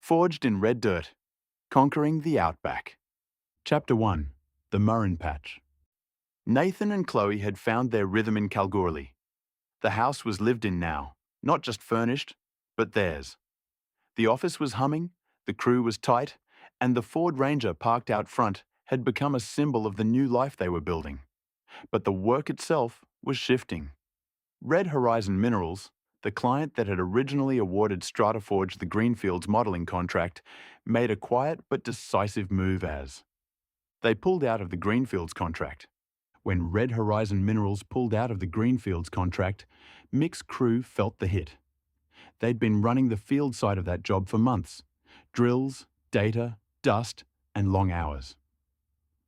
Forged in red dirt, conquering the Outback. Chapter 1. The Murrin Patch. Nathan and Chloe had found their rhythm in Kalgoorlie. The house was lived in now, not just furnished, but theirs. The office was humming, the crew was tight, and the Ford Ranger parked out front had become a symbol of the new life they were building. But the work itself was shifting. Red Horizon Minerals, the client that had originally awarded StrataForge the Greenfields modelling contract, made a quiet but decisive move as they pulled out of the Greenfields contract. When Red Horizon Minerals pulled out of the Greenfields contract, Mick's crew felt the hit. They'd been running the field side of that job for months. Drills, data, dust, and long hours.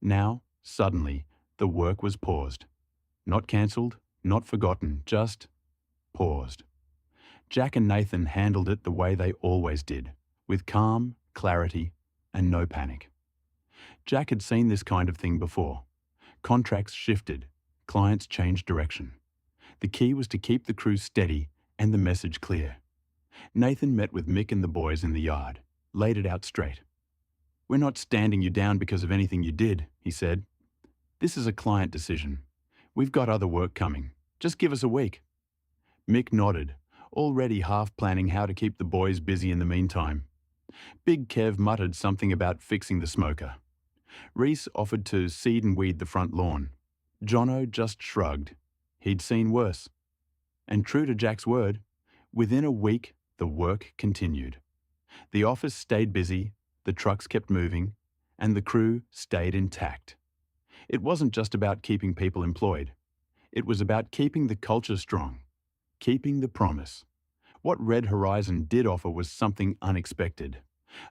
Now, suddenly, the work was paused. Not cancelled, not forgotten, just paused. Jack and Nathan handled it the way they always did, with calm, clarity, and no panic. Jack had seen this kind of thing before. Contracts shifted, clients changed direction. The key was to keep the crew steady and the message clear. Nathan met with Mick and the boys in the yard, laid it out straight. "We're not standing you down because of anything you did," he said. "This is a client decision. We've got other work coming. Just give us a week." Mick nodded, already half planning how to keep the boys busy in the meantime. Big Kev muttered something about fixing the smoker. Reese offered to seed and weed the front lawn. Jono just shrugged. He'd seen worse. And true to Jack's word, within a week the work continued. The office stayed busy, the trucks kept moving, and the crew stayed intact. It wasn't just about keeping people employed. It was about keeping the culture strong, keeping the promise. What Red Horizon did offer was something unexpected.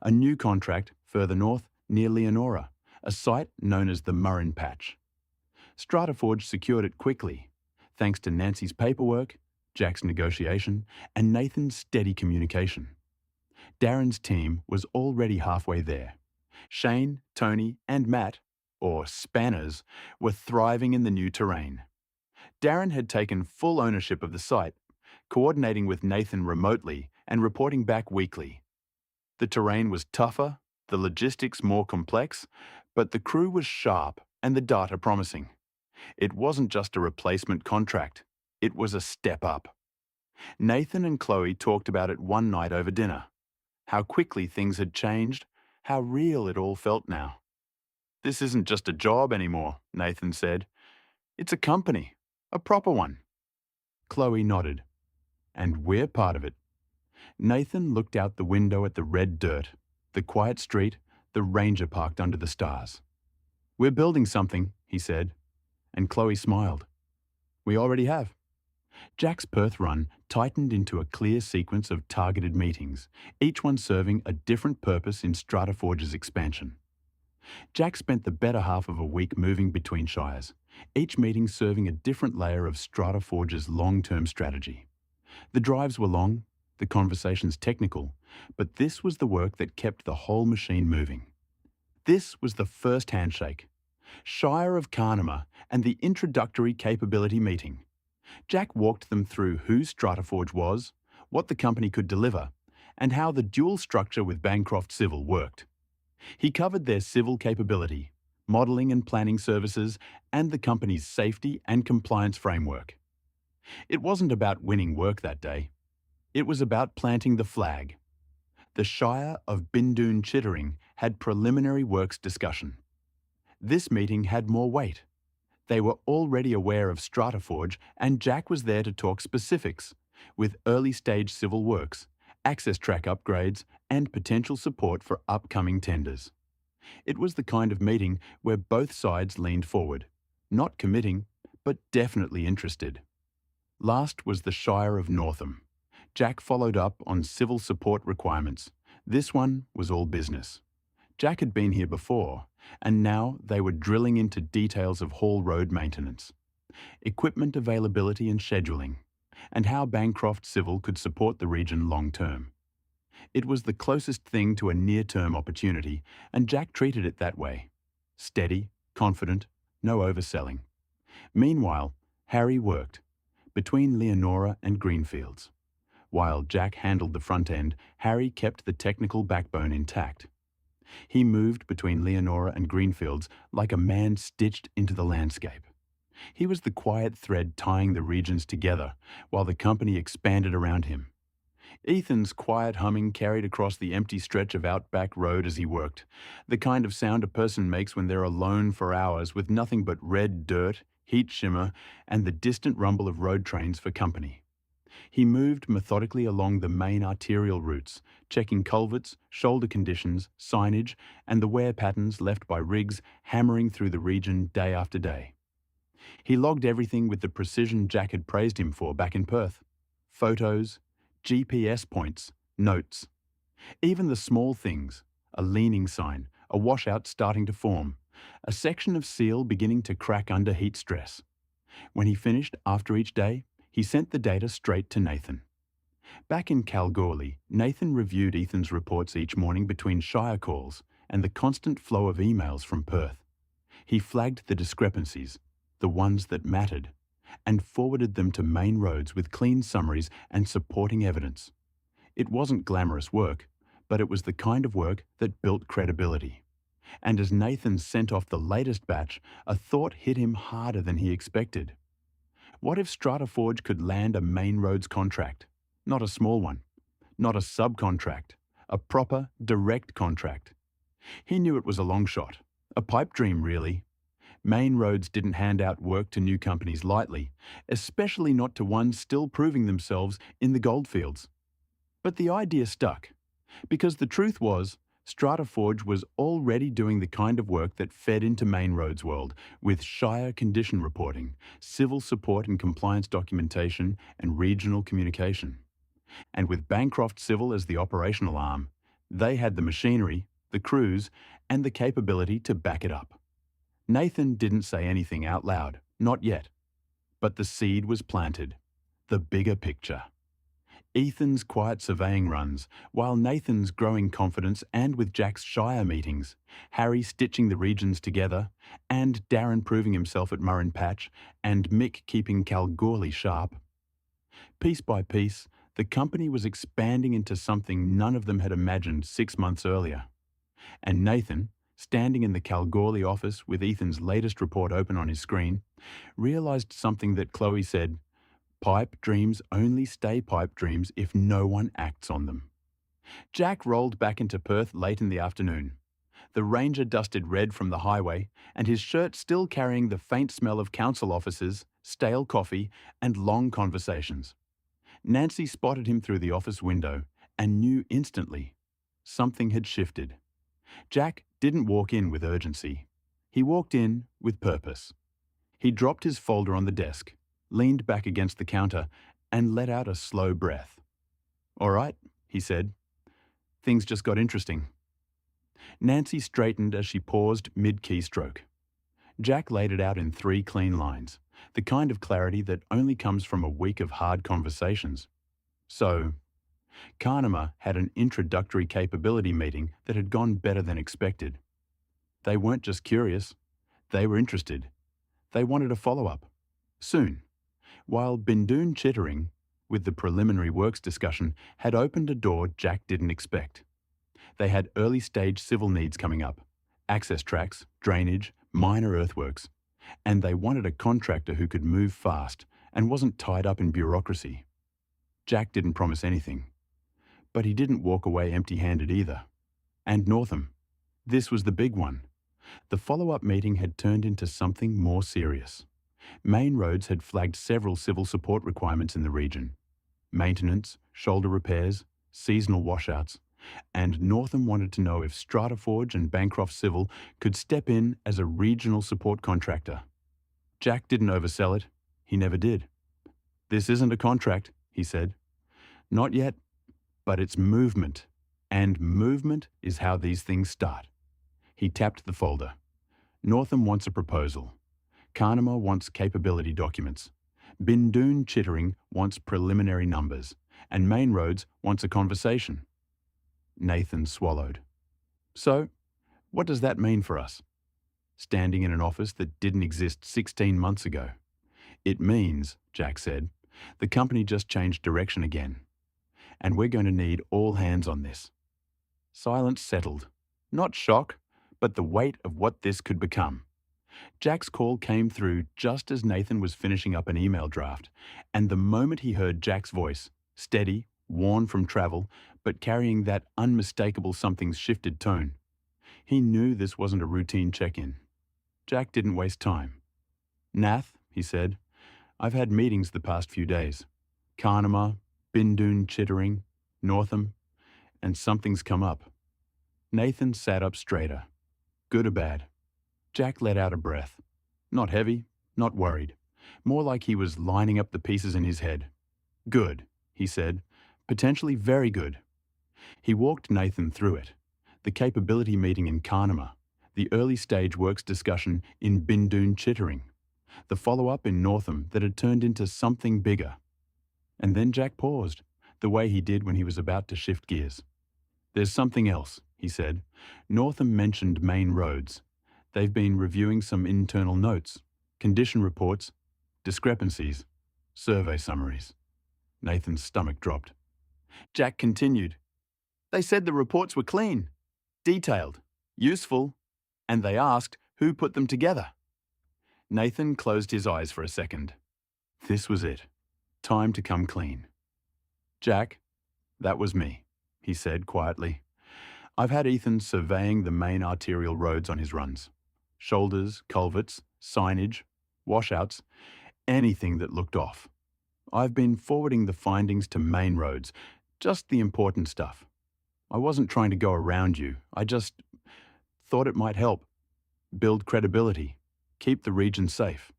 A new contract further north near Leonora, a site known as the Murrin Patch. StrataForge secured it quickly, thanks to Nancy's paperwork, Jack's negotiation, and Nathan's steady communication. Darren's team was already halfway there. Shane, Tony, and Matt, or Spanners, were thriving in the new terrain. Darren had taken full ownership of the site, coordinating with Nathan remotely and reporting back weekly. The terrain was tougher, the logistics more complex, but the crew was sharp and the data promising. It wasn't just a replacement contract, it was a step up. Nathan and Chloe talked about it one night over dinner. How quickly things had changed, how real it all felt now. "This isn't just a job anymore," Nathan said. "It's a company, a proper one." Chloe nodded. "And we're part of it." Nathan looked out the window at the red dirt, the quiet street, the Ranger parked under the stars. "We're building something," he said, and Chloe smiled. "We already have." Jack's Perth run tightened into a clear sequence of targeted meetings, each one serving a different purpose in StrataForge's expansion. Jack spent the better half of a week moving between shires, each meeting serving a different layer of StrataForge's long-term strategy. The drives were long, the conversations technical, but this was the work that kept the whole machine moving. This was the first handshake, Shire of Carnama, and the introductory capability meeting. Jack walked them through who StrataForge was, what the company could deliver, and how the dual structure with Bancroft Civil worked. He covered their civil capability, modelling and planning services, and the company's safety and compliance framework. It wasn't about winning work that day. It was about planting the flag. The Shire of Bindoon Chittering had preliminary works discussion. This meeting had more weight. They were already aware of StrataForge, and Jack was there to talk specifics, with early-stage civil works, access track upgrades, and potential support for upcoming tenders. It was the kind of meeting where both sides leaned forward, not committing, but definitely interested. Last was the Shire of Northam. Jack followed up on civil support requirements. This one was all business. Jack had been here before, and now they were drilling into details of haul road maintenance, equipment availability and scheduling, and how Bancroft Civil could support the region long-term. It was the closest thing to a near-term opportunity, and Jack treated it that way. Steady, confident, no overselling. Meanwhile, Harry worked, between Leonora and Greenfields. While Jack handled the front end, Harry kept the technical backbone intact. He moved between Leonora and Greenfields like a man stitched into the landscape. He was the quiet thread tying the regions together, while the company expanded around him. Ethan's quiet humming carried across the empty stretch of Outback Road as he worked, the kind of sound a person makes when they're alone for hours with nothing but red dirt, heat shimmer, and the distant rumble of road trains for company. He moved methodically along the main arterial routes, checking culverts, shoulder conditions, signage, and the wear patterns left by rigs hammering through the region day after day. He logged everything with the precision Jack had praised him for back in Perth. Photos, GPS points, notes. Even the small things, a leaning sign, a washout starting to form, a section of seal beginning to crack under heat stress. When he finished after each day, he sent the data straight to Nathan. Back in Kalgoorlie, Nathan reviewed Ethan's reports each morning between Shire calls and the constant flow of emails from Perth. He flagged the discrepancies, the ones that mattered, and forwarded them to main roads with clean summaries and supporting evidence. It wasn't glamorous work, but it was the kind of work that built credibility. And as Nathan sent off the latest batch, a thought hit him harder than he expected. What if StrataForge could land a main roads contract? Not a small one, not a subcontract, a proper, direct contract. He knew it was a long shot, a pipe dream really. Main roads didn't hand out work to new companies lightly, especially not to ones still proving themselves in the Goldfields. But the idea stuck, because the truth was, StrataForge was already doing the kind of work that fed into Main Roads' world, with Shire condition reporting, civil support and compliance documentation, and regional communication. And with Bancroft Civil as the operational arm, they had the machinery, the crews, and the capability to back it up. Nathan didn't say anything out loud, not yet. But the seed was planted, the bigger picture. Ethan's quiet surveying runs, while Nathan's growing confidence and with Jack's Shire meetings, Harry stitching the regions together, and Darren proving himself at Murrin Patch, and Mick keeping Kalgoorlie sharp. Piece by piece, the company was expanding into something none of them had imagined 6 months earlier. And Nathan, standing in the Kalgoorlie office with Ethan's latest report open on his screen, realised something that Chloe said: pipe dreams only stay pipe dreams if no one acts on them. Jack rolled back into Perth late in the afternoon, the Ranger dusted red from the highway and his shirt still carrying the faint smell of council offices, stale coffee, and long conversations. Nancy spotted him through the office window and knew instantly something had shifted. Jack didn't walk in with urgency. He walked in with purpose. He dropped his folder on the desk, leaned back against the counter, and let out a slow breath. "All right," he said. "Things just got interesting." Nancy straightened as she paused mid-keystroke. Jack laid it out in 3 clean lines, the kind of clarity that only comes from a week of hard conversations. So, Carnema had an introductory capability meeting that had gone better than expected. They weren't just curious, they were interested. They wanted a follow-up. Soon. While Bindoon Chittering, with the preliminary works discussion, had opened a door Jack didn't expect. They had early-stage civil needs coming up, access tracks, drainage, minor earthworks, and they wanted a contractor who could move fast and wasn't tied up in bureaucracy. Jack didn't promise anything. But he didn't walk away empty-handed either. And Northam. This was the big one. The follow-up meeting had turned into something more serious. Main Roads had flagged several civil support requirements in the region. Maintenance, shoulder repairs, seasonal washouts, and Northam wanted to know if StrataForge and Bancroft Civil could step in as a regional support contractor. Jack didn't oversell it. He never did. "This isn't a contract," he said. "Not yet, but it's movement. And movement is how these things start." He tapped the folder. Northam wants a proposal. Carnema wants capability documents. Bindoon Chittering wants preliminary numbers. And Main Roads wants a conversation. Nathan swallowed. "So, what does that mean for us?" Standing in an office that didn't exist 16 months ago. "It means," Jack said, "the company just changed direction again. and we're going to need all hands on this." Silence settled. Not shock, but the weight of what this could become. Jack's call came through just as Nathan was finishing up an email draft, and the moment he heard Jack's voice, steady, worn from travel, but carrying that unmistakable something's shifted tone, he knew this wasn't a routine check-in. Jack didn't waste time. "Nath," he said, "I've had meetings the past few days. Carnama, Bindoon Chittering, Northam, and something's come up." Nathan sat up straighter. "Good or bad?" Jack let out a breath. Not heavy, not worried. More like he was lining up the pieces in his head. "Good," he said. "Potentially very good." He walked Nathan through it. The capability meeting in Carnama, the early stage works discussion in Bindoon Chittering, the follow-up in Northam that had turned into something bigger. And then Jack paused, the way he did when he was about to shift gears. "There's something else," he said. "Northam mentioned main roads. They've been reviewing some internal notes, condition reports, discrepancies, survey summaries." Nathan's stomach dropped. Jack continued. "They said the reports were clean, detailed, useful, and they asked who put them together." Nathan closed his eyes for a second. This was it. Time to come clean. "Jack, that was me," he said quietly. "I've had Ethan surveying the main arterial roads on his runs. Shoulders, culverts, signage, washouts, anything that looked off. I've been forwarding the findings to main roads, just the important stuff. I wasn't trying to go around you, I just thought it might help. Build credibility, keep the region safe."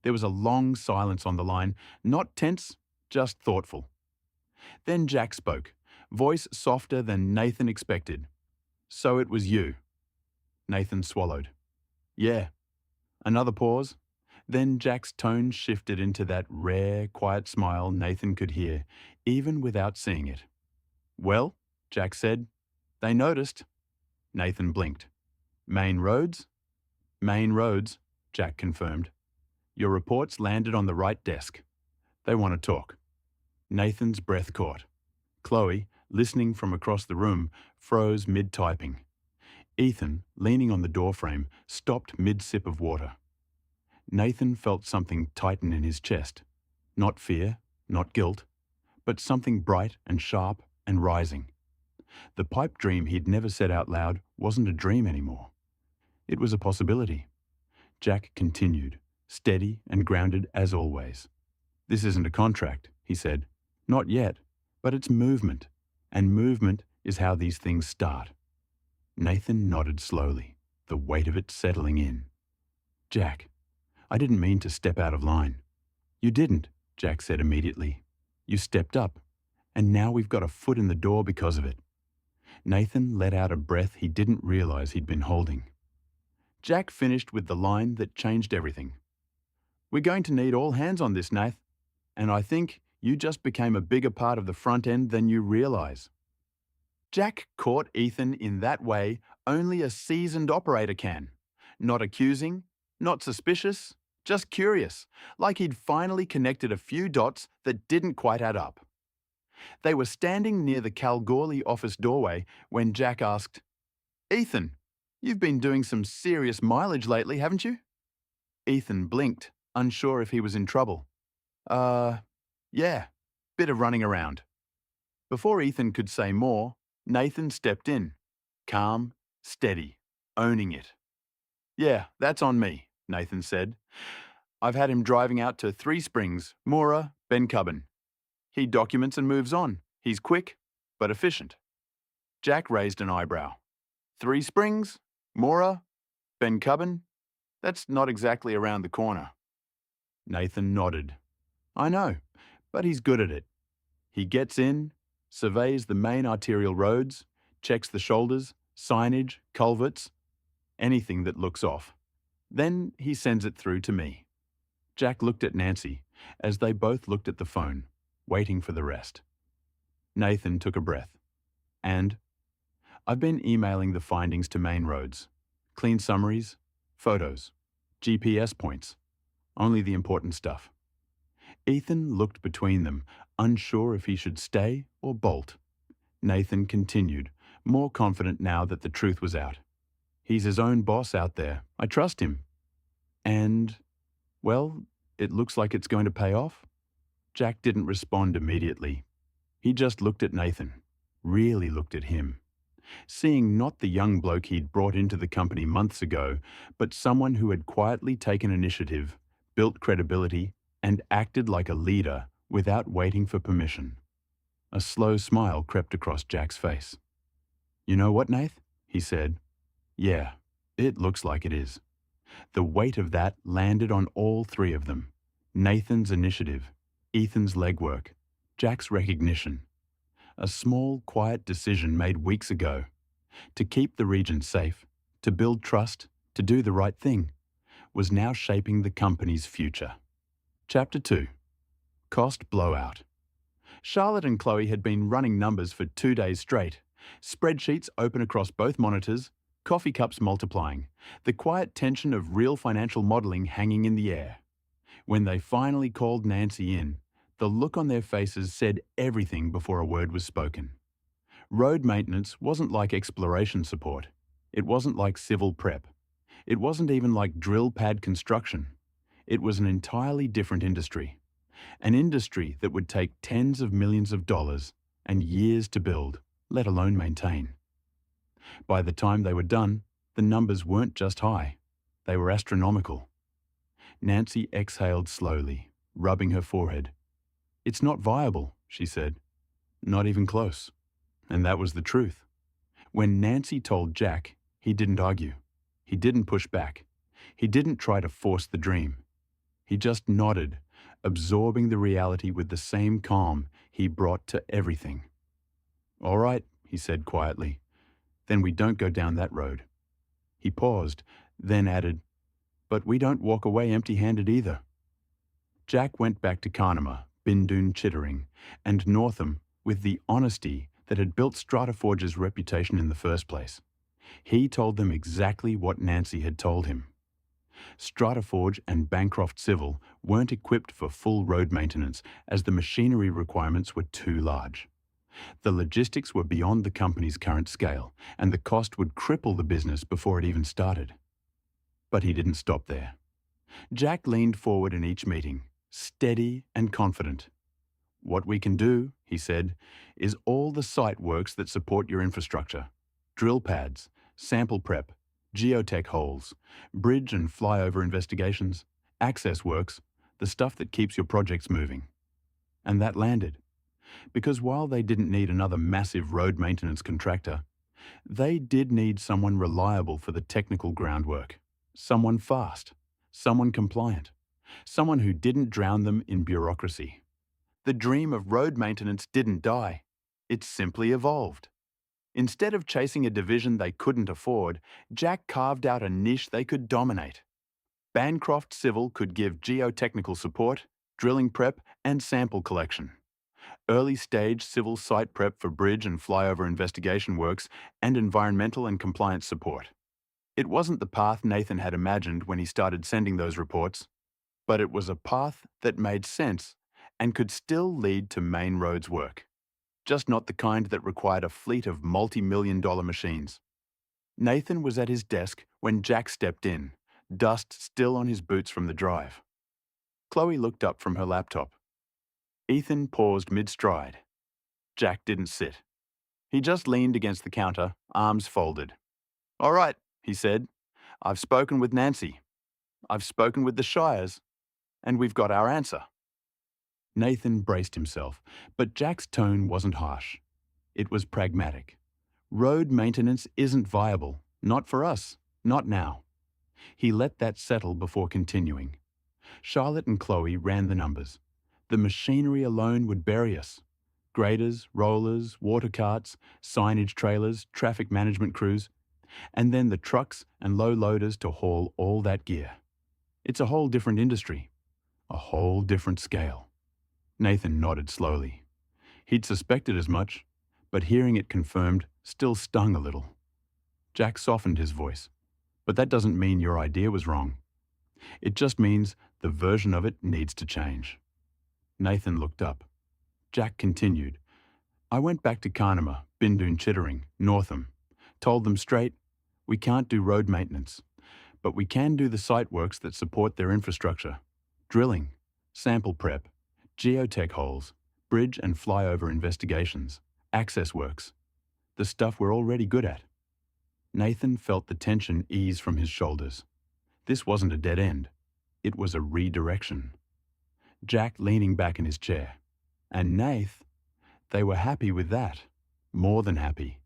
There was a long silence on the line, not tense, just thoughtful. Then Jack spoke, voice softer than Nathan expected. "So it was you." Nathan swallowed. "Yeah." Another pause. Then Jack's tone shifted into that rare, quiet smile Nathan could hear, even without seeing it. "Well," Jack said, "they noticed." Nathan blinked. "Main roads?" "Main roads," Jack confirmed. "Your reports landed on the right desk. They want to talk." Nathan's breath caught. Chloe, listening from across the room, froze mid-typing. Ethan, leaning on the doorframe, stopped mid-sip of water. Nathan felt something tighten in his chest. Not fear, not guilt, but something bright and sharp and rising. The pipe dream he'd never said out loud wasn't a dream anymore. It was a possibility. Jack continued, steady and grounded as always. "This isn't a contract," he said. "Not yet, but it's movement, and movement is how these things start." Nathan nodded slowly, the weight of it settling in. "Jack, I didn't mean to step out of line." "You didn't," Jack said immediately. "You stepped up, and now we've got a foot in the door because of it." Nathan let out a breath he didn't realize he'd been holding. Jack finished with the line that changed everything. "We're going to need all hands on this, Nath, and I think you just became a bigger part of the front end than you realize." Jack caught Ethan in that way only a seasoned operator can. Not accusing, not suspicious, just curious, like he'd finally connected a few dots that didn't quite add up. They were standing near the Kalgoorlie office doorway when Jack asked, "Ethan, you've been doing some serious mileage lately, haven't you?" Ethan blinked, unsure if he was in trouble. Yeah, bit of running around." Before Ethan could say more, Nathan stepped in. Calm, steady, owning it. "Yeah, that's on me," Nathan said. "I've had him driving out to 3 Springs, Moora, Bencubbin. He documents and moves on. He's quick, but efficient." Jack raised an eyebrow. 3 Springs, Moora, Bencubbin? That's not exactly around the corner." Nathan nodded. "I know, but he's good at it. He gets in, surveys the main arterial roads, checks the shoulders, signage, culverts, anything that looks off. Then he sends it through to me." Jack looked at Nancy as they both looked at the phone, waiting for the rest. Nathan took a breath. "And I've been emailing the findings to main roads. Clean summaries, photos, GPS points, only the important stuff." Ethan looked between them, unsure if he should stay or bolt. Nathan continued, more confident now that the truth was out. He's his own boss out there. I trust him. And, well, it looks like it's going to pay off. Jack didn't respond immediately. He just looked at Nathan, really looked at him, seeing not the young bloke he'd brought into the company months ago, but someone who had quietly taken initiative, built credibility, and acted like a leader without waiting for permission. A slow smile crept across Jack's face. "You know what, Nath?" he said. "Yeah, it looks like it is." The weight of that landed on all three of them. Nathan's initiative, Ethan's legwork, Jack's recognition. A small, quiet decision made weeks ago. To keep the region safe, to build trust, to do the right thing, was now shaping the company's future. Chapter 2. Cost Blowout. Charlotte and Chloe had been running numbers for 2 days straight. Spreadsheets open across both monitors, coffee cups multiplying, the quiet tension of real financial modelling hanging in the air. When they finally called Nancy in, the look on their faces said everything before a word was spoken. Road maintenance wasn't like exploration support. It wasn't like civil prep. It wasn't even like drill pad construction. It was an entirely different industry. An industry that would take tens of millions of dollars and years to build, let alone maintain. By the time they were done, the numbers weren't just high. They were astronomical. Nancy exhaled slowly, rubbing her forehead. "It's not viable," she said. "Not even close." And that was the truth. When Nancy told Jack, he didn't argue. He didn't push back. He didn't try to force the dream. He just nodded, absorbing the reality with the same calm he brought to everything. "All right," he said quietly. "Then we don't go down that road." He paused, then added, "But we don't walk away empty-handed either." Jack went back to Carnama, Bindoon chittering, and Northam with the honesty that had built StrataForge's reputation in the first place. He told them exactly what Nancy had told him. StrataForge and Bancroft Civil weren't equipped for full road maintenance as the machinery requirements were too large. The logistics were beyond the company's current scale, and the cost would cripple the business before it even started. But he didn't stop there. Jack leaned forward in each meeting, steady and confident. "What we can do," he said, "is all the site works that support your infrastructure. Drill pads, sample prep, geotech holes, bridge and flyover investigations, access works, the stuff that keeps your projects moving." And that landed. Because while they didn't need another massive road maintenance contractor, they did need someone reliable for the technical groundwork, someone fast, someone compliant, someone who didn't drown them in bureaucracy. The dream of road maintenance didn't die. It simply evolved. Instead of chasing a division they couldn't afford, Jack carved out a niche they could dominate. Bancroft Civil could give geotechnical support, drilling prep, and sample collection. Early-stage civil site prep for bridge and flyover investigation works, and environmental and compliance support. It wasn't the path Nathan had imagined when he started sending those reports, but it was a path that made sense and could still lead to main roads work, just not the kind that required a fleet of multi-million-dollar machines. Nathan was at his desk when Jack stepped in, dust still on his boots from the drive. Chloe looked up from her laptop. Ethan paused mid-stride. Jack didn't sit. He just leaned against the counter, arms folded. "All right," he said. "I've spoken with Nancy. I've spoken with the Shires. And we've got our answer." Nathan braced himself, but Jack's tone wasn't harsh. It was pragmatic. Road maintenance isn't viable. Not for us. Not now. He let that settle before continuing. Charlotte and Chloe ran the numbers. The machinery alone would bury us. Graders, rollers, water carts, signage trailers, traffic management crews, and then the trucks and low loaders to haul all that gear. It's a whole different industry. A whole different scale. Nathan nodded slowly. He'd suspected as much, but hearing it confirmed still stung a little. Jack softened his voice. "But that doesn't mean your idea was wrong. It just means the version of it needs to change." Nathan looked up. Jack continued. I went back to Carnama, Bindoon Chittering, Northam. Told them straight, we can't do road maintenance, but we can do the site works that support their infrastructure. Drilling, sample prep, geotech holes, bridge and flyover investigations, access works. The stuff we're already good at. Nathan felt the tension ease from his shoulders. This wasn't a dead end. It was a redirection. Jack leaning back in his chair. And Nath, they were happy with that. More than happy.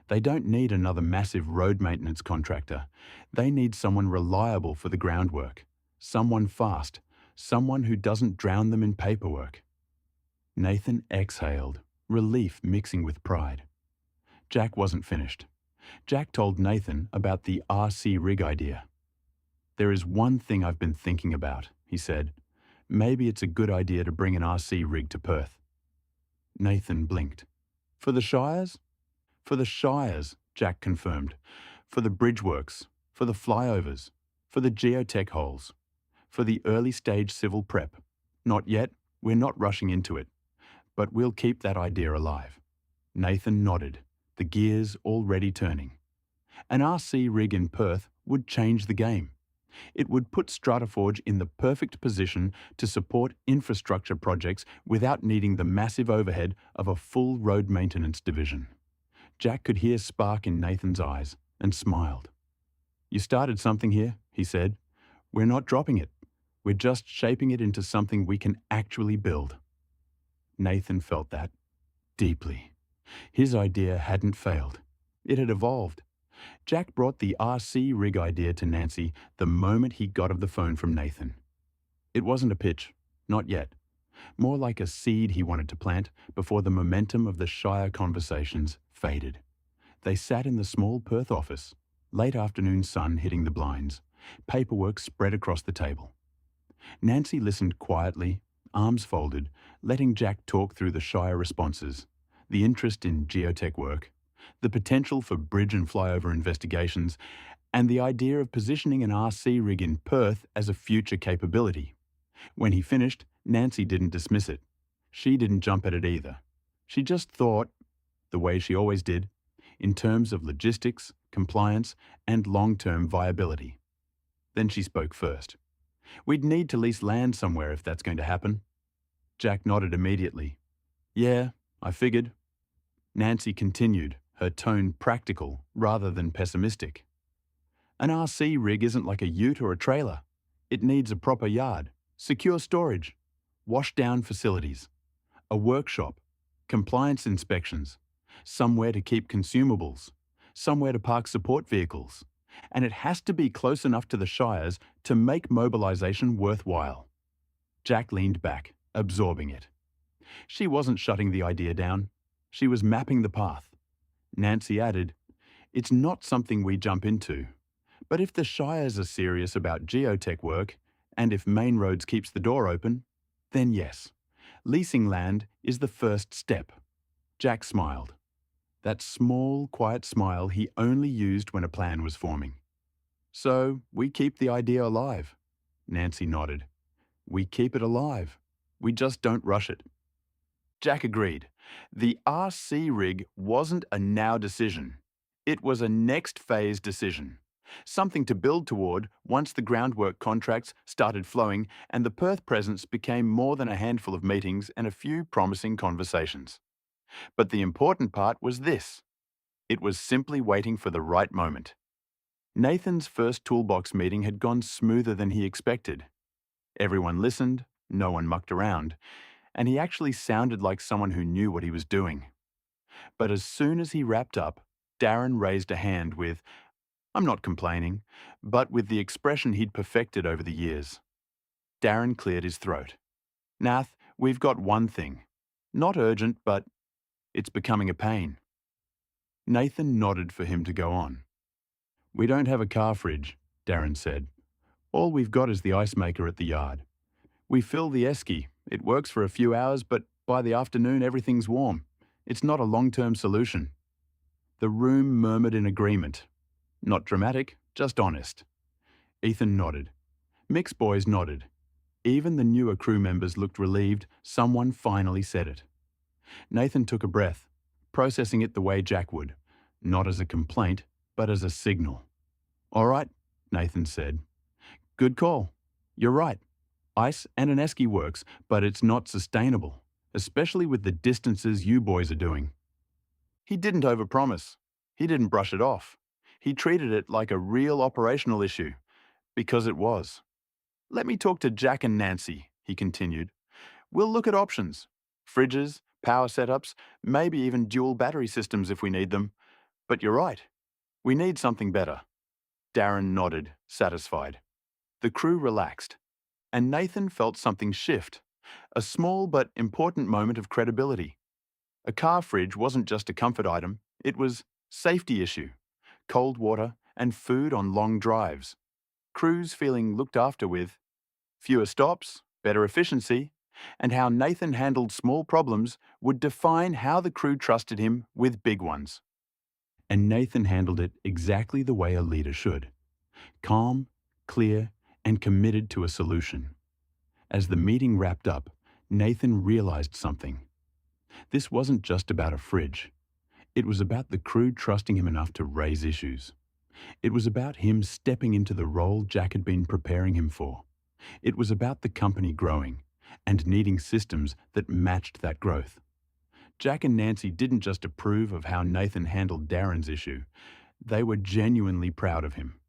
They don't need another massive road maintenance contractor. They need someone reliable for the groundwork. Someone fast. Someone who doesn't drown them in paperwork. Nathan exhaled, relief mixing with pride. Jack wasn't finished. Jack told Nathan about the RC rig idea. There is one thing I've been thinking about, he said. Maybe it's a good idea to bring an RC rig to Perth. Nathan blinked. For the Shires? For the Shires, Jack confirmed. For the bridge works, for the flyovers, for the geotech holes, for the early stage civil prep. Not yet, we're not rushing into it, but we'll keep that idea alive. Nathan nodded, the gears already turning. An RC rig in Perth would change the game. It would put StrataForge in the perfect position to support infrastructure projects without needing the massive overhead of a full road maintenance division. Jack could hear spark in Nathan's eyes and smiled. You started something here, he said. We're not dropping it. We're just shaping it into something we can actually build. Nathan felt that deeply. His idea hadn't failed. It had evolved. Jack brought the RC rig idea to Nancy the moment he got off the phone from Nathan. It wasn't a pitch, not yet. More like a seed he wanted to plant before the momentum of the Shire conversations faded. They sat in the small Perth office, late afternoon sun hitting the blinds, paperwork spread across the table. Nancy listened quietly, arms folded, letting Jack talk through the Shire responses, the interest in geotech work, the potential for bridge and flyover investigations, and the idea of positioning an RC rig in Perth as a future capability. When he finished, Nancy didn't dismiss it. She didn't jump at it either. She just thought, the way she always did, in terms of logistics, compliance, and long-term viability. Then she spoke first. We'd need to lease land somewhere if that's going to happen. Jack nodded immediately. Yeah, I figured. Nancy continued, her tone practical rather than pessimistic. An RC rig isn't like a ute or a trailer. It needs a proper yard, secure storage, wash-down facilities, a workshop, compliance inspections, somewhere to keep consumables, somewhere to park support vehicles, and it has to be close enough to the Shires to make mobilisation worthwhile. Jack leaned back, absorbing it. She wasn't shutting the idea down. She was mapping the path. Nancy added, it's not something we jump into, but if the Shires are serious about geotech work, and if Main Roads keeps the door open, then yes, leasing land is the first step. Jack smiled. That small, quiet smile he only used when a plan was forming. So, we keep the idea alive. Nancy nodded. We keep it alive. We just don't rush it. Jack agreed. The RC rig wasn't a now decision. It was a next phase decision. Something to build toward once the groundwork contracts started flowing and the Perth presence became more than a handful of meetings and a few promising conversations. But the important part was this. It was simply waiting for the right moment. Nathan's first toolbox meeting had gone smoother than he expected. Everyone listened, no one mucked around, and he actually sounded like someone who knew what he was doing. But as soon as he wrapped up, Darren raised a hand with, I'm not complaining, but with the expression he'd perfected over the years. Darren cleared his throat. Nath, we've got one thing. Not urgent, but it's becoming a pain. Nathan nodded for him to go on. We don't have a car fridge, Darren said. All we've got is the ice maker at the yard. We fill the esky. It works for a few hours, but by the afternoon everything's warm. It's not a long-term solution. The room murmured in agreement. Not dramatic, just honest. Ethan nodded. Mick's boys nodded. Even the newer crew members looked relieved someone finally said it. Nathan took a breath, processing it the way Jack would, not as a complaint, but as a signal. "All right," Nathan said. "Good call. You're right. Ice and an esky works, but it's not sustainable, especially with the distances you boys are doing." He didn't overpromise. He didn't brush it off. He treated it like a real operational issue, because it was. "Let me talk to Jack and Nancy," he continued. "We'll look at options. Fridges, power setups, maybe even dual battery systems if we need them. But you're right. We need something better." Darren nodded, satisfied. The crew relaxed, and Nathan felt something shift. A small but important moment of credibility. A car fridge wasn't just a comfort item, it was safety issue. Cold water and food on long drives. Crews feeling looked after with fewer stops, better efficiency, and how Nathan handled small problems would define how the crew trusted him with big ones. And Nathan handled it exactly the way a leader should. Calm, clear, and committed to a solution. As the meeting wrapped up, Nathan realized something. This wasn't just about a fridge. It was about the crew trusting him enough to raise issues. It was about him stepping into the role Jack had been preparing him for. It was about the company growing and needing systems that matched that growth. Jack and Nancy didn't just approve of how Nathan handled Darren's issue. They were genuinely proud of him.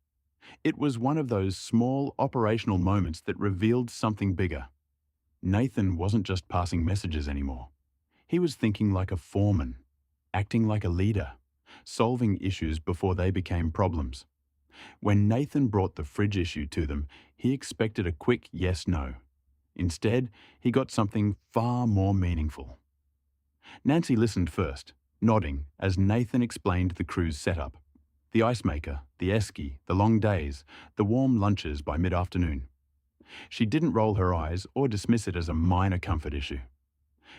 It was one of those small operational moments that revealed something bigger. Nathan wasn't just passing messages anymore. He was thinking like a foreman, acting like a leader, solving issues before they became problems. When Nathan brought the fridge issue to them, he expected a quick yes-no. Instead, he got something far more meaningful. Nancy listened first, nodding as Nathan explained the crew's setup. The ice maker, the esky, the long days, the warm lunches by mid-afternoon. She didn't roll her eyes or dismiss it as a minor comfort issue.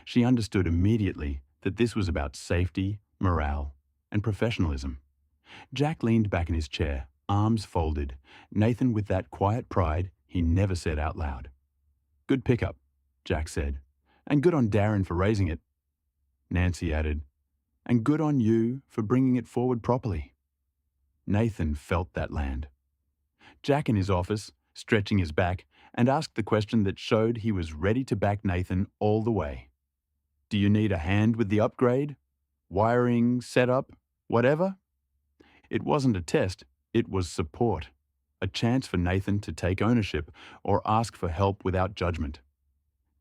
She understood immediately that this was about safety, morale, and professionalism. Jack leaned back in his chair, arms folded, Nathan with that quiet pride he never said out loud. "Good pickup," Jack said, "and good on Darren for raising it." Nancy added, "And good on you for bringing it forward properly." Nathan felt that land. Jack in his office, stretching his back, and asked the question that showed he was ready to back Nathan all the way. "Do you need a hand with the upgrade? Wiring, setup, whatever?" It wasn't a test, it was support. A chance for Nathan to take ownership or ask for help without judgment.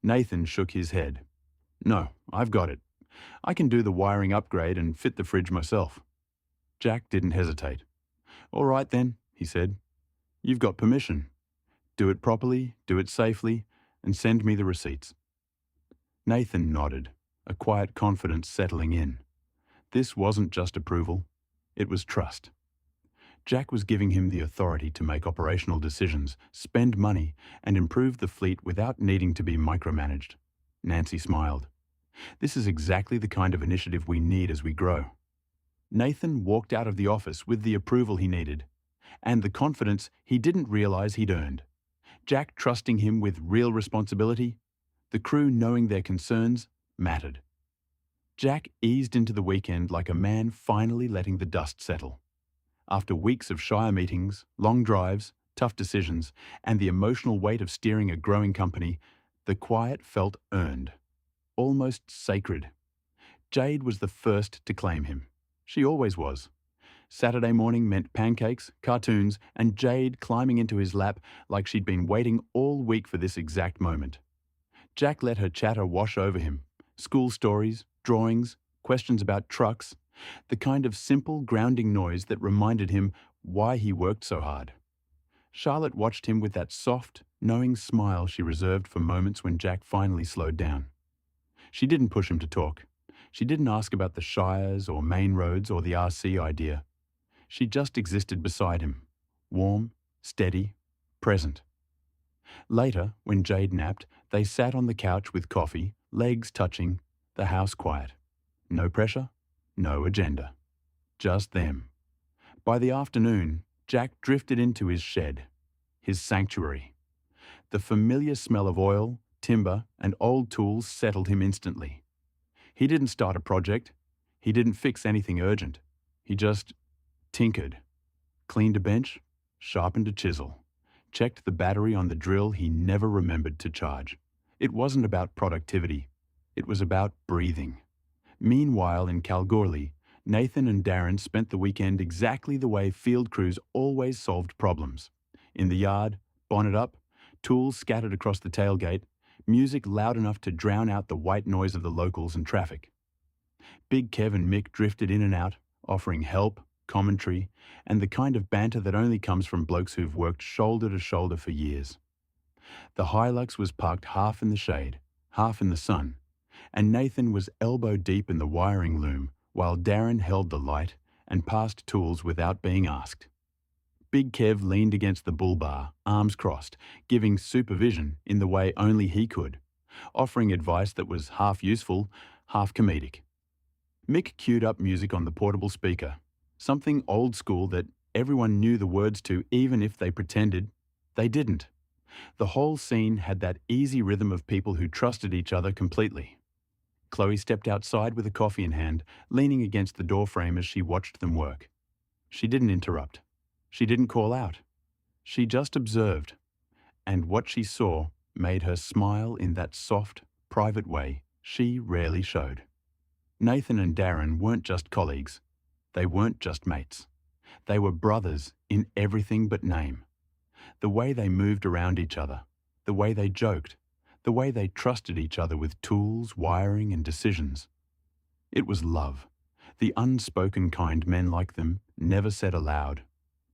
Nathan shook his head. "No, I've got it. I can do the wiring upgrade and fit the fridge myself." Jack didn't hesitate. "All right then," he said. "You've got permission. Do it properly, do it safely, and send me the receipts." Nathan nodded, a quiet confidence settling in. This wasn't just approval, it was trust. Jack was giving him the authority to make operational decisions, spend money, and improve the fleet without needing to be micromanaged. Nancy smiled. "This is exactly the kind of initiative we need as we grow." Nathan walked out of the office with the approval he needed, and the confidence he didn't realize he'd earned. Jack trusting him with real responsibility, the crew knowing their concerns mattered. Jack eased into the weekend like a man finally letting the dust settle. After weeks of shire meetings, long drives, tough decisions, and the emotional weight of steering a growing company, the quiet felt earned, almost sacred. Jade was the first to claim him. She always was. Saturday morning meant pancakes, cartoons, and Jade climbing into his lap like she'd been waiting all week for this exact moment. Jack let her chatter wash over him. School stories, drawings, questions about trucks, the kind of simple, grounding noise that reminded him why he worked so hard. Charlotte watched him with that soft, knowing smile she reserved for moments when Jack finally slowed down. She didn't push him to talk. She didn't ask about the shires or main roads or the RC idea. She just existed beside him, warm, steady, present. Later, when Jade napped, they sat on the couch with coffee, legs touching, the house quiet. No pressure, no agenda. Just them. By the afternoon, Jack drifted into his shed, his sanctuary. The familiar smell of oil, timber, and old tools settled him instantly. He didn't start a project. He didn't fix anything urgent. He just tinkered, cleaned a bench, sharpened a chisel, checked the battery on the drill he never remembered to charge. It wasn't about productivity. It was about breathing. Meanwhile, in Kalgoorlie, Nathan and Darren spent the weekend exactly the way field crews always solved problems. In the yard, bonnet up, tools scattered across the tailgate, music loud enough to drown out the white noise of the locals and traffic. Big Kev and Mick drifted in and out, offering help, commentary, and the kind of banter that only comes from blokes who've worked shoulder to shoulder for years. The Hilux was parked half in the shade, half in the sun, and Nathan was elbow deep in the wiring loom while Darren held the light and passed tools without being asked. Big Kev leaned against the bull bar, arms crossed, giving supervision in the way only he could, offering advice that was half useful, half comedic. Mick queued up music on the portable speaker, something old school that everyone knew the words to even if they pretended they didn't. The whole scene had that easy rhythm of people who trusted each other completely. Chloe stepped outside with a coffee in hand, leaning against the doorframe as she watched them work. She didn't interrupt. She didn't call out. She just observed, and what she saw made her smile in that soft, private way she rarely showed. Nathan and Darren weren't just colleagues. They weren't just mates. They were brothers in everything but name. The way they moved around each other, the way they joked, the way they trusted each other with tools, wiring, and decisions. It was love, the unspoken kind men like them never said aloud,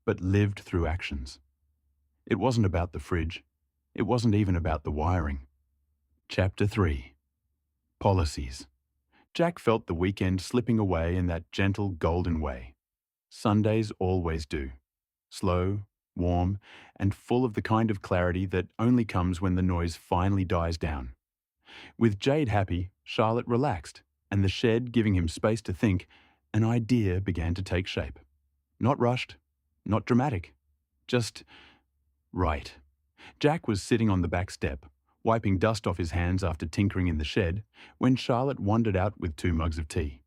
but lived through actions. It wasn't about the fridge. It wasn't even about the wiring. Chapter 3. Policies. Jack felt the weekend slipping away in that gentle, golden way. Sundays always do. Slow, warm, and full of the kind of clarity that only comes when the noise finally dies down. With Jade happy, Charlotte relaxed, and the shed giving him space to think, an idea began to take shape. Not rushed, not dramatic, just right. Jack was sitting on the back step, wiping dust off his hands after tinkering in the shed, when Charlotte wandered out with 2 mugs of tea.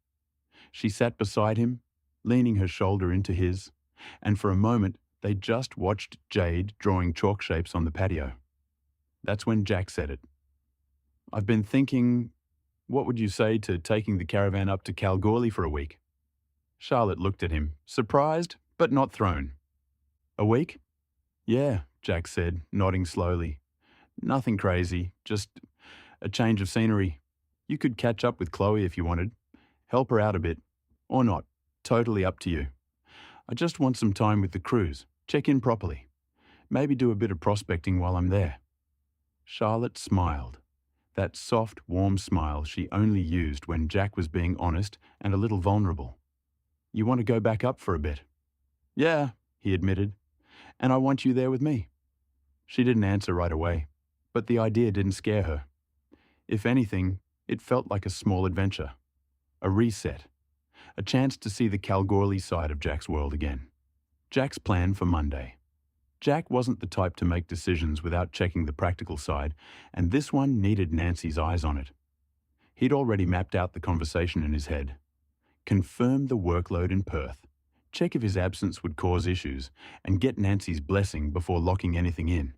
She sat beside him, leaning her shoulder into his, and for a moment they just watched Jade drawing chalk shapes on the patio. That's when Jack said it. "I've been thinking, what would you say to taking the caravan up to Kalgoorlie for a week?" Charlotte looked at him, surprised but not thrown. "A week?" "Yeah," Jack said, nodding slowly. "Nothing crazy, just a change of scenery. You could catch up with Chloe if you wanted. Help her out a bit. Or not. Totally up to you. I just want some time with the crews. Check in properly. Maybe do a bit of prospecting while I'm there." Charlotte smiled. That soft, warm smile she only used when Jack was being honest and a little vulnerable. "You want to go back up for a bit?" "Yeah," he admitted. "And I want you there with me." She didn't answer right away, but the idea didn't scare her. If anything, it felt like a small adventure. A reset. A chance to see the Kalgoorlie side of Jack's world again. Jack's plan for Monday. Jack wasn't the type to make decisions without checking the practical side, and this one needed Nancy's eyes on it. He'd already mapped out the conversation in his head. Confirm the workload in Perth, check if his absence would cause issues, and get Nancy's blessing before locking anything in.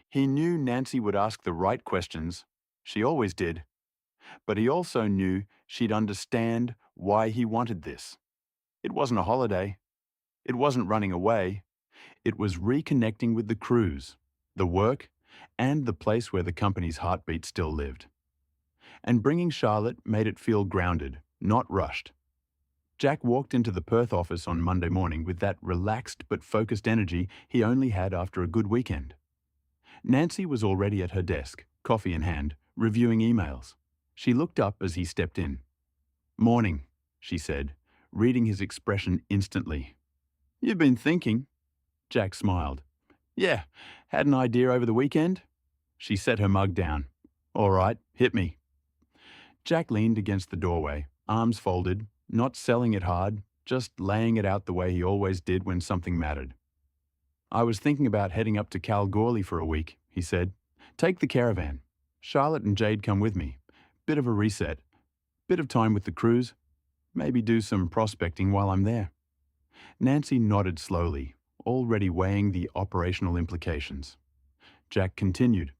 He knew Nancy would ask the right questions. She always did. But he also knew she'd understand why he wanted this. It wasn't a holiday. It wasn't running away. It was reconnecting with the crews, the work, and the place where the company's heartbeat still lived. And bringing Charlotte made it feel grounded, not rushed. Jack walked into the Perth office on Monday morning with that relaxed but focused energy he only had after a good weekend. Nancy was already at her desk, coffee in hand, reviewing emails. She looked up as he stepped in. "Morning," she said, reading his expression instantly. "You've been thinking?" Jack smiled. "Yeah, had an idea over the weekend?" She set her mug down. "All right, hit me." Jack leaned against the doorway, arms folded, not selling it hard, just laying it out the way he always did when something mattered. "I was thinking about heading up to Kalgoorlie for a week," he said. "Take the caravan. Charlotte and Jade come with me. Bit of a reset." Bit of time with the crews. Maybe do some prospecting while I'm there." Nancy nodded slowly, already weighing the operational implications. Jack continued.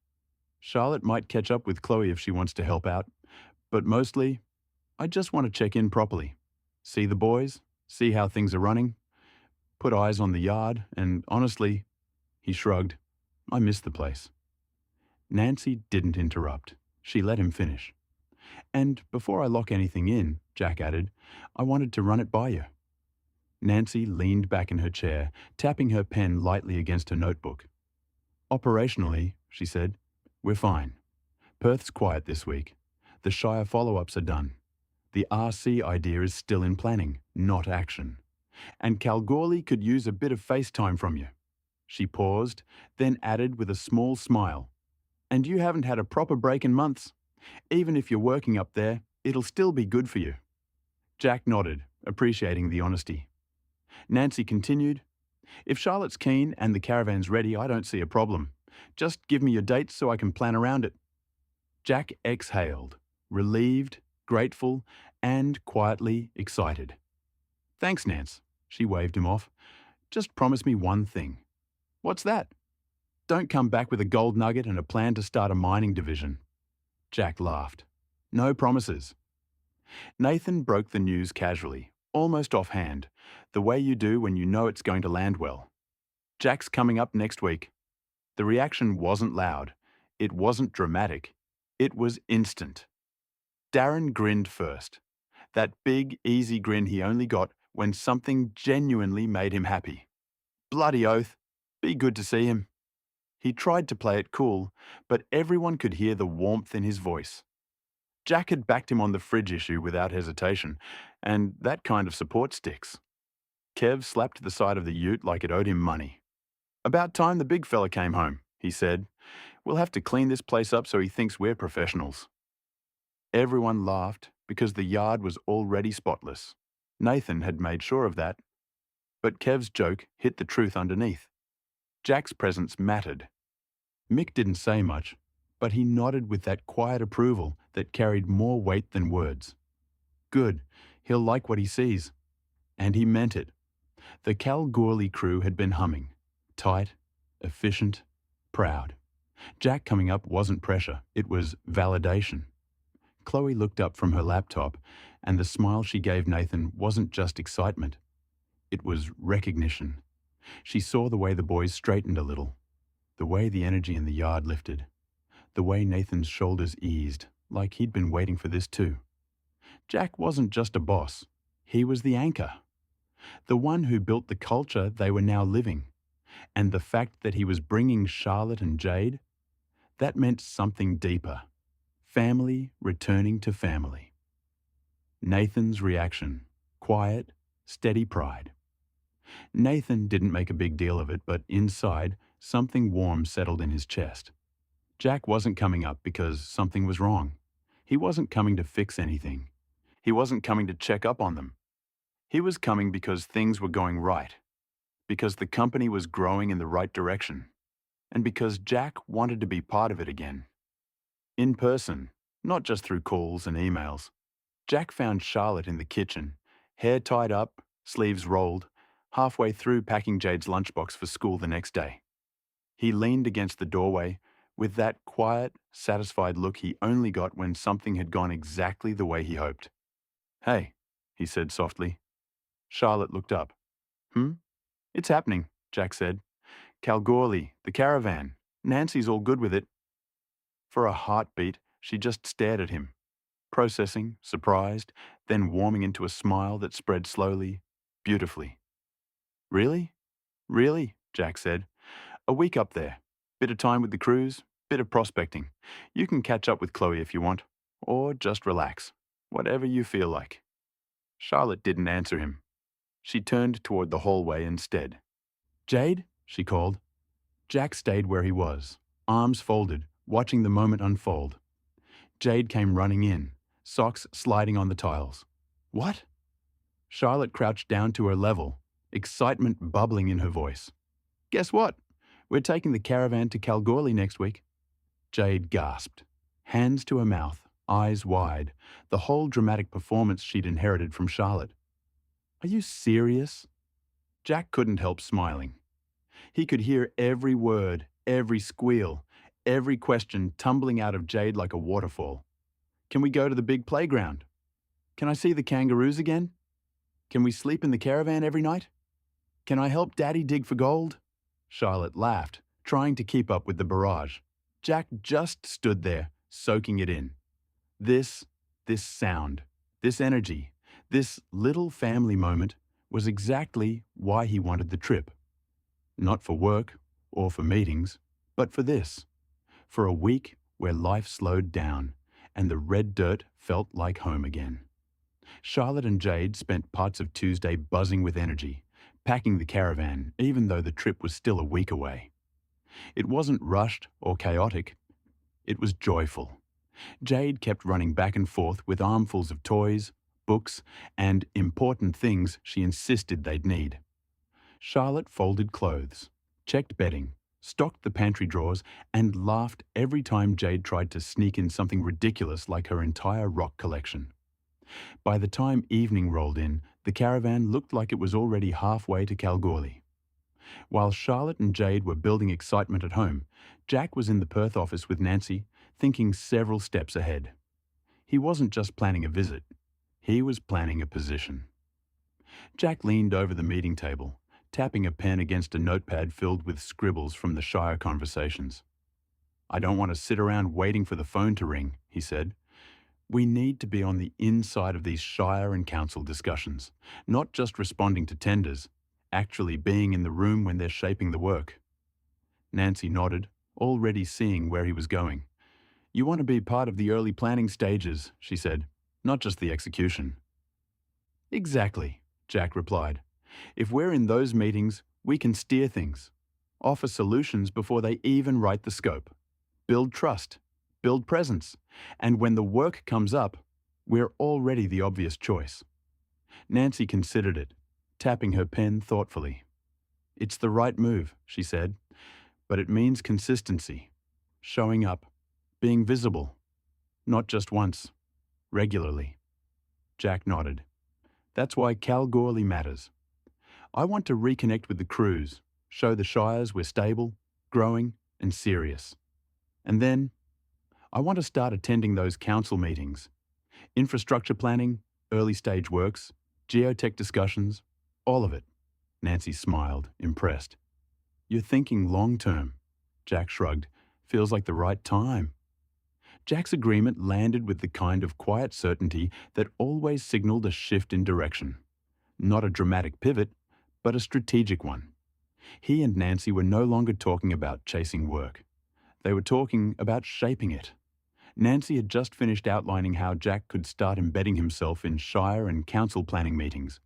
"Charlotte might catch up with Chloe if she wants to help out, but mostly, I just want to check in properly. See the boys, see how things are running, put eyes on the yard, and honestly," he shrugged, "I miss the place." Nancy didn't interrupt. She let him finish. "And before I lock anything in," Jack added, "I wanted to run it by you." Nancy leaned back in her chair, tapping her pen lightly against her notebook. "Operationally," she said, "we're fine. Perth's quiet this week. The Shire follow-ups are done. The RC idea is still in planning, not action. And Kalgoorlie could use a bit of face time from you." She paused, then added with a small smile, "And you haven't had a proper break in months. Even if you're working up there, it'll still be good for you." Jack nodded, appreciating the honesty. Nancy continued, "If Charlotte's keen and the caravan's ready, I don't see a problem. Just give me your dates so I can plan around it." Jack exhaled, relieved, grateful, and quietly excited. "Thanks, Nance," she waved him off. "Just promise me one thing." "What's that?" "Don't come back with a gold nugget and a plan to start a mining division." Jack laughed. "No promises." Nathan broke the news casually, almost offhand, the way you do when you know it's going to land well. "Jack's coming up next week." The reaction wasn't loud. It wasn't dramatic. It was instant. Darren grinned first. That big, easy grin he only got when something genuinely made him happy. Bloody oath. Be good to see him. He tried to play it cool, but everyone could hear the warmth in his voice. Jack had backed him on the fridge issue without hesitation, and that kind of support sticks. Kev slapped the side of the ute like it owed him money. "About time the big fella came home," he said. "We'll have to clean this place up so he thinks we're professionals." Everyone laughed because the yard was already spotless. Nathan had made sure of that. But Kev's joke hit the truth underneath. Jack's presence mattered. Mick didn't say much, but he nodded with that quiet approval that carried more weight than words. Good, he'll like what he sees. And he meant it. The Kalgoorlie crew had been humming. Tight, efficient, proud. Jack coming up wasn't pressure, it was validation. Chloe looked up from her laptop, and the smile she gave Nathan wasn't just excitement. It was recognition. She saw the way the boys straightened a little, the way the energy in the yard lifted, the way Nathan's shoulders eased, like he'd been waiting for this too. Jack wasn't just a boss. He was the anchor. The one who built the culture they were now living. And the fact that he was bringing Charlotte and Jade, that meant something deeper. Family returning to family. Nathan's reaction. Quiet, steady pride. Nathan didn't make a big deal of it, but inside, something warm settled in his chest. Jack wasn't coming up because something was wrong. He wasn't coming to fix anything. He wasn't coming to check up on them. He was coming because things were going right, because the company was growing in the right direction, and because Jack wanted to be part of it again. In person, not just through calls and emails. Jack found Charlotte in the kitchen, hair tied up, sleeves rolled, halfway through packing Jade's lunchbox for school the next day. He leaned against the doorway with that quiet, satisfied look he only got when something had gone exactly the way he hoped. "Hey," he said softly. Charlotte looked up. It's happening," Jack said. "Kalgoorlie, the caravan. Nancy's all good with it." For a heartbeat, she just stared at him, processing, surprised, then warming into a smile that spread slowly, beautifully. "Really? Really?" Jack said. "A week up there. Bit of time with the crews, bit of prospecting. You can catch up with Chloe if you want, or just relax. Whatever you feel like." Charlotte didn't answer him. She turned toward the hallway instead. "Jade?" she called. Jack stayed where he was, arms folded, watching the moment unfold. Jade came running in, socks sliding on the tiles. "What?" Charlotte crouched down to her level, excitement bubbling in her voice. "Guess what? We're taking the caravan to Kalgoorlie next week." Jade gasped, hands to her mouth, eyes wide, the whole dramatic performance she'd inherited from Charlotte. "Are you serious?" Jack couldn't help smiling. He could hear every word, every squeal, every question tumbling out of Jade like a waterfall. "Can we go to the big playground? Can I see the kangaroos again? Can we sleep in the caravan every night? Can I help Daddy dig for gold?" Charlotte laughed, trying to keep up with the barrage. Jack just stood there, soaking it in. This sound, this energy, this little family moment was exactly why he wanted the trip. Not for work or for meetings, but for this. For a week where life slowed down and the red dirt felt like home again. Charlotte and Jade spent parts of Tuesday buzzing with energy, packing the caravan even though the trip was still a week away. It wasn't rushed or chaotic. It was joyful. Jade kept running back and forth with armfuls of toys, books, and important things she insisted they'd need. Charlotte folded clothes, checked bedding, stocked the pantry drawers, and laughed every time Jade tried to sneak in something ridiculous like her entire rock collection. By the time evening rolled in, the caravan looked like it was already halfway to Kalgoorlie. While Charlotte and Jade were building excitement at home, Jack was in the Perth office with Nancy, thinking several steps ahead. He wasn't just planning a visit, he was planning a position. Jack leaned over the meeting table, tapping a pen against a notepad filled with scribbles from the Shire conversations. "I don't want to sit around waiting for the phone to ring," he said. "We need to be on the inside of these Shire and Council discussions, not just responding to tenders, actually being in the room when they're shaping the work." Nancy nodded, already seeing where he was going. "You want to be part of the early planning stages," she said, "not just the execution." "Exactly," Jack replied. "If we're in those meetings, we can steer things, offer solutions before they even write the scope, build trust, build presence, and when the work comes up, we're already the obvious choice." Nancy considered it, tapping her pen thoughtfully. "It's the right move," she said, "but it means consistency, showing up, being visible, not just once, regularly." Jack nodded. "That's why Kalgoorlie matters. I want to reconnect with the crews, show the Shires we're stable, growing, and serious. And then, I want to start attending those council meetings. Infrastructure planning, early stage works, geotech discussions, all of it." Nancy smiled, impressed. "You're thinking long term." Jack shrugged. "Feels like the right time." Jack's agreement landed with the kind of quiet certainty that always signaled a shift in direction. Not a dramatic pivot, but a strategic one. He and Nancy were no longer talking about chasing work. They were talking about shaping it. Nancy had just finished outlining how Jack could start embedding himself in Shire and council planning meetings,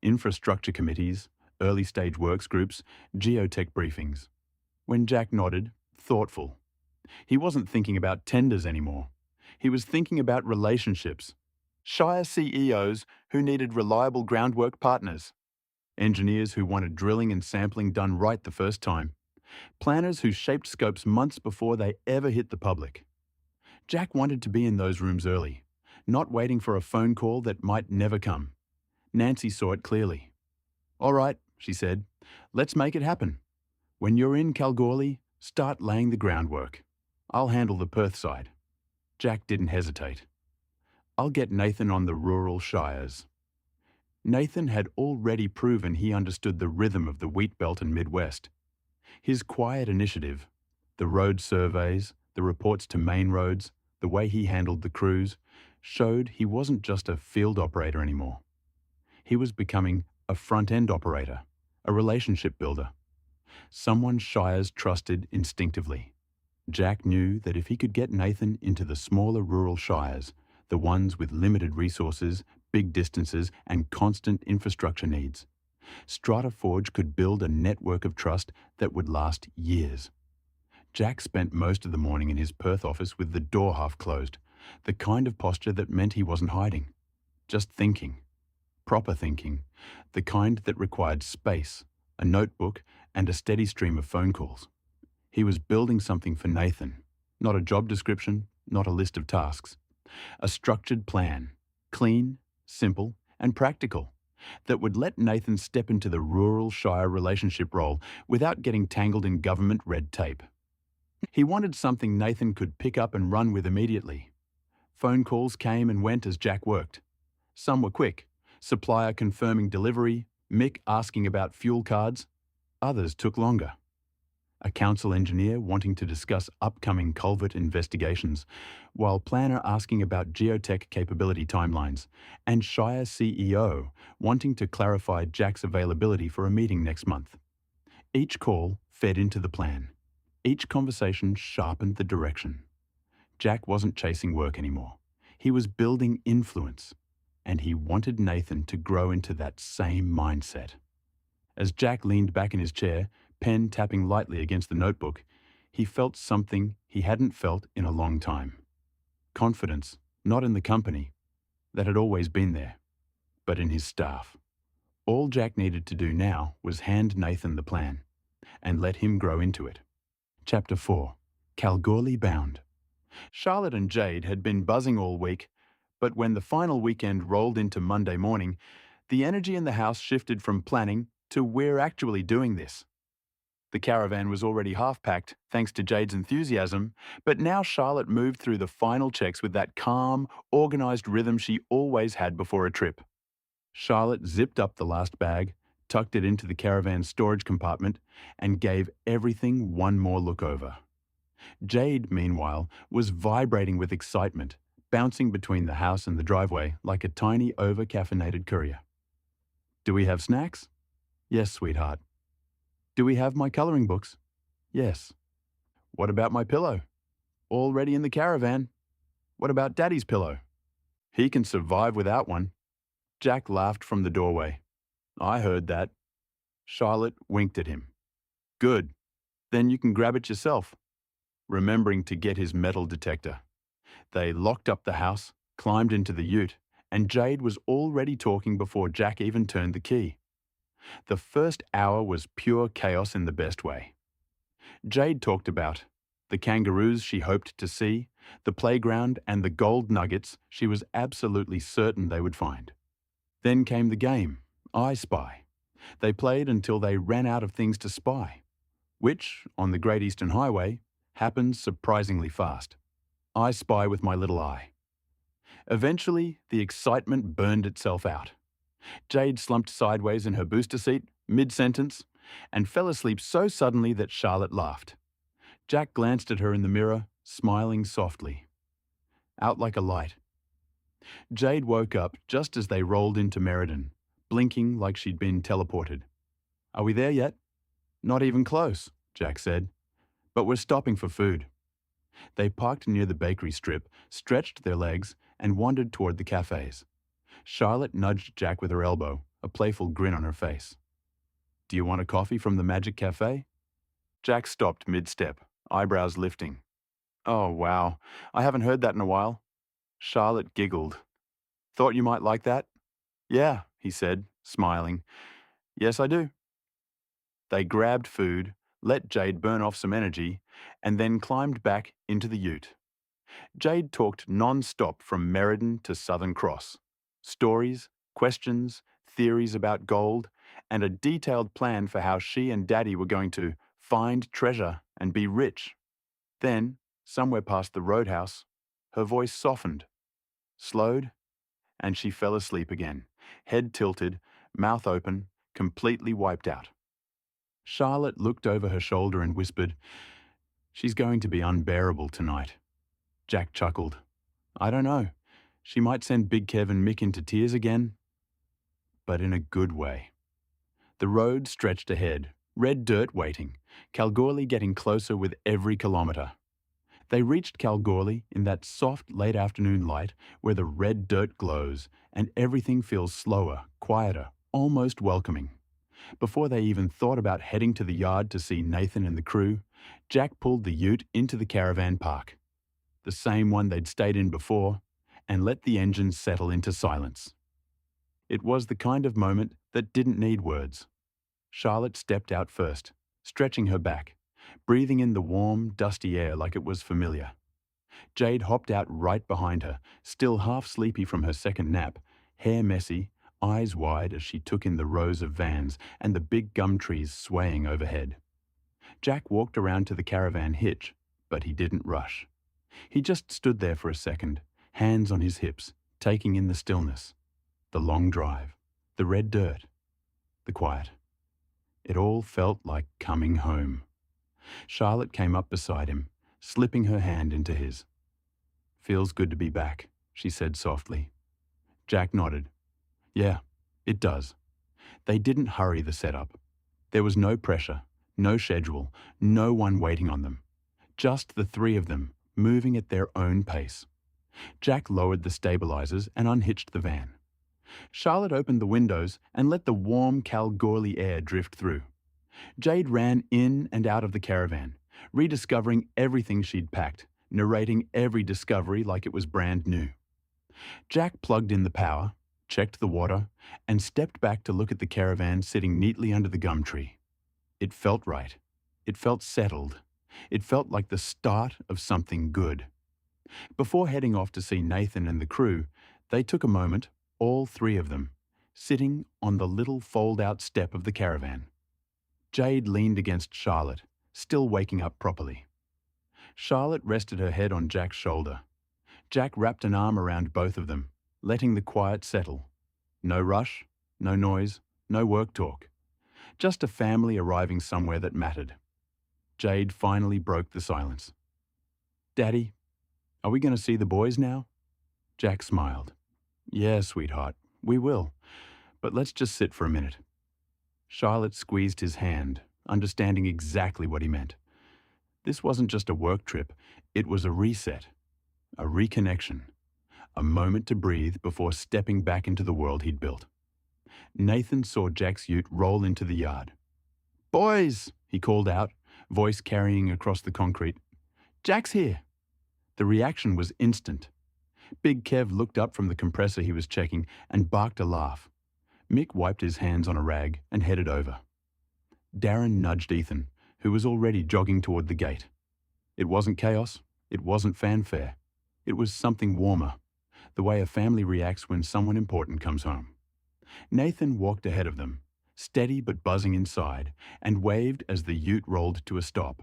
infrastructure committees, early stage works groups, geotech briefings. When Jack nodded, thoughtful, he wasn't thinking about tenders anymore. He was thinking about relationships. Shire CEOs who needed reliable groundwork partners. Engineers who wanted drilling and sampling done right the first time. Planners who shaped scopes months before they ever hit the public. Jack wanted to be in those rooms early, not waiting for a phone call that might never come. Nancy saw it clearly. "All right," she said, "let's make it happen. When you're in Kalgoorlie, start laying the groundwork. I'll handle the Perth side." Jack didn't hesitate. "I'll get Nathan on the rural Shires." Nathan had already proven he understood the rhythm of the Wheatbelt and Midwest. His quiet initiative, the road surveys, the reports to main roads, the way he handled the crews, showed he wasn't just a field operator anymore. He was becoming a front-end operator, a relationship builder. Someone Shires trusted instinctively. Jack knew that if he could get Nathan into the smaller rural Shires, the ones with limited resources, big distances, and constant infrastructure needs, StrataForge could build a network of trust that would last years. Jack spent most of the morning in his Perth office with the door half closed, the kind of posture that meant he wasn't hiding, just thinking. Proper thinking, the kind that required space, a notebook, and a steady stream of phone calls. He was building something for Nathan, not a job description, not a list of tasks. A structured plan, clean, simple, and practical, that would let Nathan step into the rural shire relationship role without getting tangled in government red tape. He wanted something Nathan could pick up and run with immediately. Phone calls came and went as Jack worked. Some were quick, supplier confirming delivery, Mick asking about fuel cards. Others took longer. A council engineer wanting to discuss upcoming culvert investigations, while planner asking about geotech capability timelines, and Shire CEO wanting to clarify Jack's availability for a meeting next month. Each call fed into the plan. Each conversation sharpened the direction. Jack wasn't chasing work anymore. He was building influence, and he wanted Nathan to grow into that same mindset. As Jack leaned back in his chair, pen tapping lightly against the notebook, he felt something he hadn't felt in a long time. Confidence, not in the company, that had always been there, but in his staff. All Jack needed to do now was hand Nathan the plan and let him grow into it. Chapter 4. Kalgoorlie Bound. Charlotte and Jade had been buzzing all week, but when the final weekend rolled into Monday morning, the energy in the house shifted from planning to "we're actually doing this." The caravan was already half-packed, thanks to Jade's enthusiasm, but now Charlotte moved through the final checks with that calm, organised rhythm she always had before a trip. Charlotte zipped up the last bag, tucked it into the caravan's storage compartment, and gave everything one more look over. Jade, meanwhile, was vibrating with excitement, bouncing between the house and the driveway like a tiny over-caffeinated courier. "Do we have snacks?" "Yes, sweetheart." "Do we have my colouring books?" "Yes." "What about my pillow?" "Already in the caravan." "What about Daddy's pillow?" "He can survive without one." Jack laughed from the doorway. "I heard that." Charlotte winked at him. "Good. Then you can grab it yourself," remembering to get his metal detector. They locked up the house, climbed into the ute, and Jade was already talking before Jack even turned the key. The first hour was pure chaos in the best way. Jade talked about the kangaroos she hoped to see, the playground, and the gold nuggets she was absolutely certain they would find. Then came the game, I Spy. They played until they ran out of things to spy, which, on the Great Eastern Highway, happens surprisingly fast. I spy with my little eye. Eventually, the excitement burned itself out. Jade slumped sideways in her booster seat, mid-sentence, and fell asleep so suddenly that Charlotte laughed. Jack glanced at her in the mirror, smiling softly. Out like a light. Jade woke up just as they rolled into Meriden, blinking like she'd been teleported. "Are we there yet?" "Not even close," Jack said. "But we're stopping for food." They parked near the bakery strip, stretched their legs, and wandered toward the cafes. Charlotte nudged Jack with her elbow, a playful grin on her face. "Do you want a coffee from the Magic Cafe?" Jack stopped mid-step, eyebrows lifting. "Oh, wow. I haven't heard that in a while." Charlotte giggled. "Thought you might like that?" "Yeah," he said, smiling. "Yes, I do." They grabbed food, let Jade burn off some energy, and then climbed back into the ute. Jade talked non-stop from Meriden to Southern Cross. Stories, questions, theories about gold, and a detailed plan for how she and Daddy were going to find treasure and be rich. Then, somewhere past the roadhouse, her voice softened, slowed, and she fell asleep again, head tilted, mouth open, completely wiped out. Charlotte looked over her shoulder and whispered, "She's going to be unbearable tonight." Jack chuckled. "I don't know. She might send Big Kev and Mick into tears again." But in a good way. The road stretched ahead, red dirt waiting, Kalgoorlie getting closer with every kilometre. They reached Kalgoorlie in that soft late afternoon light where the red dirt glows and everything feels slower, quieter, almost welcoming. Before they even thought about heading to the yard to see Nathan and the crew, Jack pulled the ute into the caravan park, the same one they'd stayed in before, and let the engines settle into silence. It was the kind of moment that didn't need words. Charlotte stepped out first, stretching her back, breathing in the warm, dusty air like it was familiar. Jade hopped out right behind her, still half sleepy from her second nap, hair messy, eyes wide as she took in the rows of vans and the big gum trees swaying overhead. Jack walked around to the caravan hitch, but he didn't rush. He just stood there for a second, hands on his hips, taking in the stillness, the long drive, the red dirt, the quiet. It all felt like coming home. Charlotte came up beside him, slipping her hand into his. "Feels good to be back," she said softly. Jack nodded. "Yeah, it does." They didn't hurry the setup. There was no pressure, no schedule, no one waiting on them. Just the three of them, moving at their own pace. Jack lowered the stabilizers and unhitched the van. Charlotte opened the windows and let the warm Kalgoorlie air drift through. Jade ran in and out of the caravan, rediscovering everything she'd packed, narrating every discovery like it was brand new. Jack plugged in the power, checked the water, and stepped back to look at the caravan sitting neatly under the gum tree. It felt right. It felt settled. It felt like the start of something good. Before heading off to see Nathan and the crew, they took a moment, all three of them, sitting on the little fold-out step of the caravan. Jade leaned against Charlotte, still waking up properly. Charlotte rested her head on Jack's shoulder. Jack wrapped an arm around both of them, letting the quiet settle. No rush, no noise, no work talk. Just a family arriving somewhere that mattered. Jade finally broke the silence. "Daddy, are we going to see the boys now?" Jack smiled. "Yeah, sweetheart, we will. But let's just sit for a minute." Charlotte squeezed his hand, understanding exactly what he meant. This wasn't just a work trip, it was a reset, a reconnection, a moment to breathe before stepping back into the world he'd built. Nathan saw Jack's ute roll into the yard. "Boys!" he called out, voice carrying across the concrete. "Jack's here!" The reaction was instant. Big Kev looked up from the compressor he was checking and barked a laugh. Mick wiped his hands on a rag and headed over. Darren nudged Ethan, who was already jogging toward the gate. It wasn't chaos, it wasn't fanfare. It was something warmer, the way a family reacts when someone important comes home. Nathan walked ahead of them, steady but buzzing inside, and waved as the ute rolled to a stop.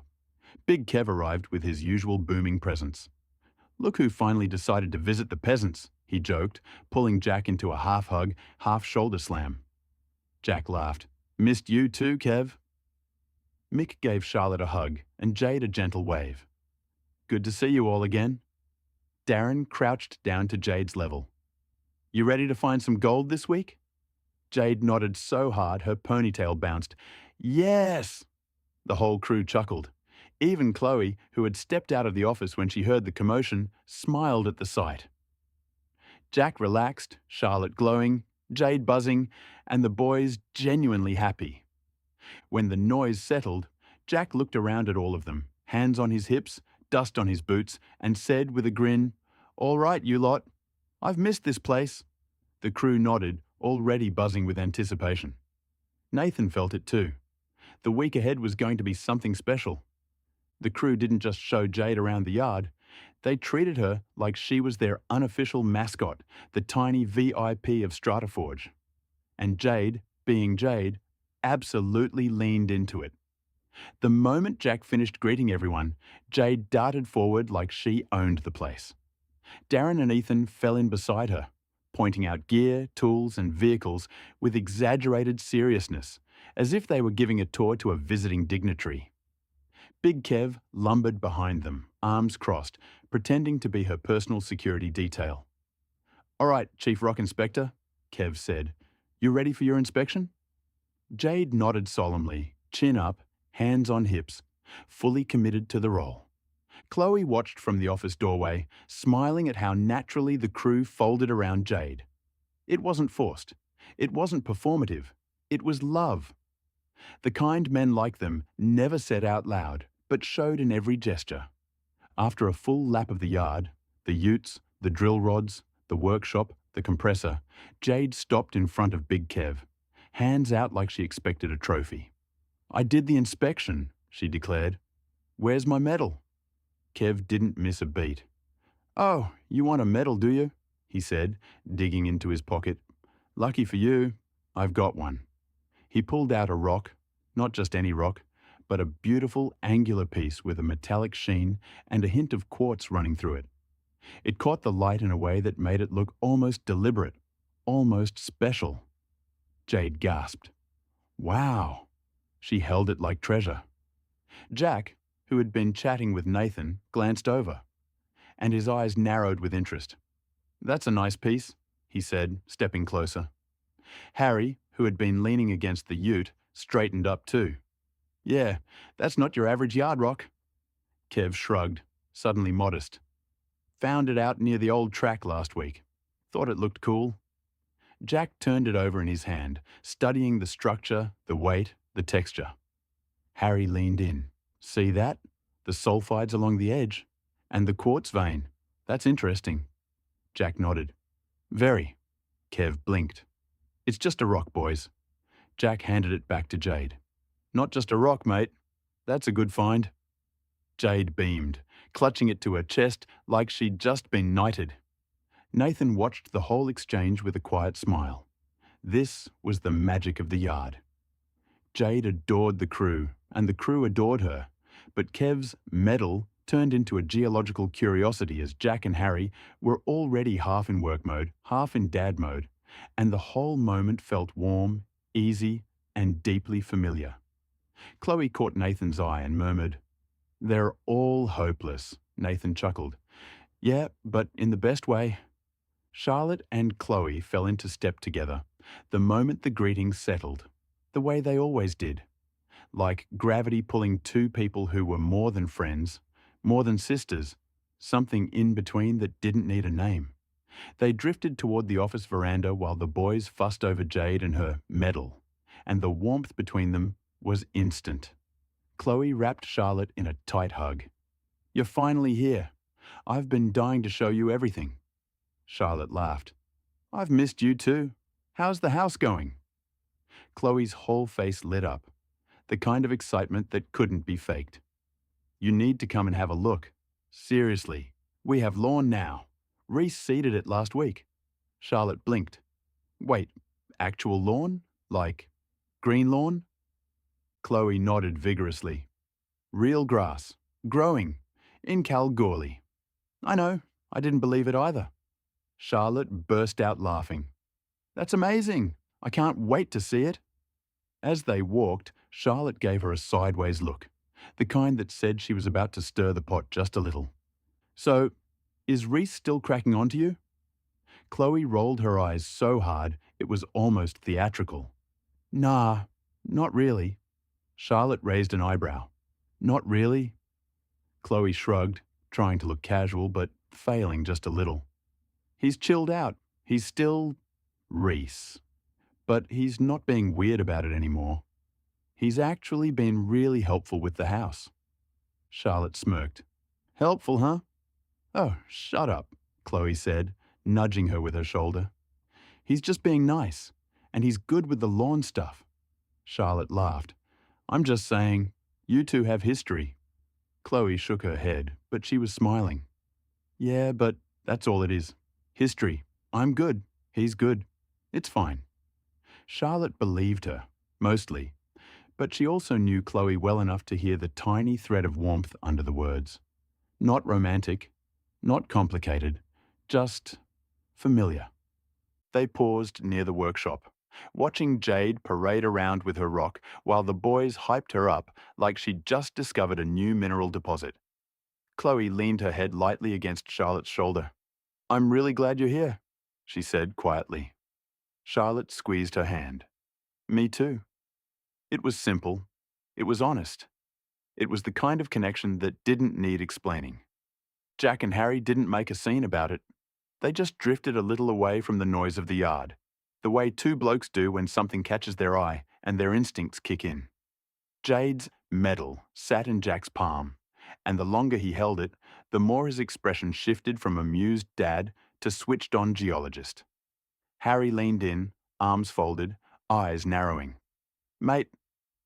Big Kev arrived with his usual booming presence. "Look who finally decided to visit the peasants," he joked, pulling Jack into a half-hug, half-shoulder slam. Jack laughed. "Missed you too, Kev." Mick gave Charlotte a hug and Jade a gentle wave. "Good to see you all again." Darren crouched down to Jade's level. "You ready to find some gold this week?" Jade nodded so hard her ponytail bounced. "Yes!" The whole crew chuckled. Even Chloe, who had stepped out of the office when she heard the commotion, smiled at the sight. Jack relaxed, Charlotte glowing, Jade buzzing, and the boys genuinely happy. When the noise settled, Jack looked around at all of them, hands on his hips, dust on his boots, and said with a grin, "All right, you lot. I've missed this place." The crew nodded, already buzzing with anticipation. Nathan felt it too. The week ahead was going to be something special. The crew didn't just show Jade around the yard. They treated her like she was their unofficial mascot, the tiny VIP of StrataForge. And Jade, being Jade, absolutely leaned into it. The moment Jack finished greeting everyone, Jade darted forward like she owned the place. Darren and Ethan fell in beside her, pointing out gear, tools, and vehicles with exaggerated seriousness, as if they were giving a tour to a visiting dignitary. Big Kev lumbered behind them, arms crossed, pretending to be her personal security detail. "All right, Chief Rock Inspector," Kev said. "You ready for your inspection?" Jade nodded solemnly, chin up, hands on hips, fully committed to the role. Chloe watched from the office doorway, smiling at how naturally the crew folded around Jade. It wasn't forced. It wasn't performative. It was love. The kind men like them never said out loud, but showed in every gesture. After a full lap of the yard, the utes, the drill rods, the workshop, the compressor, Jade stopped in front of Big Kev, hands out like she expected a trophy. "I did the inspection," she declared. "Where's my medal?" Kev didn't miss a beat. Oh, you want a medal, do you? He said, digging into his pocket. Lucky for you, I've got one. He pulled out a rock, not just any rock, but a beautiful angular piece with a metallic sheen and a hint of quartz running through it. It caught the light in a way that made it look almost deliberate, almost special. Jade gasped. Wow! She held it like treasure. Jack, who had been chatting with Nathan, glanced over, and his eyes narrowed with interest. That's a nice piece, he said, stepping closer. Harry, who had been leaning against the ute, straightened up too. Yeah, that's not your average yard rock. Kev shrugged, suddenly modest. Found it out near the old track last week. Thought it looked cool. Jack turned it over in his hand, studying the structure, the weight, the texture. Harry leaned in. See that? The sulfides along the edge. And the quartz vein. That's interesting. Jack nodded. Very. Kev blinked. It's just a rock, boys. Jack handed it back to Jade. Not just a rock, mate. That's a good find. Jade beamed, clutching it to her chest like she'd just been knighted. Nathan watched the whole exchange with a quiet smile. This was the magic of the yard. Jade adored the crew, and the crew adored her, but Kev's medal turned into a geological curiosity as Jack and Harry were already half in work mode, half in dad mode, and the whole moment felt warm, easy, and deeply familiar. Chloe caught Nathan's eye and murmured, "They're all hopeless," Nathan chuckled. "Yeah, but in the best way." Charlotte and Chloe fell into step together the moment the greetings settled, the way they always did, like gravity pulling two people who were more than friends, more than sisters, something in between that didn't need a name. They drifted toward the office veranda while the boys fussed over Jade and her medal, and the warmth between them was instant. Chloe wrapped Charlotte in a tight hug. "You're finally here. I've been dying to show you everything." Charlotte laughed. "I've missed you too. How's the house going?" Chloe's whole face lit up, the kind of excitement that couldn't be faked. "You need to come and have a look. Seriously, we have lawn now. Reese seeded it last week." Charlotte blinked. "Wait, actual lawn? Like green lawn?" Chloe nodded vigorously. "Real grass. Growing. In Kalgoorlie." "I know. I didn't believe it either." Charlotte burst out laughing. "That's amazing. I can't wait to see it." As they walked, Charlotte gave her a sideways look, the kind that said she was about to stir the pot just a little. "So, is Reese still cracking on to you?" Chloe rolled her eyes so hard it was almost theatrical. "Nah, not really." Charlotte raised an eyebrow. "Not really?" Chloe shrugged, trying to look casual but failing just a little. "He's chilled out. He's still Reese. But he's not being weird about it anymore. He's actually been really helpful with the house." Charlotte smirked. "Helpful, huh?" "Oh, shut up," Chloe said, nudging her with her shoulder. "He's just being nice, and he's good with the lawn stuff." Charlotte laughed. "I'm just saying, you two have history." Chloe shook her head, but she was smiling. "Yeah, but that's all it is. History. I'm good. He's good. It's fine." Charlotte believed her, mostly, but she also knew Chloe well enough to hear the tiny thread of warmth under the words. Not romantic, not complicated, just familiar. They paused near the workshop, watching Jade parade around with her rock while the boys hyped her up like she'd just discovered a new mineral deposit. Chloe leaned her head lightly against Charlotte's shoulder. "I'm really glad you're here," she said quietly. Charlotte squeezed her hand. "Me too." It was simple. It was honest. It was the kind of connection that didn't need explaining. Jack and Harry didn't make a scene about it. They just drifted a little away from the noise of the yard, the way two blokes do when something catches their eye and their instincts kick in. Jade's medal sat in Jack's palm, and the longer he held it, the more his expression shifted from amused dad to switched-on geologist. Harry leaned in, arms folded, eyes narrowing. "Mate,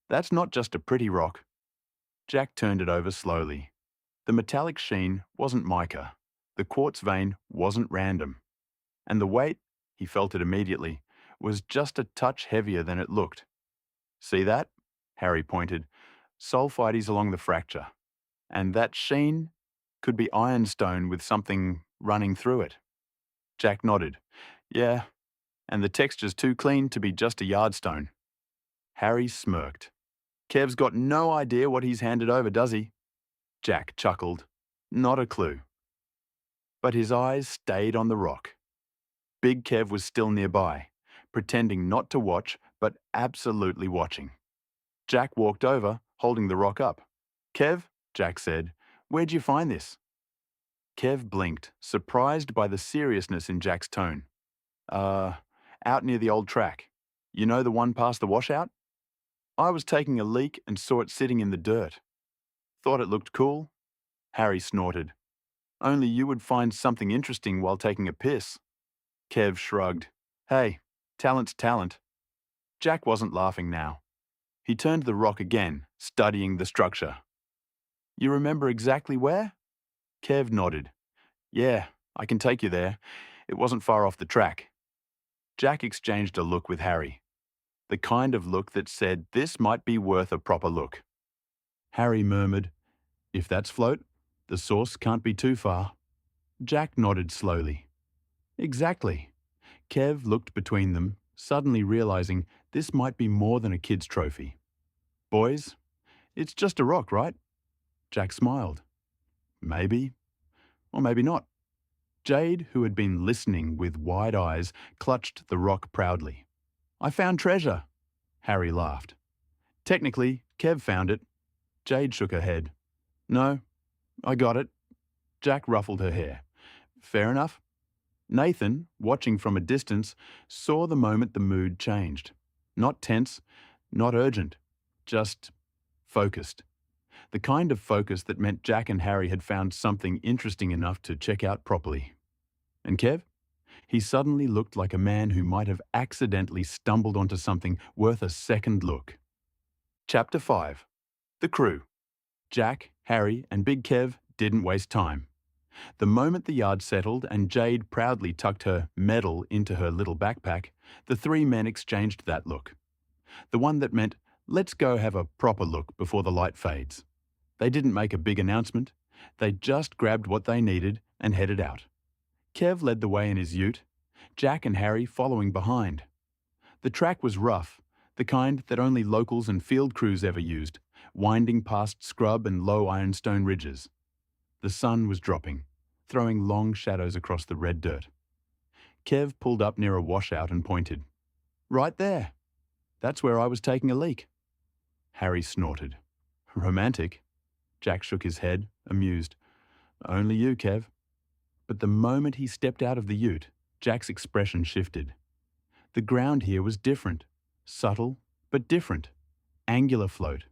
that's not just a pretty rock." Jack turned it over slowly. The metallic sheen wasn't mica, The quartz vein wasn't random, and the weight, he felt it immediately, was just a touch heavier than it looked. See that? Harry pointed. Sulfides along the fracture. And that sheen could be ironstone with something running through it. Jack nodded. Yeah, and the texture's too clean to be just a yardstone. Harry smirked. Kev's got no idea what he's handed over, does he? Jack chuckled. Not a clue. But his eyes stayed on the rock. Big Kev was still nearby, pretending not to watch, but absolutely watching. Jack walked over, holding the rock up. Kev, Jack said, where'd you find this? Kev blinked, surprised by the seriousness in Jack's tone. Out near the old track. You know the one past the washout? I was taking a leak and saw it sitting in the dirt. Thought it looked cool? Harry snorted. Only you would find something interesting while taking a piss. Kev shrugged. Hey, talent's talent. Jack wasn't laughing now. He turned the rock again, studying the structure. You remember exactly where? Kev nodded. Yeah, I can take you there. It wasn't far off the track. Jack exchanged a look with Harry. The kind of look that said this might be worth a proper look. Harry murmured, If that's float, the source can't be too far. Jack nodded slowly. Exactly. Kev looked between them, suddenly realizing this might be more than a kid's trophy. Boys, it's just a rock, right? Jack smiled. Maybe, or maybe not. Jade, who had been listening with wide eyes, clutched the rock proudly. I found treasure. Harry laughed. Technically, Kev found it. Jade shook her head. No, I got it. Jack ruffled her hair. Fair enough. Nathan, watching from a distance, saw the moment the mood changed. Not tense, not urgent, just focused. The kind of focus that meant Jack and Harry had found something interesting enough to check out properly. And Kev? He suddenly looked like a man who might have accidentally stumbled onto something worth a second look. Chapter 5. The Crew. Jack, Harry, and Big Kev didn't waste time. The moment the yard settled and Jade proudly tucked her medal into her little backpack, the three men exchanged that look. The one that meant, let's go have a proper look before the light fades. They didn't make a big announcement. They just grabbed what they needed and headed out. Kev led the way in his ute, Jack and Harry following behind. The track was rough, the kind that only locals and field crews ever used, winding past scrub and low ironstone ridges. The sun was dropping, throwing long shadows across the red dirt. Kev pulled up near a washout and pointed. Right there. That's where I was taking a leak. Harry snorted. Romantic. Jack shook his head, amused. Only you, Kev. But the moment he stepped out of the ute, Jack's expression shifted. The ground here was different. Subtle, but different. Angular float,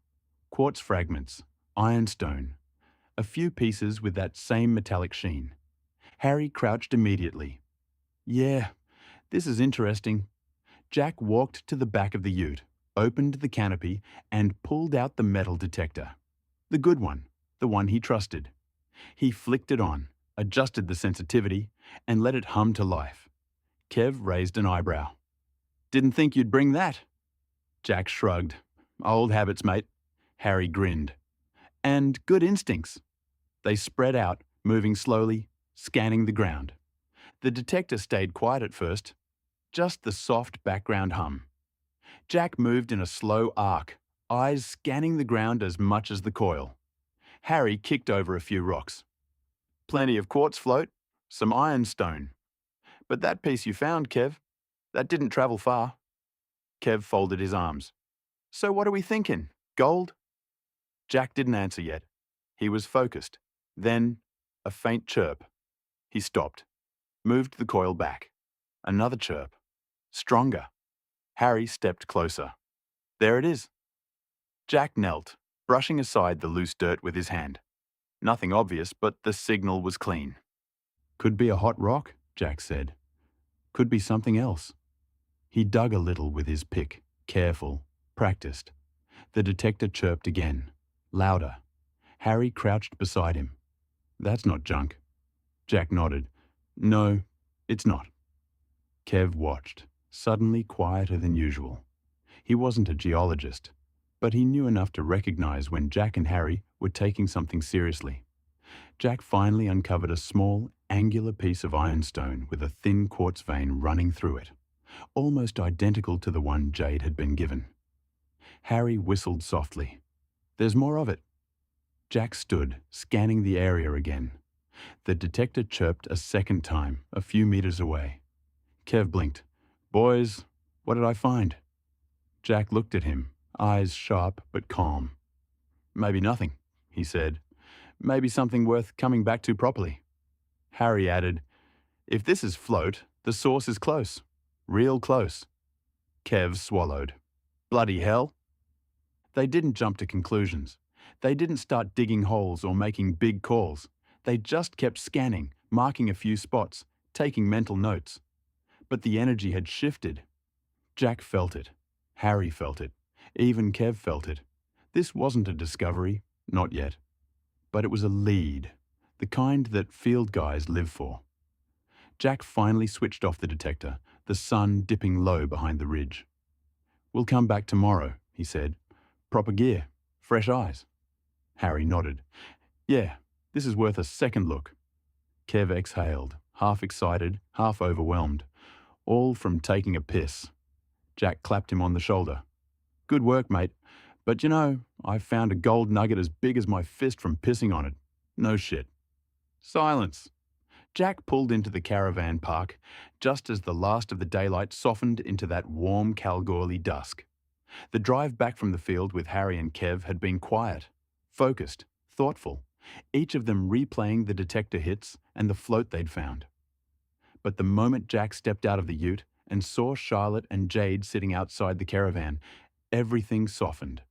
quartz fragments, ironstone, a few pieces with that same metallic sheen. Harry crouched immediately. Yeah, this is interesting. Jack walked to the back of the ute, opened the canopy, and pulled out the metal detector. The good one, the one he trusted. He flicked it on, adjusted the sensitivity, and let it hum to life. Kev raised an eyebrow. Didn't think you'd bring that. Jack shrugged. Old habits, mate. Harry grinned. And good instincts. They spread out, moving slowly, scanning the ground. The detector stayed quiet at first, just the soft background hum. Jack moved in a slow arc, eyes scanning the ground as much as the coil. Harry kicked over a few rocks. Plenty of quartz float, some ironstone. But that piece you found, Kev, that didn't travel far. Kev folded his arms. So what are we thinking? Gold? Jack didn't answer yet. He was focused. Then, a faint chirp. He stopped, moved the coil back. Another chirp. Stronger. Harry stepped closer. There it is. Jack knelt, brushing aside the loose dirt with his hand. Nothing obvious, but the signal was clean. Could be a hot rock, Jack said. Could be something else. He dug a little with his pick, careful, practiced. The detector chirped again, louder. Harry crouched beside him. That's not junk. Jack nodded. No, it's not. Kev watched, suddenly quieter than usual. He wasn't a geologist, but he knew enough to recognize when Jack and Harry were taking something seriously. Jack finally uncovered a small, angular piece of ironstone with a thin quartz vein running through it, almost identical to the one Jade had been given. Harry whistled softly. There's more of it. Jack stood, scanning the area again. The detector chirped a second time, a few meters away. Kev blinked. Boys, what did I find? Jack looked at him, eyes sharp but calm. Maybe nothing, he said. Maybe something worth coming back to properly. Harry added, if this is float, the source is close. Real close. Kev swallowed. Bloody hell. They didn't jump to conclusions. They didn't start digging holes or making big calls. They just kept scanning, marking a few spots, taking mental notes. But the energy had shifted. Jack felt it. Harry felt it. Even Kev felt it. This wasn't a discovery, not yet. But it was a lead, the kind that field guys live for. Jack finally switched off the detector, the sun dipping low behind the ridge. We'll come back tomorrow, he said. Proper gear, fresh eyes. Harry nodded. Yeah, this is worth a second look. Kev exhaled, half excited, half overwhelmed, all from taking a piss. Jack clapped him on the shoulder. Good work, mate. But you know, I found a gold nugget as big as my fist from pissing on it. No shit. Silence. Jack pulled into the caravan park just as the last of the daylight softened into that warm Kalgoorlie dusk. The drive back from the field with Harry and Kev had been quiet, focused, thoughtful, each of them replaying the detector hits and the float they'd found. But the moment Jack stepped out of the ute and saw Charlotte and Jade sitting outside the caravan, everything softened.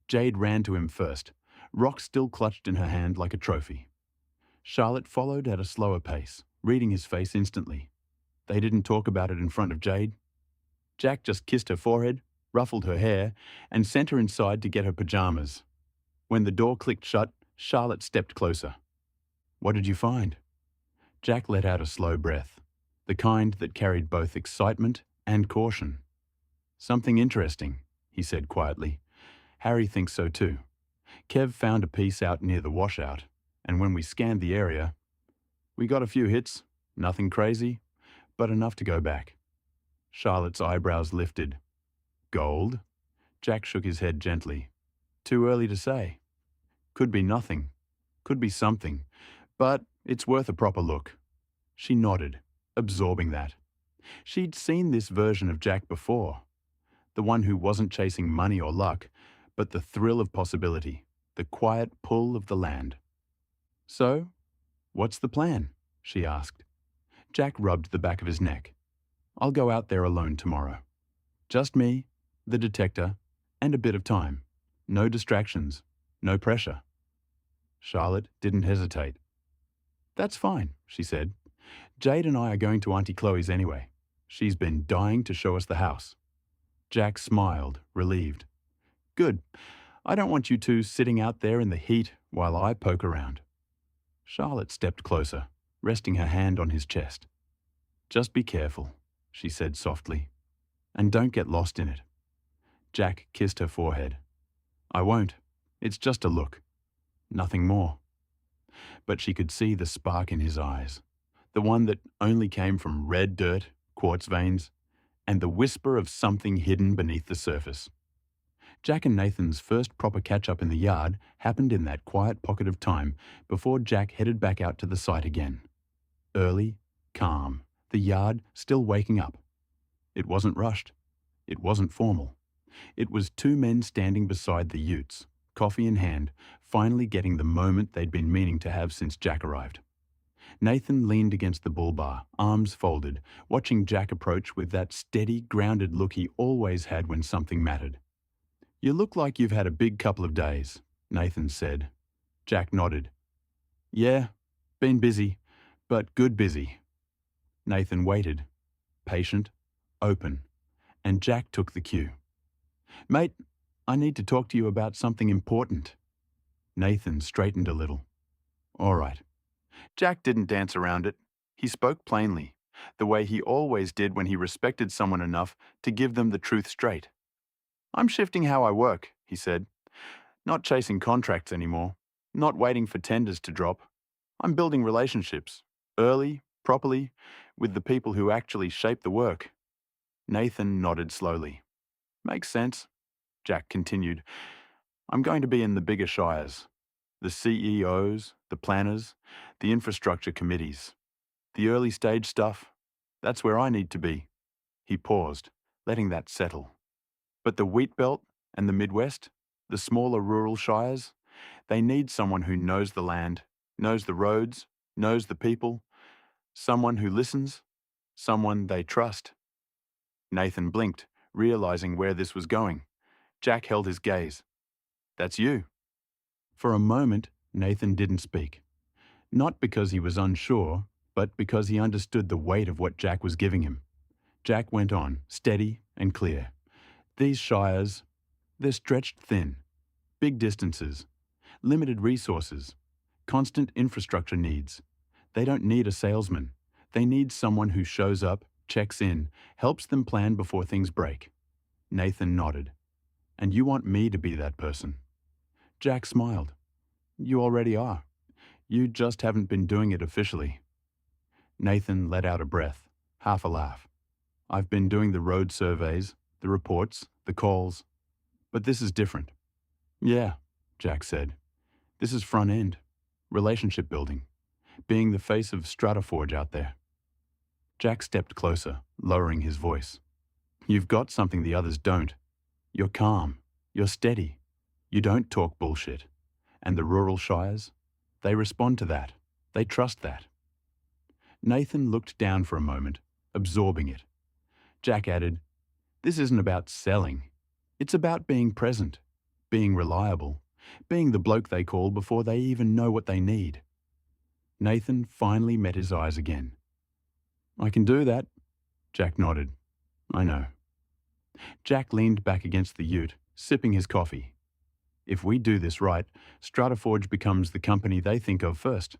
Jade ran to him first, rock still clutched in her hand like a trophy. Charlotte followed at a slower pace, reading his face instantly. They didn't talk about it in front of Jade. Jack just kissed her forehead, ruffled her hair, and sent her inside to get her pajamas. When the door clicked shut, Charlotte stepped closer. What did you find? Jack let out a slow breath, the kind that carried both excitement and caution. Something interesting, he said quietly. Harry thinks so too. Kev found a piece out near the washout, and when we scanned the area, we got a few hits, nothing crazy, but enough to go back. Charlotte's eyebrows lifted. Gold? Jack shook his head gently. Too early to say. Could be nothing. Could be something. But it's worth a proper look. She nodded, absorbing that. She'd seen this version of Jack before. The one who wasn't chasing money or luck, but the thrill of possibility, the quiet pull of the land. So, what's the plan? She asked. Jack rubbed the back of his neck. I'll go out there alone tomorrow. Just me, the detector, and a bit of time. No distractions, no pressure. Charlotte didn't hesitate. That's fine, she said. Jade and I are going to Auntie Chloe's anyway. She's been dying to show us the house. Jack smiled, relieved. Good. I don't want you two sitting out there in the heat while I poke around. Charlotte stepped closer, resting her hand on his chest. Just be careful, she said softly, and don't get lost in it. Jack kissed her forehead. I won't. It's just a look. Nothing more. But she could see the spark in his eyes, the one that only came from red dirt, quartz veins, and the whisper of something hidden beneath the surface. Jack and Nathan's first proper catch-up in the yard happened in that quiet pocket of time before Jack headed back out to the site again. Early, calm, the yard still waking up. It wasn't rushed. It wasn't formal. It was two men standing beside the utes, coffee in hand, finally getting the moment they'd been meaning to have since Jack arrived. Nathan leaned against the bull bar, arms folded, watching Jack approach with that steady, grounded look he always had when something mattered. You look like you've had a big couple of days, Nathan said. Jack nodded. Yeah, been busy, but good busy. Nathan waited, patient, open, and Jack took the cue. Mate, I need to talk to you about something important. Nathan straightened a little. All right. Jack didn't dance around it. He spoke plainly, the way he always did when he respected someone enough to give them the truth straight. "I'm shifting how I work," he said. "Not chasing contracts anymore. Not waiting for tenders to drop. I'm building relationships, early, properly, with the people who actually shape the work." Nathan nodded slowly. "Makes sense," Jack continued. "I'm going to be in the bigger shires. The CEOs, the planners, the infrastructure committees. The early stage stuff, that's where I need to be." He paused, letting that settle. "But the Wheatbelt and the Midwest, the smaller rural shires, they need someone who knows the land, knows the roads, knows the people, someone who listens, someone they trust." Nathan blinked, realizing where this was going. Jack held his gaze. "That's you." For a moment, Nathan didn't speak. Not because he was unsure, but because he understood the weight of what Jack was giving him. Jack went on, steady and clear. "These shires, they're stretched thin. Big distances, limited resources, constant infrastructure needs. They don't need a salesman. They need someone who shows up, checks in, helps them plan before things break." Nathan nodded. "And you want me to be that person?" Jack smiled. "You already are. You just haven't been doing it officially." Nathan let out a breath, half a laugh. "I've been doing the road surveys, the reports, the calls. But this is different." "Yeah," Jack said. "This is front end. Relationship building. Being the face of StrataForge out there." Jack stepped closer, lowering his voice. "You've got something the others don't. You're calm. You're steady. You don't talk bullshit. And the rural shires? They respond to that. They trust that." Nathan looked down for a moment, absorbing it. Jack added, "This isn't about selling. It's about being present, being reliable, being the bloke they call before they even know what they need." Nathan finally met his eyes again. "I can do that." Jack nodded. "I know." Jack leaned back against the ute, sipping his coffee. "If we do this right, StrataForge becomes the company they think of first.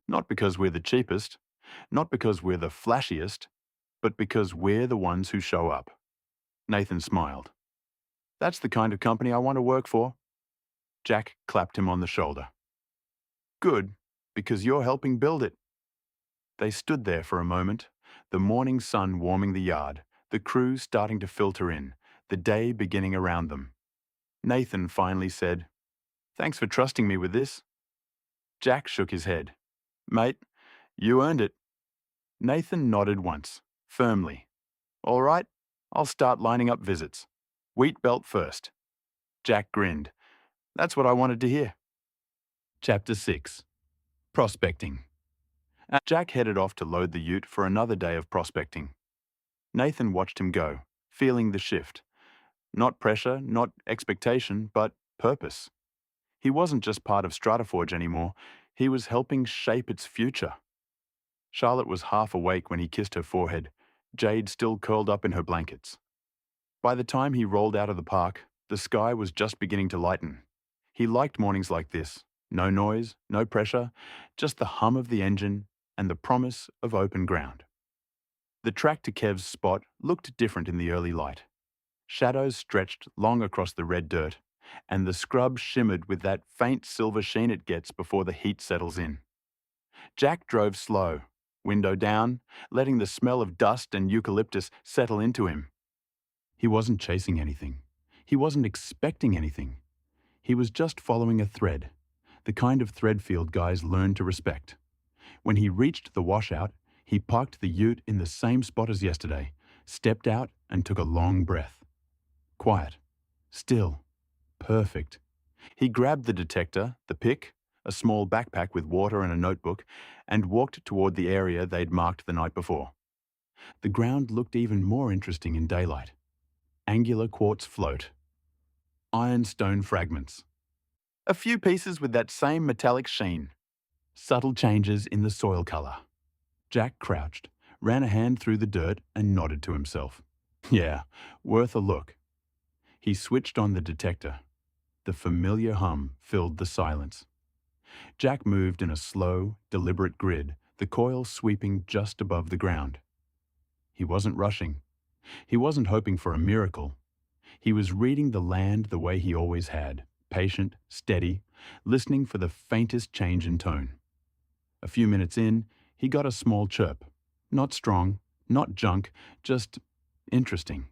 Not because we're the cheapest, not because we're the flashiest, but because we're the ones who show up." Nathan smiled. "That's the kind of company I want to work for." Jack clapped him on the shoulder. "Good, because you're helping build it." They stood there for a moment, the morning sun warming the yard, the crew starting to filter in, the day beginning around them. Nathan finally said, "Thanks for trusting me with this." Jack shook his head. "Mate, you earned it." Nathan nodded once, firmly. "All right, I'll start lining up visits. Wheatbelt first." Jack grinned. "That's what I wanted to hear." Chapter 6. Prospecting. Jack headed off to load the ute for another day of prospecting. Nathan watched him go, feeling the shift. Not pressure, not expectation, but purpose. He wasn't just part of StrataForge anymore, he was helping shape its future. Charlotte was half awake when he kissed her forehead, Jade still curled up in her blankets. By the time he rolled out of the park, the sky was just beginning to lighten. He liked mornings like this. No noise, no pressure, just the hum of the engine and the promise of open ground. The track to Kev's spot looked different in the early light. Shadows stretched long across the red dirt, and the scrub shimmered with that faint silver sheen it gets before the heat settles in. Jack drove slow, window down, letting the smell of dust and eucalyptus settle into him. He wasn't chasing anything. He wasn't expecting anything. He was just following a thread, the kind of thread field guys learn to respect. When he reached the washout, he parked the ute in the same spot as yesterday, stepped out and took a long breath. Quiet. Still. Perfect. He grabbed the detector, the pick, a small backpack with water and a notebook, and walked toward the area they'd marked the night before. The ground looked even more interesting in daylight. Angular quartz float. Ironstone fragments. A few pieces with that same metallic sheen. Subtle changes in the soil color. Jack crouched, ran a hand through the dirt and nodded to himself. Yeah, worth a look. He switched on the detector. The familiar hum filled the silence. Jack moved in a slow, deliberate grid, the coil sweeping just above the ground. He wasn't rushing. He wasn't hoping for a miracle. He was reading the land the way he always had, patient, steady, listening for the faintest change in tone. A few minutes in, he got a small chirp. Not strong, not junk, just interesting.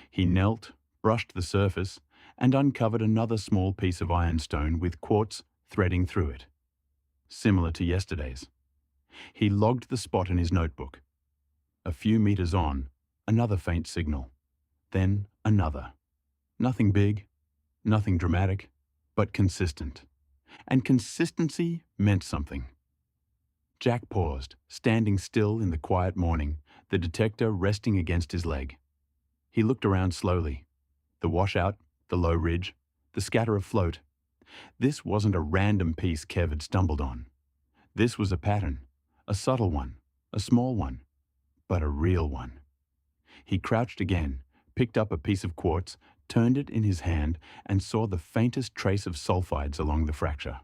He knelt, brushed the surface, and uncovered another small piece of ironstone with quartz threading through it. Similar to yesterday's. He logged the spot in his notebook. A few meters on, another faint signal. Then another. Nothing big, nothing dramatic, but consistent. And consistency meant something. Jack paused, standing still in the quiet morning, the detector resting against his leg. He looked around slowly. The washout, the low ridge, the scatter of float. This wasn't a random piece Kev had stumbled on. This was a pattern, a subtle one, a small one, but a real one. He crouched again, picked up a piece of quartz, turned it in his hand, and saw the faintest trace of sulfides along the fracture.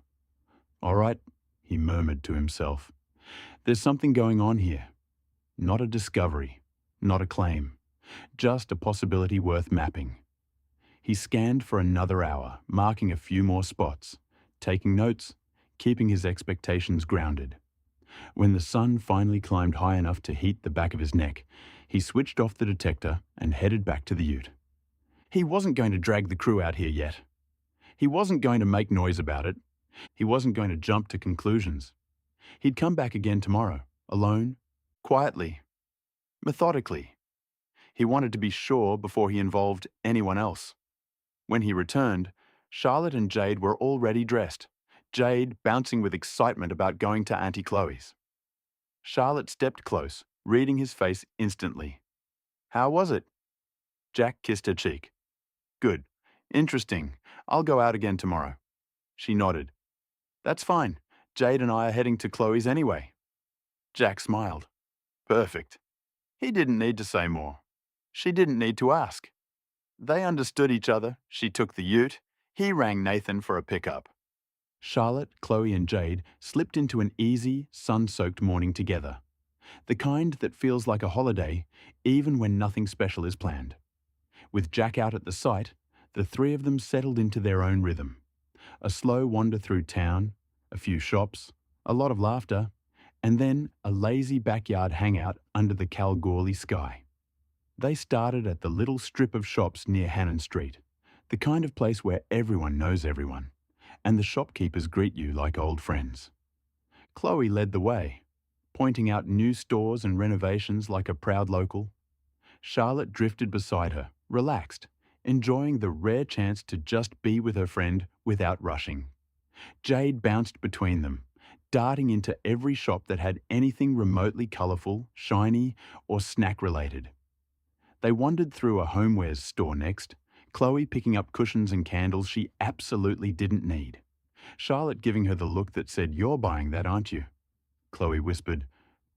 "All right," he murmured to himself. "There's something going on here. Not a discovery, not a claim, just a possibility worth mapping." He scanned for another hour, marking a few more spots, taking notes, keeping his expectations grounded. When the sun finally climbed high enough to heat the back of his neck, he switched off the detector and headed back to the ute. He wasn't going to drag the crew out here yet. He wasn't going to make noise about it. He wasn't going to jump to conclusions. He'd come back again tomorrow, alone, quietly, methodically. He wanted to be sure before he involved anyone else. When he returned, Charlotte and Jade were already dressed, Jade bouncing with excitement about going to Auntie Chloe's. Charlotte stepped close, reading his face instantly. "How was it?" Jack kissed her cheek. "Good. Interesting. I'll go out again tomorrow." She nodded. "That's fine. Jade and I are heading to Chloe's anyway." Jack smiled. Perfect. He didn't need to say more. She didn't need to ask. They understood each other. She took the ute. He rang Nathan for a pickup. Charlotte, Chloe and Jade slipped into an easy, sun-soaked morning together. The kind that feels like a holiday, even when nothing special is planned. With Jack out at the site, the three of them settled into their own rhythm. A slow wander through town, a few shops, a lot of laughter, and then a lazy backyard hangout under the Kalgoorlie sky. They started at the little strip of shops near Hannon Street, the kind of place where everyone knows everyone, and the shopkeepers greet you like old friends. Chloe led the way, pointing out new stores and renovations like a proud local. Charlotte drifted beside her, relaxed, enjoying the rare chance to just be with her friend without rushing. Jade bounced between them, darting into every shop that had anything remotely colourful, shiny, or snack-related. They wandered through a homewares store next, Chloe picking up cushions and candles she absolutely didn't need. Charlotte giving her the look that said, "You're buying that, aren't you?" Chloe whispered,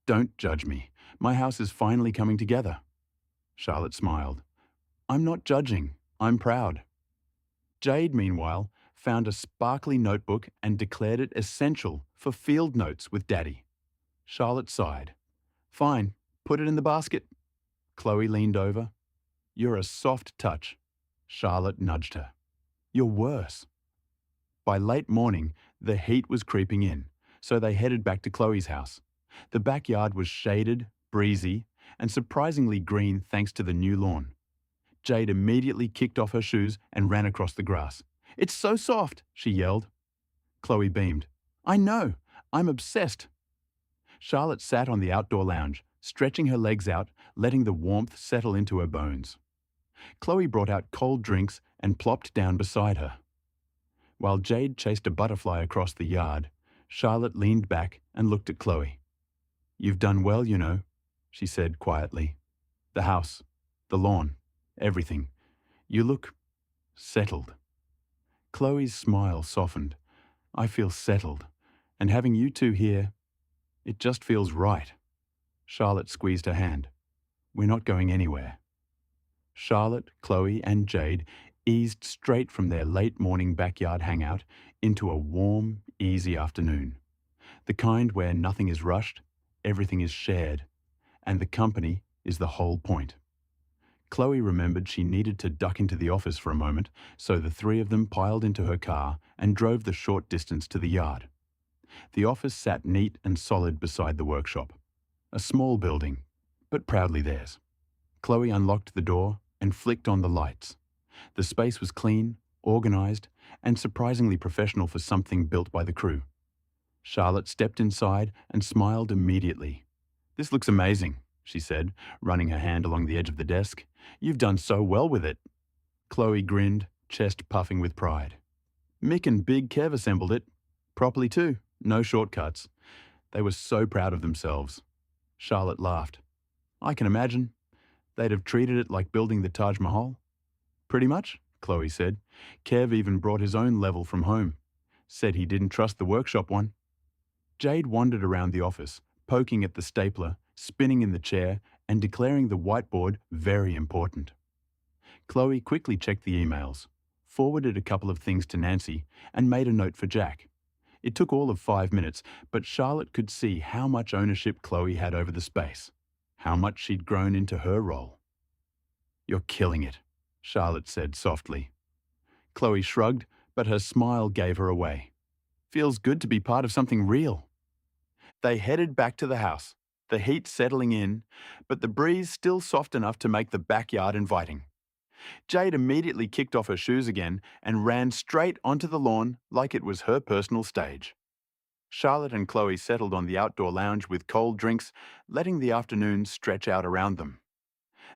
"Don't judge me. My house is finally coming together." Charlotte smiled. "I'm not judging. I'm proud." Jade, meanwhile, found a sparkly notebook and declared it essential for field notes with Daddy. Charlotte sighed. "Fine, put it in the basket." Chloe leaned over. "You're a soft touch." Charlotte nudged her. "You're worse." By late morning, the heat was creeping in, so they headed back to Chloe's house. The backyard was shaded, breezy, and surprisingly green thanks to the new lawn. Jade immediately kicked off her shoes and ran across the grass. "It's so soft," she yelled. Chloe beamed. "I know. I'm obsessed." Charlotte sat on the outdoor lounge, stretching her legs out, letting the warmth settle into her bones. Chloe brought out cold drinks and plopped down beside her. While Jade chased a butterfly across the yard, Charlotte leaned back and looked at Chloe. "You've done well, you know," she said quietly. "The house, the lawn, everything. You look settled." Chloe's smile softened. "I feel settled, and having you two here, it just feels right." Charlotte squeezed her hand. "We're not going anywhere." Charlotte, Chloe, and Jade eased straight from their late morning backyard hangout into a warm, easy afternoon. The kind where nothing is rushed, everything is shared, and the company is the whole point. Chloe remembered she needed to duck into the office for a moment, so the three of them piled into her car and drove the short distance to the yard. The office sat neat and solid beside the workshop. A small building, but proudly theirs. Chloe unlocked the door and flicked on the lights. The space was clean, organized, and surprisingly professional for something built by the crew. Charlotte stepped inside and smiled immediately. "This looks amazing," she said, running her hand along the edge of the desk. "You've done so well with it." Chloe grinned, chest puffing with pride. "Mick and Big Kev assembled it. Properly too, no shortcuts. They were so proud of themselves." Charlotte laughed. "I can imagine. They'd have treated it like building the Taj Mahal." "Pretty much," Chloe said. "Kev even brought his own level from home. Said he didn't trust the workshop one." Jade wandered around the office, poking at the stapler, spinning in the chair, and declaring the whiteboard very important. Chloe quickly checked the emails, forwarded a couple of things to Nancy, and made a note for Jack. It took all of 5 minutes, but Charlotte could see how much ownership Chloe had over the space, how much she'd grown into her role. "You're killing it," Charlotte said softly. Chloe shrugged, but her smile gave her away. "Feels good to be part of something real." They headed back to the house, the heat settling in, but the breeze still soft enough to make the backyard inviting. Jade immediately kicked off her shoes again and ran straight onto the lawn like it was her personal stage. Charlotte and Chloe settled on the outdoor lounge with cold drinks, letting the afternoon stretch out around them.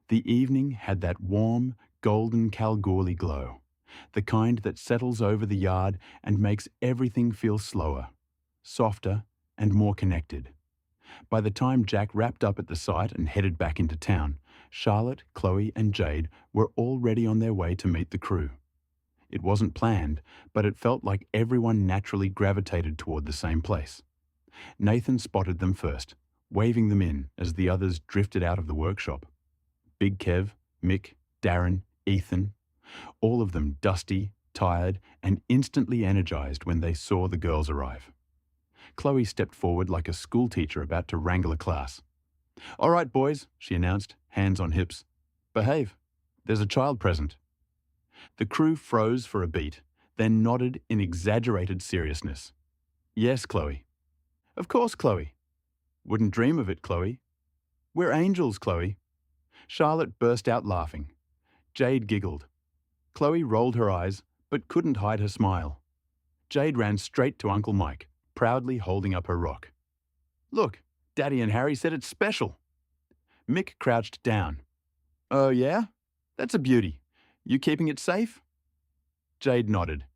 The evening had that warm, golden Kalgoorlie glow, the kind that settles over the yard and makes everything feel slower, softer, and more connected. By the time Jack wrapped up at the site and headed back into town, Charlotte, Chloe, and Jade were already on their way to meet the crew. It wasn't planned, but it felt like everyone naturally gravitated toward the same place. Nathan spotted them first, waving them in as the others drifted out of the workshop. Big Kev, Mick, Darren, Ethan, all of them dusty, tired, and instantly energized when they saw the girls arrive. Chloe stepped forward like a schoolteacher about to wrangle a class. "All right, boys," she announced, hands on hips. "Behave. There's a child present." The crew froze for a beat, then nodded in exaggerated seriousness. "Yes, Chloe." "Of course, Chloe." "Wouldn't dream of it, Chloe." "We're angels, Chloe." Charlotte burst out laughing. Jade giggled. Chloe rolled her eyes, but couldn't hide her smile. Jade ran straight to Uncle Mike, proudly holding up her rock. "Look, Daddy and Harry said it's special." Mick crouched down. "Oh yeah? That's a beauty. You keeping it safe?" Jade nodded.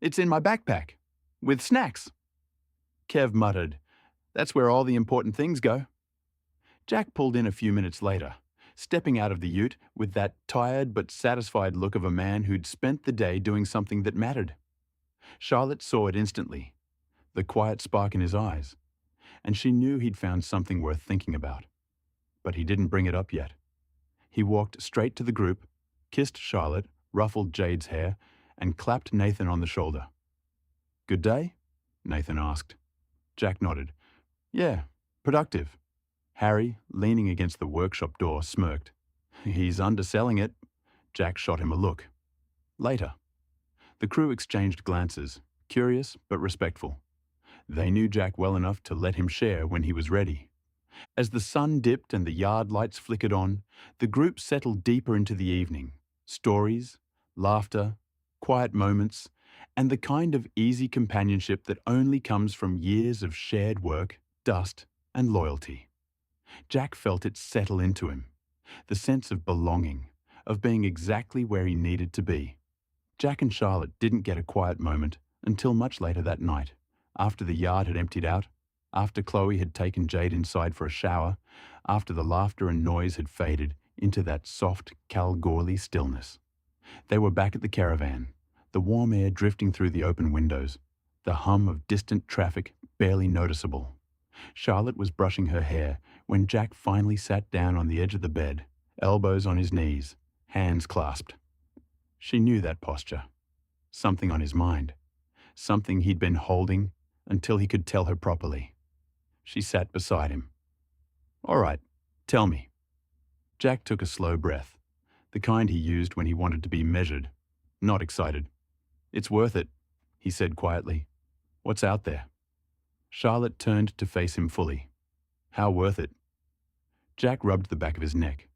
"It's in my backpack. With snacks." Kev muttered, "That's where all the important things go." Jack pulled in a few minutes later, stepping out of the ute with that tired but satisfied look of a man who'd spent the day doing something that mattered. Charlotte saw it instantly, the quiet spark in his eyes, and she knew he'd found something worth thinking about. But he didn't bring it up yet. He walked straight to the group, kissed Charlotte, ruffled Jade's hair, and clapped Nathan on the shoulder. "Good day?" Nathan asked. Jack nodded. "Yeah, productive." Harry, leaning against the workshop door, smirked. "He's underselling it." Jack shot him a look. Later. The crew exchanged glances, curious but respectful. They knew Jack well enough to let him share when he was ready. As the sun dipped and the yard lights flickered on, the group settled deeper into the evening. Stories, laughter, quiet moments, and the kind of easy companionship that only comes from years of shared work, dust, and loyalty. Jack felt it settle into him, the sense of belonging, of being exactly where he needed to be. Jack and Charlotte didn't get a quiet moment until much later that night, after the yard had emptied out, after Chloe had taken Jade inside for a shower, after the laughter and noise had faded into that soft Kalgoorlie stillness. They were back at the caravan, the warm air drifting through the open windows, the hum of distant traffic barely noticeable. Charlotte was brushing her hair when Jack finally sat down on the edge of the bed, elbows on his knees, hands clasped. She knew that posture. Something on his mind. something he'd been holding until he could tell her properly. She sat beside him. "All right, tell me." Jack took a slow breath, the kind he used when he wanted to be measured, not excited. "It's worth it," he said quietly. "What's out there?" Charlotte turned to face him fully. "How worth it?" Jack rubbed the back of his neck.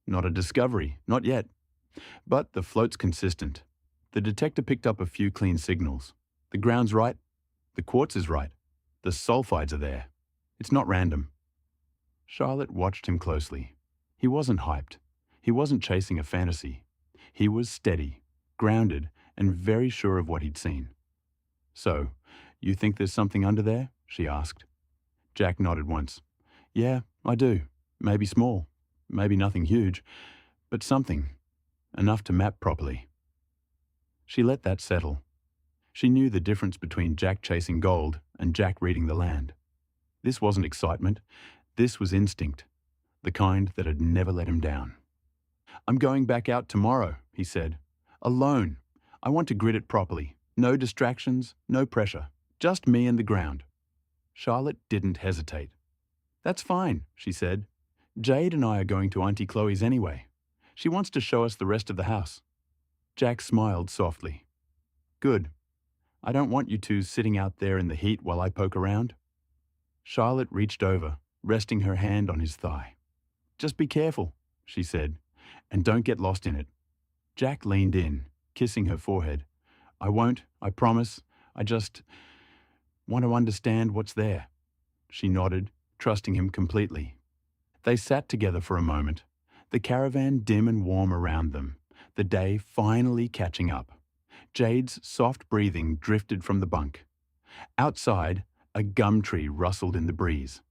"Not a discovery, not yet. But the float's consistent. The detector picked up a few clean signals. The ground's right. The quartz is right. The sulfides are there. It's not random." Charlotte watched him closely. He wasn't hyped. He wasn't chasing a fantasy. He was steady, grounded, and very sure of what he'd seen. "So, you think there's something under there?" she asked. Jack nodded once. "Yeah, I do. Maybe small. Maybe nothing huge. But something. Enough to map properly." She let that settle. She knew the difference between Jack chasing gold and Jack reading the land. This wasn't excitement. This was instinct, the kind that had never let him down. "I'm going back out tomorrow," he said. "Alone. I want to grid it properly. No distractions, no pressure. Just me and the ground." Charlotte didn't hesitate. "That's fine," she said. "Jade and I are going to Auntie Chloe's anyway. She wants to show us the rest of the house." Jack smiled softly. "Good. I don't want you two sitting out there in the heat while I poke around." Charlotte reached over, resting her hand on his thigh. "Just be careful," she said, "and don't get lost in it." Jack leaned in, kissing her forehead. "I won't, I promise. I just want to understand what's there." She nodded, trusting him completely. They sat together for a moment, the caravan dim and warm around them, the day finally catching up. Jade's soft breathing drifted from the bunk. Outside, a gum tree rustled in the breeze.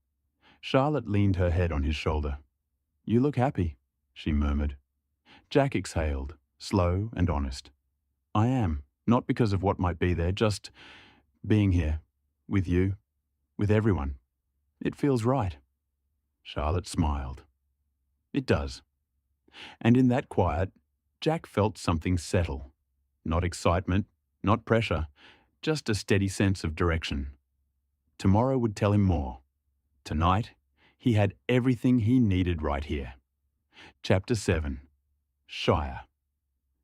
Charlotte leaned her head on his shoulder. "You look happy," she murmured. Jack exhaled, slow and honest. "I am, not because of what might be there, just being here, with you, with everyone. It feels right." Charlotte smiled. "It does." And in that quiet, Jack felt something settle. Not excitement, not pressure, just a steady sense of direction. Tomorrow would tell him more. Tonight, he had everything he needed right here. Chapter 7. Shire.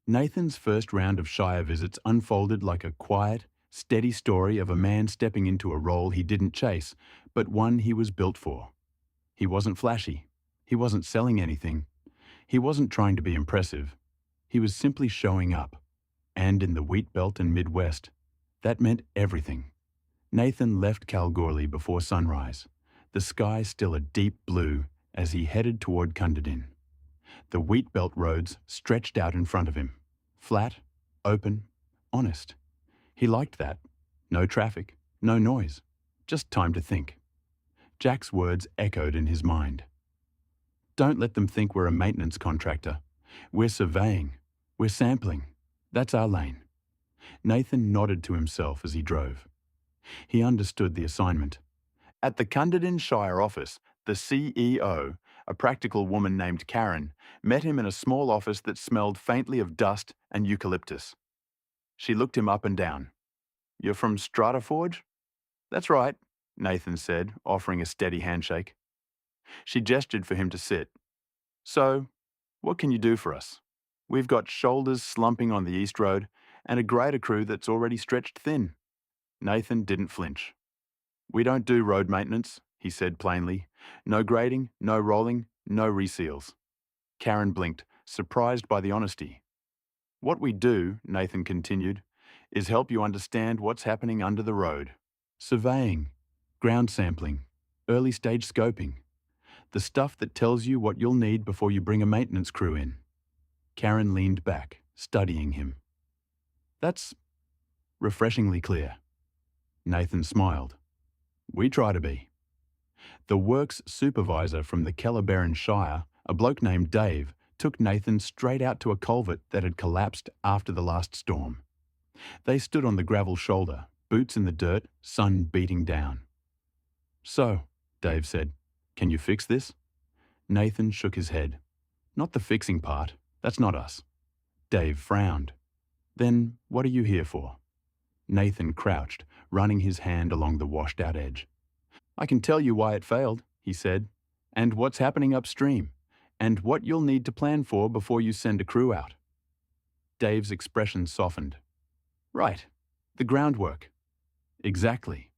Nathan's first round of Shire visits unfolded like a quiet, steady story of a man stepping into a role he didn't chase, but one he was built for. He wasn't flashy. He wasn't selling anything. He wasn't trying to be impressive. He was simply showing up. And in the Wheatbelt and Midwest, that meant everything. Nathan left Kalgoorlie before sunrise, the sky still a deep blue as he headed toward Cunderdin. The Wheatbelt roads stretched out in front of him, flat, open, honest. He liked that. No traffic, no noise, just time to think. Jack's words echoed in his mind. "Don't let them think we're a maintenance contractor. We're surveying. We're sampling. That's our lane." Nathan nodded to himself as he drove. He understood the assignment. At the Cunderdin Shire office, the CEO, a practical woman named Karen, met him in a small office that smelled faintly of dust and eucalyptus. She looked him up and down. "You're from StrataForge?" "That's right," Nathan said, offering a steady handshake. She gestured for him to sit. "So, what can you do for us? We've got shoulders slumping on the East Road and a grader crew that's already stretched thin." Nathan didn't flinch. "We don't do road maintenance," he said plainly. "No grading, no rolling, no reseals." Karen blinked, surprised by the honesty. "What we do," Nathan continued, "is help you understand what's happening under the road. Surveying, ground sampling, early stage scoping. The stuff that tells you what you'll need before you bring a maintenance crew in." Karen leaned back, studying him. "That's refreshingly clear." Nathan smiled. "We try to be." The works supervisor from the Kellerberrin Shire, a bloke named Dave, took Nathan straight out to a culvert that had collapsed after the last storm. They stood on the gravel shoulder, boots in the dirt, sun beating down. "So," Dave said, "can you fix this?" Nathan shook his head. "Not the fixing part. That's not us." Dave frowned. "Then what are you here for?" Nathan crouched, running his hand along the washed-out edge. "I can tell you why it failed," he said, "and what's happening upstream, and what you'll need to plan for before you send a crew out." Dave's expression softened. "Right. The groundwork." "Exactly."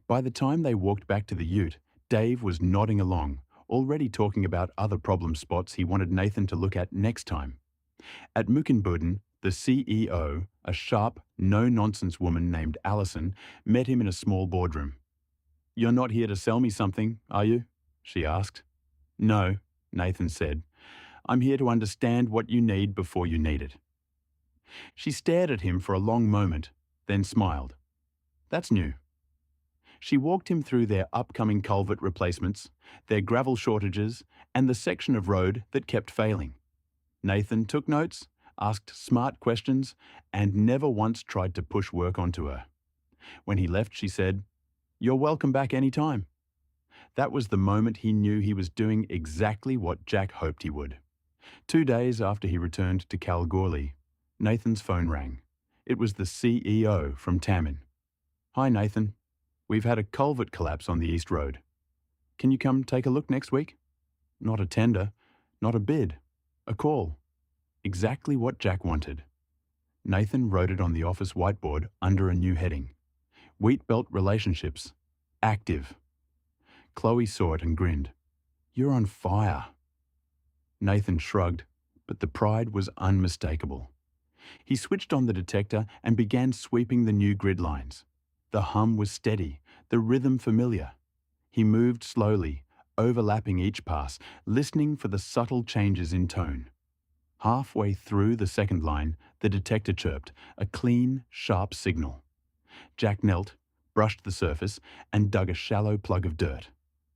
By the time they walked back to the ute, Dave was nodding along, already talking about other problem spots he wanted Nathan to look at next time. At Murrin, the CEO, a sharp, no-nonsense woman named Allison, met him in a small boardroom. "You're not here to sell me something, are you?" she asked. "No," Nathan said. "I'm here to understand what you need before you need it." She stared at him for a long moment, then smiled. "That's new." She walked him through their upcoming culvert replacements, their gravel shortages, and the section of road that kept failing. Nathan took notes, asked smart questions, and never once tried to push work onto her. When he left, she said, "You're welcome back any time." That was the moment he knew he was doing exactly what Jack hoped he would. 2 days after he returned to Kalgoorlie, Nathan's phone rang. It was the CEO from Tamin. "Hi, Nathan. We've had a culvert collapse on the East Road. Can you come take a look next week?" Not a tender, not a bid, a call. Exactly what Jack wanted. Nathan wrote it on the office whiteboard under a new heading. Wheatbelt relationships. Active. Chloe saw it and grinned. "You're on fire." Nathan shrugged, but the pride was unmistakable. He switched on the detector and began sweeping the new grid lines. The hum was steady, the rhythm familiar. He moved slowly, overlapping each pass, listening for the subtle changes in tone. Halfway through the second line, the detector chirped, a clean, sharp signal. Jack knelt, brushed the surface, and dug a shallow plug of dirt.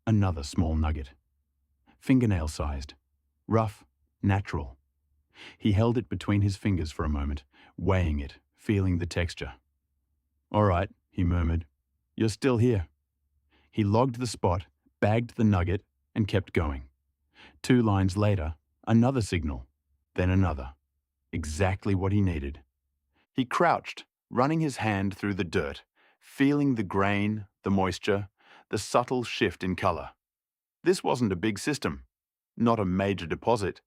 Another small nugget. Fingernail-sized. Rough, natural. He held it between his fingers for a moment, weighing it, feeling the texture. "All right," he murmured. "You're still here." He logged the spot, bagged the nugget, and kept going. 2 lines later, another signal, then another. Exactly what he needed. He crouched, running his hand through the dirt, feeling the grain, the moisture, the subtle shift in color. This wasn't a big system, not a major deposit,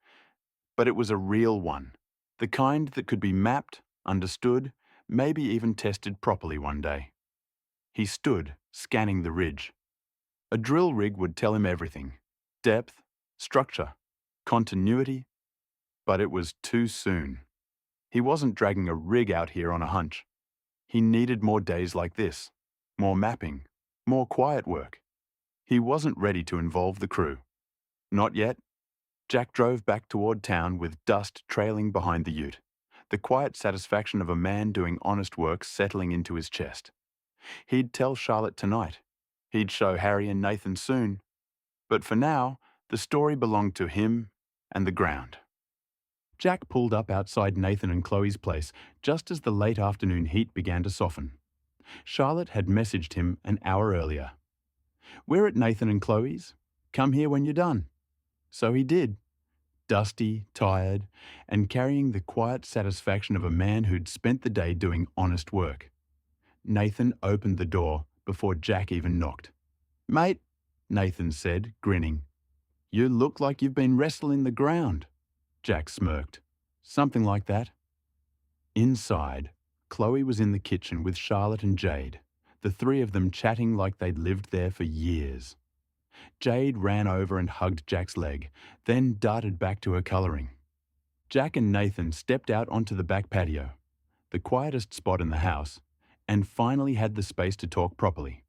but it was a real one, the kind that could be mapped, understood, maybe even tested properly one day. He stood, scanning the ridge. A drill rig would tell him everything: depth, structure, continuity. But it was too soon. He wasn't dragging a rig out here on a hunch. He needed more days like this, more mapping, more quiet work. He wasn't ready to involve the crew. Not yet. Jack drove back toward town with dust trailing behind the ute, the quiet satisfaction of a man doing honest work settling into his chest. He'd tell Charlotte tonight. He'd show Harry and Nathan soon. But for now, the story belonged to him and the ground. Jack pulled up outside Nathan and Chloe's place just as the late afternoon heat began to soften. Charlotte had messaged him an hour earlier. "We're at Nathan and Chloe's. Come here when you're done." So he did, dusty, tired, and carrying the quiet satisfaction of a man who'd spent the day doing honest work. Nathan opened the door before Jack even knocked. "Mate," Nathan said, grinning. "You look like you've been wrestling the ground." Jack smirked. "Something like that." Inside, Chloe was in the kitchen with Charlotte and Jade, the 3 of them chatting like they'd lived there for years. Jade ran over and hugged Jack's leg, then darted back to her colouring. Jack and Nathan stepped out onto the back patio, the quietest spot in the house, and finally had the space to talk properly.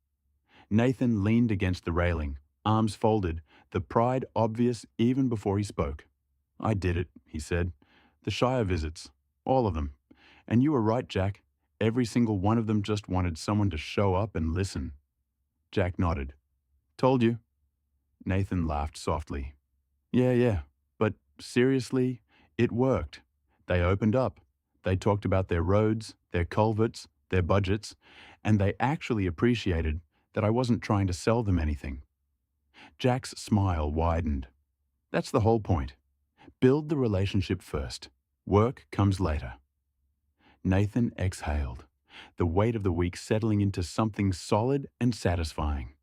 Nathan leaned against the railing, arms folded, the pride obvious even before he spoke. "I did it," he said. "The Shire visits. All of them. And you were right, Jack. Every single one of them just wanted someone to show up and listen." Jack nodded. "Told you." Nathan laughed softly. Yeah. But seriously, it worked. They opened up. They talked about their roads, their culverts, their budgets, and they actually appreciated that I wasn't trying to sell them anything." Jack's smile widened. "That's the whole point. Build the relationship first. Work comes later." Nathan exhaled. the weight of the week settling into something solid and satisfying.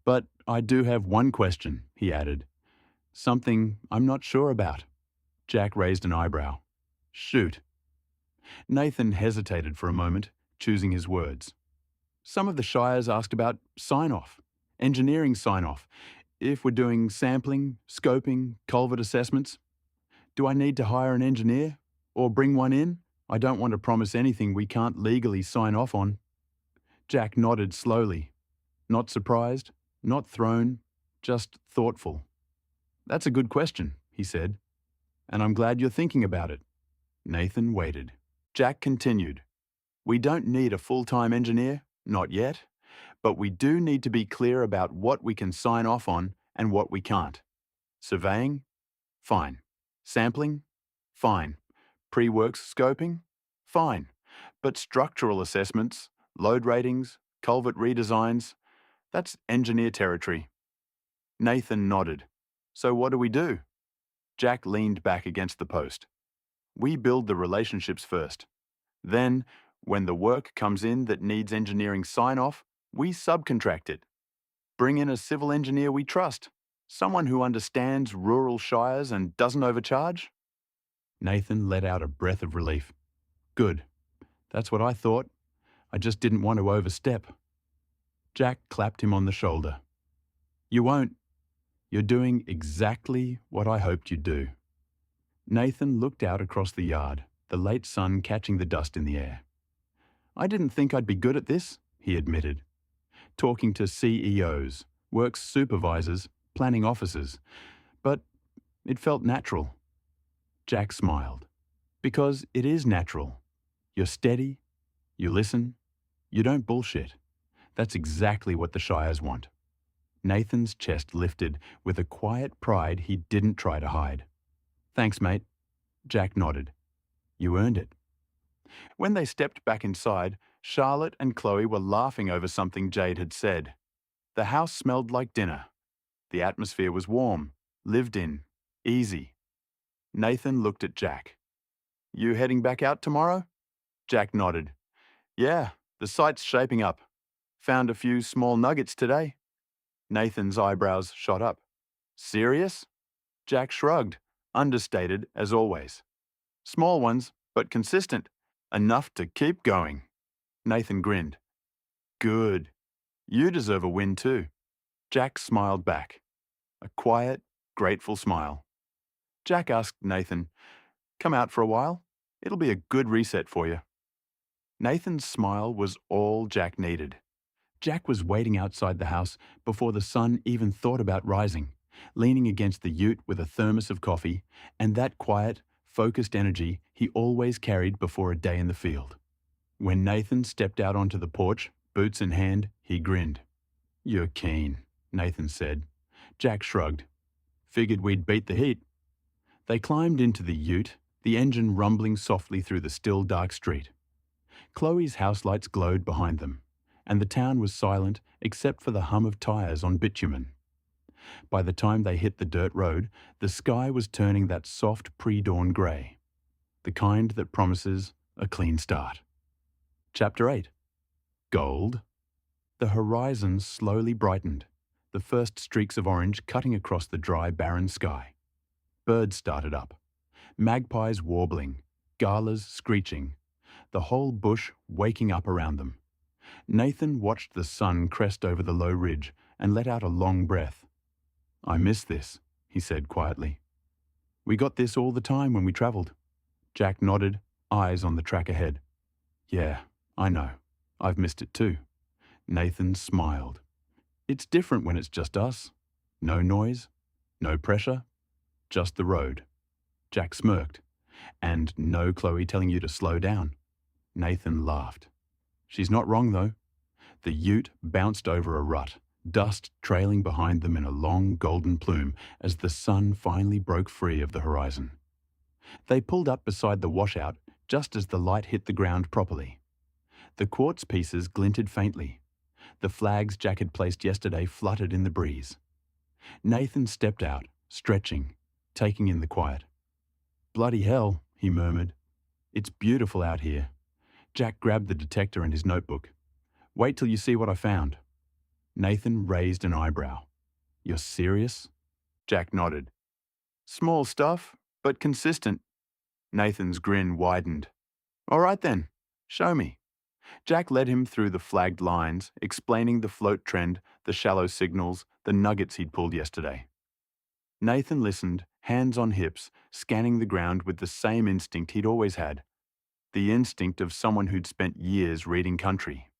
"But I do have one question," he added. "Something I'm not sure about." Jack raised an eyebrow. "Shoot." Nathan hesitated for a moment, choosing his words. "Some of the shires asked about sign-off, engineering sign-off. If we're doing sampling, scoping, culvert assessments, do I need to hire an engineer or bring one in? I don't want to promise anything we can't legally sign off on." Jack nodded slowly, not surprised, not thrown, just thoughtful. "That's a good question," he said, "and I'm glad you're thinking about it." Nathan waited. Jack continued. "We don't need a full-time engineer, not yet, but we do need to be clear about what we can sign off on and what we can't. Surveying? Fine. Sampling? Fine. Pre-works scoping? Fine. But structural assessments, load ratings, culvert redesigns, that's engineer territory." Nathan nodded. "So what do we do?" Jack leaned back against the post. "We build the relationships first. Then, when the work comes in that needs engineering sign-off, we subcontract it. Bring in a civil engineer we trust, someone who understands rural shires and doesn't overcharge." Nathan let out a breath of relief. "Good. That's what I thought. I just didn't want to overstep." Jack clapped him on the shoulder. "You won't. You're doing exactly what I hoped you'd do." Nathan looked out across the yard, the late sun catching the dust in the air. "I didn't think I'd be good at this," he admitted. "Talking to CEOs, works supervisors, planning officers. But it felt natural." Jack smiled. "Because it is natural. You're steady, you listen, you don't bullshit. That's exactly what the shires want." Nathan's chest lifted with a quiet pride he didn't try to hide. "Thanks, mate." Jack nodded. "You earned it." When they stepped back inside, Charlotte and Chloe were laughing over something Jade had said. The house smelled like dinner. The atmosphere was warm, lived in, easy. Nathan looked at Jack. "You heading back out tomorrow?" Jack nodded. "Yeah, the site's shaping up. Found a few small nuggets today." Nathan's eyebrows shot up. "Serious?" Jack shrugged, understated as always. "Small ones, but consistent. Enough to keep going." Nathan grinned. "Good. You deserve a win too." Jack smiled back. A quiet, grateful smile. Jack asked Nathan, "Come out for a while? It'll be a good reset for you." Nathan's smile was all Jack needed. Jack was waiting outside the house before the sun even thought about rising, leaning against the ute with a thermos of coffee and that quiet, focused energy he always carried before a day in the field. When Nathan stepped out onto the porch, boots in hand, he grinned. "You're keen," Nathan said. Jack shrugged. "Figured we'd beat the heat." They climbed into the ute, the engine rumbling softly through the still dark street. Chloe's house lights glowed behind them, and the town was silent except for the hum of tires on bitumen. By the time they hit the dirt road, the sky was turning that soft pre-dawn grey, the kind that promises a clean start. Chapter 8. Gold. The horizon slowly brightened, the first streaks of orange cutting across the dry, barren sky. Birds started up, magpies warbling, galas screeching, the whole bush waking up around them. Nathan watched the sun crest over the low ridge and let out a long breath. "I miss this," he said quietly. "We got this all the time when we travelled." Jack nodded, eyes on the track ahead. "Yeah, I know. I've missed it too." Nathan smiled. "It's different when it's just us. No noise, no pressure, just the road." Jack smirked. "And no Chloe telling you to slow down." Nathan laughed. "She's not wrong, though." The ute bounced over a rut, dust trailing behind them in a long golden plume as the sun finally broke free of the horizon. They pulled up beside the washout just as the light hit the ground properly. The quartz pieces glinted faintly. The flags Jack had placed yesterday fluttered in the breeze. Nathan stepped out, stretching, taking in the quiet. "Bloody hell," he murmured. "It's beautiful out here. Jack grabbed the detector and his notebook. Wait till you see what I found. Nathan raised an eyebrow. You're serious? Jack nodded. Small stuff, but consistent. Nathan's grin widened. All right then, show me. Jack led him through the flagged lines, explaining the float trend, the shallow signals, the nuggets he'd pulled yesterday. Nathan listened, hands on hips, scanning the ground with the same instinct he'd always had. The instinct of someone who'd spent years reading country.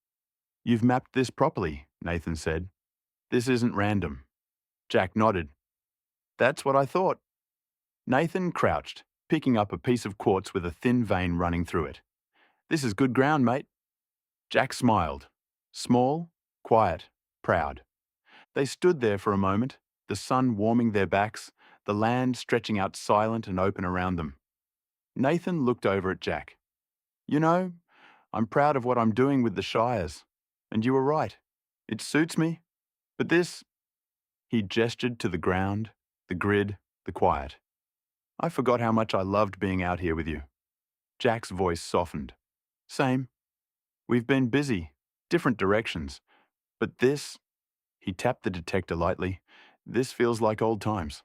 You've mapped this properly, Nathan said. This isn't random. Jack nodded. That's what I thought. Nathan crouched, picking up a piece of quartz with a thin vein running through it. This is good ground, mate. Jack smiled. Small, quiet, proud. They stood there for a moment, the sun warming their backs, the land stretching out silent and open around them. Nathan looked over at Jack. You know, I'm proud of what I'm doing with the Shires. And you were right. It suits me. But this... He gestured to the ground, the grid, the quiet. I forgot how much I loved being out here with you. Jack's voice softened. Same. We've been busy, different directions. But this... He tapped the detector lightly. This feels like old times.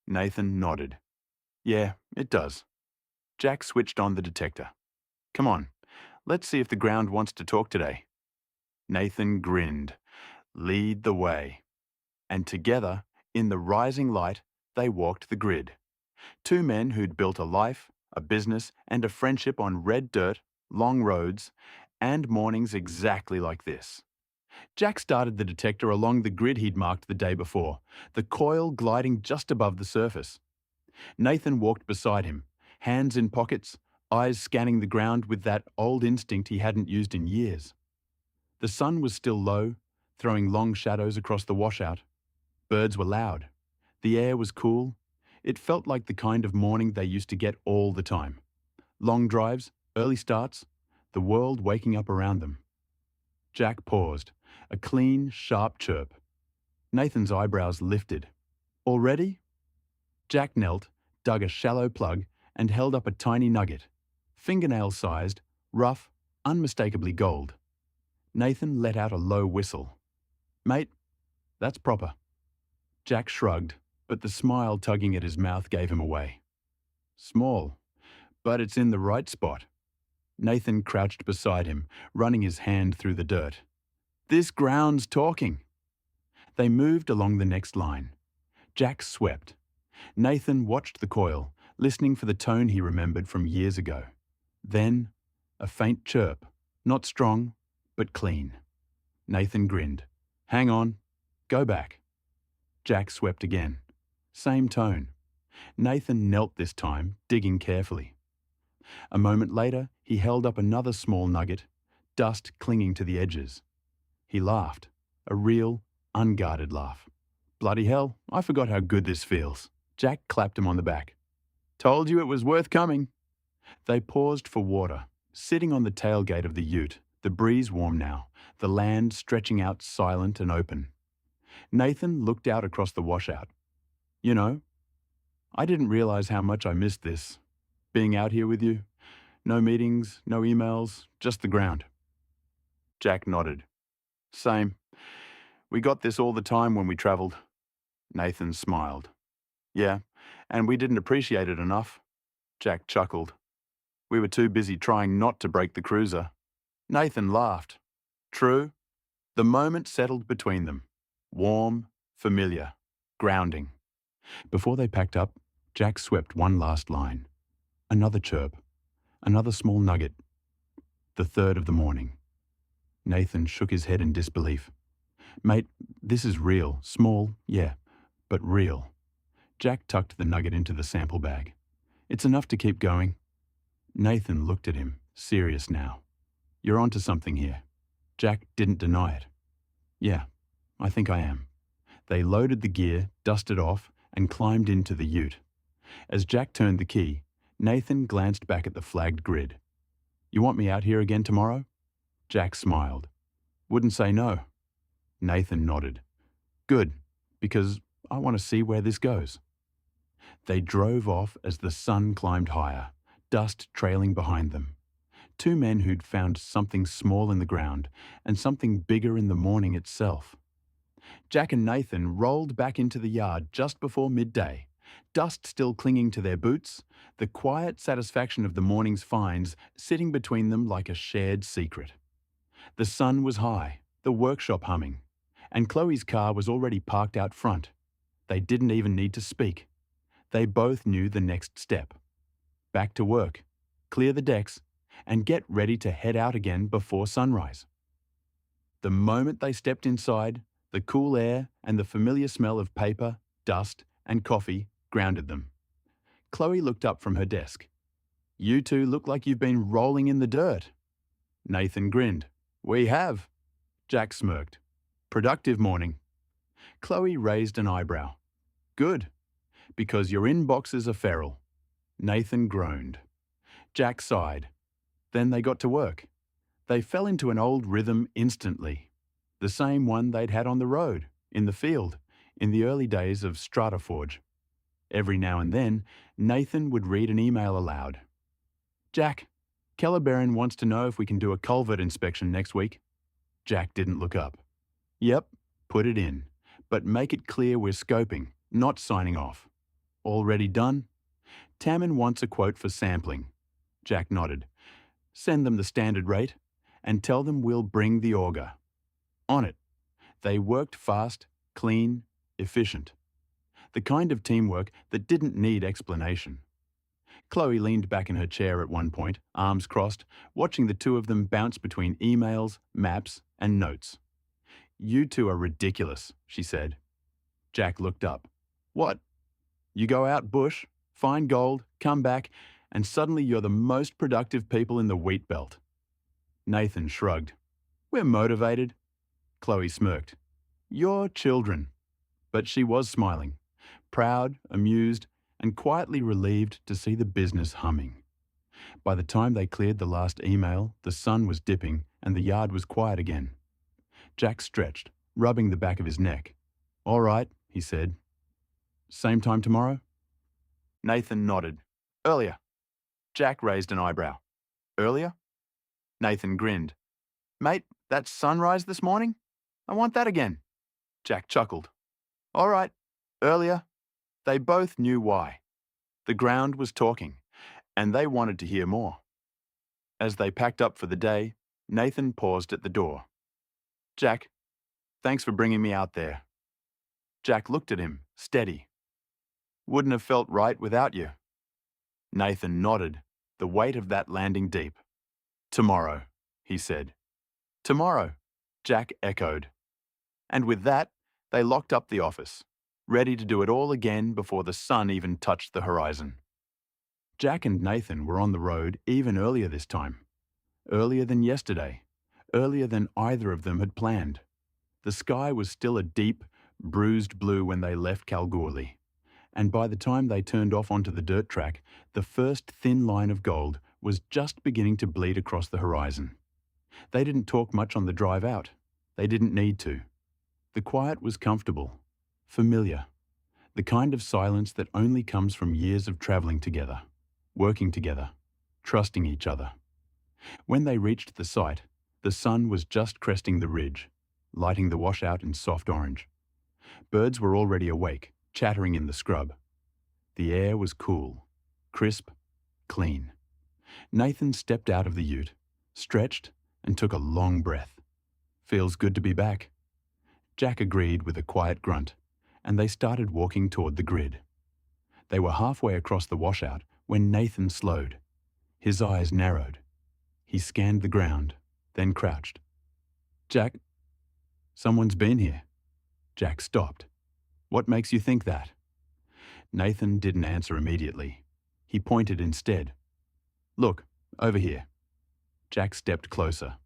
Nathan nodded. Yeah, it does. Jack switched on the detector. Come on, let's see if the ground wants to talk today. Nathan grinned. Lead the way. And together, in the rising light, they walked the grid. Two men who'd built a life, a business, and a friendship on red dirt, long roads, and mornings exactly like this. Jack started the detector along the grid he'd marked the day before, the coil gliding just above the surface. Nathan walked beside him, hands in pockets, eyes scanning the ground with that old instinct he hadn't used in years. The sun was still low, throwing long shadows across the washout. Birds were loud. The air was cool. It felt like the kind of morning they used to get all the time. Long drives, early starts, the world waking up around them. Jack paused, a clean, sharp chirp. Nathan's eyebrows lifted. Already? Jack knelt, dug a shallow plug, and held up a tiny nugget. Fingernail-sized, rough, unmistakably gold. Nathan let out a low whistle. Mate, that's proper. Jack shrugged, but the smile tugging at his mouth gave him away. Small, but it's in the right spot. Nathan crouched beside him, running his hand through the dirt. This ground's talking. They moved along the next line. Jack swept. Nathan watched the coil, listening for the tone he remembered from years ago. Then, a faint chirp, not strong, but clean. Nathan grinned. Hang on. Go back. Jack swept again. Same tone. Nathan knelt this time, digging carefully. A moment later, he held up another small nugget, dust clinging to the edges. He laughed, a real, unguarded laugh. Bloody hell, I forgot how good this feels. Jack clapped him on the back. Told you it was worth coming. They paused for water, sitting on the tailgate of the ute, the breeze warm now, the land stretching out silent and open. Nathan looked out across the washout. You know, I didn't realize how much I missed this. Being out here with you. No meetings, no emails, just the ground. Jack nodded. Same. We got this all the time when we travelled. Nathan smiled. Yeah, and we didn't appreciate it enough. Jack chuckled. We were too busy trying not to break the cruiser. Nathan laughed. True. The moment settled between them. Warm, familiar, grounding. Before they packed up, Jack swept one last line. Another chirp. Another small nugget. The third of the morning. Nathan shook his head in disbelief. Mate, this is real. Small, yeah, but real. Jack tucked the nugget into the sample bag. It's enough to keep going. Nathan looked at him, serious now. You're onto something here. Jack didn't deny it. Yeah, I think I am. They loaded the gear, dusted off, and climbed into the ute. As Jack turned the key, Nathan glanced back at the flagged grid. You want me out here again tomorrow? Jack smiled. Wouldn't say no. Nathan nodded. Good, because I want to see where this goes. They drove off as the sun climbed higher, dust trailing behind them. Two men who'd found something small in the ground and something bigger in the morning itself. Jack and Nathan rolled back into the yard just before midday, dust still clinging to their boots, the quiet satisfaction of the morning's finds sitting between them like a shared secret. The sun was high, the workshop humming, and Chloe's car was already parked out front. They didn't even need to speak. They both knew the next step. Back to work, clear the decks, and get ready to head out again before sunrise. The moment they stepped inside, the cool air and the familiar smell of paper, dust, and coffee grounded them. Chloe looked up from her desk. "You two look like you've been rolling in the dirt." Nathan grinned. "We have." Jack smirked. "Productive morning." Chloe raised an eyebrow. "Good, because your inboxes are feral." Nathan groaned. Jack sighed. Then they got to work. They fell into an old rhythm instantly. The same one they'd had on the road, in the field, in the early days of StrataForge. Every now and then, Nathan would read an email aloud. "Jack, Kellerberrin wants to know if we can do a culvert inspection next week." Jack didn't look up. "Yep, put it in. But make it clear we're scoping, not signing off." "Already done?" "Tammin wants a quote for sampling." Jack nodded. "Send them the standard rate, and tell them we'll bring the auger." On it. They worked fast, clean, efficient. The kind of teamwork that didn't need explanation. Chloe leaned back in her chair at one point, arms crossed, watching the two of them bounce between emails, maps, and notes. "You two are ridiculous," she said. Jack looked up. "What? You go out bush, find gold, come back, and suddenly you're the most productive people in the Wheatbelt." Nathan shrugged. "We're motivated." Chloe smirked. "You're children." But she was smiling, proud, amused, and quietly relieved to see the business humming. By the time they cleared the last email, the sun was dipping and the yard was quiet again. Jack stretched, rubbing the back of his neck. "All right," he said. "Same time tomorrow?" Nathan nodded. "Earlier." Jack raised an eyebrow. "Earlier?" Nathan grinned. "Mate, that sunrise this morning? I want that again." Jack chuckled. "All right, earlier." They both knew why. The ground was talking, and they wanted to hear more. As they packed up for the day, Nathan paused at the door. "Jack, thanks for bringing me out there." Jack looked at him, steady. "Wouldn't have felt right without you." Nathan nodded, the weight of that landing deep. "Tomorrow," he said. "Tomorrow," Jack echoed. And with that, they locked up the office, ready to do it all again before the sun even touched the horizon. Jack and Nathan were on the road even earlier this time. Earlier than yesterday. Earlier than either of them had planned. The sky was still a deep, bruised blue when they left Kalgoorlie. And by the time they turned off onto the dirt track, the first thin line of gold was just beginning to bleed across the horizon. They didn't talk much on the drive out. They didn't need to. The quiet was comfortable, familiar, the kind of silence that only comes from years of travelling together, working together, trusting each other. When they reached the site, the sun was just cresting the ridge, lighting the washout in soft orange. Birds were already awake, chattering in the scrub. The air was cool, crisp, clean. Nathan stepped out of the ute, stretched, and took a long breath. "Feels good to be back." Jack agreed with a quiet grunt, and they started walking toward the grid. They were halfway across the washout when Nathan slowed. His eyes narrowed. He scanned the ground, then crouched. "Jack, someone's been here." Jack stopped. "What makes you think that?" Nathan didn't answer immediately. He pointed instead. "Look, over here." Jack stepped closer.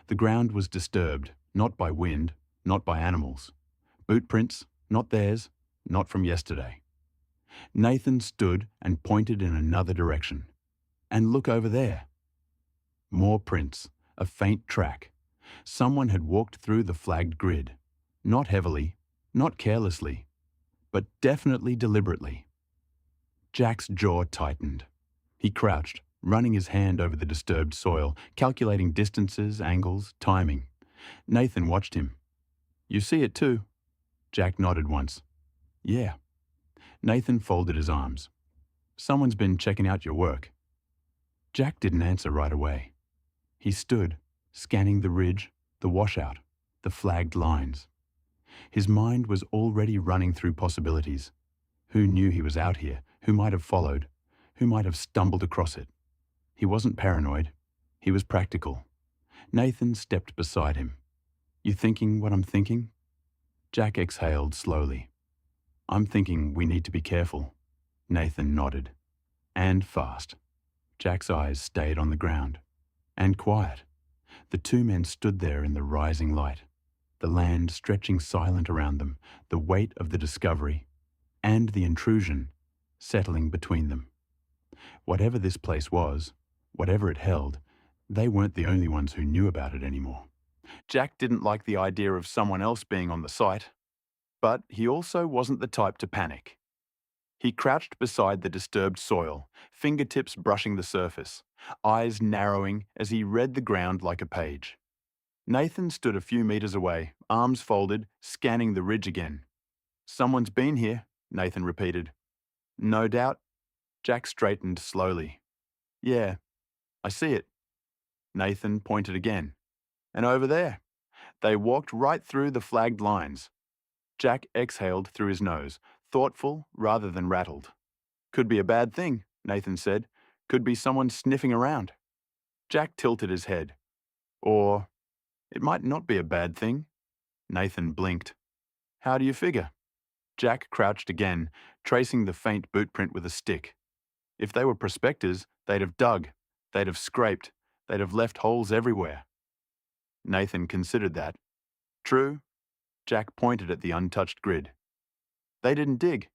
The ground was disturbed, not by wind, not by animals. Boot prints, not theirs, not from yesterday. Nathan stood and pointed in another direction. "And look over there." More prints, a faint track. Someone had walked through the flagged grid. Not heavily, not carelessly, but definitely deliberately. Jack's jaw tightened. He crouched, running his hand over the disturbed soil, calculating distances, angles, timing. Nathan watched him. "You see it too?" Jack nodded once. "Yeah." Nathan folded his arms. "Someone's been checking out your work." Jack didn't answer right away. He stood, scanning the ridge, the washout, the flagged lines. His mind was already running through possibilities. Who knew he was out here? Who might have followed? Who might have stumbled across it? He wasn't paranoid. He was practical. Nathan stepped beside him. "You thinking what I'm thinking?" Jack exhaled slowly. "I'm thinking we need to be careful." Nathan nodded. "And fast." Jack's eyes stayed on the ground. "And quiet." The two men stood there in the rising light, the land stretching silent around them, the weight of the discovery and the intrusion settling between them. Whatever this place was, whatever it held, they weren't the only ones who knew about it anymore. Jack didn't like the idea of someone else being on the site, but he also wasn't the type to panic. He crouched beside the disturbed soil, fingertips brushing the surface, eyes narrowing as he read the ground like a page. Nathan stood a few meters away, arms folded, scanning the ridge again. "Someone's been here," Nathan repeated. "No doubt." Jack straightened slowly. "Yeah, I see it." Nathan pointed again. "And over there." They walked right through the flagged lines. Jack exhaled through his nose, thoughtful rather than rattled. "Could be a bad thing," Nathan said. "Could be someone sniffing around." Jack tilted his head. "Or it might not be a bad thing." Nathan blinked. "How do you figure?" Jack crouched again, tracing the faint bootprint with a stick. If they were prospectors, they'd have dug, they'd have scraped, they'd have left holes everywhere. Nathan considered that. "True." Jack pointed at the untouched grid. "They didn't dig.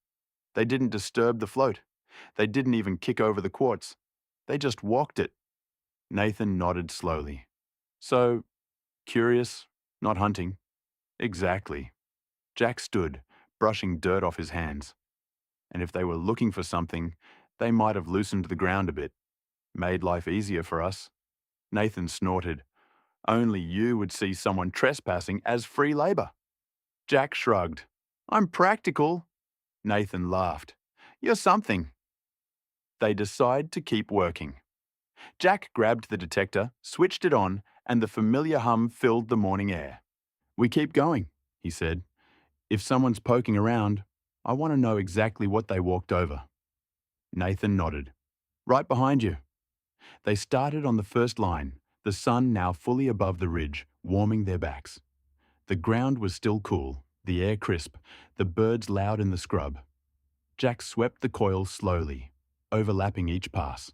They didn't disturb the float. They didn't even kick over the quartz. They just walked it." Nathan nodded slowly. "So, curious, not hunting." "Exactly." Jack stood, brushing dirt off his hands. "And if they were looking for something, they might have loosened the ground a bit. Made life easier for us." Nathan snorted. "Only you would see someone trespassing as free labor." Jack shrugged. "I'm practical." Nathan laughed. "You're something." They decide to keep working. Jack grabbed the detector, switched it on, and the familiar hum filled the morning air. "We keep going," he said. "If someone's poking around, I want to know exactly what they walked over." Nathan nodded. "Right behind you." They started on the first line, the sun now fully above the ridge, warming their backs. The ground was still cool, the air crisp, the birds loud in the scrub. Jack swept the coil slowly, overlapping each pass.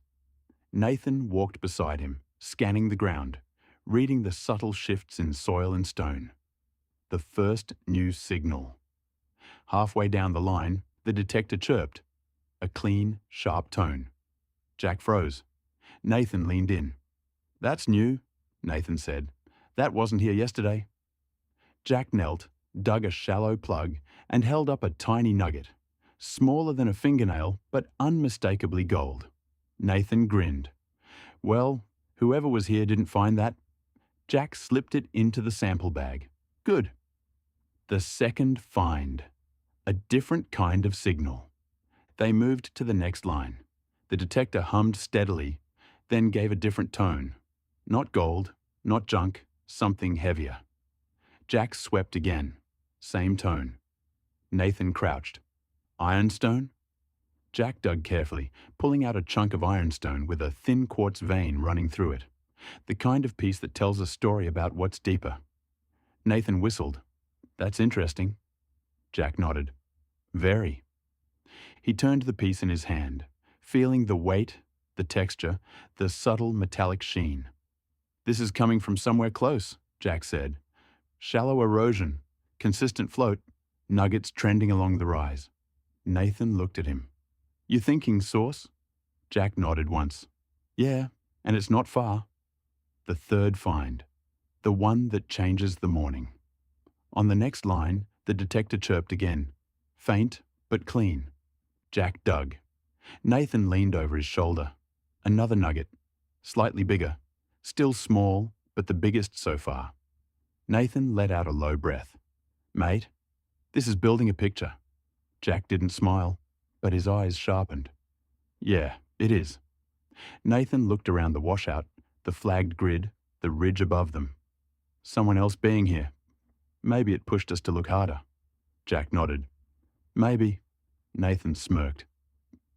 Nathan walked beside him, scanning the ground, reading the subtle shifts in soil and stone. The first new signal. Halfway down the line, the detector chirped. A clean, sharp tone. Jack froze. Nathan leaned in. "That's new," Nathan said. "That wasn't here yesterday." Jack knelt, dug a shallow plug, and held up a tiny nugget. Smaller than a fingernail, but unmistakably gold. Nathan grinned. "Well, whoever was here didn't find that." Jack slipped it into the sample bag. "Good." The second find. A different kind of signal. They moved to the next line. The detector hummed steadily, then gave a different tone. Not gold, not junk, something heavier. Jack swept again. Same tone. Nathan crouched. "Ironstone?" Jack dug carefully, pulling out a chunk of ironstone with a thin quartz vein running through it. The kind of piece that tells a story about what's deeper. Nathan whistled. "That's interesting." Jack nodded. "Very." He turned the piece in his hand, feeling the weight, the texture, the subtle metallic sheen. "This is coming from somewhere close," Jack said. "Shallow erosion, consistent float, nuggets trending along the rise." Nathan looked at him. "You thinking source?" Jack nodded once. "Yeah, and it's not far." The third find. The one that changes the morning. On the next line, the detector chirped again. Faint, but clean. Jack dug. Nathan leaned over his shoulder. Another nugget, slightly bigger, still small, but the biggest so far. Nathan let out a low breath. Mate, this is building a picture. Jack didn't smile, but his eyes sharpened. Yeah, it is. Nathan looked around the washout, the flagged grid, the ridge above them. Someone else being here. Maybe it pushed us to look harder. Jack nodded. Maybe. Nathan smirked.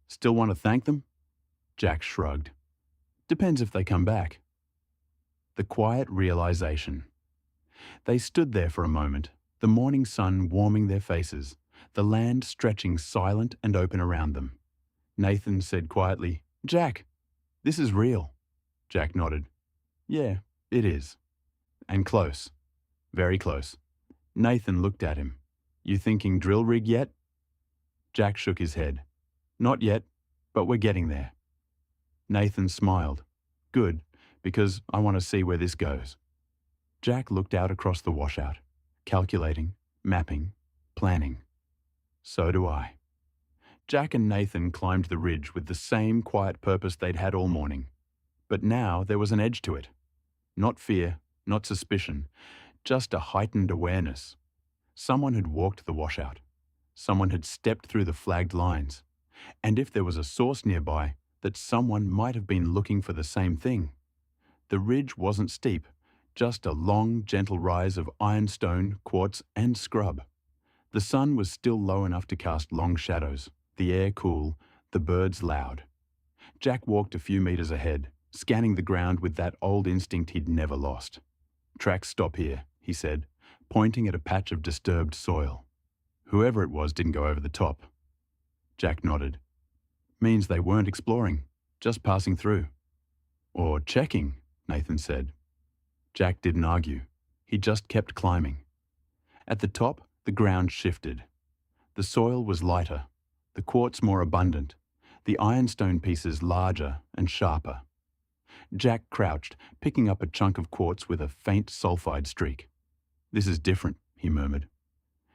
Still want to thank them? Jack shrugged. Depends if they come back. The quiet realization. They stood there for a moment, the morning sun warming their faces, the land stretching silent and open around them. Nathan said quietly, Jack, this is real. Jack nodded. Yeah, it is. And close. Very close. Nathan looked at him. You thinking drill rig yet? Jack shook his head. Not yet, but we're getting there. Nathan smiled. Good, because I want to see where this goes. Jack looked out across the washout, calculating, mapping, planning. So do I. Jack and Nathan climbed the ridge with the same quiet purpose they'd had all morning. But now there was an edge to it. Not fear, not suspicion, just a heightened awareness. Someone had walked the washout. Someone had stepped through the flagged lines. And if there was a source nearby, that someone might have been looking for the same thing. The ridge wasn't steep, just a long, gentle rise of ironstone, quartz, and scrub. The sun was still low enough to cast long shadows, the air cool, the birds loud. Jack walked a few meters ahead, scanning the ground with that old instinct he'd never lost. Tracks stop here, he said, pointing at a patch of disturbed soil. Whoever it was didn't go over the top. Jack nodded. Means they weren't exploring, just passing through. Or checking, Nathan said. Jack didn't argue. He just kept climbing. At the top, the ground shifted. The soil was lighter, the quartz more abundant, the ironstone pieces larger and sharper. Jack crouched, picking up a chunk of quartz with a faint sulfide streak. This is different, he murmured.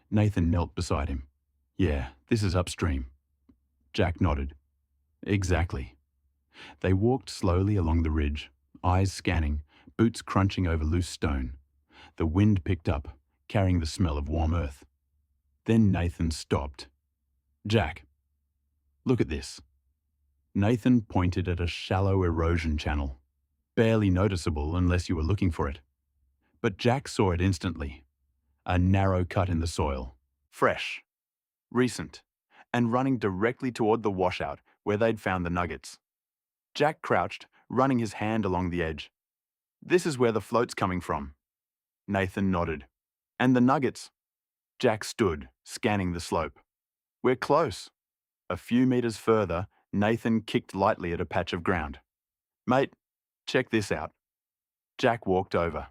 Nathan knelt beside him. Yeah, this is upstream. Jack nodded. Exactly. They walked slowly along the ridge, eyes scanning, boots crunching over loose stone. The wind picked up, carrying the smell of warm earth. Then Nathan stopped. Jack, look at this. Nathan pointed at a shallow erosion channel, barely noticeable unless you were looking for it. But Jack saw it instantly. A narrow cut in the soil, fresh, recent, and running directly toward the washout where they'd found the nuggets. Jack crouched, running his hand along the edge. This is where the float's coming from. Nathan nodded. And the nuggets. Jack stood, scanning the slope. We're close. A few meters further, Nathan kicked lightly at a patch of ground. Mate, check this out. Jack walked over.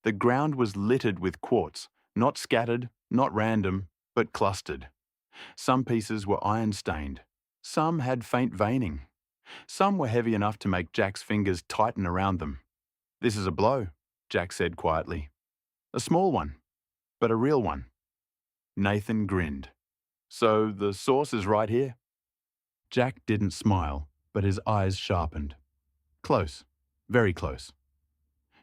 The ground was littered with quartz, not scattered, not random, but clustered. Some pieces were iron-stained. Some had faint veining. Some were heavy enough to make Jack's fingers tighten around them. This is a blow, Jack said quietly. A small one, but a real one. Nathan grinned. So the source is right here? Jack didn't smile, but his eyes sharpened. Close, very close.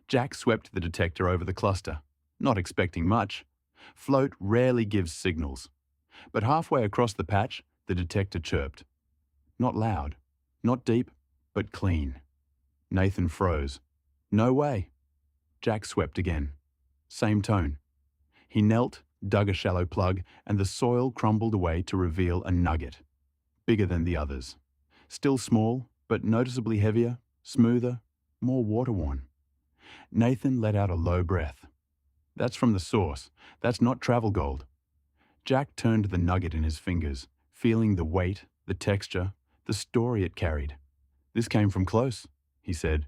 Jack swept the detector over the cluster, not expecting much. Float rarely gives signals. But halfway across the patch, the detector chirped. Not loud, not deep, but clean. Nathan froze. No way. Jack swept again. Same tone. He knelt, dug a shallow plug, and the soil crumbled away to reveal a nugget. Bigger than the others. Still small, but noticeably heavier, smoother, more water-worn. Nathan let out a low breath. That's from the source. That's not travel gold. Jack turned the nugget in his fingers, feeling the weight, the texture, the story it carried. This came from close, he said.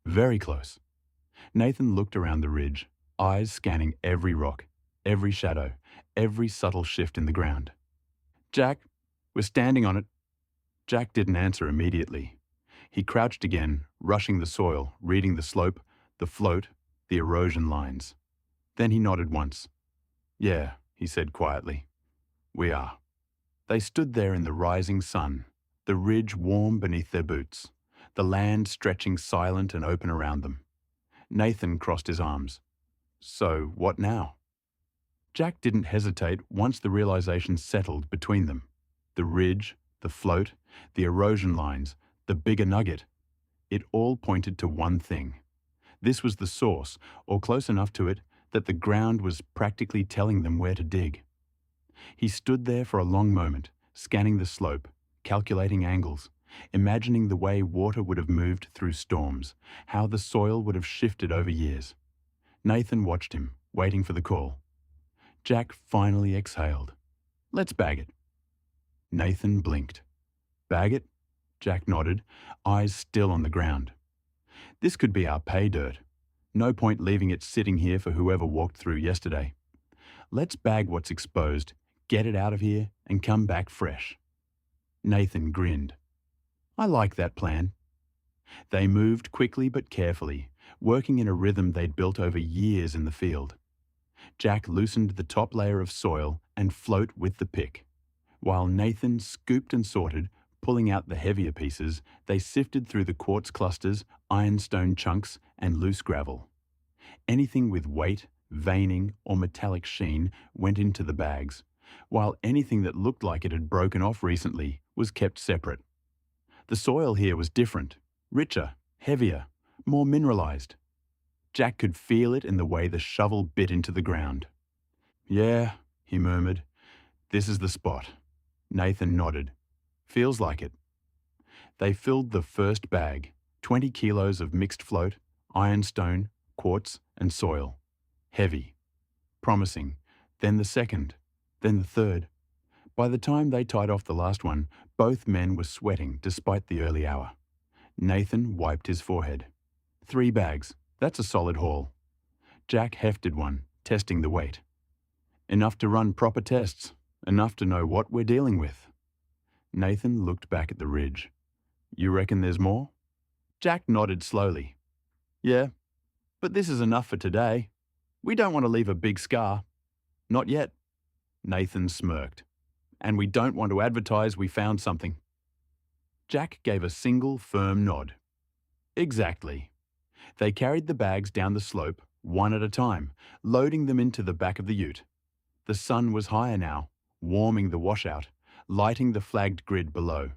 Very close. Nathan looked around the ridge, eyes scanning every rock, every shadow, every subtle shift in the ground. Jack, we're standing on it. Jack didn't answer immediately. He crouched again, rushing the soil, reading the slope, the float, the erosion lines. Then he nodded once. Yeah, he said quietly. We are. They stood there in the rising sun, the ridge warm beneath their boots, the land stretching silent and open around them. Nathan crossed his arms. So, what now? Jack didn't hesitate once the realization settled between them. The ridge, the float, the erosion lines, the bigger nugget. It all pointed to one thing. This was the source, or close enough to it, that the ground was practically telling them where to dig. He stood there for a long moment, scanning the slope, calculating angles, imagining the way water would have moved through storms, how the soil would have shifted over years. Nathan watched him, waiting for the call. Jack finally exhaled. "Let's bag it." Nathan blinked. "Bag it?" Jack nodded, eyes still on the ground. "This could be our pay dirt. No point leaving it sitting here for whoever walked through yesterday. Let's bag what's exposed, get it out of here, and come back fresh." Nathan grinned. "I like that plan." They moved quickly but carefully, working in a rhythm they'd built over years in the field. Jack loosened the top layer of soil and float with the pick. While Nathan scooped and sorted, pulling out the heavier pieces, they sifted through the quartz clusters, ironstone chunks, and loose gravel. Anything with weight, veining, or metallic sheen went into the bags, while anything that looked like it had broken off recently was kept separate. The soil here was different, richer, heavier, more mineralized. Jack could feel it in the way the shovel bit into the ground. "Yeah," he murmured, "this is the spot." Nathan nodded. "Feels like it." They filled the first bag, 20 kilos of mixed float, ironstone, quartz, and soil. Heavy. Promising. Then the second. Then the third. By the time they tied off the last one, both men were sweating despite the early hour. Nathan wiped his forehead. 3 bags. That's a solid haul. Jack hefted one, testing the weight. "Enough to run proper tests. Enough to know what we're dealing with." Nathan looked back at the ridge. "You reckon there's more?" Jack nodded slowly. "Yeah, but this is enough for today. We don't want to leave a big scar." "Not yet." Nathan smirked. "And we don't want to advertise we found something." Jack gave a single firm nod. "Exactly." They carried the bags down the slope, one at a time, loading them into the back of the ute. The sun was higher now, warming the washout, lighting the flagged grid below.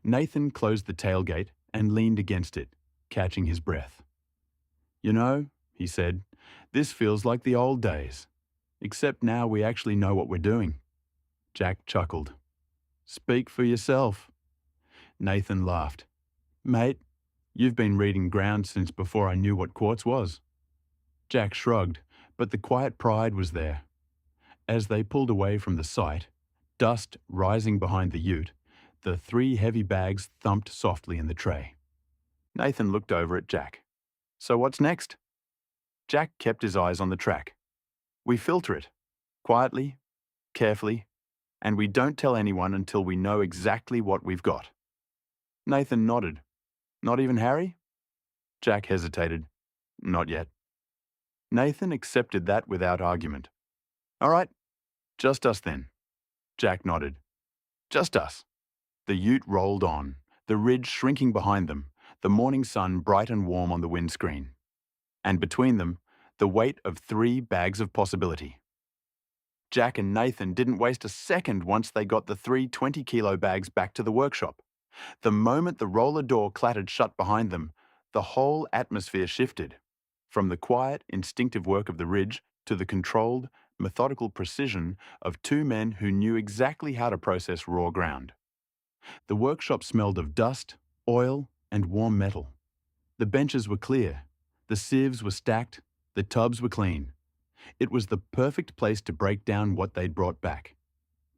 Nathan closed the tailgate and leaned against it, catching his breath. "You know," he said, "this feels like the old days. Except now we actually know what we're doing." Jack chuckled. "Speak for yourself." Nathan laughed. "Mate, you've been reading ground since before I knew what quartz was." Jack shrugged, but the quiet pride was there. As they pulled away from the site, dust rising behind the ute, the 3 heavy bags thumped softly in the tray. Nathan looked over at Jack. "So what's next?" Jack kept his eyes on the track. "We filter it, quietly, carefully, and we don't tell anyone until we know exactly what we've got." Nathan nodded. "Not even Harry?" Jack hesitated. "Not yet." Nathan accepted that without argument. "All right, just us then." Jack nodded. "Just us." The ute rolled on, the ridge shrinking behind them, the morning sun bright and warm on the windscreen. And between them, the weight of 3 bags of possibility. Jack and Nathan didn't waste a second once they got the 3 20-kilo bags back to the workshop. The moment the roller door clattered shut behind them, the whole atmosphere shifted. From the quiet, instinctive work of the ridge to the controlled, methodical precision of 2 men who knew exactly how to process raw ground. The workshop smelled of dust, oil, and warm metal. The benches were clear, the sieves were stacked, the tubs were clean. It was the perfect place to break down what they'd brought back.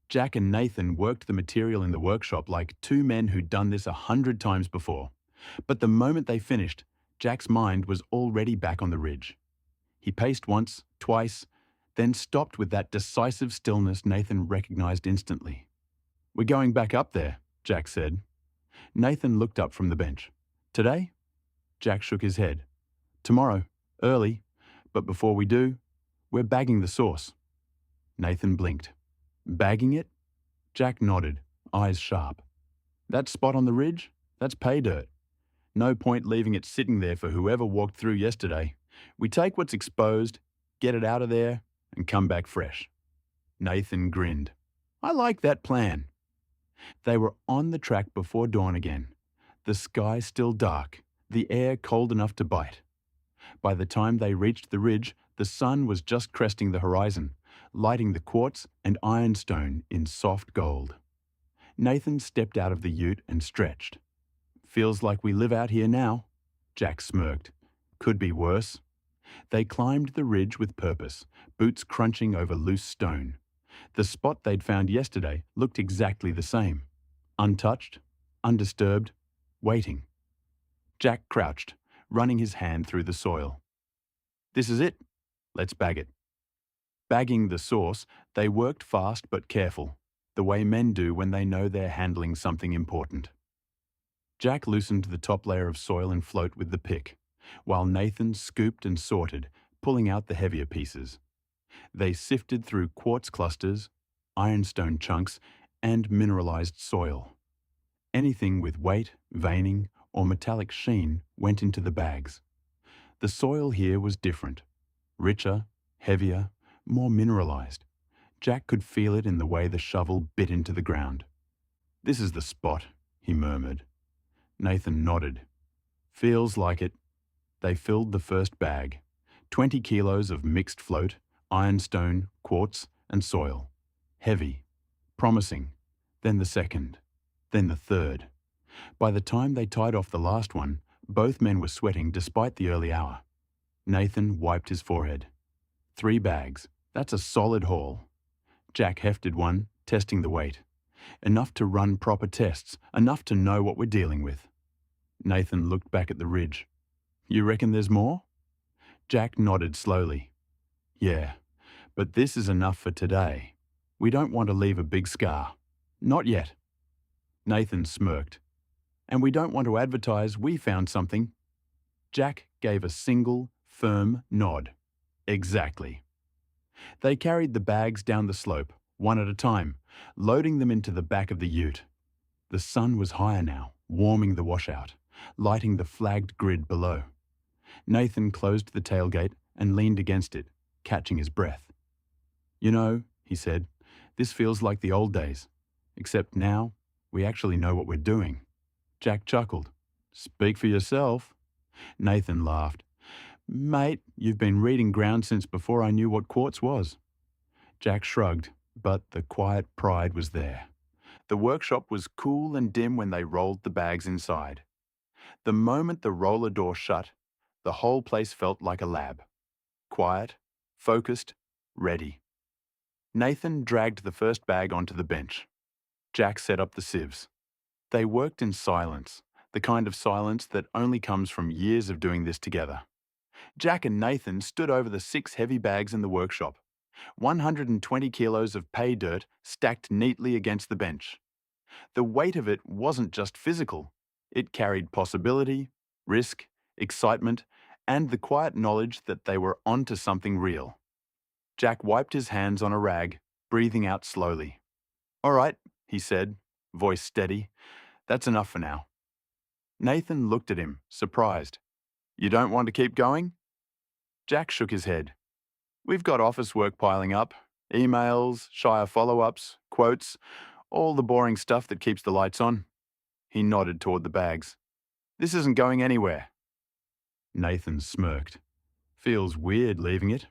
Jack and Nathan worked the material in the workshop like 2 men who'd done this 100 times before. But the moment they finished, Jack's mind was already back on the ridge. He paced once, twice, then stopped with that decisive stillness Nathan recognized instantly. "We're going back up there," Jack said. Nathan looked up from the bench. "Today?" Jack shook his head. "Tomorrow, early, but before we do, we're bagging the source." Nathan blinked. "Bagging it?" Jack nodded, eyes sharp. "That spot on the ridge? That's pay dirt. No point leaving it sitting there for whoever walked through yesterday. We take what's exposed, get it out of there, and come back fresh. Nathan grinned. I like that plan. They were on the track before dawn again. The sky still dark, the air cold enough to bite. By the time they reached the ridge, the sun was just cresting the horizon, lighting the quartz and ironstone in soft gold. Nathan stepped out of the ute and stretched. Feels like we live out here now, Jack smirked. Could be worse. They climbed the ridge with purpose, boots crunching over loose stone. The spot they'd found yesterday looked exactly the same. Untouched, undisturbed, waiting. Jack crouched, running his hand through the soil. This is it. Let's bag it. Bagging the source, they worked fast but careful, the way men do when they know they're handling something important. Jack loosened the top layer of soil and float with the pick, while Nathan scooped and sorted, pulling out the heavier pieces. They sifted through quartz clusters, ironstone chunks, and mineralized soil. Anything with weight, veining, or metallic sheen went into the bags. The soil here was different. Richer, heavier, more mineralized. Jack could feel it in the way the shovel bit into the ground. This is the spot, he murmured. Nathan nodded. Feels like it. They filled the first bag. 20 kilos of mixed float, ironstone, quartz, and soil. Heavy. Promising. Then the second. Then the third. By the time they tied off the last one, both men were sweating despite the early hour. Nathan wiped his forehead. 3 bags. That's a solid haul. Jack hefted one, testing the weight. Enough to run proper tests, enough to know what we're dealing with. Nathan looked back at the ridge. You reckon there's more? Jack nodded slowly. Yeah, but this is enough for today. We don't want to leave a big scar. Not yet. Nathan smirked. And we don't want to advertise we found something. Jack gave a single, firm nod. Exactly. They carried the bags down the slope, one at a time, loading them into the back of the ute. The sun was higher now, warming the washout, lighting the flagged grid below. Nathan closed the tailgate and leaned against it, catching his breath. You know, he said, this feels like the old days, except now we actually know what we're doing. Jack chuckled. Speak for yourself. Nathan laughed. Mate, you've been reading ground since before I knew what quartz was. Jack shrugged, but the quiet pride was there. The workshop was cool and dim when they rolled the bags inside. The moment the roller door shut, the whole place felt like a lab. Quiet, focused, ready. Nathan dragged the first bag onto the bench. Jack set up the sieves. They worked in silence, the kind of silence that only comes from years of doing this together. Jack and Nathan stood over the 6 heavy bags in the workshop, 120 kilos of pay dirt stacked neatly against the bench. The weight of it wasn't just physical. It carried possibility, risk, excitement, and the quiet knowledge that they were onto something real. Jack wiped his hands on a rag, breathing out slowly. All right, he said, voice steady. That's enough for now. Nathan looked at him, surprised. You don't want to keep going? Jack shook his head. We've got office work piling up, emails, Shire follow-ups, quotes, all the boring stuff that keeps the lights on. He nodded toward the bags. This isn't going anywhere. Nathan smirked. Feels weird leaving it.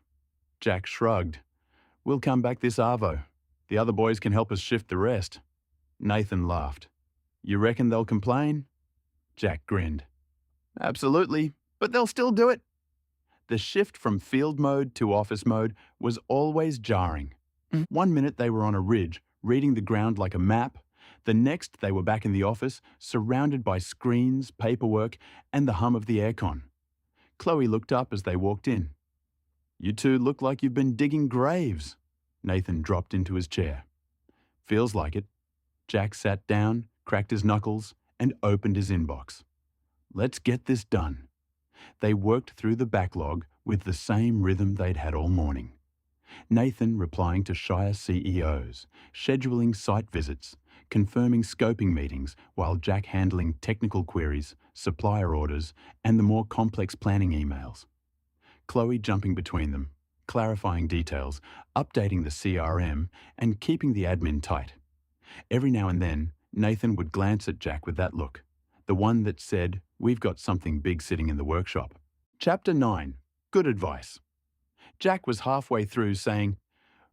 Jack shrugged. We'll come back this arvo. The other boys can help us shift the rest. Nathan laughed. You reckon they'll complain? Jack grinned. Absolutely, but they'll still do it. The shift from field mode to office mode was always jarring. 1 minute they were on a ridge, reading the ground like a map. The next they were back in the office, surrounded by screens, paperwork, and the hum of the aircon. Chloe looked up as they walked in. You two look like you've been digging graves. Nathan dropped into his chair. Feels like it. Jack sat down, cracked his knuckles, and opened his inbox. Let's get this done. They worked through the backlog with the same rhythm they'd had all morning. Nathan replying to Shire CEOs, scheduling site visits, confirming scoping meetings while Jack handling technical queries, supplier orders, and the more complex planning emails. Chloe jumping between them, clarifying details, updating the CRM, and keeping the admin tight. Every now and then, Nathan would glance at Jack with that look, the one that said, "We've got something big sitting in the workshop." Chapter 9. Good advice. Jack was halfway through saying,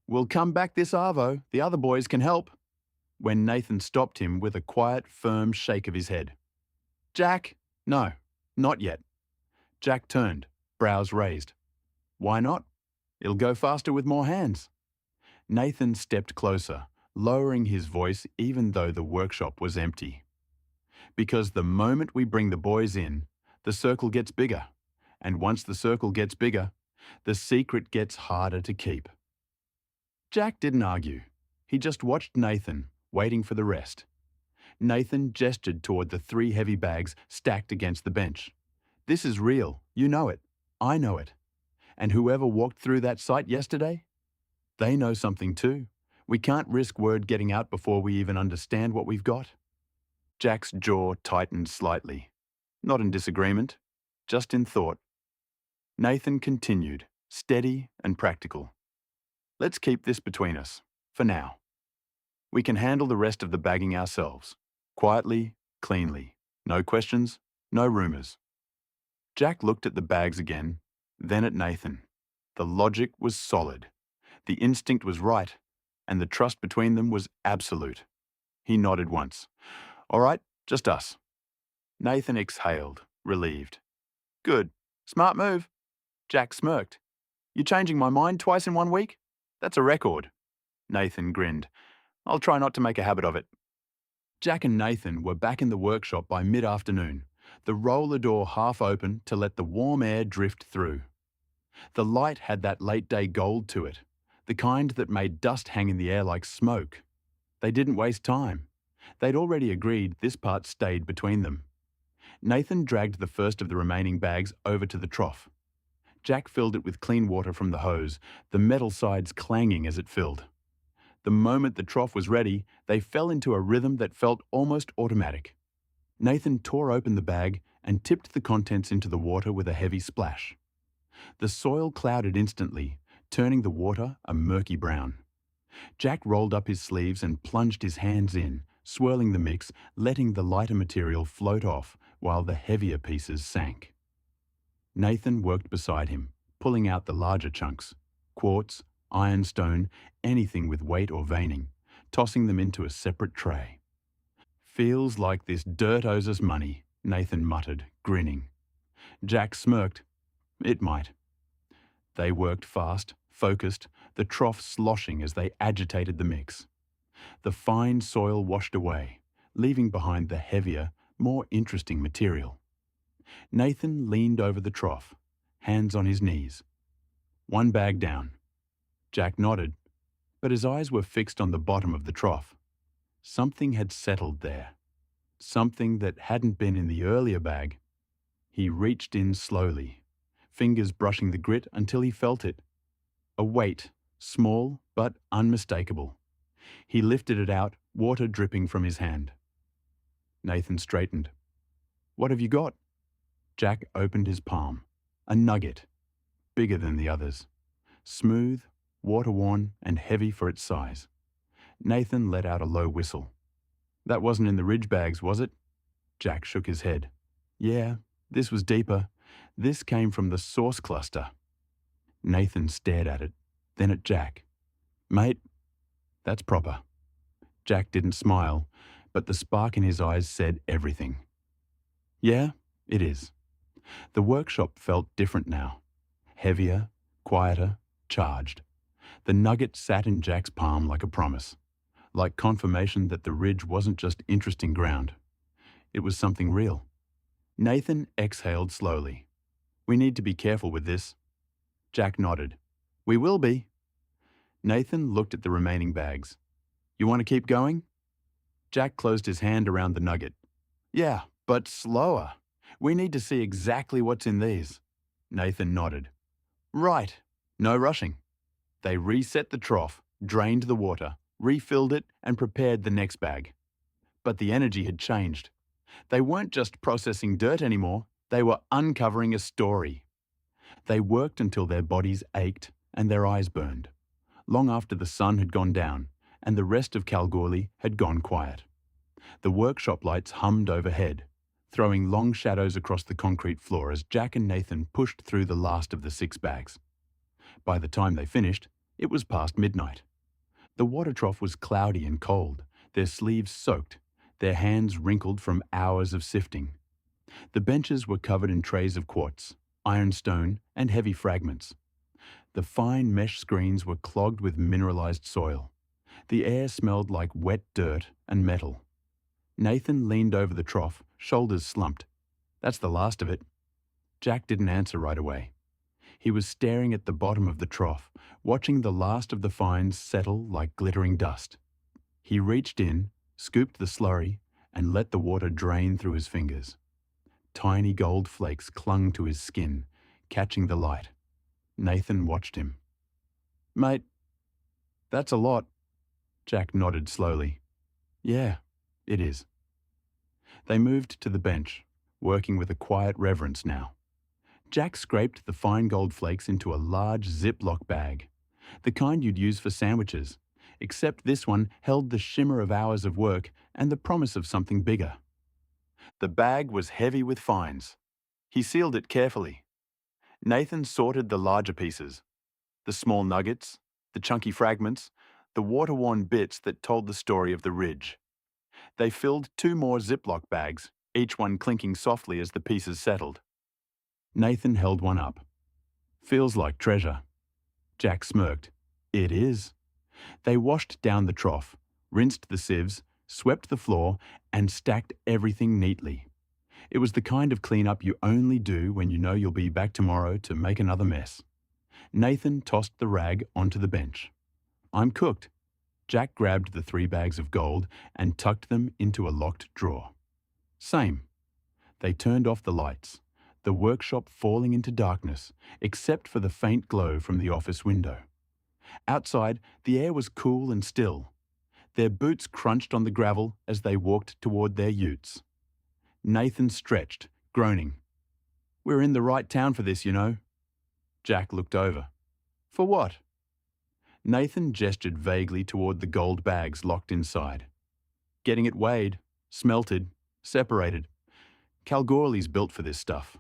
"We'll come back this arvo, the other boys can help," when Nathan stopped him with a quiet, firm shake of his head. "Jack, no, not yet." Jack turned, brows raised. "Why not? It'll go faster with more hands." Nathan stepped closer, lowering his voice even though the workshop was empty. "Because the moment we bring the boys in, the circle gets bigger. And once the circle gets bigger, the secret gets harder to keep." Jack didn't argue. He just watched Nathan, waiting for the rest. Nathan gestured toward the 3 heavy bags stacked against the bench. "This is real. You know it. I know it. And whoever walked through that site yesterday? They know something too. We can't risk word getting out before we even understand what we've got." Jack's jaw tightened slightly. Not in disagreement, just in thought. Nathan continued, steady and practical. "Let's keep this between us, for now. We can handle the rest of the bagging ourselves. Quietly, cleanly. No questions, no rumours." Jack looked at the bags again, then at Nathan. The logic was solid. The instinct was right, and the trust between them was absolute. He nodded once. "All right, just us." Nathan exhaled, relieved. "Good. Smart move." Jack smirked. "You changing my mind twice in 1 week? That's a record." Nathan grinned. "I'll try not to make a habit of it." Jack and Nathan were back in the workshop by mid-afternoon, the roller door half open to let the warm air drift through. The light had that late-day gold to it, the kind that made dust hang in the air like smoke. They didn't waste time. They'd already agreed this part stayed between them. Nathan dragged the first of the remaining bags over to the trough. Jack filled it with clean water from the hose, the metal sides clanging as it filled. The moment the trough was ready, they fell into a rhythm that felt almost automatic. Nathan tore open the bag and tipped the contents into the water with a heavy splash. The soil clouded instantly, turning the water a murky brown. Jack rolled up his sleeves and plunged his hands in, swirling the mix, letting the lighter material float off while the heavier pieces sank. Nathan worked beside him, pulling out the larger chunks, quartz, ironstone, anything with weight or veining, tossing them into a separate tray. "Feels like this dirt owes us money," Nathan muttered, grinning. Jack smirked. "It might." They worked fast, focused, the trough sloshing as they agitated the mix. The fine soil washed away, leaving behind the heavier, more interesting material. Nathan leaned over the trough, hands on his knees. 1 bag down. Jack nodded, but his eyes were fixed on the bottom of the trough. Something had settled there. Something that hadn't been in the earlier bag. He reached in slowly, fingers brushing the grit until he felt it. A weight, small but unmistakable. He lifted it out, water dripping from his hand. Nathan straightened. "What have you got?" Jack opened his palm. A nugget, bigger than the others. Smooth, water-worn, and heavy for its size. Nathan let out a low whistle. "That wasn't in the ridge bags, was it?" Jack shook his head. "Yeah, this was deeper. This came from the source cluster." Nathan stared at it, then at Jack. "Mate, that's proper." Jack didn't smile, but the spark in his eyes said everything. "Yeah, it is." The workshop felt different now. Heavier, quieter, charged. The nugget sat in Jack's palm like a promise, like confirmation that the ridge wasn't just interesting ground. It was something real. Nathan exhaled slowly. "We need to be careful with this." Jack nodded. "We will be." Nathan looked at the remaining bags. "You want to keep going?" Jack closed his hand around the nugget. "Yeah, but slower. We need to see exactly what's in these." Nathan nodded. "Right. No rushing." They reset the trough, drained the water, refilled it, and prepared the next bag. But the energy had changed. They weren't just processing dirt anymore, they were uncovering a story. They worked until their bodies ached and their eyes burned, long after the sun had gone down and the rest of Kalgoorlie had gone quiet. The workshop lights hummed overhead, throwing long shadows across the concrete floor as Jack and Nathan pushed through the last of the 6 bags. By the time they finished, it was past midnight. The water trough was cloudy and cold, their sleeves soaked, their hands wrinkled from hours of sifting. The benches were covered in trays of quartz, ironstone, and heavy fragments. The fine mesh screens were clogged with mineralized soil. The air smelled like wet dirt and metal. Nathan leaned over the trough, shoulders slumped. "That's the last of it." Jack didn't answer right away. He was staring at the bottom of the trough, watching the last of the fines settle like glittering dust. He reached in, scooped the slurry, and let the water drain through his fingers. Tiny gold flakes clung to his skin, catching the light. Nathan watched him. "Mate, that's a lot." Jack nodded slowly. "Yeah, it is." They moved to the bench, working with a quiet reverence now. Jack scraped the fine gold flakes into a large Ziploc bag, the kind you'd use for sandwiches, except this one held the shimmer of hours of work and the promise of something bigger. The bag was heavy with fines. He sealed it carefully. Nathan sorted the larger pieces, the small nuggets, the chunky fragments, the water-worn bits that told the story of the ridge. They filled 2 more Ziploc bags, each one clinking softly as the pieces settled. Nathan held one up. "Feels like treasure." Jack smirked. "It is." They washed down the trough, rinsed the sieves, swept the floor, and stacked everything neatly. It was the kind of cleanup you only do when you know you'll be back tomorrow to make another mess. Nathan tossed the rag onto the bench. "I'm cooked." Jack grabbed the 3 bags of gold and tucked them into a locked drawer. "Same." They turned off the lights, the workshop falling into darkness, except for the faint glow from the office window. Outside, the air was cool and still. Their boots crunched on the gravel as they walked toward their utes. Nathan stretched, groaning. "We're in the right town for this, you know." Jack looked over. "For what?" Nathan gestured vaguely toward the gold bags locked inside. "Getting it weighed, smelted, separated. Kalgoorlie's built for this stuff."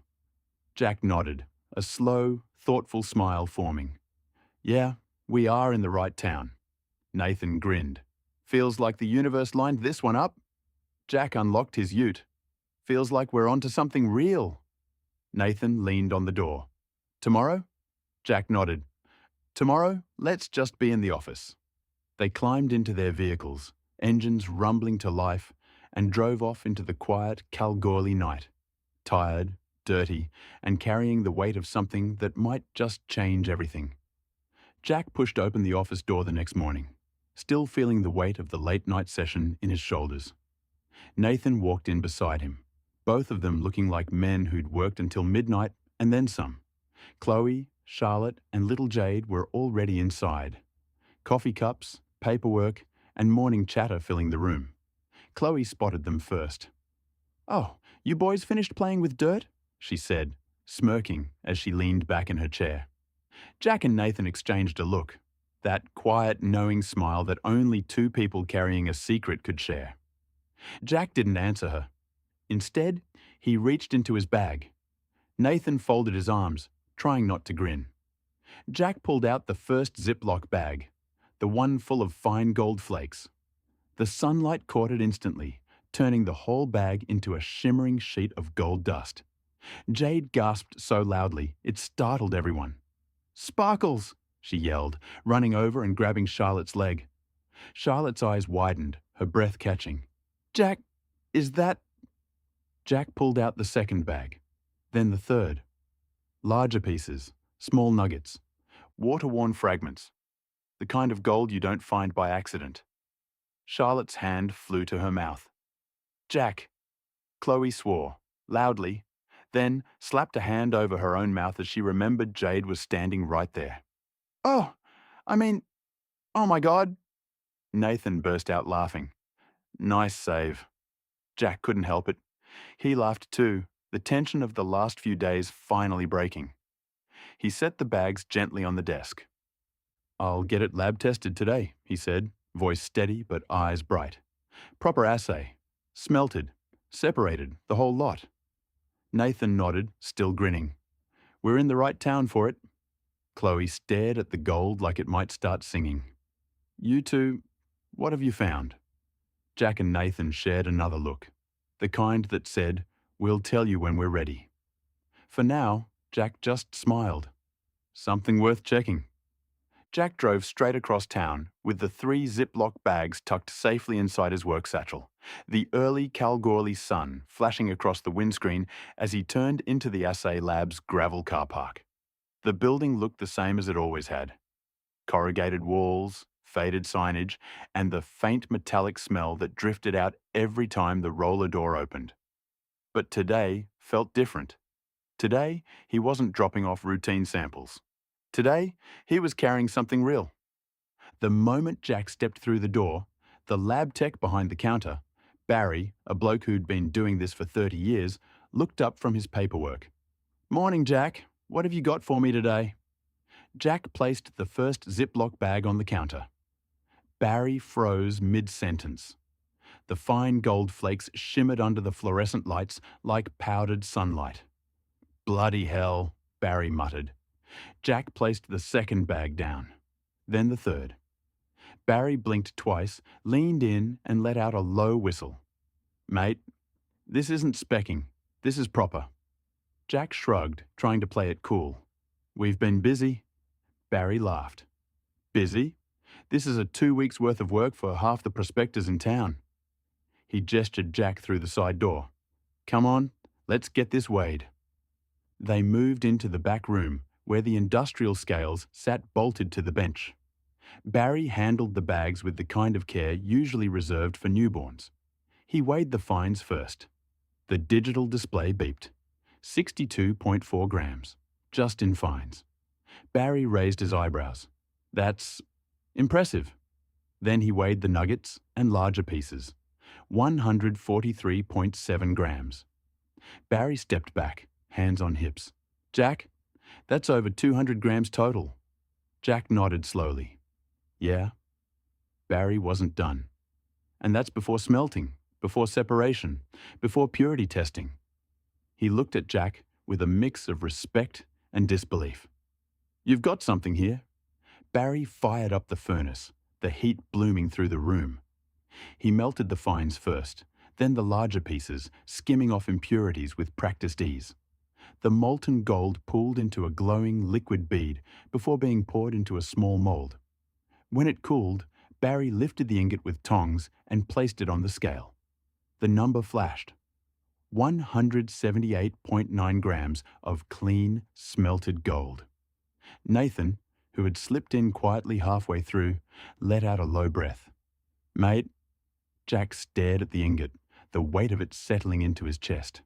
Jack nodded, a slow, thoughtful smile forming. "Yeah, we are in the right town." Nathan grinned. "Feels like the universe lined this one up." Jack unlocked his ute. "Feels like we're onto something real." Nathan leaned on the door. "Tomorrow?" Jack nodded. "Tomorrow, let's just be in the office." They climbed into their vehicles, engines rumbling to life, and drove off into the quiet Kalgoorlie night, tired, dirty, and carrying the weight of something that might just change everything. Jack pushed open the office door the next morning, still feeling the weight of the late-night session in his shoulders. Nathan walked in beside him, both of them looking like men who'd worked until midnight and then some. Chloe, Charlotte, and little Jade were already inside. Coffee cups, paperwork, and morning chatter filling the room. Chloe spotted them first. "Oh, you boys finished playing with dirt?" she said, smirking as she leaned back in her chair. Jack and Nathan exchanged a look, that quiet, knowing smile that only 2 people carrying a secret could share. Jack didn't answer her. Instead, he reached into his bag. Nathan folded his arms, trying not to grin. Jack pulled out the first Ziploc bag, the one full of fine gold flakes. The sunlight caught it instantly, turning the whole bag into a shimmering sheet of gold dust. Jade gasped so loudly, it startled everyone. "Sparkles!" she yelled, running over and grabbing Charlotte's leg. Charlotte's eyes widened, her breath catching. "Jack, is that—" Jack pulled out the second bag, then the third. Larger pieces, small nuggets, water-worn fragments, the kind of gold you don't find by accident. Charlotte's hand flew to her mouth. "Jack!" Chloe swore, loudly, then slapped a hand over her own mouth as she remembered Jade was standing right there. "Oh, oh my God!" Nathan burst out laughing. "Nice save." Jack couldn't help it. He laughed too, the tension of the last few days finally breaking. He set the bags gently on the desk. "I'll get it lab tested today," he said, voice steady but eyes bright. "Proper assay. Smelted. Separated. The whole lot." Nathan nodded, still grinning. "We're in the right town for it." Chloe stared at the gold like it might start singing. "You two, what have you found?" Jack and Nathan shared another look, the kind that said, "We'll tell you when we're ready." For now, Jack just smiled. Something worth checking. Jack drove straight across town with the 3 Ziploc bags tucked safely inside his work satchel, the early Kalgoorlie sun flashing across the windscreen as he turned into the assay lab's gravel car park. The building looked the same as it always had. Corrugated walls, faded signage, and the faint metallic smell that drifted out every time the roller door opened. But today felt different. Today, he wasn't dropping off routine samples. Today, he was carrying something real. The moment Jack stepped through the door, the lab tech behind the counter, Barry, a bloke who'd been doing this for 30 years, looked up from his paperwork. "Morning, Jack. What have you got for me today?" Jack placed the first Ziploc bag on the counter. Barry froze mid-sentence. The fine gold flakes shimmered under the fluorescent lights like powdered sunlight. "Bloody hell," Barry muttered. Jack placed the second bag down, then the third. Barry blinked twice, leaned in and let out a low whistle. "Mate, this isn't specking. This is proper." Jack shrugged, trying to play it cool. "We've been busy." Barry laughed. "Busy? This is a 2 weeks' worth of work for half the prospectors in town." He gestured Jack through the side door. "Come on, let's get this weighed." They moved into the back room, where the industrial scales sat bolted to the bench. Barry handled the bags with the kind of care usually reserved for newborns. He weighed the fines first. The digital display beeped. 62.4 grams, just in fines. Barry raised his eyebrows. "That's impressive." Then he weighed the nuggets and larger pieces. 143.7 grams. Barry stepped back, hands on hips. "Jack, that's over 200 grams total." Jack nodded slowly. "Yeah." Barry wasn't done. "And that's before smelting, before separation, before purity testing." He looked at Jack with a mix of respect and disbelief. "You've got something here." Barry fired up the furnace, the heat blooming through the room. He melted the fines first, then the larger pieces, skimming off impurities with practiced ease. The molten gold pooled into a glowing liquid bead before being poured into a small mold. When it cooled, Barry lifted the ingot with tongs and placed it on the scale. The number flashed. 178.9 grams of clean, smelted gold. Nathan, who had slipped in quietly halfway through, let out a low breath. "Mate." Jack stared at the ingot, the weight of it settling into his chest.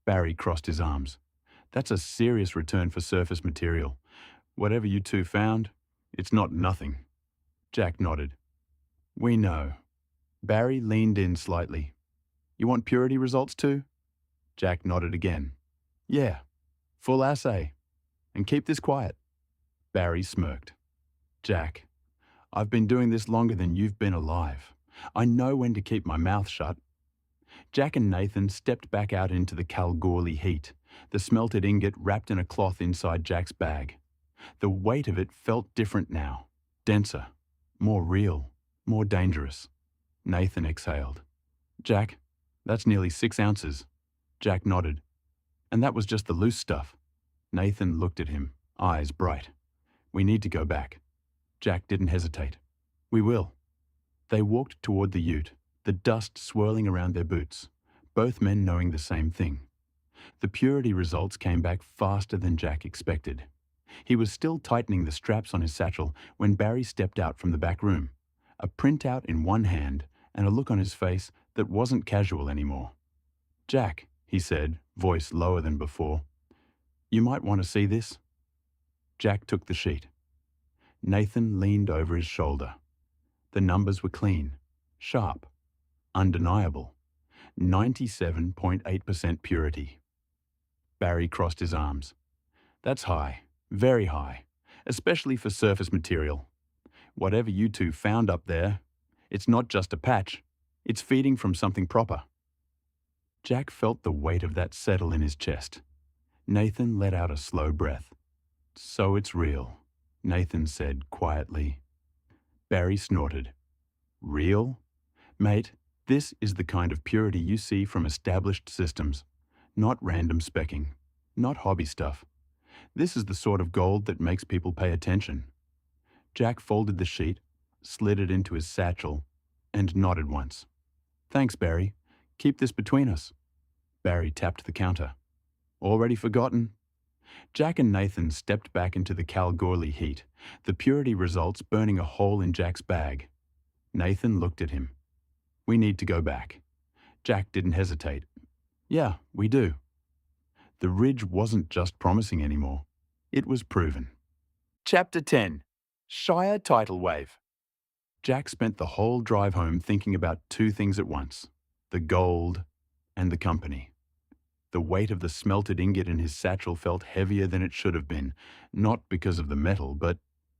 Barry crossed his arms. "That's a serious return for surface material. Whatever you two found, it's not nothing." Jack nodded. "We know." Barry leaned in slightly. "You want purity results too?" Jack nodded again. "Yeah. Full assay. And keep this quiet." Barry smirked. "Jack, I've been doing this longer than you've been alive. I know when to keep my mouth shut." Jack and Nathan stepped back out into the Kalgoorlie heat, the smelted ingot wrapped in a cloth inside Jack's bag. The weight of it felt different now, denser, more real, more dangerous. Nathan exhaled. "Jack, that's nearly 6 ounces." Jack nodded. "And that was just the loose stuff." Nathan looked at him, eyes bright. "We need to go back." Jack didn't hesitate. "We will." They walked toward the ute, the dust swirling around their boots, both men knowing the same thing. The purity results came back faster than Jack expected. He was still tightening the straps on his satchel when Barry stepped out from the back room, a printout in one hand and a look on his face that wasn't casual anymore. "Jack," he said, voice lower than before, "you might want to see this." Jack took the sheet. Nathan leaned over his shoulder. The numbers were clean, sharp, undeniable. 97.8% purity. Barry crossed his arms. That's high, very high, especially for surface material. Whatever you two found up there, it's not just a patch, it's feeding from something proper. Jack felt the weight of that settle in his chest. Nathan let out a slow breath. So it's real, Nathan said quietly. Barry snorted. Real? Mate, this is the kind of purity you see from established systems, not random specking, not hobby stuff. This is the sort of gold that makes people pay attention. Jack folded the sheet, slid it into his satchel, and nodded once. Thanks, Barry. Keep this between us. Barry tapped the counter. Already forgotten? Jack and Nathan stepped back into the Kalgoorlie heat, the purity results burning a hole in Jack's bag. Nathan looked at him. We need to go back. Jack didn't hesitate. Yeah, we do. The ridge wasn't just promising anymore. It was proven. Chapter 10. Shire Tidal Wave. Jack spent the whole drive home thinking about two things at once, the gold and the company. The weight of the smelted ingot in his satchel felt heavier than it should have been, not because of the metal, but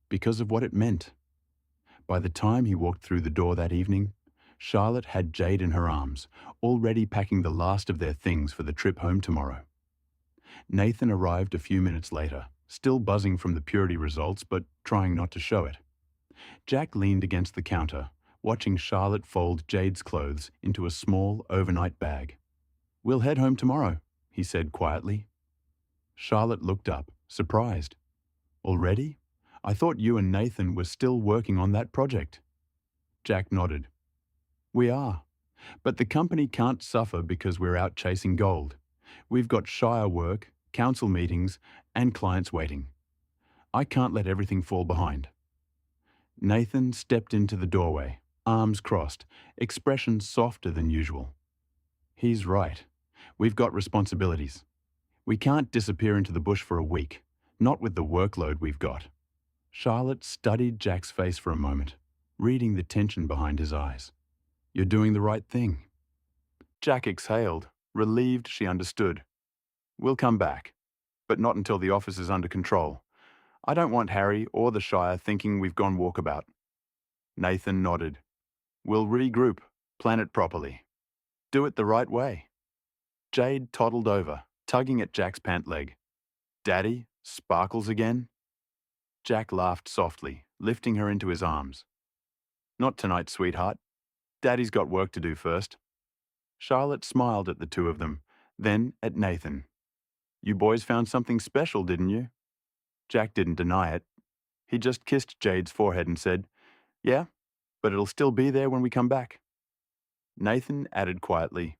because of what it meant. By the time he walked through the door that evening, Charlotte had Jade in her arms, already packing the last of their things for the trip home tomorrow. Nathan arrived a few minutes later, still buzzing from the purity results but trying not to show it. Jack leaned against the counter, watching Charlotte fold Jade's clothes into a small overnight bag. We'll head home tomorrow, he said quietly. Charlotte looked up, surprised. Already? I thought you and Nathan were still working on that project. Jack nodded. We are, but the company can't suffer because we're out chasing gold. We've got Shire work, council meetings, and clients waiting. I can't let everything fall behind. Nathan stepped into the doorway, arms crossed, expression softer than usual. He's right. We've got responsibilities. We can't disappear into the bush for a week, not with the workload we've got. Charlotte studied Jack's face for a moment, reading the tension behind his eyes. You're doing the right thing. Jack exhaled, relieved she understood. We'll come back, but not until the office is under control. I don't want Harry or the Shire thinking we've gone walkabout. Nathan nodded. We'll regroup, plan it properly. Do it the right way. Jade toddled over, tugging at Jack's pant leg. Daddy, sparkles again? Jack laughed softly, lifting her into his arms. Not tonight, sweetheart. Daddy's got work to do first. Charlotte smiled at the two of them, then at Nathan. You boys found something special, didn't you? Jack didn't deny it. He just kissed Jade's forehead and said, Yeah, but it'll still be there when we come back. Nathan added quietly,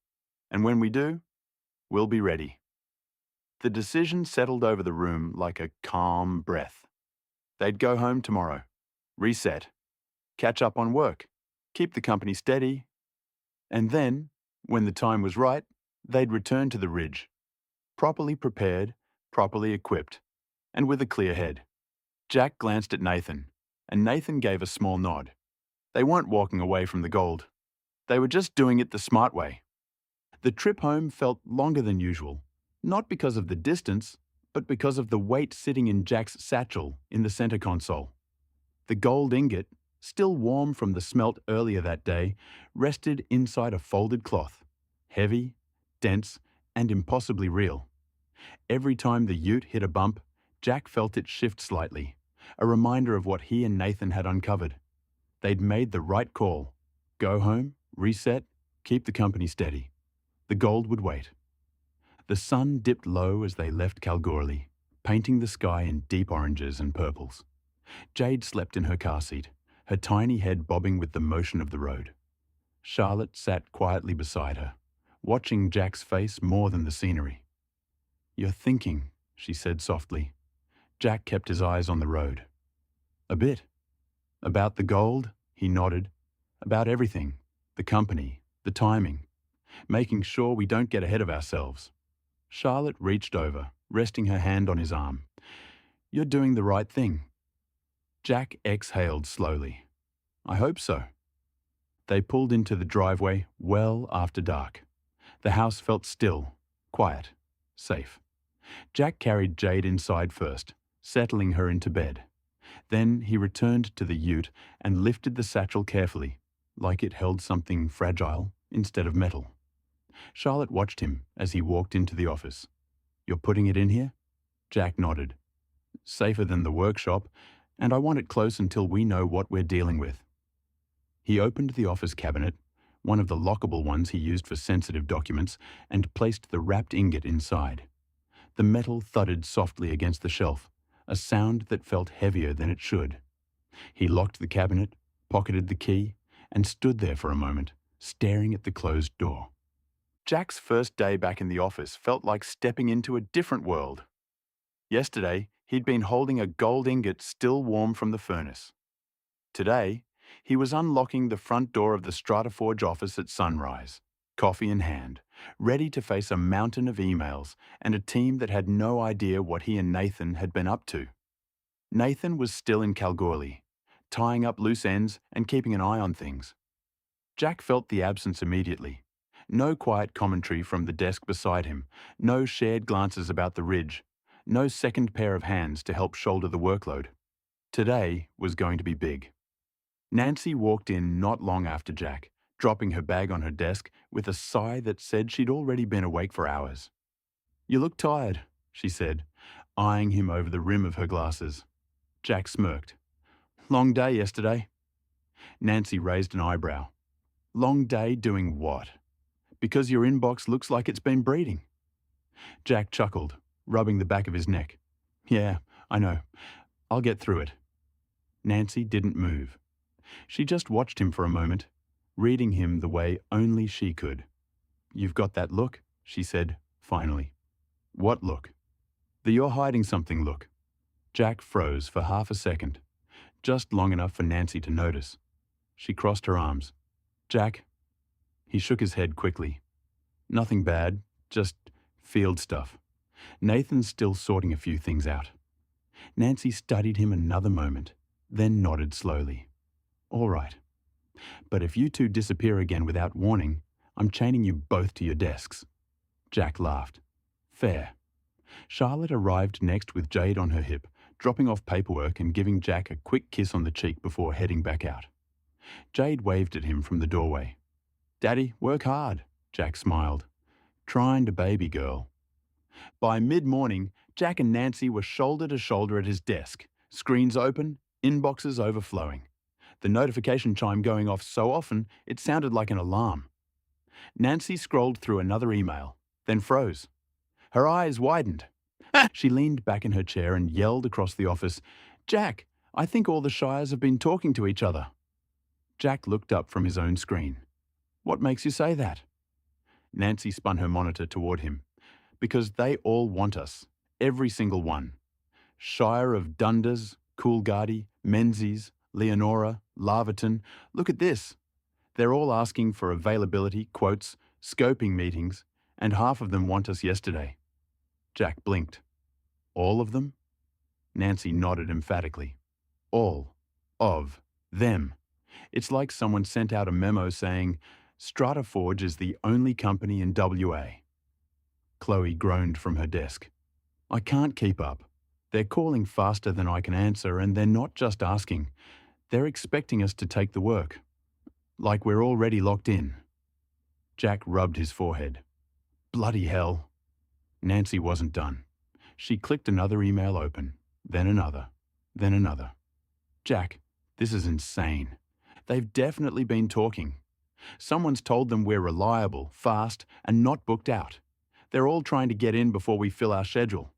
And when we do, we'll be ready. The decision settled over the room like a calm breath. They'd go home tomorrow, reset, catch up on work, keep the company steady, and then, when the time was right, they'd return to the ridge, properly prepared, properly equipped, and with a clear head. Jack glanced at Nathan, and Nathan gave a small nod. They weren't walking away from the gold. They were just doing it the smart way. The trip home felt longer than usual, not because of the distance, but because of the weight sitting in Jack's satchel in the center console. The gold ingot, still warm from the smelt earlier that day, rested inside a folded cloth, heavy, dense, and impossibly real. Every time the ute hit a bump, Jack felt it shift slightly, a reminder of what he and Nathan had uncovered. They'd made the right call. Go home, reset, keep the company steady. The gold would wait. The sun dipped low as they left Kalgoorlie, painting the sky in deep oranges and purples. Jade slept in her car seat, her tiny head bobbing with the motion of the road. Charlotte sat quietly beside her, watching Jack's face more than the scenery. You're thinking, she said softly. Jack kept his eyes on the road. A bit. About the gold, he nodded. About everything. The company, the timing. Making sure we don't get ahead of ourselves. Charlotte reached over, resting her hand on his arm. You're doing the right thing. Jack exhaled slowly. I hope so. They pulled into the driveway well after dark. The house felt still, quiet, safe. Jack carried Jade inside first, settling her into bed. Then he returned to the ute and lifted the satchel carefully, like it held something fragile instead of metal. Charlotte watched him as he walked into the office. "You're putting it in here?" Jack nodded. "Safer than the workshop, and I want it close until we know what we're dealing with." He opened the office cabinet, one of the lockable ones he used for sensitive documents, and placed the wrapped ingot inside. The metal thudded softly against the shelf, a sound that felt heavier than it should. He locked the cabinet, pocketed the key, and stood there for a moment, staring at the closed door. Jack's first day back in the office felt like stepping into a different world. Yesterday, he'd been holding a gold ingot still warm from the furnace. Today, he was unlocking the front door of the StrataForge office at sunrise, coffee in hand, ready to face a mountain of emails and a team that had no idea what he and Nathan had been up to. Nathan was still in Kalgoorlie, tying up loose ends and keeping an eye on things. Jack felt the absence immediately. No quiet commentary from the desk beside him, no shared glances about the ridge, no second pair of hands to help shoulder the workload. Today was going to be big. Nancy walked in not long after Jack, dropping her bag on her desk with a sigh that said she'd already been awake for hours. "You look tired," she said, eyeing him over the rim of her glasses. Jack smirked. "Long day yesterday." Nancy raised an eyebrow. "Long day doing what? Because your inbox looks like it's been breeding." Jack chuckled, rubbing the back of his neck. "Yeah, I know. I'll get through it." Nancy didn't move. She just watched him for a moment, reading him the way only she could. "You've got that look," she said, finally. "What look?" "The you're hiding something look." Jack froze for half a second, just long enough for Nancy to notice. She crossed her arms. "Jack." He shook his head quickly. "Nothing bad, just field stuff. Nathan's still sorting a few things out." Nancy studied him another moment, then nodded slowly. "All right. But if you two disappear again without warning, I'm chaining you both to your desks." Jack laughed. "Fair." Charlotte arrived next with Jade on her hip, dropping off paperwork and giving Jack a quick kiss on the cheek before heading back out. Jade waved at him from the doorway. "Daddy, work hard," Jack smiled. "Trying to baby girl." By mid-morning, Jack and Nancy were shoulder to shoulder at his desk, screens open, inboxes overflowing. The notification chime going off so often it sounded like an alarm. Nancy scrolled through another email, then froze. Her eyes widened. She leaned back in her chair and yelled across the office, "Jack, I think all the Shires have been talking to each other." Jack looked up from his own screen. "What makes you say that?" Nancy spun her monitor toward him. "Because they all want us, every single one. Shire of Dundas, Coolgardie, Menzies, Leonora, Laverton. Look at this. They're all asking for availability, quotes, scoping meetings, and half of them want us yesterday." Jack blinked. "All of them?" Nancy nodded emphatically. "All of them. It's like someone sent out a memo saying, 'StrataForge is the only company in WA.'" Chloe groaned from her desk. "I can't keep up. They're calling faster than I can answer, and they're not just asking. They're expecting us to take the work. Like we're already locked in." Jack rubbed his forehead. "Bloody hell." Nancy wasn't done. She clicked another email open, then another, then another. "Jack, this is insane. They've definitely been talking. Someone's told them we're reliable, fast, and not booked out. They're all trying to get in before we fill our schedule."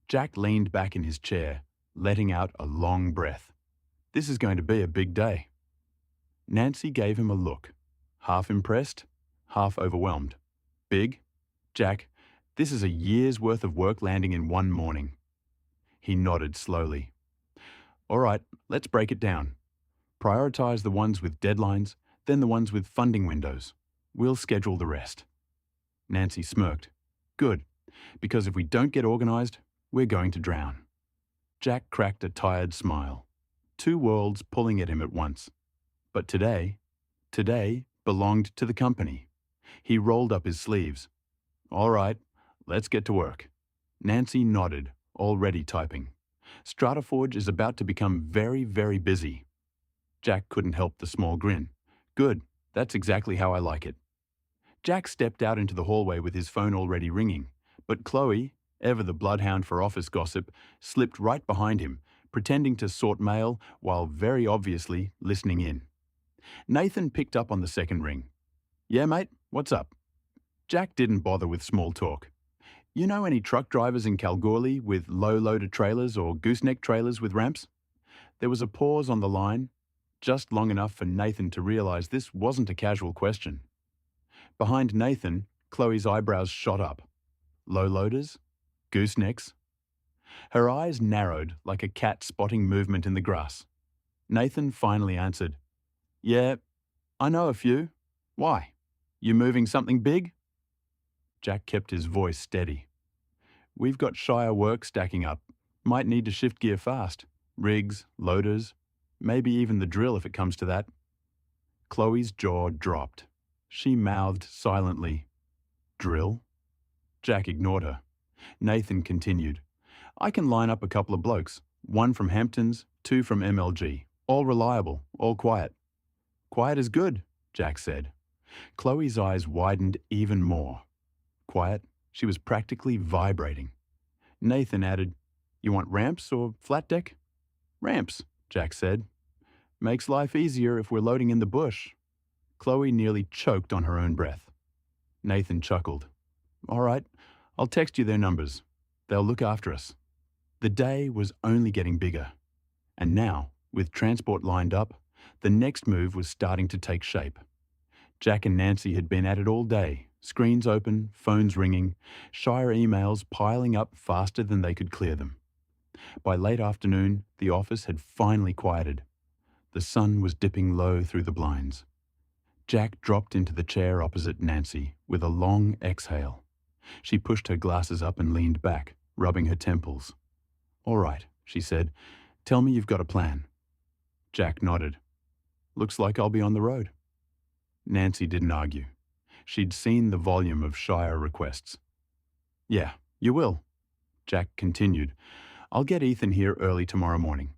Jack leaned back in his chair, letting out a long breath. This is going to be a big day. Nancy gave him a look, half impressed, half overwhelmed. "Big? Jack, this is a year's worth of work landing in one morning." He nodded slowly. "All right, let's break it down. Prioritize the ones with deadlines, then the ones with funding windows. We'll schedule the rest." Nancy smirked. "Good, because if we don't get organized, we're going to drown." Jack cracked a tired smile. Two worlds pulling at him at once. But today belonged to the company. He rolled up his sleeves. All right, let's get to work. Nancy nodded, already typing. StrataForge is about to become very, very busy. Jack couldn't help the small grin. Good, that's exactly how I like it. Jack stepped out into the hallway with his phone already ringing, but Chloe, ever the bloodhound for office gossip, slipped right behind him, pretending to sort mail while very obviously listening in. Nathan picked up on the second ring. Yeah, mate, what's up? Jack didn't bother with small talk. You know any truck drivers in Kalgoorlie with low-loader trailers or gooseneck trailers with ramps? There was a pause on the line, just long enough for Nathan to realize this wasn't a casual question. Behind Nathan, Chloe's eyebrows shot up. Low-loaders? Goosenecks? Her eyes narrowed like a cat spotting movement in the grass. Nathan finally answered, Yeah, I know a few. Why? You moving something big? Jack kept his voice steady. We've got Shire work stacking up. Might need to shift gear fast. Rigs, loaders, maybe even the drill if it comes to that. Chloe's jaw dropped. She mouthed silently. Drill? Jack ignored her. Nathan continued. I can line up a couple of blokes. 1 from Hamptons, 2 from MLG. All reliable, all quiet. Quiet is good, Jack said. Chloe's eyes widened even more. Quiet? She was practically vibrating. Nathan added, You want ramps or flat deck? Ramps, Jack said. Makes life easier if we're loading in the bush. Chloe nearly choked on her own breath. Nathan chuckled. All right, I'll text you their numbers. They'll look after us. The day was only getting bigger. And now, with transport lined up, the next move was starting to take shape. Jack and Nancy had been at it all day, screens open, phones ringing, Shire emails piling up faster than they could clear them. By late afternoon, the office had finally quieted. The sun was dipping low through the blinds. Jack dropped into the chair opposite Nancy with a long exhale. She pushed her glasses up and leaned back, rubbing her temples. All right, she said. Tell me you've got a plan. Jack nodded. Looks like I'll be on the road. Nancy didn't argue. She'd seen the volume of Shire requests. Yeah, you will. Jack continued. I'll get Ethan here early tomorrow morning.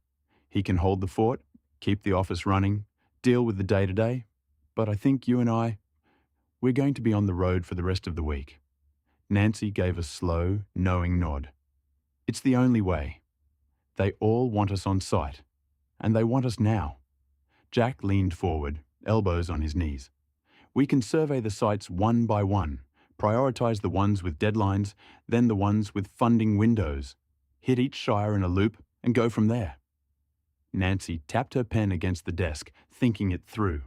He can hold the fort, keep the office running, deal with the day-to-day, but I think you and we're going to be on the road for the rest of the week. Nancy gave a slow, knowing nod. It's the only way. They all want us on site, and they want us now. Jack leaned forward, elbows on his knees. We can survey the sites one by one, prioritize the ones with deadlines, then the ones with funding windows, hit each Shire in a loop, and go from there. Nancy tapped her pen against the desk, thinking it through.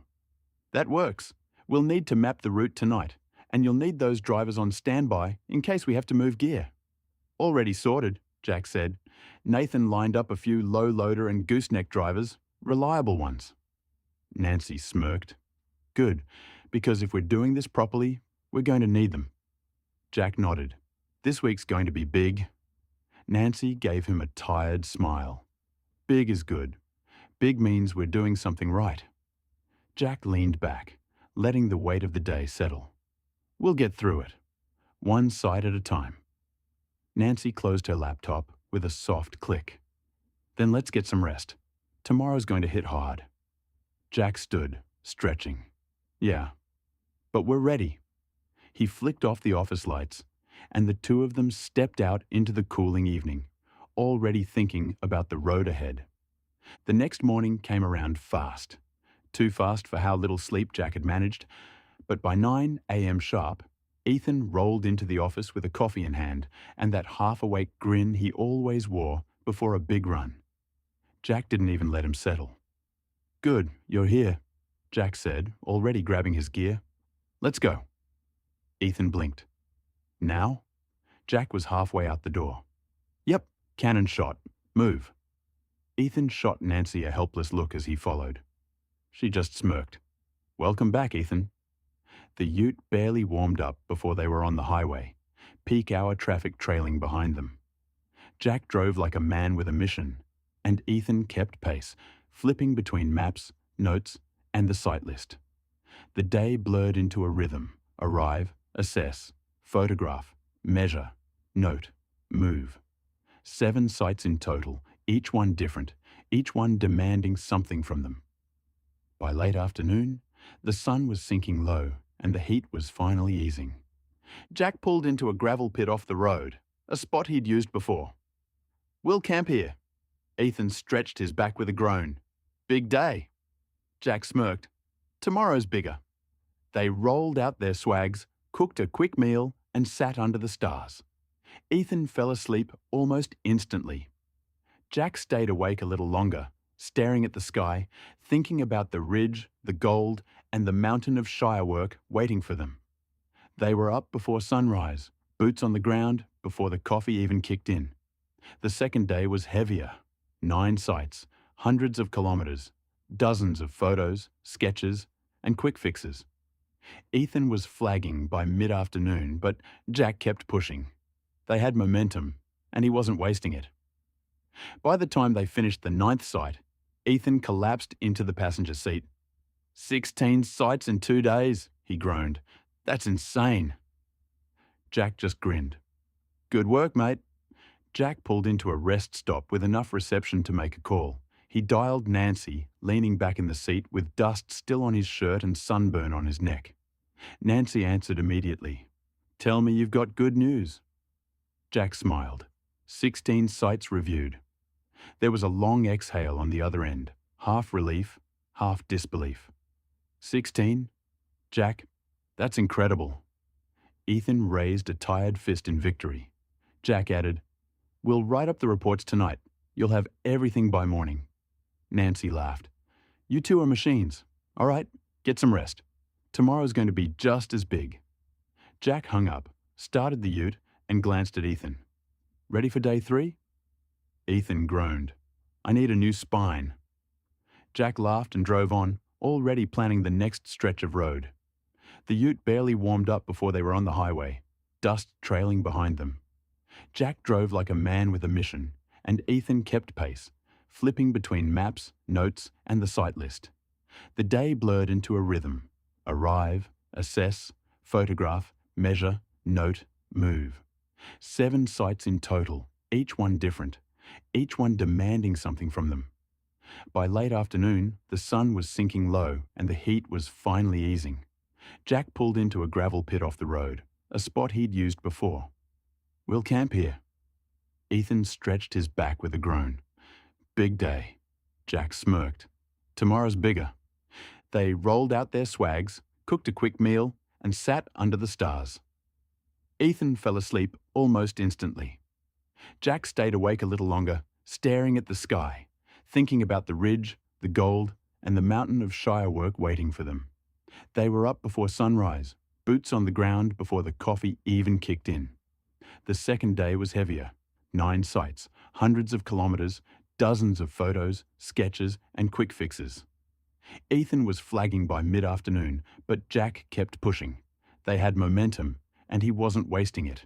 That works. We'll need to map the route tonight, and you'll need those drivers on standby in case we have to move gear. Already sorted, Jack said. Nathan lined up a few low-loader and gooseneck drivers, reliable ones. Nancy smirked. Good, because if we're doing this properly, we're going to need them. Jack nodded. This week's going to be big. Nancy gave him a tired smile. Big is good. Big means we're doing something right. Jack leaned back, letting the weight of the day settle. We'll get through it, one site at a time. Nancy closed her laptop with a soft click. Then let's get some rest. Tomorrow's going to hit hard. Jack stood, stretching. Yeah, but we're ready. He flicked off the office lights, and the two of them stepped out into the cooling evening, already thinking about the road ahead. The next morning came around fast. Too fast for how little sleep Jack had managed, but by 9 a.m. sharp, Ethan rolled into the office with a coffee in hand and that half-awake grin he always wore before a big run. Jack didn't even let him settle. Good, you're here, Jack said, already grabbing his gear. Let's go. Ethan blinked. Now? Jack was halfway out the door. Yep, cannon shot. Move. Ethan shot Nancy a helpless look as he followed. She just smirked. Welcome back, Ethan. The ute barely warmed up before they were on the highway, peak hour traffic trailing behind them. Jack drove like a man with a mission, and Ethan kept pace, flipping between maps, notes, and the site list. The day blurred into a rhythm, arrive, assess, photograph, measure, note, move. 7 sites in total, each one different, each one demanding something from them. By late afternoon, the sun was sinking low and the heat was finally easing. Jack pulled into a gravel pit off the road, a spot he'd used before. "We'll camp here." Ethan stretched his back with a groan. "Big day." Jack smirked. "Tomorrow's bigger." They rolled out their swags, cooked a quick meal, and sat under the stars. Ethan fell asleep almost instantly. Jack stayed awake a little longer, staring at the sky, thinking about the ridge, the gold, and the mountain of shire work waiting for them. They were up before sunrise, boots on the ground before the coffee even kicked in. The second day was heavier. 9 sites, hundreds of kilometres, dozens of photos, sketches, and quick fixes. Ethan was flagging by mid-afternoon, but Jack kept pushing. They had momentum, and he wasn't wasting it. By the time they finished the 9th site, Ethan collapsed into the passenger seat. 16 sites in 2 days, he groaned. "That's insane." Jack just grinned. "Good work, mate." Jack pulled into a rest stop with enough reception to make a call. He dialed Nancy, leaning back in the seat with dust still on his shirt and sunburn on his neck. Nancy answered immediately. "Tell me you've got good news." Jack smiled. 16 sites reviewed. There was a long exhale on the other end, half relief, half disbelief. 16? Jack, that's incredible. Ethan raised a tired fist in victory. Jack added, "We'll write up the reports tonight. You'll have everything by morning." Nancy laughed. "You two are machines. All right, get some rest. Tomorrow's going to be just as big." Jack hung up, started the ute, and glanced at Ethan. "Ready for day 3? Ethan groaned. "I need a new spine." Jack laughed and drove on, already planning the next stretch of road. The ute barely warmed up before they were on the highway, dust trailing behind them. Jack drove like a man with a mission, and Ethan kept pace, flipping between maps, notes, and the site list. The day blurred into a rhythm: arrive, assess, photograph, measure, note, move. 7 sites in total, each one different, each one demanding something from them. By late afternoon, the sun was sinking low and the heat was finally easing. Jack pulled into a gravel pit off the road, a spot he'd used before. "We'll camp here." Ethan stretched his back with a groan. "Big day." Jack smirked. "Tomorrow's bigger." They rolled out their swags, cooked a quick meal, and sat under the stars. Ethan fell asleep almost instantly. Jack stayed awake a little longer, staring at the sky, thinking about the ridge, the gold, and the mountain of shire work waiting for them. They were up before sunrise, boots on the ground before the coffee even kicked in. The second day was heavier. 9 sites, hundreds of kilometres, dozens of photos, sketches, and quick fixes. Ethan was flagging by mid-afternoon, but Jack kept pushing. They had momentum, and he wasn't wasting it.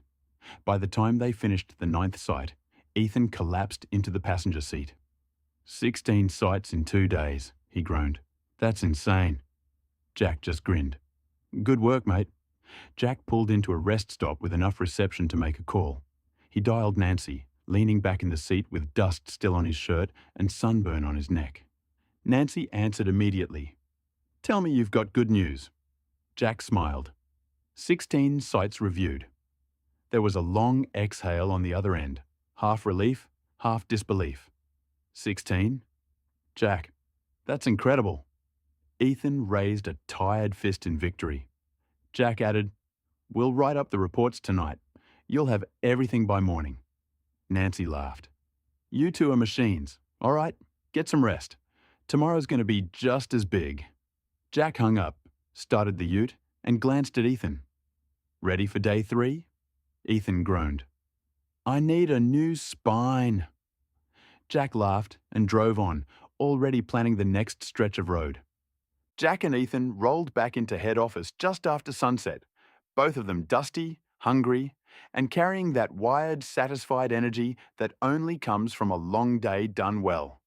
By the time they finished the 9th site, Ethan collapsed into the passenger seat. 16 sites in 2 days, he groaned. "That's insane." Jack just grinned. "Good work, mate." Jack pulled into a rest stop with enough reception to make a call. He dialed Nancy, leaning back in the seat with dust still on his shirt and sunburn on his neck. Nancy answered immediately. "Tell me you've got good news." Jack smiled. 16 sites reviewed. There was a long exhale on the other end, half relief, half disbelief. 16? Jack, that's incredible. Ethan raised a tired fist in victory. Jack added, "We'll write up the reports tonight. You'll have everything by morning." Nancy laughed. "You two are machines. All right, get some rest. Tomorrow's going to be just as big." Jack hung up, started the ute, and glanced at Ethan. "Ready for day 3? Ethan groaned. "I need a new spine." Jack laughed and drove on, already planning the next stretch of road. Jack and Ethan rolled back into head office just after sunset, both of them dusty, hungry, and carrying that wired, satisfied energy that only comes from a long day done well.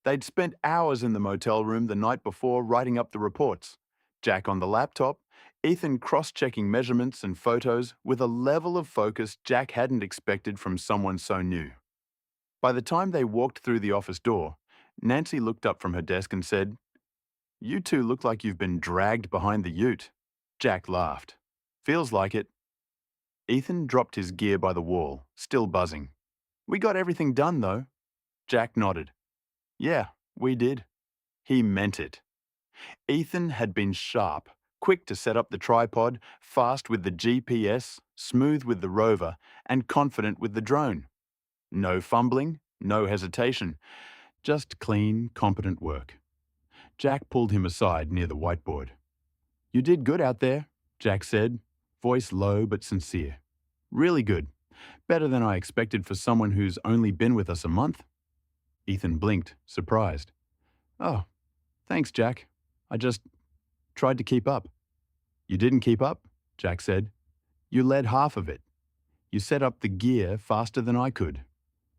They'd spent hours in the motel room the night before writing up the reports. Jack on the laptop, Ethan cross-checking measurements and photos with a level of focus Jack hadn't expected from someone so new. By the time they walked through the office door, Nancy looked up from her desk and said, "You two look like you've been dragged behind the ute." Jack laughed. "Feels like it." Ethan dropped his gear by the wall, still buzzing. "We got everything done, though." Jack nodded. "Yeah, we did." He meant it. Ethan had been sharp, quick to set up the tripod, fast with the GPS, smooth with the rover, and confident with the drone. No fumbling, no hesitation, just clean, competent work. Jack pulled him aside near the whiteboard. "You did good out there," Jack said, voice low but sincere. "Really good. Better than I expected for someone who's only been with us a month." Ethan blinked, surprised. "Oh, thanks, Jack. I just tried to keep up." "You didn't keep up," Jack said. "You led half of it. You set up the gear faster than I could.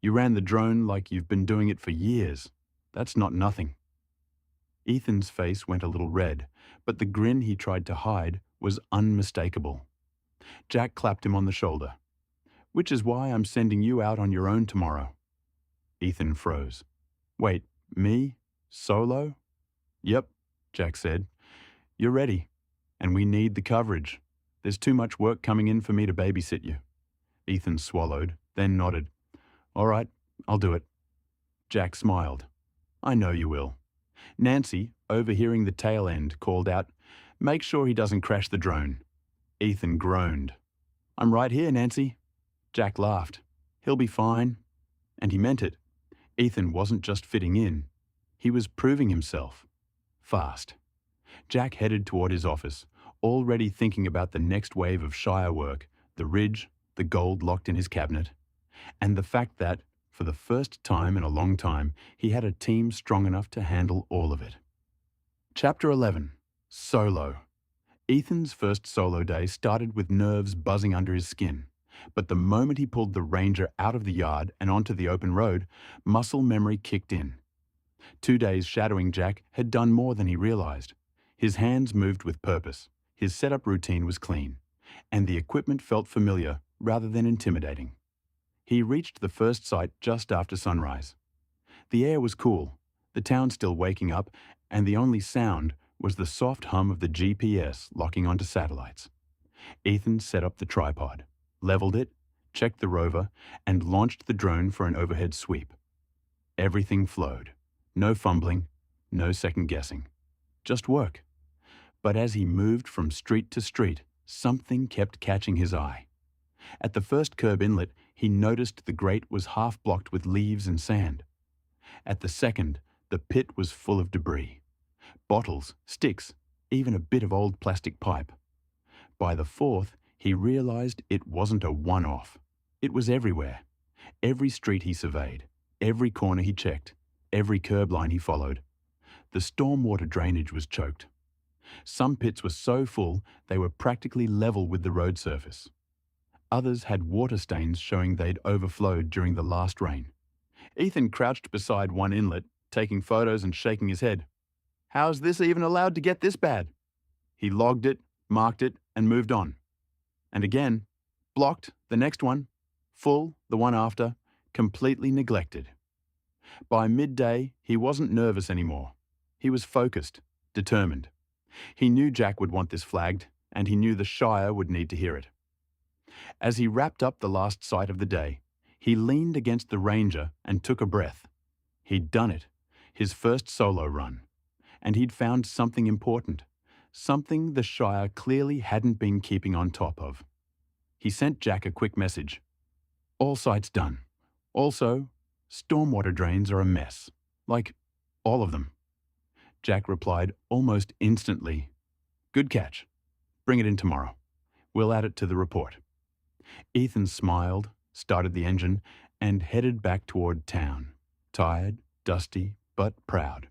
You ran the drone like you've been doing it for years. That's not nothing." Ethan's face went a little red, but the grin he tried to hide was unmistakable. Jack clapped him on the shoulder. "Which is why I'm sending you out on your own tomorrow." Ethan froze. "Wait, me? Solo?" "Yep," Jack said. "You're ready, and we need the coverage. There's too much work coming in for me to babysit you." Ethan swallowed, then nodded. "All right, I'll do it." Jack smiled. "I know you will." Nancy, overhearing the tail end, called out, "Make sure he doesn't crash the drone." Ethan groaned. "I'm right here, Nancy." Jack laughed. "He'll be fine." And he meant it. Ethan wasn't just fitting in. He was proving himself. Fast. Jack headed toward his office, already thinking about the next wave of Shire work, the ridge, the gold locked in his cabinet, and the fact that, for the first time in a long time, he had a team strong enough to handle all of it. Chapter 11. Solo. Ethan's first solo day started with nerves buzzing under his skin, but the moment he pulled the Ranger out of the yard and onto the open road, muscle memory kicked in. 2 days shadowing Jack had done more than he realized. His hands moved with purpose, his setup routine was clean, and the equipment felt familiar rather than intimidating. He reached the first site just after sunrise. The air was cool, the town still waking up, and the only sound was the soft hum of the GPS locking onto satellites. Ethan set up the tripod, leveled it, checked the rover, and launched the drone for an overhead sweep. Everything flowed. No fumbling, no second-guessing. Just work. But as he moved from street to street, something kept catching his eye. At the first curb inlet, he noticed the grate was half blocked with leaves and sand. At the second, the pit was full of debris. Bottles, sticks, even a bit of old plastic pipe. By the fourth, he realized it wasn't a one-off. It was everywhere. Every street he surveyed, every corner he checked, every curb line he followed. The stormwater drainage was choked. Some pits were so full they were practically level with the road surface. Others had water stains showing they'd overflowed during the last rain. Ethan crouched beside one inlet, taking photos and shaking his head. "How's this even allowed to get this bad?" He logged it, marked it, and moved on. And again, blocked, the next one, full, the one after, completely neglected. By midday, he wasn't nervous anymore. He was focused, determined. He knew Jack would want this flagged, and he knew the Shire would need to hear it. As he wrapped up the last sight of the day, he leaned against the Ranger and took a breath. He'd done it, his first solo run. And he'd found something important, something the Shire clearly hadn't been keeping on top of. He sent Jack a quick message. "All sites done. Also, stormwater drains are a mess. Like, all of them." Jack replied almost instantly, "Good catch. Bring it in tomorrow. We'll add it to the report." Ethan smiled, started the engine, and headed back toward town, tired, dusty, but proud.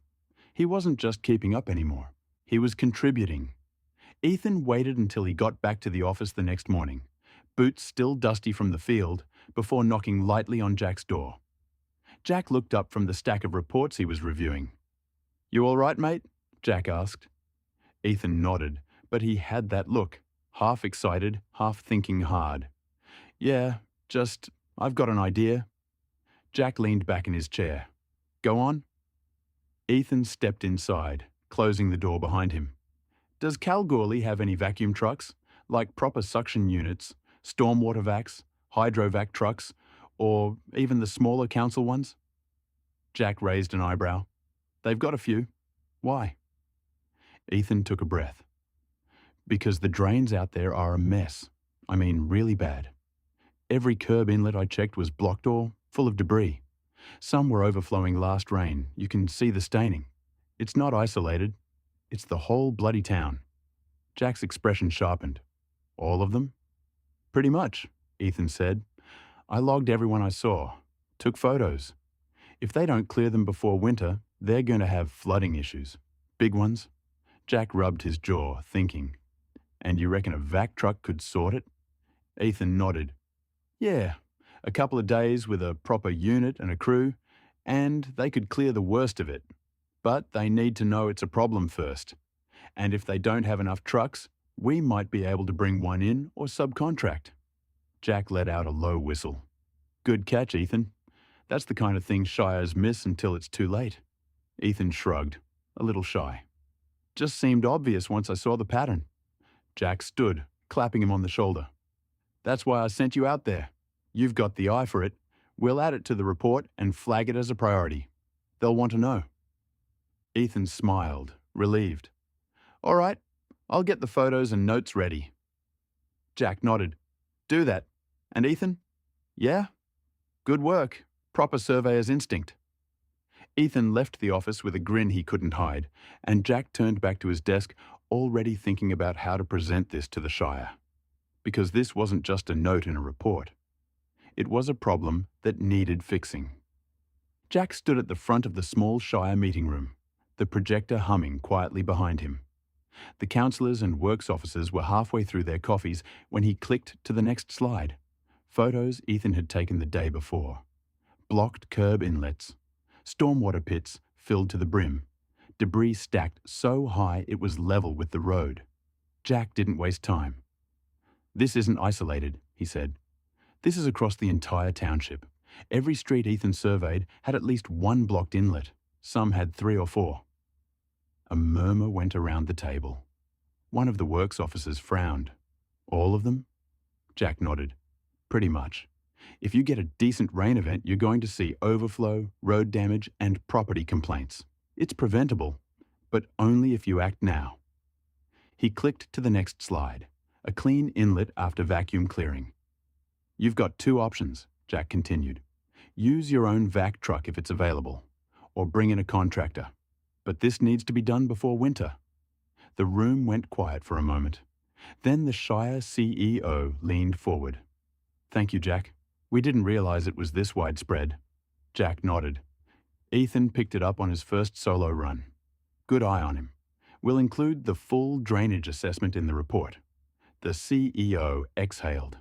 He wasn't just keeping up anymore. He was contributing. Ethan waited until he got back to the office the next morning, boots still dusty from the field, before knocking lightly on Jack's door. Jack looked up from the stack of reports he was reviewing. "You all right, mate?" Jack asked. Ethan nodded, but he had that look, half excited, half thinking hard. Yeah, I've got an idea. Jack leaned back in his chair. Go on. Ethan stepped inside, closing the door behind him. Does Kalgoorlie have any vacuum trucks, like proper suction units, stormwater vacs, hydrovac trucks, or even the smaller council ones? Jack raised an eyebrow. They've got a few. Why? Ethan took a breath. Because the drains out there are a mess. I mean, really bad. Every curb inlet I checked was blocked or full of debris. Some were overflowing last rain. You can see the staining. It's not isolated. It's the whole bloody town. Jack's expression sharpened. All of them? Pretty much, Ethan said. I logged everyone I saw. Took photos. If they don't clear them before winter, they're going to have flooding issues. Big ones. Jack rubbed his jaw, thinking. And you reckon a vac truck could sort it? Ethan nodded. Yeah, a couple of days with a proper unit and a crew, and they could clear the worst of it. But they need to know it's a problem first. And if they don't have enough trucks, we might be able to bring one in or subcontract. Jack let out a low whistle. Good catch, Ethan. That's the kind of thing shires miss until it's too late. Ethan shrugged, a little shy. Just seemed obvious once I saw the pattern. Jack stood, clapping him on the shoulder. That's why I sent you out there. You've got the eye for it. We'll add it to the report and flag it as a priority. They'll want to know. Ethan smiled, relieved. All right, I'll get the photos and notes ready. Jack nodded. Do that. And Ethan? Yeah? Good work. Proper surveyor's instinct. Ethan left the office with a grin he couldn't hide, and Jack turned back to his desk, already thinking about how to present this to the Shire. Because this wasn't just a note in a report. It was a problem that needed fixing. Jack stood at the front of the small Shire meeting room, the projector humming quietly behind him. The councillors and works officers were halfway through their coffees when he clicked to the next slide. Photos Ethan had taken the day before. Blocked curb inlets. Stormwater pits filled to the brim. Debris stacked so high it was level with the road. Jack didn't waste time. This isn't isolated, he said. This is across the entire township. Every street Ethan surveyed had at least one blocked inlet. Some had 3 or 4. A murmur went around the table. One of the works officers frowned. All of them? Jack nodded. Pretty much. If you get a decent rain event, you're going to see overflow, road damage, and property complaints. It's preventable, but only if you act now. He clicked to the next slide. A clean inlet after vacuum clearing. You've got 2 options, Jack continued. Use your own vac truck if it's available, or bring in a contractor. But this needs to be done before winter. The room went quiet for a moment. Then the Shire CEO leaned forward. Thank you, Jack. We didn't realize it was this widespread. Jack nodded. Ethan picked it up on his first solo run. Good eye on him. We'll include the full drainage assessment in the report. The CEO exhaled.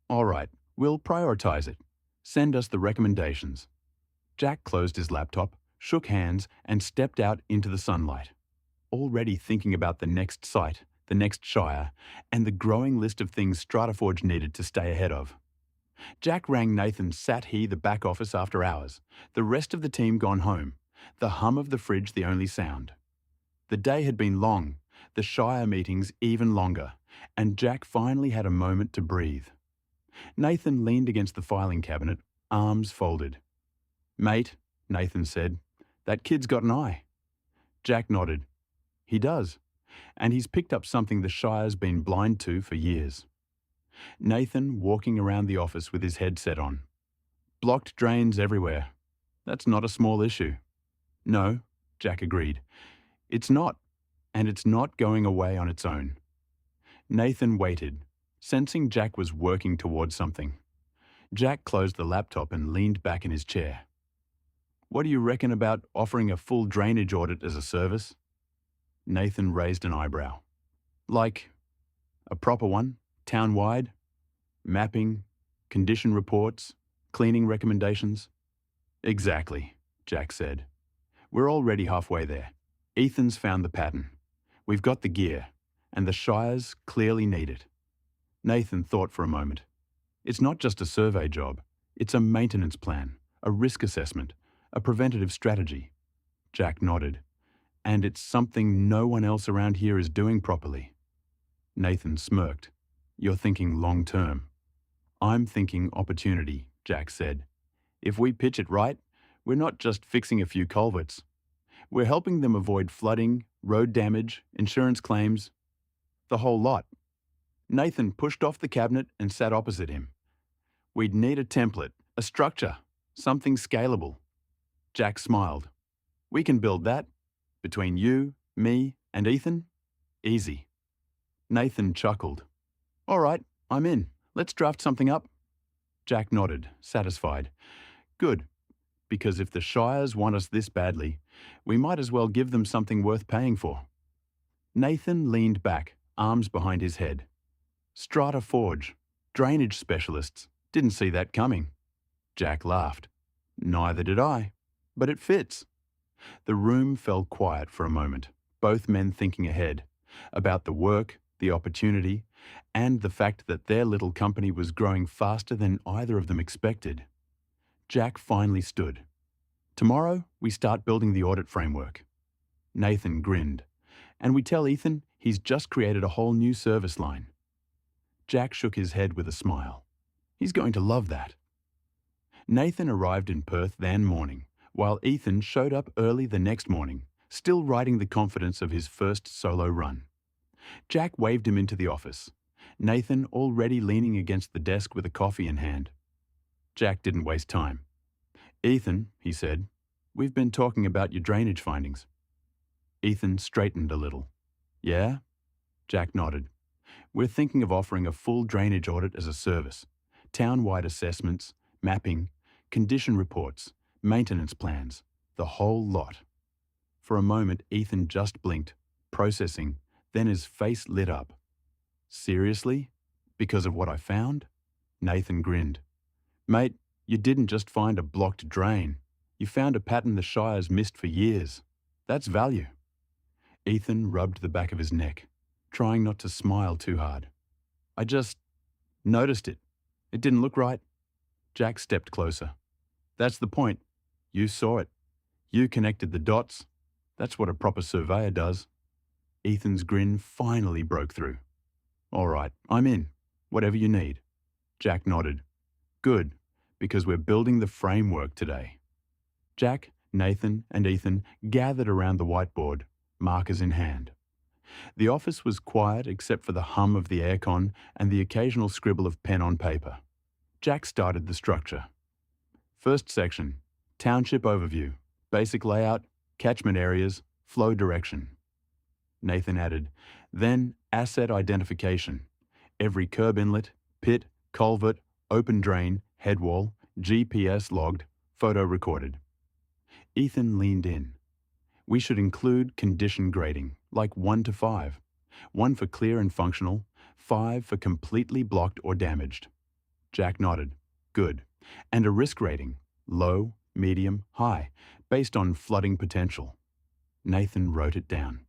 All right, we'll prioritize it. Send us the recommendations. Jack closed his laptop, shook hands, and stepped out into the sunlight. Already thinking about the next site, the next Shire, and the growing list of things StrataForge needed to stay ahead of. Jack rang Nathan's Sat-He the back office after hours, the rest of the team gone home, the hum of the fridge the only sound. The day had been long, the Shire meetings even longer, and Jack finally had a moment to breathe. Nathan leaned against the filing cabinet, arms folded. Mate, Nathan said, that kid's got an eye. Jack nodded. He does, and he's picked up something the Shire's been blind to for years. Nathan walking around the office with his headset on. Blocked drains everywhere. That's not a small issue. No, Jack agreed. It's not, and it's not going away on its own. Nathan waited, sensing Jack was working towards something. Jack closed the laptop and leaned back in his chair. What do you reckon about offering a full drainage audit as a service? Nathan raised an eyebrow. Like a proper one, town-wide? Mapping, condition reports, cleaning recommendations? Exactly, Jack said. We're already halfway there. Ethan's found the pattern. We've got the gear, and the Shires clearly need it. Nathan thought for a moment. It's not just a survey job. It's a maintenance plan, a risk assessment, a preventative strategy. Jack nodded. And it's something no one else around here is doing properly. Nathan smirked. You're thinking long term. I'm thinking opportunity, Jack said. If we pitch it right, we're not just fixing a few culverts. We're helping them avoid flooding, road damage, insurance claims, the whole lot. Nathan pushed off the cabinet and sat opposite him. We'd need a template, a structure, something scalable. Jack smiled. We can build that. Between you, me, and Ethan? Easy. Nathan chuckled. All right, I'm in. Let's draft something up. Jack nodded, satisfied. Good, because if the Shires want us this badly, we might as well give them something worth paying for. Nathan leaned back, arms behind his head. StrataForge, drainage specialists. Didn't see that coming. Jack laughed. Neither did I, but it fits. The room fell quiet for a moment, both men thinking ahead, about the work, the opportunity, and the fact that their little company was growing faster than either of them expected. Jack finally stood. Tomorrow, we start building the audit framework. Nathan grinned, and we tell Ethan he's just created a whole new service line. Jack shook his head with a smile. He's going to love that. Nathan arrived in Perth that morning, while Ethan showed up early the next morning, still riding the confidence of his first solo run. Jack waved him into the office, Nathan already leaning against the desk with a coffee in hand. Jack didn't waste time. Ethan, he said, we've been talking about your drainage findings. Ethan straightened a little. Yeah? Jack nodded. We're thinking of offering a full drainage audit as a service. Town-wide assessments, mapping, condition reports, maintenance plans, the whole lot. For a moment, Ethan just blinked, processing, then his face lit up. Seriously? Because of what I found? Nathan grinned. Mate, you didn't just find a blocked drain. You found a pattern the Shires missed for years. That's value. Ethan rubbed the back of his neck, trying not to smile too hard. I just noticed it. It didn't look right. Jack stepped closer. That's the point. You saw it. You connected the dots. That's what a proper surveyor does. Ethan's grin finally broke through. All right, I'm in. Whatever you need. Jack nodded. Good, because we're building the framework today. Jack, Nathan, and Ethan gathered around the whiteboard, markers in hand. The office was quiet except for the hum of the aircon and the occasional scribble of pen on paper. Jack started the structure. First section, township overview, basic layout, catchment areas, flow direction. Nathan added, then asset identification, every curb inlet, pit, culvert, open drain, head wall, GPS logged, photo recorded. Ethan leaned in. We should include condition grading, like 1 to 5. 1 for clear and functional, 5 for completely blocked or damaged. Jack nodded. Good. And a risk rating, low, medium, high, based on flooding potential. Nathan wrote it down.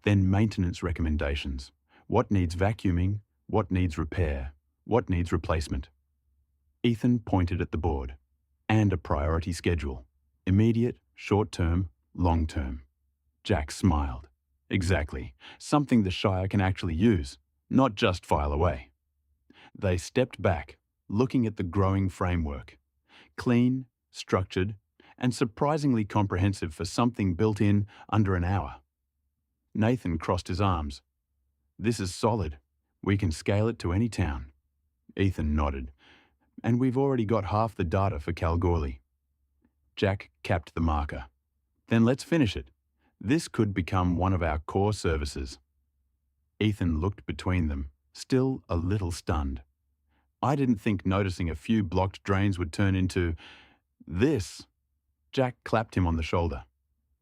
Then maintenance recommendations. What needs vacuuming, what needs repair, what needs replacement. Ethan pointed at the board. And a priority schedule. Immediate, short-term, long-term. Jack smiled. Exactly. Something the Shire can actually use, not just file away. They stepped back, looking at the growing framework. Clean, structured, and surprisingly comprehensive for something built in under an hour. Nathan crossed his arms. This is solid. We can scale it to any town. Ethan nodded. And we've already got half the data for Kalgoorlie. Jack capped the marker. Then let's finish it. This could become one of our core services. Ethan looked between them, still a little stunned. I didn't think noticing a few blocked drains would turn into this. Jack clapped him on the shoulder.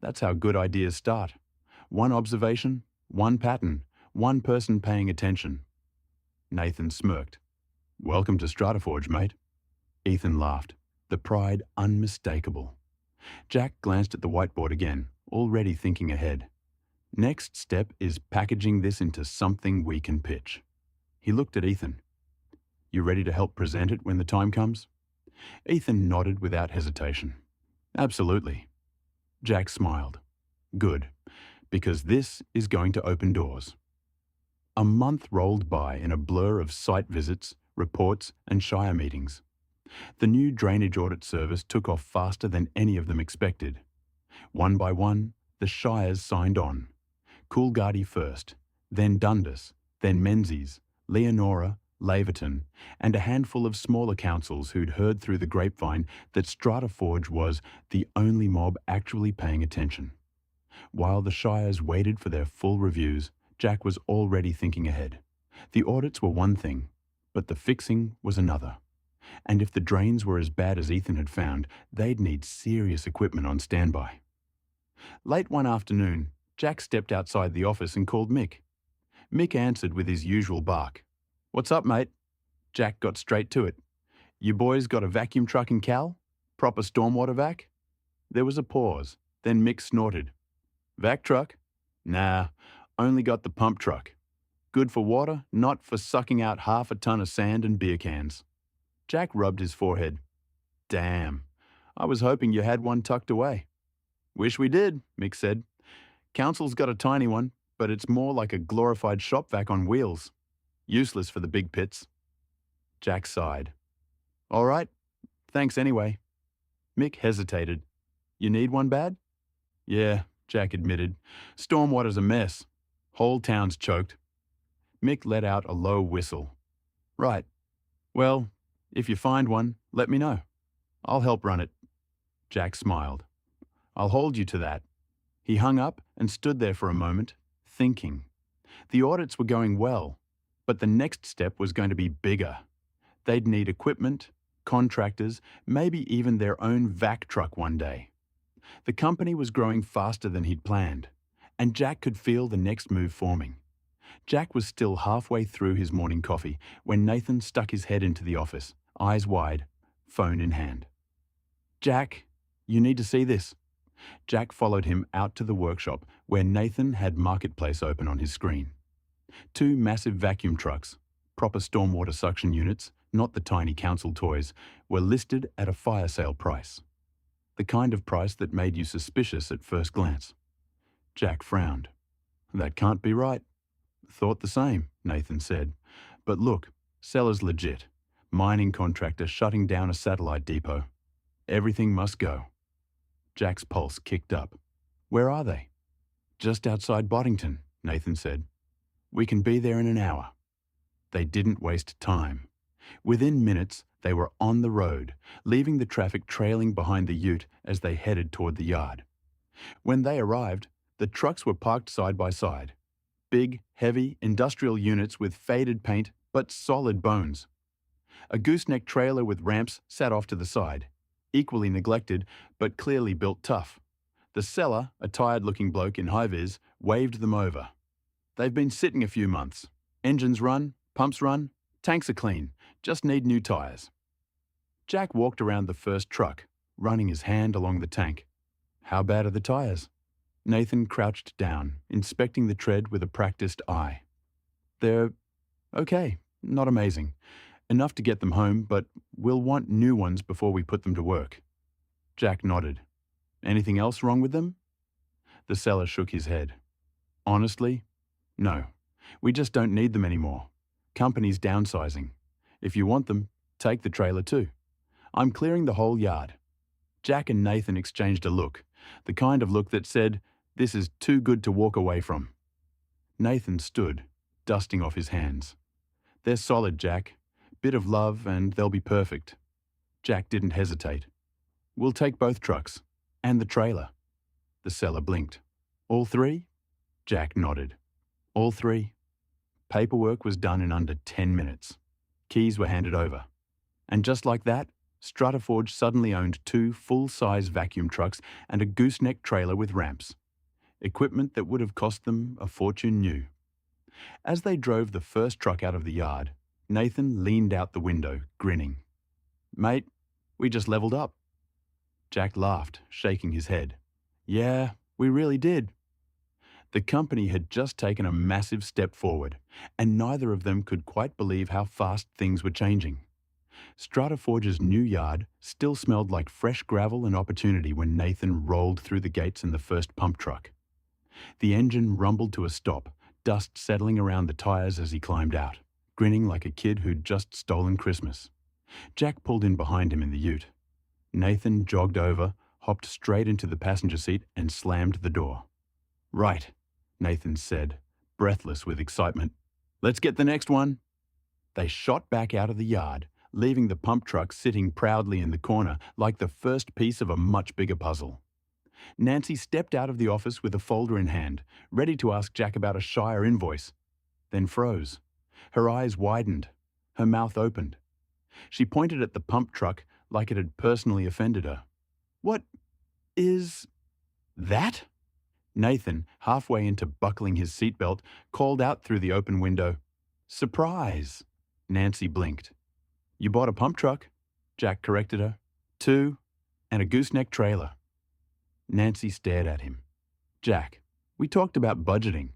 That's how good ideas start. One observation, one pattern, one person paying attention. Nathan smirked. Welcome to StrataForge, mate. Ethan laughed, the pride unmistakable. Jack glanced at the whiteboard again, already thinking ahead. Next step is packaging this into something we can pitch. He looked at Ethan. You ready to help present it when the time comes? Ethan nodded without hesitation. Absolutely. Jack smiled. Good, because this is going to open doors. A month rolled by in a blur of site visits, reports, and shire meetings. The new drainage audit service took off faster than any of them expected. One by one, the shires signed on. Coolgardie first, then Dundas, then Menzies, Leonora, Laverton, and a handful of smaller councils who'd heard through the grapevine that StrataForge was the only mob actually paying attention. While the shires waited for their full reviews, Jack was already thinking ahead. The audits were one thing, but the fixing was another. And if the drains were as bad as Ethan had found, they'd need serious equipment on standby. Late one afternoon, Jack stepped outside the office and called Mick. Mick answered with his usual bark. What's up, mate? Jack got straight to it. You boys got a vacuum truck in Cal? Proper stormwater vac? There was a pause, then Mick snorted. Vac truck? Nah, only got the pump truck. Good for water, not for sucking out half a ton of sand and beer cans. Jack rubbed his forehead. Damn, I was hoping you had one tucked away. Wish we did, Mick said. Council's got a tiny one, but it's more like a glorified shop vac on wheels. Useless for the big pits. Jack sighed. All right, thanks anyway. Mick hesitated. You need one bad? Yeah, Jack admitted. Stormwater's a mess. Whole town's choked. Mick let out a low whistle. Right. Well, if you find one, let me know. I'll help run it. Jack smiled. I'll hold you to that. He hung up and stood there for a moment, thinking. The audits were going well, but the next step was going to be bigger. They'd need equipment, contractors, maybe even their own vac truck one day. The company was growing faster than he'd planned, and Jack could feel the next move forming. Jack was still halfway through his morning coffee when Nathan stuck his head into the office, eyes wide, phone in hand. Jack, you need to see this. Jack followed him out to the workshop where Nathan had Marketplace open on his screen. 2 massive vacuum trucks, proper stormwater suction units, not the tiny council toys, were listed at a fire sale price. The kind of price that made you suspicious at first glance. Jack frowned. That can't be right. Thought the same, Nathan said. But look, seller's legit. Mining contractor shutting down a satellite depot. Everything must go. Jack's pulse kicked up. Where are they? Just outside Boddington, Nathan said. We can be there in an hour. They didn't waste time. Within minutes, they were on the road, leaving the traffic trailing behind the ute as they headed toward the yard. When they arrived, the trucks were parked side by side. Big, heavy, industrial units with faded paint but solid bones. A gooseneck trailer with ramps sat off to the side, equally neglected but clearly built tough. The seller, a tired-looking bloke in high-vis, waved them over. They've been sitting a few months. Engines run, pumps run, tanks are clean, just need new tires. Jack walked around the first truck, running his hand along the tank. How bad are the tires? Nathan crouched down, inspecting the tread with a practiced eye. They're okay, not amazing. Enough to get them home, but we'll want new ones before we put them to work. Jack nodded. Anything else wrong with them? The seller shook his head. Honestly, no. We just don't need them anymore. Company's downsizing. If you want them, take the trailer too. I'm clearing the whole yard. Jack and Nathan exchanged a look, the kind of look that said, this is too good to walk away from. Nathan stood, dusting off his hands. They're solid, Jack. Bit of love and they'll be perfect. Jack didn't hesitate. We'll take both trucks. And the trailer. The seller blinked. All 3? Jack nodded. All 3. Paperwork was done in under 10 minutes. Keys were handed over. And just like that, StrataForge suddenly owned 2 full-size vacuum trucks and a gooseneck trailer with ramps. Equipment that would have cost them a fortune new. As they drove the first truck out of the yard, Nathan leaned out the window, grinning. Mate, we just leveled up. Jack laughed, shaking his head. Yeah, we really did. The company had just taken a massive step forward, and neither of them could quite believe how fast things were changing. StrataForge's new yard still smelled like fresh gravel and opportunity when Nathan rolled through the gates in the first pump truck. The engine rumbled to a stop, dust settling around the tires as he climbed out, grinning like a kid who'd just stolen Christmas. Jack pulled in behind him in the ute. Nathan jogged over, hopped straight into the passenger seat and slammed the door. "Right," Nathan said, breathless with excitement. "Let's get the next one." They shot back out of the yard, leaving the pump truck sitting proudly in the corner like the first piece of a much bigger puzzle. Nancy stepped out of the office with a folder in hand, ready to ask Jack about a Shire invoice, then froze. Her eyes widened. Her mouth opened. She pointed at the pump truck like it had personally offended her. "What is that?" Nathan, halfway into buckling his seatbelt, called out through the open window. "Surprise!" Nancy blinked. "You bought a pump truck," Jack corrected her. "Two, and a gooseneck trailer." Nancy stared at him. "Jack, we talked about budgeting."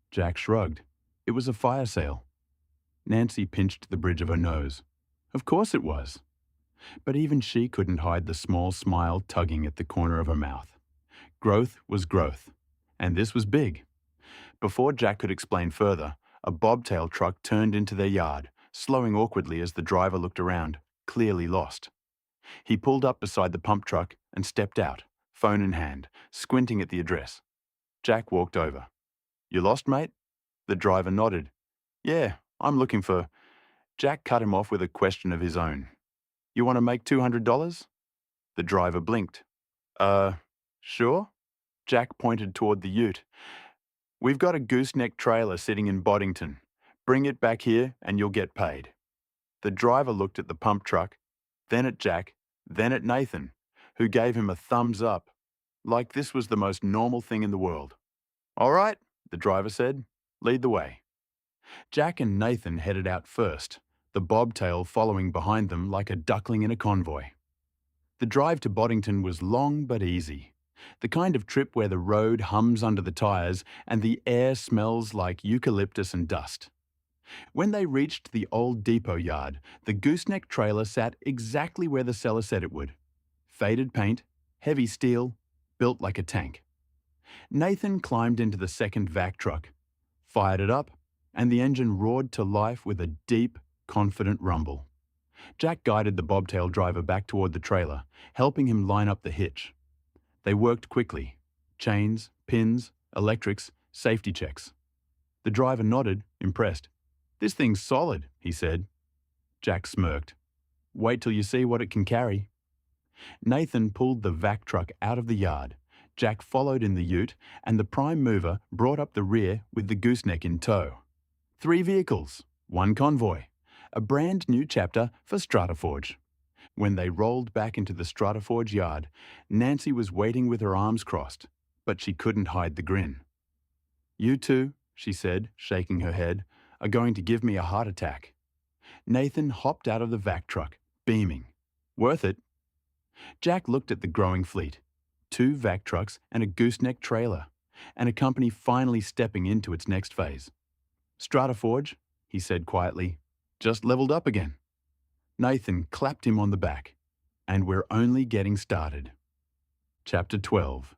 Jack shrugged. "It was a fire sale." Nancy pinched the bridge of her nose. "Of course it was." But even she couldn't hide the small smile tugging at the corner of her mouth. Growth was growth, and this was big. Before Jack could explain further, a bobtail truck turned into their yard, slowing awkwardly as the driver looked around, clearly lost. He pulled up beside the pump truck and stepped out, phone in hand, squinting at the address. Jack walked over. "You lost, mate?" The driver nodded. "Yeah, I'm looking for—" Jack cut him off with a question of his own. "You want to make $200? The driver blinked. Sure?" Jack pointed toward the ute. "We've got a gooseneck trailer sitting in Boddington. Bring it back here and you'll get paid." The driver looked at the pump truck, then at Jack, then at Nathan, who gave him a thumbs up, like this was the most normal thing in the world. "All right," the driver said. "Lead the way." Jack and Nathan headed out first, the bobtail following behind them like a duckling in a convoy. The drive to Boddington was long but easy, the kind of trip where the road hums under the tires and the air smells like eucalyptus and dust. When they reached the old depot yard, the gooseneck trailer sat exactly where the seller said it would. Faded paint, heavy steel, built like a tank. Nathan climbed into the second vac truck, fired it up, and the engine roared to life with a deep, confident rumble. Jack guided the bobtail driver back toward the trailer, helping him line up the hitch. They worked quickly. Chains, pins, electrics, safety checks. The driver nodded, impressed. "This thing's solid," he said. Jack smirked. "Wait till you see what it can carry." Nathan pulled the vac truck out of the yard. Jack followed in the ute, and the prime mover brought up the rear with the gooseneck in tow. 3 vehicles, 1 convoy, a brand new chapter for StrataForge. When they rolled back into the StrataForge yard, Nancy was waiting with her arms crossed, but she couldn't hide the grin. "You two," she said, shaking her head, "are going to give me a heart attack." Nathan hopped out of the vac truck, beaming. "Worth it." Jack looked at the growing fleet. 2 vac trucks and a gooseneck trailer, and a company finally stepping into its next phase. "StrataForge," he said quietly, "just leveled up again." Nathan clapped him on the back. "And we're only getting started." Chapter 12.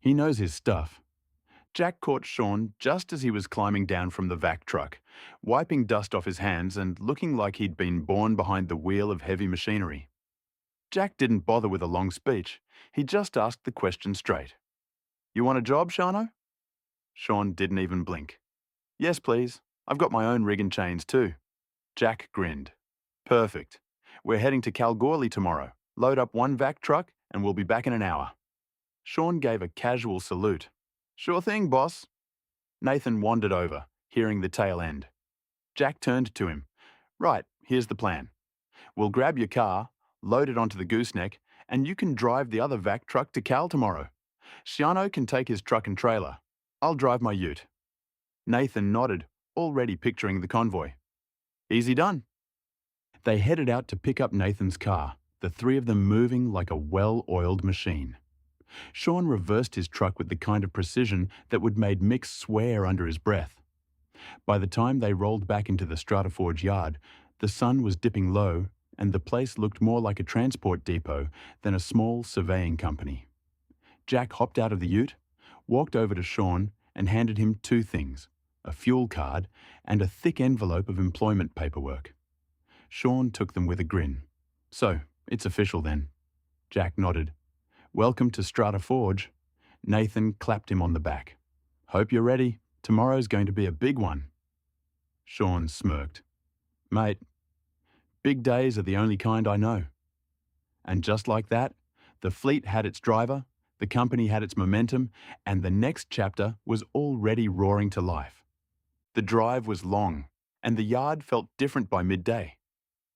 He knows his stuff. Jack caught Sean just as he was climbing down from the vac truck, wiping dust off his hands and looking like he'd been born behind the wheel of heavy machinery. Jack didn't bother with a long speech. He just asked the question straight. "You want a job, Shano?" Sean didn't even blink. "Yes, please. I've got my own rig and chains too." Jack grinned. "Perfect. We're heading to Kalgoorlie tomorrow. Load up 1 vac truck and we'll be back in an hour." Sean gave a casual salute. "Sure thing, boss." Nathan wandered over, hearing the tail end. Jack turned to him. "Right, here's the plan. We'll grab your car, load it onto the gooseneck, and you can drive the other vac truck to Cal tomorrow. Shiano can take his truck and trailer. I'll drive my ute." Nathan nodded, already picturing the convoy. "Easy done." They headed out to pick up Nathan's car, the 3 of them moving like a well-oiled machine. Sean reversed his truck with the kind of precision that would made Mick swear under his breath. By the time they rolled back into the StrataForge yard, the sun was dipping low and the place looked more like a transport depot than a small surveying company. Jack hopped out of the ute, walked over to Sean and handed him two things, a fuel card and a thick envelope of employment paperwork. Sean took them with a grin. "So, it's official then." Jack nodded. "Welcome to StrataForge." Nathan clapped him on the back. "Hope you're ready. Tomorrow's going to be a big one." Sean smirked. "Mate, big days are the only kind I know." And just like that, the fleet had its driver, the company had its momentum, and the next chapter was already roaring to life. The drive was long, and the yard felt different by midday.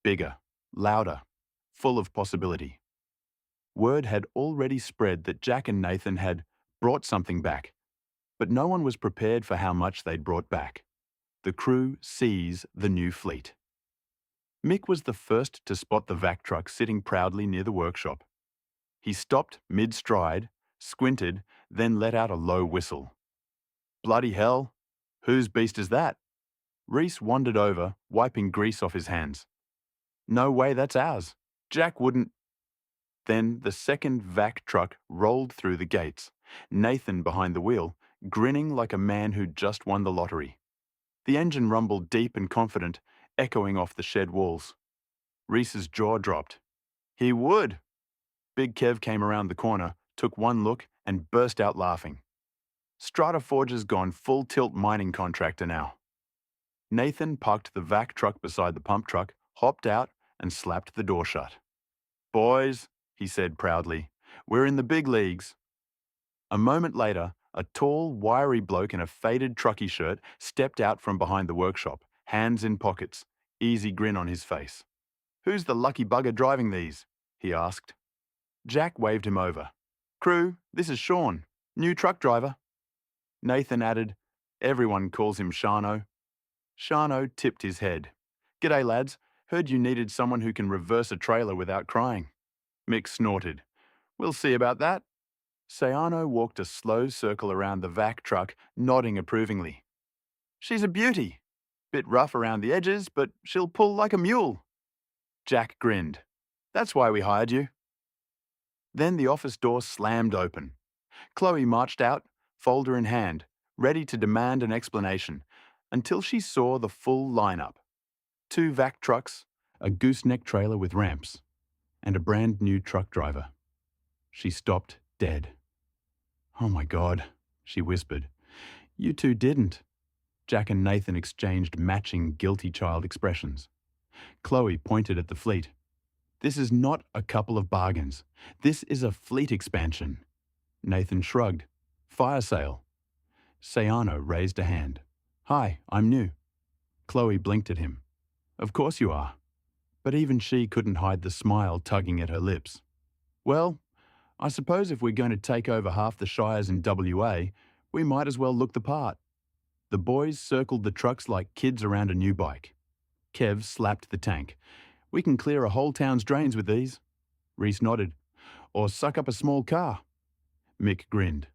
Bigger, louder, full of possibility. Word had already spread that Jack and Nathan had brought something back, but no one was prepared for how much they'd brought back. The crew sees the new fleet. Mick was the first to spot the vac truck sitting proudly near the workshop. He stopped mid-stride, squinted, then let out a low whistle. "Bloody hell! Whose beast is that?" Reese wandered over, wiping grease off his hands. "No way, that's ours. Jack wouldn't..." Then the second vac truck rolled through the gates, Nathan behind the wheel, grinning like a man who'd just won the lottery. The engine rumbled deep and confident, echoing off the shed walls. Reese's jaw dropped. "He would!" Big Kev came around the corner, took one look, and burst out laughing. "StrataForge's gone full tilt mining contractor now." Nathan parked the vac truck beside the pump truck, hopped out, and slapped the door shut. "Boys," he said proudly, "we're in the big leagues." A moment later, a tall, wiry bloke in a faded truckie shirt stepped out from behind the workshop, hands in pockets, easy grin on his face. "Who's the lucky bugger driving these?" he asked. Jack waved him over. "Crew, this is Sean, new truck driver." Nathan added, "Everyone calls him Shano." Shano tipped his head. "G'day, lads. Heard you needed someone who can reverse a trailer without crying." Mick snorted. "We'll see about that." Sayano walked a slow circle around the vac truck, nodding approvingly. "She's a beauty. Bit rough around the edges, but she'll pull like a mule." Jack grinned. "That's why we hired you." Then the office door slammed open. Chloe marched out, folder in hand, ready to demand an explanation, until she saw the full lineup. 2 vac trucks, a gooseneck trailer with ramps, and a brand new truck driver. She stopped dead. "Oh my God," she whispered. "You two didn't." Jack and Nathan exchanged matching guilty child expressions. Chloe pointed at the fleet. "This is not a couple of bargains. This is a fleet expansion." Nathan shrugged. "Fire sale." Sayano raised a hand. "Hi, I'm new." Chloe blinked at him. "Of course you are." But even she couldn't hide the smile tugging at her lips. "Well, I suppose if we're going to take over half the shires in WA, we might as well look the part." The boys circled the trucks like kids around a new bike. Kev slapped the tank. "We can clear a whole town's drains with these." Reese nodded. "Or suck up a small car." Mick grinned.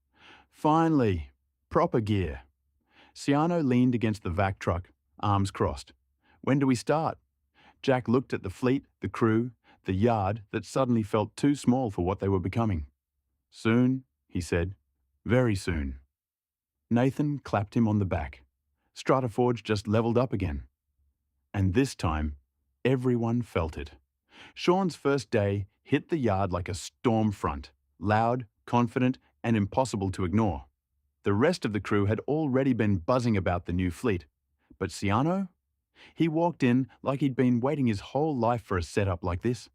"Finally, proper gear." Ciano leaned against the vac truck, arms crossed. "When do we start?" Jack looked at the fleet, the crew, the yard that suddenly felt too small for what they were becoming. "Soon," he said. "Very soon." Nathan clapped him on the back. StrataForge just leveled up again. And this time, everyone felt it. Sean's first day hit the yard like a storm front, loud, confident, and impossible to ignore. The rest of the crew had already been buzzing about the new fleet. But Ciano? He walked in like he'd been waiting his whole life for a setup like this.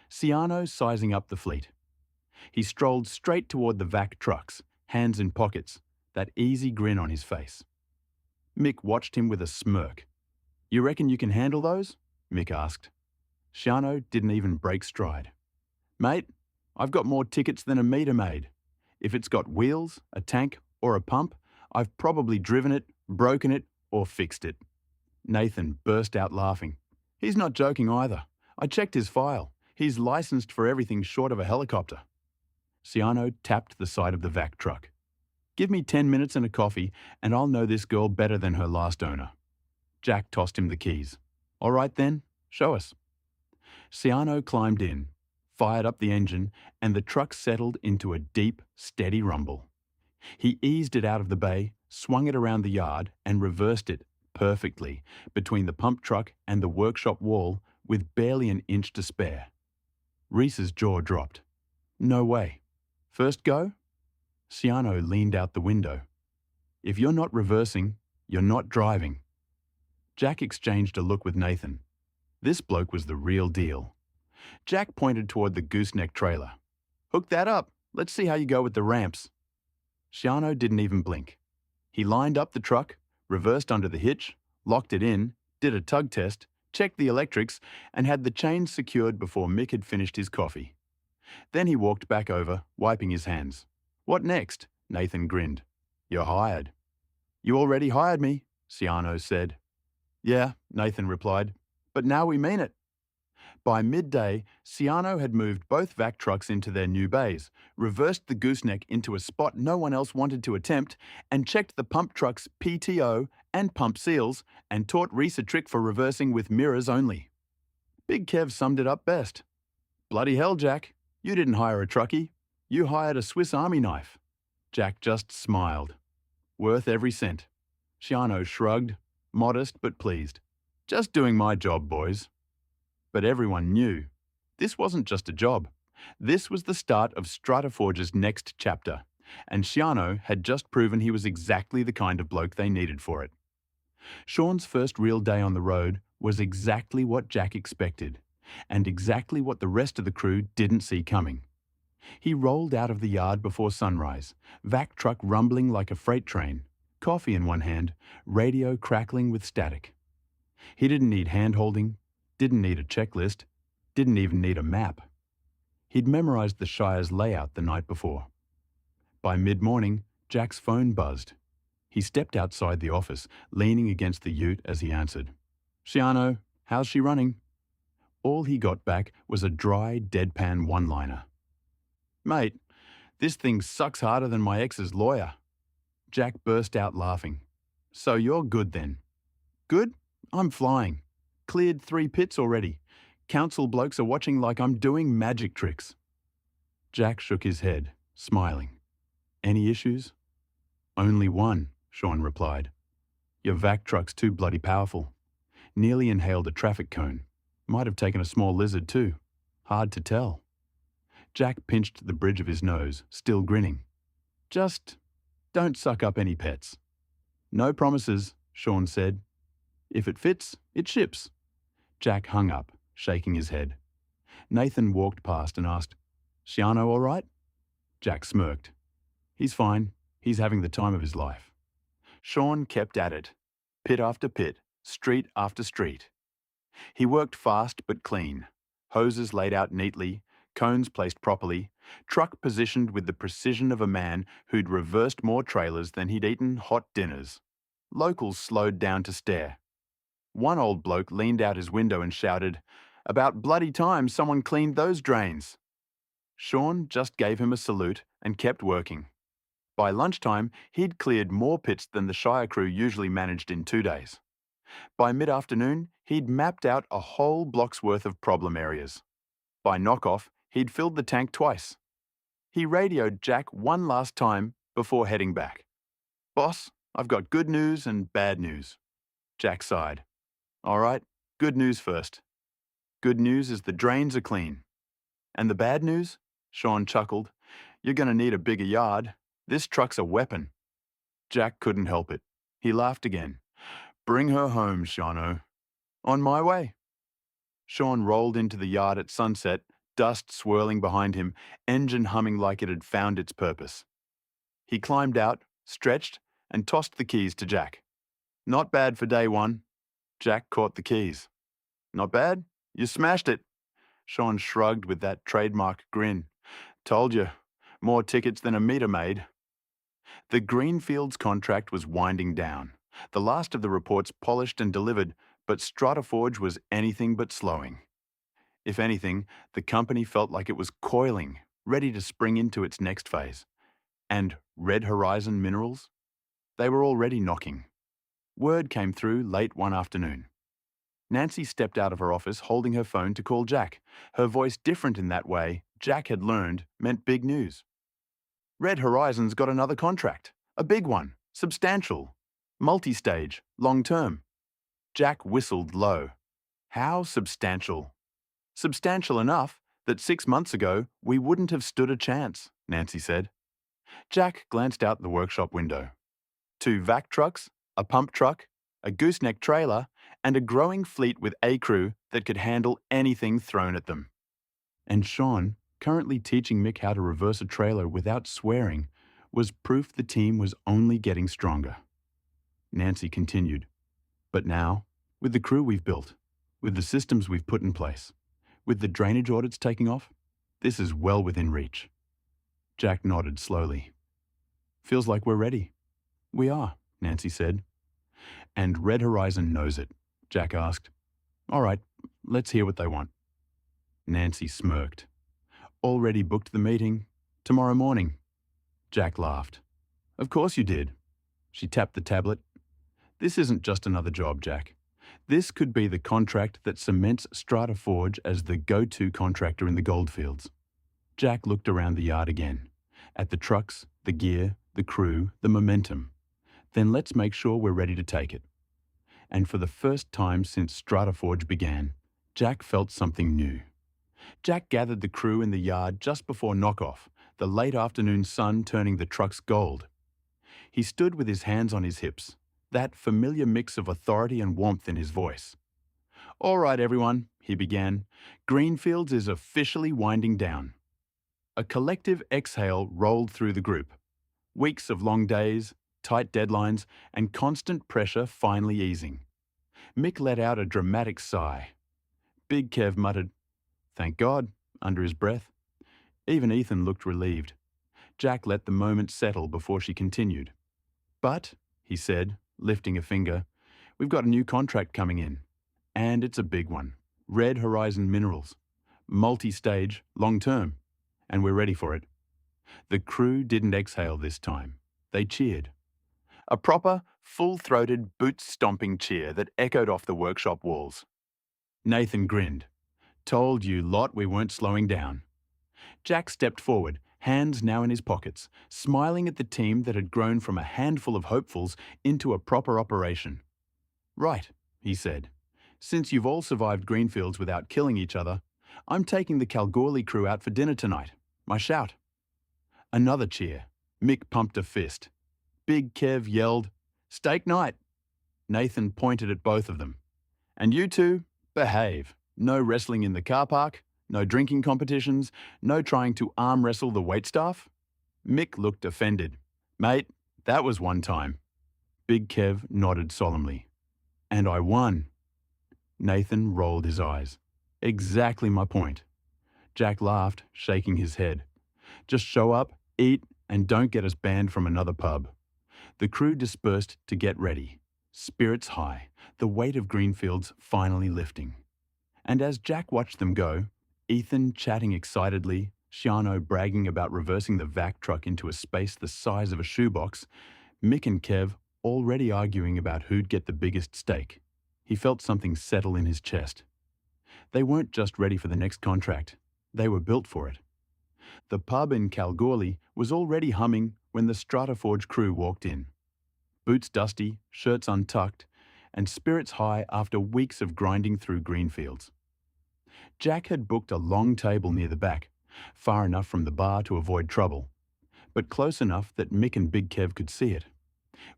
Ciano sizing up the fleet. He strolled straight toward the vac trucks, hands in pockets, that easy grin on his face. Mick watched him with a smirk. "You reckon you can handle those?" Mick asked. Ciano didn't even break stride. "Mate, I've got more tickets than a meter maid. If it's got wheels, a tank, or a pump, I've probably driven it, broken it, or fixed it." Nathan burst out laughing. "He's not joking either. I checked his file. He's licensed for everything short of a helicopter." Ciano tapped the side of the vac truck. "Give me 10 minutes and a coffee, and I'll know this girl better than her last owner." Jack tossed him the keys. "All right then, show us." Ciano climbed in, fired up the engine, and the truck settled into a deep, steady rumble. He eased it out of the bay, swung it around the yard, and reversed it perfectly between the pump truck and the workshop wall with barely an inch to spare. Reese's jaw dropped. "No way. First go?" Ciano leaned out the window. "If you're not reversing, you're not driving." Jack exchanged a look with Nathan. This bloke was the real deal. Jack pointed toward the gooseneck trailer. "Hook that up. Let's see how you go with the ramps." Ciano didn't even blink. He lined up the truck, reversed under the hitch, locked it in, did a tug test, checked the electrics, and had the chains secured before Mick had finished his coffee. Then he walked back over, wiping his hands. "What next?" Nathan grinned. "You're hired." "You already hired me," Ciano said. "Yeah," Nathan replied, "but now we mean it." By midday, Ciano had moved both vac trucks into their new bays, reversed the gooseneck into a spot no one else wanted to attempt, and checked the pump truck's PTO and pump seals, and taught Reese a trick for reversing with mirrors only. Big Kev summed it up best. "Bloody hell, Jack. You didn't hire a truckie. You hired a Swiss Army knife." Jack just smiled. "Worth every cent." Ciano shrugged, modest but pleased. "Just doing my job, boys." But everyone knew. This wasn't just a job. This was the start of StrataForge's next chapter, and Ciano had just proven he was exactly the kind of bloke they needed for it. Sean's first real day on the road was exactly what Jack expected, and exactly what the rest of the crew didn't see coming. He rolled out of the yard before sunrise, vac truck rumbling like a freight train, coffee in one hand, radio crackling with static. He didn't need hand-holding, didn't need a checklist, didn't even need a map. He'd memorized the Shire's layout the night before. By mid-morning, Jack's phone buzzed. He stepped outside the office, leaning against the ute as he answered. "Ciano, how's she running?" All he got back was a dry, deadpan one-liner. "Mate, this thing sucks harder than my ex's lawyer." Jack burst out laughing. "So you're good then?" "Good? I'm flying. Cleared 3 pits already. Council blokes are watching like I'm doing magic tricks." Jack shook his head, smiling. "Any issues?" "Only one," Sean replied. "Your vac truck's too bloody powerful. Nearly inhaled a traffic cone. Might have taken a small lizard too. Hard to tell." Jack pinched the bridge of his nose, still grinning. "Just don't suck up any pets." "No promises," Sean said. "If it fits, it ships." Jack hung up, shaking his head. Nathan walked past and asked, "Ciano all right?" Jack smirked. "He's fine. He's having the time of his life." Sean kept at it, pit after pit, street after street. He worked fast but clean, hoses laid out neatly, cones placed properly, truck positioned with the precision of a man who'd reversed more trailers than he'd eaten hot dinners. Locals slowed down to stare. One old bloke leaned out his window and shouted, "About bloody time someone cleaned those drains." Sean just gave him a salute and kept working. By lunchtime, he'd cleared more pits than the Shire crew usually managed in 2 days. By mid-afternoon, he'd mapped out a whole block's worth of problem areas. By knockoff, he'd filled the tank twice. He radioed Jack one last time before heading back. "Boss, I've got good news and bad news." Jack sighed. "All right, good news first." "Good news is the drains are clean." "And the bad news?" Sean chuckled. "You're going to need a bigger yard. This truck's a weapon." Jack couldn't help it. He laughed again. "Bring her home, Ciano." "On my way." Sean rolled into the yard at sunset, dust swirling behind him, engine humming like it had found its purpose. He climbed out, stretched, and tossed the keys to Jack. "Not bad for day one." Jack caught the keys. "Not bad? You smashed it." Sean shrugged with that trademark grin. "Told you. More tickets than a meter maid." The Greenfields contract was winding down. The last of the reports polished and delivered, but StrataForge was anything but slowing. If anything, the company felt like it was coiling, ready to spring into its next phase. And Red Horizon Minerals? They were already knocking. Word came through late one afternoon. Nancy stepped out of her office holding her phone to call Jack. Her voice different in that way, Jack had learned, meant big news. Red Horizon's got another contract. A big one. Substantial. Multi-stage. Long-term. Jack whistled low. How substantial? Substantial enough that 6 months ago we wouldn't have stood a chance, Nancy said. Jack glanced out the workshop window. 2 vac trucks, a pump truck, a gooseneck trailer, and a growing fleet with a crew that could handle anything thrown at them. And Sean, currently teaching Mick how to reverse a trailer without swearing, was proof the team was only getting stronger. Nancy continued. But now, with the crew we've built, with the systems we've put in place, with the drainage audits taking off, this is well within reach. Jack nodded slowly. Feels like we're ready. We are, Nancy said. And Red Horizon knows it, Jack asked. All right, let's hear what they want. Nancy smirked. Already booked the meeting. Tomorrow morning. Jack laughed. Of course you did. She tapped the tablet. This isn't just another job, Jack. This could be the contract that cements StrataForge as the go-to contractor in the Goldfields. Jack looked around the yard again, at the trucks, the gear, the crew, the momentum. Then let's make sure we're ready to take it. And for the first time since StrataForge began, Jack felt something new. Jack gathered the crew in the yard just before knockoff, the late afternoon sun turning the trucks gold. He stood with his hands on his hips, that familiar mix of authority and warmth in his voice. All right, everyone, he began. Greenfields is officially winding down. A collective exhale rolled through the group. Weeks of long days, tight deadlines, and constant pressure finally easing. Mick let out a dramatic sigh. Big Kev muttered, "Thank God," under his breath. Even Ethan looked relieved. Jack let the moment settle before she continued. But, he said, lifting a finger, we've got a new contract coming in. And it's a big one. Red Horizon Minerals. Multi-stage, long-term. And we're ready for it. The crew didn't exhale this time. They cheered. A proper, full-throated, boots-stomping cheer that echoed off the workshop walls. Nathan grinned. Told you lot we weren't slowing down. Jack stepped forward, hands now in his pockets, smiling at the team that had grown from a handful of hopefuls into a proper operation. Right, he said. Since you've all survived Greenfields without killing each other, I'm taking the Kalgoorlie crew out for dinner tonight. My shout. Another cheer. Mick pumped a fist. Big Kev yelled, "Steak night!" Nathan pointed at both of them. And you two, behave. No wrestling in the car park, no drinking competitions, no trying to arm wrestle the waitstaff. Mick looked offended. Mate, that was one time. Big Kev nodded solemnly. And I won. Nathan rolled his eyes. Exactly my point. Jack laughed, shaking his head. Just show up, eat, and don't get us banned from another pub. The crew dispersed to get ready. Spirits high, the weight of Greenfields finally lifting. And as Jack watched them go, Ethan chatting excitedly, Shiano bragging about reversing the vac truck into a space the size of a shoebox, Mick and Kev already arguing about who'd get the biggest steak. He felt something settle in his chest. They weren't just ready for the next contract. They were built for it. The pub in Kalgoorlie was already humming when the StrataForge crew walked in. Boots dusty, shirts untucked, and spirits high after weeks of grinding through Greenfields. Jack had booked a long table near the back, far enough from the bar to avoid trouble, but close enough that Mick and Big Kev could see it,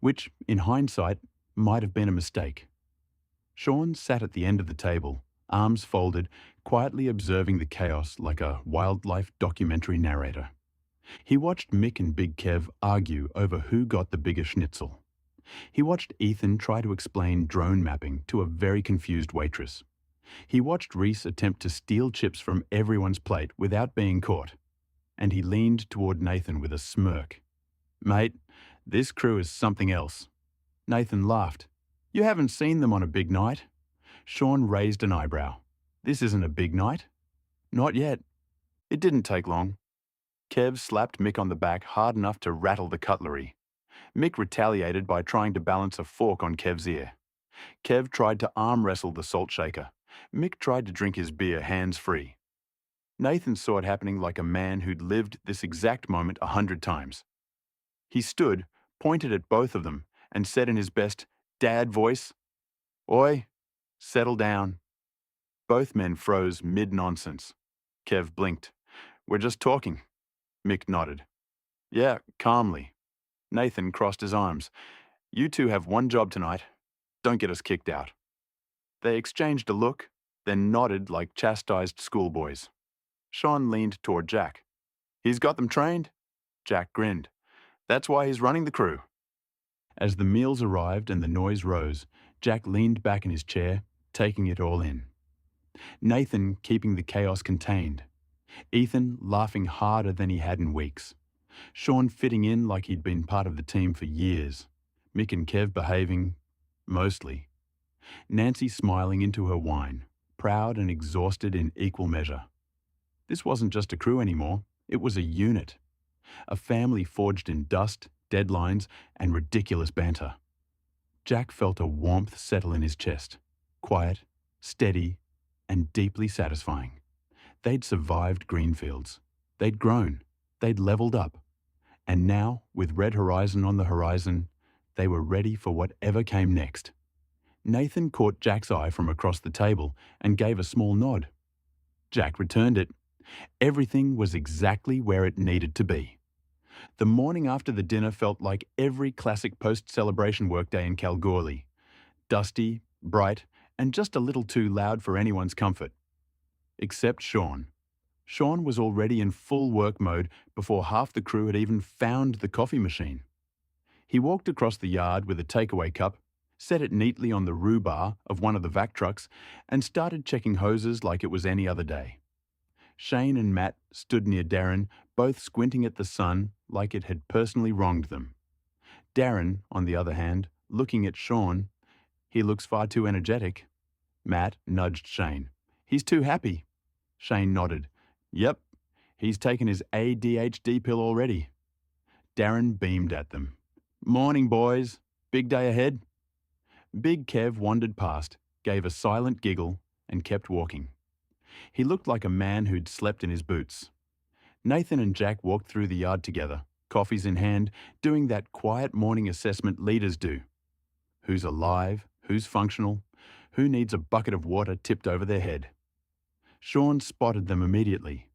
which, in hindsight, might have been a mistake. Sean sat at the end of the table, arms folded, quietly observing the chaos like a wildlife documentary narrator. He watched Mick and Big Kev argue over who got the bigger schnitzel. He watched Ethan try to explain drone mapping to a very confused waitress. He watched Reese attempt to steal chips from everyone's plate without being caught. And he leaned toward Nathan with a smirk. Mate, this crew is something else. Nathan laughed. You haven't seen them on a big night. Sean raised an eyebrow. This isn't a big night. Not yet. It didn't take long. Kev slapped Mick on the back hard enough to rattle the cutlery. Mick retaliated by trying to balance a fork on Kev's ear. Kev tried to arm wrestle the salt shaker. Mick tried to drink his beer hands-free. Nathan saw it happening like a man who'd lived this exact moment 100 times. He stood, pointed at both of them, and said in his best dad voice, "Oi, settle down." Both men froze mid-nonsense. Kev blinked. "We're just talking." Mick nodded. "Yeah, calmly." Nathan crossed his arms. "You two have one job tonight. Don't get us kicked out." They exchanged a look, then nodded like chastised schoolboys. Sean leaned toward Jack. "He's got them trained?" Jack grinned. "That's why he's running the crew." As the meals arrived and the noise rose, Jack leaned back in his chair, taking it all in. Nathan keeping the chaos contained. Ethan laughing harder than he had in weeks. Sean fitting in like he'd been part of the team for years. Mick and Kev behaving, mostly. Nancy smiling into her wine, proud and exhausted in equal measure. This wasn't just a crew anymore, it was a unit. A family forged in dust, deadlines, and ridiculous banter. Jack felt a warmth settle in his chest. Quiet, steady, and deeply satisfying. They'd survived Greenfields. They'd grown. They'd leveled up. And now, with Red Horizon on the horizon, they were ready for whatever came next. Nathan caught Jack's eye from across the table and gave a small nod. Jack returned it. Everything was exactly where it needed to be. The morning after the dinner felt like every classic post-celebration workday in Kalgoorlie. Dusty, bright, and just a little too loud for anyone's comfort. Except Sean. Sean was already in full work mode before half the crew had even found the coffee machine. He walked across the yard with a takeaway cup, set it neatly on the rhubar of one of the vac trucks, and started checking hoses like it was any other day. Shane and Matt stood near Darren, both squinting at the sun like it had personally wronged them. Darren, on the other hand, looking at Sean, "He looks far too energetic." Matt nudged Shane. "He's too happy." Shane nodded. "Yep, he's taken his ADHD pill already." Darren beamed at them. "Morning, boys. Big day ahead?" Big Kev wandered past, gave a silent giggle, and kept walking. He looked like a man who'd slept in his boots. Nathan and Jack walked through the yard together, coffees in hand, doing that quiet morning assessment leaders do. Who's alive? Who's functional? Who needs a bucket of water tipped over their head? Sean spotted them immediately.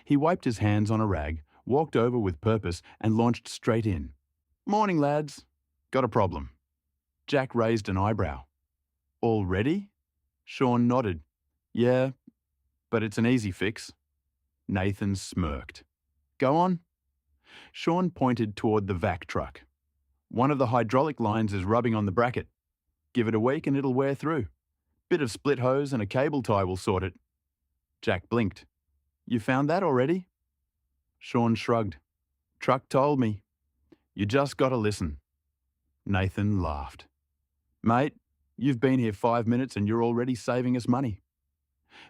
He wiped his hands on a rag, walked over with purpose, and launched straight in. "Morning, lads. Got a problem." Jack raised an eyebrow. "Already?" Sean nodded. "Yeah, but it's an easy fix." Nathan smirked. "Go on." Sean pointed toward the vac truck. "One of the hydraulic lines is rubbing on the bracket. Give it a week and it'll wear through. Bit of split hose and a cable tie will sort it." Jack blinked. "You found that already?" Sean shrugged. "Truck told me. You just gotta listen." Nathan laughed. "Mate, you've been here 5 minutes and you're already saving us money."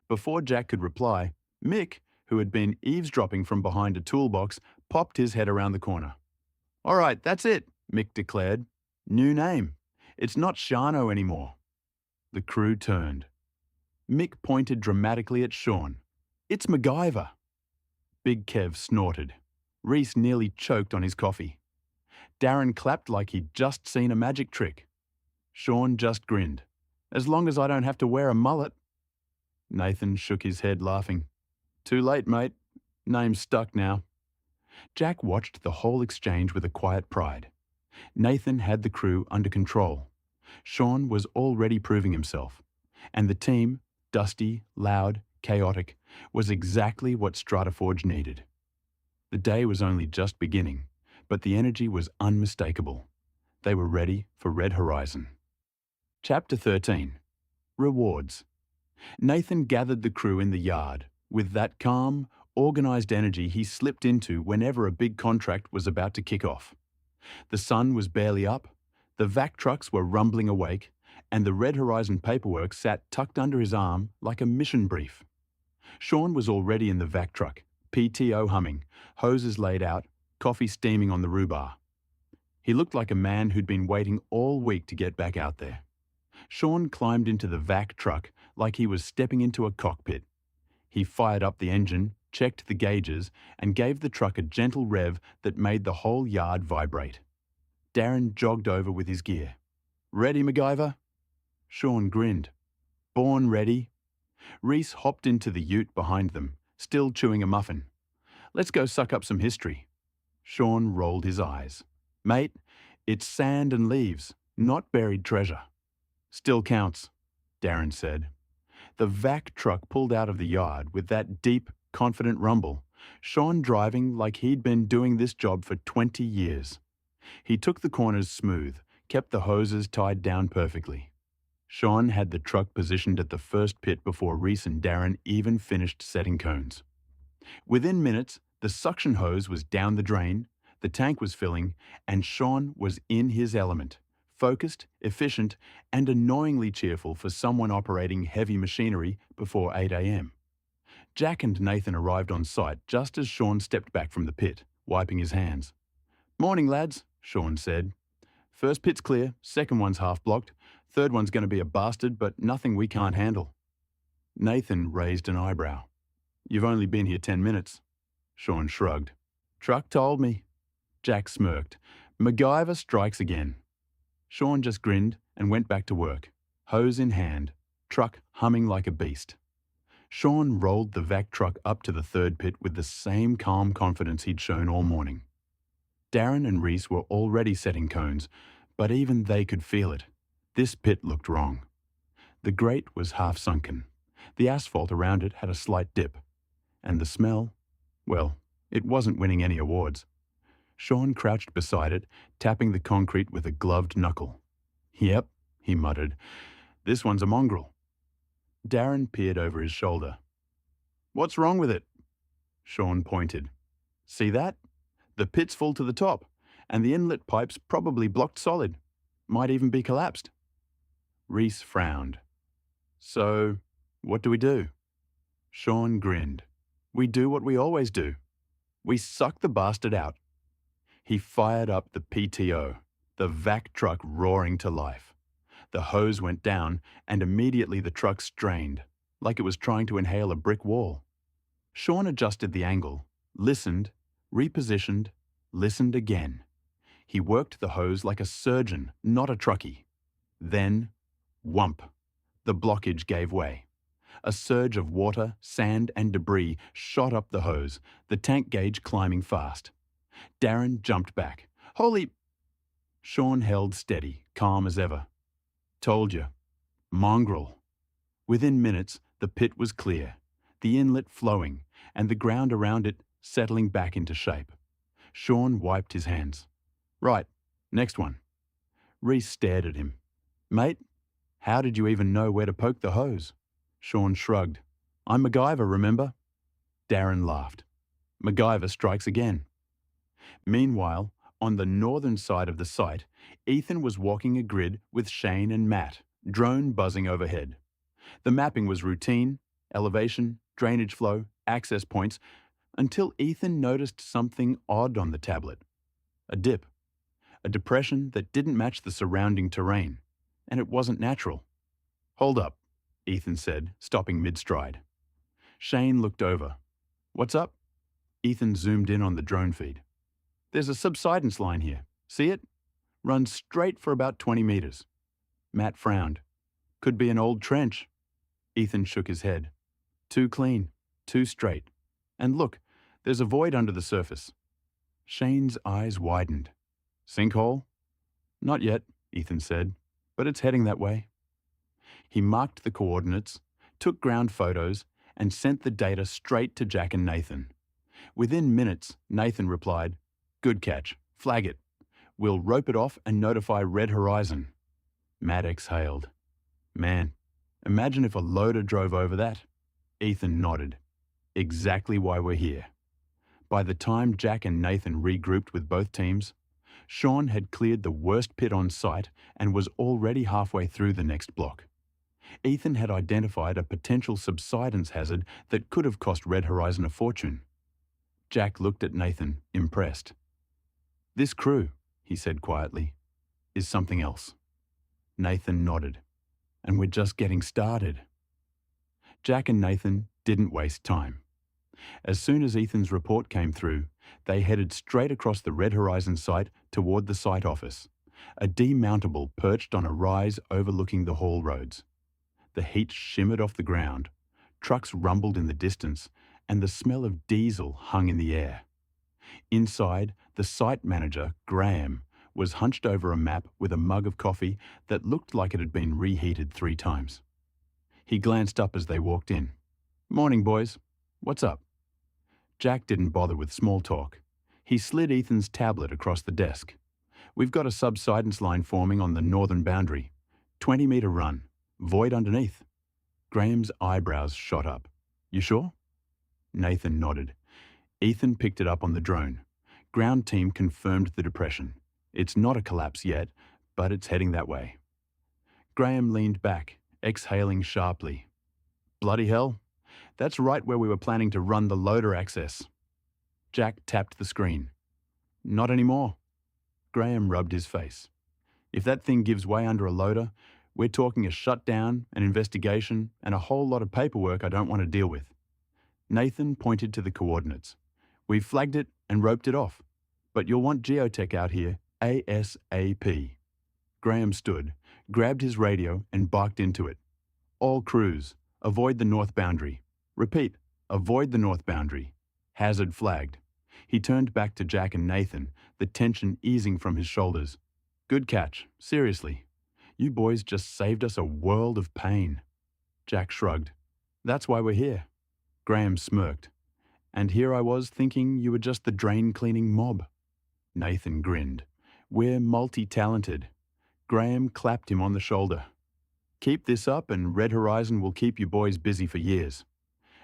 Before Jack could reply, Mick, who had been eavesdropping from behind a toolbox, popped his head around the corner. "All right, that's it," Mick declared. "New name. It's not Shano anymore." The crew turned. Mick pointed dramatically at Sean. "It's MacGyver." Big Kev snorted. Reese nearly choked on his coffee. Darren clapped like he'd just seen a magic trick. Sean just grinned. "As long as I don't have to wear a mullet." Nathan shook his head, laughing. "Too late, mate. Name's stuck now." Jack watched the whole exchange with a quiet pride. Nathan had the crew under control. Sean was already proving himself. And the team, dusty, loud, chaotic, was exactly what StrataForge needed. The day was only just beginning, but the energy was unmistakable. They were ready for Red Horizon. Chapter 13. Rewards. Nathan gathered the crew in the yard with that calm, organised energy he slipped into whenever a big contract was about to kick off. The sun was barely up, the vac trucks were rumbling awake, and the Red Horizon paperwork sat tucked under his arm like a mission brief. Sean was already in the vac truck, PTO humming, hoses laid out, coffee steaming on the rhubarb. He looked like a man who'd been waiting all week to get back out there. Sean climbed into the vac truck like he was stepping into a cockpit. He fired up the engine, checked the gauges, and gave the truck a gentle rev that made the whole yard vibrate. Darren jogged over with his gear. "Ready, MacGyver?" Sean grinned. "Born ready." Reese hopped into the ute behind them, still chewing a muffin. "Let's go suck up some history." Sean rolled his eyes. "Mate, it's sand and leaves, not buried treasure." "Still counts," Darren said. The vac truck pulled out of the yard with that deep, confident rumble, Sean driving like he'd been doing this job for 20 years. He took the corners smooth, kept the hoses tied down perfectly. Sean had the truck positioned at the first pit before Reese and Darren even finished setting cones. Within minutes, the suction hose was down the drain, the tank was filling, and Sean was in his element, focused, efficient, and annoyingly cheerful for someone operating heavy machinery before 8 a.m. Jack and Nathan arrived on site just as Sean stepped back from the pit, wiping his hands. "Morning, lads," Sean said. "First pit's clear, second one's half blocked, third one's going to be a bastard, but nothing we can't handle." Nathan raised an eyebrow. "You've only been here 10 minutes. Sean shrugged. "Truck told me." Jack smirked. "MacGyver strikes again." Sean just grinned and went back to work, hose in hand, truck humming like a beast. Sean rolled the vac truck up to the third pit with the same calm confidence he'd shown all morning. Darren and Reese were already setting cones, but even they could feel it. This pit looked wrong. The grate was half sunken. The asphalt around it had a slight dip. And the smell, well, it wasn't winning any awards. Sean crouched beside it, tapping the concrete with a gloved knuckle. "Yep," he muttered. "This one's a mongrel." Darren peered over his shoulder. "What's wrong with it?" Sean pointed. "See that? The pit's full to the top, and the inlet pipe's probably blocked solid. Might even be collapsed." Reese frowned. "So, what do we do?" Sean grinned. "We do what we always do. We suck the bastard out." He fired up the PTO, the vac truck roaring to life. The hose went down, and immediately the truck strained, like it was trying to inhale a brick wall. Sean adjusted the angle, listened, repositioned, listened again. He worked the hose like a surgeon, not a truckie. Then, whump, the blockage gave way. A surge of water, sand, and debris shot up the hose, the tank gauge climbing fast. Darren jumped back. "Holy—" Sean held steady, calm as ever. "Told you. Mongrel." Within minutes, the pit was clear, the inlet flowing, and the ground around it settling back into shape. Sean wiped his hands. "Right, next one." Reese stared at him. "Mate, how did you even know where to poke the hose?" Sean shrugged. "I'm MacGyver, remember?" Darren laughed. "MacGyver strikes again." Meanwhile, on the northern side of the site, Ethan was walking a grid with Shane and Matt, drone buzzing overhead. The mapping was routine, elevation, drainage flow, access points, until Ethan noticed something odd on the tablet. A dip. A depression that didn't match the surrounding terrain, and it wasn't natural. "Hold up," Ethan said, stopping mid-stride. Shane looked over. "What's up?" Ethan zoomed in on the drone feed. "There's a subsidence line here. See it? Runs straight for about 20 meters. Matt frowned. "Could be an old trench." Ethan shook his head. "Too clean, too straight. And look, there's a void under the surface." Shane's eyes widened. "Sinkhole?" "Not yet," Ethan said, "but it's heading that way." He marked the coordinates, took ground photos, and sent the data straight to Jack and Nathan. Within minutes, Nathan replied, "Good catch. Flag it. We'll rope it off and notify Red Horizon." Matt exhaled. "Man, imagine if a loader drove over that." Ethan nodded. "Exactly why we're here." By the time Jack and Nathan regrouped with both teams, Sean had cleared the worst pit on site and was already halfway through the next block. Ethan had identified a potential subsidence hazard that could have cost Red Horizon a fortune. Jack looked at Nathan, impressed. "This crew," he said quietly, "is something else." Nathan nodded. "And we're just getting started." Jack and Nathan didn't waste time. As soon as Ethan's report came through, they headed straight across the Red Horizon site toward the site office, a demountable perched on a rise overlooking the haul roads. The heat shimmered off the ground, trucks rumbled in the distance, and the smell of diesel hung in the air. Inside, the site manager, Graham, was hunched over a map with a mug of coffee that looked like it had been reheated 3 times. He glanced up as they walked in. "Morning, boys. What's up?" Jack didn't bother with small talk. He slid Ethan's tablet across the desk. "We've got a subsidence line forming on the northern boundary. 20-meter run. Void underneath." Graham's eyebrows shot up. "You sure?" Nathan nodded. Ethan picked it up on the drone. Ground team confirmed the depression. It's not a collapse yet, but it's heading that way. Graham leaned back, exhaling sharply. "Bloody hell. That's right where we were planning to run the loader access." Jack tapped the screen. "Not anymore." Graham rubbed his face. "If that thing gives way under a loader, we're talking a shutdown, an investigation, and a whole lot of paperwork I don't want to deal with." Nathan pointed to the coordinates. "We've flagged it and roped it off, but you'll want geotech out here ASAP." Graham stood, grabbed his radio and barked into it. "All crews, avoid the north boundary. Repeat, avoid the north boundary. Hazard flagged." He turned back to Jack and Nathan, the tension easing from his shoulders. "Good catch, seriously. You boys just saved us a world of pain." Jack shrugged. "That's why we're here." Graham smirked. "And here I was thinking you were just the drain-cleaning mob." Nathan grinned. "We're multi-talented." Graham clapped him on the shoulder. "Keep this up and Red Horizon will keep you boys busy for years."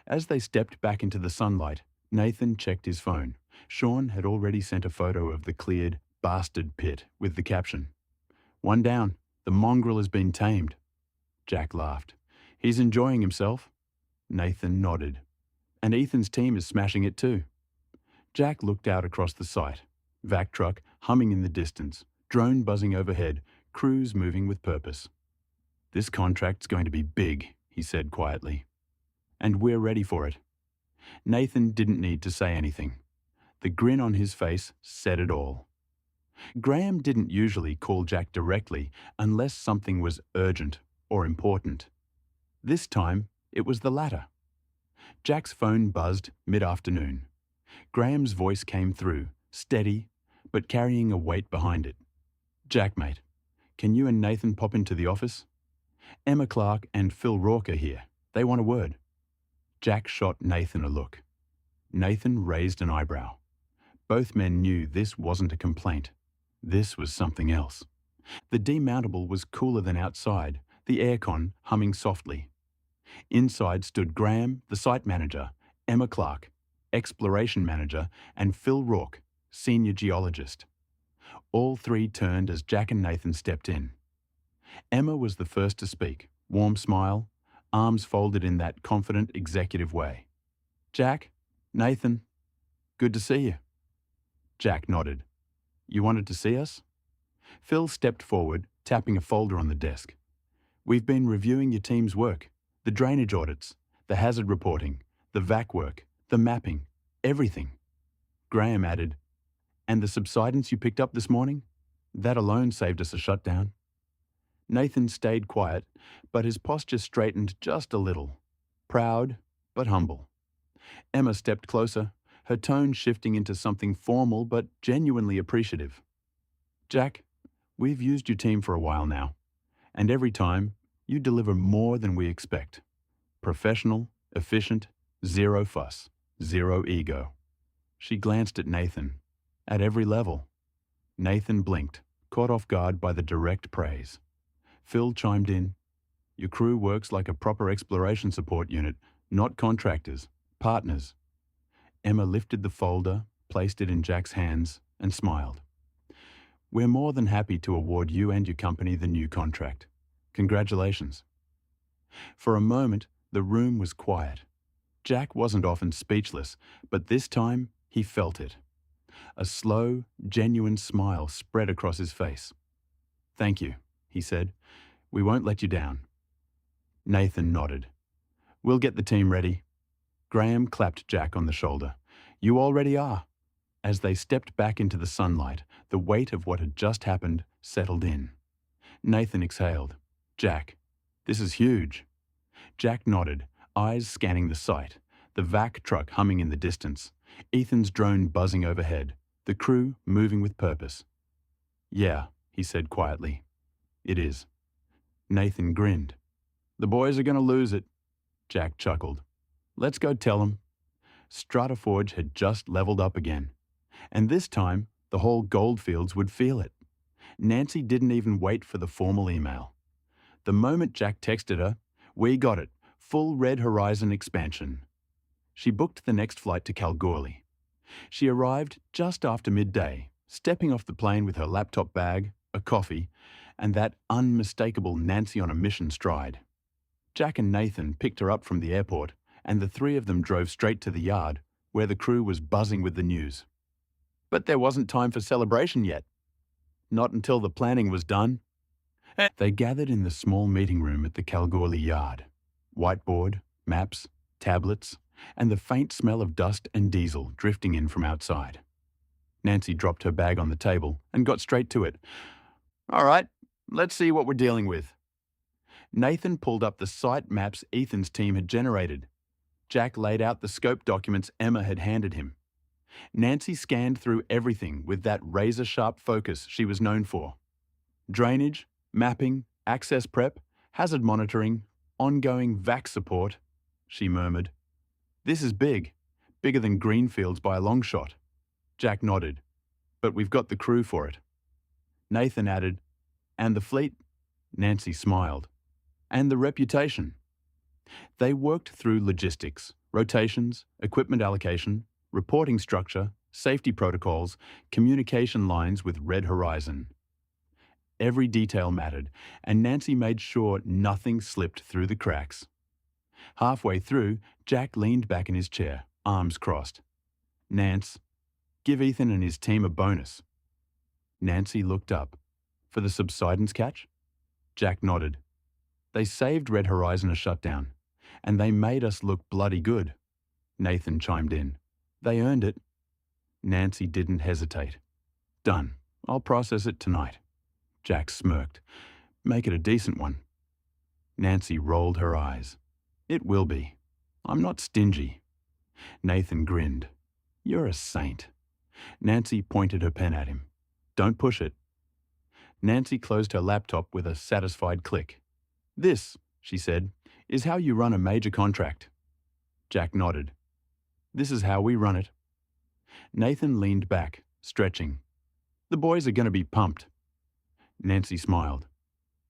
As they stepped back into the sunlight, Nathan checked his phone. Sean had already sent a photo of the cleared, bastard pit with the caption, "One down, the mongrel has been tamed." Jack laughed. "He's enjoying himself." Nathan nodded. "And Ethan's team is smashing it too." Jack looked out across the site. Vac truck humming in the distance, drone buzzing overhead, crews moving with purpose. "This contract's going to be big," he said quietly. "And we're ready for it." Nathan didn't need to say anything. The grin on his face said it all. Graham didn't usually call Jack directly unless something was urgent or important. This time, it was the latter. Jack's phone buzzed mid-afternoon. Graham's voice came through, steady, but carrying a weight behind it. "Jack, mate, can you and Nathan pop into the office? Emma Clark and Phil Rourke are here. They want a word." Jack shot Nathan a look. Nathan raised an eyebrow. Both men knew this wasn't a complaint. This was something else. The demountable was cooler than outside, the aircon humming softly. Inside stood Graham, the site manager, Emma Clark, exploration manager, and Phil Rourke, senior geologist. All 3 turned as Jack and Nathan stepped in. Emma was the first to speak, warm smile, arms folded in that confident executive way. "Jack, Nathan, good to see you." Jack nodded. "You wanted to see us?" Phil stepped forward, tapping a folder on the desk. "We've been reviewing your team's work, the drainage audits, the hazard reporting, the vac work, the mapping, everything." Graham added, "And the subsidence you picked up this morning? That alone saved us a shutdown." Nathan stayed quiet, but his posture straightened just a little. Proud, but humble. Emma stepped closer, her tone shifting into something formal but genuinely appreciative. "Jack, we've used your team for a while now, and every time, you deliver more than we expect. Professional, efficient, zero fuss, zero ego." She glanced at Nathan. "At every level." Nathan blinked, caught off guard by the direct praise. Phil chimed in, "Your crew works like a proper exploration support unit, not contractors, partners." Emma lifted the folder, placed it in Jack's hands, and smiled. "We're more than happy to award you and your company the new contract. Congratulations." For a moment, the room was quiet. Jack wasn't often speechless, but this time He felt it. A slow, genuine smile spread across his face. "Thank you," he said. "We won't let you down." Nathan nodded. "We'll get the team ready." Graham clapped Jack on the shoulder. "You already are." As they stepped back into the sunlight, the weight of what had just happened settled in. Nathan exhaled. "Jack, this is huge." Jack nodded, eyes scanning the site, the vac truck humming in the distance, Ethan's drone buzzing overhead, the crew moving with purpose. "Yeah," he said quietly. "It is." Nathan grinned. "The boys are going to lose it." Jack chuckled. "Let's go tell them." StrataForge had just leveled up again. And this time, the whole Goldfields would feel it. Nancy didn't even wait for the formal email. The moment Jack texted her, "We got it, full Red Horizon expansion." She booked the next flight to Kalgoorlie. She arrived just after midday, stepping off the plane with her laptop bag, a coffee, and that unmistakable Nancy on a mission stride. Jack and Nathan picked her up from the airport, and the three of them drove straight to the yard, where the crew was buzzing with the news. But there wasn't time for celebration yet. Not until the planning was done. They gathered in the small meeting room at the Kalgoorlie yard. Whiteboard, maps, tablets, and the faint smell of dust and diesel drifting in from outside. Nancy dropped her bag on the table and got straight to it. "All right, let's see what we're dealing with." Nathan pulled up the site maps Ethan's team had generated. Jack laid out the scope documents Emma had handed him. Nancy scanned through everything with that razor-sharp focus she was known for. Drainage, mapping, access prep, hazard monitoring, ongoing vac support, she murmured. "This is big, bigger than Greenfields by a long shot." Jack nodded. "But we've got the crew for it." Nathan added, "And the fleet?" Nancy smiled. "And the reputation." They worked through logistics, rotations, equipment allocation, reporting structure, safety protocols, communication lines with Red Horizon. Every detail mattered, and Nancy made sure nothing slipped through the cracks. Halfway through, Jack leaned back in his chair, arms crossed. "Nance, give Ethan and his team a bonus." Nancy looked up. "For the subsidence catch?" Jack nodded. "They saved Red Horizon a shutdown, and they made us look bloody good." Nathan chimed in. "They earned it." Nancy didn't hesitate. "Done. I'll process it tonight." Jack smirked. "Make it a decent one." Nancy rolled her eyes. "It will be. I'm not stingy." Nathan grinned. "You're a saint." Nancy pointed her pen at him. "Don't push it." Nancy closed her laptop with a satisfied click. "This," she said, "is how you run a major contract." Jack nodded. "This is how we run it." Nathan leaned back, stretching. "The boys are going to be pumped." Nancy smiled.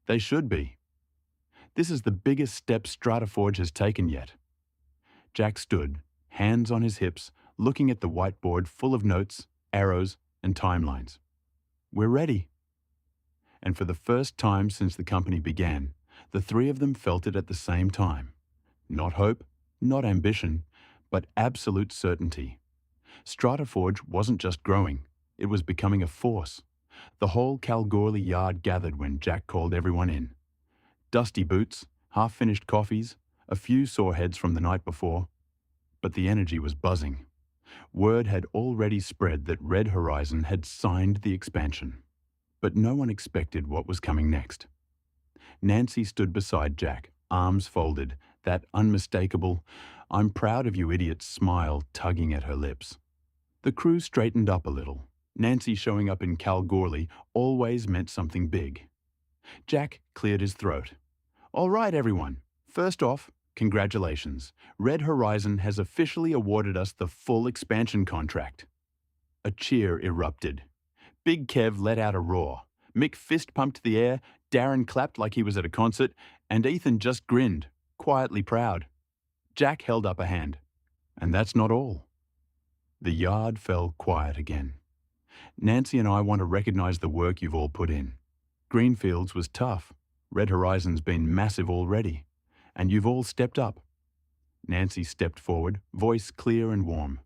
"They should be. This is the biggest step StrataForge has taken yet." Jack stood, hands on his hips, looking at the whiteboard full of notes, arrows, and timelines. "We're ready." And for the first time since the company began, the three of them felt it at the same time. Not hope, not ambition, but absolute certainty. StrataForge wasn't just growing, it was becoming a force. The whole Kalgoorlie yard gathered when Jack called everyone in. Dusty boots, half-finished coffees, a few sore heads from the night before. But the energy was buzzing. Word had already spread that Red Horizon had signed the expansion. But no one expected what was coming next. Nancy stood beside Jack, arms folded, that unmistakable, "I'm proud of you idiots" smile tugging at her lips. The crew straightened up a little. Nancy showing up in Kalgoorlie always meant something big. Jack cleared his throat. "All right, everyone. First off, congratulations. Red Horizon has officially awarded us the full expansion contract." A cheer erupted. Big Kev let out a roar. Mick fist-pumped the air, Darren clapped like he was at a concert, and Ethan just grinned, quietly proud. Jack held up a hand. "And that's not all." The yard fell quiet again. "Nancy and I want to recognize the work you've all put in. Greenfields was tough. Red Horizon's been massive already. And you've all stepped up." Nancy stepped forward, voice clear and warm.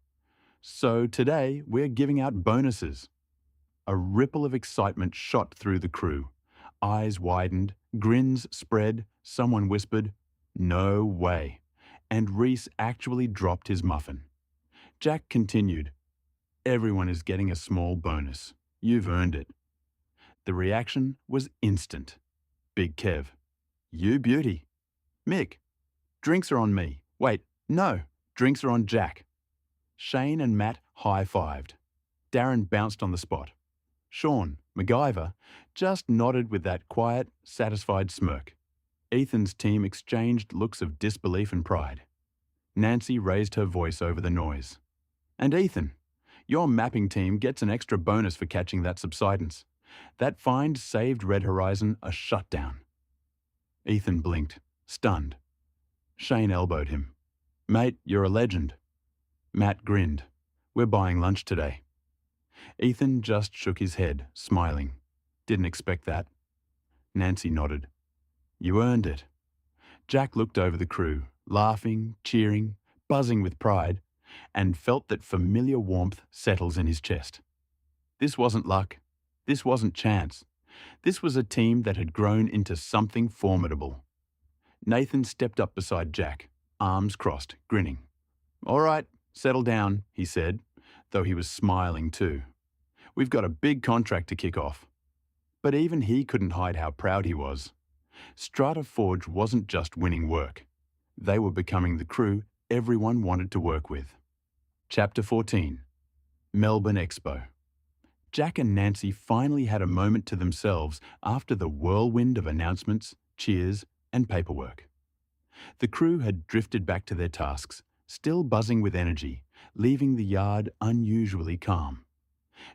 So today, we're giving out bonuses. A ripple of excitement shot through the crew. Eyes widened, grins spread, someone whispered, "No way." And Reese actually dropped his muffin. Jack continued, "Everyone is getting a small bonus. You've earned it." The reaction was instant. Big Kev, "You beauty." Mick, "Drinks are on me." Wait, no, drinks are on Jack. Shane and Matt high-fived. Darren bounced on the spot. Sean, MacGyver, just nodded with that quiet, satisfied smirk. Ethan's team exchanged looks of disbelief and pride. Nancy raised her voice over the noise. "And Ethan, your mapping team gets an extra bonus for catching that subsidence. That find saved Red Horizon a shutdown." Ethan blinked, stunned. Shane elbowed him. "Mate, you're a legend." Matt grinned. "We're buying lunch today." Ethan just shook his head, smiling. "Didn't expect that." Nancy nodded. "You earned it." Jack looked over the crew, laughing, cheering, buzzing with pride, and felt that familiar warmth settles in his chest. This wasn't luck. This wasn't chance. This was a team that had grown into something formidable. Nathan stepped up beside Jack, arms crossed, grinning. "All right, settle down," he said, though he was smiling too. "We've got a big contract to kick off." But even he couldn't hide how proud he was. StrataForge wasn't just winning work. They were becoming the crew everyone wanted to work with. Chapter 14. Melbourne Expo. Jack and Nancy finally had a moment to themselves after the whirlwind of announcements, cheers, and paperwork. The crew had drifted back to their tasks, still buzzing with energy, leaving the yard unusually calm.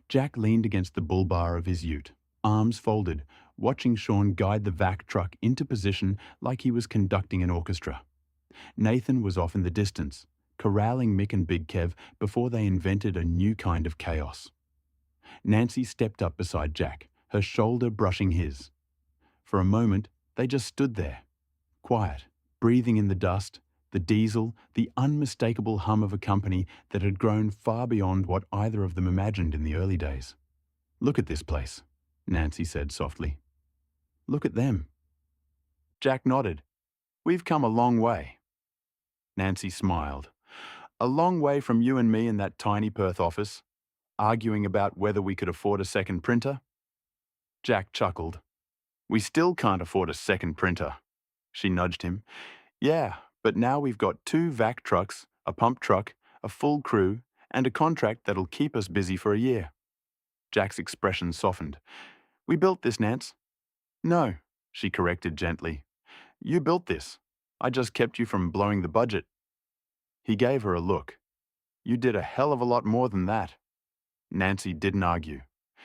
Jack leaned against the bull bar of his ute, arms folded, watching Sean guide the vac truck into position like he was conducting an orchestra. Nathan was off in the distance, corralling Mick and Big Kev before they invented a new kind of chaos. Nancy stepped up beside Jack, her shoulder brushing his. For a moment, they just stood there, quiet, breathing in the dust, the diesel, the unmistakable hum of a company that had grown far beyond what either of them imagined in the early days. "Look at this place," Nancy said softly. "Look at them." Jack nodded. "We've come a long way." Nancy smiled. "A long way from you and me in that tiny Perth office, arguing about whether we could afford a second printer." Jack chuckled. "We still can't afford a second printer." She nudged him. "Yeah, but now we've got 2 vac trucks, a pump truck, a full crew, and a contract that'll keep us busy for a year." Jack's expression softened. "We built this, Nance." "No," she corrected gently. "You built this. I just kept you from blowing the budget." He gave her a look. "You did a hell of a lot more than that." Nancy didn't argue.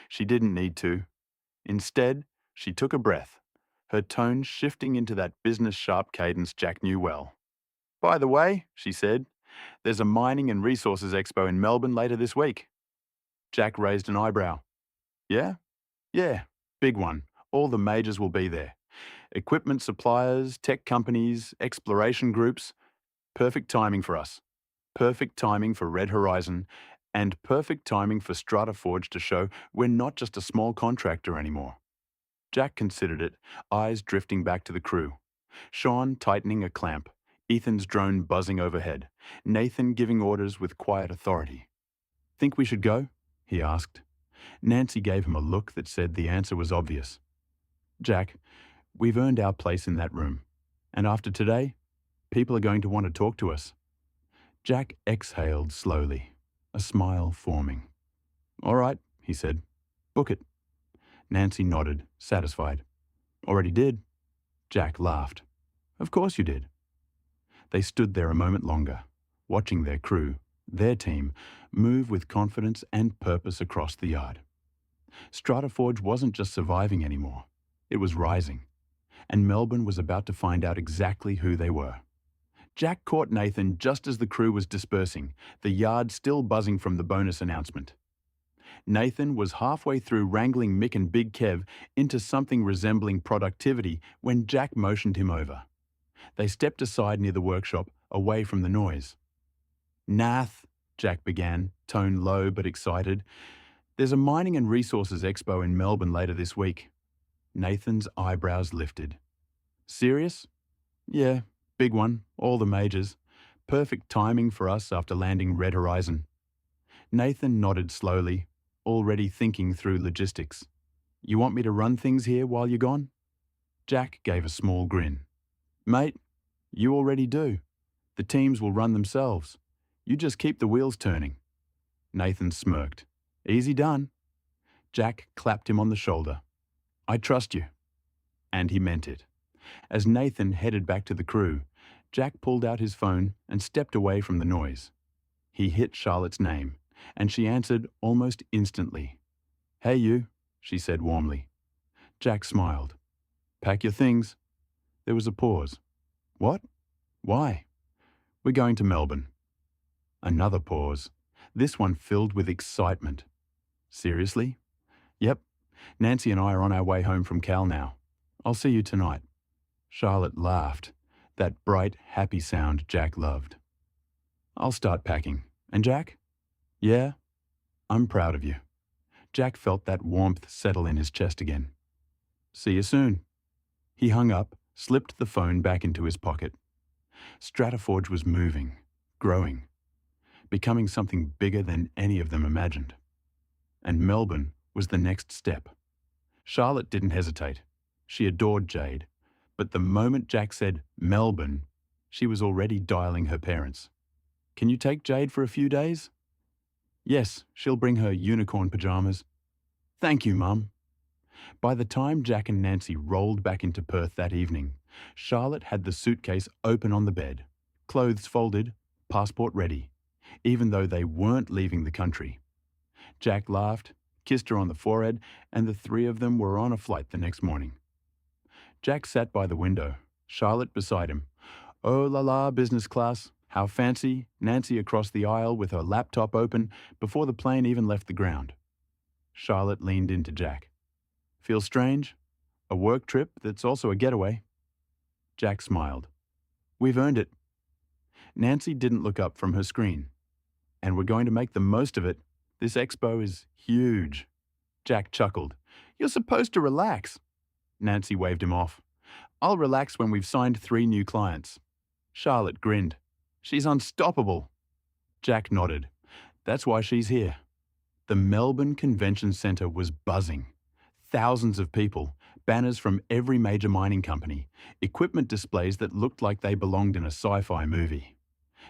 She didn't need to. Instead, she took a breath, her tone shifting into that business-sharp cadence Jack knew well. "By the way," she said, "there's a mining and resources expo in Melbourne later this week." Jack raised an eyebrow. "Yeah? Yeah, big one. All the majors will be there. Equipment suppliers, tech companies, exploration groups. Perfect timing for us. Perfect timing for Red Horizon, and perfect timing for StrataForge to show we're not just a small contractor anymore." Jack considered it, eyes drifting back to the crew. Sean tightening a clamp, Ethan's drone buzzing overhead, Nathan giving orders with quiet authority. "Think we should go?" he asked. Nancy gave him a look that said the answer was obvious. "Jack, we've earned our place in that room, and after today, people are going to want to talk to us." Jack exhaled slowly, a smile forming. "All right," he said. "Book it." Nancy nodded, satisfied. "Already did." Jack laughed. "Of course you did." They stood there a moment longer, watching their crew, their team, move with confidence and purpose across the yard. StrataForge wasn't just surviving anymore. It was rising. And Melbourne was about to find out exactly who they were. Jack caught Nathan just as the crew was dispersing, the yard still buzzing from the bonus announcement. Nathan was halfway through wrangling Mick and Big Kev into something resembling productivity when Jack motioned him over. They stepped aside near the workshop, away from the noise. "Nath," Jack began, tone low but excited. "There's a mining and resources expo in Melbourne later this week." Nathan's eyebrows lifted. "Serious?" "Yeah, big one, all the majors. Perfect timing for us after landing Red Horizon." Nathan nodded slowly, already thinking through logistics. "You want me to run things here while you're gone?" Jack gave a small grin. "Mate, you already do. The teams will run themselves. You just keep the wheels turning." Nathan smirked. "Easy done." Jack clapped him on the shoulder. "I trust you." And he meant it. As Nathan headed back to the crew, Jack pulled out his phone and stepped away from the noise. He hit Charlotte's name, and she answered almost instantly. "Hey you," she said warmly. Jack smiled. "Pack your things." There was a pause. "What? Why?" "We're going to Melbourne." Another pause, this one filled with excitement. "Seriously?" "Yep. Nancy and I are on our way home from Cal now. I'll see you tonight." Charlotte laughed, that bright, happy sound Jack loved. "I'll start packing. And Jack?" "Yeah? I'm proud of you." Jack felt that warmth settle in his chest again. "See you soon." He hung up, slipped the phone back into his pocket. StrataForge was moving, growing, becoming something bigger than any of them imagined. And Melbourne was the next step. Charlotte didn't hesitate. She adored Jade. But the moment Jack said Melbourne, she was already dialing her parents. "Can you take Jade for a few days?" "Yes, she'll bring her unicorn pajamas." "Thank you, Mum." By the time Jack and Nancy rolled back into Perth that evening, Charlotte had the suitcase open on the bed, clothes folded, passport ready, even though they weren't leaving the country. Jack laughed, kissed her on the forehead, and the three of them were on a flight the next morning. Jack sat by the window, Charlotte beside him. "Oh la la, business class, how fancy," Nancy across the aisle with her laptop open before the plane even left the ground. Charlotte leaned into Jack. "Feel strange? A work trip that's also a getaway?" Jack smiled. "We've earned it." Nancy didn't look up from her screen. "And we're going to make the most of it. This expo is huge." Jack chuckled. "You're supposed to relax." Nancy waved him off. "I'll relax when we've signed 3 new clients." Charlotte grinned. "She's unstoppable." Jack nodded. "That's why she's here." The Melbourne Convention Centre was buzzing. Thousands of people, banners from every major mining company, equipment displays that looked like they belonged in a sci-fi movie.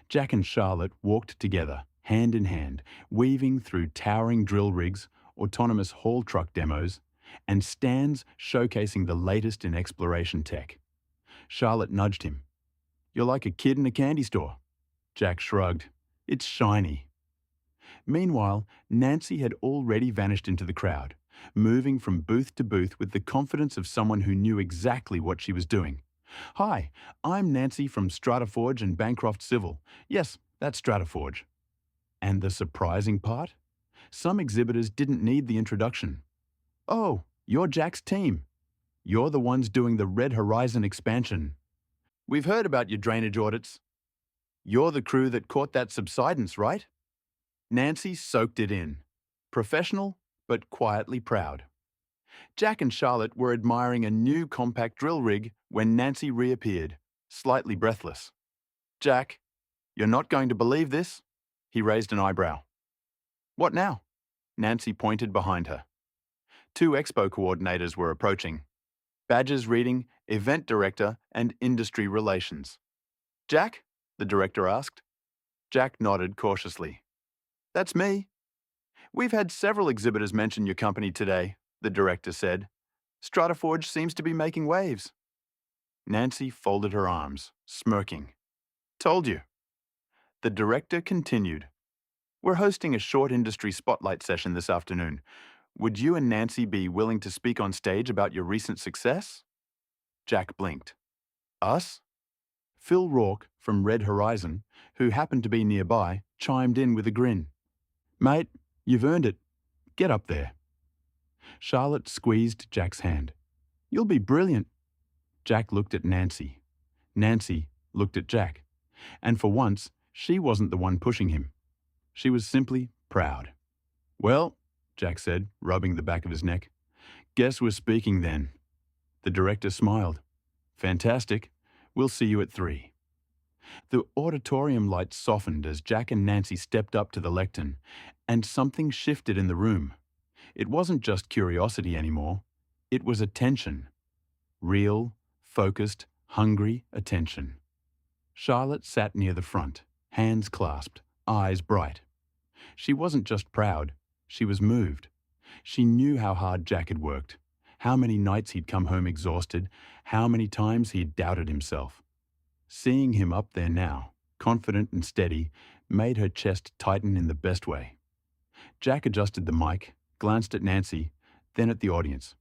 Jack and Charlotte walked together, hand in hand, weaving through towering drill rigs, autonomous haul truck demos, and stands showcasing the latest in exploration tech. Charlotte nudged him. "You're like a kid in a candy store." Jack shrugged. "It's shiny." Meanwhile, Nancy had already vanished into the crowd, moving from booth to booth with the confidence of someone who knew exactly what she was doing. "Hi, I'm Nancy from StrataForge and Bancroft Civil. Yes, that's StrataForge." And the surprising part? Some exhibitors didn't need the introduction. "Oh, you're Jack's team. You're the ones doing the Red Horizon expansion. We've heard about your drainage audits. You're the crew that caught that subsidence, right?" Nancy soaked it in. Professional, but quietly proud. Jack and Charlotte were admiring a new compact drill rig when Nancy reappeared, slightly breathless. "Jack, you're not going to believe this?" He raised an eyebrow. "What now?" Nancy pointed behind her. 2 expo coordinators were approaching. Badges reading Event Director and Industry Relations. "Jack?" the director asked. Jack nodded cautiously. "That's me." "We've had several exhibitors mention your company today," the director said. "StrataForge seems to be making waves." Nancy folded her arms, smirking. "Told you." The director continued. "We're hosting a short industry spotlight session this afternoon. Would you and Nancy be willing to speak on stage about your recent success?" Jack blinked. "Us?" Phil Rourke from Red Horizon, who happened to be nearby, chimed in with a grin. "Mate, you've earned it. Get up there." Charlotte squeezed Jack's hand. "You'll be brilliant." Jack looked at Nancy. Nancy looked at Jack. And for once, she wasn't the one pushing him. She was simply proud. "Well," Jack said, rubbing the back of his neck, "guess we're speaking then." The director smiled. "Fantastic. We'll see you at 3. The auditorium lights softened as Jack and Nancy stepped up to the lectern, and something shifted in the room. It wasn't just curiosity anymore. It was attention. Real, focused, hungry attention. Charlotte sat near the front, hands clasped, eyes bright. She wasn't just proud, she was moved. She knew how hard Jack had worked, how many nights he'd come home exhausted, how many times he'd doubted himself. Seeing him up there now, confident and steady, made her chest tighten in the best way. Jack adjusted the mic, glanced at Nancy, then at the audience.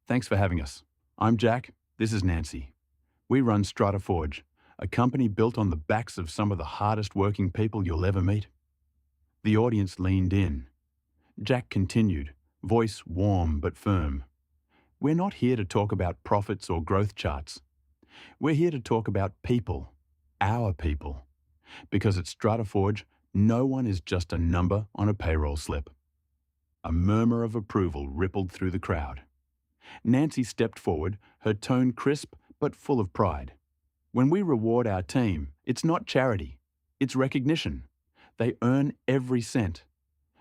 "Thanks for having us. I'm Jack, this is Nancy. We run StrataForge, a company built on the backs of some of the hardest working people you'll ever meet." The audience leaned in. Jack continued, voice warm but firm. "We're not here to talk about profits or growth charts. We're here to talk about people, our people. Because at StrataForge, no one is just a number on a payroll slip." A murmur of approval rippled through the crowd. Nancy stepped forward, her tone crisp but full of pride. "When we reward our team, it's not charity, it's recognition. They earn every cent.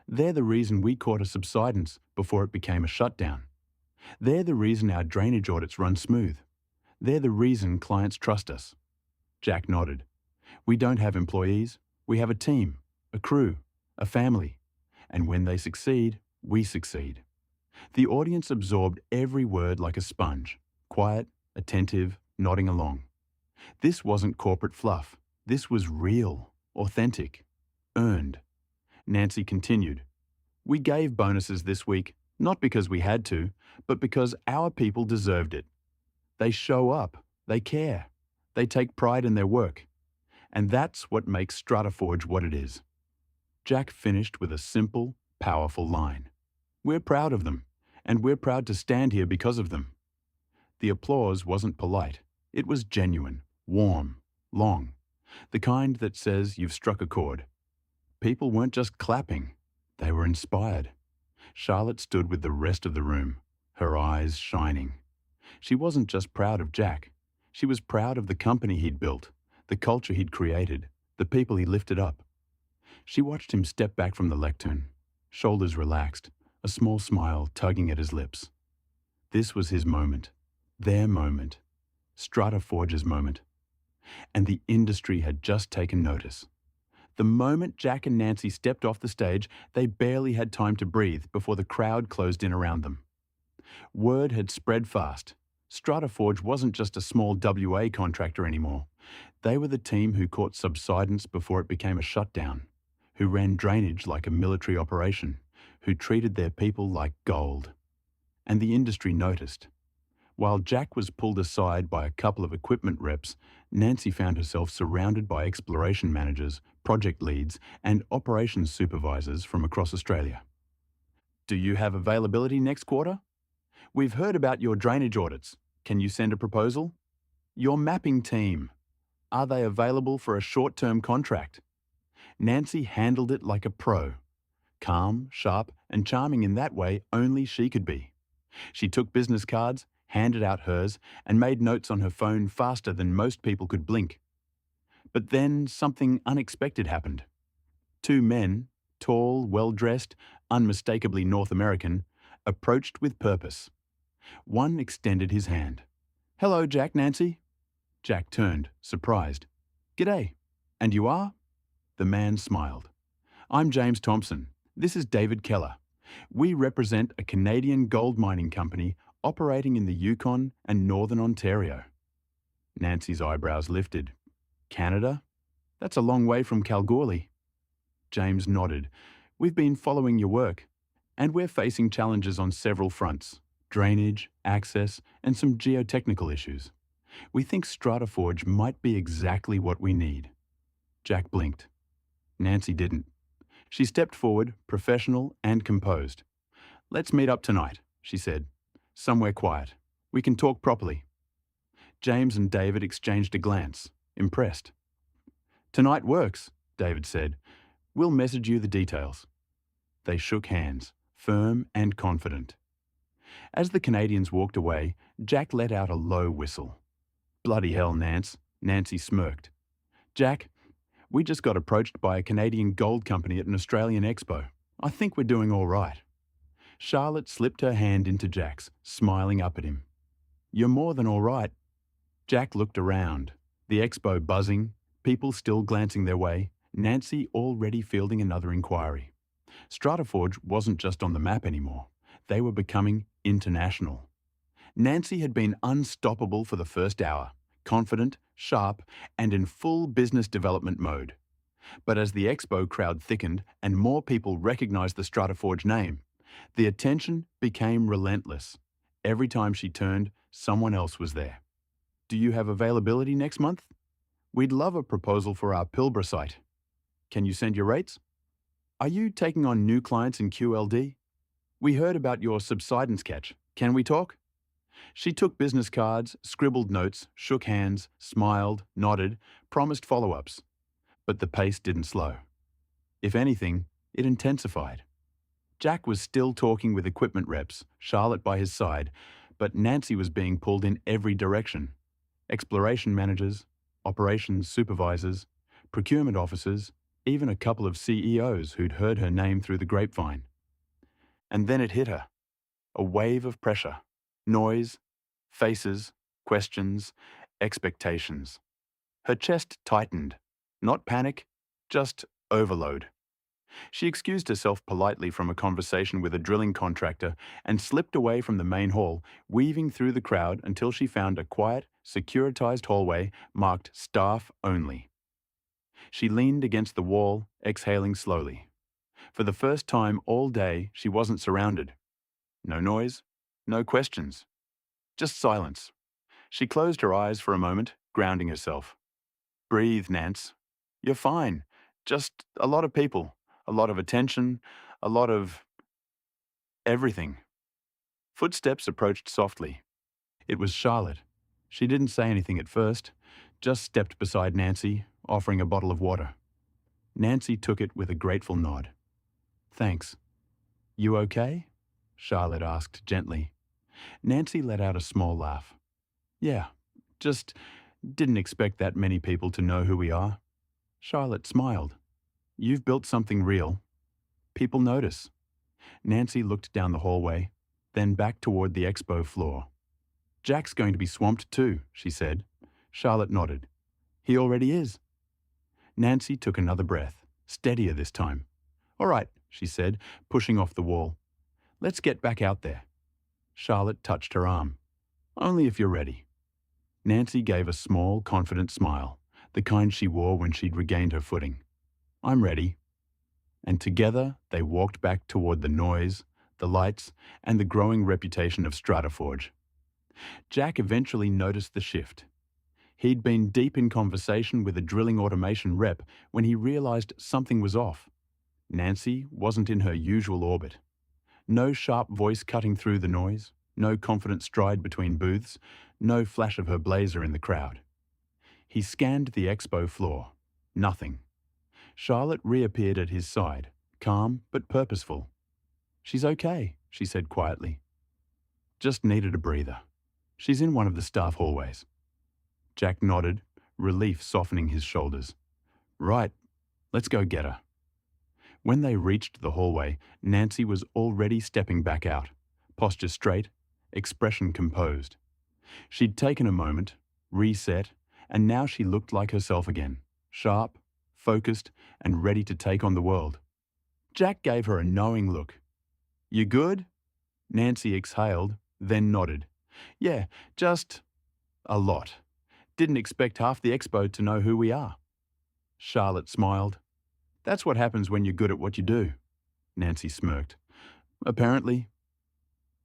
They're the reason we caught a subsidence before it became a shutdown. They're the reason our drainage audits run smooth. They're the reason clients trust us." Jack nodded. "We don't have employees. We have a team, a crew, a family. And when they succeed, we succeed." The audience absorbed every word like a sponge, quiet, attentive, nodding along. This wasn't corporate fluff. This was real, authentic, earned. Nancy continued. "We gave bonuses this week, not because we had to, but because our people deserved it. They show up, they care, they take pride in their work. And that's what makes StrataForge what it is." Jack finished with a simple, powerful line. "We're proud of them, and we're proud to stand here because of them." The applause wasn't polite. It was genuine, warm, long, the kind that says you've struck a chord. People weren't just clapping, they were inspired. Charlotte stood with the rest of the room, her eyes shining. She wasn't just proud of Jack. She was proud of the company he'd built, the culture he'd created, the people he lifted up. She watched him step back from the lectern, shoulders relaxed, a small smile tugging at his lips. This was his moment, their moment, StrataForge's moment. And the industry had just taken notice. The moment Jack and Nancy stepped off the stage, they barely had time to breathe before the crowd closed in around them. Word had spread fast. StrataForge wasn't just a small WA contractor anymore. They were the team who caught subsidence before it became a shutdown, who ran drainage like a military operation, who treated their people like gold. And the industry noticed. While Jack was pulled aside by a couple of equipment reps, Nancy found herself surrounded by exploration managers, project leads, and operations supervisors from across Australia. "Do you have availability next quarter? We've heard about your drainage audits. Can you send a proposal? Your mapping team. Are they available for a short-term contract?" Nancy handled it like a pro. Calm, sharp, and charming in that way only she could be. She took business cards, handed out hers, and made notes on her phone faster than most people could blink. But then something unexpected happened. 2 men, tall, well-dressed, unmistakably North American, approached with purpose. One extended his hand. "Hello, Jack, Nancy." Jack turned, surprised. "G'day. And you are?" The man smiled. "I'm James Thompson. This is David Keller. We represent a Canadian gold mining company operating in the Yukon and Northern Ontario." Nancy's eyebrows lifted. "Canada? That's a long way from Kalgoorlie." James nodded. "We've been following your work, and we're facing challenges on several fronts: drainage, access, and some geotechnical issues. We think StrataForge might be exactly what we need." Jack blinked. Nancy didn't. She stepped forward, professional and composed. "Let's meet up tonight," she said. "Somewhere quiet. We can talk properly." James and David exchanged a glance, impressed. "Tonight works," David said. We'll message you the details." They shook hands, firm and confident. As the Canadians walked away, Jack let out a low whistle. "Bloody hell, Nance," Nancy smirked. "Jack, we just got approached by a Canadian gold company at an Australian expo. I think we're doing all right." Charlotte slipped her hand into Jack's, smiling up at him. "You're more than all right." Jack looked around, the expo buzzing, people still glancing their way, Nancy already fielding another inquiry. StrataForge wasn't just on the map anymore. They were becoming international. Nancy had been unstoppable for the first hour, confident, sharp, and in full business development mode. But as the expo crowd thickened and more people recognized the StrataForge name, the attention became relentless. Every time she turned, someone else was there. "Do you have availability next month? We'd love a proposal for our Pilbara site. Can you send your rates? Are you taking on new clients in QLD? We heard about your subsidence catch. Can we talk?" She took business cards, scribbled notes, shook hands, smiled, nodded, promised follow-ups. But the pace didn't slow. If anything, it intensified. Jack was still talking with equipment reps, Charlotte by his side, but Nancy was being pulled in every direction. Exploration managers, operations supervisors, procurement officers, even a couple of CEOs who'd heard her name through the grapevine. And then it hit her. A wave of pressure. Noise, faces, questions, expectations. Her chest tightened. Not panic, just overload. She excused herself politely from a conversation with a drilling contractor and slipped away from the main hall, weaving through the crowd until she found a quiet, securitized hallway marked "Staff Only." She leaned against the wall, exhaling slowly. For the first time all day, she wasn't surrounded. No noise, no questions. Just silence. She closed her eyes for a moment, grounding herself. "Breathe, Nance. You're fine. Just a lot of people, a lot of attention, a lot of everything." Footsteps approached softly. It was Charlotte. She didn't say anything at first, just stepped beside Nancy, offering a bottle of water. Nancy took it with a grateful nod. "Thanks." "You okay?" Charlotte asked gently. Nancy let out a small laugh. "Yeah, just didn't expect that many people to know who we are." Charlotte smiled. "You've built something real. People notice." Nancy looked down the hallway, then back toward the expo floor. "Jack's going to be swamped too," she said. Charlotte nodded. "He already is." Nancy took another breath, steadier this time. "All right," she said, pushing off the wall. "Let's get back out there." Charlotte touched her arm. "Only if you're ready." Nancy gave a small, confident smile, the kind she wore when she'd regained her footing. "I'm ready." And together they walked back toward the noise, the lights, and the growing reputation of StrataForge. Jack eventually noticed the shift. He'd been deep in conversation with a drilling automation rep when he realized something was off. Nancy wasn't in her usual orbit. No sharp voice cutting through the noise, no confident stride between booths, no flash of her blazer in the crowd. He scanned the expo floor. Nothing. Charlotte reappeared at his side, calm but purposeful. "She's okay," she said quietly. "Just needed a breather. She's in one of the staff hallways." Jack nodded, relief softening his shoulders. "Right, let's go get her." When they reached the hallway, Nancy was already stepping back out, posture straight, expression composed. She'd taken a moment, reset, and now she looked like herself again, sharp, focused, and ready to take on the world. Jack gave her a knowing look. "You good?" Nancy exhaled, then nodded. "Yeah, just a lot. Didn't expect half the expo to know who we are." Charlotte smiled. "That's what happens when you're good at what you do." Nancy smirked. "Apparently."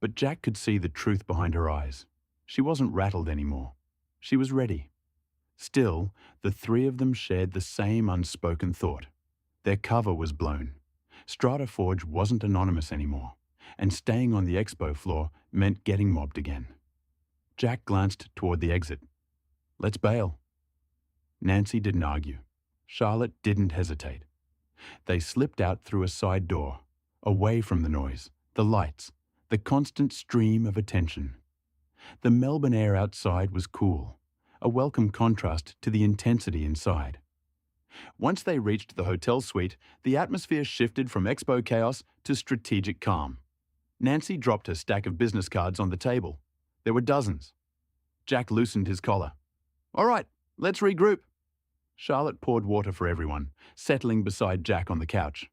But Jack could see the truth behind her eyes. She wasn't rattled anymore. She was ready. Still, the three of them shared the same unspoken thought. Their cover was blown. StrataForge wasn't anonymous anymore, and staying on the expo floor meant getting mobbed again. Jack glanced toward the exit. "Let's bail." Nancy didn't argue. Charlotte didn't hesitate. They slipped out through a side door, away from the noise, the lights, the constant stream of attention. The Melbourne air outside was cool, a welcome contrast to the intensity inside. Once they reached the hotel suite, the atmosphere shifted from expo chaos to strategic calm. Nancy dropped her stack of business cards on the table. There were dozens. Jack loosened his collar. "All right, let's regroup." Charlotte poured water for everyone, settling beside Jack on the couch.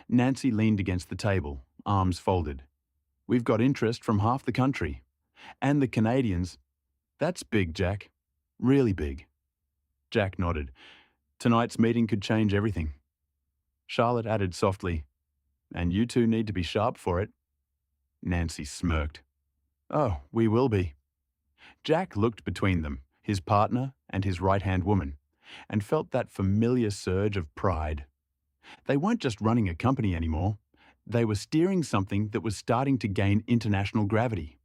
Nancy leaned against the table, arms folded. "We've got interest from half the country. And the Canadians. That's big, Jack. Really big." Jack nodded. "Tonight's meeting could change everything." Charlotte added softly, "And you two need to be sharp for it." Nancy smirked. "Oh, we will be." Jack looked between them, his partner and his right-hand woman, and felt that familiar surge of pride. They weren't just running a company anymore. They were steering something that was starting to gain international gravity.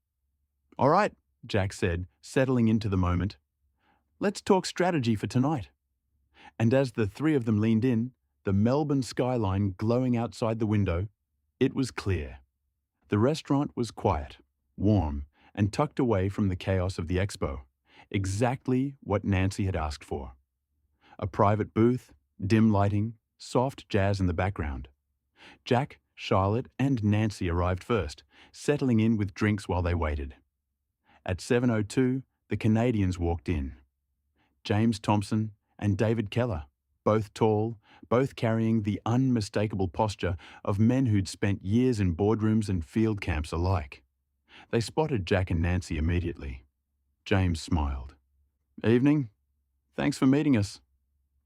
"All right," Jack said, settling into the moment. "Let's talk strategy for tonight." And as the three of them leaned in, the Melbourne skyline glowing outside the window, it was clear. The restaurant was quiet, warm, and tucked away from the chaos of the expo, exactly what Nancy had asked for. A private booth, dim lighting, soft jazz in the background. Jack, Charlotte, and Nancy arrived first, settling in with drinks while they waited. At 7:02, the Canadians walked in. James Thompson and David Keller, both tall, both carrying the unmistakable posture of men who'd spent years in boardrooms and field camps alike. They spotted Jack and Nancy immediately. James smiled. "Evening. Thanks for meeting us."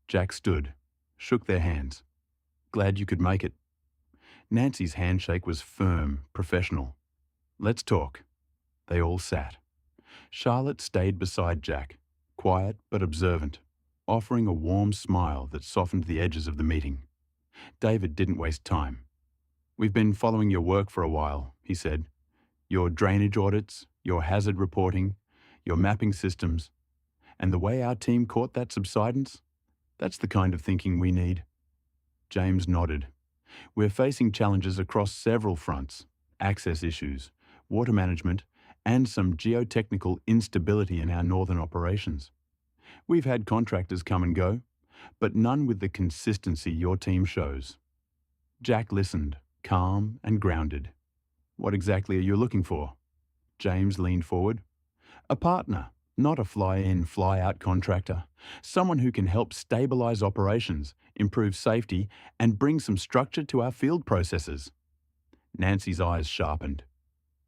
Jack stood, shook their hands. "Glad you could make it." Nancy's handshake was firm, professional. "Let's talk." They all sat. Charlotte stayed beside Jack, quiet but observant, offering a warm smile that softened the edges of the meeting. David didn't waste time. "We've been following your work for a while," he said. "Your drainage audits, your hazard reporting, your mapping systems, and the way our team caught that subsidence, that's the kind of thinking we need." James nodded. "We're facing challenges across several fronts: access issues, water management, and some geotechnical instability in our northern operations. We've had contractors come and go, but none with the consistency your team shows." Jack listened, calm and grounded. "What exactly are you looking for?" James leaned forward. "A partner, not a fly-in, fly-out contractor. Someone who can help stabilize operations, improve safety, and bring some structure to our field processes." Nancy's eyes sharpened.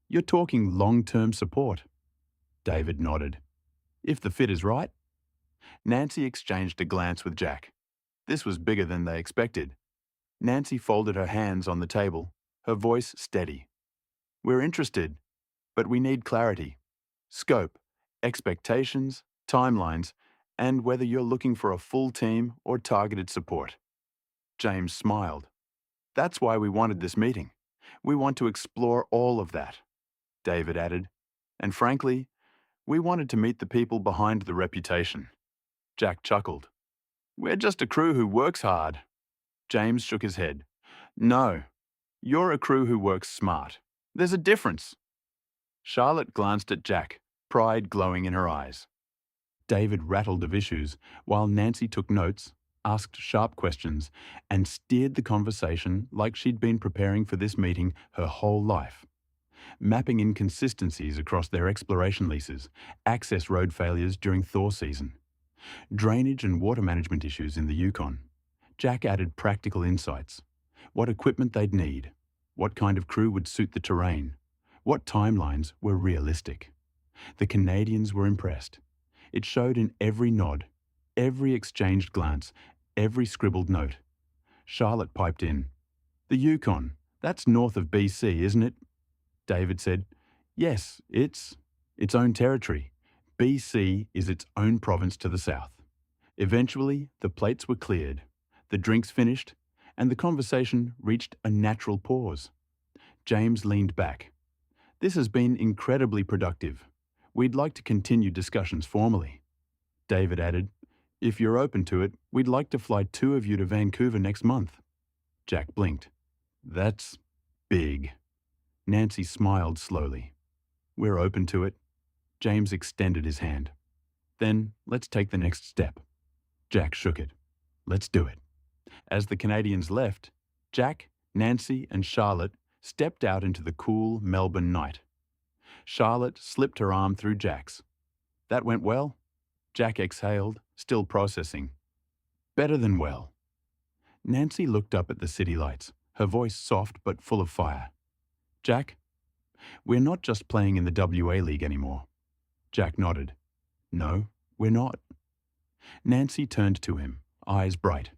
"You're talking long-term support." David nodded. "If the fit is right." Nancy exchanged a glance with Jack. This was bigger than they expected. Nancy folded her hands on the table, her voice steady. "We're interested, but we need clarity. Scope, expectations, timelines, and whether you're looking for a full team or targeted support." James smiled. "That's why we wanted this meeting. We want to explore all of that." David added, "And frankly, we wanted to meet the people behind the reputation." Jack chuckled. "We're just a crew who works hard." James shook his head. "No, you're a crew who works smart. There's a difference." Charlotte glanced at Jack, pride glowing in her eyes. David rattled of issues, while Nancy took notes, asked sharp questions, and steered the conversation like she'd been preparing for this meeting her whole life. Mapping inconsistencies across their exploration leases, access road failures during thaw season, drainage and water management issues in the Yukon. Jack added practical insights: what equipment they'd need, what kind of crew would suit the terrain, what timelines were realistic. The Canadians were impressed. It showed in every nod, every exchanged glance, every scribbled note. Charlotte piped in. "The Yukon, that's north of BC, isn't it?" David said, "Yes, it's its own territory. BC is its own province to the south." Eventually, the plates were cleared, the drinks finished, and the conversation reached a natural pause. James leaned back. "This has been incredibly productive. We'd like to continue discussions formally." David added, "If you're open to it, we'd like to fly two of you to Vancouver next month. Jack blinked. That's big. Nancy smiled slowly. We're open to it. James extended his hand. Then let's take the next step. Jack shook it. Let's do it. As the Canadians left, Jack, Nancy, and Charlotte stepped out into the cool Melbourne night. Charlotte slipped her arm through Jack's. That went well? Jack exhaled, still processing. Better than well. Nancy looked up at the city lights, her voice soft but full of fire. Jack, we're not just playing in the WA League anymore. Jack nodded. No, we're not. Nancy turned to him, eyes bright.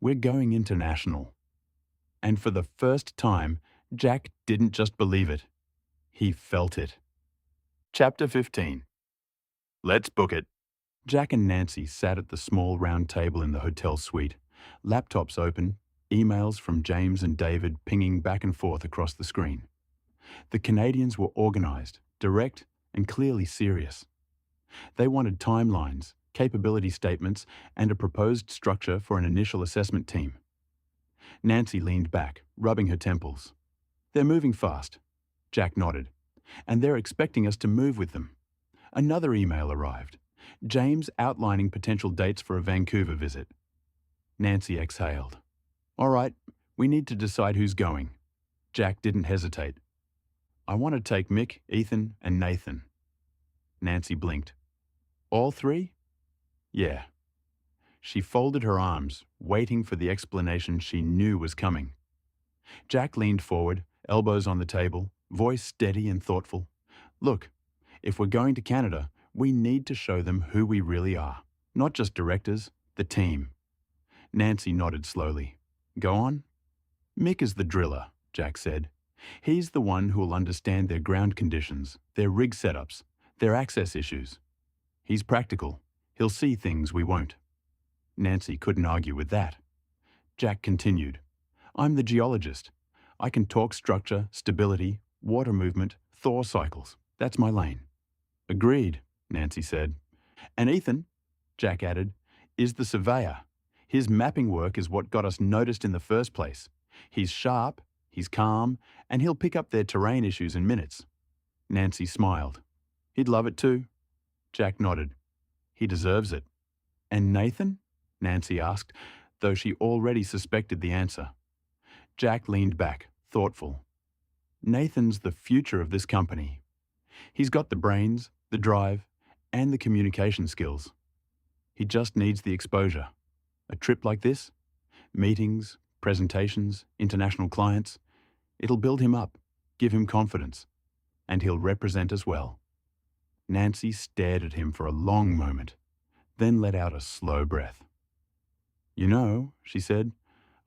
We're going international. And for the first time, Jack didn't just believe it. He felt it. Chapter 15. Let's book it. Jack and Nancy sat at the small round table in the hotel suite, laptops open, emails from James and David pinging back and forth across the screen. The Canadians were organised, direct, and clearly serious. They wanted timelines, capability statements, and a proposed structure for an initial assessment team. Nancy leaned back, rubbing her temples. They're moving fast. Jack nodded. And they're expecting us to move with them. Another email arrived. James outlining potential dates for a Vancouver visit. Nancy exhaled. All right, we need to decide who's going. Jack didn't hesitate. I want to take Mick, Ethan, and Nathan. Nancy blinked. All three? Yeah. She folded her arms, waiting for the explanation she knew was coming. Jack leaned forward, elbows on the table, voice steady and thoughtful. Look, if we're going to Canada, we need to show them who we really are. Not just directors, the team. Nancy nodded slowly. Go on. Mick is the driller, Jack said. He's the one who'll understand their ground conditions, their rig setups, their access issues. He's practical. He'll see things we won't. Nancy couldn't argue with that. Jack continued. I'm the geologist. I can talk structure, stability, water movement, thaw cycles. That's my lane. Agreed, Nancy said. And Ethan, Jack added, is the surveyor. His mapping work is what got us noticed in the first place. He's sharp, he's calm, and he'll pick up their terrain issues in minutes. Nancy smiled. He'd love it too. Jack nodded. He deserves it. And Nathan? Nancy asked, though she already suspected the answer. Jack leaned back, thoughtful. Nathan's the future of this company. He's got the brains, the drive, and the communication skills. He just needs the exposure. A trip like this, meetings, presentations, international clients, it'll build him up, give him confidence, and he'll represent us well. Nancy stared at him for a long moment, then let out a slow breath. You know, she said,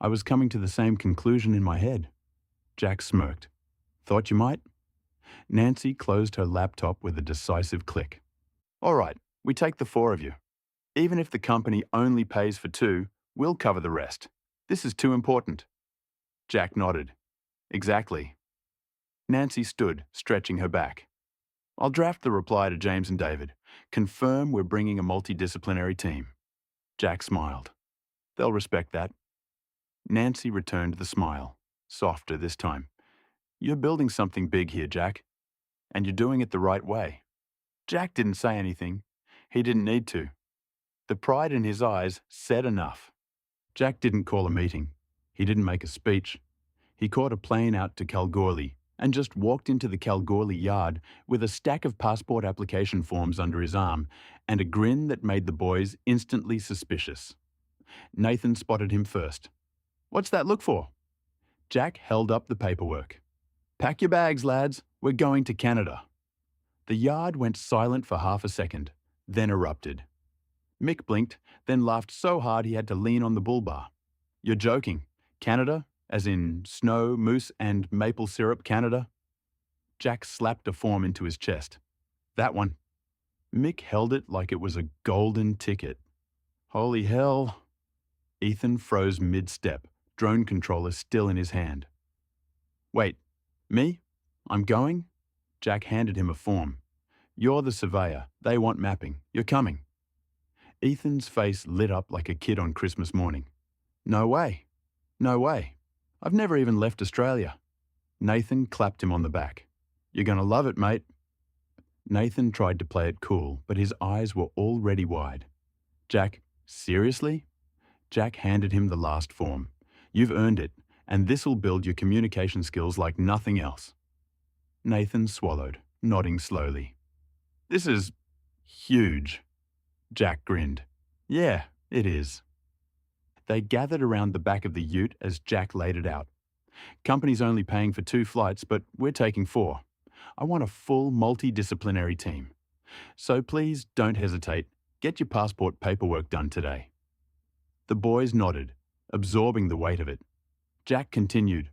I was coming to the same conclusion in my head. Jack smirked. Thought you might? Nancy closed her laptop with a decisive click. All right, we take the four of you. Even if the company only pays for two, we'll cover the rest. This is too important. Jack nodded. Exactly. Nancy stood, stretching her back. I'll draft the reply to James and David. Confirm we're bringing a multidisciplinary team. Jack smiled. They'll respect that. Nancy returned the smile, softer this time. You're building something big here, Jack. And you're doing it the right way. Jack didn't say anything. He didn't need to. The pride in his eyes said enough. Jack didn't call a meeting. He didn't make a speech. He caught a plane out to Kalgoorlie and just walked into the Kalgoorlie yard with a stack of passport application forms under his arm and a grin that made the boys instantly suspicious. Nathan spotted him first. What's that look for? Jack held up the paperwork. Pack your bags, lads. We're going to Canada. The yard went silent for half a second, then erupted. Mick blinked, then laughed so hard he had to lean on the bull bar. You're joking. Canada? As in snow, moose, and maple syrup Canada? Jack slapped a form into his chest. That one. Mick held it like it was a golden ticket. Holy hell. Ethan froze mid-step, drone controller still in his hand. Wait, me? I'm going? Jack handed him a form. You're the surveyor. They want mapping. You're coming. Ethan's face lit up like a kid on Christmas morning. No way. No way. I've never even left Australia. Nathan clapped him on the back. You're going to love it, mate. Nathan tried to play it cool, but his eyes were already wide. Jack, seriously? Jack handed him the last form. You've earned it, and this'll build your communication skills like nothing else. Nathan swallowed, nodding slowly. This is huge. Jack grinned. Yeah, it is. They gathered around the back of the ute as Jack laid it out. Company's only paying for 2 flights, but we're taking 4. I want a full multidisciplinary team. So please don't hesitate. Get your passport paperwork done today. The boys nodded, absorbing the weight of it. Jack continued.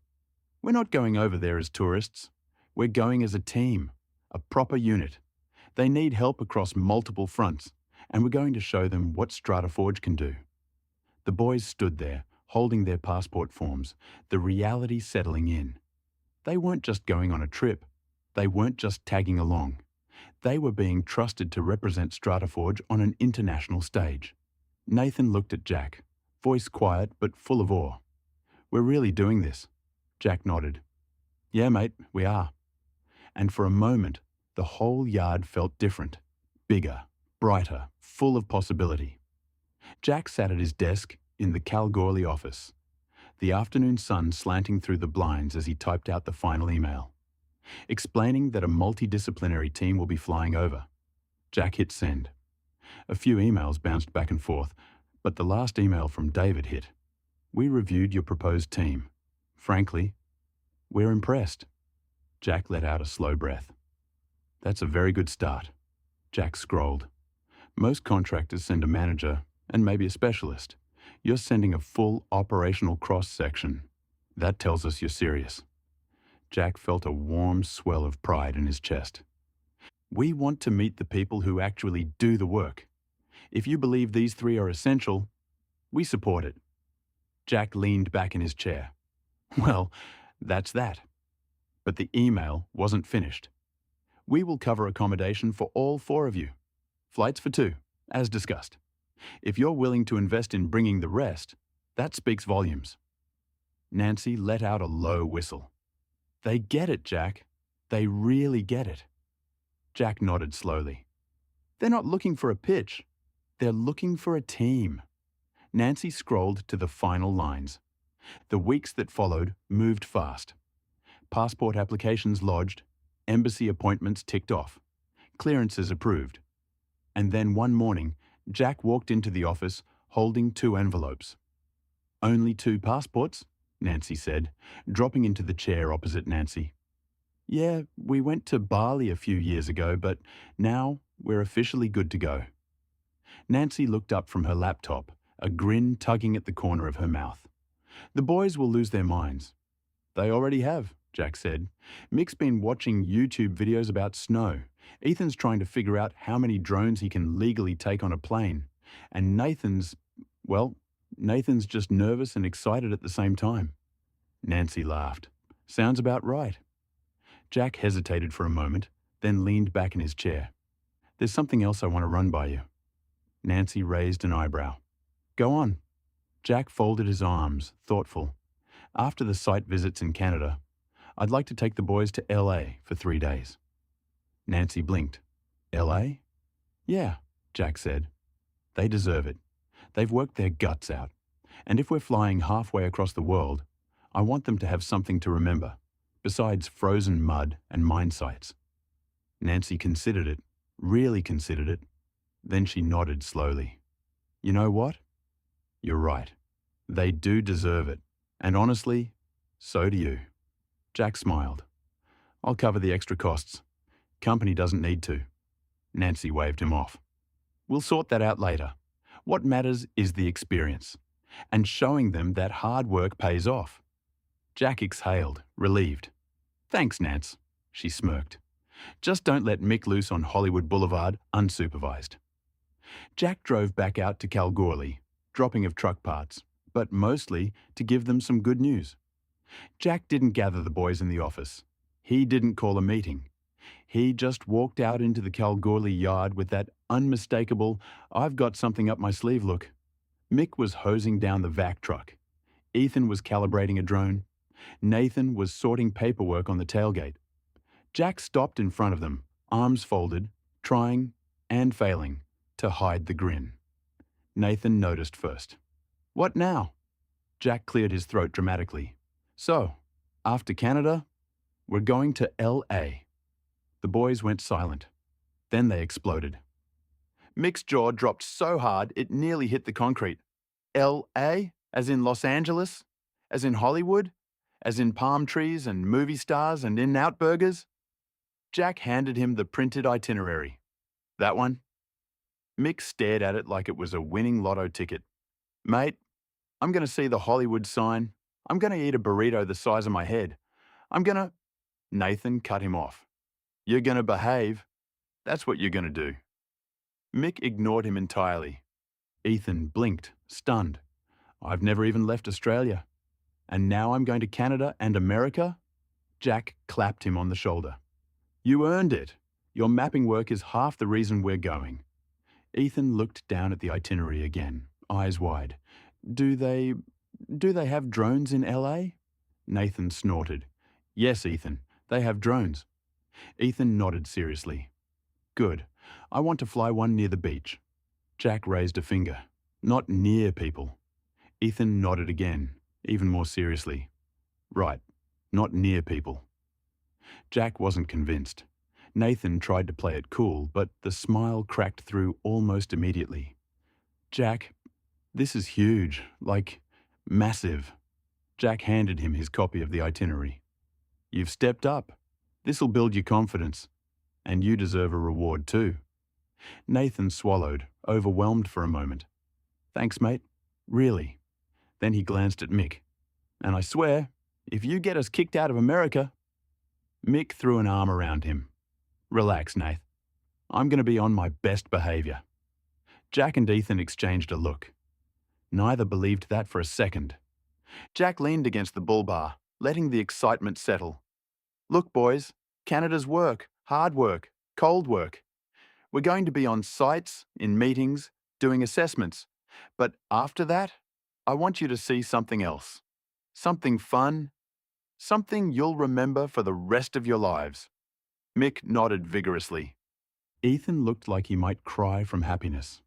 We're not going over there as tourists. We're going as a team, a proper unit. They need help across multiple fronts, and we're going to show them what StrataForge can do. The boys stood there, holding their passport forms, the reality settling in. They weren't just going on a trip. They weren't just tagging along. They were being trusted to represent StrataForge on an international stage. Nathan looked at Jack, voice quiet but full of awe. We're really doing this. Jack nodded. Yeah, mate, we are. And for a moment, the whole yard felt different. Bigger, brighter, full of possibility. Jack sat at his desk in the Kalgoorlie office, the afternoon sun slanting through the blinds as he typed out the final email, explaining that a multidisciplinary team will be flying over. Jack hit send. A few emails bounced back and forth, but the last email from David hit. We reviewed your proposed team. Frankly, we're impressed. Jack let out a slow breath. That's a very good start. Jack scrolled. Most contractors send a manager and maybe a specialist. You're sending a full operational cross-section. That tells us you're serious. Jack felt a warm swell of pride in his chest. We want to meet the people who actually do the work. If you believe these 3 are essential, we support it. Jack leaned back in his chair. Well, that's that. But the email wasn't finished. We will cover accommodation for all 4 of you. Flights for 2, as discussed. If you're willing to invest in bringing the rest, that speaks volumes. Nancy let out a low whistle. They get it, Jack. They really get it. Jack nodded slowly. They're not looking for a pitch. They're looking for a team. Nancy scrolled to the final lines. The weeks that followed moved fast. Passport applications lodged, embassy appointments ticked off, clearances approved. And then one morning, Jack walked into the office holding 2 envelopes. Only 2 passports? Nancy said, dropping into the chair opposite Nancy. Yeah, we went to Bali a few years ago, but now we're officially good to go. Nancy looked up from her laptop, a grin tugging at the corner of her mouth. The boys will lose their minds. They already have, Jack said. Mick's been watching YouTube videos about snow. Ethan's trying to figure out how many drones he can legally take on a plane. And Nathan's just nervous and excited at the same time. Nancy laughed. Sounds about right. Jack hesitated for a moment, then leaned back in his chair. There's something else I want to run by you. Nancy raised an eyebrow. Go on. Jack folded his arms, thoughtful. After the site visits in Canada, I'd like to take the boys to LA for 3 days. Nancy blinked. LA? Yeah, Jack said. They deserve it. They've worked their guts out. And if we're flying halfway across the world, I want them to have something to remember, besides frozen mud and mine sites. Nancy considered it, really considered it. Then she nodded slowly. You know what? You're right. They do deserve it. And honestly, so do you. Jack smiled. I'll cover the extra costs. Company doesn't need to. Nancy waved him off. We'll sort that out later. What matters is the experience, and showing them that hard work pays off. Jack exhaled, relieved. Thanks, Nance, she smirked. Just don't let Mick loose on Hollywood Boulevard unsupervised. Jack drove back out to Kalgoorlie, dropping of truck parts, but mostly to give them some good news. Jack didn't gather the boys in the office. He didn't call a meeting. He just walked out into the Kalgoorlie yard with that unmistakable, I've got something up my sleeve look. Mick was hosing down the vac truck. Ethan was calibrating a drone. Nathan was sorting paperwork on the tailgate. Jack stopped in front of them, arms folded, trying and failing to hide the grin. Nathan noticed first. "What now?" Jack cleared his throat dramatically. "So, after Canada, we're going to LA." The boys went silent. Then they exploded. Mick's jaw dropped so hard it nearly hit the concrete. LA? As in Los Angeles? As in Hollywood? As in palm trees and movie stars and in-out burgers? Jack handed him the printed itinerary. "That one?" Mick stared at it like it was a winning lotto ticket. "Mate, I'm going to see the Hollywood sign. I'm going to eat a burrito the size of my head. I'm going to—" Nathan cut him off. "You're going to behave. That's what you're going to do." Mick ignored him entirely. Ethan blinked, stunned. "I've never even left Australia. And now I'm going to Canada and America?" Jack clapped him on the shoulder. "You earned it. Your mapping work is half the reason we're going." Ethan looked down at the itinerary again, eyes wide. Do they have drones in LA?" Nathan snorted. "Yes, Ethan, they have drones." Ethan nodded seriously. "Good. I want to fly one near the beach." Jack raised a finger. "Not near people." Ethan nodded again, even more seriously. "Right. Not near people." Jack wasn't convinced. Nathan tried to play it cool, but the smile cracked through almost immediately. "Jack, this is huge, like massive." Jack handed him his copy of the itinerary. "You've stepped up. This'll build your confidence. And you deserve a reward too." Nathan swallowed, overwhelmed for a moment. "Thanks, mate. Really." Then he glanced at Mick. "And I swear, if you get us kicked out of America—" Mick threw an arm around him. "Relax, Nath. I'm going to be on my best behaviour." Jack and Ethan exchanged a look. Neither believed that for a second. Jack leaned against the bull bar, letting the excitement settle. "Look, boys, Canada's work, hard work, cold work. We're going to be on sites, in meetings, doing assessments. But after that, I want you to see something else. Something fun. Something you'll remember for the rest of your lives." Mick nodded vigorously. Ethan looked like he might cry from happiness.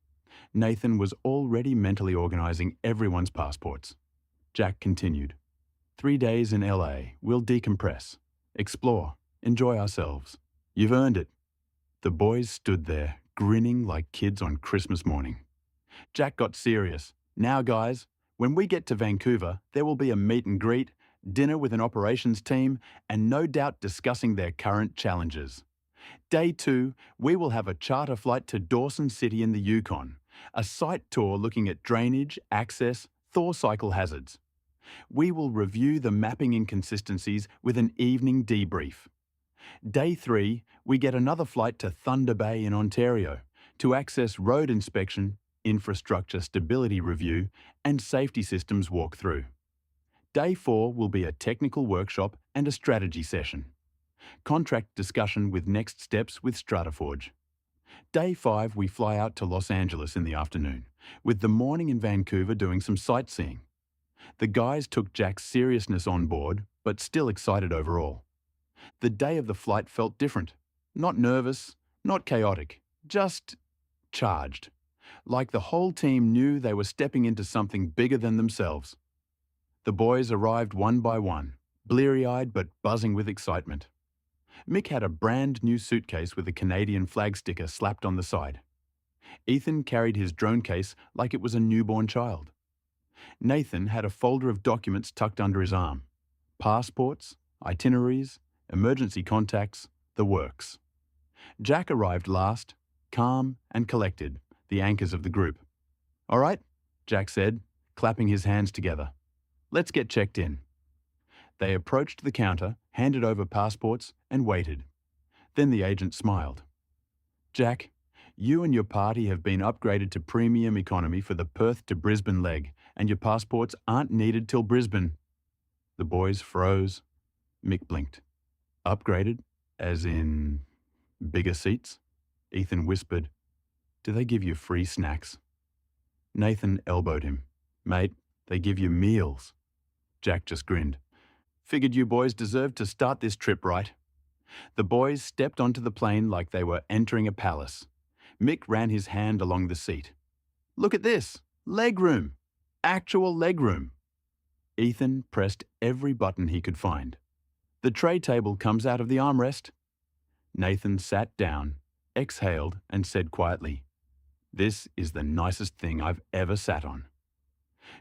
Nathan was already mentally organising everyone's passports. Jack continued. 3 days in LA. We'll decompress, explore, enjoy ourselves. You've earned it." The boys stood there, grinning like kids on Christmas morning. Jack got serious. "Now, guys, when we get to Vancouver, there will be a meet and greet, dinner with an operations team, and no doubt discussing their current challenges. Day 2, we will have a charter flight to Dawson City in the Yukon, a site tour looking at drainage, access, thaw cycle hazards. We will review the mapping inconsistencies with an evening debrief. Day 3, we get another flight to Thunder Bay in Ontario to access road inspection, infrastructure stability review, and safety systems walkthrough. Day 4 will be a technical workshop and a strategy session. Contract discussion with next steps with StrataForge. Day 5, we fly out to Los Angeles in the afternoon, with the morning in Vancouver doing some sightseeing. The guys took Jack's seriousness on board, but still excited overall. The day of the flight felt different. Not nervous, not chaotic, just charged. Like the whole team knew they were stepping into something bigger than themselves. The boys arrived one by one, bleary-eyed but buzzing with excitement. Mick had a brand new suitcase with a Canadian flag sticker slapped on the side. Ethan carried his drone case like it was a newborn child. Nathan had a folder of documents tucked under his arm. Passports, itineraries, emergency contacts, the works. Jack arrived last, calm and collected, the anchors of the group. "All right," Jack said, clapping his hands together. "Let's get checked in." They approached the counter, handed over passports, and waited. Then the agent smiled. "Jack, you and your party have been upgraded to premium economy for the Perth to Brisbane leg, and your passports aren't needed till Brisbane." The boys froze. Mick blinked. "Upgraded? As in bigger seats?" Ethan whispered. "Do they give you free snacks?" Nathan elbowed him. "Mate, they give you meals." Jack just grinned. Figured you boys deserved to start this trip right. The boys stepped onto the plane like they were entering a palace. Mick ran his hand along the seat. Look at this. Legroom. Actual legroom. Ethan pressed every button he could find. The tray table comes out of the armrest. Nathan sat down, exhaled, and said quietly, "This is the nicest thing I've ever sat on."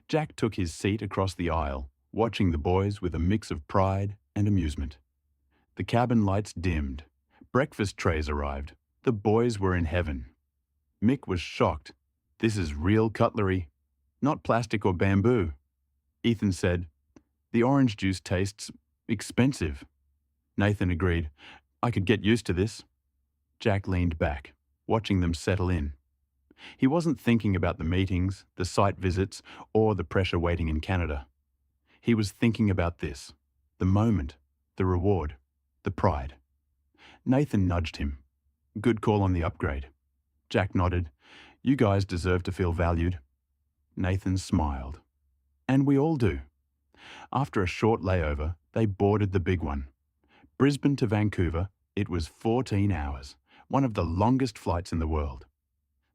Jack took his seat across the aisle, watching the boys with a mix of pride and amusement. The cabin lights dimmed. Breakfast trays arrived. The boys were in heaven. Mick was shocked. This is real cutlery, not plastic or bamboo. Ethan said, "The orange juice tastes expensive." Nathan agreed, "I could get used to this." Jack leaned back, watching them settle in. He wasn't thinking about the meetings, the site visits, or the pressure waiting in Canada. He was thinking about this, the moment, the reward, the pride. Nathan nudged him. "Good call on the upgrade." Jack nodded. "You guys deserve to feel valued." Nathan smiled. "And we all do." After a short layover, they boarded the big one. Brisbane to Vancouver, it was 14 hours, one of the longest flights in the world.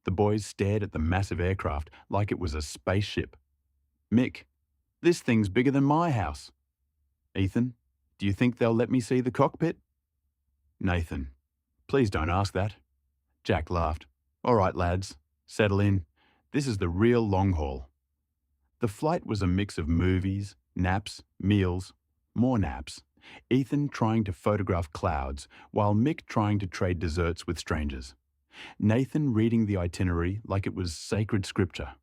The boys stared at the massive aircraft like it was a spaceship. "Mick, this thing's bigger than my house." "Ethan, do you think they'll let me see the cockpit?" "Nathan, please don't ask that." Jack laughed. "All right, lads, settle in. This is the real long haul." The flight was a mix of movies, naps, meals, more naps. Ethan trying to photograph clouds, while Mick trying to trade desserts with strangers. Nathan reading the itinerary like it was sacred scripture.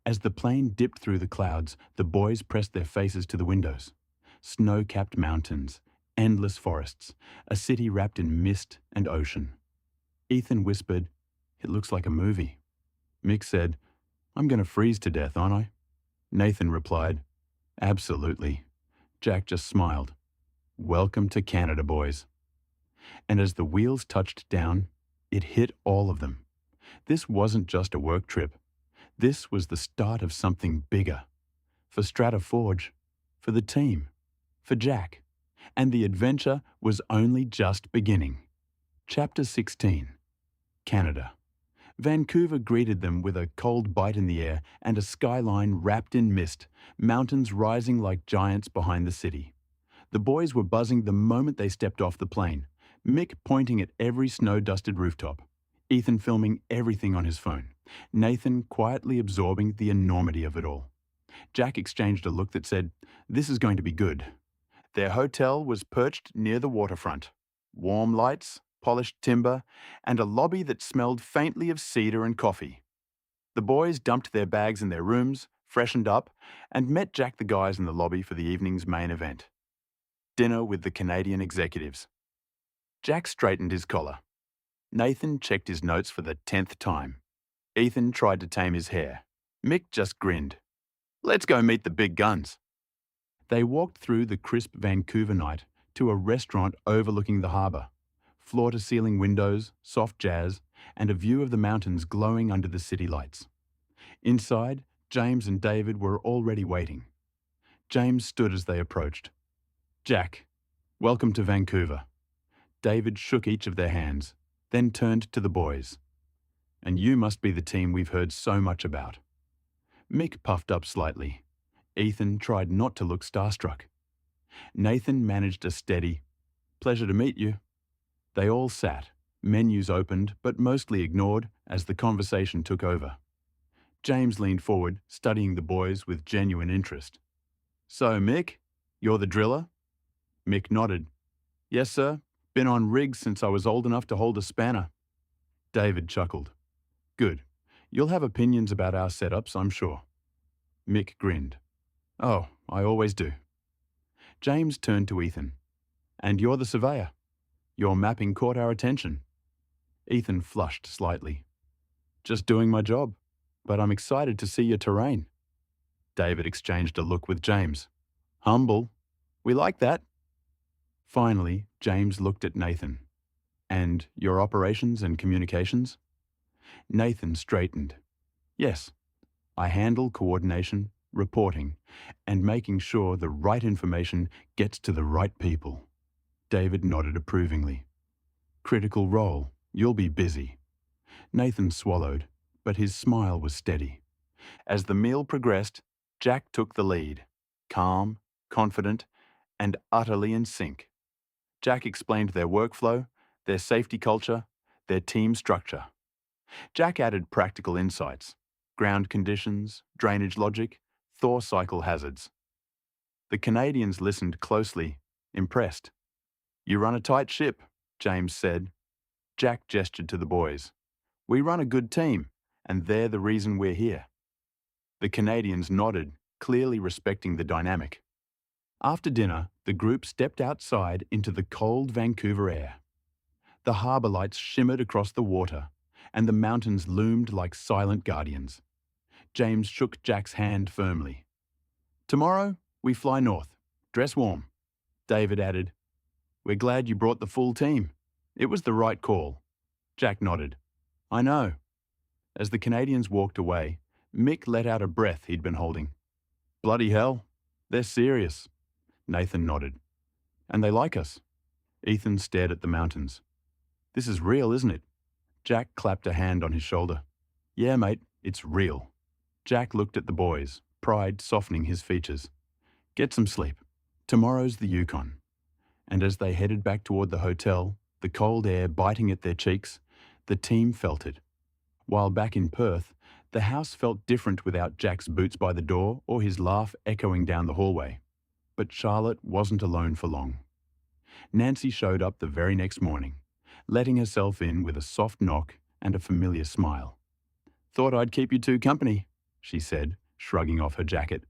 As the plane dipped through the clouds, the boys pressed their faces to the windows. Snow-capped mountains, endless forests, a city wrapped in mist and ocean. Ethan whispered, "It looks like a movie." Mick said, "I'm going to freeze to death, aren't I?" Nathan replied, "Absolutely." Jack just smiled. "Welcome to Canada, boys." And as the wheels touched down, it hit all of them. This wasn't just a work trip. This was the start of something bigger. For StrataForge, for the team, for Jack. And the adventure was only just beginning. Chapter 16. Canada. Vancouver greeted them with a cold bite in the air and a skyline wrapped in mist, mountains rising like giants behind the city. The boys were buzzing the moment they stepped off the plane, Mick pointing at every snow-dusted rooftop, Ethan filming everything on his phone, Nathan quietly absorbing the enormity of it all. Jack exchanged a look that said, "This is going to be good." Their hotel was perched near the waterfront. Warm lights, polished timber, and a lobby that smelled faintly of cedar and coffee. The boys dumped their bags in their rooms, freshened up, and met Jack the guys in the lobby for the evening's main event. Dinner with the Canadian executives. Jack straightened his collar. Nathan checked his notes for the 10th time. Ethan tried to tame his hair. Mick just grinned. "Let's go meet the big guns." They walked through the crisp Vancouver night to a restaurant overlooking the harbour. Floor-to-ceiling windows, soft jazz, and a view of the mountains glowing under the city lights. Inside, James and David were already waiting. James stood as they approached. "Jack, welcome to Vancouver." David shook each of their hands, then turned to the boys. "And you must be the team we've heard so much about." Mick puffed up slightly. Ethan tried not to look starstruck. Nathan managed a steady, "Pleasure to meet you." They all sat, menus opened but mostly ignored as the conversation took over. James leaned forward, studying the boys with genuine interest. "So, Mick, you're the driller?" Mick nodded. "Yes, sir. Been on rigs since I was old enough to hold a spanner." David chuckled. "Good. You'll have opinions about our setups, I'm sure." Mick grinned. "Oh, I always do." James turned to Ethan. "And you're the surveyor. Your mapping caught our attention." Ethan flushed slightly. "Just doing my job, but I'm excited to see your terrain." David exchanged a look with James. "Humble. We like that." Finally, James looked at Nathan. "And your operations and communications?" Nathan straightened. "Yes, I handle coordination, reporting, and making sure the right information gets to the right people. David nodded approvingly. Critical role. You'll be busy. Nathan swallowed, but his smile was steady. As the meal progressed, Jack took the lead, calm, confident, and utterly in sync. Jack explained their workflow, their safety culture, their team structure. Jack added practical insights, ground conditions, drainage logic, thaw cycle hazards. The Canadians listened closely, impressed. "You run a tight ship," James said. Jack gestured to the boys. "We run a good team, and they're the reason we're here." The Canadians nodded, clearly respecting the dynamic. After dinner, the group stepped outside into the cold Vancouver air. The harbour lights shimmered across the water, and the mountains loomed like silent guardians. James shook Jack's hand firmly. "Tomorrow, we fly north. Dress warm." David added, "We're glad you brought the full team. It was the right call." Jack nodded. "I know." As the Canadians walked away, Mick let out a breath he'd been holding. "Bloody hell, they're serious." Nathan nodded. "And they like us." Ethan stared at the mountains. "This is real, isn't it?" Jack clapped a hand on his shoulder. "Yeah, mate, it's real." Jack looked at the boys, pride softening his features. "Get some sleep. Tomorrow's the Yukon." And as they headed back toward the hotel, the cold air biting at their cheeks, the team felt it. While back in Perth, the house felt different without Jack's boots by the door or his laugh echoing down the hallway. But Charlotte wasn't alone for long. Nancy showed up the very next morning, letting herself in with a soft knock and a familiar smile. "Thought I'd keep you two company," she said, shrugging off her jacket.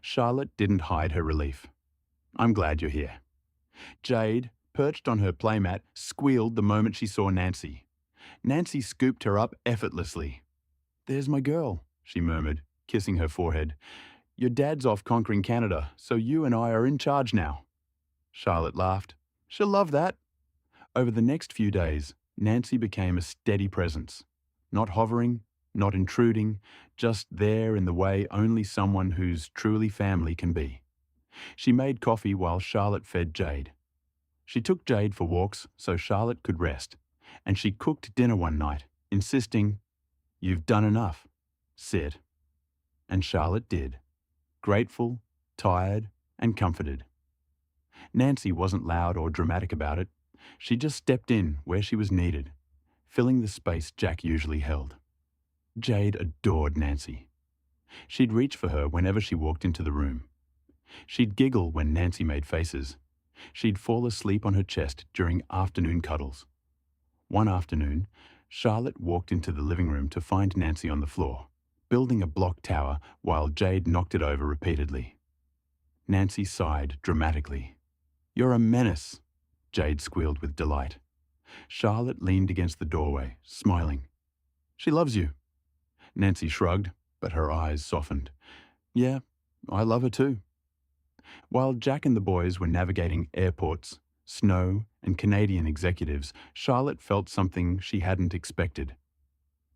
Charlotte didn't hide her relief. "I'm glad you're here." Jade, perched on her playmat, squealed the moment she saw Nancy. Nancy scooped her up effortlessly. "There's my girl," she murmured, kissing her forehead. "Your dad's off conquering Canada, so you and I are in charge now." Charlotte laughed. "She'll love that." Over the next few days, Nancy became a steady presence. Not hovering, not intruding, just there in the way only someone who's truly family can be. She made coffee while Charlotte fed Jade. She took Jade for walks so Charlotte could rest, and she cooked dinner one night, insisting, "You've done enough. Sit." And Charlotte did, grateful, tired, and comforted. Nancy wasn't loud or dramatic about it. She just stepped in where she was needed, filling the space Jack usually held. Jade adored Nancy. She'd reach for her whenever she walked into the room. She'd giggle when Nancy made faces. She'd fall asleep on her chest during afternoon cuddles. One afternoon, Charlotte walked into the living room to find Nancy on the floor, building a block tower while Jade knocked it over repeatedly. Nancy sighed dramatically. "You're a menace," Jade squealed with delight. Charlotte leaned against the doorway, smiling. "She loves you." Nancy shrugged, but her eyes softened. "Yeah, I love her too." While Jack and the boys were navigating airports, snow, and Canadian executives, Charlotte felt something she hadn't expected.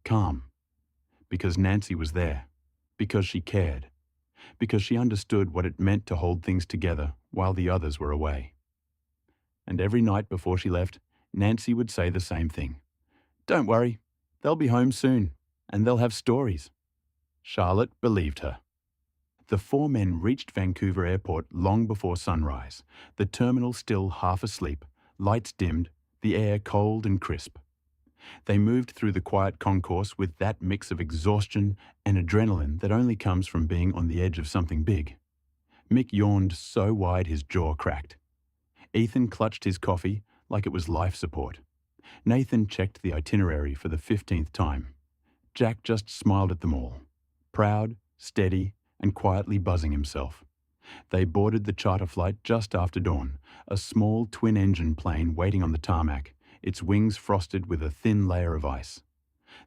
Calm. Because Nancy was there. Because she cared. Because she understood what it meant to hold things together while the others were away. And every night before she left, Nancy would say the same thing. "Don't worry, they'll be home soon, and they'll have stories." Charlotte believed her. The four men reached Vancouver Airport long before sunrise, the terminal still half asleep, lights dimmed, the air cold and crisp. They moved through the quiet concourse with that mix of exhaustion and adrenaline that only comes from being on the edge of something big. Mick yawned so wide his jaw cracked. Ethan clutched his coffee like it was life support. Nathan checked the itinerary for the 15th time. Jack just smiled at them all, proud, steady, and quietly buzzing himself. They boarded the charter flight just after dawn, a small twin-engine plane waiting on the tarmac, its wings frosted with a thin layer of ice.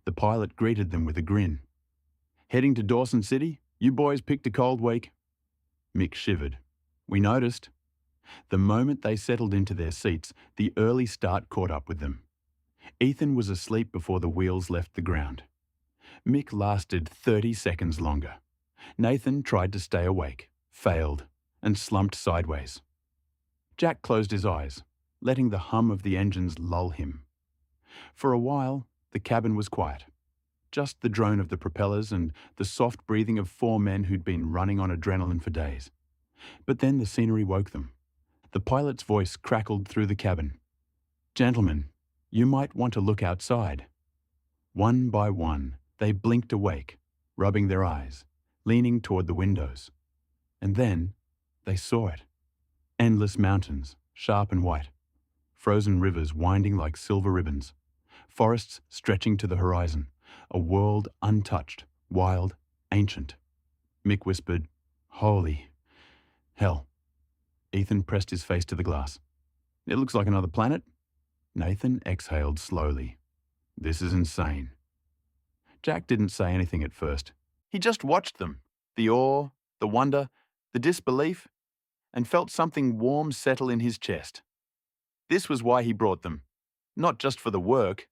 The pilot greeted them with a grin. "Heading to Dawson City? You boys picked a cold week." Mick shivered. "We noticed." The moment they settled into their seats, the early start caught up with them. Ethan was asleep before the wheels left the ground. Mick lasted 30 seconds longer. Nathan tried to stay awake, failed, and slumped sideways. Jack closed his eyes, letting the hum of the engines lull him. For a while, the cabin was quiet. Just the drone of the propellers and the soft breathing of 4 men who'd been running on adrenaline for days. But then the scenery woke them. The pilot's voice crackled through the cabin. "Gentlemen, you might want to look outside." One by one, they blinked awake, rubbing their eyes, leaning toward the windows. And then they saw it. Endless mountains, sharp and white. Frozen rivers winding like silver ribbons. Forests stretching to the horizon. A world untouched, wild, ancient. Mick whispered, "Holy hell." Ethan pressed his face to the glass. "It looks like another planet." Nathan exhaled slowly. "This is insane." Jack didn't say anything at first. He just watched them. The awe, the wonder, the disbelief, and felt something warm settle in his chest. This was why he brought them. Not just for the work,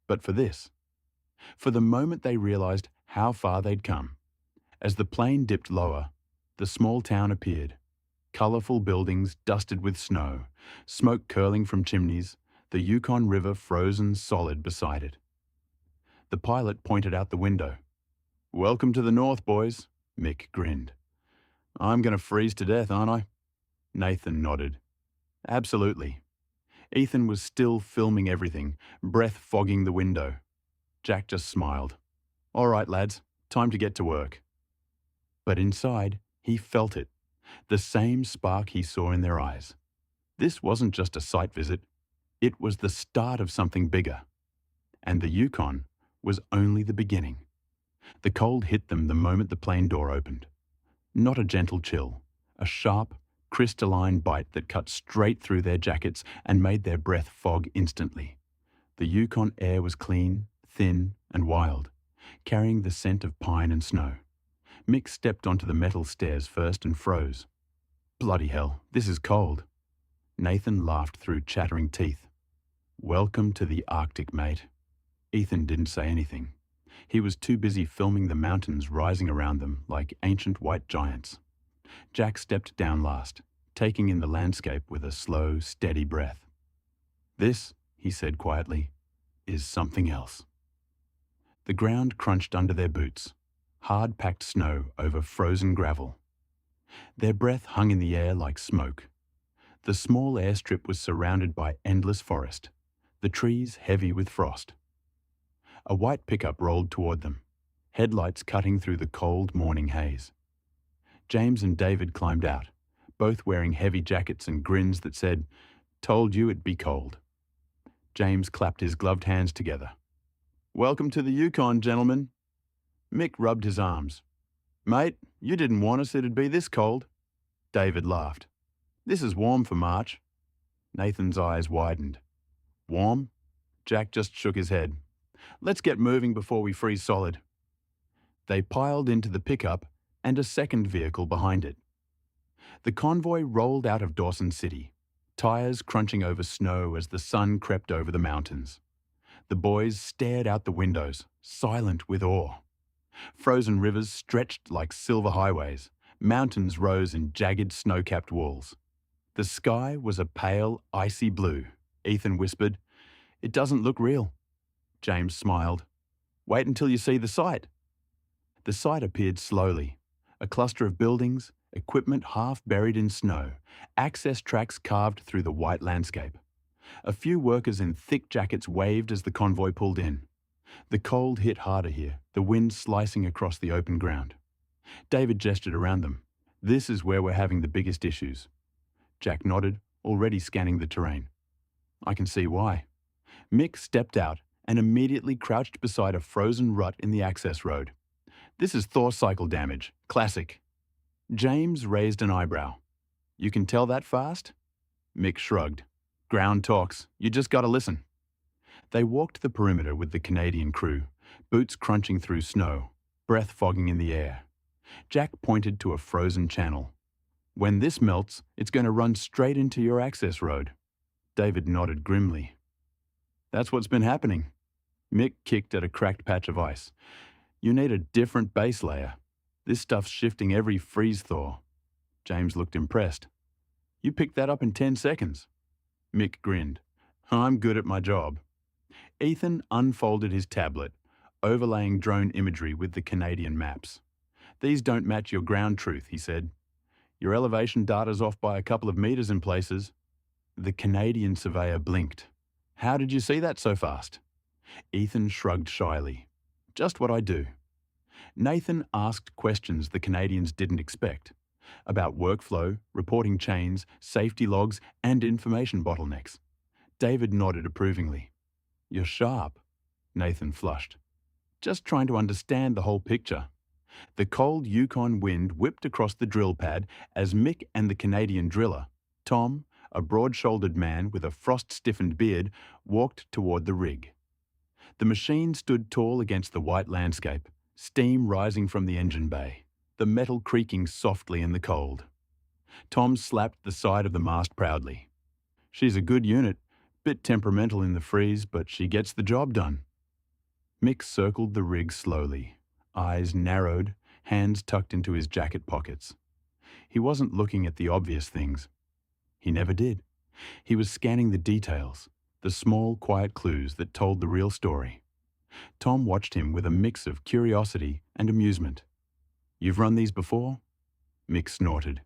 but for this. For the moment they realized how far they'd come. As the plane dipped lower, the small town appeared. Colorful buildings dusted with snow, smoke curling from chimneys, the Yukon River frozen solid beside it. The pilot pointed out the window. "Welcome to the north, boys," Mick grinned. "I'm going to freeze to death, aren't I?" Nathan nodded. "Absolutely." Ethan was still filming everything, breath fogging the window. Jack just smiled. "All right, lads, time to get to work." But inside, he felt it, the same spark he saw in their eyes. This wasn't just a site visit. It was the start of something bigger. And the Yukon was only the beginning. The cold hit them the moment the plane door opened. Not a gentle chill, a sharp, crystalline bite that cut straight through their jackets and made their breath fog instantly. The Yukon air was clean, thin, and wild, carrying the scent of pine and snow. Mick stepped onto the metal stairs first and froze. "Bloody hell, this is cold." Nathan laughed through chattering teeth. "Welcome to the Arctic, mate." Ethan didn't say anything. He was too busy filming the mountains rising around them like ancient white giants. Jack stepped down last, taking in the landscape with a slow, steady breath. "This," he said quietly, "is something else." The ground crunched under their boots, hard-packed snow over frozen gravel. Their breath hung in the air like smoke. The small airstrip was surrounded by endless forest, the trees heavy with frost. A white pickup rolled toward them, headlights cutting through the cold morning haze. James and David climbed out, both wearing heavy jackets and grins that said, "Told you it'd be cold." James clapped his gloved hands together. "Welcome to the Yukon, gentlemen." Mick rubbed his arms. "Mate, you didn't warn us it'd be this cold." David laughed. "This is warm for March." Nathan's eyes widened. "Warm?" Jack just shook his head. "Let's get moving before we freeze solid." They piled into the pickup and a second vehicle behind it. The convoy rolled out of Dawson City, tires crunching over snow as the sun crept over the mountains. The boys stared out the windows, silent with awe. Frozen rivers stretched like silver highways. Mountains rose in jagged snow-capped walls. The sky was a pale, icy blue. Ethan whispered, "It doesn't look real." James smiled. "Wait until you see the site." The site appeared slowly. A cluster of buildings, equipment half buried in snow, access tracks carved through the white landscape. A few workers in thick jackets waved as the convoy pulled in. The cold hit harder here, the wind slicing across the open ground. David gestured around them. "This is where we're having the biggest issues." Jack nodded, already scanning the terrain. "I can see why." Mick stepped out and immediately crouched beside a frozen rut in the access road. "This is Thor cycle damage. Classic." James raised an eyebrow. "You can tell that fast?" Mick shrugged. "Ground talks. You just gotta listen." They walked the perimeter with the Canadian crew, boots crunching through snow, breath fogging in the air. Jack pointed to a frozen channel. "When this melts, it's going to run straight into your access road." David nodded grimly. "That's what's been happening." Mick kicked at a cracked patch of ice. "You need a different base layer." This stuff's shifting every freeze-thaw. James looked impressed. You picked that up in 10 seconds. Mick grinned. I'm good at my job. Ethan unfolded his tablet, overlaying drone imagery with the Canadian maps. These don't match your ground truth, he said. Your elevation data's off by a couple of meters in places. The Canadian surveyor blinked. How did you see that so fast? Ethan shrugged shyly. Just what I do. Nathan asked questions the Canadians didn't expect, about workflow, reporting chains, safety logs, and information bottlenecks. David nodded approvingly. You're sharp. Nathan flushed. Just trying to understand the whole picture. The cold Yukon wind whipped across the drill pad as Mick and the Canadian driller, Tom, a broad-shouldered man with a frost-stiffened beard, walked toward the rig. The machine stood tall against the white landscape, steam rising from the engine bay, the metal creaking softly in the cold. Tom slapped the side of the mast proudly. She's a good unit, bit temperamental in the freeze, but she gets the job done. Mick circled the rig slowly, eyes narrowed, hands tucked into his jacket pockets. He wasn't looking at the obvious things. He never did. He was scanning the details, the small, quiet clues that told the real story. Tom watched him with a mix of curiosity and amusement. You've run these before? Mick snorted.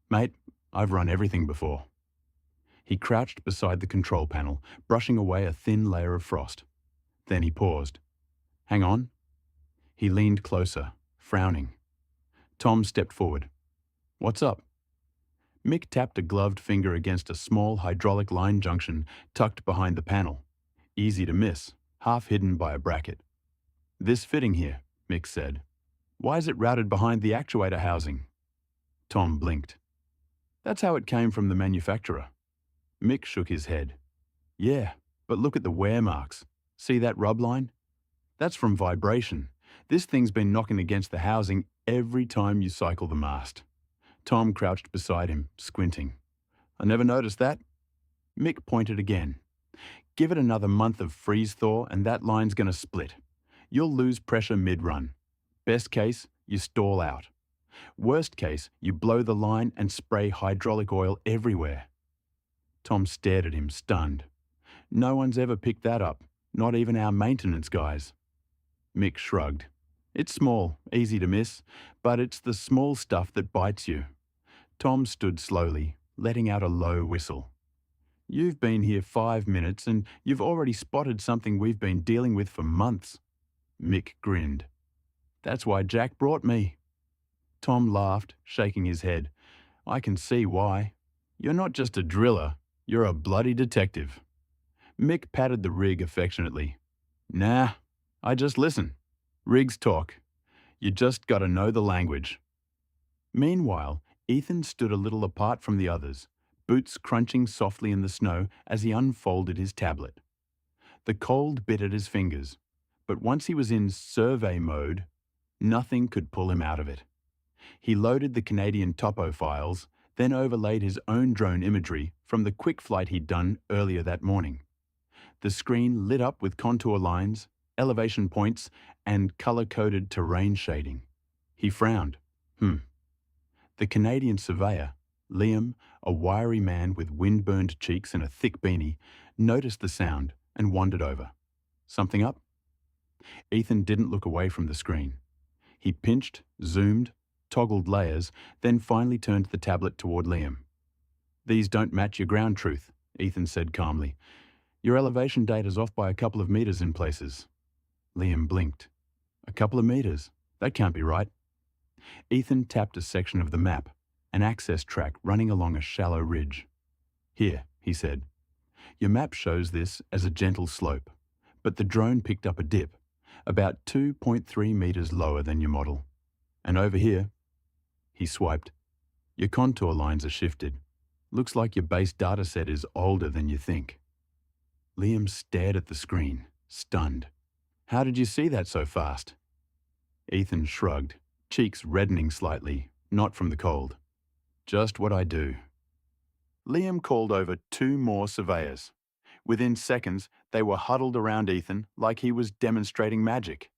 Mate, I've run everything before. He crouched beside the control panel, brushing away a thin layer of frost. Then he paused. Hang on. He leaned closer, frowning. Tom stepped forward. What's up? Mick tapped a gloved finger against a small hydraulic line junction tucked behind the panel. Easy to miss, half hidden by a bracket. This fitting here, Mick said. Why is it routed behind the actuator housing? Tom blinked. That's how it came from the manufacturer. Mick shook his head. Yeah, but look at the wear marks. See that rub line? That's from vibration. This thing's been knocking against the housing every time you cycle the mast. Tom crouched beside him, squinting. I never noticed that. Mick pointed again. Give it another month of freeze-thaw and that line's going to split. You'll lose pressure mid-run. Best case, you stall out. Worst case, you blow the line and spray hydraulic oil everywhere. Tom stared at him, stunned. No one's ever picked that up, not even our maintenance guys. Mick shrugged. It's small, easy to miss, but it's the small stuff that bites you. Tom stood slowly, letting out a low whistle. You've been here 5 minutes and you've already spotted something we've been dealing with for months. Mick grinned. That's why Jack brought me. Tom laughed, shaking his head. I can see why. You're not just a driller, you're a bloody detective. Mick patted the rig affectionately. Nah, I just listen. Rigs talk. You just gotta know the language. Meanwhile, Ethan stood a little apart from the others, boots crunching softly in the snow as he unfolded his tablet. The cold bit at his fingers, but once he was in survey mode, nothing could pull him out of it. He loaded the Canadian topo files, then overlaid his own drone imagery from the quick flight he'd done earlier that morning. The screen lit up with contour lines, elevation points, and color-coded terrain shading. He frowned. The Canadian surveyor, Liam, a wiry man with wind-burned cheeks and a thick beanie, noticed the sound and wandered over. Something up? Ethan didn't look away from the screen. He pinched, zoomed, toggled layers, then finally turned the tablet toward Liam. These don't match your ground truth, Ethan said calmly. Your elevation data's off by a couple of meters in places. Liam blinked. A couple of meters? That can't be right. Ethan tapped a section of the map, an access track running along a shallow ridge. Here, he said. Your map shows this as a gentle slope, but the drone picked up a dip, about 2.3 meters lower than your model. And over here, he swiped. Your contour lines are shifted. Looks like your base data set is older than you think. Liam stared at the screen, stunned. How did you see that so fast? Ethan shrugged, cheeks reddening slightly, not from the cold. Just what I do. Liam called over 2 more surveyors. Within seconds, they were huddled around Ethan like he was demonstrating magic.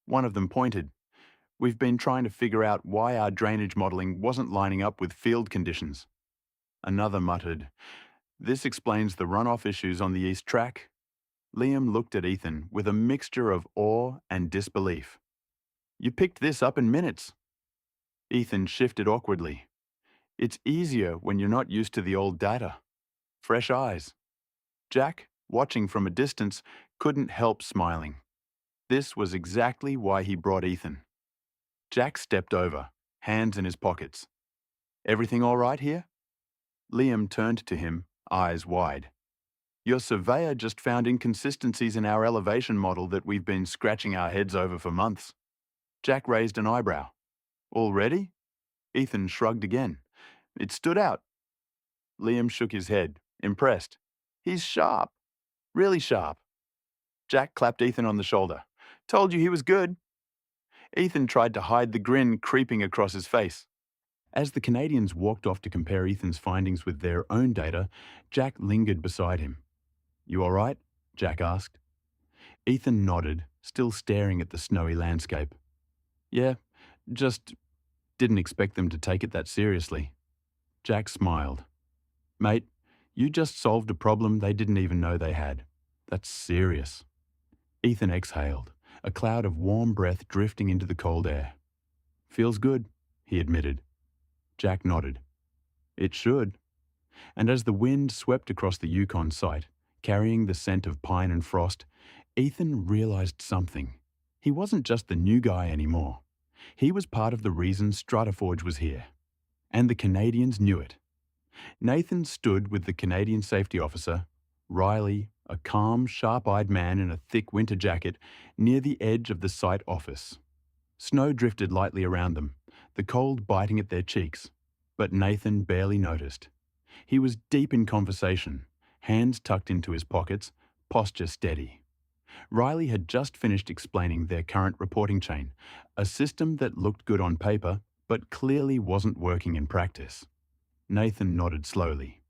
One of them pointed. We've been trying to figure out why our drainage modelling wasn't lining up with field conditions. Another muttered, "This explains the runoff issues on the east track." Liam looked at Ethan with a mixture of awe and disbelief. "You picked this up in minutes." Ethan shifted awkwardly. "It's easier when you're not used to the old data. Fresh eyes." Jack, watching from a distance, couldn't help smiling. This was exactly why he brought Ethan. Jack stepped over, hands in his pockets. "Everything all right here?" Liam turned to him, eyes wide. "Your surveyor just found inconsistencies in our elevation model that we've been scratching our heads over for months." Jack raised an eyebrow. "Already?" Ethan shrugged again. "It stood out." Liam shook his head, impressed. "He's sharp. Really sharp." Jack clapped Ethan on the shoulder. "Told you he was good." Ethan tried to hide the grin creeping across his face. As the Canadians walked off to compare Ethan's findings with their own data, Jack lingered beside him. "You all right?" Jack asked. Ethan nodded, still staring at the snowy landscape. "Yeah, just didn't expect them to take it that seriously." Jack smiled. "Mate, you just solved a problem they didn't even know they had. That's serious." Ethan exhaled, a cloud of warm breath drifting into the cold air. "Feels good," he admitted. Jack nodded. "It should." And as the wind swept across the Yukon site, carrying the scent of pine and frost, Ethan realized something. He wasn't just the new guy anymore. He was part of the reason StrataForge was here. And the Canadians knew it. Nathan stood with the Canadian safety officer, Riley, a calm, sharp-eyed man in a thick winter jacket, near the edge of the site office. Snow drifted lightly around them, the cold biting at their cheeks, but Nathan barely noticed. He was deep in conversation, hands tucked into his pockets, posture steady. Riley had just finished explaining their current reporting chain, a system that looked good on paper, but clearly wasn't working in practice. Nathan nodded slowly.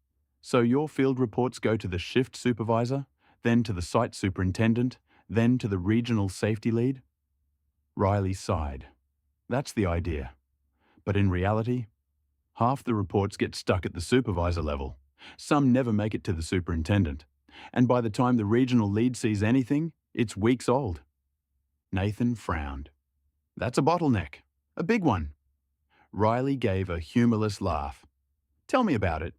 "So your field reports go to the shift supervisor, then to the site superintendent, then to the regional safety lead?" Riley sighed. "That's the idea. But in reality, half the reports get stuck at the supervisor level. Some never make it to the superintendent. And by the time the regional lead sees anything, it's weeks old." Nathan frowned. "That's a bottleneck. A big one." Riley gave a humorless laugh. "Tell me about it."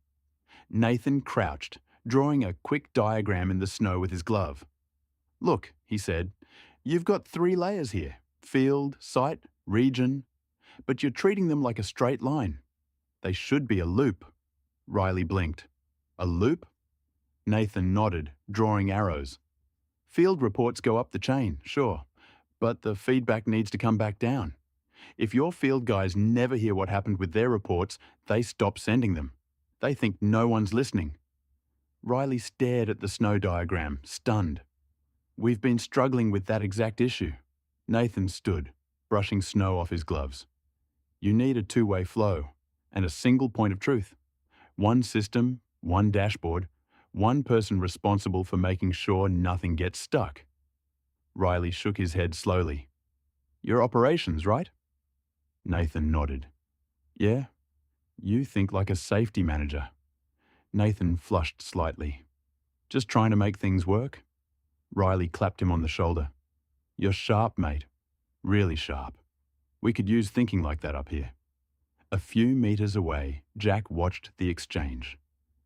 Nathan crouched, drawing a quick diagram in the snow with his glove. "Look," he said, "you've got 3 layers here: field, site, region, but you're treating them like a straight line. They should be a loop." Riley blinked. "A loop?" Nathan nodded, drawing arrows. "Field reports go up the chain, sure, but the feedback needs to come back down. If your field guys never hear what happened with their reports, they stop sending them. They think no one's listening." Riley stared at the snow diagram, stunned. "We've been struggling with that exact issue." Nathan stood, brushing snow off his gloves. "You need a two-way flow, and a single point of truth. One system, one dashboard, one person responsible for making sure nothing gets stuck." Riley shook his head slowly. "Your operations, right?" Nathan nodded. "Yeah, you think like a safety manager." Nathan flushed slightly. "Just trying to make things work?" Riley clapped him on the shoulder. "You're sharp, mate. Really sharp. We could use thinking like that up here." A few meters away, Jack watched the exchange.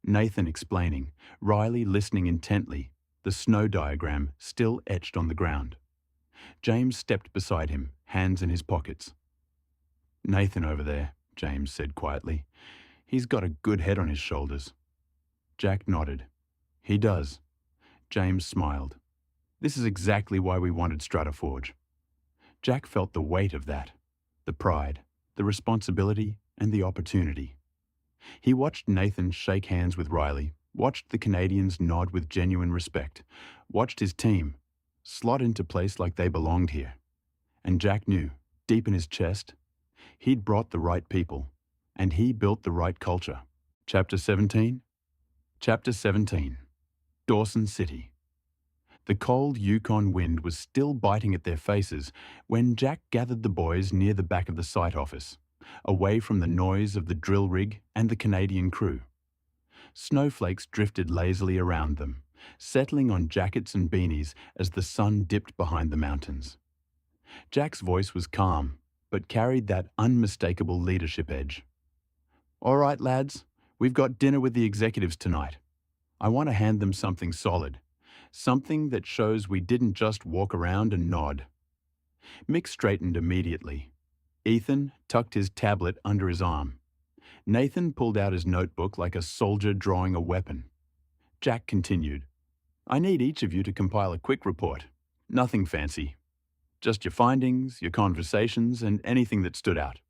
Nathan explaining, Riley listening intently, the snow diagram still etched on the ground. James stepped beside him, hands in his pockets. "Nathan over there," James said quietly. "He's got a good head on his shoulders." Jack nodded. "He does." James smiled. "This is exactly why we wanted StrataForge." Jack felt the weight of that, the pride, the responsibility, and the opportunity. He watched Nathan shake hands with Riley, watched the Canadians nod with genuine respect, watched his team slot into place like they belonged here. And Jack knew, deep in his chest, he'd brought the right people, and he built the right culture. Chapter 17? Chapter 17. Dawson City. The cold Yukon wind was still biting at their faces when Jack gathered the boys near the back of the site office, away from the noise of the drill rig and the Canadian crew. Snowflakes drifted lazily around them, settling on jackets and beanies as the sun dipped behind the mountains. Jack's voice was calm, but carried that unmistakable leadership edge. "All right, lads, we've got dinner with the executives tonight. I want to hand them something solid, something that shows we didn't just walk around and nod." Mick straightened immediately. Ethan tucked his tablet under his arm. Nathan pulled out his notebook like a soldier drawing a weapon. Jack continued, "I need each of you to compile a quick report. Nothing fancy. Just your findings, your conversations, and anything that stood out."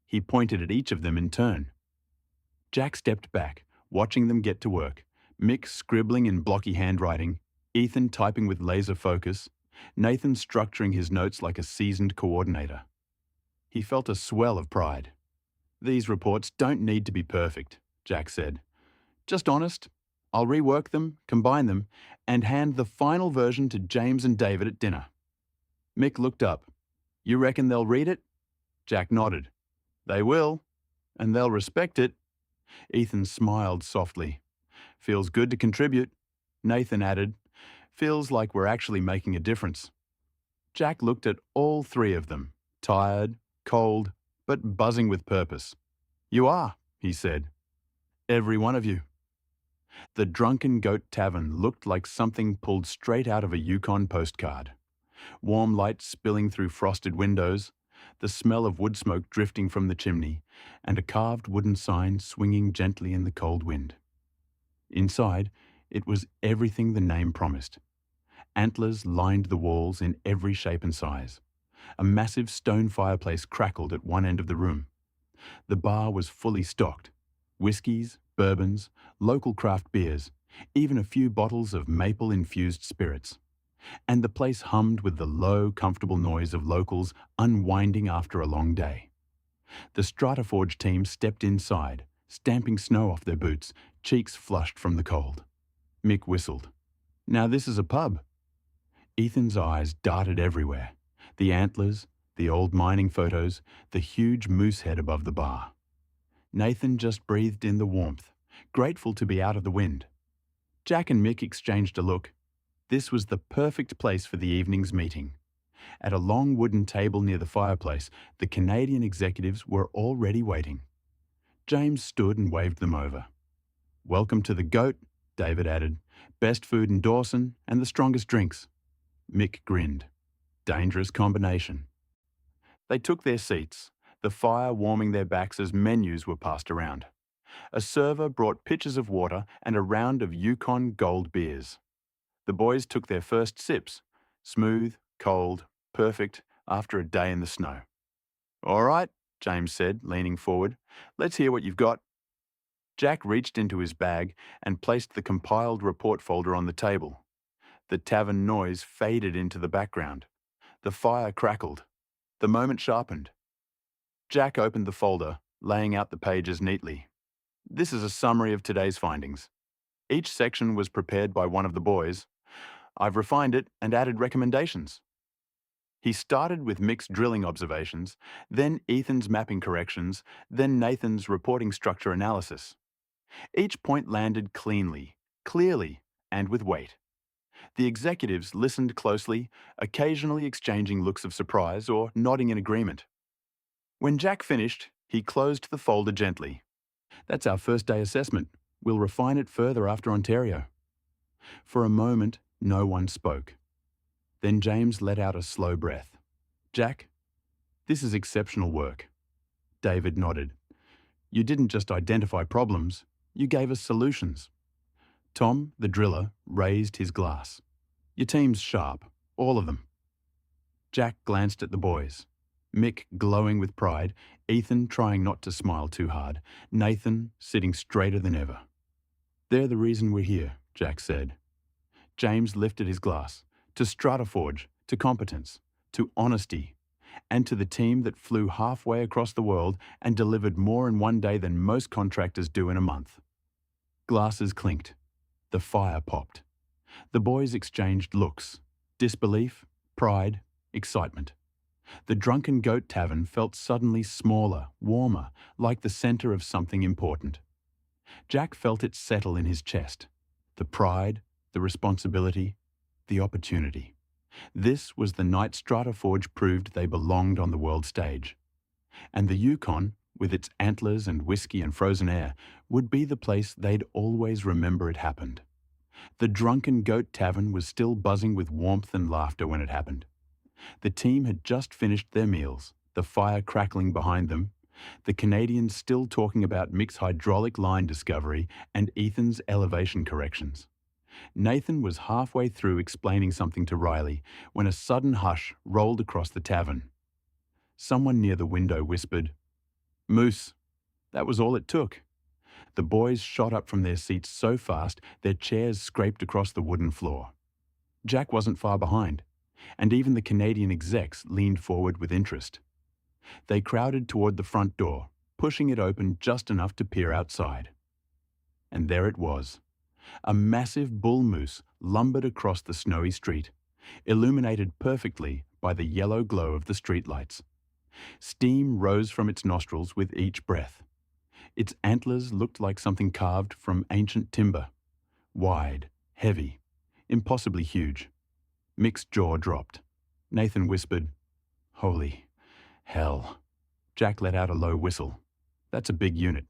He pointed at each of them in turn. Jack stepped back, watching them get to work. Mick scribbling in blocky handwriting, Ethan typing with laser focus, Nathan structuring his notes like a seasoned coordinator. He felt a swell of pride. "These reports don't need to be perfect," Jack said. "Just honest. I'll rework them, combine them, and hand the final version to James and David at dinner." Mick looked up. "You reckon they'll read it?" Jack nodded. "They will, and they'll respect it." Ethan smiled softly. "Feels good to contribute." Nathan added, "Feels like we're actually making a difference." Jack looked at all three of them, tired, cold, but buzzing with purpose. "You are," he said. "Every one of you." The Drunken Goat Tavern looked like something pulled straight out of a Yukon postcard. Warm light spilling through frosted windows, the smell of wood smoke drifting from the chimney, and a carved wooden sign swinging gently in the cold wind. Inside, it was everything the name promised. Antlers lined the walls in every shape and size. A massive stone fireplace crackled at one end of the room. The bar was fully stocked. Whiskies, bourbons, local craft beers, even a few bottles of maple-infused spirits. And the place hummed with the low, comfortable noise of locals unwinding after a long day. The StrataForge team stepped inside, stamping snow off their boots, cheeks flushed from the cold. Mick whistled. "Now this is a pub." Ethan's eyes darted everywhere. The antlers, the old mining photos, the huge moose head above the bar. Nathan just breathed in the warmth, grateful to be out of the wind. Jack and Mick exchanged a look. This was the perfect place for the evening's meeting. At a long wooden table near the fireplace, the Canadian executives were already waiting. James stood and waved them over. "Welcome to the Goat," David added. "Best food in Dawson and the strongest drinks." Mick grinned. Dangerous combination. They took their seats, the fire warming their backs as menus were passed around. A server brought pitchers of water and a round of Yukon Gold beers. The boys took their first sips, smooth, cold, perfect, after a day in the snow. "All right," James said, leaning forward. "Let's hear what you've got." Jack reached into his bag and placed the compiled report folder on the table. The tavern noise faded into the background. The fire crackled. The moment sharpened. Jack opened the folder, laying out the pages neatly. "This is a summary of today's findings. Each section was prepared by one of the boys. I've refined it and added recommendations." He started with Mick's drilling observations, then Ethan's mapping corrections, then Nathan's reporting structure analysis. Each point landed cleanly, clearly, and with weight. The executives listened closely, occasionally exchanging looks of surprise or nodding in agreement. When Jack finished, he closed the folder gently. "That's our first day assessment. We'll refine it further after Ontario." For a moment, no one spoke. Then James let out a slow breath. "Jack, this is exceptional work." David nodded. "You didn't just identify problems, you gave us solutions." Tom, the driller, raised his glass. "Your team's sharp, all of them." Jack glanced at the boys. Mick glowing with pride, Ethan trying not to smile too hard, Nathan sitting straighter than ever. "They're the reason we're here," Jack said. James lifted his glass. "To StrataForge, to competence, to honesty, and to the team that flew halfway across the world and delivered more in one day than most contractors do in a month." Glasses clinked. The fire popped. The boys exchanged looks, disbelief, pride, excitement. The Drunken Goat Tavern felt suddenly smaller, warmer, like the centre of something important. Jack felt it settle in his chest. The pride, the responsibility, the opportunity. This was the night StrataForge proved they belonged on the world stage. And the Yukon, with its antlers and whiskey and frozen air, would be the place they'd always remember it happened. The Drunken Goat Tavern was still buzzing with warmth and laughter when it happened. The team had just finished their meals, the fire crackling behind them, the Canadians still talking about Mick's hydraulic line discovery and Ethan's elevation corrections. Nathan was halfway through explaining something to Riley when a sudden hush rolled across the tavern. Someone near the window whispered, "Moose." That was all it took. The boys shot up from their seats so fast their chairs scraped across the wooden floor. Jack wasn't far behind, and even the Canadian execs leaned forward with interest. They crowded toward the front door, pushing it open just enough to peer outside. And there it was. A massive bull moose lumbered across the snowy street, illuminated perfectly by the yellow glow of the streetlights. Steam rose from its nostrils with each breath. Its antlers looked like something carved from ancient timber. Wide, heavy, impossibly huge. Mick's jaw dropped. Nathan whispered, "Holy hell." Jack let out a low whistle. That's a big unit.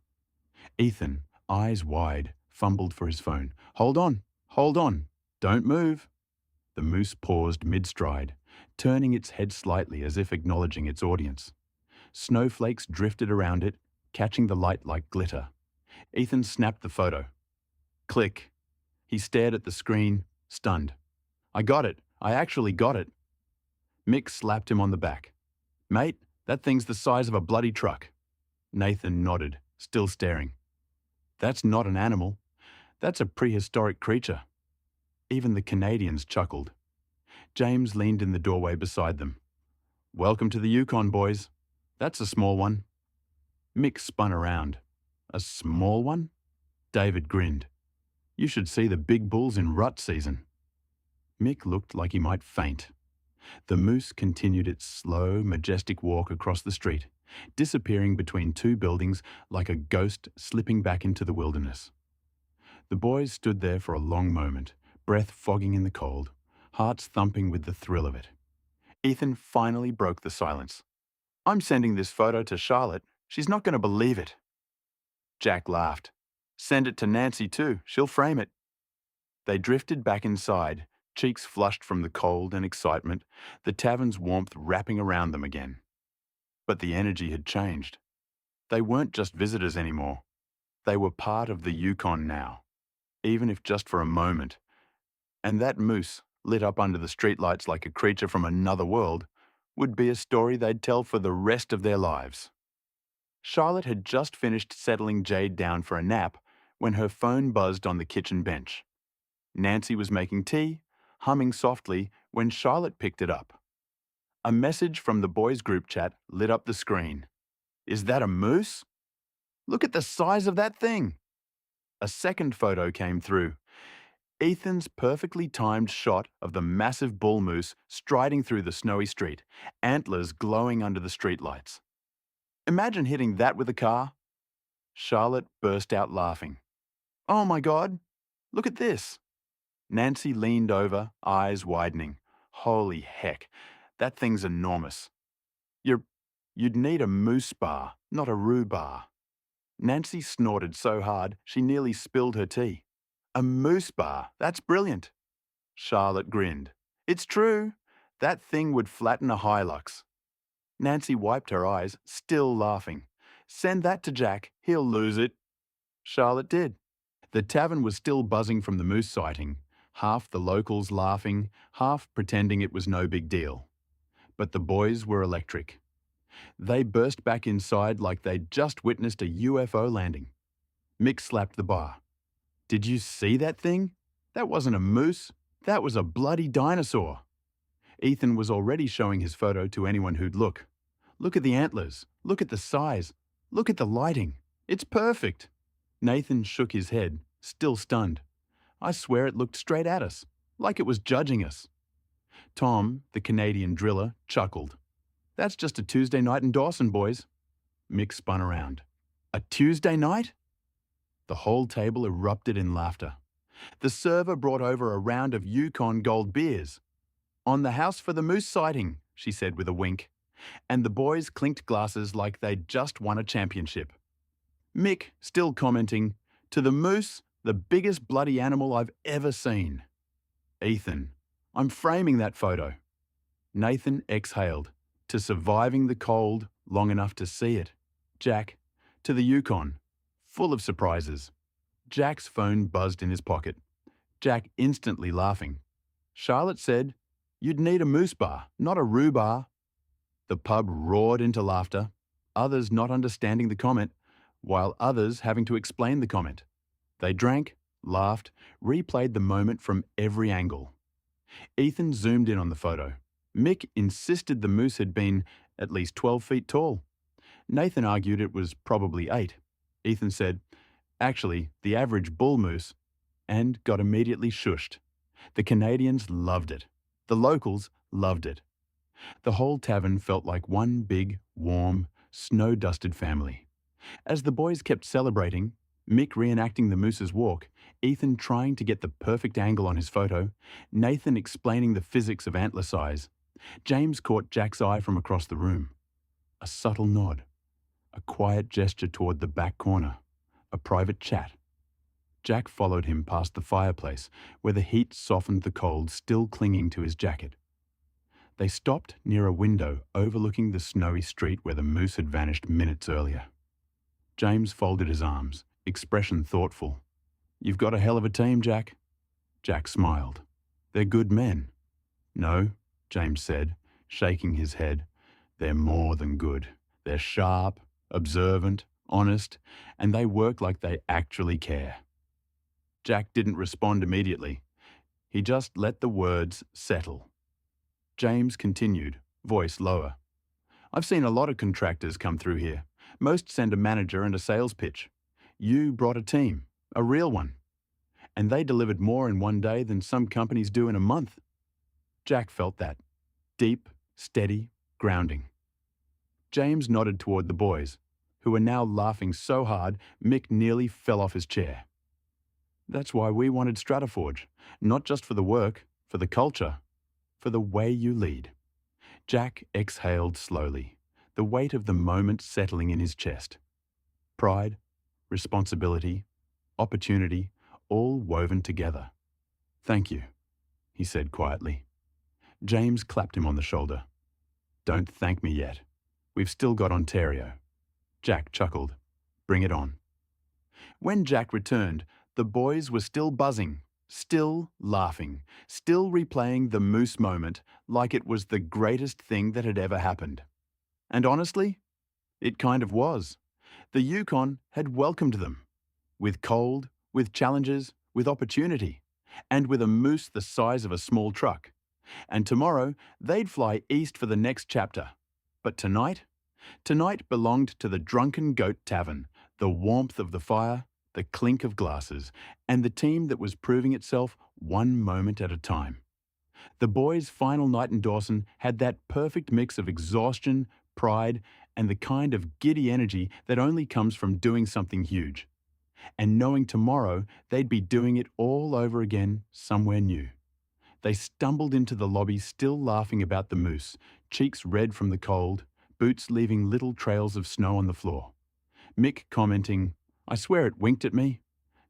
Ethan, eyes wide, fumbled for his phone. Hold on, don't move." The moose paused mid-stride, turning its head slightly as if acknowledging its audience. Snowflakes drifted around it, catching the light like glitter. Ethan snapped the photo. Click. He stared at the screen, stunned. "I got it. I actually got it." Mick slapped him on the back. "Mate, that thing's the size of a bloody truck." Nathan nodded, still staring. "That's not an animal. That's a prehistoric creature." Even the Canadians chuckled. James leaned in the doorway beside them. "Welcome to the Yukon, boys. That's a small one." Mick spun around. "A small one?" David grinned. "You should see the big bulls in rut season." Mick looked like he might faint. The moose continued its slow, majestic walk across the street, disappearing between two buildings like a ghost slipping back into the wilderness. The boys stood there for a long moment, breath fogging in the cold, hearts thumping with the thrill of it. Ethan finally broke the silence. "I'm sending this photo to Charlotte. She's not going to believe it." Jack laughed. "Send it to Nancy too. She'll frame it." They drifted back inside, cheeks flushed from the cold and excitement, the tavern's warmth wrapping around them again. But the energy had changed. They weren't just visitors anymore. They were part of the Yukon now, even if just for a moment. And that moose, lit up under the streetlights like a creature from another world, would be a story they'd tell for the rest of their lives. Charlotte had just finished settling Jade down for a nap when her phone buzzed on the kitchen bench. Nancy was making tea, humming softly, when Charlotte picked it up. A message from the boys' group chat lit up the screen. "Is that a moose? Look at the size of that thing!" A second photo came through. Ethan's perfectly timed shot of the massive bull moose striding through the snowy street, antlers glowing under the streetlights. "Imagine hitting that with a car." Charlotte burst out laughing. "Oh my God, look at this." Nancy leaned over, eyes widening. "Holy heck, that thing's enormous. You'd need a moose bar, not a rhubarb." Nancy snorted so hard she nearly spilled her tea. "A moose bar, that's brilliant." Charlotte grinned. "It's true. That thing would flatten a Hilux." Nancy wiped her eyes, still laughing. "Send that to Jack, he'll lose it." Charlotte did. The tavern was still buzzing from the moose sighting, half the locals laughing, half pretending it was no big deal. But the boys were electric. They burst back inside like they'd just witnessed a UFO landing. Mick slapped the bar. "Did you see that thing? That wasn't a moose. That was a bloody dinosaur." Ethan was already showing his photo to anyone who'd look. "Look at the antlers. Look at the size. Look at the lighting. It's perfect." Nathan shook his head, still stunned. "I swear it looked straight at us. like it was judging us. Tom, the Canadian driller, chuckled. That's just a Tuesday night in Dawson, boys. Mick spun around. A Tuesday night? The whole table erupted in laughter. The server brought over a round of Yukon gold beers. On the house for the moose sighting, she said with a wink, and the boys clinked glasses like they'd just won a championship. Mick, still commenting, to the moose, the biggest bloody animal I've ever seen. Ethan, I'm framing that photo. Nathan exhaled, to surviving the cold long enough to see it. Jack, to the Yukon, full of surprises. Jack's phone buzzed in his pocket. Jack instantly laughing. Charlotte said, you'd need a moose bar, not a rhubarb. The pub roared into laughter, others not understanding the comment, while others having to explain the comment. They drank, laughed, replayed the moment from every angle. Ethan zoomed in on the photo. Mick insisted the moose had been at least 12 feet tall. Nathan argued it was probably 8. Ethan said, actually, the average bull moose, and got immediately shushed. The Canadians loved it. The locals loved it. The whole tavern felt like one big, warm, snow-dusted family. As the boys kept celebrating, Mick reenacting the moose's walk, Ethan trying to get the perfect angle on his photo, Nathan explaining the physics of antler size, James caught Jack's eye from across the room. A subtle nod, a quiet gesture toward the back corner, a private chat. Jack followed him past the fireplace, where the heat softened the cold still clinging to his jacket. They stopped near a window overlooking the snowy street where the moose had vanished minutes earlier. James folded his arms, expression thoughtful. You've got a hell of a team, Jack. Jack smiled. They're good men. No, James said, shaking his head. They're more than good. They're sharp, observant, honest, and they work like they actually care. Jack didn't respond immediately. He just let the words settle. James continued, voice lower. I've seen a lot of contractors come through here. Most send a manager and a sales pitch. You brought a team, a real one. And they delivered more in one day than some companies do in a month. Jack felt that. Deep, steady, grounding. James nodded toward the boys, who were now laughing so hard Mick nearly fell off his chair. That's why we wanted StrataForge, not just for the work, for the culture, for the way you lead. Jack exhaled slowly, the weight of the moment settling in his chest. Pride, responsibility, opportunity, all woven together. Thank you, he said quietly. James clapped him on the shoulder. Don't thank me yet. We've still got Ontario. Jack chuckled. Bring it on. When Jack returned, the boys were still buzzing, still laughing, still replaying the moose moment like it was the greatest thing that had ever happened. And honestly, it kind of was. The Yukon had welcomed them. With cold, with challenges, with opportunity, and with a moose the size of a small truck. And tomorrow, they'd fly east for the next chapter. But tonight belonged to the Drunken Goat Tavern, the warmth of the fire, the clink of glasses, and the team that was proving itself one moment at a time. The boys' final night in Dawson had that perfect mix of exhaustion, pride, and the kind of giddy energy that only comes from doing something huge. And knowing tomorrow they'd be doing it all over again somewhere new. They stumbled into the lobby still laughing about the moose, cheeks red from the cold, boots leaving little trails of snow on the floor. Mick commenting, I swear it winked at me.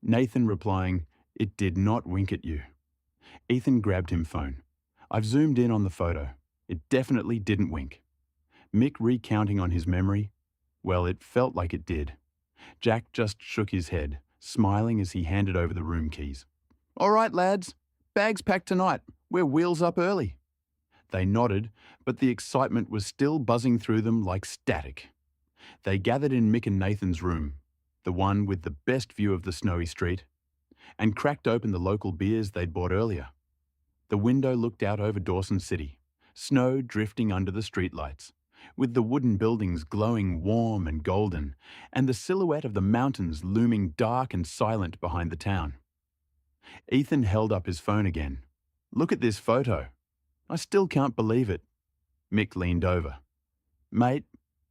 Nathan replying, it did not wink at you. Ethan grabbed him phone. I've zoomed in on the photo. It definitely didn't wink. Mick recounting on his memory. Well, it felt like it did. Jack just shook his head, smiling as he handed over the room keys. All right, lads. Bags packed tonight. We're wheels up early. They nodded, but the excitement was still buzzing through them like static. They gathered in Mick and Nathan's room, the one with the best view of the snowy street, and cracked open the local beers they'd bought earlier. The window looked out over Dawson City, snow drifting under the streetlights, with the wooden buildings glowing warm and golden, and the silhouette of the mountains looming dark and silent behind the town. Ethan held up his phone again. Look at this photo. I still can't believe it. Mick leaned over. Mate,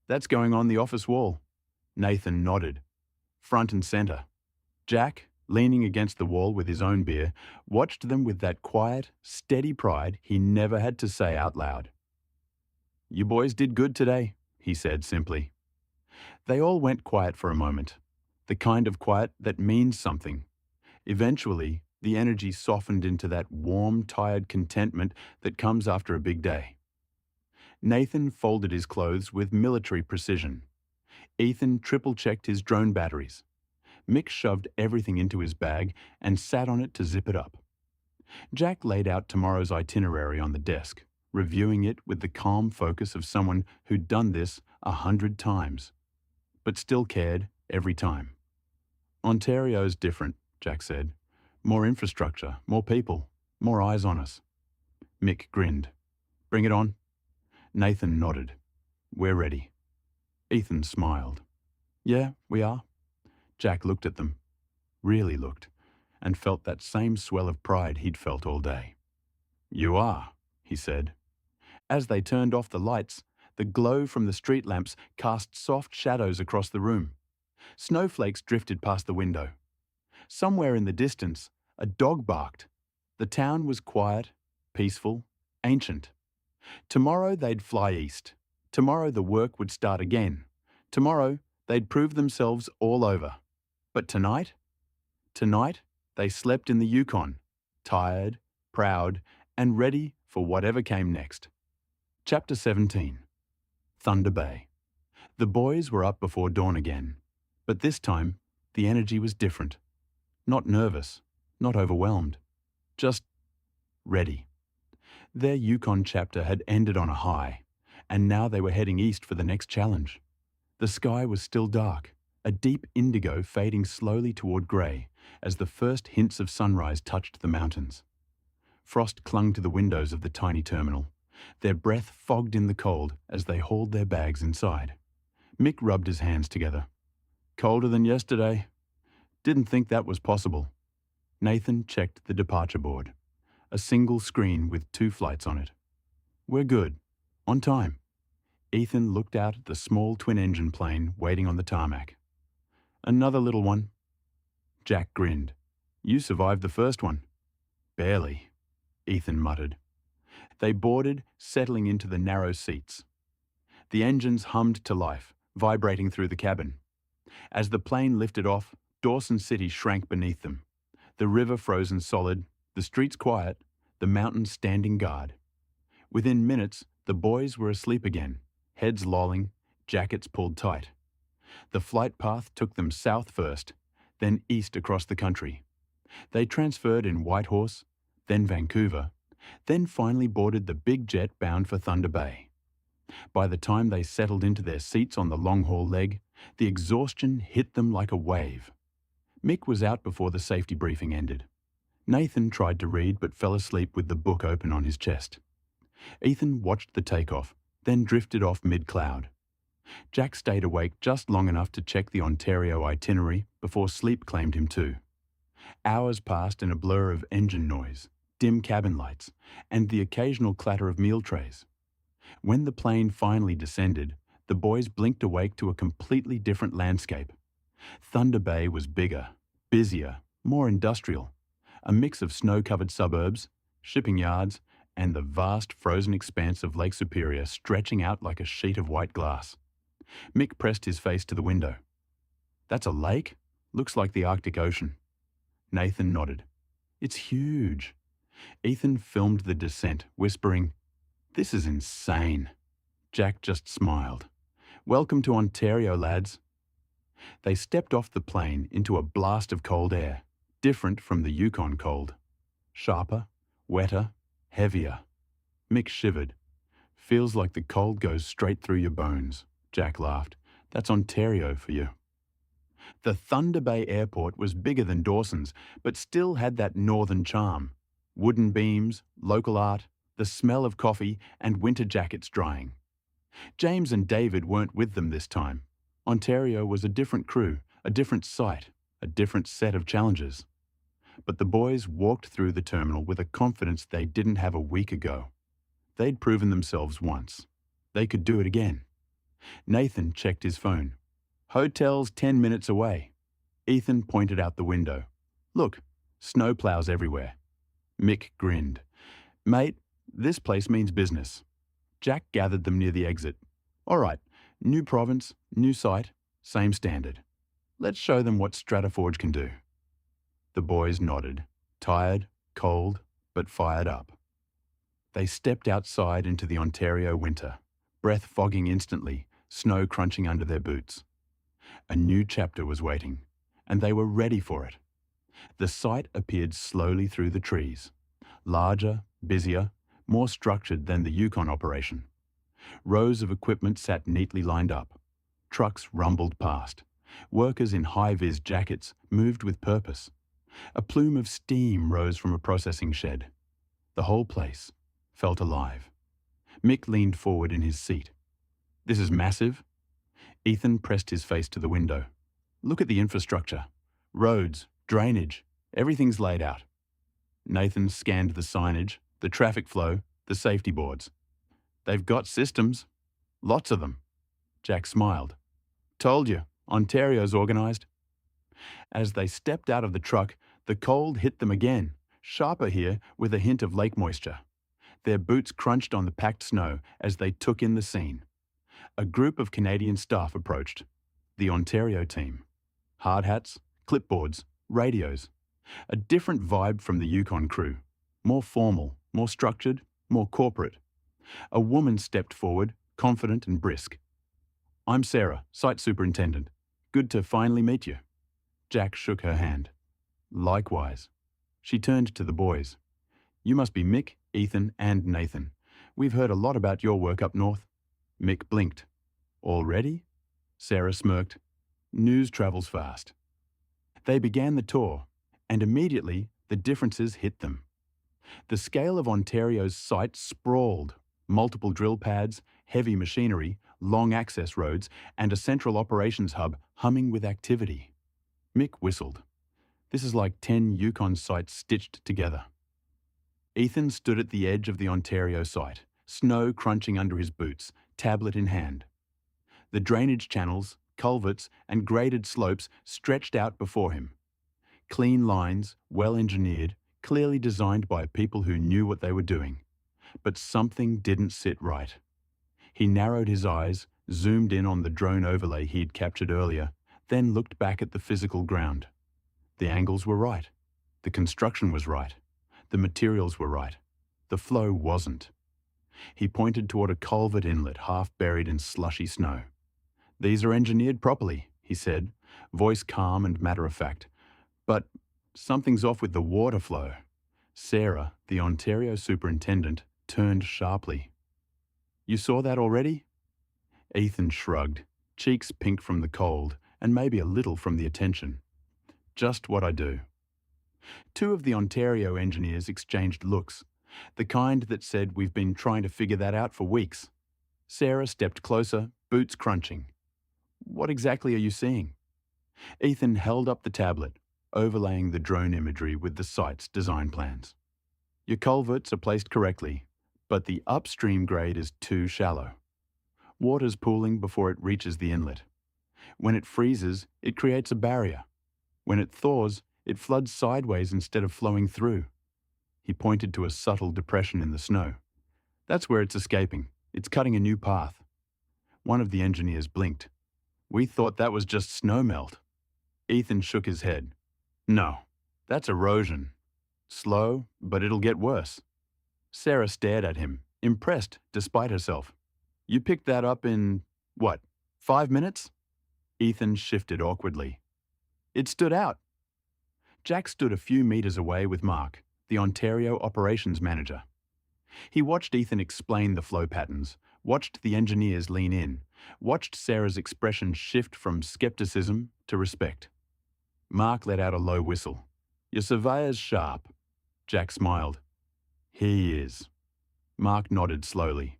that's going on the office wall. Nathan nodded. Front and centre. Jack, leaning against the wall with his own beer, watched them with that quiet, steady pride he never had to say out loud. You boys did good today, he said simply. They all went quiet for a moment, the kind of quiet that means something. Eventually, the energy softened into that warm, tired contentment that comes after a big day. Nathan folded his clothes with military precision. Ethan triple-checked his drone batteries. Mick shoved everything into his bag and sat on it to zip it up. Jack laid out tomorrow's itinerary on the desk, reviewing it with the calm focus of someone who'd done this 100 times, but still cared every time. Ontario's different, Jack said. More infrastructure, more people, more eyes on us. Mick grinned. Bring it on. Nathan nodded. We're ready. Ethan smiled. Yeah, we are. Jack looked at them, really looked, and felt that same swell of pride he'd felt all day. You are, he said. As they turned off the lights, the glow from the street lamps cast soft shadows across the room. Snowflakes drifted past the window. Somewhere in the distance, a dog barked. The town was quiet, peaceful, ancient. Tomorrow they'd fly east. Tomorrow the work would start again. Tomorrow they'd prove themselves all over. But tonight they slept in the Yukon, tired, proud, and ready for whatever came next. Chapter 17. Thunder Bay. The boys were up before dawn again, but this time the energy was different. Not nervous, not overwhelmed, just ready. Their Yukon chapter had ended on a high, and now they were heading east for the next challenge. The sky was still dark, a deep indigo fading slowly toward grey as the first hints of sunrise touched the mountains. Frost clung to the windows of the tiny terminal. Their breath fogged in the cold as they hauled their bags inside. Mick rubbed his hands together. Colder than yesterday. Didn't think that was possible. Nathan checked the departure board. A single screen with 2 flights on it. We're good. On time. Ethan looked out at the small twin-engine plane waiting on the tarmac. Another little one. Jack grinned. You survived the first one. Barely, Ethan muttered. They boarded, settling into the narrow seats. The engines hummed to life, vibrating through the cabin. As the plane lifted off, Dawson City shrank beneath them. The river frozen solid, the streets quiet, the mountains standing guard. Within minutes, the boys were asleep again, heads lolling, jackets pulled tight. The flight path took them south first, then east across the country. They transferred in Whitehorse, then Vancouver, then finally boarded the big jet bound for Thunder Bay. By the time they settled into their seats on the long-haul leg, the exhaustion hit them like a wave. Mick was out before the safety briefing ended. Nathan tried to read but fell asleep with the book open on his chest. Ethan watched the takeoff, then drifted off mid-cloud. Jack stayed awake just long enough to check the Ontario itinerary before sleep claimed him too. Hours passed in a blur of engine noise, dim cabin lights, and the occasional clatter of meal trays. When the plane finally descended, the boys blinked awake to a completely different landscape. Thunder Bay was bigger, busier, more industrial. A mix of snow-covered suburbs, shipping yards, and the vast frozen expanse of Lake Superior stretching out like a sheet of white glass. Mick pressed his face to the window. That's a lake? Looks like the Arctic Ocean. Nathan nodded. It's huge. Ethan filmed the descent, whispering, This is insane. Jack just smiled. Welcome to Ontario, lads. They stepped off the plane into a blast of cold air, different from the Yukon cold. Sharper, wetter, heavier. Mick shivered. Feels like the cold goes straight through your bones. Jack laughed. That's Ontario for you. The Thunder Bay Airport was bigger than Dawson's, but still had that northern charm. Wooden beams, local art, the smell of coffee, and winter jackets drying. James and David weren't with them this time. Ontario was a different crew, a different site, a different set of challenges. But the boys walked through the terminal with a confidence they didn't have a week ago. They'd proven themselves once. They could do it again. Nathan checked his phone. Hotel's 10 minutes away. Ethan pointed out the window. Look, snowplows everywhere. Mick grinned. Mate, this place means business. Jack gathered them near the exit. All right, new province, new site, same standard. Let's show them what StrataForge can do. The boys nodded, tired, cold, but fired up. They stepped outside into the Ontario winter, breath fogging instantly, snow crunching under their boots. A new chapter was waiting, and they were ready for it. The site appeared slowly through the trees, larger, busier, more structured than the Yukon operation. Rows of equipment sat neatly lined up. Trucks rumbled past. Workers in high-vis jackets moved with purpose. A plume of steam rose from a processing shed. The whole place felt alive. Mick leaned forward in his seat. This is massive. Ethan pressed his face to the window. Look at the infrastructure. Roads, drainage, everything's laid out. Nathan scanned the signage, the traffic flow, the safety boards. They've got systems. Lots of them. Jack smiled. Told you, Ontario's organised. As they stepped out of the truck, the cold hit them again, sharper here with a hint of lake moisture. Their boots crunched on the packed snow as they took in the scene. A group of Canadian staff approached. The Ontario team. Hard hats, clipboards, radios. A different vibe from the Yukon crew. More formal, more structured, more corporate. A woman stepped forward, confident and brisk. I'm Sarah, site superintendent. Good to finally meet you. Jack shook her hand. Likewise. She turned to the boys. You must be Mick, Ethan and Nathan. We've heard a lot about your work up north. Mick blinked. Already? Sarah smirked. News travels fast. They began the tour, and immediately the differences hit them. The scale of Ontario's site sprawled. Multiple drill pads, heavy machinery, long access roads, and a central operations hub humming with activity. Mick whistled. This is like 10 Yukon sites stitched together. Ethan stood at the edge of the Ontario site, snow crunching under his boots, tablet in hand. The drainage channels, culverts, and graded slopes stretched out before him. Clean lines, well engineered, clearly designed by people who knew what they were doing. But something didn't sit right. He narrowed his eyes, zoomed in on the drone overlay he'd captured earlier, then looked back at the physical ground. The angles were right. The construction was right. The materials were right. The flow wasn't. He pointed toward a culvert inlet half buried in slushy snow. These are engineered properly, he said, voice calm and matter-of-fact. But something's off with the water flow. Sarah, the Ontario superintendent, turned sharply. You saw that already? Ethan shrugged, cheeks pink from the cold and maybe a little from the attention. Just what I do. Two of the Ontario engineers exchanged looks, the kind that said we've been trying to figure that out for weeks. Sarah stepped closer, boots crunching. What exactly are you seeing? Ethan held up the tablet, overlaying the drone imagery with the site's design plans. Your culverts are placed correctly, but the upstream grade is too shallow. Water's pooling before it reaches the inlet. When it freezes, it creates a barrier. When it thaws, it floods sideways instead of flowing through. He pointed to a subtle depression in the snow. That's where it's escaping. It's cutting a new path. One of the engineers blinked. We thought that was just snowmelt. Ethan shook his head. No, that's erosion. Slow, but it'll get worse. Sarah stared at him, impressed despite herself. You picked that up in, what, 5 minutes? Ethan shifted awkwardly. It stood out. Jack stood a few meters away with Mark, the Ontario operations manager. He watched Ethan explain the flow patterns, watched the engineers lean in, watched Sarah's expression shift from skepticism to respect. Mark let out a low whistle. Your surveyor's sharp. Jack smiled. He is. Mark nodded slowly.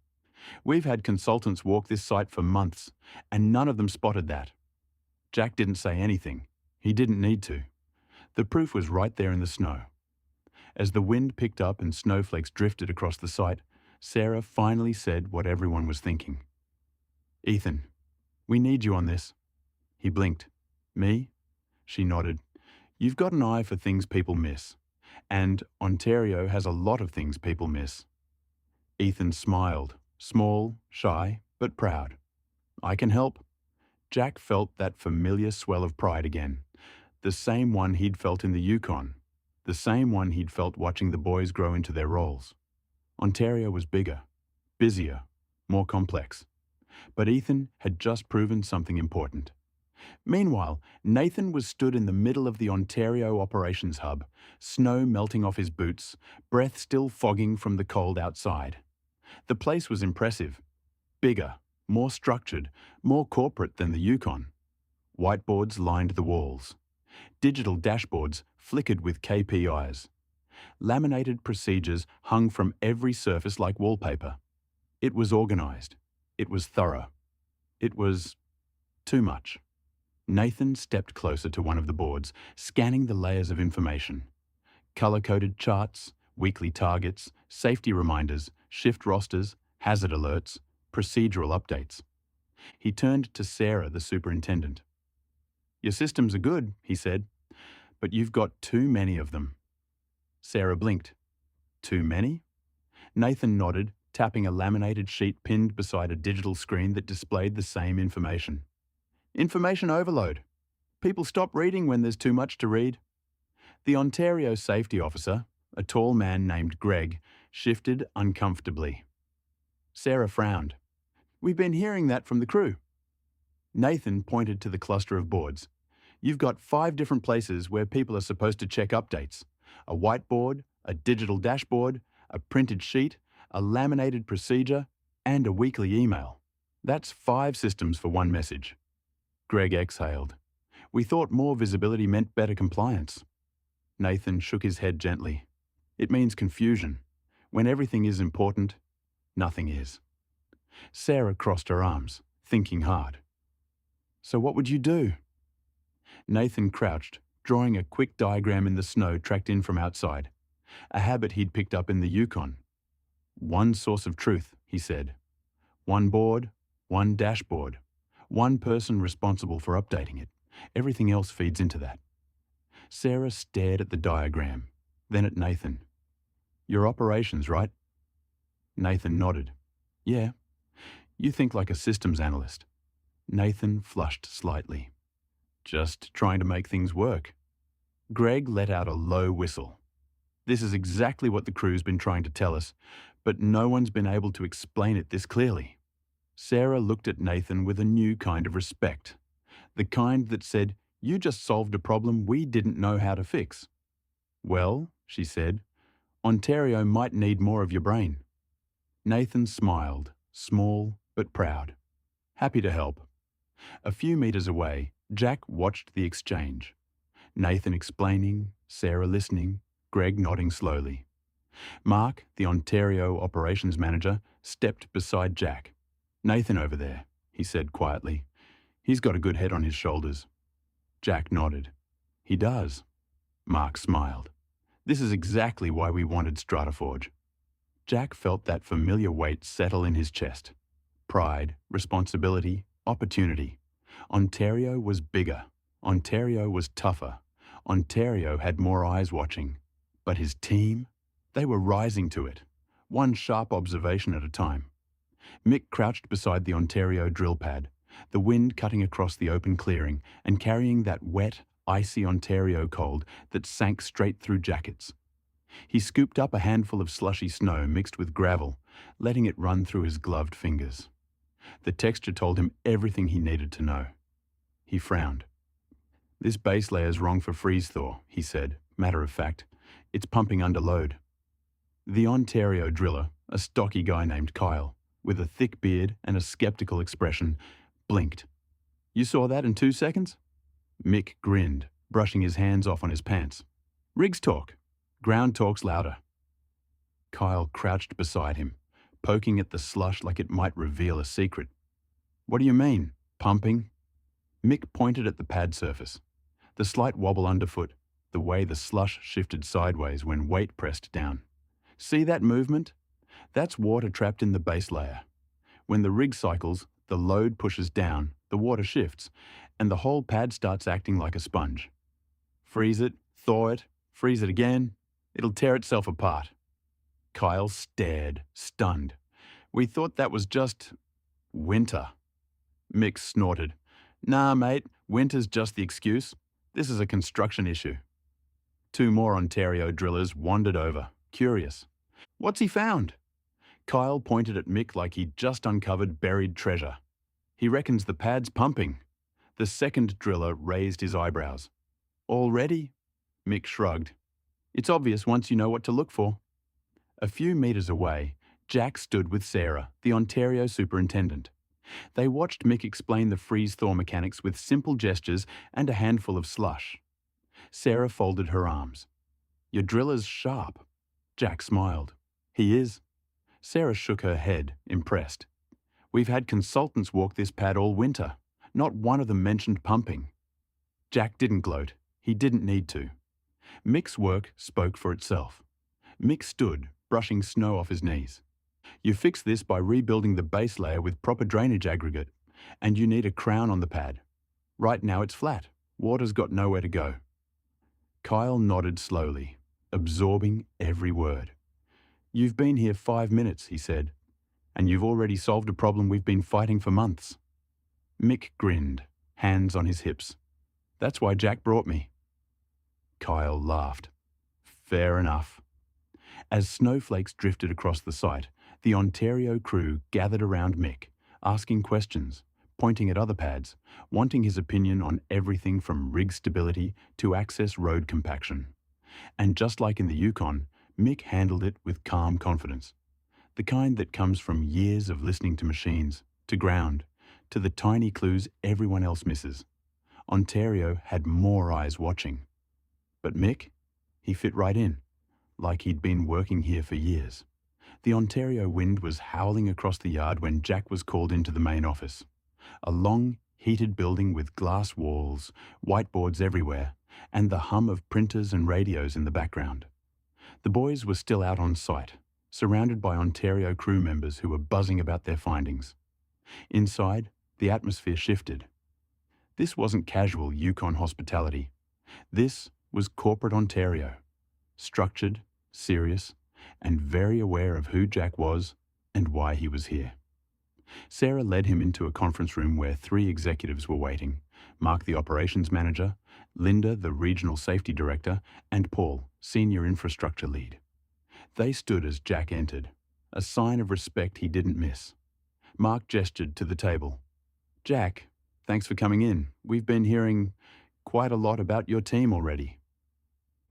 We've had consultants walk this site for months, and none of them spotted that. Jack didn't say anything. He didn't need to. The proof was right there in the snow. As the wind picked up and snowflakes drifted across the site, Sarah finally said what everyone was thinking. "Ethan, we need you on this." He blinked. "Me?" She nodded. "You've got an eye for things people miss. And Ontario has a lot of things people miss." Ethan smiled, small, shy, but proud. "I can help." Jack felt that familiar swell of pride again, the same one he'd felt in the Yukon, the same one he'd felt watching the boys grow into their roles. Ontario was bigger, busier, more complex. But Ethan had just proven something important. Meanwhile, Nathan was stood in the middle of the Ontario operations hub, snow melting off his boots, breath still fogging from the cold outside. The place was impressive. Bigger, more structured, more corporate than the Yukon. Whiteboards lined the walls. Digital dashboards flickered with KPIs. Laminated procedures hung from every surface like wallpaper. It was organized. It was thorough. It was too much. Nathan stepped closer to one of the boards, scanning the layers of information. Color-coded charts, weekly targets, safety reminders, shift rosters, hazard alerts, procedural updates. He turned to Sarah, the superintendent. "Your systems are good," he said, "but you've got too many of them." Sarah blinked. "Too many?" Nathan nodded, tapping a laminated sheet pinned beside a digital screen that displayed the same information. "Information overload. People stop reading when there's too much to read." The Ontario safety officer, a tall man named Greg, shifted uncomfortably. Sarah frowned. "We've been hearing that from the crew." Nathan pointed to the cluster of boards. "You've got 5 different places where people are supposed to check updates. A whiteboard, a digital dashboard, a printed sheet, a laminated procedure, and a weekly email. That's 5 systems for one message." Greg exhaled. "We thought more visibility meant better compliance." Nathan shook his head gently. "It means confusion. When everything is important, nothing is." Sarah crossed her arms, thinking hard. "So what would you do?" Nathan crouched, drawing a quick diagram in the snow tracked in from outside, a habit he'd picked up in the Yukon. "One source of truth," he said. "One board, one dashboard, one person responsible for updating it. Everything else feeds into that." Sarah stared at the diagram, then at Nathan. "Your operations, right?" Nathan nodded. "Yeah. You think like a systems analyst." Nathan flushed slightly. "Just trying to make things work." Greg let out a low whistle. "This is exactly what the crew's been trying to tell us, but no one's been able to explain it this clearly." Sarah looked at Nathan with a new kind of respect, the kind that said, "You just solved a problem we didn't know how to fix." "Well," she said, "Ontario might need more of your brain." Nathan smiled, small but proud. "Happy to help." A few meters away, Jack watched the exchange. Nathan explaining, Sarah listening, Greg nodding slowly. Mark, the Ontario operations manager, stepped beside Jack. "Nathan over there," he said quietly. "He's got a good head on his shoulders." Jack nodded. "He does." Mark smiled. "This is exactly why we wanted StrataForge." Jack felt that familiar weight settle in his chest. Pride, responsibility, opportunity. Ontario was bigger. Ontario was tougher. Ontario had more eyes watching. But his team? They were rising to it, one sharp observation at a time. Mick crouched beside the Ontario drill pad, the wind cutting across the open clearing and carrying that wet, icy Ontario cold that sank straight through jackets. He scooped up a handful of slushy snow mixed with gravel, letting it run through his gloved fingers. The texture told him everything he needed to know. He frowned. "This base layer's wrong for freeze-thaw," he said, matter of fact. "It's pumping under load." The Ontario driller, a stocky guy named Kyle, with a thick beard and a skeptical expression, blinked. "You saw that in 2 seconds?" Mick grinned, brushing his hands off on his pants. "Rigs talk. Ground talks louder." Kyle crouched beside him, poking at the slush like it might reveal a secret. "What do you mean, pumping?" Mick pointed at the pad surface. The slight wobble underfoot, the way the slush shifted sideways when weight pressed down. See that movement? That's water trapped in the base layer. When the rig cycles, the load pushes down, the water shifts, and the whole pad starts acting like a sponge. Freeze it, thaw it, freeze it again, it'll tear itself apart. Kyle stared, stunned. We thought that was just winter. Mick snorted. Nah, mate, winter's just the excuse. This is a construction issue. Two more Ontario drillers wandered over, curious. What's he found? Kyle pointed at Mick like he'd just uncovered buried treasure. He reckons the pad's pumping. The second driller raised his eyebrows. Already? Mick shrugged. It's obvious once you know what to look for. A few metres away, Jack stood with Sarah, the Ontario superintendent. They watched Mick explain the freeze-thaw mechanics with simple gestures and a handful of slush. Sarah folded her arms. Your driller's sharp. Jack smiled. He is. Sarah shook her head, impressed. We've had consultants walk this pad all winter. Not one of them mentioned pumping. Jack didn't gloat. He didn't need to. Mick's work spoke for itself. Mick stood, brushing snow off his knees. You fix this by rebuilding the base layer with proper drainage aggregate, and you need a crown on the pad. Right now it's flat. Water's got nowhere to go. Kyle nodded slowly, absorbing every word. You've been here 5 minutes, he said, and you've already solved a problem we've been fighting for months. Mick grinned, hands on his hips. That's why Jack brought me. Kyle laughed. Fair enough. As snowflakes drifted across the site, the Ontario crew gathered around Mick, asking questions, pointing at other pads, wanting his opinion on everything from rig stability to access road compaction. And just like in the Yukon, Mick handled it with calm confidence, the kind that comes from years of listening to machines, to ground, to the tiny clues everyone else misses. Ontario had more eyes watching. But Mick, he fit right in, like he'd been working here for years. The Ontario wind was howling across the yard when Jack was called into the main office. A long, heated building with glass walls, whiteboards everywhere, and the hum of printers and radios in the background. The boys were still out on site, surrounded by Ontario crew members who were buzzing about their findings. Inside, the atmosphere shifted. This wasn't casual Yukon hospitality. This was corporate Ontario, structured, serious, and very aware of who Jack was and why he was here. Sarah led him into a conference room where 3 executives were waiting, Mark the operations manager, Linda the regional safety director, and Paul, senior infrastructure lead. They stood as Jack entered, a sign of respect he didn't miss. Mark gestured to the table. Jack, thanks for coming in. We've been hearing quite a lot about your team already.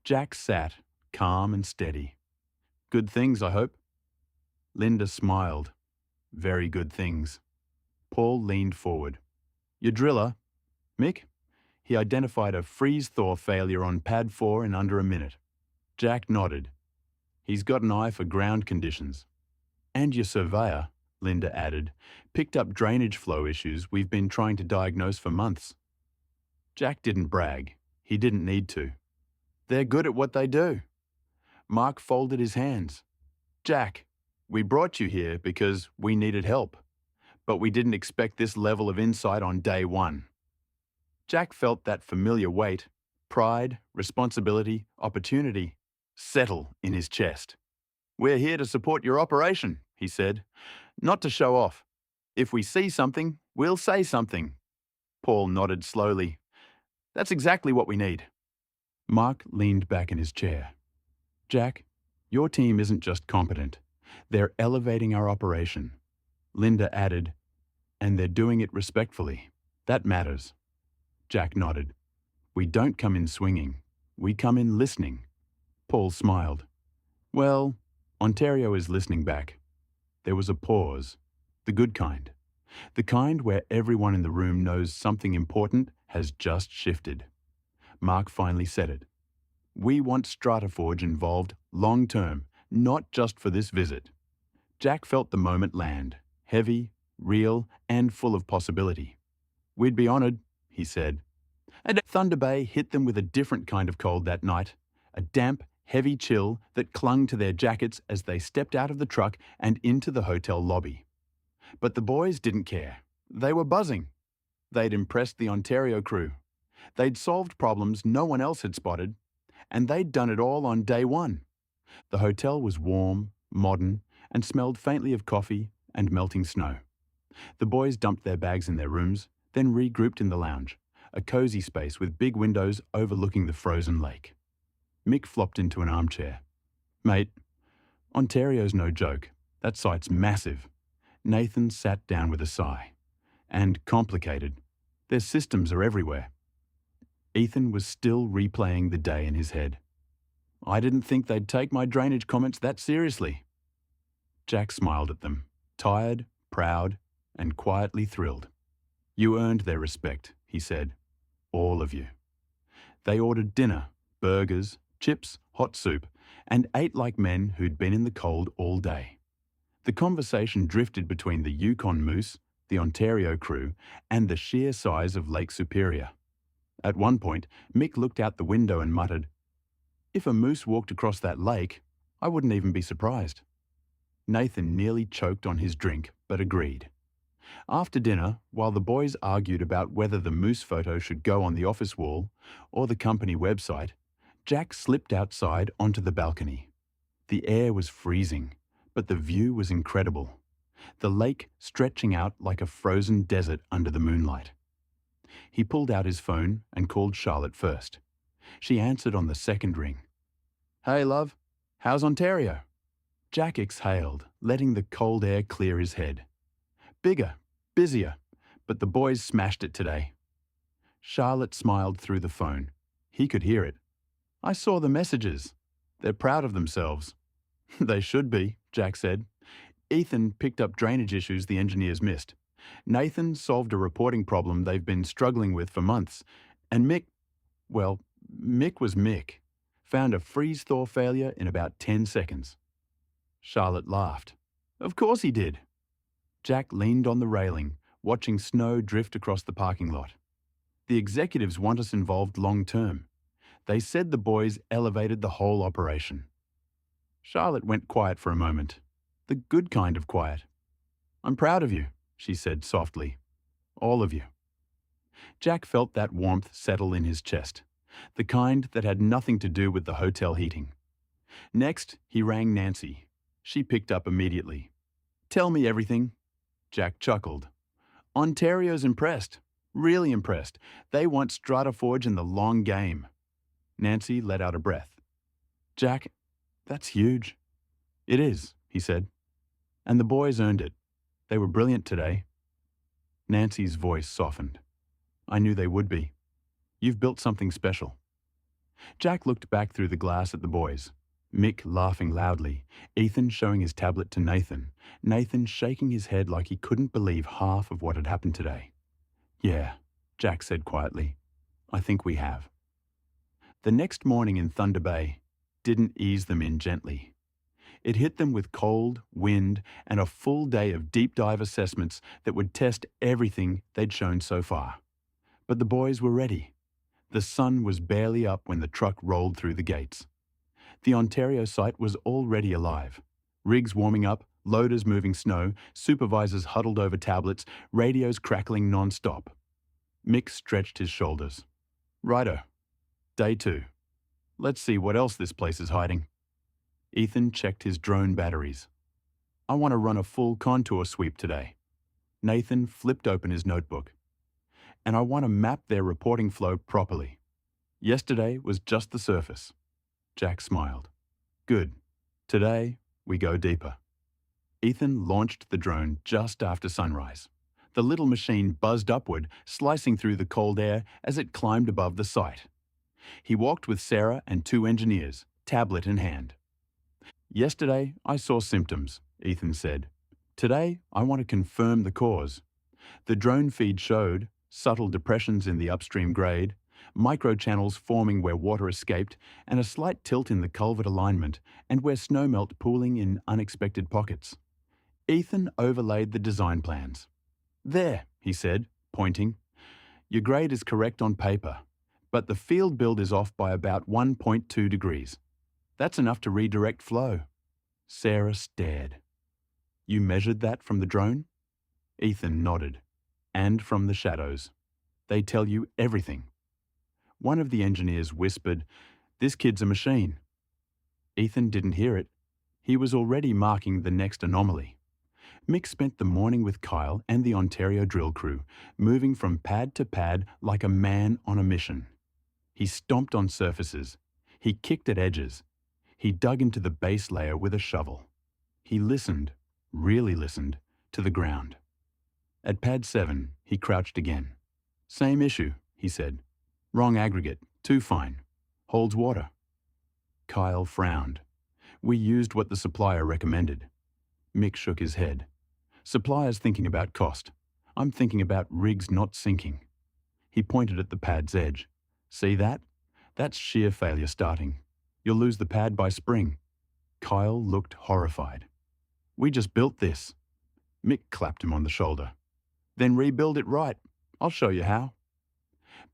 Jack sat, calm and steady. Good things, I hope. Linda smiled. Very good things. Paul leaned forward. Your driller, Mick? He identified a freeze-thaw failure on pad 4 in under a minute. Jack nodded. He's got an eye for ground conditions. And your surveyor, Linda added, picked up drainage flow issues we've been trying to diagnose for months. Jack didn't brag. He didn't need to. They're good at what they do. Mark folded his hands. Jack, we brought you here because we needed help, but we didn't expect this level of insight on day one. Jack felt that familiar weight, pride, responsibility, opportunity, settle in his chest. We're here to support your operation, he said, not to show off. If we see something, we'll say something. Paul nodded slowly. That's exactly what we need. Mark leaned back in his chair. Jack, your team isn't just competent. They're elevating our operation. Linda added, and they're doing it respectfully. That matters. Jack nodded. We don't come in swinging. We come in listening. Paul smiled. Well, Ontario is listening back. There was a pause. The good kind. The kind where everyone in the room knows something important has just shifted. Mark finally said it. We want StrataForge involved long-term, not just for this visit. Jack felt the moment land, heavy, real, and full of possibility. We'd be honoured, he said. And Thunder Bay hit them with a different kind of cold that night, a damp, heavy chill that clung to their jackets as they stepped out of the truck and into the hotel lobby. But the boys didn't care. They were buzzing. They'd impressed the Ontario crew. They'd solved problems no one else had spotted, and they'd done it all on day one. The hotel was warm, modern, and smelled faintly of coffee and melting snow. The boys dumped their bags in their rooms, then regrouped in the lounge, a cozy space with big windows overlooking the frozen lake. Mick flopped into an armchair. "Mate, Ontario's no joke. That site's massive." Nathan sat down with a sigh. "And complicated. Their systems are everywhere." Ethan was still replaying the day in his head. "I didn't think they'd take my drainage comments that seriously." Jack smiled at them, tired, proud, and quietly thrilled. "You earned their respect," he said. "All of you." They ordered dinner, burgers, chips, hot soup, and ate like men who'd been in the cold all day. The conversation drifted between the Yukon moose, the Ontario crew, and the sheer size of Lake Superior. At one point, Mick looked out the window and muttered, "If a moose walked across that lake, I wouldn't even be surprised." Nathan nearly choked on his drink, but agreed. After dinner, while the boys argued about whether the moose photo should go on the office wall or the company website, Jack slipped outside onto the balcony. The air was freezing, but the view was incredible. The lake stretching out like a frozen desert under the moonlight. He pulled out his phone and called Charlotte first. She answered on the second ring. "Hey, love. How's Ontario?" Jack exhaled, letting the cold air clear his head. "Bigger, busier, but the boys smashed it today." Charlotte smiled through the phone. He could hear it. "I saw the messages. They're proud of themselves." "They should be," Jack said. Ethan picked up drainage issues the engineers missed. Nathan solved a reporting problem they've been struggling with for months. And Mick was Mick. Found a freeze-thaw failure in about 10 seconds. Charlotte laughed. "Of course he did." Jack leaned on the railing, watching snow drift across the parking lot. "The executives want us involved long-term. They said the boys elevated the whole operation." Charlotte went quiet for a moment. The good kind of quiet. "I'm proud of you," she said softly. "All of you." Jack felt that warmth settle in his chest, the kind that had nothing to do with the hotel heating. Next, he rang Nancy. She picked up immediately. "Tell me everything." Jack chuckled. "Ontario's impressed. Really impressed. They want StrataForge in the long game." Nancy let out a breath. "Jack, that's huge." "It is," he said. "And the boys earned it. They were brilliant today." Nancy's voice softened. "I knew they would be. You've built something special." Jack looked back through the glass at the boys. Mick laughing loudly, Ethan showing his tablet to Nathan, Nathan shaking his head like he couldn't believe half of what had happened today. "Yeah," Jack said quietly. "I think we have." The next morning in Thunder Bay didn't ease them in gently. It hit them with cold, wind, and a full day of deep dive assessments that would test everything they'd shown so far. But the boys were ready. The sun was barely up when the truck rolled through the gates. The Ontario site was already alive. Rigs warming up, loaders moving snow, supervisors huddled over tablets, radios crackling non-stop. Mick stretched his shoulders. "Righto. Day 2. Let's see what else this place is hiding." Ethan checked his drone batteries. "I want to run a full contour sweep today." Nathan flipped open his notebook. "And I want to map their reporting flow properly. Yesterday was just the surface." Jack smiled. "Good. Today, we go deeper." Ethan launched the drone just after sunrise. The little machine buzzed upward, slicing through the cold air as it climbed above the site. He walked with Sarah and 2 engineers, tablet in hand. "Yesterday, I saw symptoms," Ethan said. "Today, I want to confirm the cause." The drone feed showed subtle depressions in the upstream grade, microchannels forming where water escaped, and a slight tilt in the culvert alignment and where snowmelt pooling in unexpected pockets. Ethan overlaid the design plans. "There," he said, pointing. "Your grade is correct on paper. but the field build is off by about 1.2 degrees. That's enough to redirect flow. Sarah stared. You measured that from the drone? Ethan nodded. And from the shadows. They tell you everything. One of the engineers whispered, "This kid's a machine." Ethan didn't hear it. He was already marking the next anomaly. Mick spent the morning with Kyle and the Ontario drill crew, moving from pad to pad like a man on a mission. He stomped on surfaces. He kicked at edges. He dug into the base layer with a shovel. He listened, really listened, to the ground. At pad 7, he crouched again. "Same issue," he said. "Wrong aggregate, too fine. Holds water." Kyle frowned. "We used what the supplier recommended." Mick shook his head. "Supplier's thinking about cost. I'm thinking about rigs not sinking." He pointed at the pad's edge. "See that? That's shear failure starting. You'll lose the pad by spring." Kyle looked horrified. "We just built this." Mick clapped him on the shoulder. "Then rebuild it right. I'll show you how."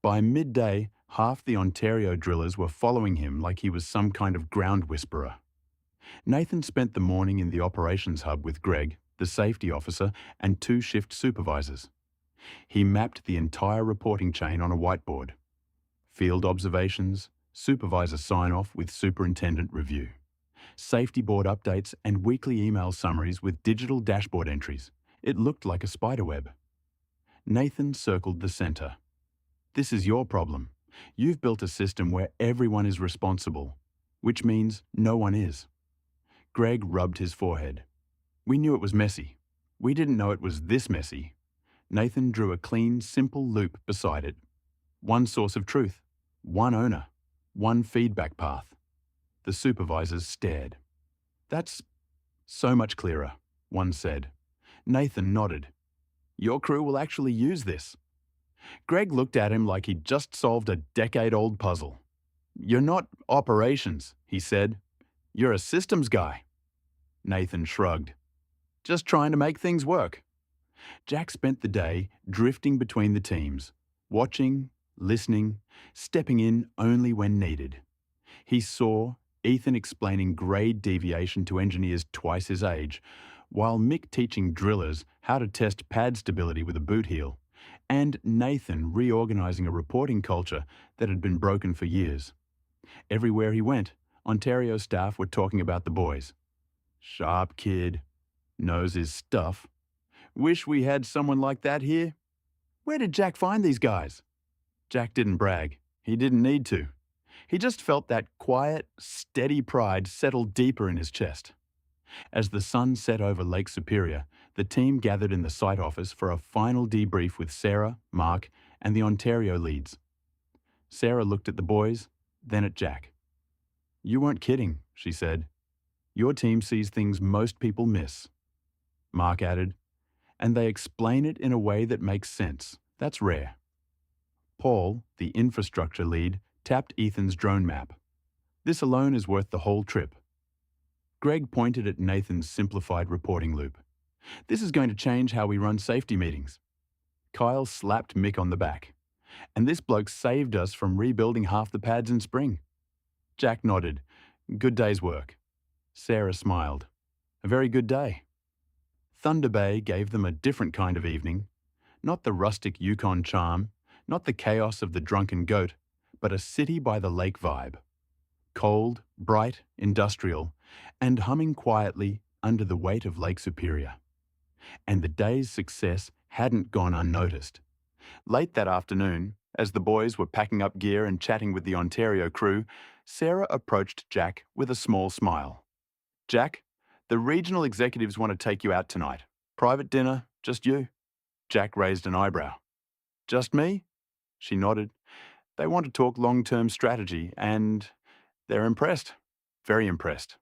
By midday, half the Ontario drillers were following him like he was some kind of ground whisperer. Nathan spent the morning in the operations hub with Greg, the safety officer, and 2 shift supervisors. He mapped the entire reporting chain on a whiteboard. Field observations, supervisor sign-off with superintendent review. Safety board updates and weekly email summaries with digital dashboard entries. It looked like a spiderweb. Nathan circled the center. "This is your problem. You've built a system where everyone is responsible, which means no one is." Greg rubbed his forehead. "We knew it was messy. We didn't know it was this messy." Nathan drew a clean, simple loop beside it. One source of truth, one owner, one feedback path. The supervisors stared. "That's so much clearer," one said. Nathan nodded. "Your crew will actually use this." Greg looked at him like he'd just solved a decade-old puzzle. "You're not operations," he said. "You're a systems guy." Nathan shrugged. "Just trying to make things work." Jack spent the day drifting between the teams, watching, listening, stepping in only when needed. He saw Ethan explaining grade deviation to engineers twice his age, while Mick teaching drillers how to test pad stability with a boot heel, and Nathan reorganizing a reporting culture that had been broken for years. Everywhere he went, Ontario staff were talking about the boys. "Sharp kid. Knows his stuff. Wish we had someone like that here." "Where did Jack find these guys?" Jack didn't brag. He didn't need to. He just felt that quiet, steady pride settle deeper in his chest. As the sun set over Lake Superior, the team gathered in the site office for a final debrief with Sarah, Mark, and the Ontario leads. Sarah looked at the boys, then at Jack. "You weren't kidding," she said. "Your team sees things most people miss." Mark added, "And they explain it in a way that makes sense. That's rare." Paul, the infrastructure lead, tapped Ethan's drone map. "This alone is worth the whole trip." Greg pointed at Nathan's simplified reporting loop. "This is going to change how we run safety meetings." Kyle slapped Mick on the back. "And this bloke saved us from rebuilding half the pads in spring." Jack nodded. "Good day's work." Sarah smiled. "A very good day." Thunder Bay gave them a different kind of evening. Not the rustic Yukon charm, not the chaos of the drunken goat, but a city by the lake vibe. Cold, bright, industrial, and humming quietly under the weight of Lake Superior. And the day's success hadn't gone unnoticed. Late that afternoon, as the boys were packing up gear and chatting with the Ontario crew, Sarah approached Jack with a small smile. "Jack, the regional executives want to take you out tonight. Private dinner, just you." Jack raised an eyebrow. "Just me?" She nodded. "They want to talk long-term strategy and they're impressed. Very impressed."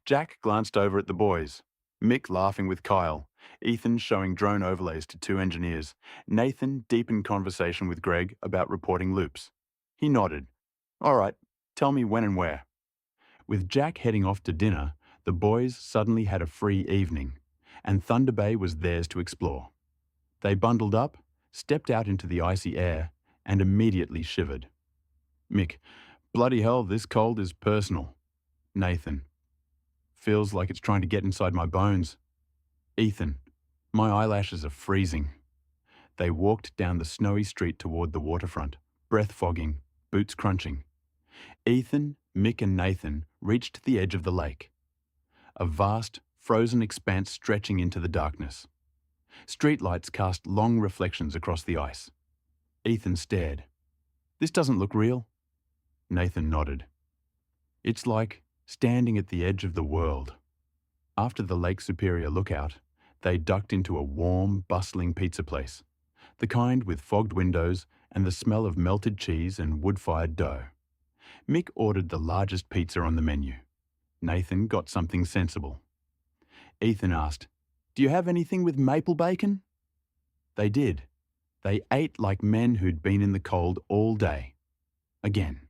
Jack glanced over at the boys. Mick laughing with Kyle, Ethan showing drone overlays to 2 engineers, Nathan deep in conversation with Greg about reporting loops. He nodded. "All right, tell me when and where." With Jack heading off to dinner, the boys suddenly had a free evening, and Thunder Bay was theirs to explore. They bundled up, stepped out into the icy air, and immediately shivered. Mick, bloody hell, this cold is personal. Nathan, feels like it's trying to get inside my bones. Ethan, my eyelashes are freezing. They walked down the snowy street toward the waterfront, breath fogging, boots crunching. Ethan, Mick and Nathan reached the edge of the lake. A vast, frozen expanse stretching into the darkness. Streetlights cast long reflections across the ice. Ethan stared. This doesn't look real. Nathan nodded. It's like standing at the edge of the world. After the Lake Superior lookout, they ducked into a warm, bustling pizza place, the kind with fogged windows and the smell of melted cheese and wood-fired dough. Mick ordered the largest pizza on the menu. Nathan got something sensible. Ethan asked, "Do you have anything with maple bacon?" They did. They ate like men who'd been in the cold all day. Again.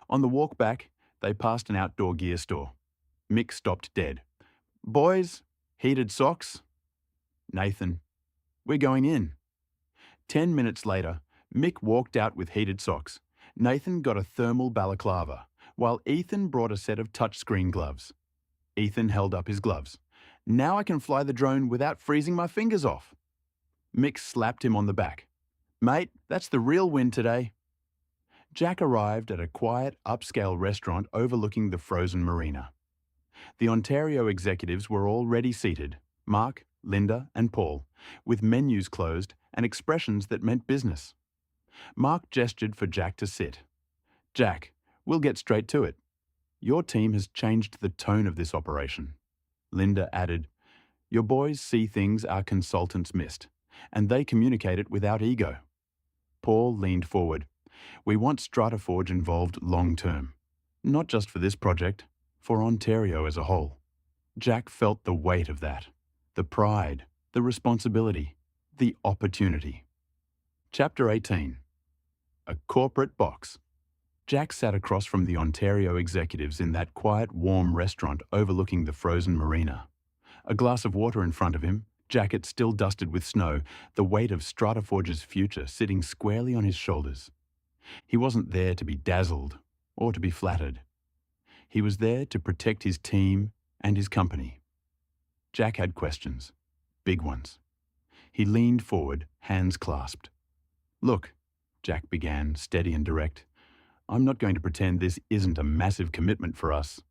On the walk back, they passed an outdoor gear store. Mick stopped dead. "Boys, heated socks?" Nathan, "We're going in." 10 minutes later, Mick walked out with heated socks. Nathan got a thermal balaclava, while Ethan brought a set of touchscreen gloves. Ethan held up his gloves. "Now I can fly the drone without freezing my fingers off." Mick slapped him on the back. "Mate, that's the real win today." Jack arrived at a quiet, upscale restaurant overlooking the frozen marina. The Ontario executives were already seated, Mark, Linda and Paul, with menus closed and expressions that meant business. Mark gestured for Jack to sit. "Jack, we'll get straight to it. Your team has changed the tone of this operation." Linda added, "Your boys see things our consultants missed, and they communicate it without ego." Paul leaned forward. "We want StrataForge involved long-term, not just for this project, for Ontario as a whole." Jack felt the weight of that, the pride, the responsibility, the opportunity. Chapter 18. A corporate box. Jack sat across from the Ontario executives in that quiet, warm restaurant overlooking the frozen marina. A glass of water in front of him, jacket still dusted with snow, the weight of StrataForge's future sitting squarely on his shoulders. He wasn't there to be dazzled or to be flattered. He was there to protect his team and his company. Jack had questions, big ones. He leaned forward, hands clasped. "Look," Jack began, steady and direct, "I'm not going to pretend this isn't a massive commitment for us.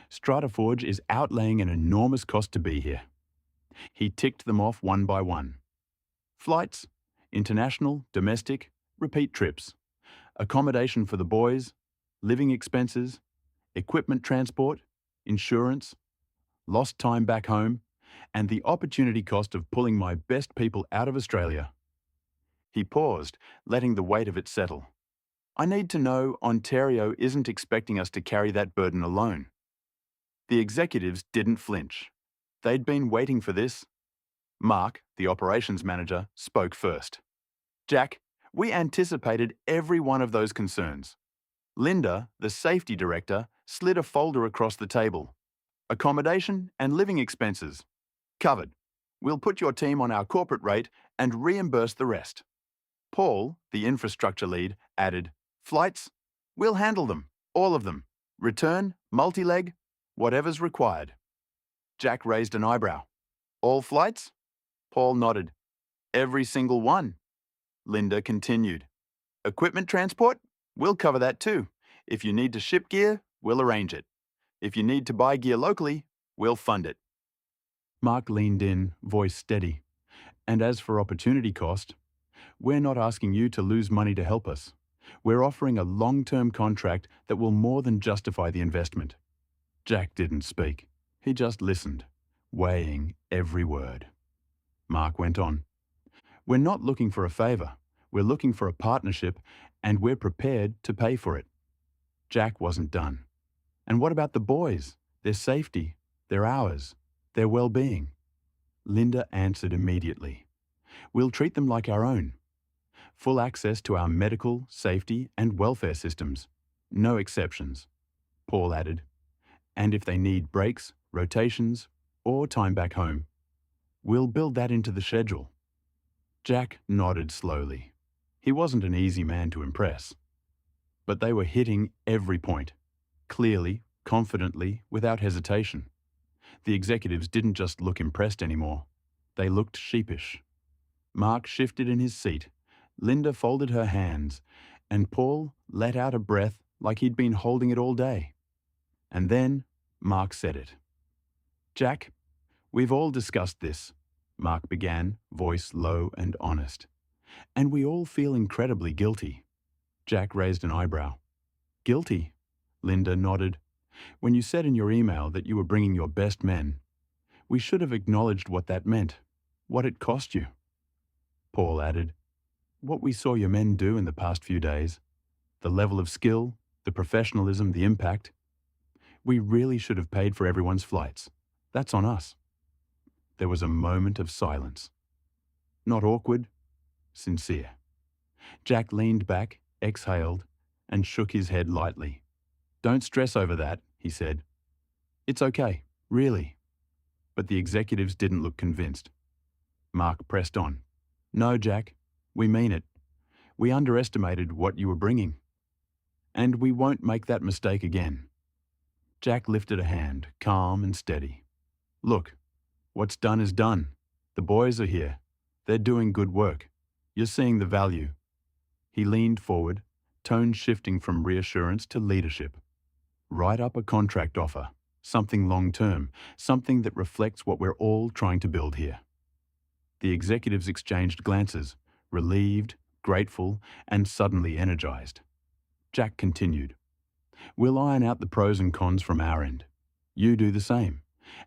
StrataForge is outlaying an enormous cost to be here." He ticked them off one by one. Flights, international, domestic, repeat trips, accommodation for the boys, living expenses, equipment transport, insurance, lost time back home, and the opportunity cost of pulling my best people out of Australia. He paused, letting the weight of it settle. "I need to know Ontario isn't expecting us to carry that burden alone." The executives didn't flinch. They'd been waiting for this. Mark, the operations manager, spoke first. "Jack, we anticipated every one of those concerns." Linda, the safety director, slid a folder across the table. "Accommodation and living expenses. Covered. We'll put your team on our corporate rate and reimburse the rest." Paul, the infrastructure lead, added, "Flights? We'll handle them, all of them. Return, multi-leg, whatever's required." Jack raised an eyebrow. "All flights?" Paul nodded. "Every single one." Linda continued. "Equipment transport? We'll cover that too. If you need to ship gear, we'll arrange it. If you need to buy gear locally, we'll fund it." Mark leaned in, voice steady. "And as for opportunity cost, we're not asking you to lose money to help us. We're offering a long-term contract that will more than justify the investment." Jack didn't speak. He just listened, weighing every word. Mark went on. "We're not looking for a favour. We're looking for a partnership, and we're prepared to pay for it." Jack wasn't done. "And what about the boys? Their safety, their hours, their well-being?" Linda answered immediately. "We'll treat them like our own. Full access to our medical, safety and welfare systems. No exceptions." Paul added, "And if they need breaks, rotations, or time back home, we'll build that into the schedule." Jack nodded slowly. He wasn't an easy man to impress. but they were hitting every point, clearly, confidently, without hesitation. The executives didn't just look impressed anymore. They looked sheepish. Mark shifted in his seat. Linda folded her hands, and Paul let out a breath like he'd been holding it all day. And then Mark said it. "Jack, we've all discussed this," Mark began, voice low and honest. "And we all feel incredibly guilty." Jack raised an eyebrow. "Guilty?" Linda nodded. "When you said in your email that you were bringing your best men, we should have acknowledged what that meant, what it cost you." Paul added, "What we saw your men do in the past few days, the level of skill, the professionalism, the impact. We really should have paid for everyone's flights. That's on us." There was a moment of silence. Not awkward, sincere. Jack leaned back, exhaled, and shook his head lightly. "Don't stress over that," he said. "It's okay, really." But the executives didn't look convinced. Mark pressed on. "No, Jack, we mean it. We underestimated what you were bringing. And we won't make that mistake again." Jack lifted a hand, calm and steady. "Look, what's done is done. The boys are here. They're doing good work. You're seeing the value." He leaned forward, tone shifting from reassurance to leadership. "Write up a contract offer, something long-term, something that reflects what we're all trying to build here." The executives exchanged glances, relieved, grateful, and suddenly energized. Jack continued. "We'll iron out the pros and cons from our end. You do the same,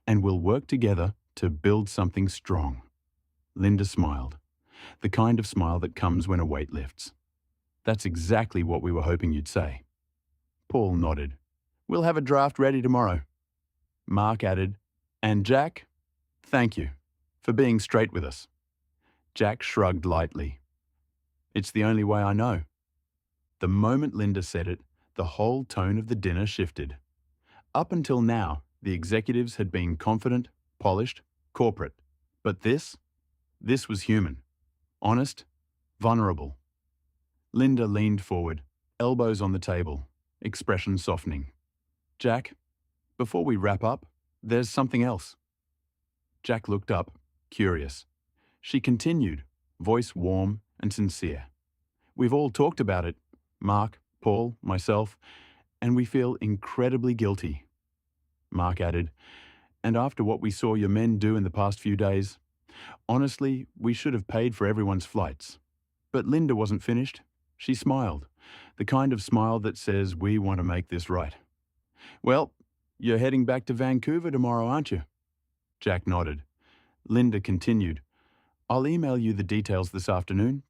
and we'll work together to build something strong." Linda smiled, the kind of smile that comes when a weight lifts. "That's exactly what we were hoping you'd say." Paul nodded. "We'll have a draft ready tomorrow." Mark added, "And Jack, thank you for being straight with us." Jack shrugged lightly. "It's the only way I know." The moment Linda said it, the whole tone of the dinner shifted. Up until now, the executives had been confident, polished, corporate. But this was human, honest, vulnerable. Linda leaned forward, elbows on the table, expression softening. "Jack, before we wrap up, there's something else." Jack looked up, curious. She continued, voice warm and sincere. "We've all talked about it, Mark, Paul, myself, and we feel incredibly guilty." Mark added, "And after what we saw your men do in the past few days, honestly, we should have paid for everyone's flights." But Linda wasn't finished. She smiled, the kind of smile that says, "We want to make this right." "Well, you're heading back to Vancouver tomorrow, aren't you?" Jack nodded. Linda continued, "I'll email you the details this afternoon,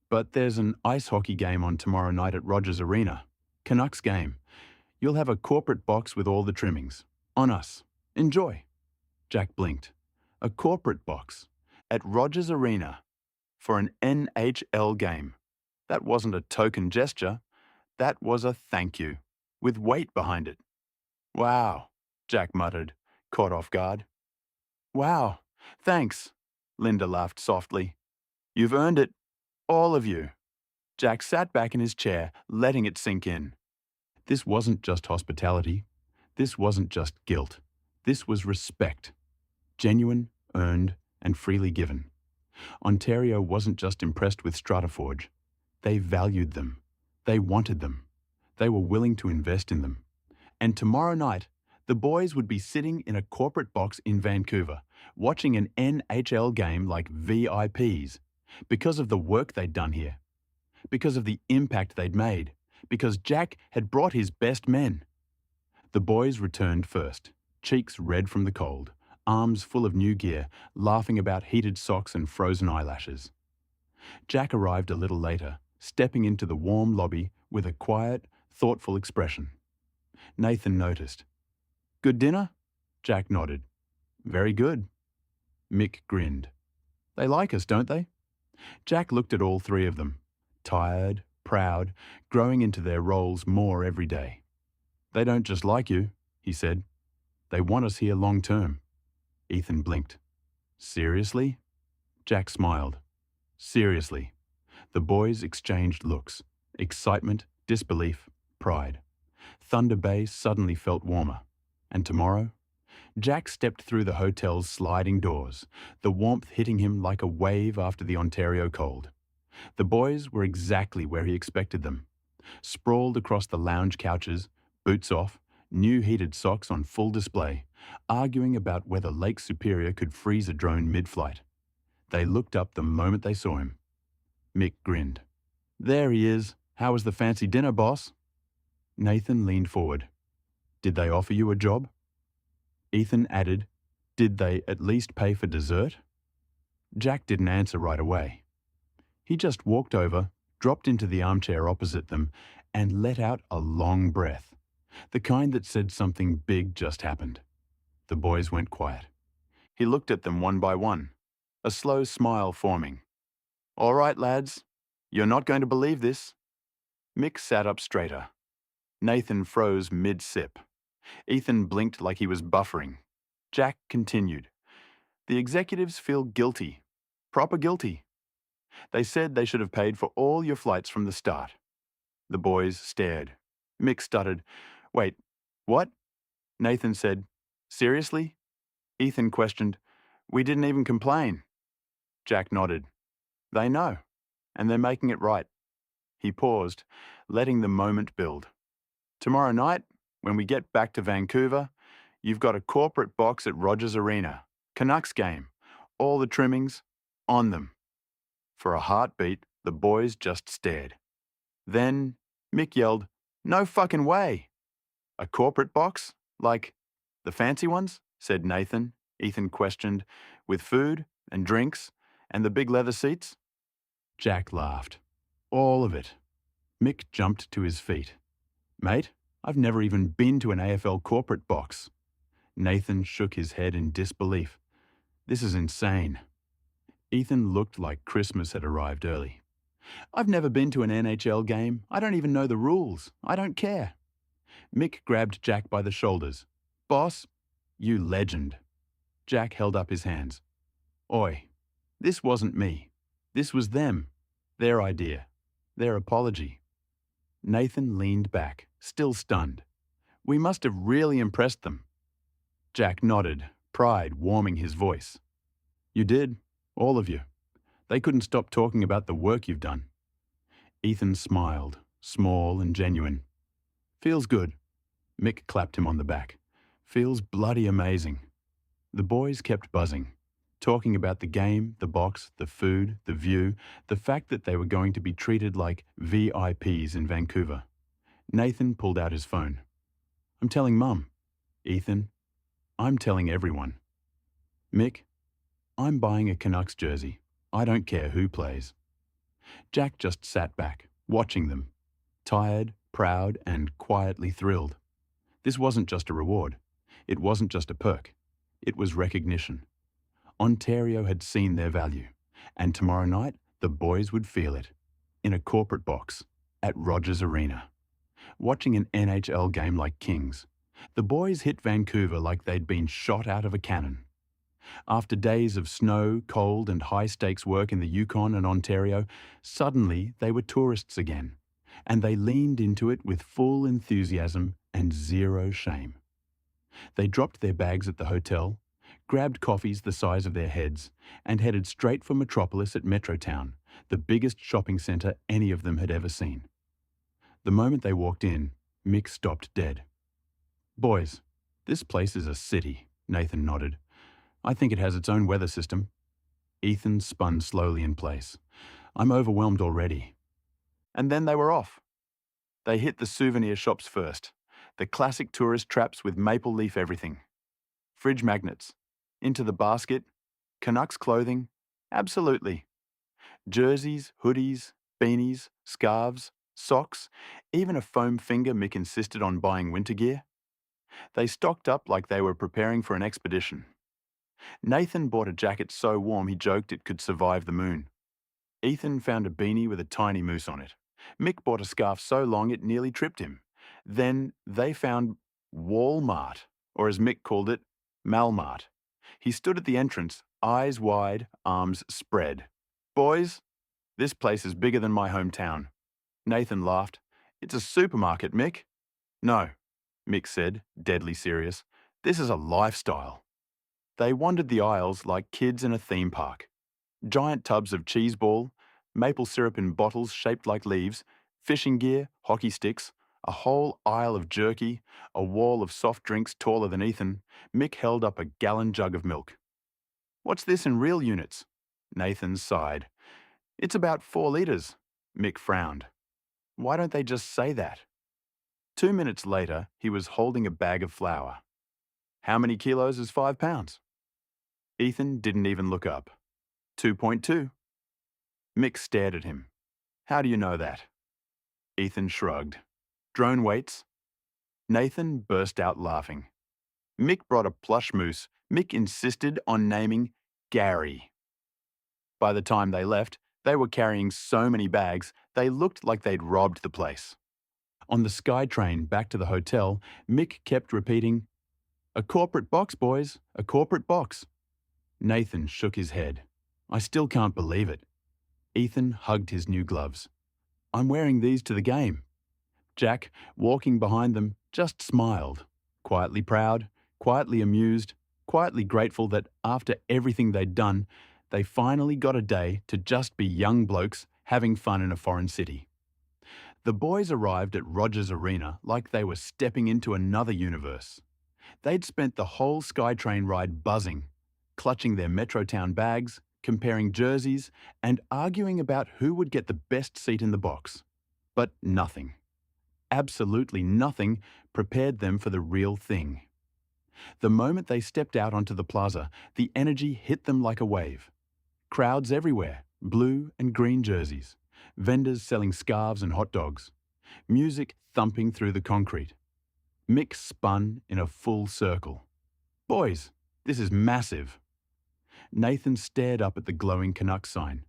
but there's an ice hockey game on tomorrow night at Rogers Arena. Canucks game. You'll have a corporate box with all the trimmings. On us. Enjoy." Jack blinked. A corporate box at Rogers Arena for an NHL game. That wasn't a token gesture. That was a thank you, with weight behind it. "Wow," Jack muttered, caught off guard. "Wow, thanks," Linda laughed softly. "You've earned it, all of you." Jack sat back in his chair, letting it sink in. This wasn't just hospitality. This wasn't just guilt. This was respect. Genuine, earned, and freely given. Ontario wasn't just impressed with StrataForge. They valued them. They wanted them. They were willing to invest in them. And tomorrow night, the boys would be sitting in a corporate box in Vancouver, watching an NHL game like VIPs, because of the work they'd done here, because of the impact they'd made, because Jack had brought his best men. The boys returned first, cheeks red from the cold, arms full of new gear, laughing about heated socks and frozen eyelashes. Jack arrived a little later, stepping into the warm lobby with a quiet, thoughtful expression. Nathan noticed. "Good dinner?" Jack nodded. "Very good." Mick grinned. "They like us, don't they?" Jack looked at all three of them, tired, proud, growing into their roles more every day. "They don't just like you," he said. "They want us here long term." Ethan blinked. "Seriously?" Jack smiled. "Seriously." The boys exchanged looks, excitement, disbelief, pride. Thunder Bay suddenly felt warmer. And tomorrow? Jack stepped through the hotel's sliding doors, the warmth hitting him like a wave after the Ontario cold. The boys were exactly where he expected them. Sprawled across the lounge couches, boots off, new heated socks on full display, arguing about whether Lake Superior could freeze a drone mid-flight. They looked up the moment they saw him. Mick grinned. "There he is. How was the fancy dinner, boss?" Nathan leaned forward. "Did they offer you a job?" Ethan added, "Did they at least pay for dessert?" Jack didn't answer right away. He just walked over, dropped into the armchair opposite them, and let out a long breath, the kind that said something big just happened. The boys went quiet. He looked at them one by one, a slow smile forming. "All right, lads, you're not going to believe this." Mick sat up straighter. Nathan froze mid-sip. Ethan blinked like he was buffering. Jack continued. "The executives feel guilty. Proper guilty. They said they should have paid for all your flights from the start." The boys stared. Mick stuttered, "Wait, what?" Nathan said, "Seriously?" Ethan questioned, "We didn't even complain." Jack nodded. "They know, and they're making it right." He paused, letting the moment build. "Tomorrow night, when we get back to Vancouver, you've got a corporate box at Rogers Arena. Canucks game. All the trimmings, on them." For a heartbeat, the boys just stared. Then Mick yelled, "No fucking way!" "A corporate box? Like the fancy ones?" said Nathan. Ethan questioned, "With food and drinks and the big leather seats?" Jack laughed. "All of it." Mick jumped to his feet. "Mate, I've never even been to an AFL corporate box." Nathan shook his head in disbelief. "This is insane." Ethan looked like Christmas had arrived early. "I've never been to an NHL game. I don't even know the rules. I don't care." Mick grabbed Jack by the shoulders. "Boss, you legend." Jack held up his hands. "Oi, this wasn't me. This was them. Their idea. Their apology." Nathan leaned back, still stunned. "We must have really impressed them." Jack nodded, pride warming his voice. "You did, all of you. They couldn't stop talking about the work you've done." Ethan smiled, small and genuine. "Feels good." Mick clapped him on the back. "Feels bloody amazing." The boys kept buzzing, talking about the game, the box, the food, the view, the fact that they were going to be treated like VIPs in Vancouver. Nathan pulled out his phone. "I'm telling Mum." "Ethan, I'm telling everyone." "Mick, I'm buying a Canucks jersey. I don't care who plays." Jack just sat back, watching them, tired, proud, and quietly thrilled. This wasn't just a reward. It wasn't just a perk. It was recognition. Ontario had seen their value, and tomorrow night the boys would feel it. In a corporate box, at Rogers Arena. Watching an NHL game like kings. The boys hit Vancouver like they'd been shot out of a cannon. After days of snow, cold, and high-stakes work in the Yukon and Ontario, suddenly they were tourists again, and they leaned into it with full enthusiasm and zero shame. They dropped their bags at the hotel, grabbed coffees the size of their heads, and headed straight for Metropolis at Metrotown, the biggest shopping centre any of them had ever seen. The moment they walked in, Mick stopped dead. "Boys, this place is a city," Nathan nodded. "I think it has its own weather system." Ethan spun slowly in place. "I'm overwhelmed already." And then they were off. They hit the souvenir shops first, the classic tourist traps with maple leaf everything. Fridge magnets. Into the basket. Canucks clothing. Absolutely. Jerseys, hoodies, beanies, scarves, socks, even a foam finger Mick insisted on buying winter gear. They stocked up like they were preparing for an expedition. Nathan bought a jacket so warm he joked it could survive the moon. Ethan found a beanie with a tiny moose on it. Mick bought a scarf so long it nearly tripped him. Then they found Walmart, or as Mick called it, Malmart. He stood at the entrance, eyes wide, arms spread. "Boys, this place is bigger than my hometown." Nathan laughed. It's a supermarket, Mick. No, Mick said, deadly serious. This is a lifestyle. They wandered the aisles like kids in a theme park. Giant tubs of cheese ball, maple syrup in bottles shaped like leaves, fishing gear, hockey sticks, a whole aisle of jerky, a wall of soft drinks taller than Ethan. Mick held up a gallon jug of milk. What's this in real units? Nathan sighed. It's about 4 litres. Mick frowned. Why don't they just say that? 2 minutes later, he was holding a bag of flour. How many kilos is 5 pounds? Ethan didn't even look up. 2.2. Mick stared at him. How do you know that? Ethan shrugged. Drone weights? Nathan burst out laughing. Mick brought a plush moose. Mick insisted on naming Gary. By the time they left, they were carrying so many bags, they looked like they'd robbed the place. On the SkyTrain back to the hotel, Mick kept repeating, "A corporate box, boys, a corporate box." Nathan shook his head. I still can't believe it. Ethan hugged his new gloves. I'm wearing these to the game. Jack, walking behind them, just smiled, quietly proud, quietly amused, quietly grateful that after everything they'd done, they finally got a day to just be young blokes having fun in a foreign city. The boys arrived at Rogers Arena like they were stepping into another universe. They'd spent the whole SkyTrain ride buzzing, clutching their Metrotown bags, comparing jerseys, and arguing about who would get the best seat in the box. But nothing, absolutely nothing, prepared them for the real thing. The moment they stepped out onto the plaza, the energy hit them like a wave. Crowds everywhere, blue and green jerseys, vendors selling scarves and hot dogs, music thumping through the concrete. Mick spun in a full circle. Boys, this is massive. Nathan stared up at the glowing Canucks sign.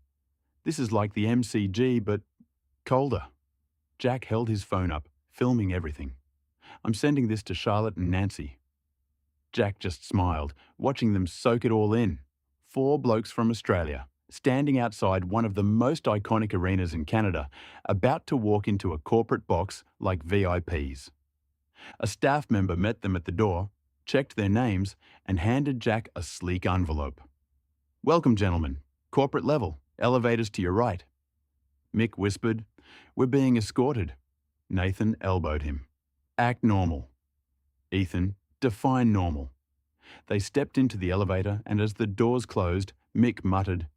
This is like the MCG, but colder. Jack held his phone up, filming everything. I'm sending this to Charlotte and Nancy. Jack just smiled, watching them soak it all in. 4 blokes from Australia, standing outside one of the most iconic arenas in Canada, about to walk into a corporate box like VIPs. A staff member met them at the door, checked their names, and handed Jack a sleek envelope. Welcome, gentlemen. Corporate level. Elevators to your right. Mick whispered, We're being escorted. Nathan elbowed him. Act normal. Ethan, define normal. They stepped into the elevator, and as the doors closed, Mick muttered,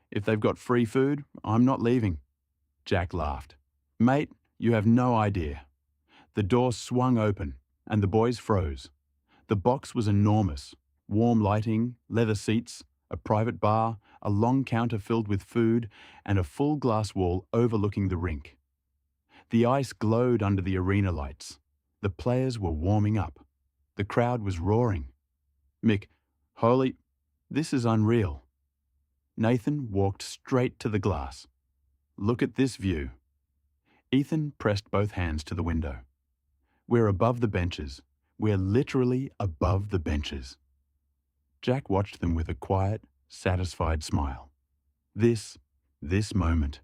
If they've got free food, I'm not leaving. Jack laughed. Mate, you have no idea. The door swung open, and the boys froze. The box was enormous. Warm lighting, leather seats, a private bar, a long counter filled with food, and a full glass wall overlooking the rink. The ice glowed under the arena lights. The players were warming up. The crowd was roaring. Mick, holy, this is unreal. Nathan walked straight to the glass. Look at this view. Ethan pressed both hands to the window. We're above the benches. We're literally above the benches. Jack watched them with a quiet, satisfied smile. This moment,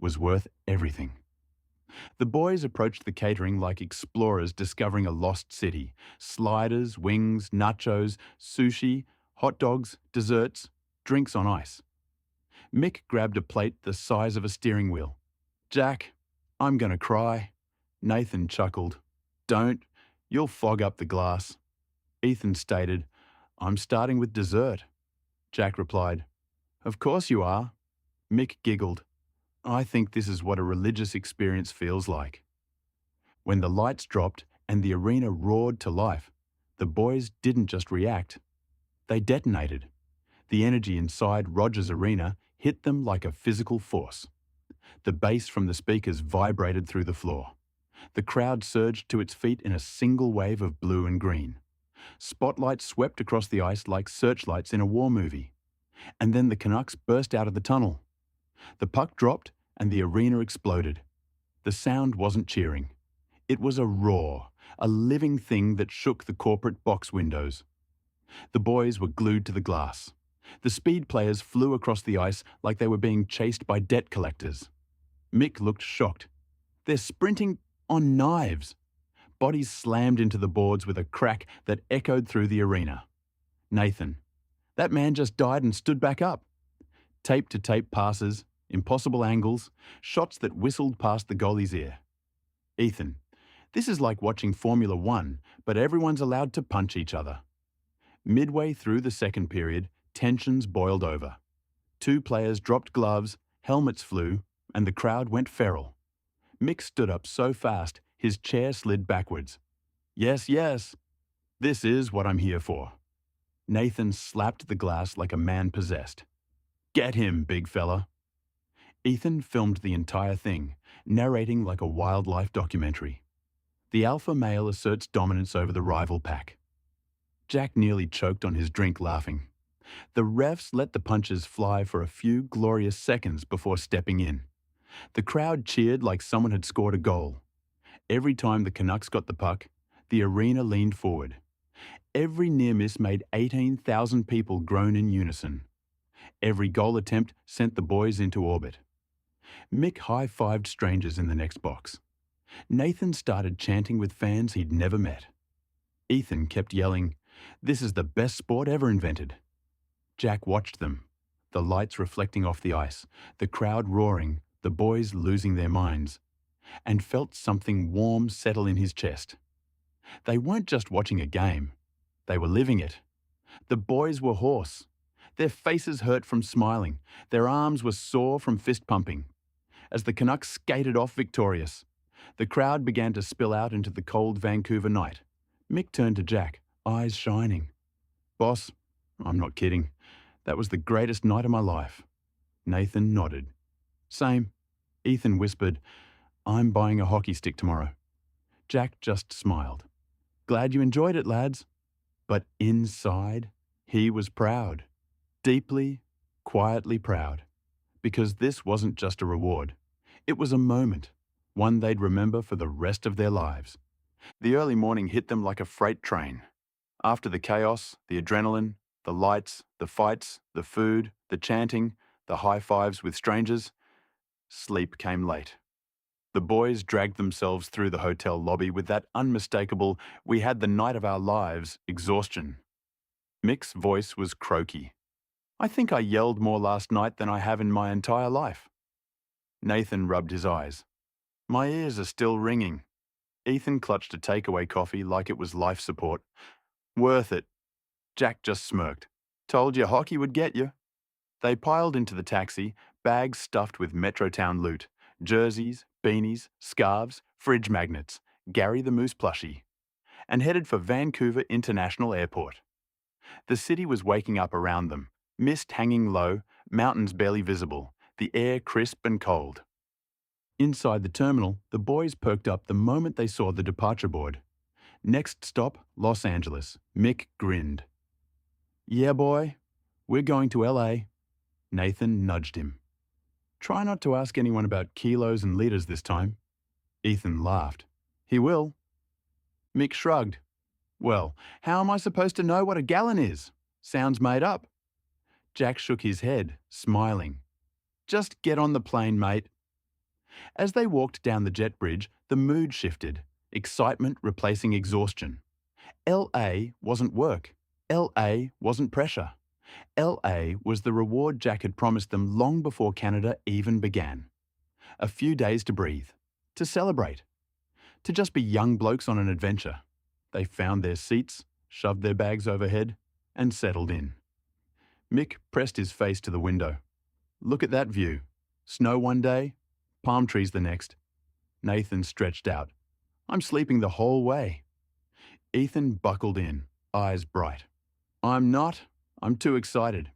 was worth everything. The boys approached the catering like explorers discovering a lost city. Sliders, wings, nachos, sushi, hot dogs, desserts, drinks on ice. Mick grabbed a plate the size of a steering wheel. Jack, I'm gonna cry. Nathan chuckled. Don't. You'll fog up the glass. Ethan stated, I'm starting with dessert. Jack replied, Of course you are. Mick giggled. I think this is what a religious experience feels like. When the lights dropped and the arena roared to life, the boys didn't just react. They detonated. The energy inside Rogers Arena hit them like a physical force. The bass from the speakers vibrated through the floor. The crowd surged to its feet in a single wave of blue and green. Spotlights swept across the ice like searchlights in a war movie. And then the Canucks burst out of the tunnel. The puck dropped and the arena exploded. The sound wasn't cheering. It was a roar, a living thing that shook the corporate box windows. The boys were glued to the glass. The speed players flew across the ice like they were being chased by debt collectors. Mick looked shocked. They're sprinting. On knives. Bodies slammed into the boards with a crack that echoed through the arena. Nathan. That man just died and stood back up. Tape-to-tape passes, impossible angles, shots that whistled past the goalie's ear. Ethan. This is like watching Formula One, but everyone's allowed to punch each other. Midway through the second period, tensions boiled over. 2 players dropped gloves, helmets flew, and the crowd went feral. Mick stood up so fast, his chair slid backwards. Yes, yes. This is what I'm here for. Nathan slapped the glass like a man possessed. Get him, big fella. Ethan filmed the entire thing, narrating like a wildlife documentary. The alpha male asserts dominance over the rival pack. Jack nearly choked on his drink laughing. The refs let the punches fly for a few glorious seconds before stepping in. The crowd cheered like someone had scored a goal. Every time the Canucks got the puck, the arena leaned forward. Every near miss made 18,000 people groan in unison. Every goal attempt sent the boys into orbit. Mick high-fived strangers in the next box. Nathan started chanting with fans he'd never met. Ethan kept yelling, "This is the best sport ever invented." Jack watched them, the lights reflecting off the ice, the crowd roaring, the boys losing their minds, and felt something warm settle in his chest. They weren't just watching a game, they were living it. The boys were hoarse. Their faces hurt from smiling, their arms were sore from fist pumping. As the Canucks skated off victorious, the crowd began to spill out into the cold Vancouver night. Mick turned to Jack, eyes shining. "Boss, I'm not kidding. That was the greatest night of my life." Nathan nodded. "Same." Ethan whispered, "I'm buying a hockey stick tomorrow." Jack just smiled. "Glad you enjoyed it, lads." But inside, he was proud. Deeply, quietly proud. Because this wasn't just a reward. It was a moment, one they'd remember for the rest of their lives. The early morning hit them like a freight train. After the chaos, the adrenaline, the lights, the fights, the food, the chanting, the high fives with strangers, sleep came late. The boys dragged themselves through the hotel lobby with that unmistakable, "we had the night of our lives" exhaustion. Mick's voice was croaky. "I think I yelled more last night than I have in my entire life." Nathan rubbed his eyes. "My ears are still ringing." Ethan clutched a takeaway coffee like it was life support. "Worth it." Jack just smirked. "Told you hockey would get you." They piled into the taxi, bags stuffed with Metrotown loot, jerseys, beanies, scarves, fridge magnets, Gary the Moose plushie, and headed for Vancouver International Airport. The city was waking up around them, mist hanging low, mountains barely visible, the air crisp and cold. Inside the terminal, the boys perked up the moment they saw the departure board. Next stop, Los Angeles. Mick grinned. "Yeah, boy, we're going to LA." Nathan nudged him. "Try not to ask anyone about kilos and liters this time." Ethan laughed. "He will." Mick shrugged. "Well, how am I supposed to know what a gallon is? Sounds made up." Jack shook his head, smiling. "Just get on the plane, mate." As they walked down the jet bridge, the mood shifted, excitement replacing exhaustion. LA wasn't work. LA wasn't pressure. LA was the reward Jack had promised them long before Canada even began. A few days to breathe, to celebrate, to just be young blokes on an adventure. They found their seats, shoved their bags overhead, and settled in. Mick pressed his face to the window. "Look at that view. Snow one day, palm trees the next." Nathan stretched out. "I'm sleeping the whole way." Ethan buckled in, eyes bright. "I'm not. I'm too excited."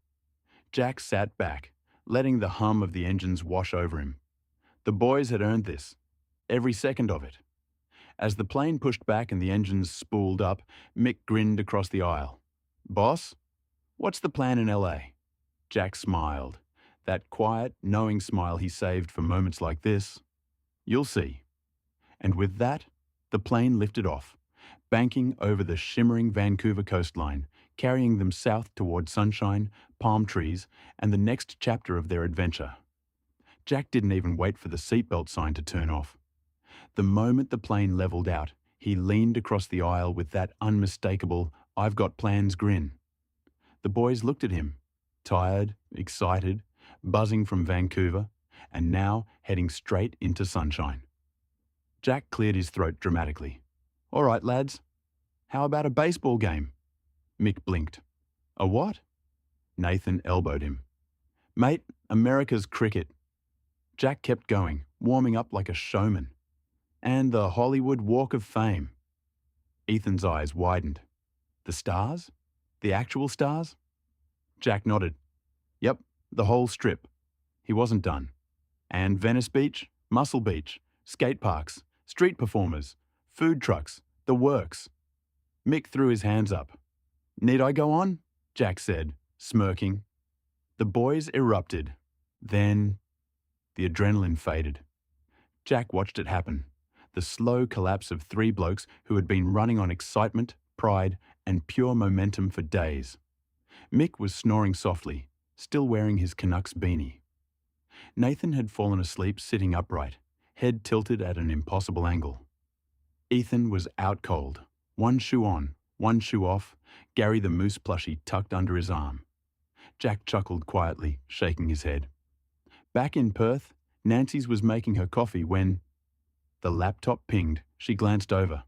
Jack sat back, letting the hum of the engines wash over him. The boys had earned this, every second of it. As the plane pushed back and the engines spooled up, Mick grinned across the aisle. "Boss, what's the plan in LA?" Jack smiled, that quiet, knowing smile he saved for moments like this. "You'll see." And with that, the plane lifted off, banking over the shimmering Vancouver coastline, carrying them south toward sunshine, palm trees, and the next chapter of their adventure. Jack didn't even wait for the seatbelt sign to turn off. The moment the plane leveled out, he leaned across the aisle with that unmistakable "I've got plans" grin. The boys looked at him, tired, excited, buzzing from Vancouver, and now heading straight into sunshine. Jack cleared his throat dramatically. "All right, lads. How about a baseball game?" Mick blinked. "A what?" Nathan elbowed him. "Mate, America's cricket." Jack kept going, warming up like a showman. "And the Hollywood Walk of Fame." Ethan's eyes widened. "The stars? The actual stars?" Jack nodded. "Yep, the whole strip." He wasn't done. "And Venice Beach, Muscle Beach, skate parks, street performers, food trucks, the works." Mick threw his hands up. "Need I go on?" Jack said, smirking. The boys erupted. Then the adrenaline faded. Jack watched it happen. The slow collapse of three blokes who had been running on excitement, pride, and pure momentum for days. Mick was snoring softly, still wearing his Canucks beanie. Nathan had fallen asleep sitting upright, head tilted at an impossible angle. Ethan was out cold, one shoe on, one shoe off, Gary the Moose plushie tucked under his arm. Jack chuckled quietly, shaking his head. Back in Perth, Nancy's was making her coffee when the laptop pinged. She glanced over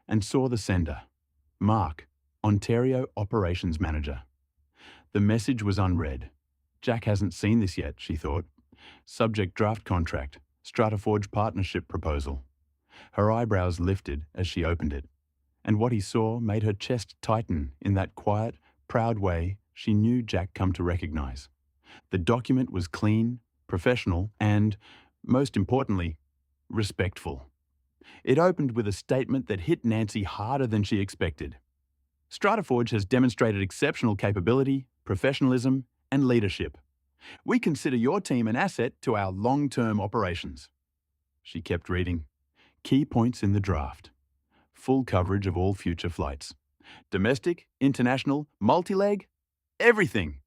and saw the sender, Mark, Ontario Operations Manager. The message was unread. Jack hasn't seen this yet, she thought. Subject draft contract, StrataForge partnership proposal. Her eyebrows lifted as she opened it, and what he saw made her chest tighten in that quiet, proud way she knew Jack come to recognize. The document was clean, professional, and, most importantly, respectful. It opened with a statement that hit Nancy harder than she expected. StrataForge has demonstrated exceptional capability, professionalism, and leadership. We consider your team an asset to our long-term operations. She kept reading. Key points in the draft. Full coverage of all future flights. Domestic, international, multi-leg, everything.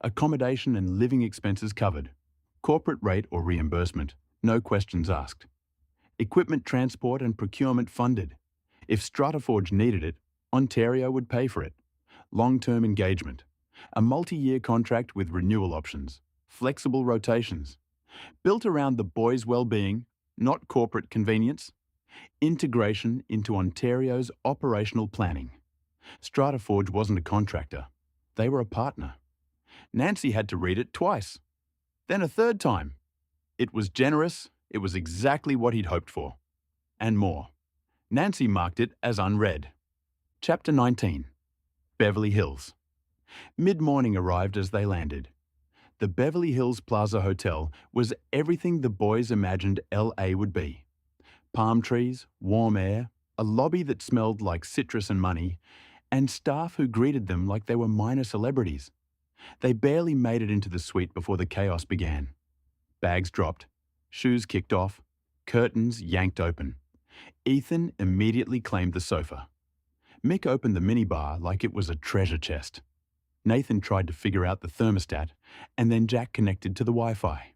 Accommodation and living expenses covered. Corporate rate or reimbursement, no questions asked. Equipment transport and procurement funded. If StrataForge needed it, Ontario would pay for it. Long-term engagement. A multi-year contract with renewal options. Flexible rotations. Built around the boys' well-being, not corporate convenience. Integration into Ontario's operational planning. StrataForge wasn't a contractor. They were a partner. Nancy had to read it twice. Then a third time. It was generous. It was exactly what he'd hoped for. And more. Nancy marked it as unread. Chapter 19. Beverly Hills. Mid-morning arrived as they landed. The Beverly Hills Plaza Hotel was everything the boys imagined LA would be. Palm trees, warm air, a lobby that smelled like citrus and money, and staff who greeted them like they were minor celebrities. They barely made it into the suite before the chaos began. Bags dropped, shoes kicked off, curtains yanked open. Ethan immediately claimed the sofa. Mick opened the minibar like it was a treasure chest. Nathan tried to figure out the thermostat, and then Jack connected to the Wi-Fi.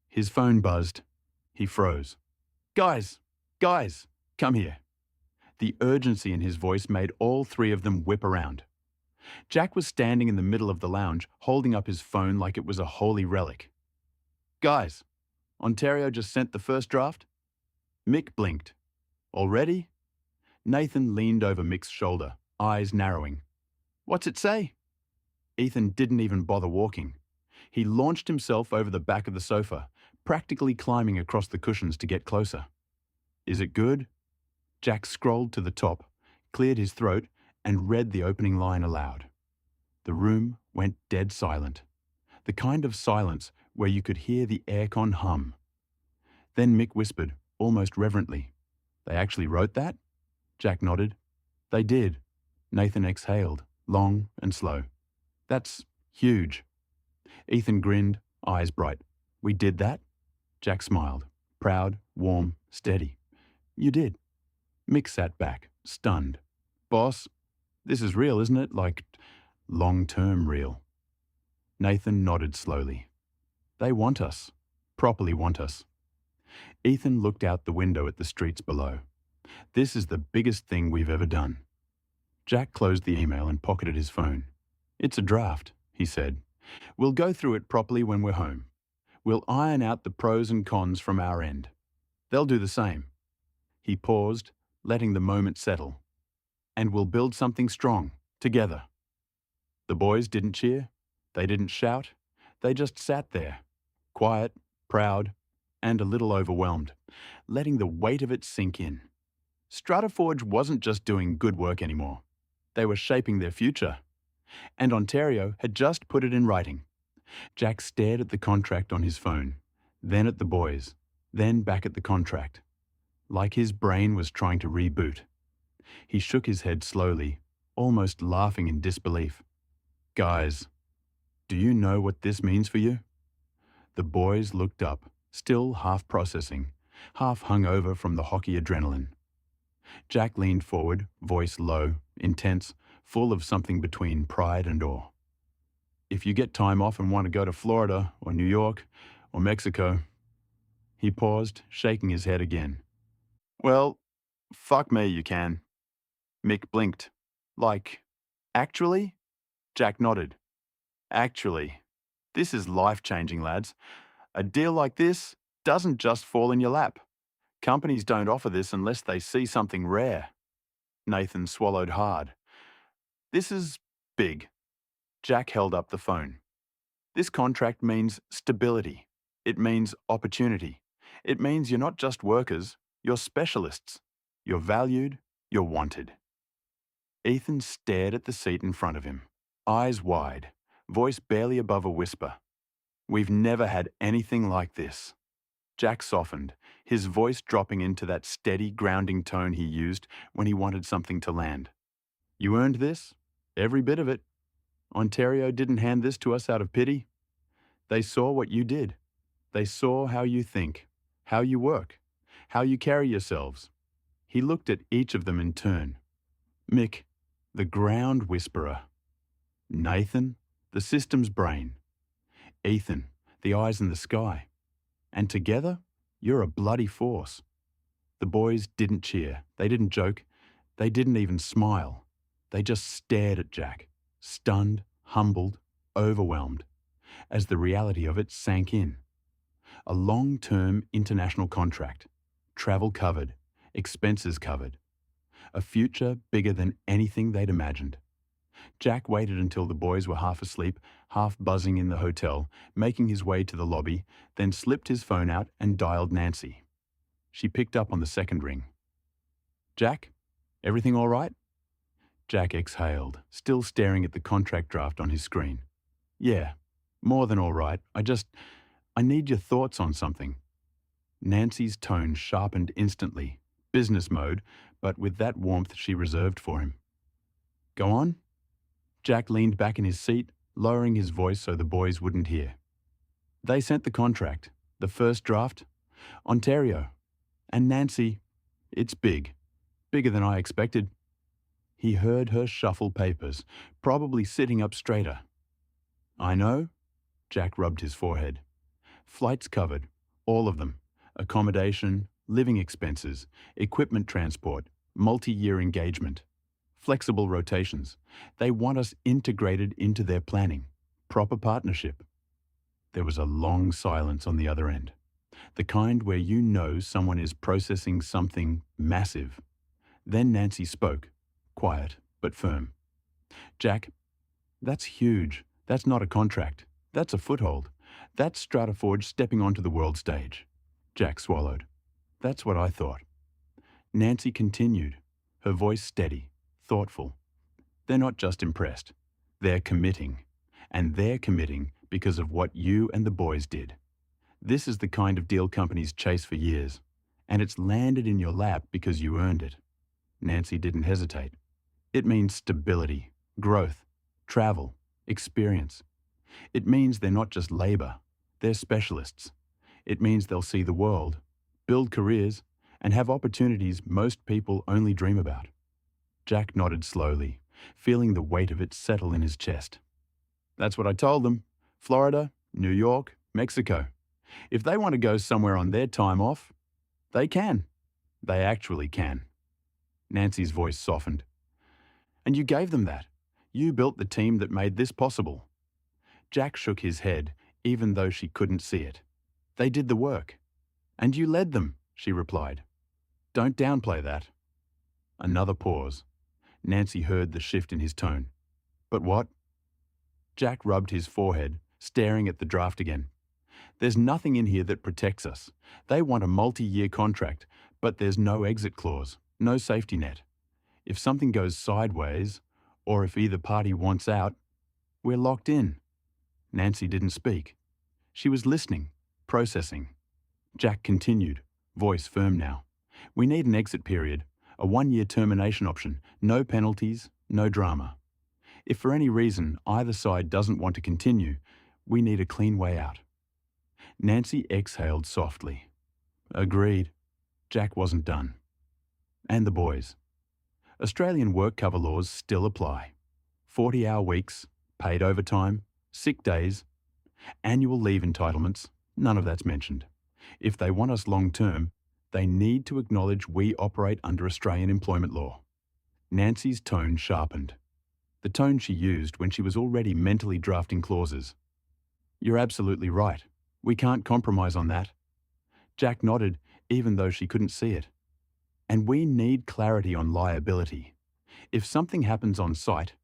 His phone buzzed. He froze. Guys, come here." The urgency in his voice made all three of them whip around. Jack was standing in the middle of the lounge, holding up his phone like it was a holy relic. "Guys, Ontario just sent the first draft?" Mick blinked. "Already?" Nathan leaned over Mick's shoulder, eyes narrowing. "What's it say?" Ethan didn't even bother walking. He launched himself over the back of the sofa, practically climbing across the cushions to get closer. "Is it good?" Jack scrolled to the top, cleared his throat, and read the opening line aloud. The room went dead silent. The kind of silence where you could hear the aircon hum. Then Mick whispered, almost reverently, "They actually wrote that?" Jack nodded. "They did." Nathan exhaled, long and slow. "That's huge." Ethan grinned, eyes bright. "We did that?" Jack smiled, proud, warm, steady. "You did." Mick sat back, stunned. "Boss, this is real, isn't it? Like, long-term real." Nathan nodded slowly. "They want us. Properly want us." Ethan looked out the window at the streets below. This is the biggest thing we've ever done. Jack closed the email and pocketed his phone. It's a draft, he said. We'll go through it properly when we're home. We'll iron out the pros and cons from our end. They'll do the same. He paused, letting the moment settle. And we'll build something strong, together. The boys didn't cheer. They didn't shout. They just sat there, quiet, proud, and a little overwhelmed, letting the weight of it sink in. StrataForge wasn't just doing good work anymore. They were shaping their future. And Ontario had just put it in writing. Jack stared at the contract on his phone, then at the boys, then back at the contract. Like his brain was trying to reboot. He shook his head slowly, almost laughing in disbelief. Guys, do you know what this means for you? The boys looked up, still half processing, half hungover from the hockey adrenaline. Jack leaned forward, voice low, intense, full of something between pride and awe. If you get time off and want to go to Florida or New York or Mexico. He paused, shaking his head again. Well, fuck me, you can. Mick blinked. Like, actually? Jack nodded. Actually, this is life-changing, lads. A deal like this doesn't just fall in your lap. Companies don't offer this unless they see something rare. Nathan swallowed hard. This is big. Jack held up the phone. This contract means stability. It means opportunity. It means you're not just workers, you're specialists. You're valued, you're wanted. Ethan stared at the seat in front of him, eyes wide, voice barely above a whisper. We've never had anything like this. Jack softened, his voice dropping into that steady, grounding tone he used when he wanted something to land. You earned this, every bit of it. Ontario didn't hand this to us out of pity. They saw what you did. They saw how you think, how you work, how you carry yourselves. He looked at each of them in turn. Mick, the ground whisperer. Nathan, the system's brain. Ethan, the eyes in the sky. And together, you're a bloody force. The boys didn't cheer. They didn't joke. They didn't even smile. They just stared at Jack, stunned, humbled, overwhelmed, as the reality of it sank in. A long-term international contract, travel covered, expenses covered, a future bigger than anything they'd imagined. Jack waited until the boys were half asleep, half buzzing in the hotel, making his way to the lobby, then slipped his phone out and dialed Nancy. She picked up on the second ring. Jack, everything all right? Jack exhaled, still staring at the contract draft on his screen. Yeah, more than all right. I need your thoughts on something. Nancy's tone sharpened instantly, business mode, but with that warmth she reserved for him. Go on? Jack leaned back in his seat, lowering his voice so the boys wouldn't hear. They sent the contract, the first draft, Ontario. And Nancy, it's big, bigger than I expected. He heard her shuffle papers, probably sitting up straighter. I know, Jack rubbed his forehead. Flights covered, all of them. Accommodation, living expenses, equipment transport, multi-year engagement. Flexible rotations. They want us integrated into their planning. Proper partnership. There was a long silence on the other end. The kind where you know someone is processing something massive. Then Nancy spoke, quiet but firm. Jack, that's huge. That's not a contract. That's a foothold. That's StrataForge stepping onto the world stage. Jack swallowed. That's what I thought. Nancy continued, her voice steady, thoughtful. They're not just impressed. They're committing. And they're committing because of what you and the boys did. This is the kind of deal companies chase for years. And it's landed in your lap because you earned it. Nancy didn't hesitate. It means stability, growth, travel, experience. It means they're not just labor. They're specialists. It means they'll see the world, build careers, and have opportunities most people only dream about. Jack nodded slowly, feeling the weight of it settle in his chest. That's what I told them. Florida, New York, Mexico. If they want to go somewhere on their time off, they can. They actually can. Nancy's voice softened. And you gave them that. You built the team that made this possible. Jack shook his head, even though she couldn't see it. They did the work. And you led them, she replied. Don't downplay that. Another pause. Nancy heard the shift in his tone. But what? Jack rubbed his forehead, staring at the draft again. There's nothing in here that protects us. They want a multi-year contract, but there's no exit clause, no safety net. If something goes sideways, or if either party wants out, we're locked in. Nancy didn't speak. She was listening, processing. Jack continued, voice firm now. We need an exit period, a 1-year termination option, no penalties, no drama. If for any reason either side doesn't want to continue, we need a clean way out. Nancy exhaled softly. Agreed. Jack wasn't done. And the boys. Australian work cover laws still apply. 40-hour weeks, paid overtime, sick days, annual leave entitlements, none of that's mentioned. If they want us long-term, they need to acknowledge we operate under Australian employment law. Nancy's tone sharpened. The tone she used when she was already mentally drafting clauses. You're absolutely right. We can't compromise on that. Jack nodded, even though she couldn't see it. And we need clarity on liability. If something happens on site,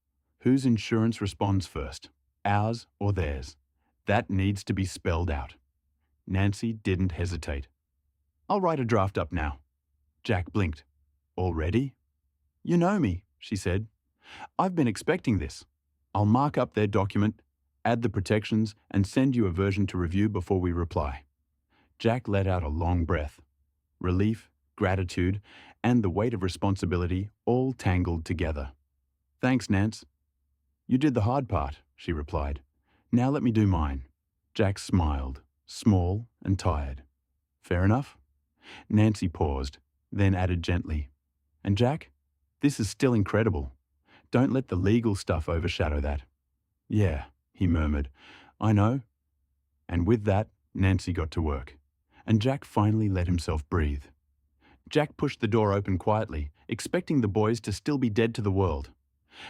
whose insurance responds first, ours or theirs? That needs to be spelled out. Nancy didn't hesitate. I'll write a draft up now. Jack blinked. Already? You know me, she said. I've been expecting this. I'll mark up their document, add the protections, and send you a version to review before we reply. Jack let out a long breath. Relief, gratitude, and the weight of responsibility all tangled together. Thanks, Nance. You did the hard part, she replied. Now let me do mine. Jack smiled, small and tired. Fair enough? Nancy paused, then added gently. And Jack, this is still incredible. Don't let the legal stuff overshadow that. Yeah, he murmured. I know. And with that, Nancy got to work. And Jack finally let himself breathe. Jack pushed the door open quietly, expecting the boys to still be dead to the world.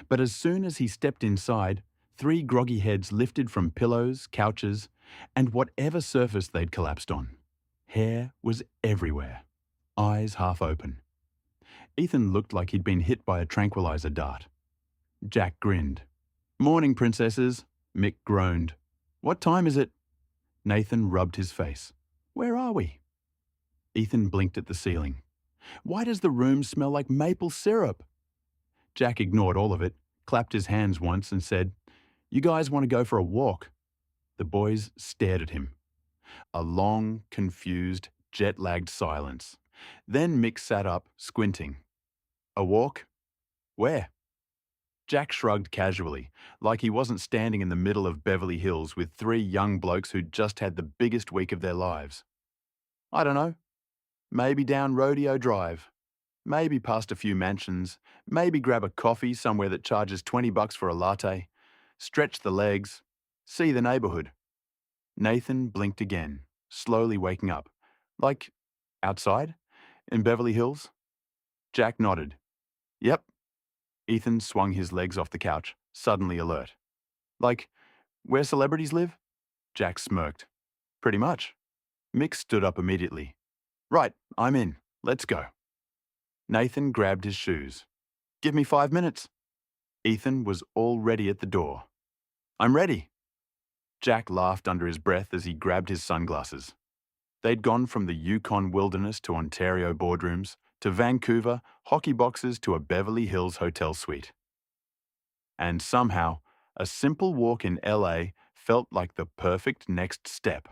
But as soon as he stepped inside, 3 groggy heads lifted from pillows, couches, and whatever surface they'd collapsed on. Hair was everywhere, eyes half open. Ethan looked like he'd been hit by a tranquilizer dart. Jack grinned. Morning, princesses, Mick groaned. What time is it? Nathan rubbed his face. Where are we? Ethan blinked at the ceiling. Why does the room smell like maple syrup? Jack ignored all of it, clapped his hands once and said, You guys want to go for a walk? The boys stared at him. A long, confused, jet-lagged silence. Then Mick sat up, squinting. A walk? Where? Jack shrugged casually, like he wasn't standing in the middle of Beverly Hills with 3 young blokes who'd just had the biggest week of their lives. I don't know. Maybe down Rodeo Drive. Maybe past a few mansions. Maybe grab a coffee somewhere that charges $20 for a latte. Stretch the legs. See the neighborhood. Nathan blinked again, slowly waking up. Like, outside? In Beverly Hills? Jack nodded. Yep. Ethan swung his legs off the couch, suddenly alert. Like, where celebrities live? Jack smirked. Pretty much. Mick stood up immediately. Right, I'm in. Let's go. Nathan grabbed his shoes. Give me 5 minutes. Ethan was already at the door. I'm ready. Jack laughed under his breath as he grabbed his sunglasses. They'd gone from the Yukon wilderness to Ontario boardrooms, to Vancouver, hockey boxes to a Beverly Hills hotel suite. And somehow, a simple walk in LA felt like the perfect next step.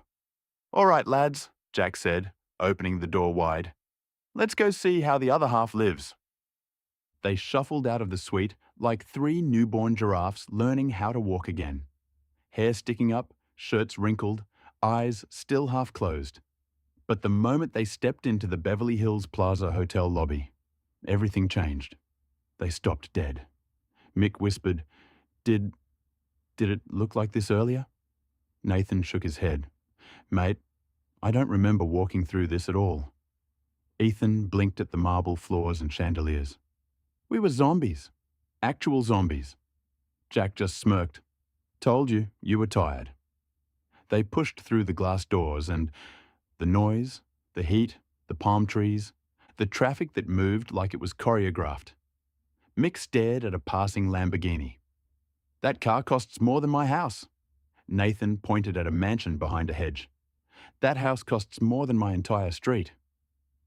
All right, lads, Jack said, opening the door wide. Let's go see how the other half lives. They shuffled out of the suite like 3 newborn giraffes learning how to walk again. Hair sticking up, shirts wrinkled, eyes still half closed. But the moment they stepped into the Beverly Hills Plaza hotel lobby, everything changed. They stopped dead. Mick whispered, Did it look like this earlier? Nathan shook his head. Mate, I don't remember walking through this at all. Ethan blinked at the marble floors and chandeliers. We were zombies. Actual zombies. Jack just smirked. Told you, you were tired. They pushed through the glass doors and the noise, the heat, the palm trees, the traffic that moved like it was choreographed. Mick stared at a passing Lamborghini. That car costs more than my house. Nathan pointed at a mansion behind a hedge. That house costs more than my entire street.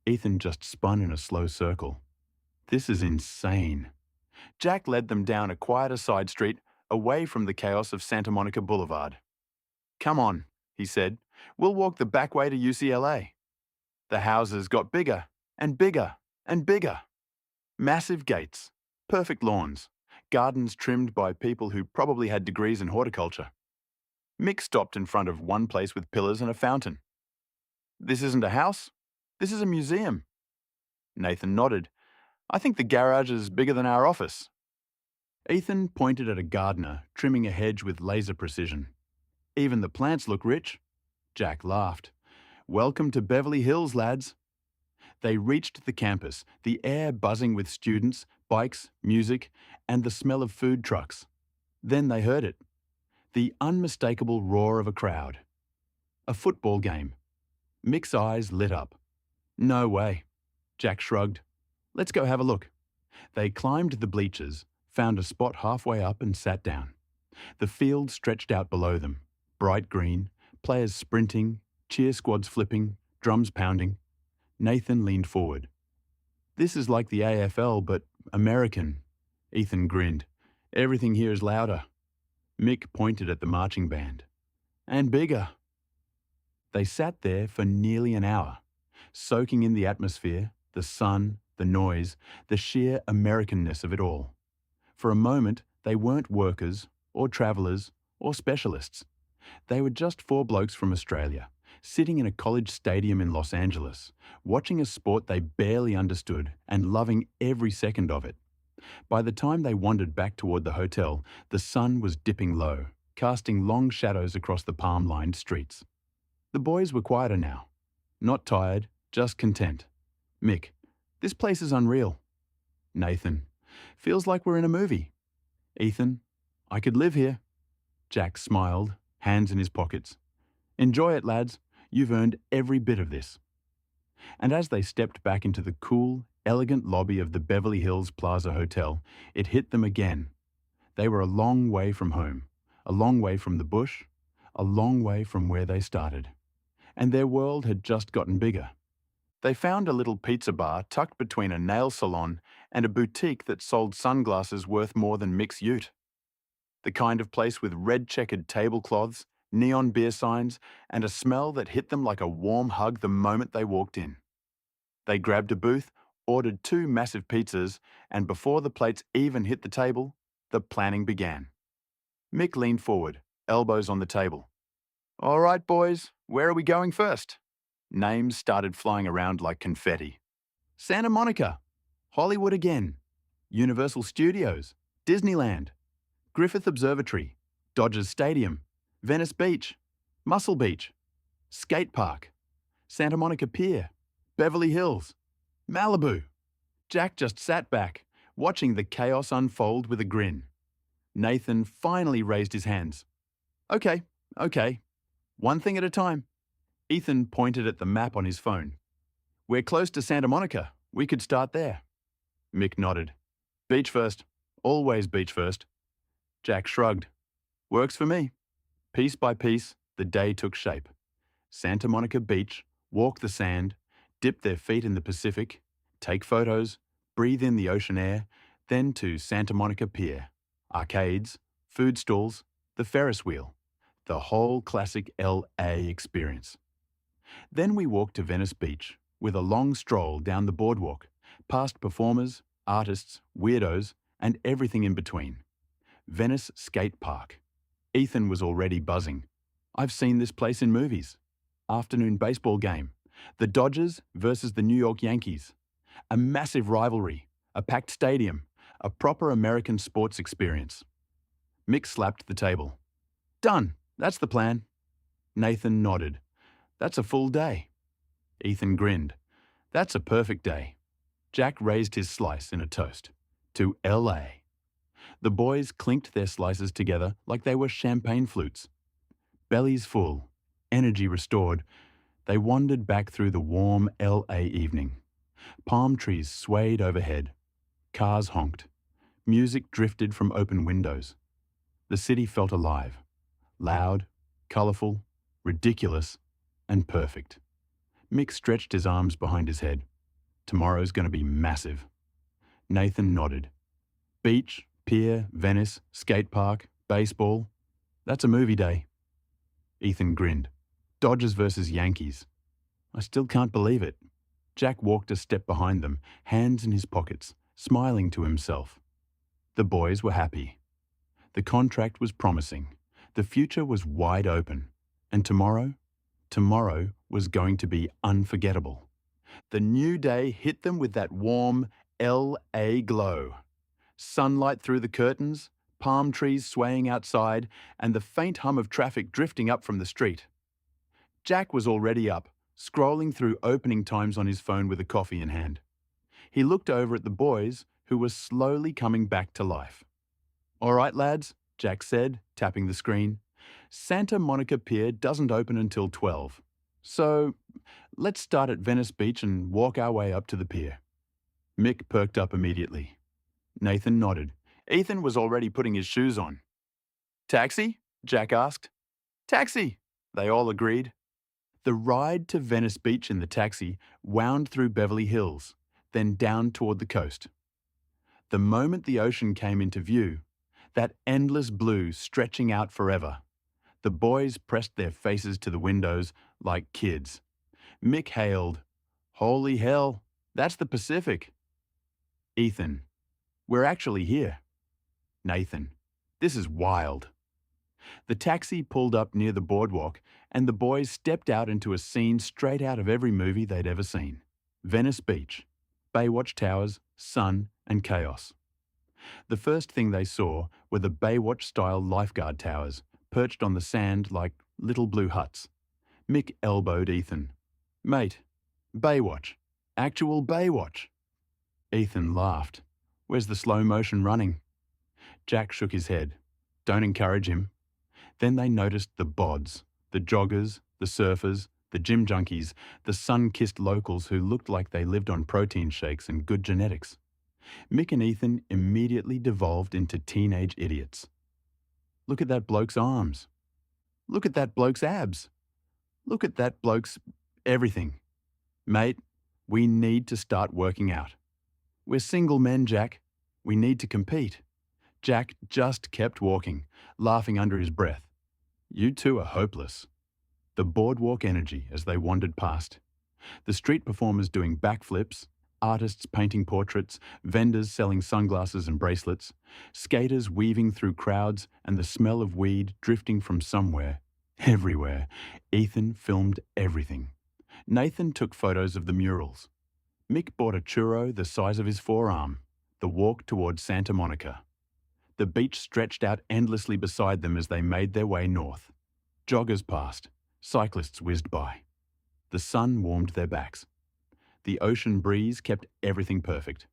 Ethan just spun in a slow circle. This is insane. Jack led them down a quieter side street, away from the chaos of Santa Monica Boulevard. Come on, he said. We'll walk the back way to UCLA. The houses got bigger and bigger and bigger. Massive gates, perfect lawns, gardens trimmed by people who probably had degrees in horticulture. Mick stopped in front of one place with pillars and a fountain. This isn't a house. This is a museum. Nathan nodded. I think the garage is bigger than our office. Ethan pointed at a gardener trimming a hedge with laser precision. Even the plants look rich. Jack laughed. Welcome to Beverly Hills, lads. They reached the campus, the air buzzing with students, bikes, music, and the smell of food trucks. Then they heard it. The unmistakable roar of a crowd. A football game. Mick's eyes lit up. No way. Jack shrugged. Let's go have a look. They climbed the bleachers, found a spot halfway up and sat down. The field stretched out below them, bright green, players sprinting, cheer squads flipping, drums pounding. Nathan leaned forward. This is like the AFL, but American. Ethan grinned. Everything here is louder. Mick pointed at the marching band. And bigger. They sat there for nearly an hour, soaking in the atmosphere, the sun, the noise, the sheer Americanness of it all. For a moment, they weren't workers, or travellers, or specialists. They were just four blokes from Australia, sitting in a college stadium in Los Angeles, watching a sport they barely understood and loving every second of it. By the time they wandered back toward the hotel, the sun was dipping low, casting long shadows across the palm-lined streets. The boys were quieter now. Not tired, just content. Mick, this place is unreal. Nathan, feels like we're in a movie. Ethan, I could live here. Jack smiled, hands in his pockets. Enjoy it, lads. You've earned every bit of this. And as they stepped back into the cool, elegant lobby of the Beverly Hills Plaza Hotel, it hit them again. They were a long way from home, a long way from the bush, a long way from where they started. And their world had just gotten bigger. They found a little pizza bar tucked between a nail salon and a boutique that sold sunglasses worth more than Mick's ute. The kind of place with red-checkered tablecloths, neon beer signs, and a smell that hit them like a warm hug the moment they walked in. They grabbed a booth, ordered 2 massive pizzas, and before the plates even hit the table, the planning began. Mick leaned forward, elbows on the table. All right, boys, where are we going first? Names started flying around like confetti. Santa Monica, Hollywood again, Universal Studios, Disneyland, Griffith Observatory, Dodgers Stadium, Venice Beach, Muscle Beach, Skate Park, Santa Monica Pier, Beverly Hills, Malibu. Jack just sat back, watching the chaos unfold with a grin. Nathan finally raised his hands. Okay. One thing at a time. Ethan pointed at the map on his phone. We're close to Santa Monica. We could start there. Mick nodded. Beach first. Always beach first. Jack shrugged. Works for me. Piece by piece, the day took shape. Santa Monica Beach, walk the sand, dip their feet in the Pacific, take photos, breathe in the ocean air, then to Santa Monica Pier, arcades, food stalls, the Ferris wheel, the whole classic LA experience. Then we walked to Venice Beach with a long stroll down the boardwalk, past performers, artists, weirdos, and everything in between. Venice Skate Park. Ethan was already buzzing. I've seen this place in movies. Afternoon baseball game. The Dodgers versus the New York Yankees. A massive rivalry. A packed stadium. A proper American sports experience. Mick slapped the table. Done. That's the plan. Nathan nodded. That's a full day. Ethan grinned. That's a perfect day. Jack raised his slice in a toast. To LA. The boys clinked their slices together like they were champagne flutes. Bellies full, energy restored, they wandered back through the warm LA evening. Palm trees swayed overhead. Cars honked. Music drifted from open windows. The city felt alive. Loud, colourful, ridiculous, and perfect. Mick stretched his arms behind his head. Tomorrow's going to be massive. Nathan nodded. Beach, pier, Venice, skate park, baseball. That's a movie day. Ethan grinned. Dodgers versus Yankees. I still can't believe it. Jack walked a step behind them, hands in his pockets, smiling to himself. The boys were happy. The contract was promising. The future was wide open. And tomorrow was going to be unforgettable. The new day hit them with that warm LA glow. Sunlight through the curtains, palm trees swaying outside, and the faint hum of traffic drifting up from the street. Jack was already up, scrolling through opening times on his phone with a coffee in hand. He looked over at the boys, who were slowly coming back to life. All right, lads, Jack said, tapping the screen. Santa Monica Pier doesn't open until 12. So, let's start at Venice Beach and walk our way up to the pier. Mick perked up immediately. Nathan nodded. Ethan was already putting his shoes on. Taxi? Jack asked. Taxi, they all agreed. The ride to Venice Beach in the taxi wound through Beverly Hills, then down toward the coast. The moment the ocean came into view, that endless blue stretching out forever, the boys pressed their faces to the windows like kids. Mick hailed, Holy hell, that's the Pacific. Ethan, we're actually here. Nathan, this is wild. The taxi pulled up near the boardwalk, and the boys stepped out into a scene straight out of every movie they'd ever seen. Venice Beach, Baywatch Towers, sun, and chaos. The first thing they saw were the Baywatch-style lifeguard towers, perched on the sand like little blue huts. Mick elbowed Ethan. Mate, Baywatch. Actual Baywatch. Ethan laughed. Where's the slow motion running? Jack shook his head. Don't encourage him. Then they noticed the bods, the joggers, the surfers, the gym junkies, the sun-kissed locals who looked like they lived on protein shakes and good genetics. Mick and Ethan immediately devolved into teenage idiots. Look at that bloke's arms. Look at that bloke's abs. Look at that bloke's everything. Mate, we need to start working out. We're single men, Jack. We need to compete. Jack just kept walking, laughing under his breath. You two are hopeless. The boardwalk energy as they wandered past. The street performers doing backflips, artists painting portraits, vendors selling sunglasses and bracelets, skaters weaving through crowds, and the smell of weed drifting from somewhere, everywhere. Ethan filmed everything. Nathan took photos of the murals. Mick bought a churro the size of his forearm, the walk towards Santa Monica. The beach stretched out endlessly beside them as they made their way north. Joggers passed. Cyclists whizzed by. The sun warmed their backs. The ocean breeze kept everything perfect.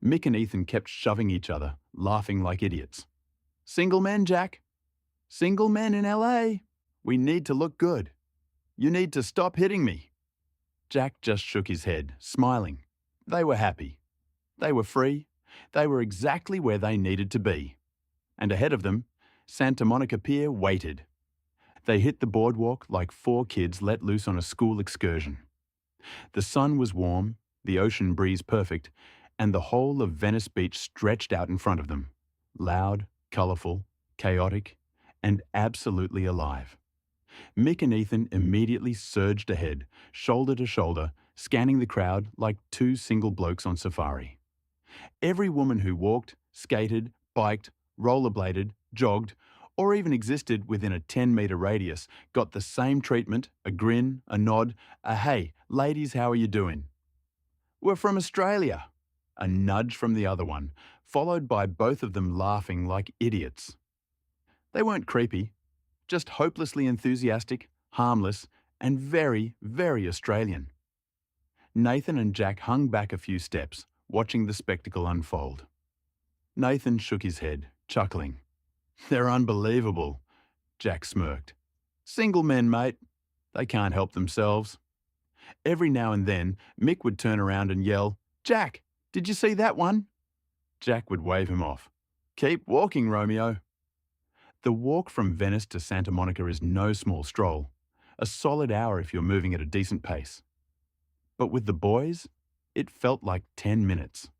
Mick and Ethan kept shoving each other, laughing like idiots. Single men, Jack. Single men in LA. We need to look good. You need to stop hitting me. Jack just shook his head, smiling. They were happy. They were free. They were exactly where they needed to be. And ahead of them, Santa Monica Pier waited. They hit the boardwalk like 4 kids let loose on a school excursion. The sun was warm, the ocean breeze perfect, and the whole of Venice Beach stretched out in front of them, loud, colourful, chaotic, and absolutely alive. Mick and Ethan immediately surged ahead, shoulder to shoulder, scanning the crowd like 2 single blokes on safari. Every woman who walked, skated, biked, rollerbladed, jogged, or even existed within a 10-metre radius got the same treatment, a grin, a nod, a hey, ladies, how are you doing? We're from Australia. A nudge from the other one, followed by both of them laughing like idiots. They weren't creepy, just hopelessly enthusiastic, harmless, and very, very Australian. Nathan and Jack hung back a few steps, watching the spectacle unfold. Nathan shook his head, chuckling. "They're unbelievable," Jack smirked. "Single men, mate. They can't help themselves." Every now and then, Mick would turn around and yell, "Jack, did you see that one?" Jack would wave him off. "Keep walking, Romeo." The walk from Venice to Santa Monica is no small stroll, a solid hour if you're moving at a decent pace. But with the boys, it felt like 10 minutes.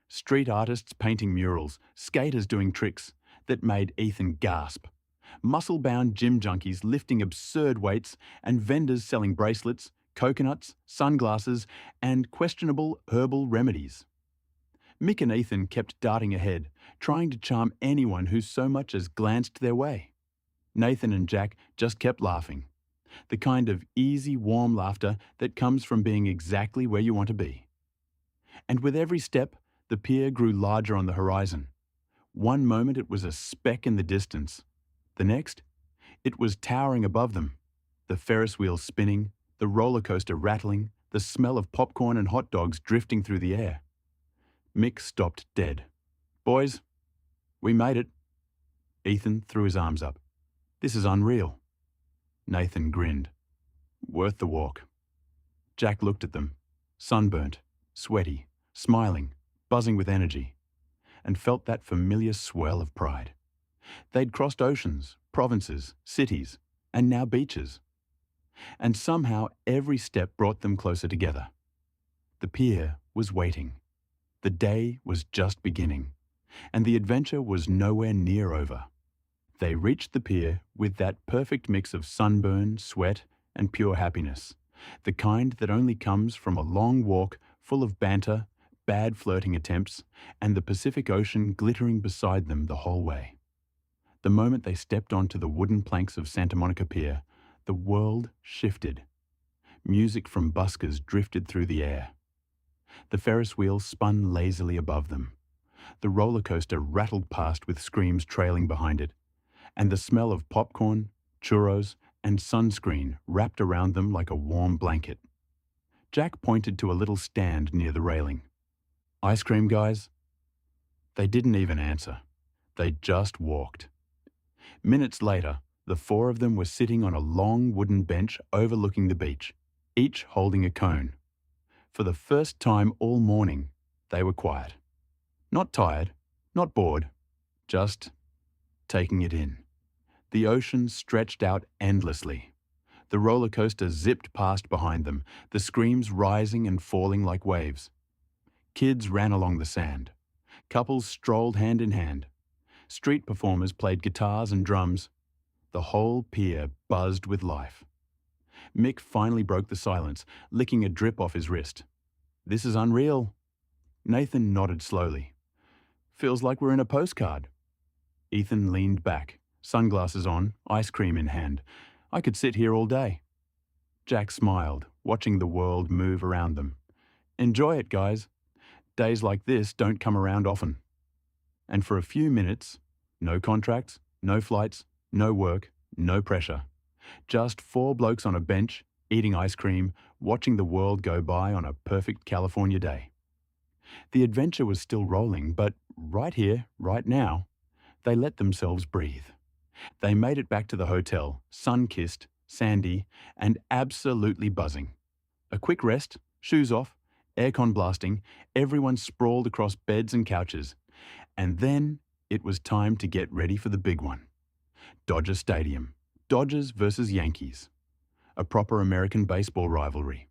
Street artists painting murals, skaters doing tricks that made Ethan gasp. Muscle-bound gym junkies lifting absurd weights and vendors selling bracelets, coconuts, sunglasses, and questionable herbal remedies. Mick and Ethan kept darting ahead, trying to charm anyone who so much as glanced their way. Nathan and Jack just kept laughing. The kind of easy, warm laughter that comes from being exactly where you want to be. And with every step, the pier grew larger on the horizon. One moment it was a speck in the distance. The next, it was towering above them. The Ferris wheel spinning, the roller coaster rattling, the smell of popcorn and hot dogs drifting through the air. Mick stopped dead. "Boys, we made it." Ethan threw his arms up. "This is unreal." Nathan grinned. "Worth the walk." Jack looked at them, sunburnt, sweaty, smiling, buzzing with energy, and felt that familiar swell of pride. They'd crossed oceans, provinces, cities, and now beaches. And somehow every step brought them closer together. The pier was waiting. The day was just beginning, and the adventure was nowhere near over. They reached the pier with that perfect mix of sunburn, sweat, and pure happiness, the kind that only comes from a long walk full of banter, bad flirting attempts, and the Pacific Ocean glittering beside them the whole way. The moment they stepped onto the wooden planks of Santa Monica Pier, the world shifted. Music from buskers drifted through the air. The Ferris wheel spun lazily above them. The roller coaster rattled past with screams trailing behind it, and the smell of popcorn, churros, and sunscreen wrapped around them like a warm blanket. Jack pointed to a little stand near the railing. "Ice cream, guys?" They didn't even answer. They just walked. Minutes later, the four of them were sitting on a long wooden bench overlooking the beach, each holding a cone. For the first time all morning, they were quiet. Not tired, not bored, just taking it in. The ocean stretched out endlessly. The roller coaster zipped past behind them, the screams rising and falling like waves. Kids ran along the sand. Couples strolled hand in hand. Street performers played guitars and drums. The whole pier buzzed with life. Mick finally broke the silence, licking a drip off his wrist. "This is unreal." Nathan nodded slowly. "Feels like we're in a postcard." Ethan leaned back, sunglasses on, ice cream in hand. "I could sit here all day." Jack smiled, watching the world move around them. "Enjoy it, guys. Days like this don't come around often." And for a few minutes, no contracts, no flights, no work, no pressure. Just four blokes on a bench, eating ice cream, watching the world go by on a perfect California day. The adventure was still rolling, but right here, right now, they let themselves breathe. They made it back to the hotel, sun-kissed, sandy, and absolutely buzzing. A quick rest, shoes off, aircon blasting, everyone sprawled across beds and couches. And then it was time to get ready for the big one. Dodger Stadium. Dodgers versus Yankees. A proper American baseball rivalry.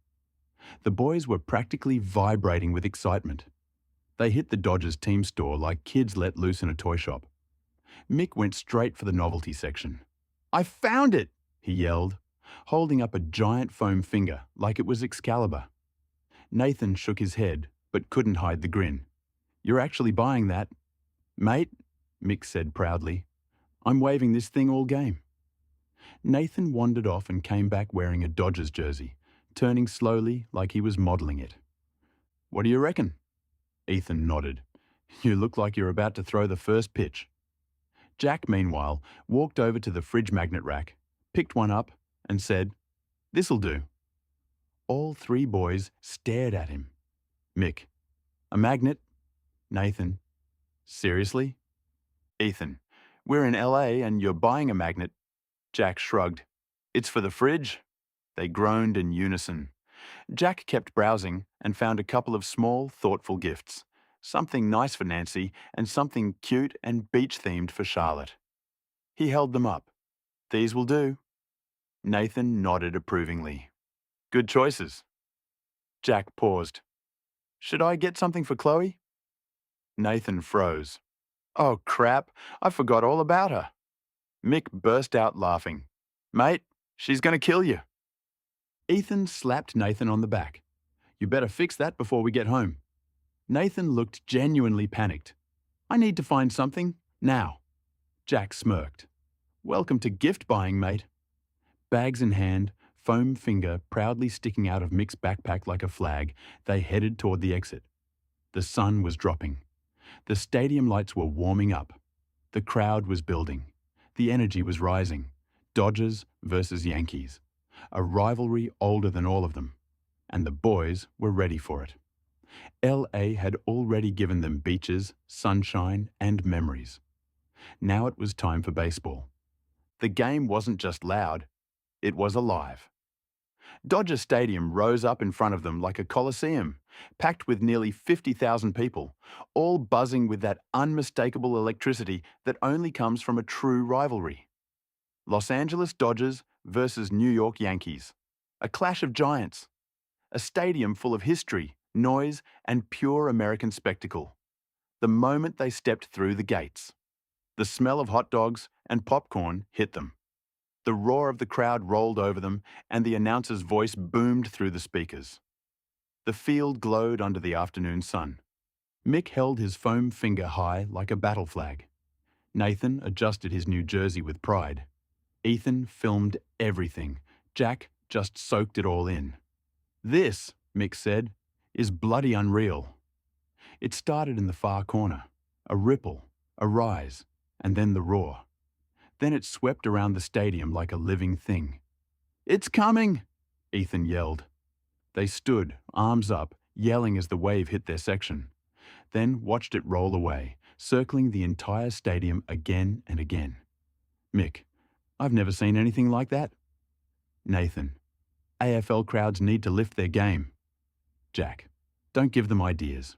The boys were practically vibrating with excitement. They hit the Dodgers team store like kids let loose in a toy shop. Mick went straight for the novelty section. "I found it!" he yelled, holding up a giant foam finger like it was Excalibur. Nathan shook his head, but couldn't hide the grin. "You're actually buying that?" "Mate," Mick said proudly, "I'm waving this thing all game." Nathan wandered off and came back wearing a Dodgers jersey, turning slowly like he was modelling it. "What do you reckon?" Ethan nodded. "You look like you're about to throw the first pitch." Jack, meanwhile, walked over to the fridge magnet rack, picked one up, and said, This'll do. All three boys stared at him. Mick, a magnet? Nathan, seriously? Ethan, we're in LA and you're buying a magnet. Jack shrugged. It's for the fridge. They groaned in unison. Jack kept browsing and found a couple of small, thoughtful gifts. Something nice for Nancy and something cute and beach-themed for Charlotte. He held them up. These will do. Nathan nodded approvingly. Good choices. Jack paused. Should I get something for Chloe? Nathan froze. Oh crap, I forgot all about her. Mick burst out laughing. Mate, she's going to kill you. Ethan slapped Nathan on the back. You better fix that before we get home. Nathan looked genuinely panicked. I need to find something, now. Jack smirked. Welcome to gift buying, mate. Bags in hand, foam finger proudly sticking out of Mick's backpack like a flag, they headed toward the exit. The sun was dropping. The stadium lights were warming up. The crowd was building. The energy was rising. Dodgers versus Yankees. A rivalry older than all of them. And the boys were ready for it. LA had already given them beaches, sunshine, and memories. Now it was time for baseball. The game wasn't just loud, it was alive. Dodger Stadium rose up in front of them like a coliseum, packed with nearly 50,000 people, all buzzing with that unmistakable electricity that only comes from a true rivalry. Los Angeles Dodgers versus New York Yankees. A clash of giants. A stadium full of history, noise, and pure American spectacle. The moment they stepped through the gates. The smell of hot dogs and popcorn hit them. The roar of the crowd rolled over them, and the announcer's voice boomed through the speakers. The field glowed under the afternoon sun. Mick held his foam finger high like a battle flag. Nathan adjusted his new jersey with pride. Ethan filmed everything. Jack just soaked it all in. This, Mick said, is bloody unreal. It started in the far corner. A ripple, a rise, and then the roar. Then it swept around the stadium like a living thing. It's coming, Ethan yelled. They stood, arms up, yelling as the wave hit their section, then watched it roll away, circling the entire stadium again and again. Mick, I've never seen anything like that. Nathan, AFL crowds need to lift their game. Jack, don't give them ideas.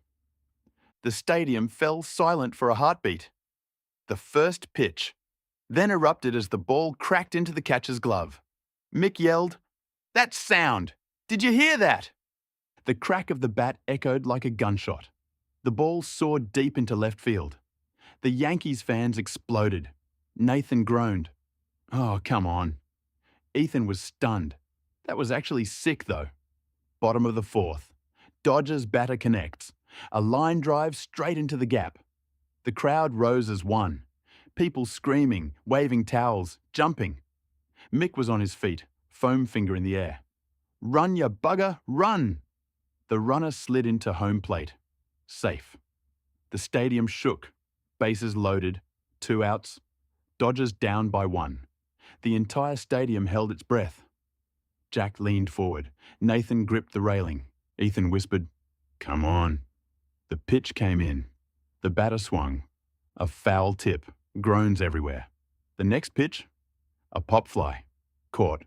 The stadium fell silent for a heartbeat. The first pitch, then erupted as the ball cracked into the catcher's glove. Mick yelled, "That sound! Did you hear that?" The crack of the bat echoed like a gunshot. The ball soared deep into left field. The Yankees fans exploded. Nathan groaned. Oh, come on. Ethan was stunned. That was actually sick, though. Bottom of the fourth. Dodgers batter connects. A line drive straight into the gap. The crowd rose as one. People screaming, waving towels, jumping. Mick was on his feet, foam finger in the air. Run, you bugger, run! The runner slid into home plate. Safe. The stadium shook. Bases loaded. 2 outs. Dodgers down by 1. The entire stadium held its breath. Jack leaned forward. Nathan gripped the railing. Ethan whispered, "Come on." The pitch came in. The batter swung. A foul tip. Groans everywhere. The next pitch? A pop fly. Caught.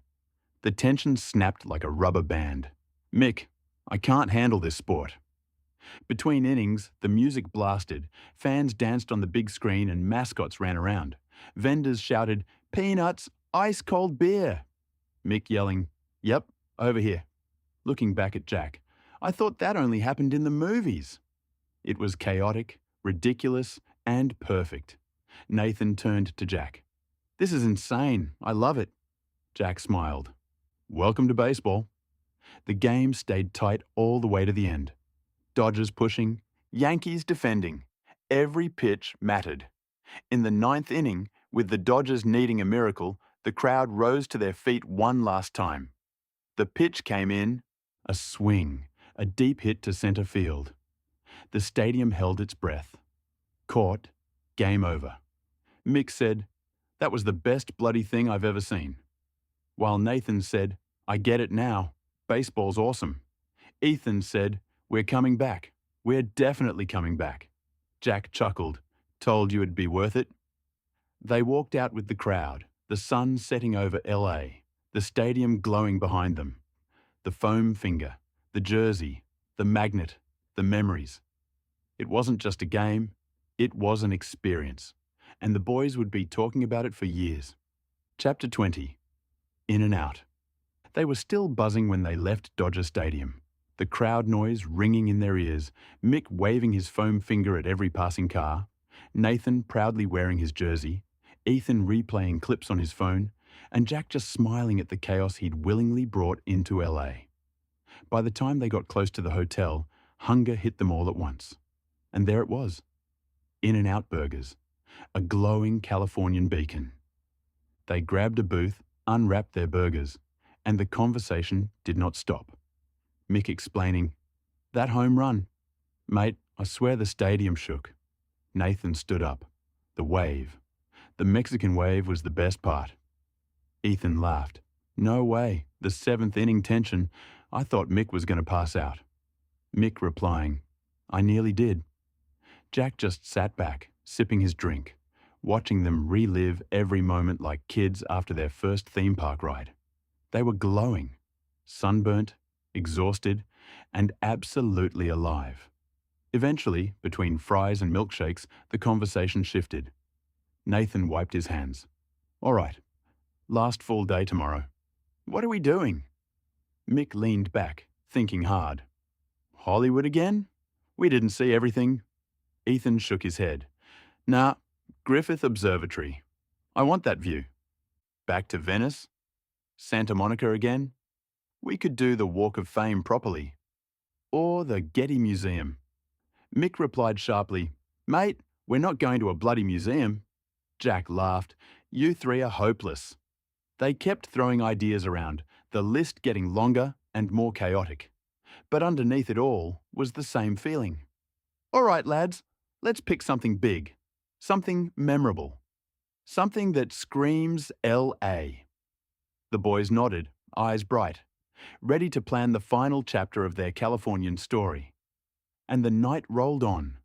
The tension snapped like a rubber band. Mick, I can't handle this sport. Between innings, the music blasted. Fans danced on the big screen and mascots ran around. Vendors shouted, "Peanuts, ice-cold beer." Mick yelling, "Yep, over here." Looking back at Jack, I thought that only happened in the movies. It was chaotic, ridiculous, and perfect. Nathan turned to Jack. This is insane. I love it. Jack smiled. Welcome to baseball. The game stayed tight all the way to the end. Dodgers pushing, Yankees defending. Every pitch mattered. In the 9th inning, with the Dodgers needing a miracle, the crowd rose to their feet one last time. The pitch came in, a swing, a deep hit to center field. The stadium held its breath. Caught, game over. Mick said, "That was the best bloody thing I've ever seen." While Nathan said, I get it now. Baseball's awesome. Ethan said, "We're coming back. We're definitely coming back." Jack chuckled. "Told you it'd be worth it." They walked out with the crowd, the sun setting over LA, the stadium glowing behind them. The foam finger, the jersey, the magnet, the memories. It wasn't just a game, it was an experience, and the boys would be talking about it for years. Chapter 20. In and Out. They were still buzzing when they left Dodger Stadium, the crowd noise ringing in their ears, Mick waving his foam finger at every passing car, Nathan proudly wearing his jersey, Ethan replaying clips on his phone, and Jack just smiling at the chaos he'd willingly brought into LA. By the time they got close to the hotel, hunger hit them all at once. And there it was. In-N-Out Burgers, a glowing Californian beacon. They grabbed a booth, unwrapped their burgers, and the conversation did not stop. Mick explaining, "That home run. Mate, I swear the stadium shook." Nathan stood up. "The wave. The Mexican wave was the best part." Ethan laughed. "No way. The seventh inning tension. I thought Mick was going to pass out." Mick replying, "I nearly did." Jack just sat back, sipping his drink, watching them relive every moment like kids after their first theme park ride. They were glowing, sunburnt, exhausted, and absolutely alive. Eventually, between fries and milkshakes, the conversation shifted. Nathan wiped his hands. "All right, last full day tomorrow. What are we doing?" Mick leaned back, thinking hard. "Hollywood again? We didn't see everything." Ethan shook his head. "Nah, Griffith Observatory. I want that view." "Back to Venice? Santa Monica again? We could do the Walk of Fame properly. Or the Getty Museum." Mick replied sharply, "Mate, we're not going to a bloody museum." Jack laughed. "You three are hopeless." They kept throwing ideas around, the list getting longer and more chaotic. But underneath it all was the same feeling. "All right, lads, let's pick something big, something memorable, something that screams LA." The boys nodded, eyes bright, ready to plan the final chapter of their Californian story. And the night rolled on.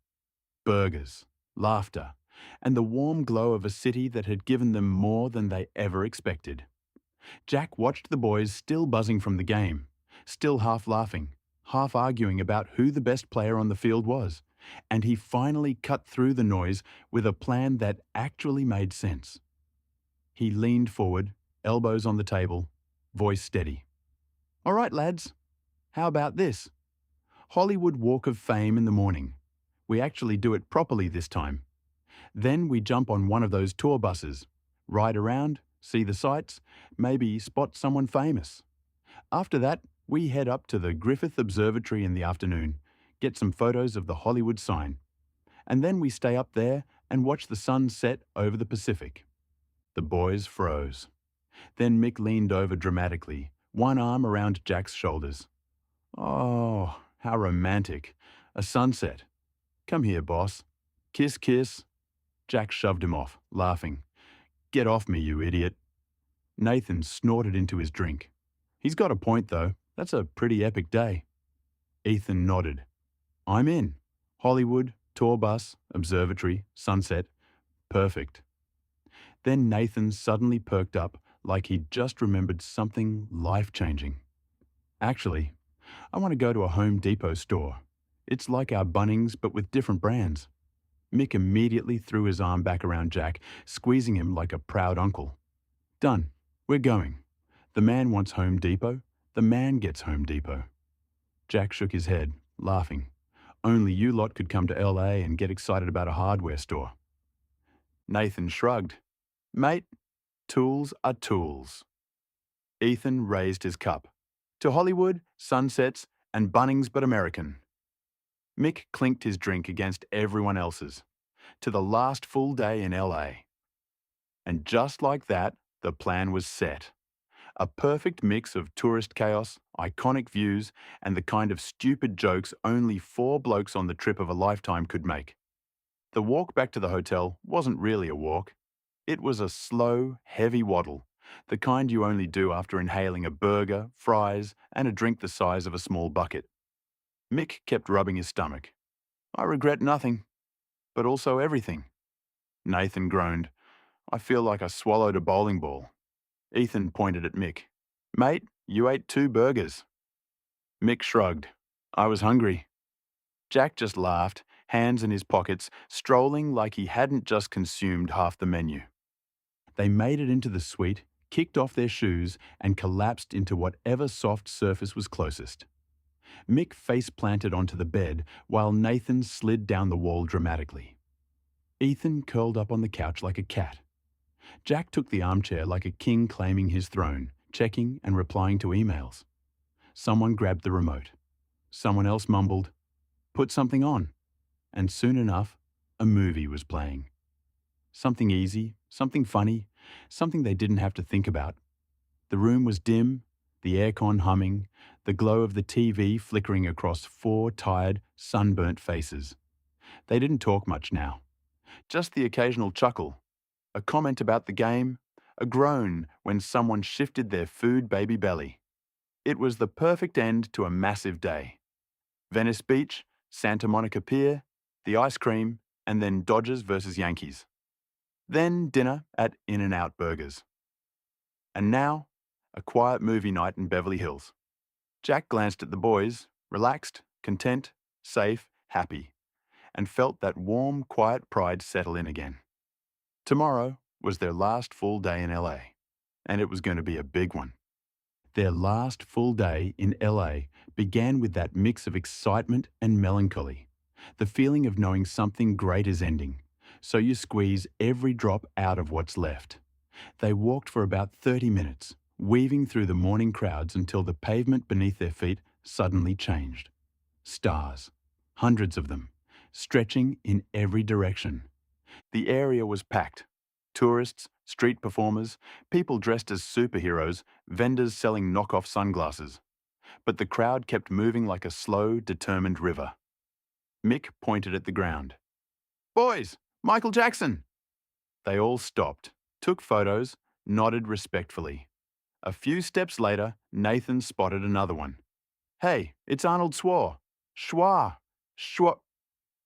Burgers, laughter, and the warm glow of a city that had given them more than they ever expected. Jack watched the boys still buzzing from the game, still half laughing, half arguing about who the best player on the field was, and he finally cut through the noise with a plan that actually made sense. He leaned forward, elbows on the table, voice steady. "All right, lads, how about this? Hollywood Walk of Fame in the morning. We actually do it properly this time. Then we jump on one of those tour buses, ride around, see the sights, maybe spot someone famous. After that, we head up to the Griffith Observatory in the afternoon, get some photos of the Hollywood sign. And then we stay up there and watch the sun set over the Pacific." The boys froze. Then Mick leaned over dramatically, one arm around Jack's shoulders. "Oh, how romantic. A sunset. Come here, boss. Kiss, kiss." Jack shoved him off, laughing. "Get off me, you idiot." Nathan snorted into his drink. "He's got a point, though. That's a pretty epic day." Ethan nodded. "I'm in. Hollywood, tour bus, observatory, sunset. Perfect." Then Nathan suddenly perked up like he'd just remembered something life-changing. "Actually, I want to go to a Home Depot store. It's like our Bunnings but with different brands." Mick immediately threw his arm back around Jack, squeezing him like a proud uncle. "Done. We're going. The man wants Home Depot. The man gets Home Depot." Jack shook his head, laughing. "Only you lot could come to LA and get excited about a hardware store." Nathan shrugged. "Mate, tools are tools." Ethan raised his cup. "To Hollywood, sunsets, and Bunnings but American." Mick clinked his drink against everyone else's. To the last full day in LA. And just like that, the plan was set. A perfect mix of tourist chaos, iconic views, and the kind of stupid jokes only 4 blokes on the trip of a lifetime could make. The walk back to the hotel wasn't really a walk. It was a slow, heavy waddle, The kind you only do after inhaling a burger, fries, and a drink the size of a small bucket. Mick kept rubbing his stomach. I regret nothing, but also everything. Nathan groaned. I feel like I swallowed a bowling ball. Ethan pointed at Mick. Mate, you ate 2 burgers. Mick shrugged. I was hungry. Jack just laughed, hands in his pockets, strolling like he hadn't just consumed half the menu. They made it into the suite, kicked off their shoes, and collapsed into whatever soft surface was closest. Mick face-planted onto the bed, while Nathan slid down the wall dramatically. Ethan curled up on the couch like a cat. Jack took the armchair like a king claiming his throne, checking and replying to emails. Someone grabbed the remote. Someone else mumbled, "Put something on." And soon enough, a movie was playing. Something easy, something funny, something they didn't have to think about. The room was dim, the aircon humming, the glow of the TV flickering across 4 tired, sunburnt faces. They didn't talk much now. Just the occasional chuckle, a comment about the game, a groan when someone shifted their food baby belly. It was the perfect end to a massive day. Venice Beach, Santa Monica Pier, the ice cream, and then Dodgers versus Yankees. Then dinner at In-N-Out Burgers. And now, a quiet movie night in Beverly Hills. Jack glanced at the boys, relaxed, content, safe, happy, and felt that warm, quiet pride settle in again. Tomorrow was their last full day in LA, and it was going to be a big one. Their last full day in LA began with that mix of excitement and melancholy, the feeling of knowing something great is ending, so you squeeze every drop out of what's left. They walked for about 30 minutes, weaving through the morning crowds until the pavement beneath their feet suddenly changed. Stars, hundreds of them, stretching in every direction. The area was packed. Tourists, street performers, people dressed as superheroes, vendors selling knockoff sunglasses. But the crowd kept moving like a slow, determined river. Mick pointed at the ground. Boys, Michael Jackson! They all stopped, took photos, nodded respectfully. A few steps later, Nathan spotted another one. Hey, it's Arnold Schwarzenegger.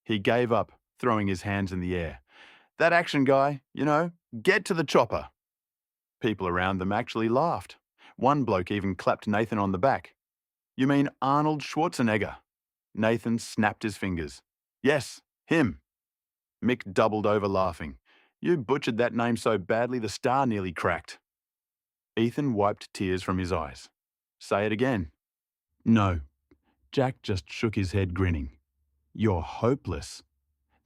He gave up, throwing his hands in the air. That action guy, get to the chopper. People around them actually laughed. One bloke even clapped Nathan on the back. You mean Arnold Schwarzenegger? Nathan snapped his fingers. Yes, him. Mick doubled over laughing. You butchered that name so badly the star nearly cracked. Ethan wiped tears from his eyes. Say it again. No. Jack just shook his head, grinning. You're hopeless.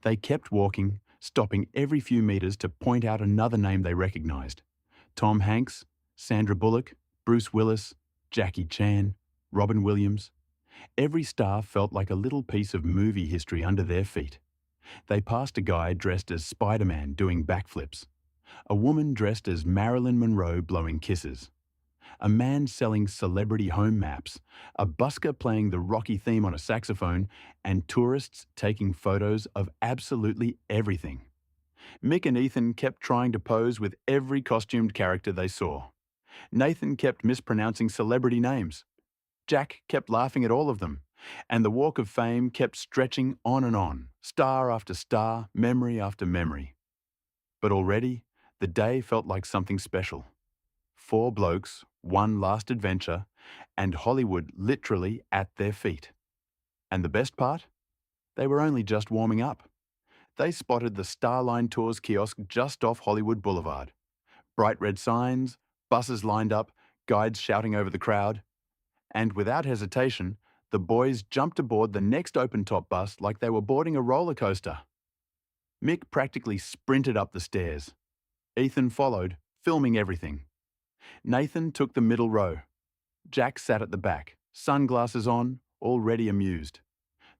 They kept walking, stopping every few meters to point out another name they recognized. Tom Hanks, Sandra Bullock, Bruce Willis, Jackie Chan, Robin Williams. Every star felt like a little piece of movie history under their feet. They passed a guy dressed as Spider-Man doing backflips, a woman dressed as Marilyn Monroe blowing kisses, a man selling celebrity home maps, a busker playing the Rocky theme on a saxophone, and tourists taking photos of absolutely everything. Mick and Ethan kept trying to pose with every costumed character they saw. Nathan kept mispronouncing celebrity names. Jack kept laughing at all of them. And the Walk of Fame kept stretching on, star after star, memory after memory. But already, the day felt like something special. 4 blokes, 1 last adventure, and Hollywood literally at their feet. And the best part? They were only just warming up. They spotted the Starline Tours kiosk just off Hollywood Boulevard. Bright red signs, buses lined up, guides shouting over the crowd. And without hesitation, the boys jumped aboard the next open-top bus like they were boarding a roller coaster. Mick practically sprinted up the stairs. Ethan followed, filming everything. Nathan took the middle row. Jack sat at the back, sunglasses on, already amused.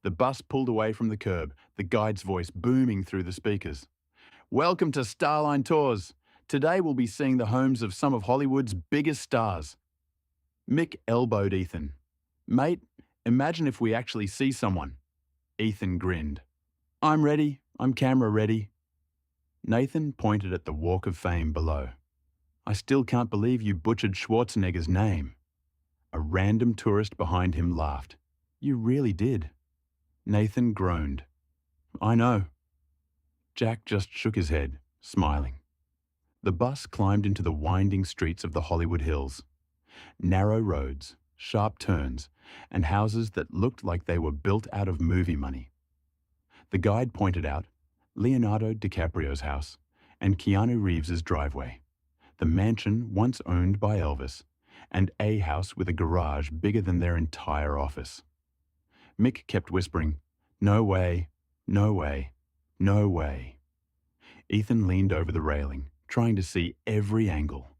The bus pulled away from the curb, the guide's voice booming through the speakers. Welcome to Starline Tours. Today we'll be seeing the homes of some of Hollywood's biggest stars. Mick elbowed Ethan. Mate, imagine if we actually see someone. Ethan grinned. I'm ready. I'm camera ready. Nathan pointed at the Walk of Fame below. I still can't believe you butchered Schwarzenegger's name. A random tourist behind him laughed. You really did. Nathan groaned. I know. Jack just shook his head, smiling. The bus climbed into the winding streets of the Hollywood Hills. Narrow roads, sharp turns, and houses that looked like they were built out of movie money. The guide pointed out Leonardo DiCaprio's house and Keanu Reeves's driveway, the mansion once owned by Elvis, and a house with a garage bigger than their entire office. Mick kept whispering, "No way, no way, no way." Ethan leaned over the railing, trying to see every angle.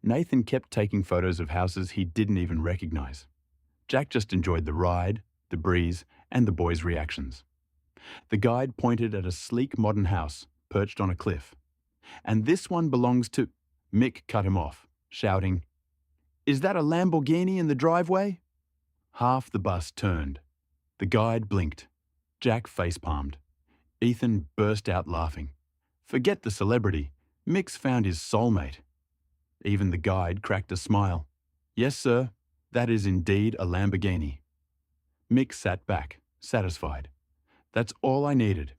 Nathan kept taking photos of houses he didn't even recognize. Jack just enjoyed the ride, the breeze, and the boys' reactions. The guide pointed at a sleek modern house perched on a cliff. And this one belongs to... Mick cut him off, shouting, "Is that a Lamborghini in the driveway?" Half the bus turned. The guide blinked. Jack facepalmed. Ethan burst out laughing. Forget the celebrity. Mick's found his soulmate. Even the guide cracked a smile. "Yes, sir, that is indeed a Lamborghini." Mick sat back, satisfied. That's all I needed.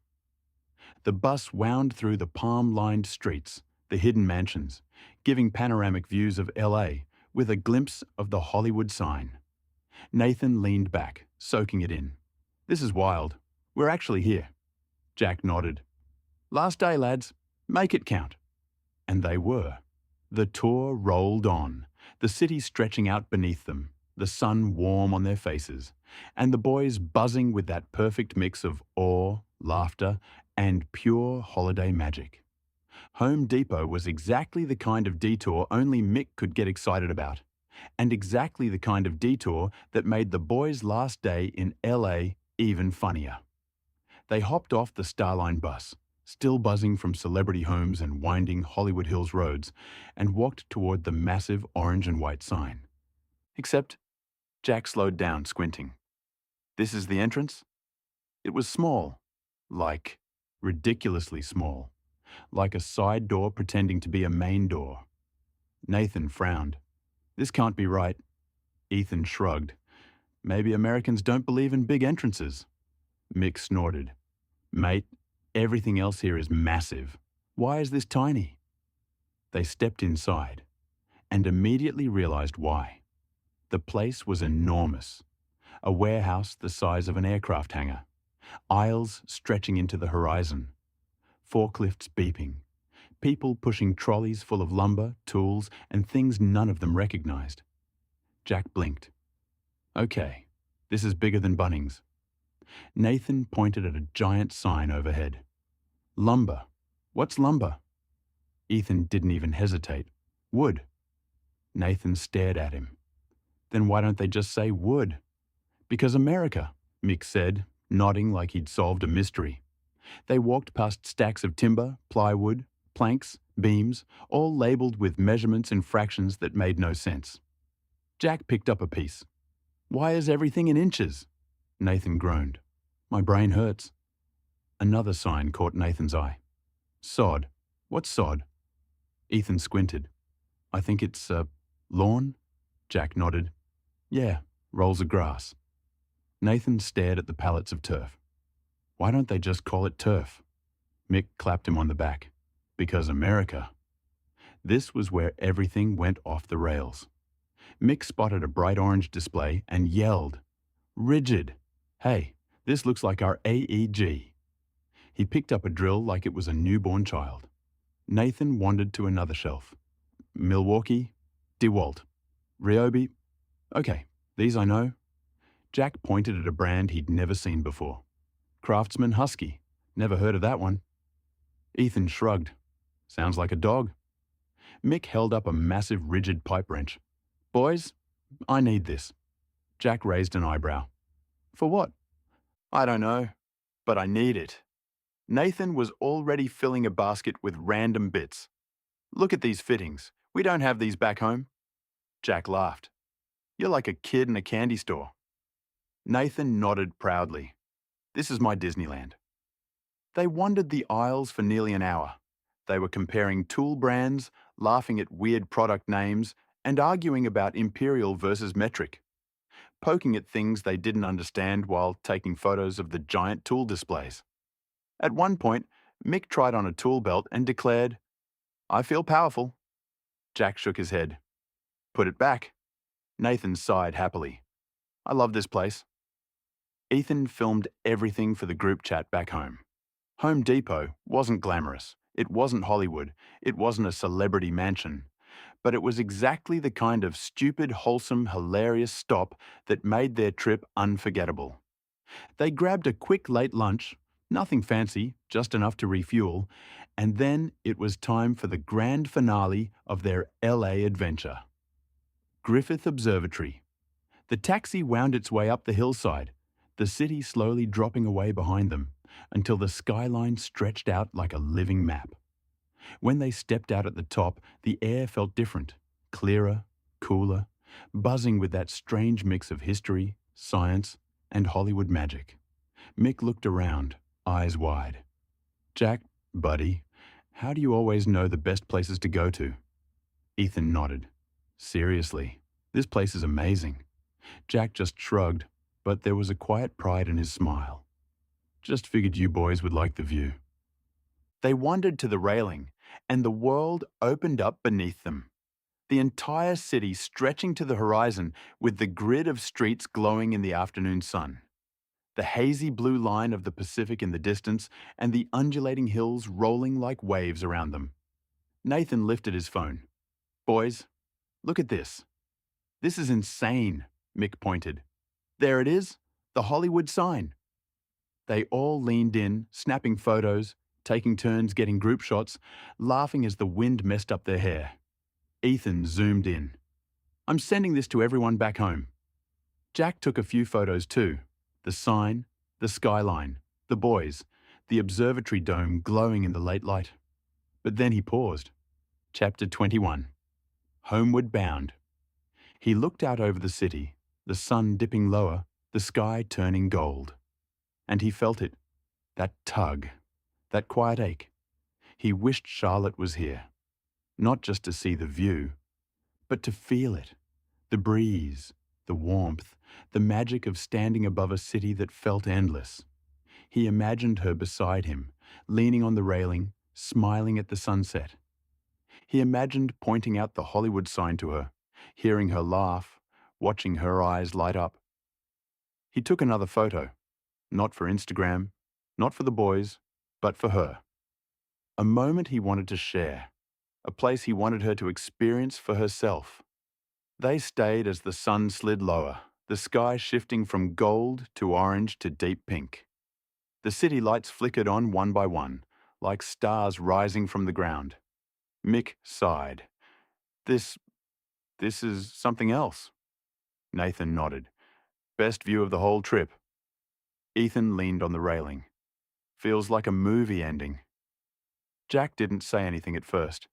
The bus wound through the palm-lined streets, the hidden mansions, giving panoramic views of LA with a glimpse of the Hollywood sign. Nathan leaned back, soaking it in. This is wild. We're actually here. Jack nodded. Last day, lads. Make it count. And they were. The tour rolled on, the city stretching out beneath them, the sun warm on their faces, and the boys buzzing with that perfect mix of awe, laughter, and pure holiday magic. Home Depot was exactly the kind of detour only Mick could get excited about, and exactly the kind of detour that made the boys' last day in LA even funnier. They hopped off the Starline bus, still buzzing from celebrity homes and winding Hollywood Hills roads, and walked toward the massive orange and white sign. Except, Jack slowed down, squinting. This is the entrance? It was small, like ridiculously small, like a side door pretending to be a main door. Nathan frowned. This can't be right. Ethan shrugged. Maybe Americans don't believe in big entrances. Mick snorted. Mate, everything else here is massive. Why is this tiny? They stepped inside and immediately realized why. The place was enormous. A warehouse the size of an aircraft hangar. Aisles stretching into the horizon. Forklifts beeping. People pushing trolleys full of lumber, tools, and things none of them recognized. Jack blinked. Okay, this is bigger than Bunnings. Nathan pointed at a giant sign overhead. Lumber. What's lumber? Ethan didn't even hesitate. Wood. Nathan stared at him. Then why don't they just say wood? Because America, Mick said, nodding like he'd solved a mystery. They walked past stacks of timber, plywood, planks, beams, all labeled with measurements and fractions that made no sense. Jack picked up a piece. Why is everything in inches? Nathan groaned. My brain hurts. Another sign caught Nathan's eye. Sod. What's sod? Ethan squinted. I think it's, lawn? Jack nodded. Yeah, rolls of grass. Nathan stared at the pallets of turf. Why don't they just call it turf? Mick clapped him on the back. Because America. This was where everything went off the rails. Mick spotted a bright orange display and yelled, Rigid! Hey, this looks like our AEG. He picked up a drill like it was a newborn child. Nathan wandered to another shelf. Milwaukee, DeWalt, Ryobi. Okay, these I know. Jack pointed at a brand he'd never seen before. Craftsman Husky. Never heard of that one. Ethan shrugged. Sounds like a dog. Mick held up a massive rigid pipe wrench. Boys, I need this. Jack raised an eyebrow. For what? I don't know, but I need it. Nathan was already filling a basket with random bits. Look at these fittings. We don't have these back home. Jack laughed. You're like a kid in a candy store. Nathan nodded proudly. This is my Disneyland. They wandered the aisles for nearly an hour. They were comparing tool brands, laughing at weird product names and arguing about imperial versus metric, poking at things they didn't understand while taking photos of the giant tool displays. At one point, Mick tried on a tool belt and declared, "I feel powerful." Jack shook his head. "Put it back." Nathan sighed happily. "I love this place." Ethan filmed everything for the group chat back home. Home Depot wasn't glamorous. It wasn't Hollywood. It wasn't a celebrity mansion. But it was exactly the kind of stupid, wholesome, hilarious stop that made their trip unforgettable. They grabbed a quick late lunch, nothing fancy, just enough to refuel, and then it was time for the grand finale of their LA adventure. Griffith Observatory. The taxi wound its way up the hillside, the city slowly dropping away behind them, until the skyline stretched out like a living map. When they stepped out at the top, the air felt different, clearer, cooler, buzzing with that strange mix of history, science, and Hollywood magic. Mick looked around, eyes wide. "Jack, buddy, how do you always know the best places to go to?" Ethan nodded. "Seriously, this place is amazing." Jack just shrugged, but there was a quiet pride in his smile. "Just figured you boys would like the view." They wandered to the railing, and the world opened up beneath them. The entire city stretching to the horizon with the grid of streets glowing in the afternoon sun. The hazy blue line of the Pacific in the distance and the undulating hills rolling like waves around them. Nathan lifted his phone. "Boys, look at this." "This is insane," Mick pointed. "There it is, the Hollywood sign." They all leaned in, snapping photos, taking turns getting group shots, laughing as the wind messed up their hair. Ethan zoomed in. "I'm sending this to everyone back home." Jack took a few photos too. The sign, the skyline, the boys, the observatory dome glowing in the late light. But then he paused. Chapter 21. Homeward Bound. He looked out over the city, the sun dipping lower, the sky turning gold. And he felt it, that tug, that quiet ache. He wished Charlotte was here, not just to see the view, but to feel it, the breeze, the warmth, the magic of standing above a city that felt endless. He imagined her beside him, leaning on the railing, smiling at the sunset. He imagined pointing out the Hollywood sign to her, hearing her laugh, watching her eyes light up. He took another photo, not for Instagram, not for the boys, but for her. A moment he wanted to share, a place he wanted her to experience for herself. They stayed as the sun slid lower, the sky shifting from gold to orange to deep pink. The city lights flickered on one by one, like stars rising from the ground. Mick sighed. This is something else." Nathan nodded. "Best view of the whole trip." Ethan leaned on the railing. "Feels like a movie ending." Jack didn't say anything at first.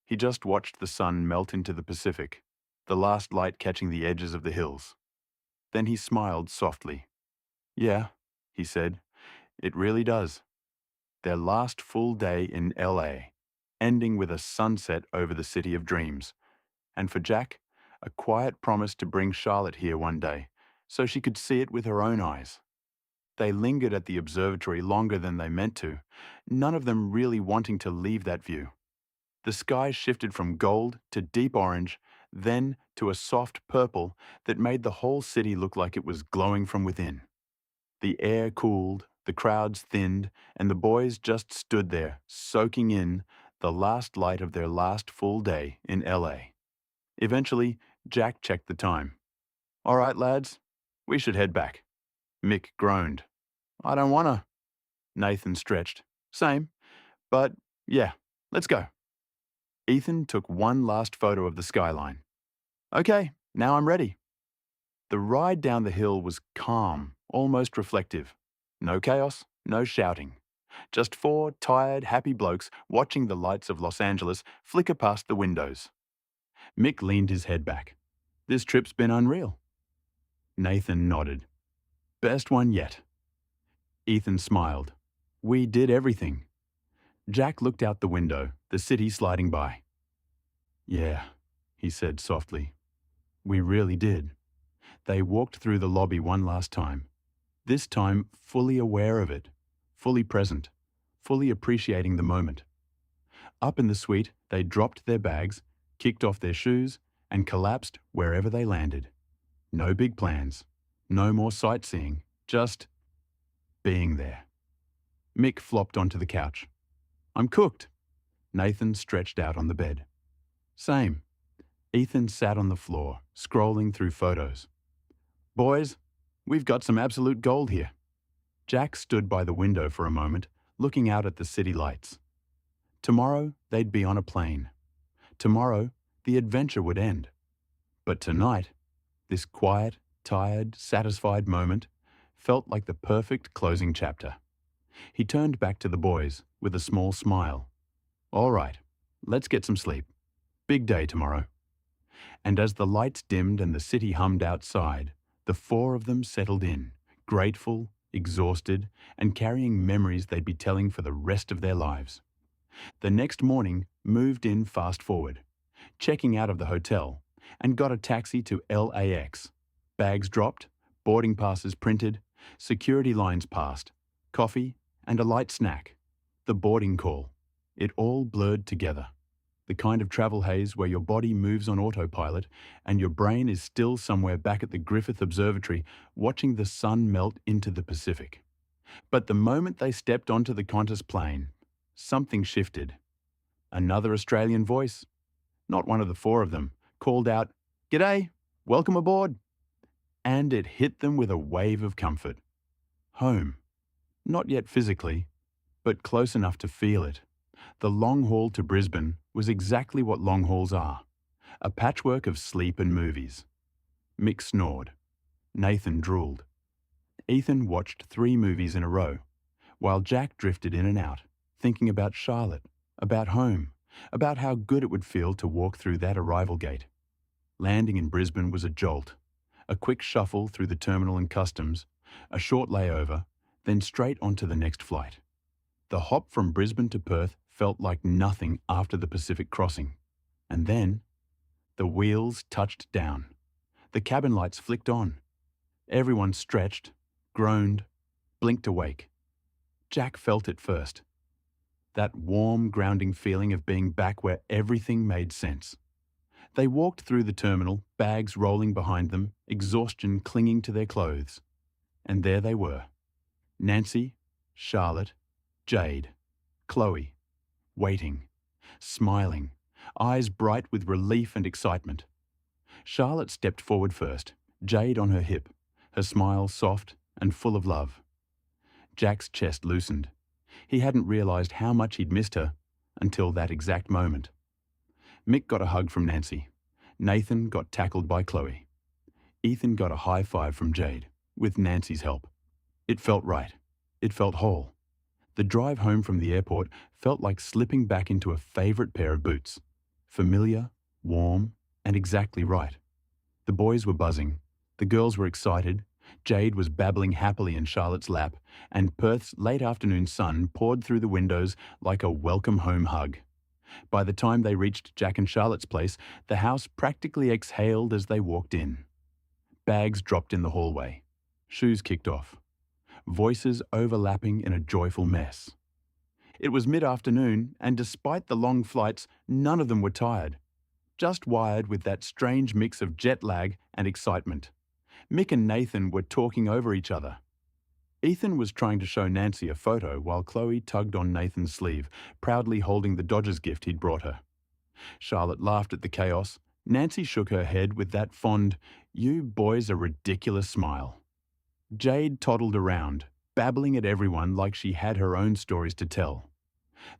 He just watched the sun melt into the Pacific, the last light catching the edges of the hills. Then he smiled softly. "Yeah," he said, "it really does." Their last full day in LA, ending with a sunset over the city of dreams. And for Jack, a quiet promise to bring Charlotte here one day, so she could see it with her own eyes. They lingered at the observatory longer than they meant to, none of them really wanting to leave that view. The sky shifted from gold to deep orange, then to a soft purple that made the whole city look like it was glowing from within. The air cooled, the crowds thinned, and the boys just stood there, soaking in the last light of their last full day in LA. Eventually, Jack checked the time. "All right, lads, we should head back." Mick groaned. "I don't wanna." Nathan stretched. "Same, but yeah, let's go." Ethan took one last photo of the skyline. "Okay, now I'm ready." The ride down the hill was calm, almost reflective. No chaos, no shouting. Just four tired, happy blokes watching the lights of Los Angeles flicker past the windows. Mick leaned his head back. "This trip's been unreal." Nathan nodded. "Best one yet." Ethan smiled. "We did everything." Jack looked out the window, the city sliding by. Yeah, he said softly. We really did. They walked through the lobby one last time, this time fully aware of it, fully present, fully appreciating the moment. Up in the suite, they dropped their bags, kicked off their shoes, and collapsed wherever they landed. No big plans, no more sightseeing, just being there. Mick flopped onto the couch. I'm cooked. Nathan stretched out on the bed. Same. Ethan sat on the floor, scrolling through photos. Boys, we've got some absolute gold here. Jack stood by the window for a moment, looking out at the city lights. Tomorrow, they'd be on a plane. Tomorrow, the adventure would end. But tonight, this quiet, tired, satisfied moment felt like the perfect closing chapter. He turned back to the boys with a small smile. All right, let's get some sleep. Big day tomorrow. And as the lights dimmed and the city hummed outside, the four of them settled in, grateful, exhausted, and carrying memories they'd be telling for the rest of their lives. The next morning, moved in fast forward, checking out of the hotel, and got a taxi to LAX. Bags dropped, boarding passes printed, security lines passed, coffee, and a light snack. The boarding call. It all blurred together. The kind of travel haze where your body moves on autopilot and your brain is still somewhere back at the Griffith Observatory watching the sun melt into the Pacific. But the moment they stepped onto the Qantas plane, something shifted. Another Australian voice, not one of the four of them, called out, "G'day, welcome aboard." And it hit them with a wave of comfort. Home. Not yet physically, but close enough to feel it. The long haul to Brisbane was exactly what long hauls are, a patchwork of sleep and movies. Mick snored. Nathan drooled. Ethan watched 3 movies in a row, while Jack drifted in and out, thinking about Charlotte, about home, about how good it would feel to walk through that arrival gate. Landing in Brisbane was a jolt, a quick shuffle through the terminal and customs, a short layover, then straight onto the next flight. The hop from Brisbane to Perth felt like nothing after the Pacific crossing. And then, the wheels touched down. The cabin lights flicked on. Everyone stretched, groaned, blinked awake. Jack felt it first. That warm, grounding feeling of being back where everything made sense. They walked through the terminal, bags rolling behind them, exhaustion clinging to their clothes. And there they were. Nancy, Charlotte, Jade, Chloe, waiting, smiling, eyes bright with relief and excitement. Charlotte stepped forward first, Jade on her hip, her smile soft and full of love. Jack's chest loosened. He hadn't realized how much he'd missed her until that exact moment. Mick got a hug from Nancy. Nathan got tackled by Chloe. Ethan got a high five from Jade, with Nancy's help. It felt right. It felt whole. The drive home from the airport felt like slipping back into a favourite pair of boots. Familiar, warm, and exactly right. The boys were buzzing. The girls were excited. Jade was babbling happily in Charlotte's lap, and Perth's late afternoon sun poured through the windows like a welcome home hug. By the time they reached Jack and Charlotte's place, the house practically exhaled as they walked in. Bags dropped in the hallway. Shoes kicked off. Voices overlapping in a joyful mess. It was mid-afternoon, and despite the long flights, none of them were tired. Just wired with that strange mix of jet lag and excitement. Mick and Nathan were talking over each other. Ethan was trying to show Nancy a photo while Chloe tugged on Nathan's sleeve, proudly holding the Dodgers gift he'd brought her. Charlotte laughed at the chaos. Nancy shook her head with that fond, "You boys are ridiculous" smile. Jade toddled around, babbling at everyone like she had her own stories to tell.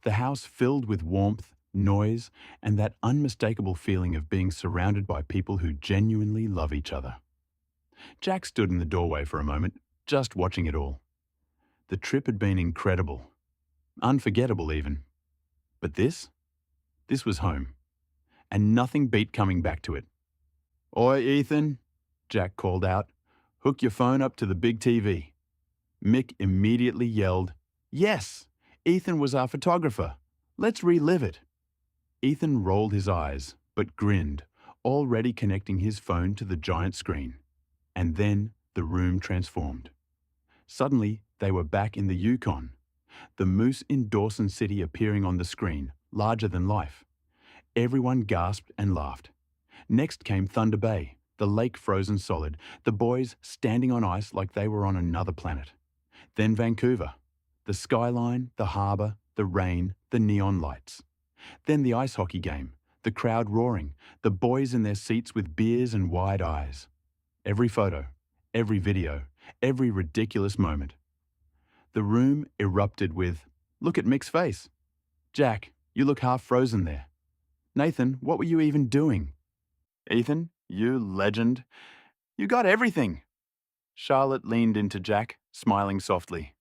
The house filled with warmth, noise, and that unmistakable feeling of being surrounded by people who genuinely love each other. Jack stood in the doorway for a moment, just watching it all. The trip had been incredible. Unforgettable even. But this was home. And nothing beat coming back to it. "Oi, Ethan," Jack called out. "Hook your phone up to the big TV." Mick immediately yelled, "Yes! Ethan was our photographer. Let's relive it." Ethan rolled his eyes, but grinned, already connecting his phone to the giant screen. And then the room transformed. Suddenly, they were back in the Yukon, the moose in Dawson City appearing on the screen, larger than life. Everyone gasped and laughed. Next came Thunder Bay, the lake frozen solid, the boys standing on ice like they were on another planet. Then Vancouver, the skyline, the harbour, the rain, the neon lights. Then the ice hockey game, the crowd roaring, the boys in their seats with beers and wide eyes. Every photo, every video, every ridiculous moment. The room erupted with, "Look at Mick's face. Jack, you look half frozen there. Nathan, what were you even doing? Ethan, you legend. You got everything." Charlotte leaned into Jack, smiling softly.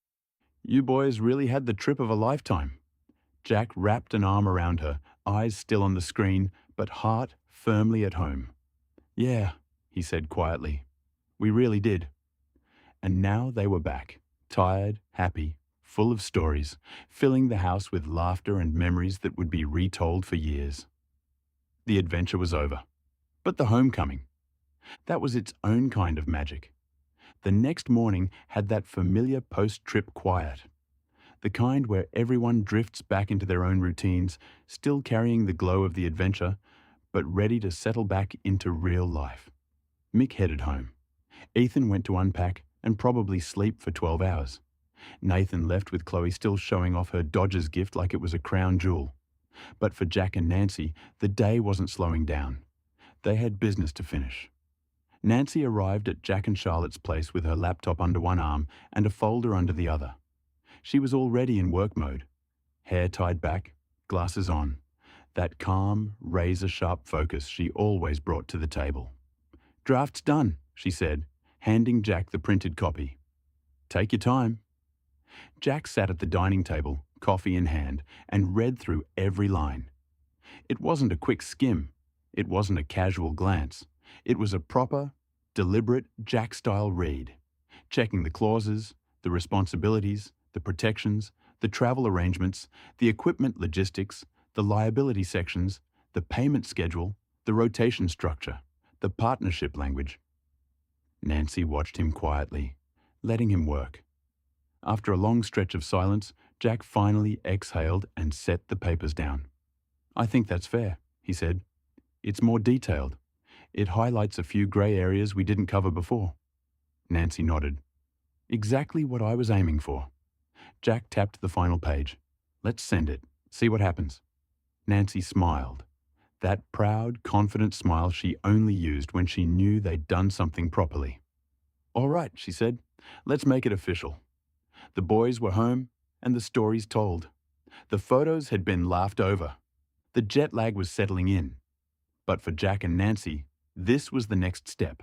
"You boys really had the trip of a lifetime." Jack wrapped an arm around her, eyes still on the screen, but heart firmly at home. "Yeah," he said quietly. "We really did." And now they were back, tired, happy, full of stories, filling the house with laughter and memories that would be retold for years. The adventure was over. But the homecoming, that was its own kind of magic. The next morning had that familiar post-trip quiet, the kind where everyone drifts back into their own routines, still carrying the glow of the adventure, but ready to settle back into real life. Mick headed home. Ethan went to unpack and probably sleep for 12 hours. Nathan left with Chloe still showing off her Dodgers gift like it was a crown jewel. But for Jack and Nancy, the day wasn't slowing down. They had business to finish. Nancy arrived at Jack and Charlotte's place with her laptop under one arm and a folder under the other. She was already in work mode. Hair tied back, glasses on. That calm, razor-sharp focus she always brought to the table. "Draft's done," she said, handing Jack the printed copy. "Take your time." Jack sat at the dining table, coffee in hand, and read through every line. It wasn't a quick skim. It wasn't a casual glance. It was a proper, deliberate Jack-style read, checking the clauses, the responsibilities, the protections, the travel arrangements, the equipment logistics, the liability sections, the payment schedule, the rotation structure, the partnership language. Nancy watched him quietly, letting him work. After a long stretch of silence, Jack finally exhaled and set the papers down. "I think that's fair," he said. "It's more detailed. It highlights a few grey areas we didn't cover before." Nancy nodded. "Exactly what I was aiming for." Jack tapped the final page. "Let's send it. See what happens." Nancy smiled. That proud, confident smile she only used when she knew they'd done something properly. "All right," she said. "Let's make it official." The boys were home, and the stories told. The photos had been laughed over. The jet lag was settling in. But for Jack and Nancy, this was the next step.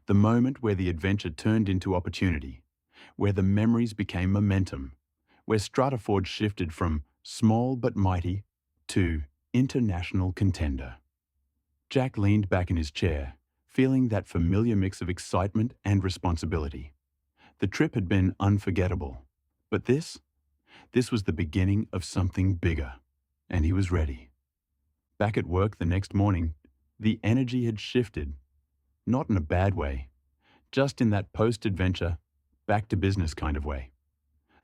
The moment where the adventure turned into opportunity, where the memories became momentum, where StrataForge shifted from small but mighty to international contender. Jack leaned back in his chair, feeling that familiar mix of excitement and responsibility. The trip had been unforgettable, but this was the beginning of something bigger, and he was ready. Back at work the next morning, the energy had shifted, not in a bad way, just in that post-adventure, back-to-business kind of way.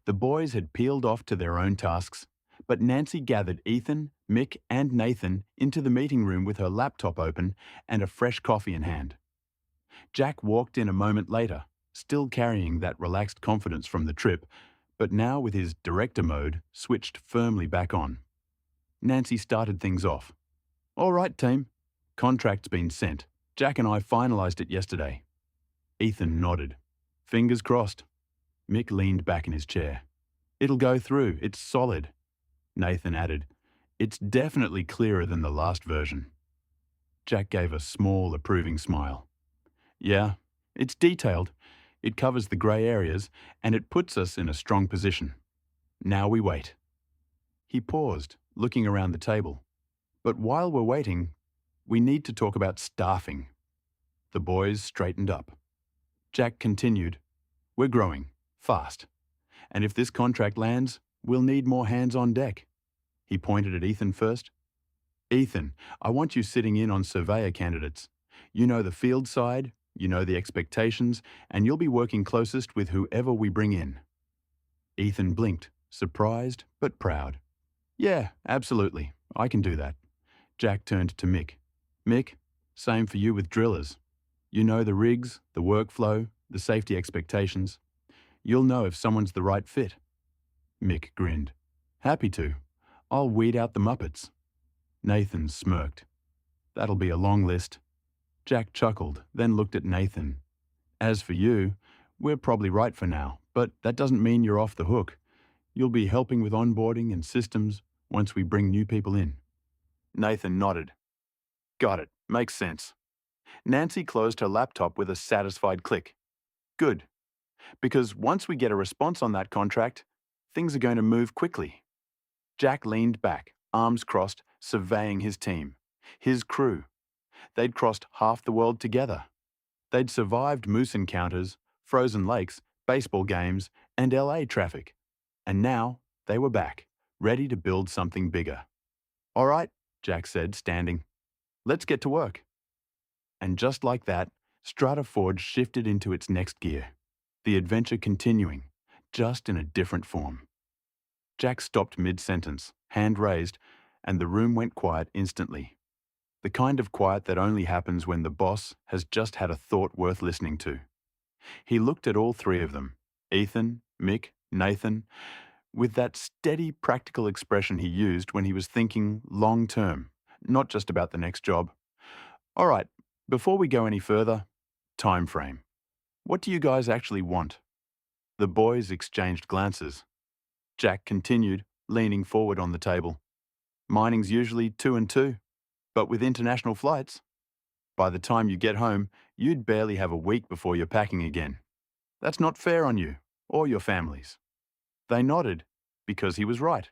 The boys had peeled off to their own tasks, but Nancy gathered Ethan, Mick, and Nathan into the meeting room with her laptop open and a fresh coffee in hand. Jack walked in a moment later, still carrying that relaxed confidence from the trip, but now with his director mode switched firmly back on. Nancy started things off. "All right, team. Contract's been sent. Jack and I finalized it yesterday." Ethan nodded. "Fingers crossed." Mick leaned back in his chair. "It'll go through. It's solid." Nathan added, "It's definitely clearer than the last version." Jack gave a small, approving smile. "Yeah, it's detailed. It covers the grey areas, and it puts us in a strong position. Now we wait." He paused, looking around the table. "But while we're waiting, we need to talk about staffing." The boys straightened up. Jack continued, "We're growing, fast. And if this contract lands, we'll need more hands on deck." He pointed at Ethan first. Ethan, I want you sitting in on surveyor candidates. You know the field side, you know the expectations, and you'll be working closest with whoever we bring in. Ethan blinked, surprised but proud. Yeah, absolutely. I can do that. Jack turned to Mick. Mick, same for you with drillers. You know the rigs, the workflow, the safety expectations. You'll know if someone's the right fit. Mick grinned. Happy to. I'll weed out the Muppets. Nathan smirked. That'll be a long list. Jack chuckled, then looked at Nathan. As for you, we're probably right for now, but that doesn't mean you're off the hook. You'll be helping with onboarding and systems once we bring new people in. Nathan nodded. Got it. Makes sense. Nancy closed her laptop with a satisfied click. Good. Because once we get a response on that contract, things are going to move quickly. Jack leaned back, arms crossed, surveying his team. His crew. They'd crossed half the world together. They'd survived moose encounters, frozen lakes, baseball games, and LA traffic. And now they were back, ready to build something bigger. All right, Jack said, standing. Let's get to work. And just like that, StrataForge shifted into its next gear, the adventure continuing, just in a different form. Jack stopped mid-sentence, hand raised, and the room went quiet instantly. The kind of quiet that only happens when the boss has just had a thought worth listening to. He looked at all three of them, Ethan, Mick, Nathan, with that steady, practical expression he used when he was thinking long-term, not just about the next job. All right, before we go any further, time frame. What do you guys actually want? The boys exchanged glances. Jack continued, leaning forward on the table. Mining's usually 2 and 2, but with international flights, by the time you get home, you'd barely have a week before you're packing again. That's not fair on you, or your families. They nodded, because he was right.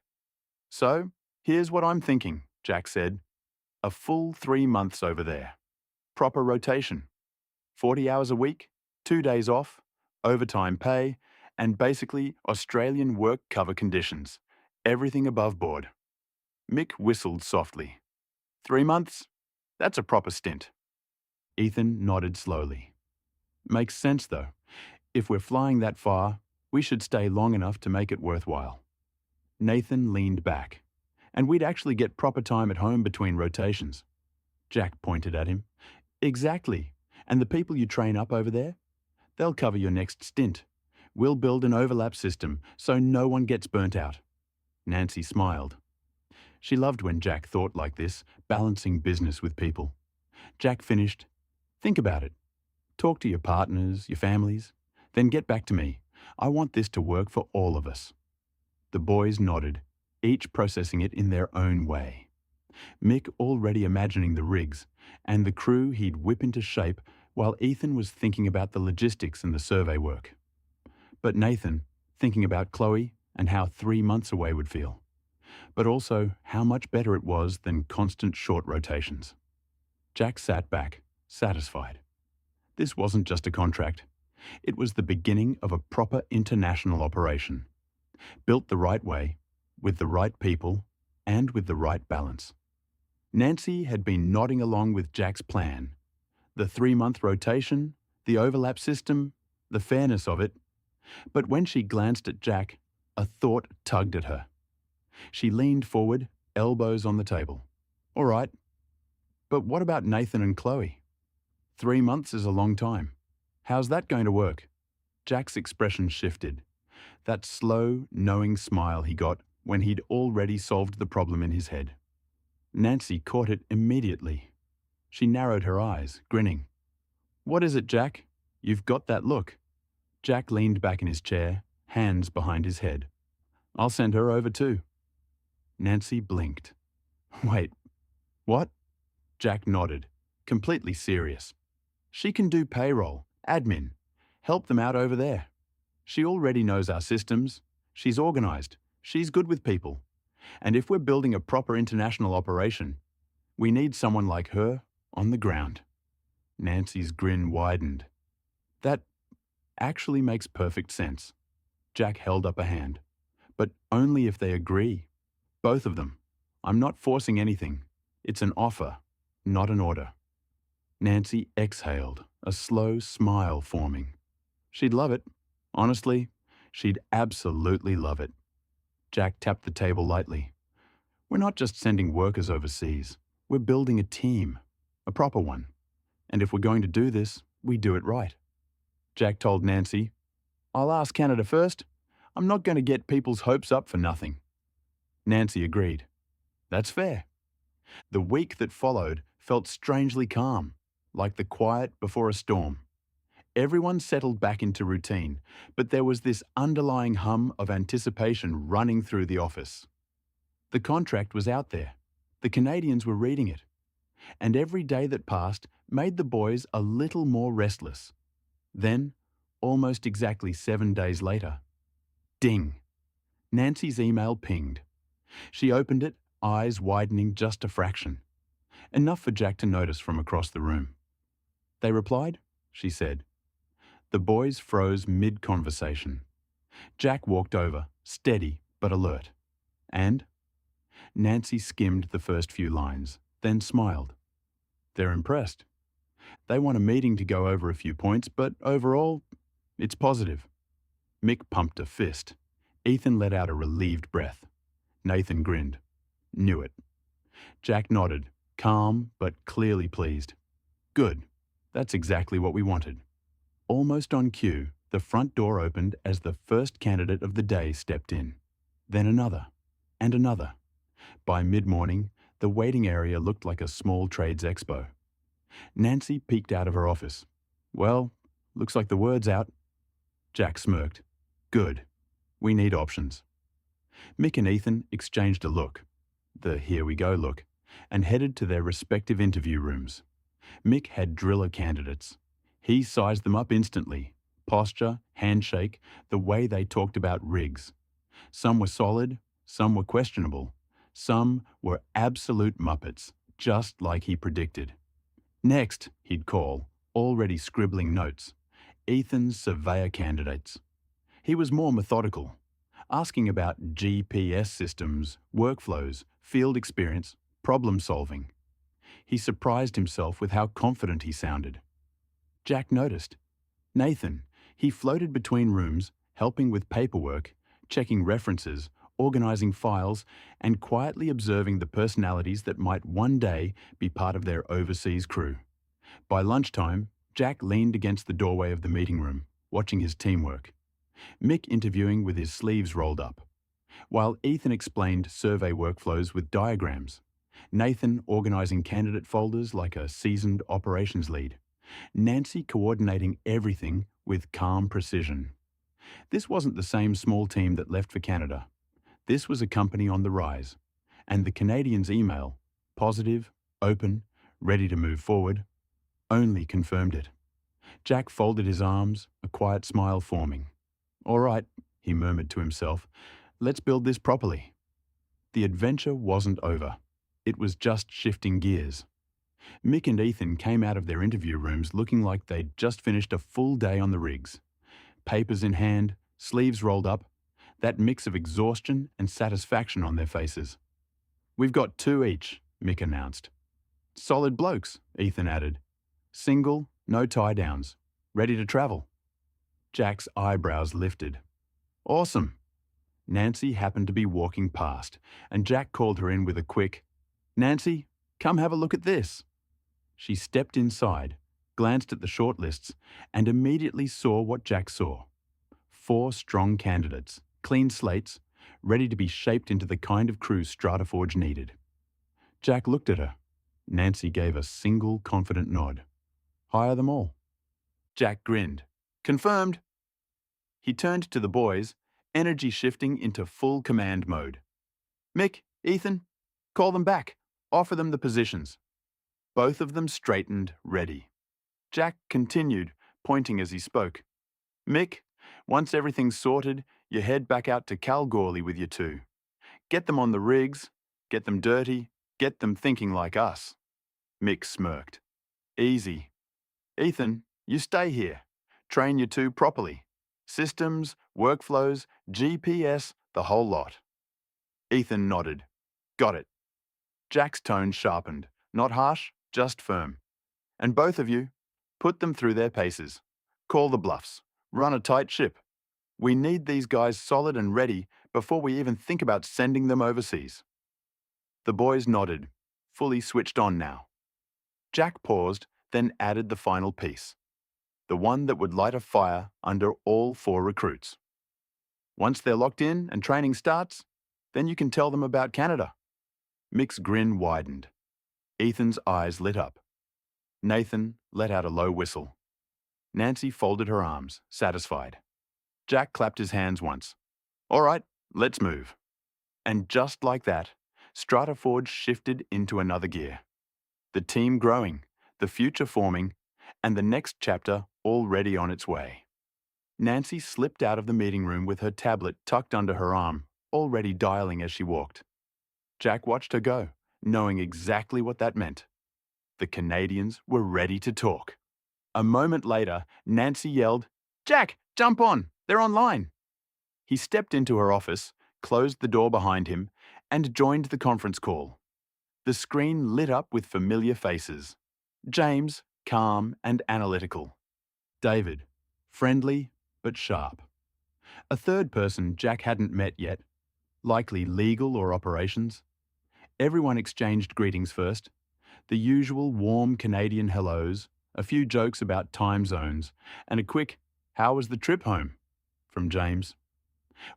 So, here's what I'm thinking, Jack said. A full 3 months over there. Proper rotation. 40 hours a week, 2 days off, overtime pay, and basically Australian work cover conditions. Everything above board. Mick whistled softly. 3 months? That's a proper stint. Ethan nodded slowly. Makes sense, though. If we're flying that far, we should stay long enough to make it worthwhile. Nathan leaned back. And we'd actually get proper time at home between rotations. Jack pointed at him. Exactly. And the people you train up over there? They'll cover your next stint. We'll build an overlap system so no one gets burnt out. Nancy smiled. She loved when Jack thought like this, balancing business with people. Jack finished. Think about it. Talk to your partners, your families. Then get back to me. I want this to work for all of us. The boys nodded, each processing it in their own way. Mick already imagining the rigs and the crew he'd whip into shape while Ethan was thinking about the logistics and the survey work. But Nathan thinking about Chloe and how 3 months away would feel. But also how much better it was than constant short rotations. Jack sat back, satisfied. This wasn't just a contract. It was the beginning of a proper international operation. Built the right way, with the right people, and with the right balance. Nancy had been nodding along with Jack's plan. The 3-month rotation, the overlap system, the fairness of it. But when she glanced at Jack, a thought tugged at her. She leaned forward, elbows on the table. All right. But what about Nathan and Chloe? 3 months is a long time. How's that going to work? Jack's expression shifted. That slow, knowing smile he got when he'd already solved the problem in his head. Nancy caught it immediately. She narrowed her eyes, grinning. What is it, Jack? You've got that look. Jack leaned back in his chair, hands behind his head. I'll send her over too. Nancy blinked. Wait, what? Jack nodded, completely serious. She can do payroll, admin, help them out over there. She already knows our systems. She's organized. She's good with people. And if we're building a proper international operation, we need someone like her on the ground. Nancy's grin widened. That actually makes perfect sense. Jack held up a hand. But only if they agree. Both of them. I'm not forcing anything. It's an offer, not an order. Nancy exhaled, a slow smile forming. She'd love it. Honestly, she'd absolutely love it. Jack tapped the table lightly. We're not just sending workers overseas. We're building a team, a proper one. And if we're going to do this, we do it right. Jack told Nancy, I'll ask Canada first. I'm not going to get people's hopes up for nothing. Nancy agreed. That's fair. The week that followed felt strangely calm, like the quiet before a storm. Everyone settled back into routine, but there was this underlying hum of anticipation running through the office. The contract was out there. The Canadians were reading it. And every day that passed made the boys a little more restless. Then, almost exactly 7 days later, ding! Nancy's email pinged. She opened it, eyes widening just a fraction. Enough for Jack to notice from across the room. They replied, she said. The boys froze mid-conversation. Jack walked over, steady but alert. And? Nancy skimmed the first few lines, then smiled. They're impressed. They want a meeting to go over a few points, but overall, it's positive. Mick pumped a fist. Ethan let out a relieved breath. Nathan grinned. Knew it. Jack nodded, calm but clearly pleased. Good. That's exactly what we wanted. Almost on cue, the front door opened as the first candidate of the day stepped in. Then another, and another. By mid-morning, the waiting area looked like a small trades expo. Nancy peeked out of her office. Well, looks like the word's out. Jack smirked. Good. We need options. Mick and Ethan exchanged a look, the here we go look, and headed to their respective interview rooms. Mick had driller candidates. He sized them up instantly. Posture, handshake, the way they talked about rigs. Some were solid, some were questionable. Some were absolute muppets, just like he predicted. Next, he'd call, already scribbling notes, Ethan's surveyor candidates. He was more methodical, asking about GPS systems, workflows, field experience, problem solving. He surprised himself with how confident he sounded. Jack noticed. Nathan, he floated between rooms, helping with paperwork, checking references, organizing files, and quietly observing the personalities that might one day be part of their overseas crew. By lunchtime, Jack leaned against the doorway of the meeting room, watching his teamwork. Mick interviewing with his sleeves rolled up, while Ethan explained survey workflows with diagrams. Nathan organizing candidate folders like a seasoned operations lead. Nancy coordinating everything with calm precision. This wasn't the same small team that left for Canada. This was a company on the rise, and the Canadians' email, positive, open, ready to move forward, only confirmed it. Jack folded his arms, a quiet smile forming. All right, he murmured to himself, let's build this properly. The adventure wasn't over. It was just shifting gears. Mick and Ethan came out of their interview rooms looking like they'd just finished a full day on the rigs. Papers in hand, sleeves rolled up, that mix of exhaustion and satisfaction on their faces. We've got 2 each, Mick announced. Solid blokes, Ethan added. Single, no tie-downs. Ready to travel. Jack's eyebrows lifted. Awesome. Nancy happened to be walking past, and Jack called her in with a quick, Nancy, come have a look at this. She stepped inside, glanced at the shortlists, and immediately saw what Jack saw. 4 strong candidates, clean slates, ready to be shaped into the kind of crew StrataForge needed. Jack looked at her. Nancy gave a single confident nod. Hire them all. Jack grinned. Confirmed. He turned to the boys, energy shifting into full command mode. Mick, Ethan, call them back. Offer them the positions. Both of them straightened, ready. Jack continued, pointing as he spoke. Mick, once everything's sorted, you head back out to Kalgoorlie with your 2. Get them on the rigs, get them dirty, get them thinking like us. Mick smirked. Easy. Ethan, you stay here. Train your 2 properly. Systems, workflows, GPS, the whole lot. Ethan nodded. Got it. Jack's tone sharpened, not harsh, just firm. And both of you, put them through their paces. Call the bluffs. Run a tight ship. We need these guys solid and ready before we even think about sending them overseas. The boys nodded, fully switched on now. Jack paused, then added the final piece, the one that would light a fire under all 4 recruits. Once they're locked in and training starts, then you can tell them about Canada. Mick's grin widened. Ethan's eyes lit up. Nathan let out a low whistle. Nancy folded her arms, satisfied. Jack clapped his hands once. All right, let's move. And just like that, StrataForge shifted into another gear. The team growing, the future forming, and the next chapter already on its way. Nancy slipped out of the meeting room with her tablet tucked under her arm, already dialing as she walked. Jack watched her go, knowing exactly what that meant. The Canadians were ready to talk. A moment later, Nancy yelled, "Jack, jump on! They're online!" He stepped into her office, closed the door behind him, and joined the conference call. The screen lit up with familiar faces. James, calm and analytical. David, friendly but sharp. A third person Jack hadn't met yet, likely legal or operations. Everyone exchanged greetings first. The usual warm Canadian hellos, a few jokes about time zones, and a quick, "How was the trip home?" from James.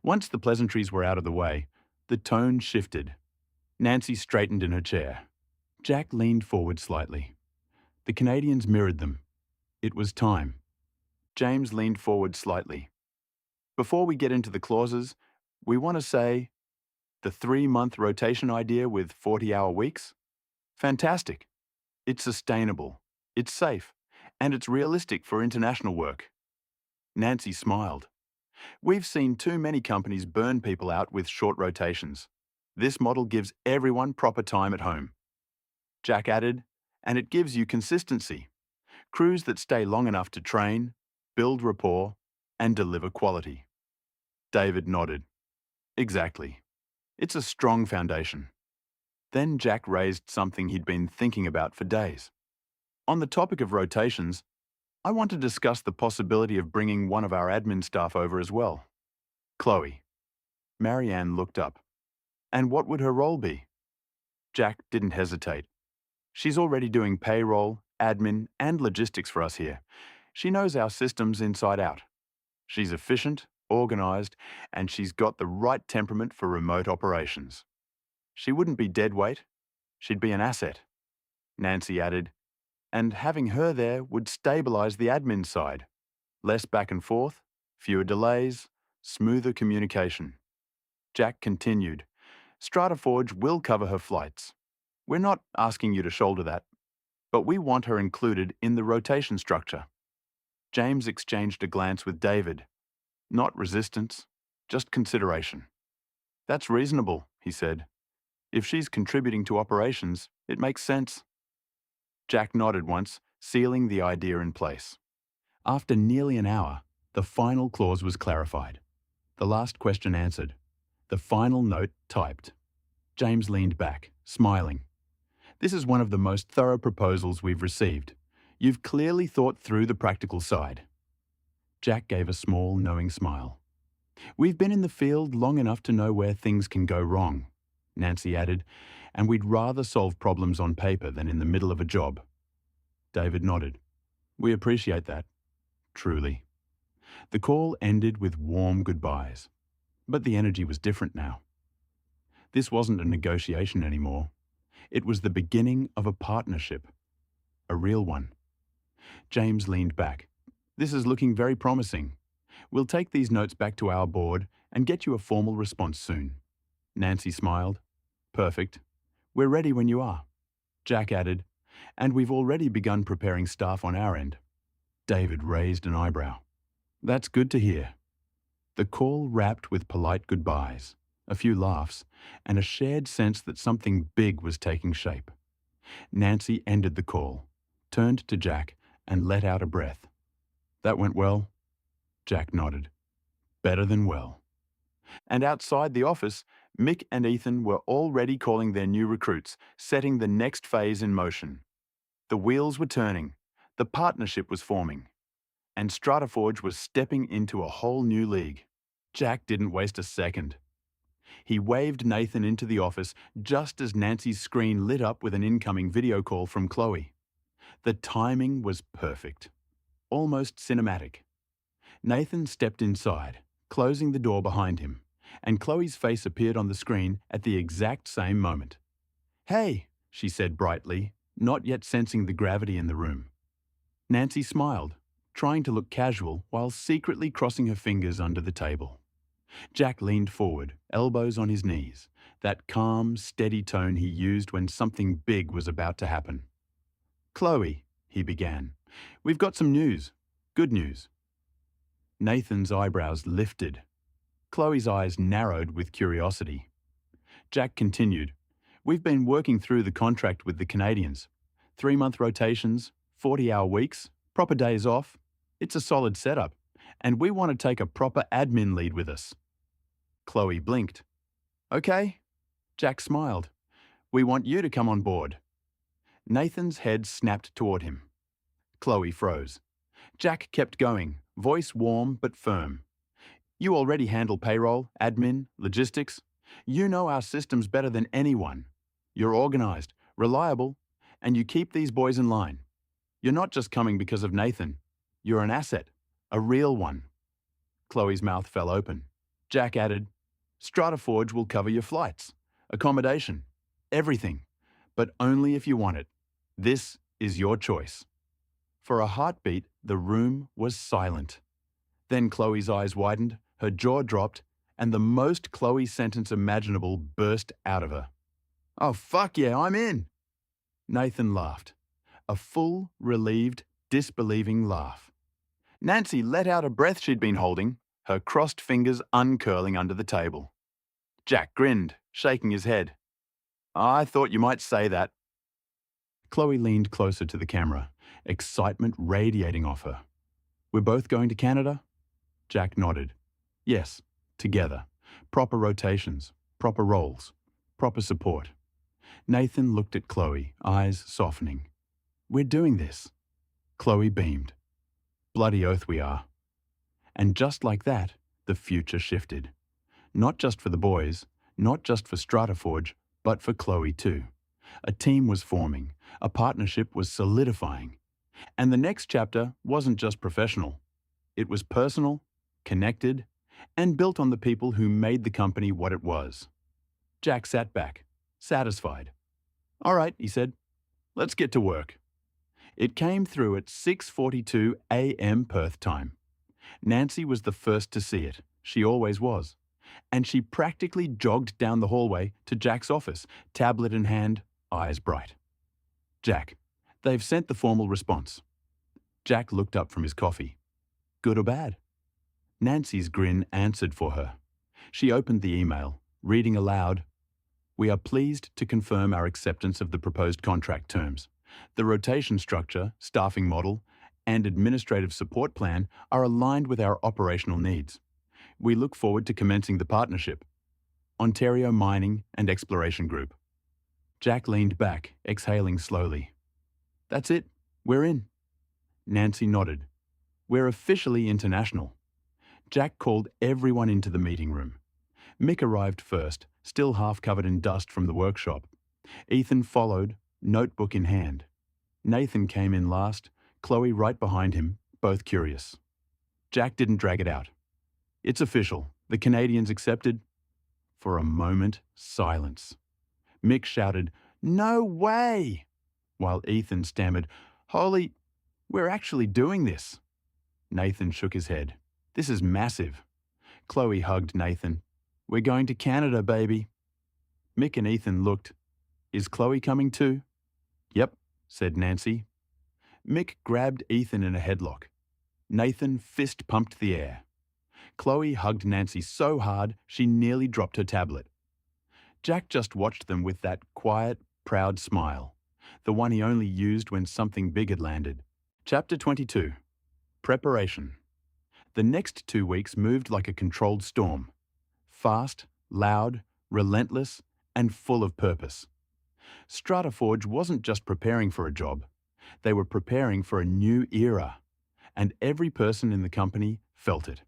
Once the pleasantries were out of the way, the tone shifted. Nancy straightened in her chair. Jack leaned forward slightly. The Canadians mirrored them. It was time. James leaned forward slightly. Before we get into the clauses, we want to say, the 3-month rotation idea with 40-hour weeks? Fantastic. It's sustainable, it's safe, and it's realistic for international work. Nancy smiled. We've seen too many companies burn people out with short rotations. This model gives everyone proper time at home. Jack added, and it gives you consistency. Crews that stay long enough to train, build rapport, and deliver quality. David nodded. Exactly. It's a strong foundation. Then Jack raised something he'd been thinking about for days. On the topic of rotations, I want to discuss the possibility of bringing one of our admin staff over as well. Chloe. Marianne looked up. And what would her role be? Jack didn't hesitate. She's already doing payroll, admin, and logistics for us here. She knows our systems inside out. She's efficient, organised, and she's got the right temperament for remote operations. She wouldn't be dead weight. She'd be an asset. Nancy added, and having her there would stabilise the admin side. Less back and forth, fewer delays, smoother communication. Jack continued, StrataForge will cover her flights. We're not asking you to shoulder that, but we want her included in the rotation structure. James exchanged a glance with David. Not resistance, just consideration. That's reasonable, he said. If she's contributing to operations, it makes sense. Jack nodded once, sealing the idea in place. After nearly an hour, the final clause was clarified. The last question answered. The final note typed. James leaned back, smiling. This is one of the most thorough proposals we've received. You've clearly thought through the practical side. Jack gave a small, knowing smile. We've been in the field long enough to know where things can go wrong, Nancy added, and we'd rather solve problems on paper than in the middle of a job. David nodded. We appreciate that. Truly. The call ended with warm goodbyes. But the energy was different now. This wasn't a negotiation anymore. It was the beginning of a partnership. A real one. James leaned back. This is looking very promising. We'll take these notes back to our board and get you a formal response soon. Nancy smiled. Perfect. We're ready when you are. Jack added, and we've already begun preparing staff on our end. David raised an eyebrow. That's good to hear. The call wrapped with polite goodbyes, a few laughs, and a shared sense that something big was taking shape. Nancy ended the call, turned to Jack, and let out a breath. That went well? Jack nodded. Better than well. And outside the office, Mick and Ethan were already calling their new recruits, setting the next phase in motion. The wheels were turning, the partnership was forming, and StrataForge was stepping into a whole new league. Jack didn't waste a second. He waved Nathan into the office just as Nancy's screen lit up with an incoming video call from Chloe. The timing was perfect, almost cinematic. Nathan stepped inside, closing the door behind him, and Chloe's face appeared on the screen at the exact same moment. "Hey," she said brightly, not yet sensing the gravity in the room. Nancy smiled, trying to look casual while secretly crossing her fingers under the table. Jack leaned forward, elbows on his knees, that calm, steady tone he used when something big was about to happen. "Chloe," he began, "we've got some news. Good news." Nathan's eyebrows lifted. Chloe's eyes narrowed with curiosity. Jack continued, "We've been working through the contract with the Canadians. 3-month rotations, 40-hour weeks, proper days off. It's a solid setup, and we want to take a proper admin lead with us." Chloe blinked. "Okay." Jack smiled. "We want you to come on board." Nathan's head snapped toward him. Chloe froze. Jack kept going, voice warm but firm. "You already handle payroll, admin, logistics. You know our systems better than anyone. You're organized, reliable, and you keep these boys in line. You're not just coming because of Nathan. You're an asset, a real one." Chloe's mouth fell open. Jack added, "StrataForge will cover your flights, accommodation, everything, but only if you want it. This is your choice." For a heartbeat, the room was silent. Then Chloe's eyes widened, her jaw dropped, and the most Chloe sentence imaginable burst out of her. "Oh, fuck yeah, I'm in!" Nathan laughed. A full, relieved, disbelieving laugh. Nancy let out a breath she'd been holding, her crossed fingers uncurling under the table. Jack grinned, shaking his head. "I thought you might say that." Chloe leaned closer to the camera, excitement radiating off her. "We're both going to Canada?" Jack nodded. "Yes, together. Proper rotations, proper roles, proper support." Nathan looked at Chloe, eyes softening. "We're doing this." Chloe beamed. "Bloody oath we are." And just like that, the future shifted. Not just for the boys, not just for StrataForge, but for Chloe too. A team was forming, a partnership was solidifying. And the next chapter wasn't just professional. It was personal, connected, and built on the people who made the company what it was. Jack sat back, satisfied. "All right," he said, "let's get to work." It came through at 6:42 a.m. Perth time. Nancy was the first to see it. She always was. And she practically jogged down the hallway to Jack's office, tablet in hand, eyes bright. "Jack, they've sent the formal response." Jack looked up from his coffee. "Good or bad?" Nancy's grin answered for her. She opened the email, reading aloud, "We are pleased to confirm our acceptance of the proposed contract terms. The rotation structure, staffing model, and administrative support plan are aligned with our operational needs. We look forward to commencing the partnership. Ontario Mining and Exploration Group." Jack leaned back, exhaling slowly. "That's it. We're in." Nancy nodded. "We're officially international." Jack called everyone into the meeting room. Mick arrived first, still half covered in dust from the workshop. Ethan followed, notebook in hand. Nathan came in last, Chloe right behind him, both curious. Jack didn't drag it out. "It's official. The Canadians accepted." For a moment, silence. Mick shouted, "No way!" while Ethan stammered, "Holy, we're actually doing this." Nathan shook his head. "This is massive." Chloe hugged Nathan. "We're going to Canada, baby." Mick and Ethan looked. "Is Chloe coming too?" "Yep," said Nancy. Mick grabbed Ethan in a headlock. Nathan fist pumped the air. Chloe hugged Nancy so hard she nearly dropped her tablet. Jack just watched them with that quiet, proud smile, the one he only used when something big had landed. Chapter 22. Preparation. The next 2 weeks moved like a controlled storm. Fast, loud, relentless, and full of purpose. StrataForge wasn't just preparing for a job, they were preparing for a new era, and every person in the company felt it.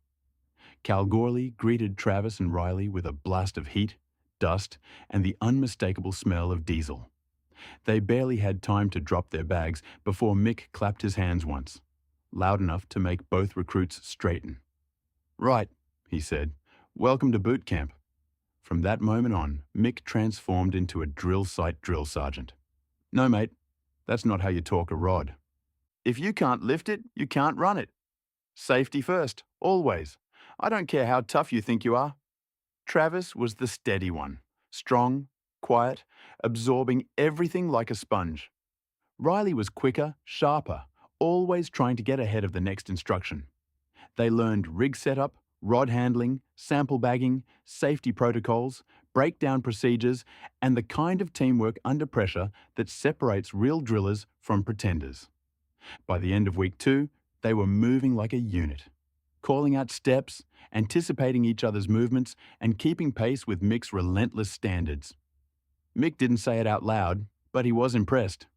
Kalgoorlie greeted Travis and Riley with a blast of heat, dust, and the unmistakable smell of diesel. They barely had time to drop their bags before Mick clapped his hands once, loud enough to make both recruits straighten. "Right," he said. "Welcome to boot camp." From that moment on, Mick transformed into a drill site drill sergeant. "No, mate, that's not how you torque a rod. If you can't lift it, you can't run it. Safety first, always. I don't care how tough you think you are." Travis was the steady one, strong, quiet, absorbing everything like a sponge. Riley was quicker, sharper, always trying to get ahead of the next instruction. They learned rig setup, rod handling, sample bagging, safety protocols, breakdown procedures, and the kind of teamwork under pressure that separates real drillers from pretenders. By the end of week 2, they were moving like a unit, calling out steps, anticipating each other's movements, and keeping pace with Mick's relentless standards. Mick didn't say it out loud, but he was impressed.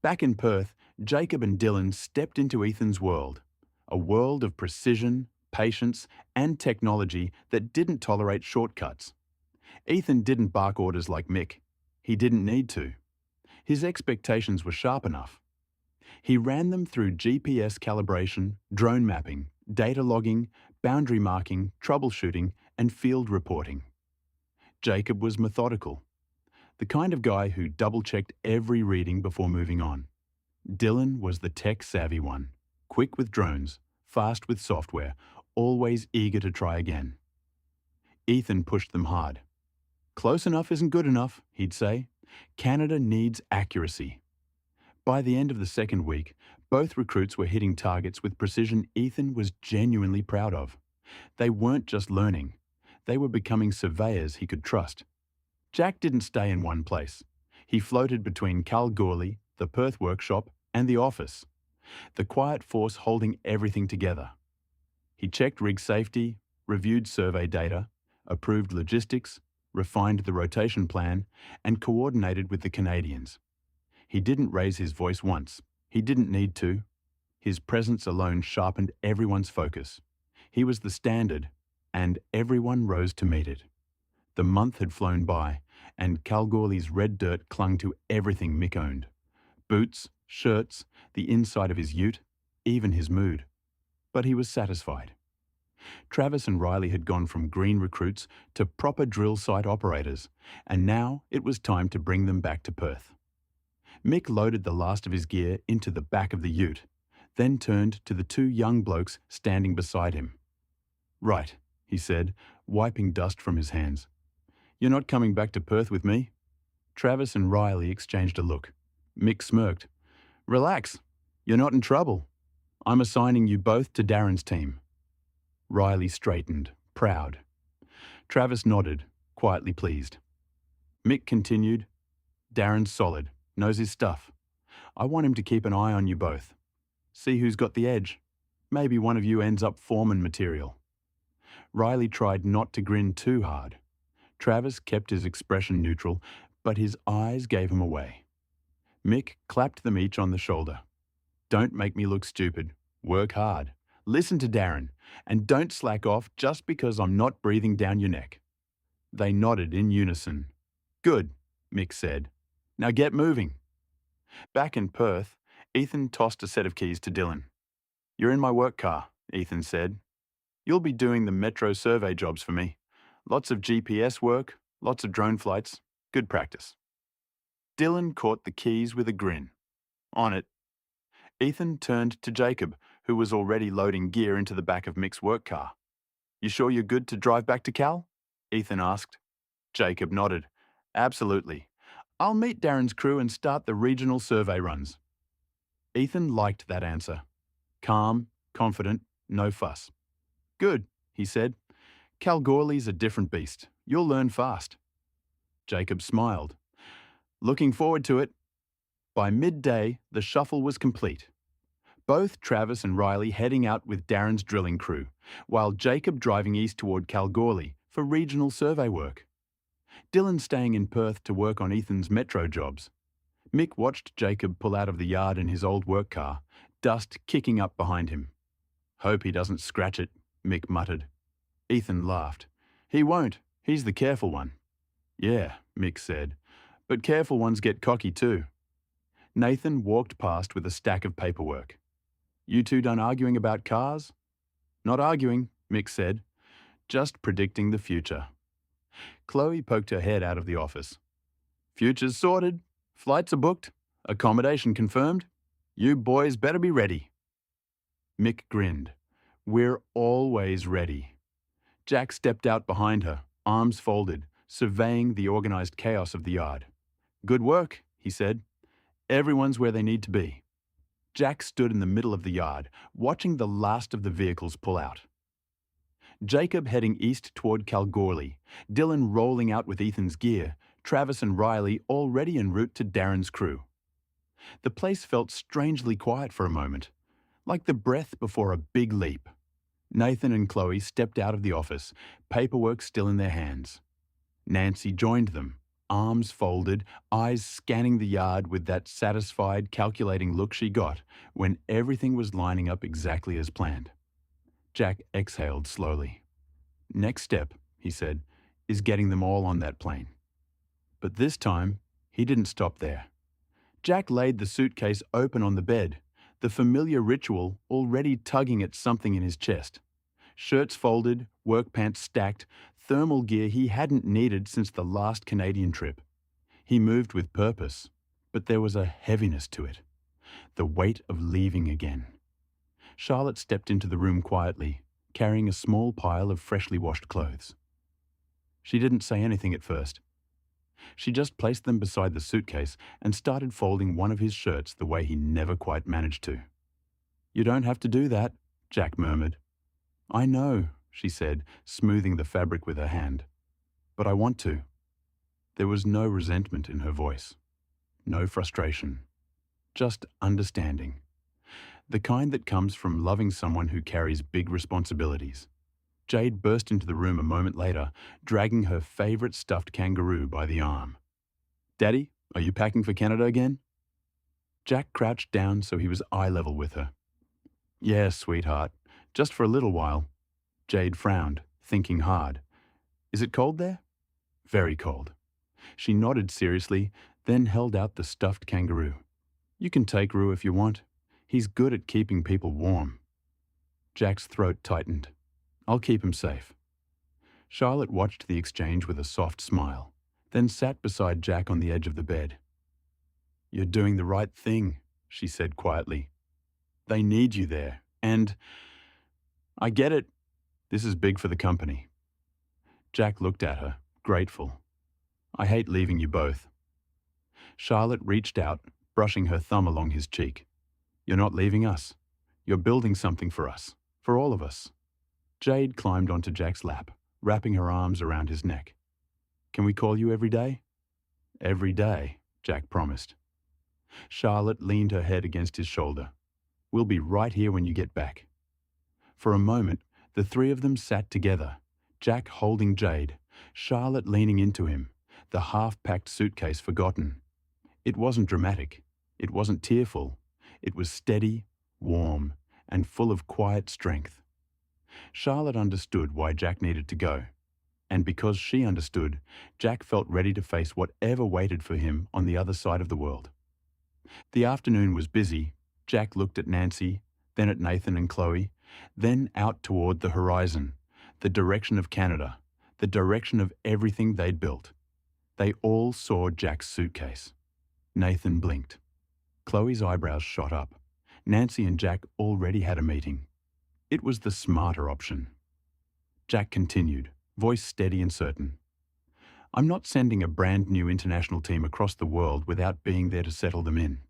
Back in Perth, Jacob and Dylan stepped into Ethan's world, a world of precision, patience, and technology that didn't tolerate shortcuts. Ethan didn't bark orders like Mick. He didn't need to. His expectations were sharp enough. He ran them through GPS calibration, drone mapping, data logging, boundary marking, troubleshooting, and field reporting. Jacob was methodical, the kind of guy who double-checked every reading before moving on. Dylan was the tech-savvy one, quick with drones, fast with software, always eager to try again. Ethan pushed them hard. "Close enough isn't good enough," he'd say. "Canada needs accuracy." By the end of the second week, both recruits were hitting targets with precision Ethan was genuinely proud of. They weren't just learning. They were becoming surveyors he could trust. Jack didn't stay in one place. He floated between Kalgoorlie, the Perth workshop, and the office, the quiet force holding everything together. He checked rig safety, reviewed survey data, approved logistics, refined the rotation plan, and coordinated with the Canadians. He didn't raise his voice once. He didn't need to. His presence alone sharpened everyone's focus. He was the standard, and everyone rose to meet it. The month had flown by, and Kalgoorlie's red dirt clung to everything Mick owned. Boots, shirts, the inside of his ute, even his mood. But he was satisfied. Travis and Riley had gone from green recruits to proper drill site operators, and now it was time to bring them back to Perth. Mick loaded the last of his gear into the back of the ute, then turned to the 2 young blokes standing beside him. "Right," he said, wiping dust from his hands. "You're not coming back to Perth with me?" Travis and Riley exchanged a look. Mick smirked. "Relax. You're not in trouble. I'm assigning you both to Darren's team." Riley straightened, proud. Travis nodded, quietly pleased. Mick continued, "Darren's solid, knows his stuff. I want him to keep an eye on you both. See who's got the edge. Maybe one of you ends up foreman material." Riley tried not to grin too hard. Travis kept his expression neutral, but his eyes gave him away. Mick clapped them each on the shoulder. "Don't make me look stupid. Work hard. Listen to Darren, and don't slack off just because I'm not breathing down your neck." They nodded in unison. "Good," Mick said. "Now get moving." Back in Perth, Ethan tossed a set of keys to Dylan. "You're in my work car," Ethan said. "You'll be doing the metro survey jobs for me. Lots of GPS work, lots of drone flights. Good practice." Dylan caught the keys with a grin. "On it." Ethan turned to Jacob, who was already loading gear into the back of Mick's work car. "You sure you're good to drive back to Cal?" Ethan asked. Jacob nodded. "Absolutely. I'll meet Darren's crew and start the regional survey runs." Ethan liked that answer. Calm, confident, no fuss. "Good," he said. "Kalgoorlie's a different beast. You'll learn fast." Jacob smiled. "Looking forward to it." By midday, the shuffle was complete. Both Travis and Riley heading out with Darren's drilling crew, while Jacob driving east toward Kalgoorlie for regional survey work. Dylan staying in Perth to work on Ethan's metro jobs. Mick watched Jacob pull out of the yard in his old work car, dust kicking up behind him. "Hope he doesn't scratch it," Mick muttered. Ethan laughed. "He won't. He's the careful one." "Yeah," Mick said, "but careful ones get cocky too." Nathan walked past with a stack of paperwork. "You two done arguing about cars?" "Not arguing," Mick said, "just predicting the future." Chloe poked her head out of the office. "Future's sorted. Flights are booked. Accommodation confirmed. You boys better be ready." Mick grinned. "We're always ready." Jack stepped out behind her, arms folded, surveying the organized chaos of the yard. "Good work," he said. "Everyone's where they need to be." Jack stood in the middle of the yard, watching the last of the vehicles pull out. Jacob heading east toward Kalgoorlie, Dylan rolling out with Ethan's gear, Travis and Riley already en route to Darren's crew. The place felt strangely quiet for a moment, like the breath before a big leap. Nathan and Chloe stepped out of the office, paperwork still in their hands. Nancy joined them, arms folded, eyes scanning the yard with that satisfied, calculating look she got when everything was lining up exactly as planned. Jack exhaled slowly. "Next step," he said, "is getting them all on that plane." But this time, he didn't stop there. Jack laid the suitcase open on the bed, the familiar ritual already tugging at something in his chest. Shirts folded, work pants stacked, thermal gear he hadn't needed since the last Canadian trip. He moved with purpose, but there was a heaviness to it, the weight of leaving again. Charlotte stepped into the room quietly, carrying a small pile of freshly washed clothes. She didn't say anything at first. She just placed them beside the suitcase and started folding one of his shirts the way he never quite managed to. "You don't have to do that," Jack murmured. "I know," she said, smoothing the fabric with her hand. "But I want to." There was no resentment in her voice, no frustration, just understanding. The kind that comes from loving someone who carries big responsibilities. Jade burst into the room a moment later, dragging her favorite stuffed kangaroo by the arm. "Daddy, are you packing for Canada again?" Jack crouched down so he was eye level with her. "Yes, sweetheart, just for a little while." Jade frowned, thinking hard. "Is it cold there?" "Very cold." She nodded seriously, then held out the stuffed kangaroo. "You can take Roo if you want. He's good at keeping people warm." Jack's throat tightened. "I'll keep him safe." Charlotte watched the exchange with a soft smile, then sat beside Jack on the edge of the bed. "You're doing the right thing," she said quietly. "They need you there, and I get it. This is big for the company." Jack looked at her, grateful. "I hate leaving you both." Charlotte reached out, brushing her thumb along his cheek. "You're not leaving us. You're building something for us, for all of us." Jade climbed onto Jack's lap, wrapping her arms around his neck. "Can we call you every day?" "Every day," Jack promised. Charlotte leaned her head against his shoulder. "We'll be right here when you get back." For a moment, the three of them sat together, Jack holding Jade, Charlotte leaning into him, the half-packed suitcase forgotten. It wasn't dramatic. It wasn't tearful. It was steady, warm, and full of quiet strength. Charlotte understood why Jack needed to go. And because she understood, Jack felt ready to face whatever waited for him on the other side of the world. The afternoon was busy. Jack looked at Nancy, then at Nathan and Chloe, then out toward the horizon, the direction of Canada, the direction of everything they'd built. They all saw Jack's suitcase. Nathan blinked. Chloe's eyebrows shot up. Nancy and Jack already had a meeting. It was the smarter option. Jack continued, voice steady and certain. "I'm not sending a brand new international team across the world without being there to settle them in.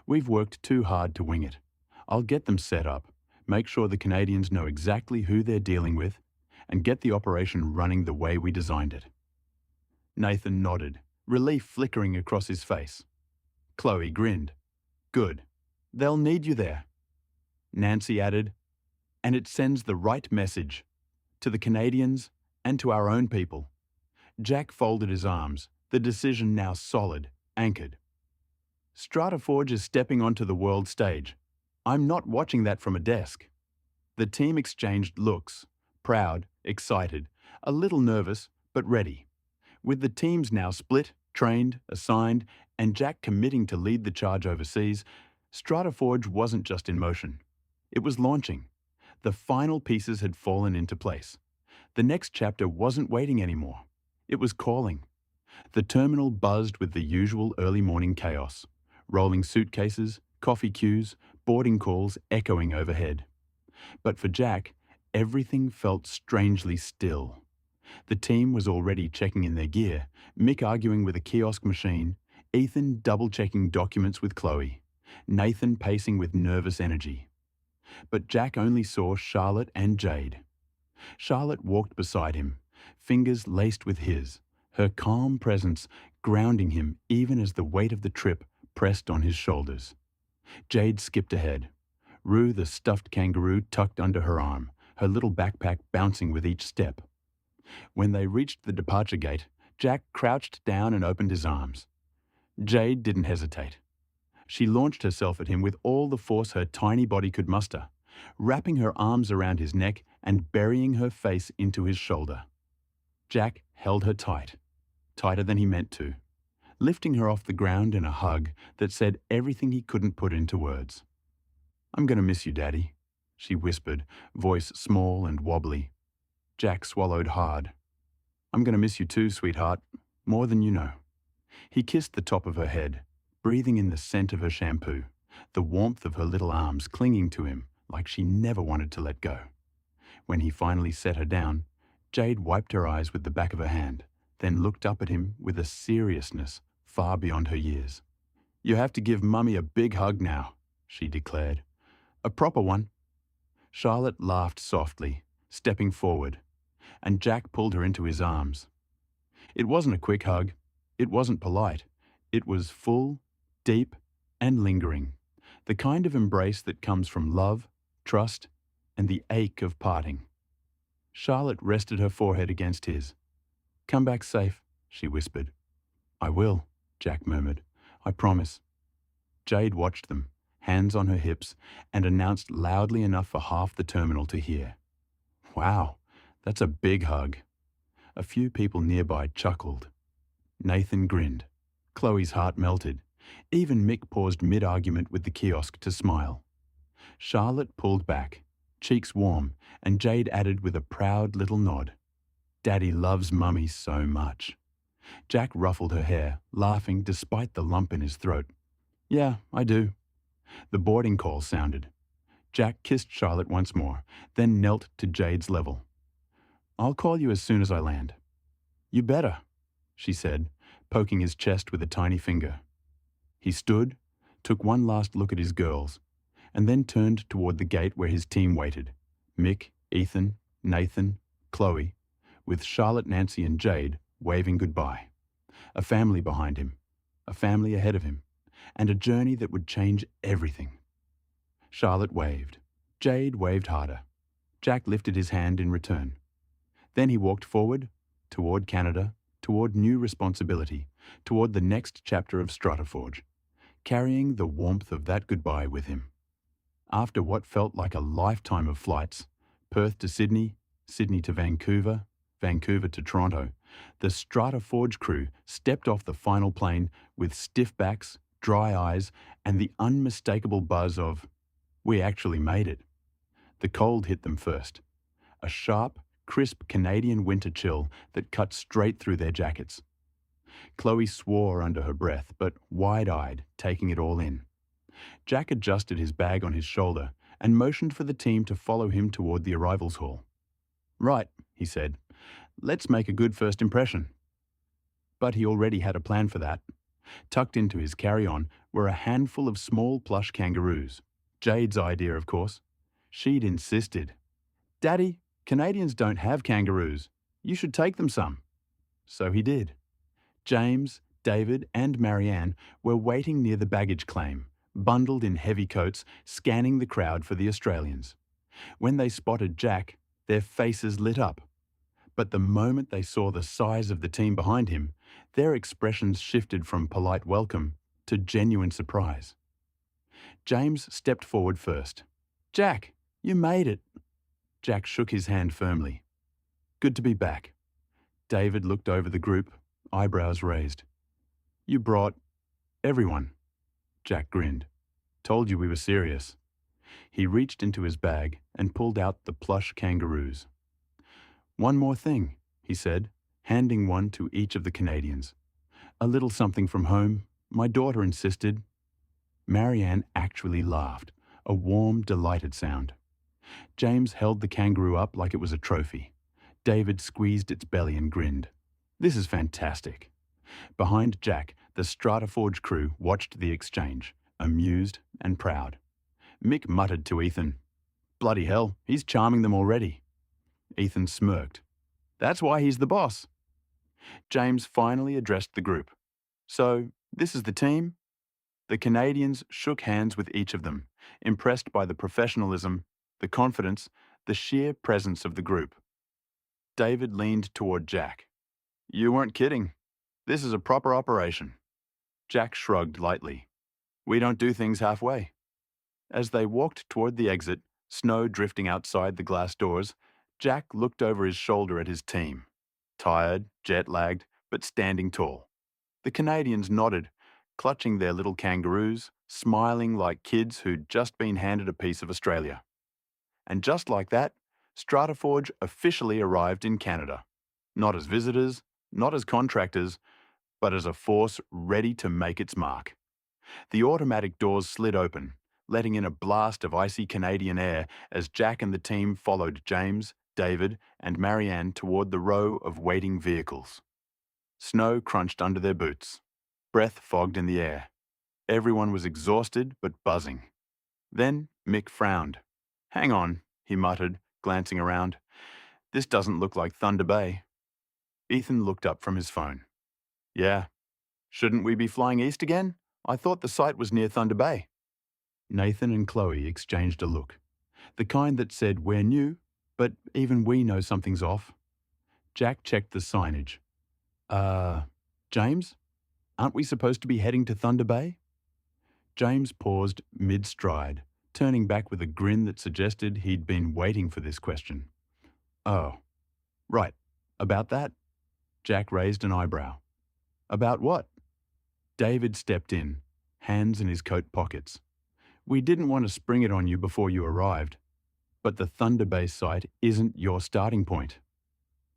We've worked too hard to wing it. I'll get them set up, make sure the Canadians know exactly who they're dealing with, and get the operation running the way we designed it." Nathan nodded, relief flickering across his face. Chloe grinned. "Good. They'll need you there." Nancy added, "And it sends the right message to the Canadians and to our own people. Jack folded his arms, the decision now solid, anchored. StrataForge is stepping onto the world stage. I'm not watching that from a desk. The team exchanged looks, proud, excited, a little nervous, but ready. With the teams now split, trained, assigned, and Jack committing to lead the charge overseas, StrataForge wasn't just in motion. It was launching. The final pieces had fallen into place. The next chapter wasn't waiting anymore. It was calling. The terminal buzzed with the usual early morning chaos. Rolling suitcases, coffee queues, boarding calls echoing overhead. But for Jack, everything felt strangely still. The team was already checking in their gear, Mick arguing with a kiosk machine, Ethan double-checking documents with Chloe, Nathan pacing with nervous energy. But Jack only saw Charlotte and Jade. Charlotte walked beside him, fingers laced with his, her calm presence grounding him even as the weight of the trip pressed on his shoulders. Jade skipped ahead. Rue, the stuffed kangaroo, tucked under her arm, her little backpack bouncing with each step. When they reached the departure gate, Jack crouched down and opened his arms. Jade didn't hesitate. She launched herself at him with all the force her tiny body could muster, wrapping her arms around his neck and burying her face into his shoulder. Jack held her tight, tighter than he meant to, lifting her off the ground in a hug that said everything he couldn't put into words. "I'm going to miss you, Daddy," she whispered, voice small and wobbly. Jack swallowed hard. "I'm going to miss you too, sweetheart, more than you know." He kissed the top of her head, breathing in the scent of her shampoo, the warmth of her little arms clinging to him like she never wanted to let go. When he finally set her down, Jade wiped her eyes with the back of her hand, then looked up at him with a seriousness far beyond her years. "You have to give Mummy a big hug now," she declared. "A proper one." Charlotte laughed softly, stepping forward, and Jack pulled her into his arms. It wasn't a quick hug. It wasn't polite. It was full, deep, and lingering, the kind of embrace that comes from love, trust, and the ache of parting. Charlotte rested her forehead against his. "Come back safe," she whispered. "I will," Jack murmured. "I promise." Jade watched them, hands on her hips, and announced loudly enough for half the terminal to hear. "Wow, that's a big hug." A few people nearby chuckled. Nathan grinned. Chloe's heart melted. Even Mick paused mid-argument with the kiosk to smile. Charlotte pulled back, cheeks warm, and Jade added with a proud little nod. "Daddy loves Mummy so much." Jack ruffled her hair, laughing despite the lump in his throat. "Yeah, I do." The boarding call sounded. Jack kissed Charlotte once more, then knelt to Jade's level. "I'll call you as soon as I land." "You better," she said, poking his chest with a tiny finger. He stood, took one last look at his girls, and then turned toward the gate where his team waited. Mick, Ethan, Nathan, Chloe, with Charlotte, Nancy, and Jade waving goodbye. A family behind him, a family ahead of him, and a journey that would change everything. Charlotte waved. Jade waved harder. Jack lifted his hand in return. Then he walked forward, toward Canada, toward new responsibility, toward the next chapter of StrataForge, carrying the warmth of that goodbye with him. After what felt like a lifetime of flights, Perth to Sydney, Sydney to Vancouver, Vancouver to Toronto, the StrataForge crew stepped off the final plane with stiff backs, dry eyes, and the unmistakable buzz of, "We actually made it." The cold hit them first. A sharp, crisp Canadian winter chill that cut straight through their jackets. Chloe swore under her breath, but wide-eyed, taking it all in. Jack adjusted his bag on his shoulder and motioned for the team to follow him toward the arrivals hall. "Right," he said. "Let's make a good first impression." But he already had a plan for that. Tucked into his carry-on were a handful of small plush kangaroos. Jade's idea, of course. She'd insisted. "Daddy, Canadians don't have kangaroos. You should take them some." So he did. James, David, and Marianne were waiting near the baggage claim, bundled in heavy coats, scanning the crowd for the Australians. When they spotted Jack, their faces lit up. But the moment they saw the size of the team behind him, their expressions shifted from polite welcome to genuine surprise. James stepped forward first. "Jack, you made it." Jack shook his hand firmly. "Good to be back." David looked over the group, eyebrows raised. "You brought everyone." Jack grinned. "Told you we were serious." He reached into his bag and pulled out the plush kangaroos. "One more thing," he said, handing one to each of the Canadians. "A little something from home. My daughter insisted." Marianne actually laughed, a warm, delighted sound. James held the kangaroo up like it was a trophy. David squeezed its belly and grinned. "This is fantastic." Behind Jack, the StrataForge crew watched the exchange, amused and proud. Mick muttered to Ethan, "Bloody hell, he's charming them already." Ethan smirked. "That's why he's the boss." James finally addressed the group. "So, this is the team?" The Canadians shook hands with each of them, impressed by the professionalism, the confidence, the sheer presence of the group. David leaned toward Jack. "You weren't kidding. This is a proper operation." Jack shrugged lightly. "We don't do things halfway." As they walked toward the exit, snow drifting outside the glass doors, Jack looked over his shoulder at his team. Tired, jet-lagged, but standing tall. The Canadians nodded, clutching their little kangaroos, smiling like kids who'd just been handed a piece of Australia. And just like that, StrataForge officially arrived in Canada. Not as visitors, not as contractors, but as a force ready to make its mark. The automatic doors slid open, letting in a blast of icy Canadian air as Jack and the team followed James, David, and Marianne toward the row of waiting vehicles. Snow crunched under their boots. Breath fogged in the air. Everyone was exhausted but buzzing. Then Mick frowned. "Hang on," he muttered, glancing around. "This doesn't look like Thunder Bay." Ethan looked up from his phone. "Yeah. Shouldn't we be flying east again? I thought the site was near Thunder Bay." Nathan and Chloe exchanged a look. The kind that said, "We're new, but even we know something's off." Jack checked the signage. James? Aren't we supposed to be heading to Thunder Bay?" James paused mid-stride, turning back with a grin that suggested he'd been waiting for this question. "Oh, right. About that?" Jack raised an eyebrow. "About what?" David stepped in, hands in his coat pockets. "We didn't want to spring it on you before you arrived, but the Thunder Bay site isn't your starting point."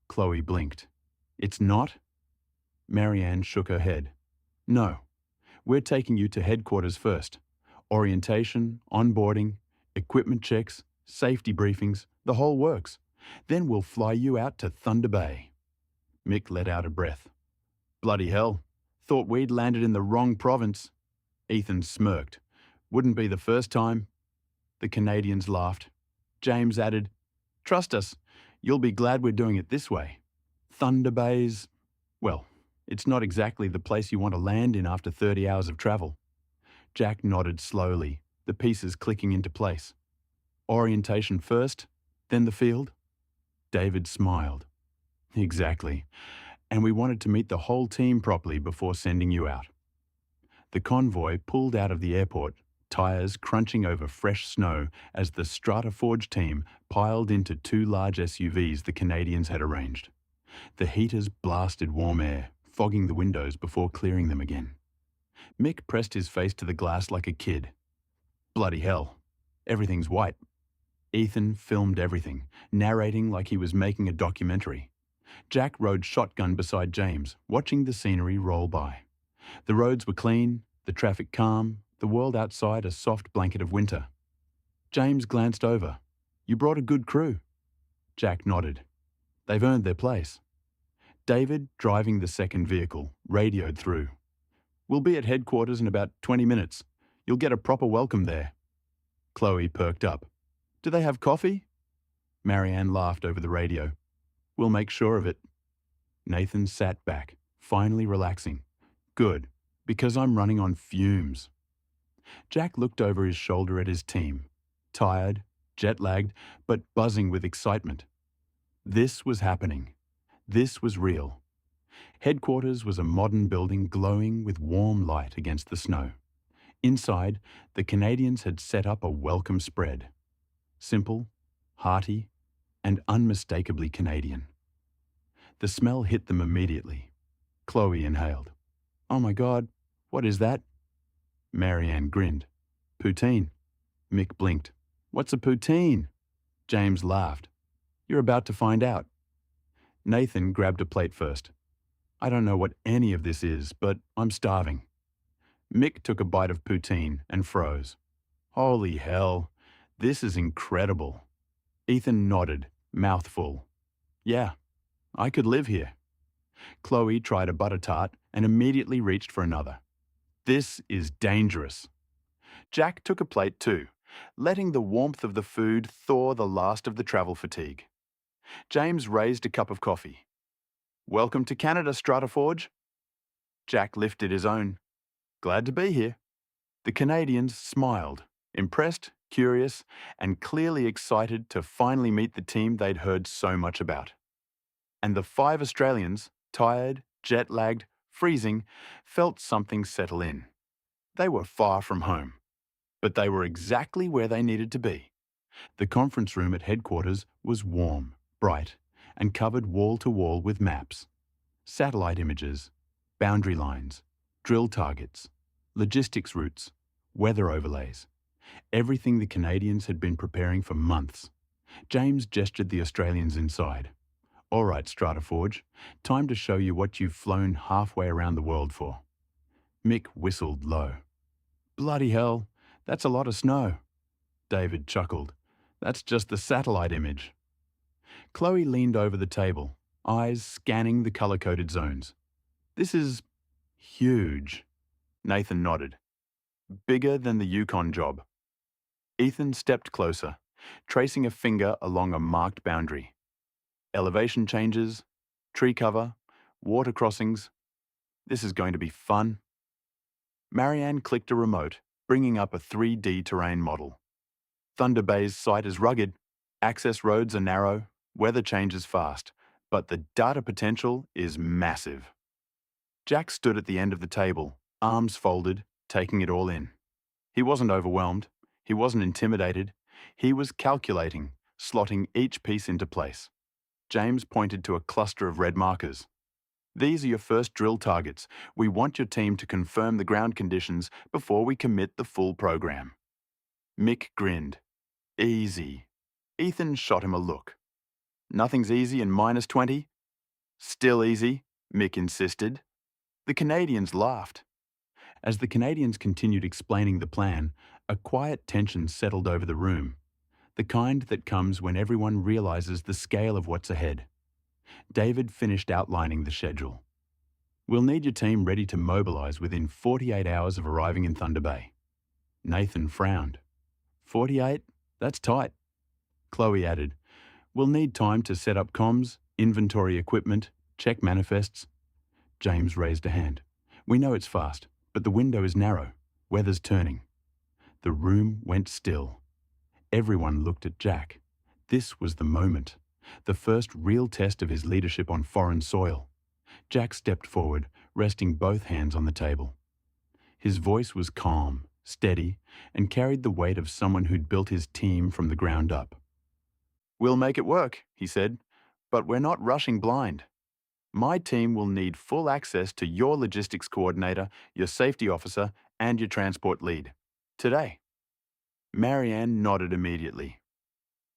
Chloe blinked. "It's not?" Marianne shook her head. "No. We're taking you to headquarters first. Orientation, onboarding, equipment checks, safety briefings, the whole works. Then we'll fly you out to Thunder Bay." Mick let out a breath. "Bloody hell. Thought we'd landed in the wrong province." Ethan smirked. "Wouldn't be the first time." The Canadians laughed. James added, "Trust us. You'll be glad we're doing it this way. Thunder Bay's, well, it's not exactly the place you want to land in after 30 hours of travel." Jack nodded slowly, the pieces clicking into place. "Orientation first, then the field?" David smiled. "Exactly. And we wanted to meet the whole team properly before sending you out." The convoy pulled out of the airport, tires crunching over fresh snow as the StrataForge team piled into two large SUVs the Canadians had arranged. The heaters blasted warm air, fogging the windows before clearing them again. Mick pressed his face to the glass like a kid. "Bloody hell. Everything's white." Ethan filmed everything, narrating like he was making a documentary. Jack rode shotgun beside James, watching the scenery roll by. The roads were clean, the traffic calm, the world outside a soft blanket of winter. James glanced over. "You brought a good crew." Jack nodded. "They've earned their place." David, driving the second vehicle, radioed through. "We'll be at headquarters in about 20 minutes. You'll get a proper welcome there." Chloe perked up. "Do they have coffee?" Marianne laughed over the radio. "We'll make sure of it." Nathan sat back, finally relaxing. "Good, because I'm running on fumes." Jack looked over his shoulder at his team. Tired, jet-lagged, but buzzing with excitement. This was happening. This was real. Headquarters was a modern building glowing with warm light against the snow. Inside, the Canadians had set up a welcome spread. Simple, hearty, and unmistakably Canadian. The smell hit them immediately. Chloe inhaled. "Oh my God, what is that?" Marianne grinned. "Poutine." Mick blinked. "What's a poutine?" James laughed. "You're about to find out." Nathan grabbed a plate first. "I don't know what any of this is, but I'm starving." Mick took a bite of poutine and froze. "Holy hell, this is incredible." Ethan nodded, mouth full. "Yeah, I could live here." Chloe tried a butter tart and immediately reached for another. "This is dangerous." Jack took a plate too, letting the warmth of the food thaw the last of the travel fatigue. James raised a cup of coffee. "Welcome to Canada, StrataForge." Jack lifted his own. "Glad to be here." The Canadians smiled, impressed, curious, and clearly excited to finally meet the team they'd heard so much about. And the 5 Australians, tired, jet-lagged, freezing, felt something settle in. They were far from home, but they were exactly where they needed to be. The conference room at headquarters was warm, bright, and covered wall to wall with maps, satellite images, boundary lines, drill targets, logistics routes, weather overlays, everything the Canadians had been preparing for months. James gestured the Australians inside. "All right, StrataForge, time to show you what you've flown halfway around the world for." Mick whistled low. "Bloody hell, that's a lot of snow." David chuckled. "That's just the satellite image." Chloe leaned over the table, eyes scanning the color-coded zones. "This is huge." Nathan nodded. "Bigger than the Yukon job." Ethan stepped closer, tracing a finger along a marked boundary. Elevation changes, tree cover, water crossings. This is going to be fun. Marianne clicked a remote, bringing up a 3D terrain model. Thunder Bay's site is rugged, access roads are narrow, weather changes fast, but the data potential is massive. Jack stood at the end of the table, arms folded, taking it all in. He wasn't overwhelmed. He wasn't intimidated. He was calculating, slotting each piece into place. James pointed to a cluster of red markers. "These are your first drill targets. We want your team to confirm the ground conditions before we commit the full program." Mick grinned. "Easy." Ethan shot him a look. "Nothing's easy in -20? "Still easy," Mick insisted. The Canadians laughed. As the Canadians continued explaining the plan, a quiet tension settled over the room, the kind that comes when everyone realizes the scale of what's ahead. David finished outlining the schedule. "We'll need your team ready to mobilize within 48 hours of arriving in Thunder Bay." Nathan frowned. 48? That's tight." Chloe added, "We'll need time to set up comms, inventory equipment, check manifests." James raised a hand. "We know it's fast, but the window is narrow. Weather's turning." The room went still. Everyone looked at Jack. This was the moment, the first real test of his leadership on foreign soil. Jack stepped forward, resting both hands on the table. His voice was calm, steady, and carried the weight of someone who'd built his team from the ground up. "We'll make it work," he said, "but we're not rushing blind. My team will need full access to your logistics coordinator, your safety officer, and your transport lead. Today." Marianne nodded immediately.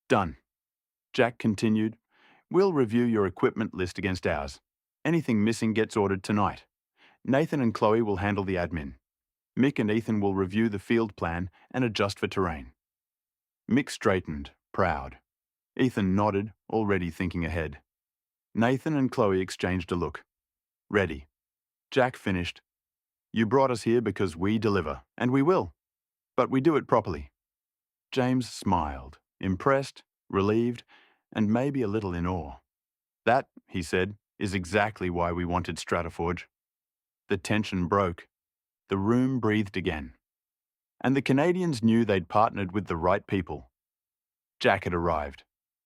"Done." Jack continued, "We'll review your equipment list against ours. Anything missing gets ordered tonight. Nathan and Chloe will handle the admin. Mick and Ethan will review the field plan and adjust for terrain." Mick straightened, proud. Ethan nodded, already thinking ahead. Nathan and Chloe exchanged a look. "Ready." Jack finished, "You brought us here because we deliver, and we will. But we do it properly." James smiled, impressed, relieved, and maybe a little in awe. "That," he said, "is exactly why we wanted StrataForge." The tension broke. The room breathed again. And the Canadians knew they'd partnered with the right people. Jack had arrived,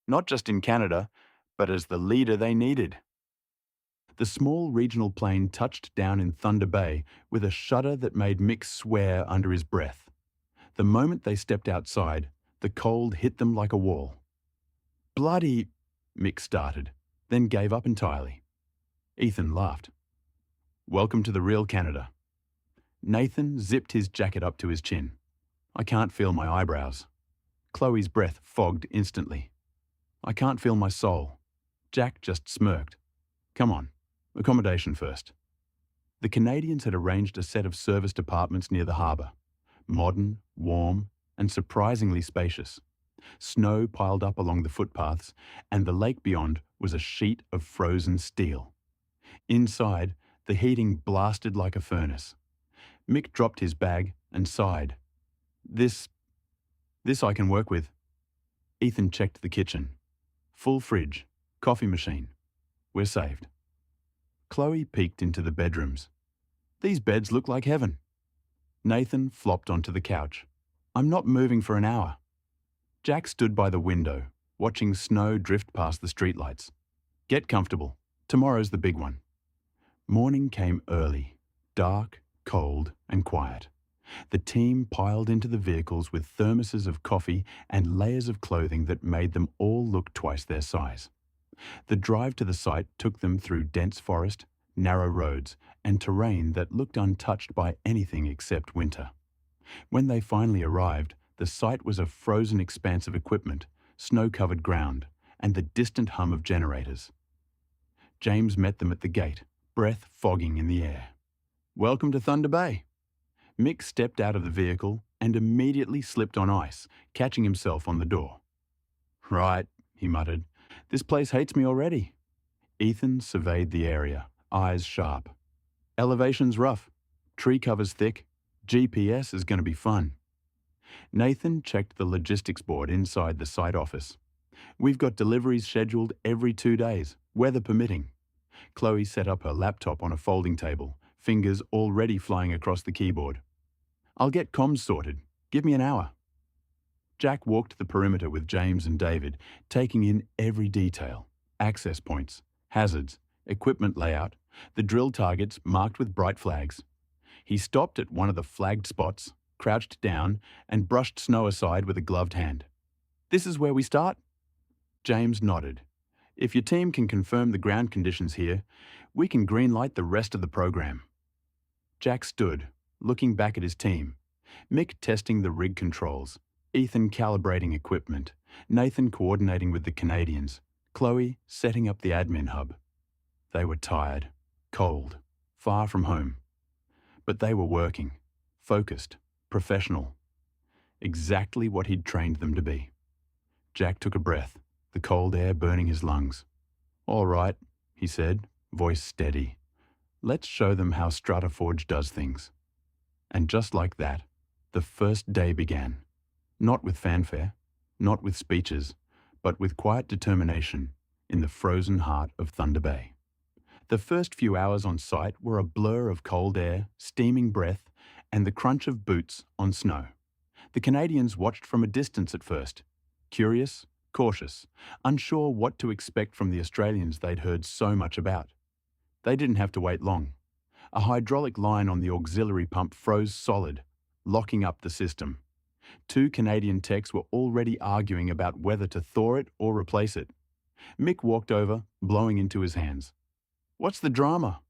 not just in Canada, but as the leader they needed. The small regional plane touched down in Thunder Bay with a shudder that made Mick swear under his breath. The moment they stepped outside, the cold hit them like a wall. "Bloody," Mick started, then gave up entirely. Ethan laughed. "Welcome to the real Canada." Nathan zipped his jacket up to his chin. "I can't feel my eyebrows." Chloe's breath fogged instantly. "I can't feel my soul." Jack just smirked. "Come on, accommodation first." The Canadians had arranged a set of service apartments near the harbour. Modern, warm, and surprisingly spacious. Snow piled up along the footpaths, and the lake beyond was a sheet of frozen steel. Inside, the heating blasted like a furnace. Mick dropped his bag and sighed. This I can work with." Ethan checked the kitchen. Full fridge, coffee machine. We're saved. Chloe peeked into the bedrooms. "These beds look like heaven." Nathan flopped onto the couch. "I'm not moving for an hour." Jack stood by the window, watching snow drift past the streetlights. "Get comfortable. Tomorrow's the big one." Morning came early, dark, cold, and quiet. The team piled into the vehicles with thermoses of coffee and layers of clothing that made them all look twice their size. The drive to the site took them through dense forest, narrow roads, and terrain that looked untouched by anything except winter. When they finally arrived, the site was a frozen expanse of equipment, snow-covered ground, and the distant hum of generators. James met them at the gate, breath fogging in the air. "Welcome to Thunder Bay." Mick stepped out of the vehicle and immediately slipped on ice, catching himself on the door. "Right," he muttered. "This place hates me already." Ethan surveyed the area, eyes sharp. "Elevation's rough. Tree cover's thick. GPS is going to be fun." Nathan checked the logistics board inside the site office. "We've got deliveries scheduled every 2 days, weather permitting." Chloe set up her laptop on a folding table, fingers already flying across the keyboard. "I'll get comms sorted. Give me an hour." Jack walked the perimeter with James and David, taking in every detail: access points, hazards, equipment layout, the drill targets marked with bright flags. He stopped at one of the flagged spots, crouched down, and brushed snow aside with a gloved hand. "This is where we start?" James nodded. "If your team can confirm the ground conditions here, we can greenlight the rest of the program." Jack stood, looking back at his team. Mick testing the rig controls, Ethan calibrating equipment, Nathan coordinating with the Canadians, Chloe setting up the admin hub. They were tired, cold, far from home. But they were working, focused, professional. Exactly what he'd trained them to be. Jack took a breath, the cold air burning his lungs. "All right," he said, voice steady. "Let's show them how StrataForge does things." And just like that, the first day began. Not with fanfare, not with speeches, but with quiet determination in the frozen heart of Thunder Bay. The first few hours on site were a blur of cold air, steaming breath, and the crunch of boots on snow. The Canadians watched from a distance at first, curious, cautious, unsure what to expect from the Australians they'd heard so much about. They didn't have to wait long. A hydraulic line on the auxiliary pump froze solid, locking up the system. 2 Canadian techs were already arguing about whether to thaw it or replace it. Mick walked over, blowing into his hands. "What's the drama?"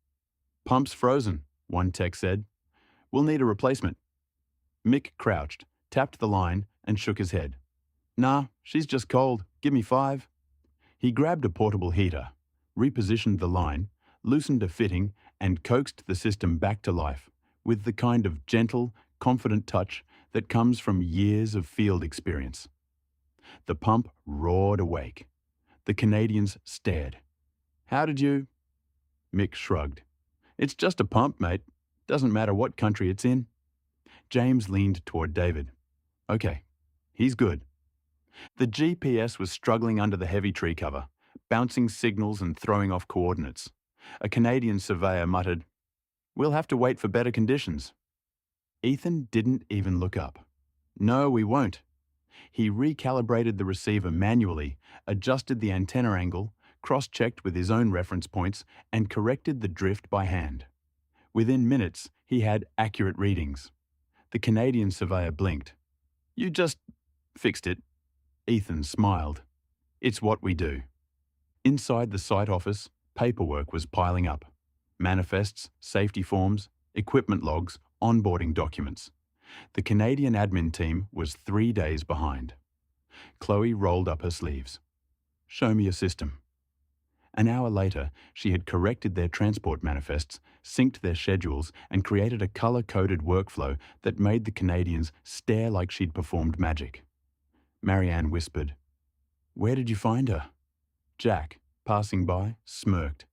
"Pump's frozen," one tech said. "We'll need a replacement." Mick crouched, tapped the line, and shook his head. "Nah, she's just cold. Give me 5. He grabbed a portable heater, repositioned the line, loosened a fitting, and coaxed the system back to life, with the kind of gentle, confident touch that comes from years of field experience. The pump roared awake. The Canadians stared. "How did you—" Mick shrugged. "It's just a pump, mate. Doesn't matter what country it's in." James leaned toward David. "Okay, he's good." The GPS was struggling under the heavy tree cover, bouncing signals and throwing off coordinates. A Canadian surveyor muttered, "We'll have to wait for better conditions." Ethan didn't even look up. "No, we won't." He recalibrated the receiver manually, adjusted the antenna angle, cross-checked with his own reference points, and corrected the drift by hand. Within minutes, he had accurate readings. The Canadian surveyor blinked. "You just fixed it." Ethan smiled. "It's what we do." Inside the site office, paperwork was piling up. Manifests, safety forms, equipment logs, onboarding documents. The Canadian admin team was 3 days behind. Chloe rolled up her sleeves. "Show me your system." An hour later, she had corrected their transport manifests, synced their schedules, and created a colour-coded workflow that made the Canadians stare like she'd performed magic. Marianne whispered, "Where did you find her?" Jack, passing by, smirked.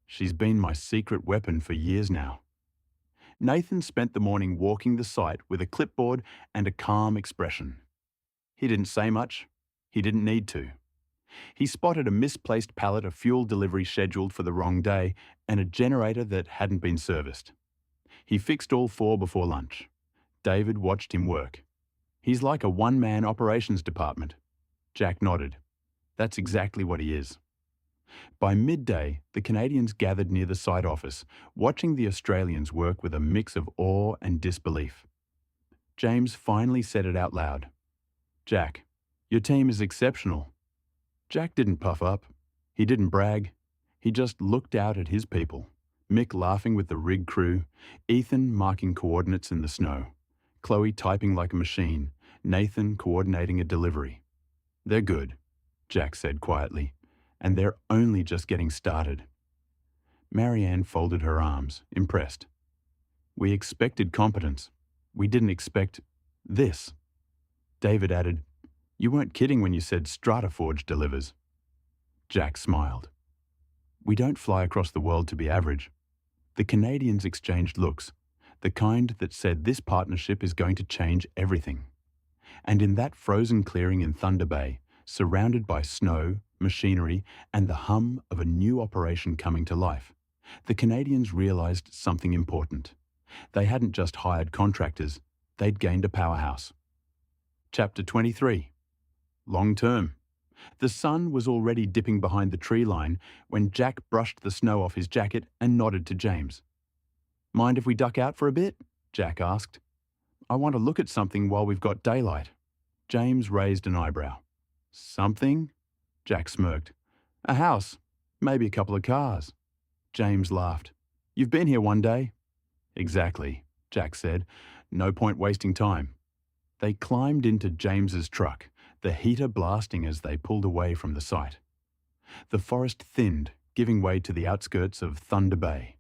"She's been my secret weapon for years now." Nathan spent the morning walking the site with a clipboard and a calm expression. He didn't say much. He didn't need to. He spotted a misplaced pallet of fuel delivery scheduled for the wrong day and a generator that hadn't been serviced. He fixed all 4 before lunch. David watched him work. "He's like a one-man operations department." Jack nodded. "That's exactly what he is." By midday, the Canadians gathered near the site office, watching the Australians work with a mix of awe and disbelief. James finally said it out loud. "Jack, your team is exceptional." Jack didn't puff up. He didn't brag. He just looked out at his people. Mick laughing with the rig crew, Ethan marking coordinates in the snow, Chloe typing like a machine, Nathan coordinating a delivery. "They're good," Jack said quietly, "and they're only just getting started." Marianne folded her arms, impressed. "We expected competence. We didn't expect this." David added, "You weren't kidding when you said StrataForge delivers." Jack smiled. "We don't fly across the world to be average." The Canadians exchanged looks, the kind that said this partnership is going to change everything. And in that frozen clearing in Thunder Bay, surrounded by snow, machinery, and the hum of a new operation coming to life, the Canadians realized something important. They hadn't just hired contractors, they'd gained a powerhouse. Chapter 23. Long term. The sun was already dipping behind the tree line when Jack brushed the snow off his jacket and nodded to James. "Mind if we duck out for a bit?" Jack asked. "I want to look at something while we've got daylight." James raised an eyebrow. "Something?" Jack smirked. "A house, maybe a couple of cars." James laughed. "You've been here one day." "Exactly," Jack said. "No point wasting time." They climbed into James's truck, the heater blasting as they pulled away from the site. The forest thinned, giving way to the outskirts of Thunder Bay.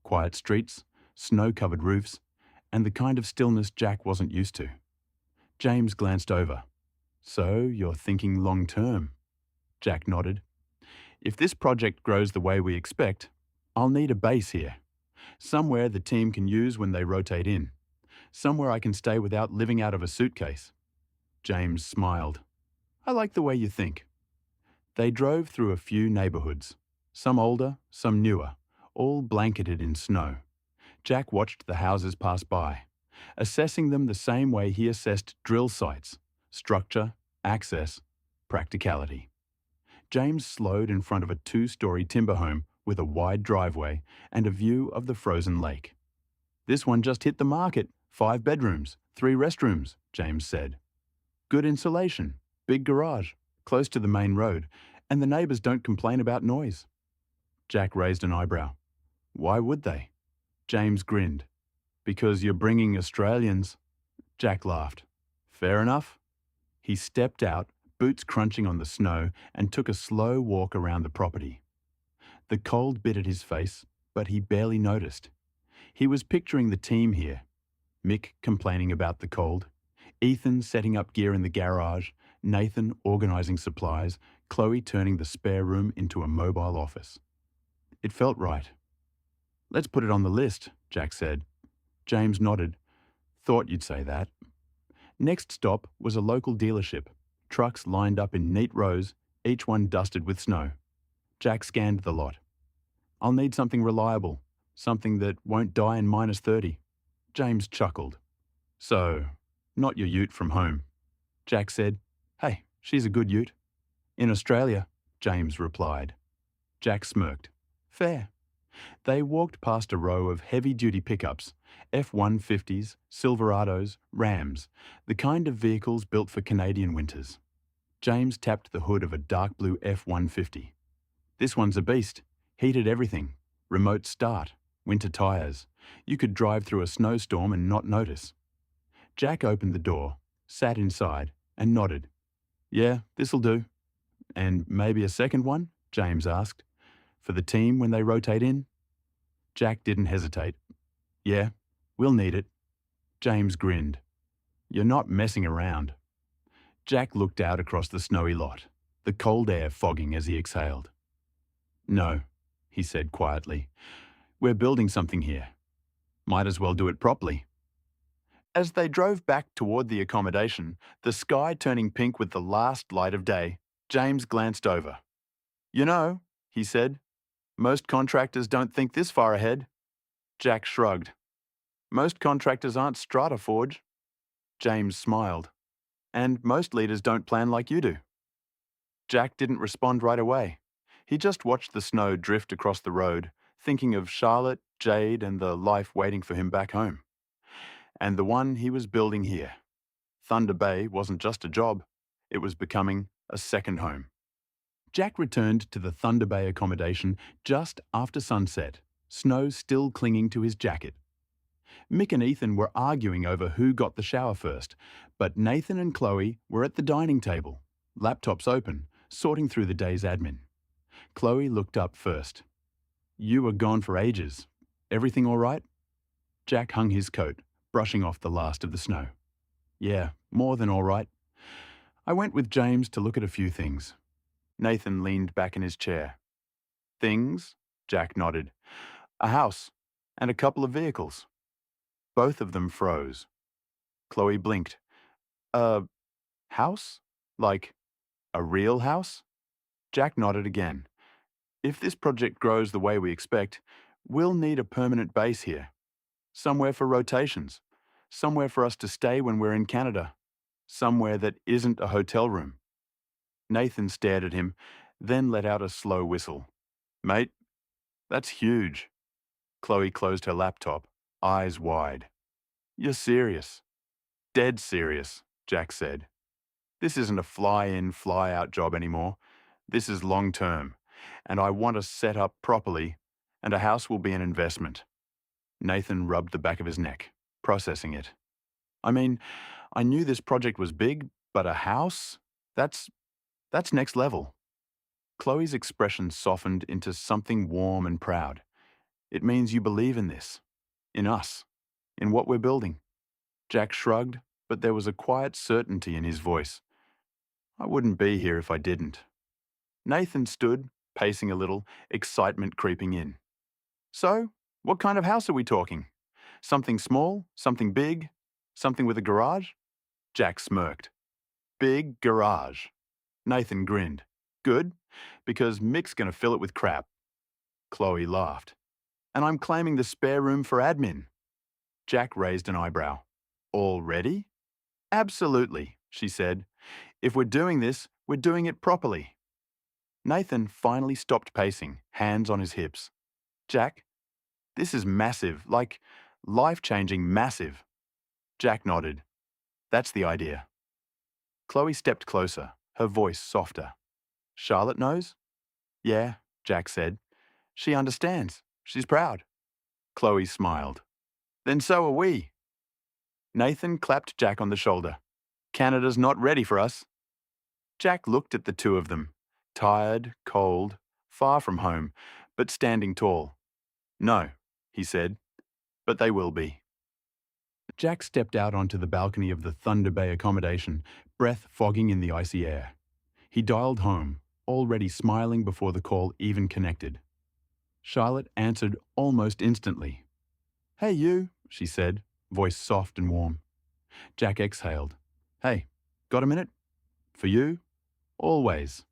Quiet streets, snow-covered roofs, and the kind of stillness Jack wasn't used to. James glanced over. "So, you're thinking long-term?" Jack nodded. "If this project grows the way we expect, I'll need a base here. Somewhere the team can use when they rotate in. Somewhere I can stay without living out of a suitcase." James smiled. "I like the way you think." They drove through a few neighborhoods, some older, some newer, all blanketed in snow. Jack watched the houses pass by, assessing them the same way he assessed drill sites: structure, access, practicality. James slowed in front of a 2-story timber home with a wide driveway and a view of the frozen lake. "This one just hit the market, 5 bedrooms, 3 restrooms," James said. "Good insulation, big garage, close to the main road, and the neighbours don't complain about noise." Jack raised an eyebrow. "Why would they?" James grinned. "Because you're bringing Australians." Jack laughed. "Fair enough." He stepped out, boots crunching on the snow, and took a slow walk around the property. The cold bit at his face, but he barely noticed. He was picturing the team here. Mick complaining about the cold, Ethan setting up gear in the garage, Nathan organising supplies, Chloe turning the spare room into a mobile office. It felt right. "Let's put it on the list," Jack said. James nodded. "Thought you'd say that." Next stop was a local dealership, trucks lined up in neat rows, each one dusted with snow. Jack scanned the lot. "I'll need something reliable, something that won't die in -30. James chuckled. "So, not your ute from home." Jack said, "Hey, she's a good ute." "In Australia," James replied. Jack smirked. Fair. They walked past a row of heavy-duty pickups, F-150s, Silverados, Rams, the kind of vehicles built for Canadian winters. James tapped the hood of a dark blue F-150. This one's a beast. Heated everything. Remote start. Winter tires. You could drive through a snowstorm and not notice. Jack opened the door, sat inside, and nodded. Yeah, this'll do. And maybe a second one? James asked. For the team when they rotate in? Jack didn't hesitate. Yeah, we'll need it. James grinned. You're not messing around. Jack looked out across the snowy lot, the cold air fogging as he exhaled. No, he said quietly. We're building something here. Might as well do it properly. As they drove back toward the accommodation, the sky turning pink with the last light of day, James glanced over. You know, he said, most contractors don't think this far ahead. Jack shrugged. Most contractors aren't StrataForge. James smiled. And most leaders don't plan like you do. Jack didn't respond right away. He just watched the snow drift across the road, thinking of Charlotte, Jade, and the life waiting for him back home. And the one he was building here. Thunder Bay wasn't just a job. It was becoming a second home. Jack returned to the Thunder Bay accommodation just after sunset, snow still clinging to his jacket. Mick and Ethan were arguing over who got the shower first, but Nathan and Chloe were at the dining table, laptops open, sorting through the day's admin. Chloe looked up first. You were gone for ages. Everything all right? Jack hung his coat, brushing off the last of the snow. Yeah, more than all right. I went with James to look at a few things. Nathan leaned back in his chair. Things? Jack nodded. A house and a couple of vehicles. Both of them froze. Chloe blinked. A house? Like a real house? Jack nodded again. If this project grows the way we expect, we'll need a permanent base here. Somewhere for rotations. Somewhere for us to stay when we're in Canada. Somewhere that isn't a hotel room. Nathan stared at him, then let out a slow whistle. Mate, that's huge. Chloe closed her laptop, eyes wide. You're serious. Dead serious, Jack said. This isn't a fly-in, fly-out job anymore. This is long-term, and I want us set up properly, and a house will be an investment. Nathan rubbed the back of his neck, processing it. I mean, I knew this project was big, but a house? That's next level. Chloe's expression softened into something warm and proud. It means you believe in this. In us. In what we're building. Jack shrugged, but there was a quiet certainty in his voice. I wouldn't be here if I didn't. Nathan stood, pacing a little, excitement creeping in. So, what kind of house are we talking? Something small? Something big? Something with a garage? Jack smirked. Big garage. Nathan grinned. Good, because Mick's going to fill it with crap. Chloe laughed. And I'm claiming the spare room for admin. Jack raised an eyebrow. Already? Absolutely, she said. If we're doing this, we're doing it properly. Nathan finally stopped pacing, hands on his hips. Jack, this is massive, like life-changing massive. Jack nodded. That's the idea. Chloe stepped closer, her voice softer. Charlotte knows? Yeah, Jack said. She understands. She's proud. Chloe smiled. Then so are we. Nathan clapped Jack on the shoulder. Canada's not ready for us. Jack looked at the two of them, tired, cold, far from home, but standing tall. No, he said, but they will be. Jack stepped out onto the balcony of the Thunder Bay accommodation, breath fogging in the icy air. He dialed home, already smiling before the call even connected. Charlotte answered almost instantly. Hey you, she said, voice soft and warm. Jack exhaled. Hey, got a minute? For you? Always.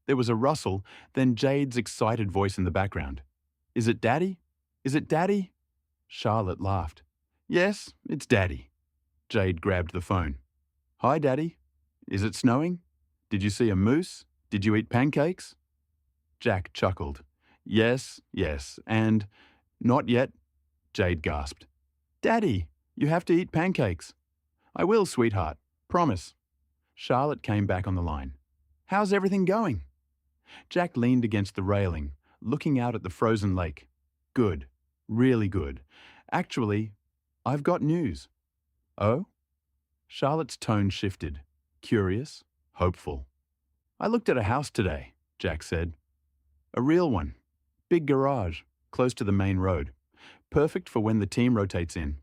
There was a rustle, then Jade's excited voice in the background. Is it Daddy? Is it Daddy? Charlotte laughed. Yes, it's Daddy. Jade grabbed the phone. Hi, Daddy. Is it snowing? Did you see a moose? Did you eat pancakes? Jack chuckled. Yes, yes, and not yet, Jade gasped. Daddy, you have to eat pancakes. I will, sweetheart. Promise. Charlotte came back on the line. How's everything going? Jack leaned against the railing, looking out at the frozen lake. Good. Really good. Actually, I've got news. Oh? Charlotte's tone shifted. Curious, hopeful. I looked at a house today, Jack said. A real one. Big garage, close to the main road. Perfect for when the team rotates in.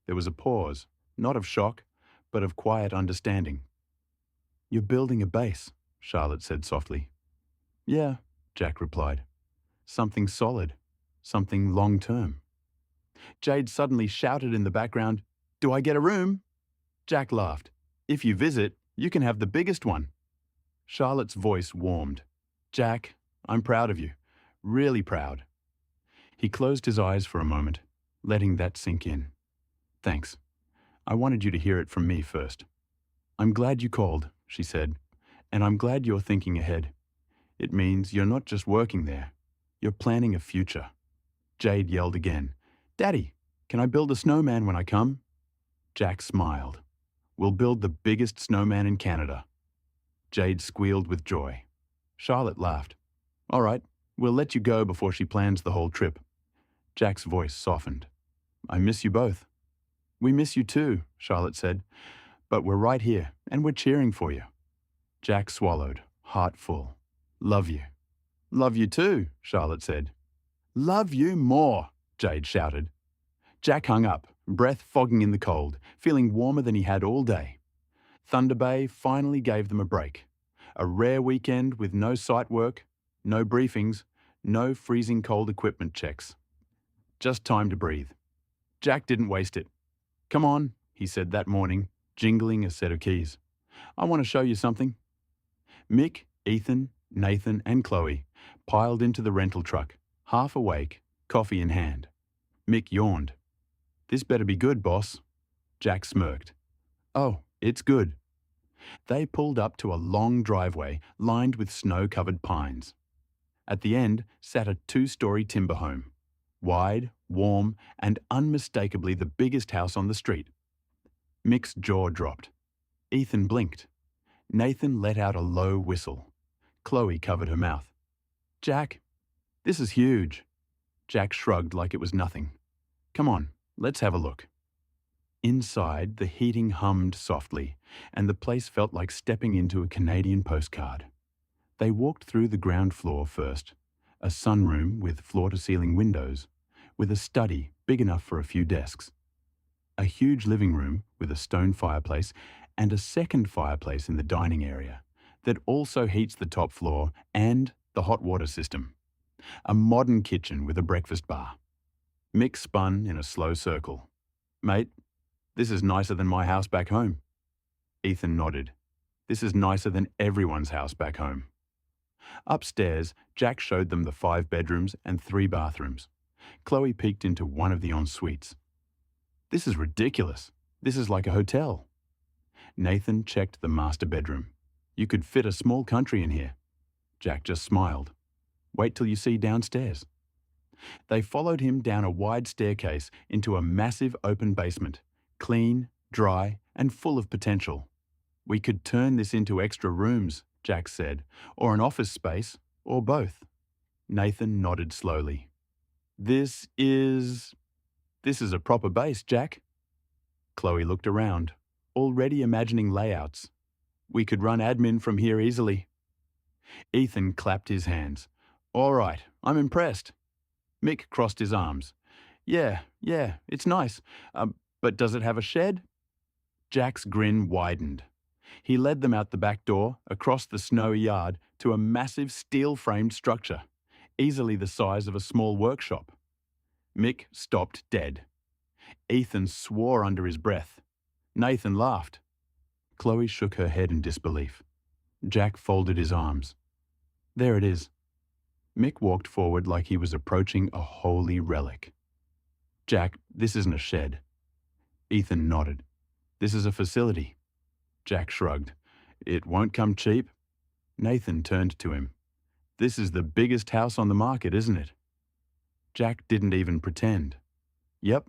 There was a pause, not of shock, but of quiet understanding. You're building a base, Charlotte said softly. Yeah, Jack replied. Something solid. Something long-term. Jade suddenly shouted in the background, Do I get a room? Jack laughed. If you visit, you can have the biggest one. Charlotte's voice warmed. Jack, I'm proud of you. Really proud. He closed his eyes for a moment, letting that sink in. Thanks. I wanted you to hear it from me first. I'm glad you called, she said, and I'm glad you're thinking ahead. It means you're not just working there. You're planning a future. Jade yelled again. Daddy, can I build a snowman when I come? Jack smiled. We'll build the biggest snowman in Canada. Jade squealed with joy. Charlotte laughed. All right, we'll let you go before she plans the whole trip. Jack's voice softened. I miss you both. We miss you too, Charlotte said. But we're right here, and we're cheering for you. Jack swallowed, heart full. Love you. Love you too, Charlotte said. Love you more, Jade shouted. Jack hung up, breath fogging in the cold, feeling warmer than he had all day. Thunder Bay finally gave them a break. A rare weekend with no site work, no briefings, no freezing cold equipment checks. Just time to breathe. Jack didn't waste it. Come on, he said that morning, jingling a set of keys. I want to show you something. Mick, Ethan, Nathan, and Chloe piled into the rental truck, half awake, coffee in hand. Mick yawned. This better be good, boss. Jack smirked. Oh, it's good. They pulled up to a long driveway lined with snow-covered pines. At the end sat a two-story timber home. Wide, warm, and unmistakably the biggest house on the street. Mick's jaw dropped. Ethan blinked. Nathan let out a low whistle. Chloe covered her mouth. Jack, this is huge. Jack shrugged like it was nothing. Come on, let's have a look. Inside, the heating hummed softly, and the place felt like stepping into a Canadian postcard. They walked through the ground floor first, a sunroom with floor-to-ceiling windows, with a study big enough for a few desks, a huge living room with a stone fireplace, and a second fireplace in the dining area that also heats the top floor and the hot water system. A modern kitchen with a breakfast bar. Mick spun in a slow circle. Mate, this is nicer than my house back home. Ethan nodded. This is nicer than everyone's house back home. Upstairs, Jack showed them the 5 bedrooms and 3 bathrooms. Chloe peeked into one of the en-suites. This is ridiculous. This is like a hotel. Nathan checked the master bedroom. You could fit a small country in here. Jack just smiled. Wait till you see downstairs. They followed him down a wide staircase into a massive open basement, clean, dry, and full of potential. We could turn this into extra rooms, Jack said, or an office space, or both. Nathan nodded slowly. This is a proper base, Jack. Chloe looked around, already imagining layouts. We could run admin from here easily. Ethan clapped his hands. All right, I'm impressed. Mick crossed his arms. Yeah, it's nice. But does it have a shed? Jack's grin widened. He led them out the back door, across the snowy yard, to a massive steel-framed structure, easily the size of a small workshop. Mick stopped dead. Ethan swore under his breath. Nathan laughed. Chloe shook her head in disbelief. Jack folded his arms. There it is. Mick walked forward like he was approaching a holy relic. Jack, this isn't a shed. Ethan nodded. This is a facility. Jack shrugged. It won't come cheap. Nathan turned to him. This is the biggest house on the market, isn't it? Jack didn't even pretend. Yep.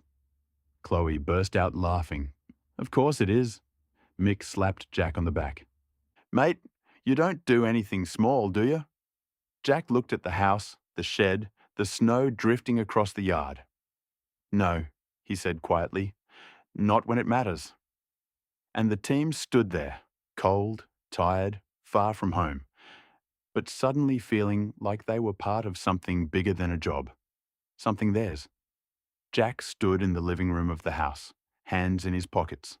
Chloe burst out laughing. Of course it is. Mick slapped Jack on the back. Mate, you don't do anything small, do you? Jack looked at the house, the shed, the snow drifting across the yard. No, he said quietly. Not when it matters. And the team stood there, cold, tired, far from home, but suddenly feeling like they were part of something bigger than a job, something theirs. Jack stood in the living room of the house, hands in his pockets,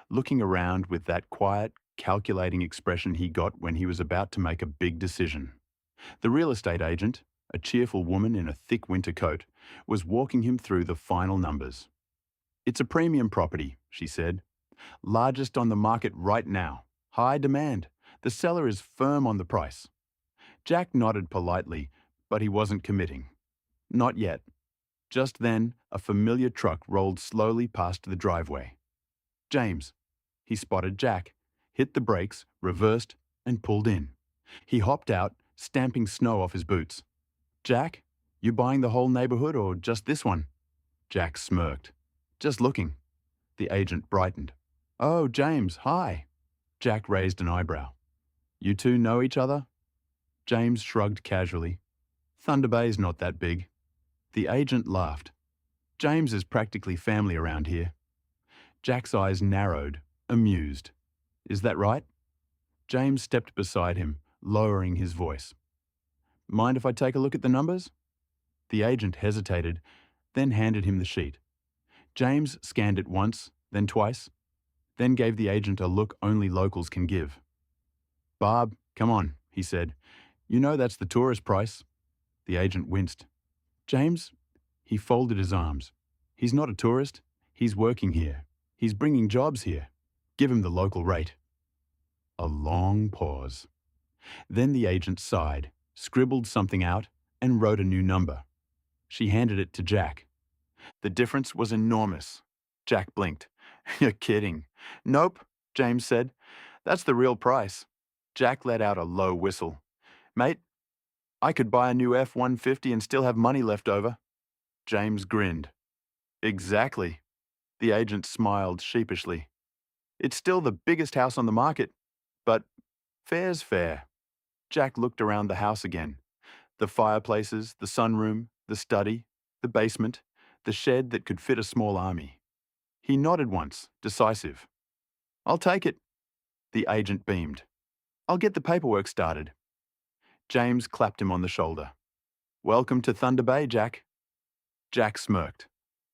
looking around with that quiet, calculating expression he got when he was about to make a big decision. The real estate agent, a cheerful woman in a thick winter coat, was walking him through the final numbers. It's a premium property, she said. Largest on the market right now. High demand. The seller is firm on the price. Jack nodded politely, but he wasn't committing. Not yet. Just then, a familiar truck rolled slowly past the driveway. James. He spotted Jack, hit the brakes, reversed, and pulled in. He hopped out, stamping snow off his boots. Jack, you buying the whole neighborhood or just this one? Jack smirked. Just looking. The agent brightened. Oh, James, hi. Jack raised an eyebrow. You two know each other? James shrugged casually. Thunder Bay's not that big. The agent laughed. James is practically family around here. Jack's eyes narrowed, amused. Is that right? James stepped beside him, lowering his voice. Mind if I take a look at the numbers? The agent hesitated, then handed him the sheet. James scanned it once, then twice, then gave the agent a look only locals can give. Barb, come on, he said. You know that's the tourist price. The agent winced. James? He folded his arms. He's not a tourist. He's working here. He's bringing jobs here. Give him the local rate. A long pause. Then the agent sighed, scribbled something out, and wrote a new number. She handed it to Jack. The difference was enormous. Jack blinked. You're kidding. Nope, James said. That's the real price. Jack let out a low whistle. Mate, I could buy a new F-150 and still have money left over. James grinned. Exactly. The agent smiled sheepishly. It's still the biggest house on the market, but fair's fair. Jack looked around the house again. The fireplaces, the sunroom, the study, the basement, the shed that could fit a small army. He nodded once, decisive. I'll take it. The agent beamed. I'll get the paperwork started. James clapped him on the shoulder. Welcome to Thunder Bay, Jack. Jack smirked.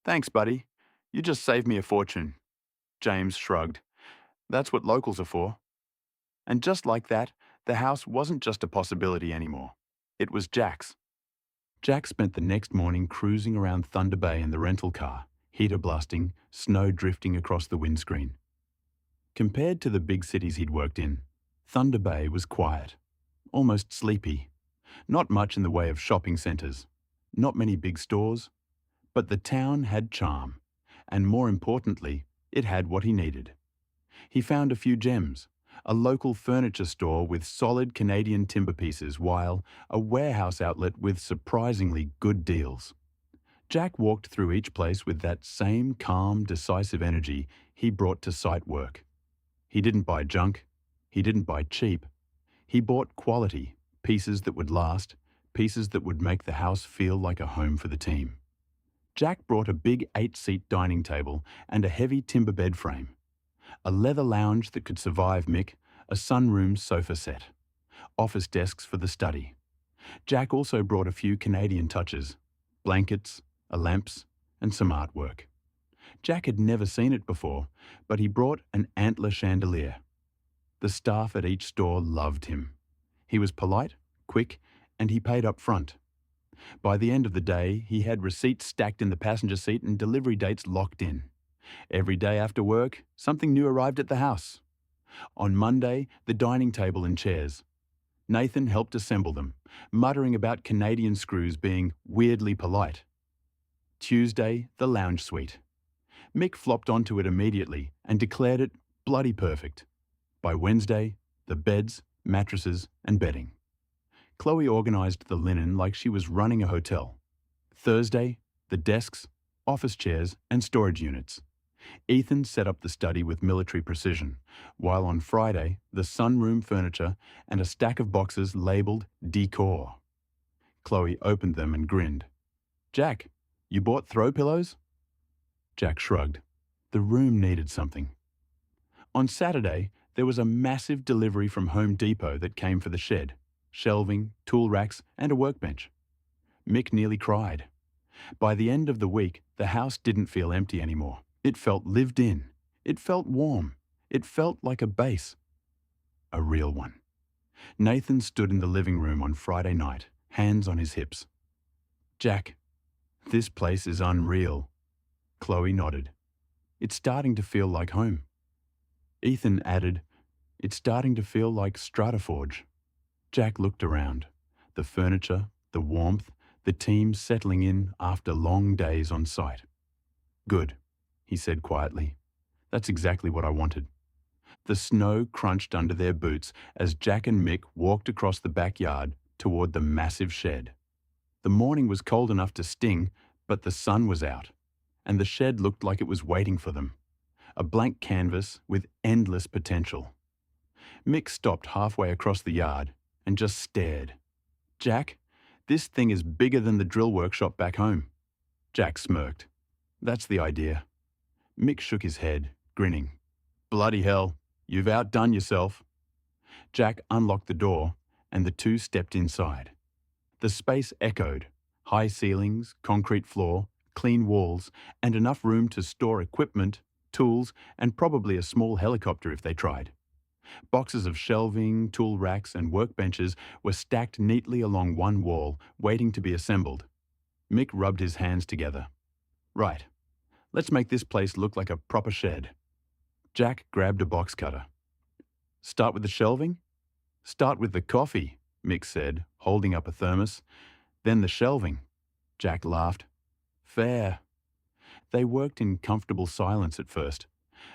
Thanks, buddy. You just saved me a fortune. James shrugged. That's what locals are for. And just like that, the house wasn't just a possibility anymore. It was Jack's. Jack spent the next morning cruising around Thunder Bay in the rental car, heater blasting, snow drifting across the windscreen. Compared to the big cities he'd worked in, Thunder Bay was quiet, almost sleepy. Not much in the way of shopping centres, not many big stores, but the town had charm, and more importantly, it had what he needed. He found a few gems, a local furniture store with solid Canadian timber pieces, while a warehouse outlet with surprisingly good deals. Jack walked through each place with that same calm, decisive energy he brought to site work. He didn't buy junk. He didn't buy cheap. He bought quality, pieces that would last, pieces that would make the house feel like a home for the team. Jack brought a big 8-seat dining table and a heavy timber bed frame, a leather lounge that could survive Mick, a sunroom sofa set, office desks for the study. Jack also brought a few Canadian touches, blankets, lamps, and some artwork. Jack had never seen it before, but he brought an antler chandelier. The staff at each store loved him. He was polite, quick, and he paid up front. By the end of the day, he had receipts stacked in the passenger seat and delivery dates locked in. Every day after work, something new arrived at the house. On Monday, the dining table and chairs. Nathan helped assemble them, muttering about Canadian screws being weirdly polite. Tuesday, the lounge suite. Mick flopped onto it immediately and declared it bloody perfect. By Wednesday, the beds, mattresses, and bedding. Chloe organized the linen like she was running a hotel. Thursday, the desks, office chairs, and storage units. Ethan set up the study with military precision, while on Friday, the sunroom furniture and a stack of boxes labeled decor. Chloe opened them and grinned. "Jack, you bought throw pillows?" Jack shrugged. The room needed something. On Saturday, there was a massive delivery from Home Depot that came for the shed, shelving, tool racks, and a workbench. Mick nearly cried. By the end of the week, the house didn't feel empty anymore. It felt lived in. It felt warm. It felt like a base. A real one. Nathan stood in the living room on Friday night, hands on his hips. "Jack, this place is unreal." Chloe nodded. "It's starting to feel like home." Ethan added, "It's starting to feel like StrataForge." Jack looked around. The furniture, the warmth, the team settling in after long days on site. "Good," he said quietly. "That's exactly what I wanted." The snow crunched under their boots as Jack and Mick walked across the backyard toward the massive shed. The morning was cold enough to sting, but the sun was out, and the shed looked like it was waiting for them. A blank canvas with endless potential. Mick stopped halfway across the yard and just stared. "Jack, this thing is bigger than the drill workshop back home." Jack smirked. "That's the idea." Mick shook his head, grinning. "Bloody hell, you've outdone yourself." Jack unlocked the door, and the two stepped inside. The space echoed. High ceilings, concrete floor, clean walls, and enough room to store equipment, tools, and probably a small helicopter if they tried. Boxes of shelving, tool racks, and workbenches were stacked neatly along one wall, waiting to be assembled. Mick rubbed his hands together. "Right, let's make this place look like a proper shed." Jack grabbed a box cutter. "Start with the shelving?" "Start with the coffee," Mick said, holding up a thermos. "Then the shelving." Jack laughed. "Fair." They worked in comfortable silence at first,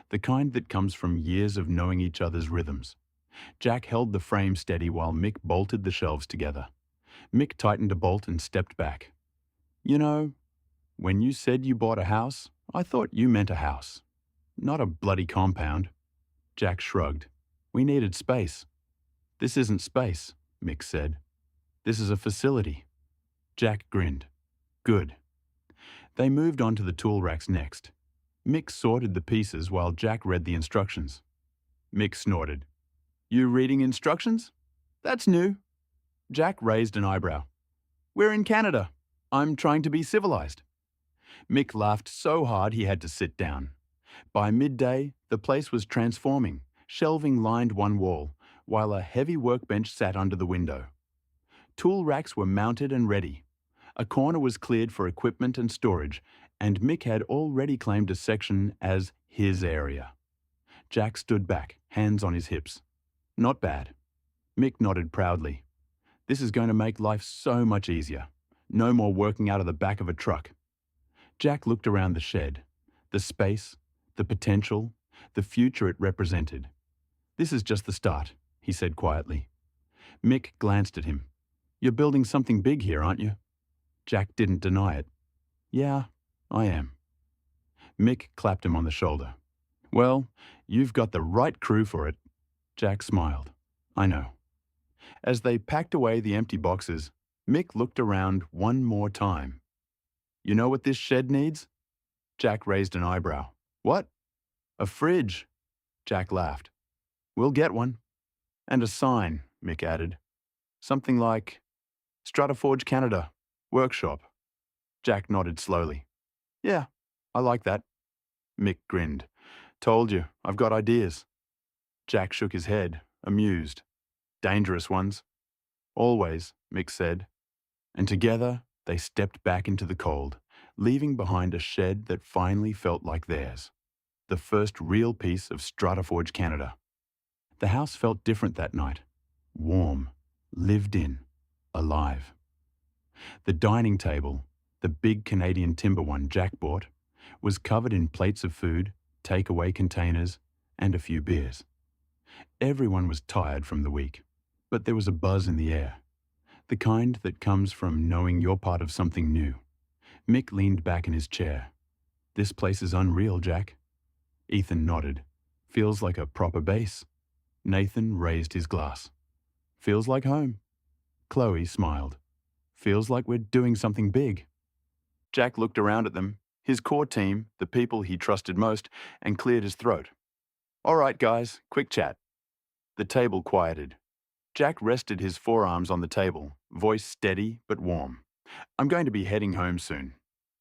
the kind that comes from years of knowing each other's rhythms. Jack held the frame steady while Mick bolted the shelves together. Mick tightened a bolt and stepped back. "You know, when you said you bought a house, I thought you meant a house. Not a bloody compound." Jack shrugged. "We needed space." "This isn't space," Mick said. "This is a facility." Jack grinned. "Good." They moved on to the tool racks next. Mick sorted the pieces while Jack read the instructions. Mick snorted. "You reading instructions? That's new." Jack raised an eyebrow. "We're in Canada. I'm trying to be civilized." Mick laughed so hard he had to sit down. By midday, the place was transforming. Shelving lined one wall, while a heavy workbench sat under the window. Tool racks were mounted and ready. A corner was cleared for equipment and storage, and Mick had already claimed a section as his area. Jack stood back, hands on his hips. "Not bad." Mick nodded proudly. "This is going to make life so much easier. No more working out of the back of a truck." Jack looked around the shed. The space, the potential, the future it represented. "This is just the start," he said quietly. Mick glanced at him. "You're building something big here, aren't you?" Jack didn't deny it. "Yeah, I am." Mick clapped him on the shoulder. "Well, you've got the right crew for it." Jack smiled. "I know." As they packed away the empty boxes, Mick looked around one more time. "You know what this shed needs?" Jack raised an eyebrow. "What?" "A fridge." Jack laughed. "We'll get one." "And a sign," Mick added. "Something like StrataForge Canada, workshop." Jack nodded slowly. "Yeah, I like that." Mick grinned. "Told you, I've got ideas." Jack shook his head, amused. "Dangerous ones." "Always," Mick said. And together they stepped back into the cold, leaving behind a shed that finally felt like theirs. The first real piece of StrataForge Canada. The house felt different that night. Warm, lived in, alive. The dining table, the big Canadian timber one Jack bought, was covered in plates of food, takeaway containers, and a few beers. Everyone was tired from the week, but there was a buzz in the air. The kind that comes from knowing you're part of something new. Mick leaned back in his chair. This place is unreal, Jack. Ethan nodded. Feels like a proper base. Nathan raised his glass. Feels like home. Chloe smiled. Feels like we're doing something big. Jack looked around at them, his core team, the people he trusted most, and cleared his throat. All right, guys, quick chat. The table quieted. Jack rested his forearms on the table, voice steady but warm. I'm going to be heading home soon.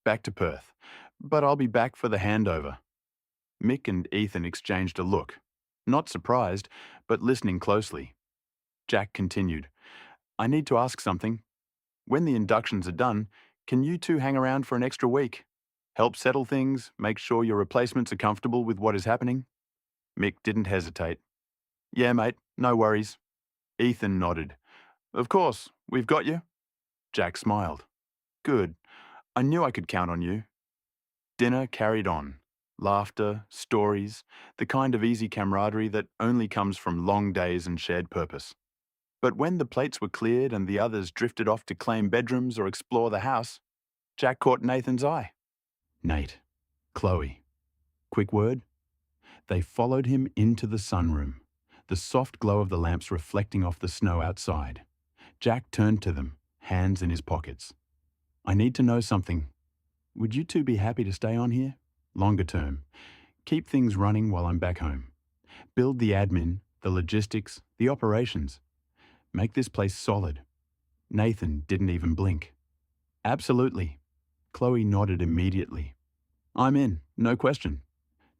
Back to Perth. But I'll be back for the handover. Mick and Ethan exchanged a look. Not surprised, but listening closely. Jack continued. I need to ask something. When the inductions are done, can you two hang around for an extra week? Help settle things, make sure your replacements are comfortable with what is happening? Mick didn't hesitate. Yeah, mate, no worries. Ethan nodded. Of course, we've got you. Jack smiled. Good. I knew I could count on you. Dinner carried on. Laughter, stories, the kind of easy camaraderie that only comes from long days and shared purpose. But when the plates were cleared and the others drifted off to claim bedrooms or explore the house, Jack caught Nathan's eye. Nate. Chloe. Quick word? They followed him into the sunroom, the soft glow of the lamps reflecting off the snow outside. Jack turned to them, hands in his pockets. I need to know something. Would you two be happy to stay on here? Longer term. Keep things running while I'm back home. Build the admin, the logistics, the operations. Make this place solid. Nathan didn't even blink. Absolutely. Chloe nodded immediately. I'm in, no question.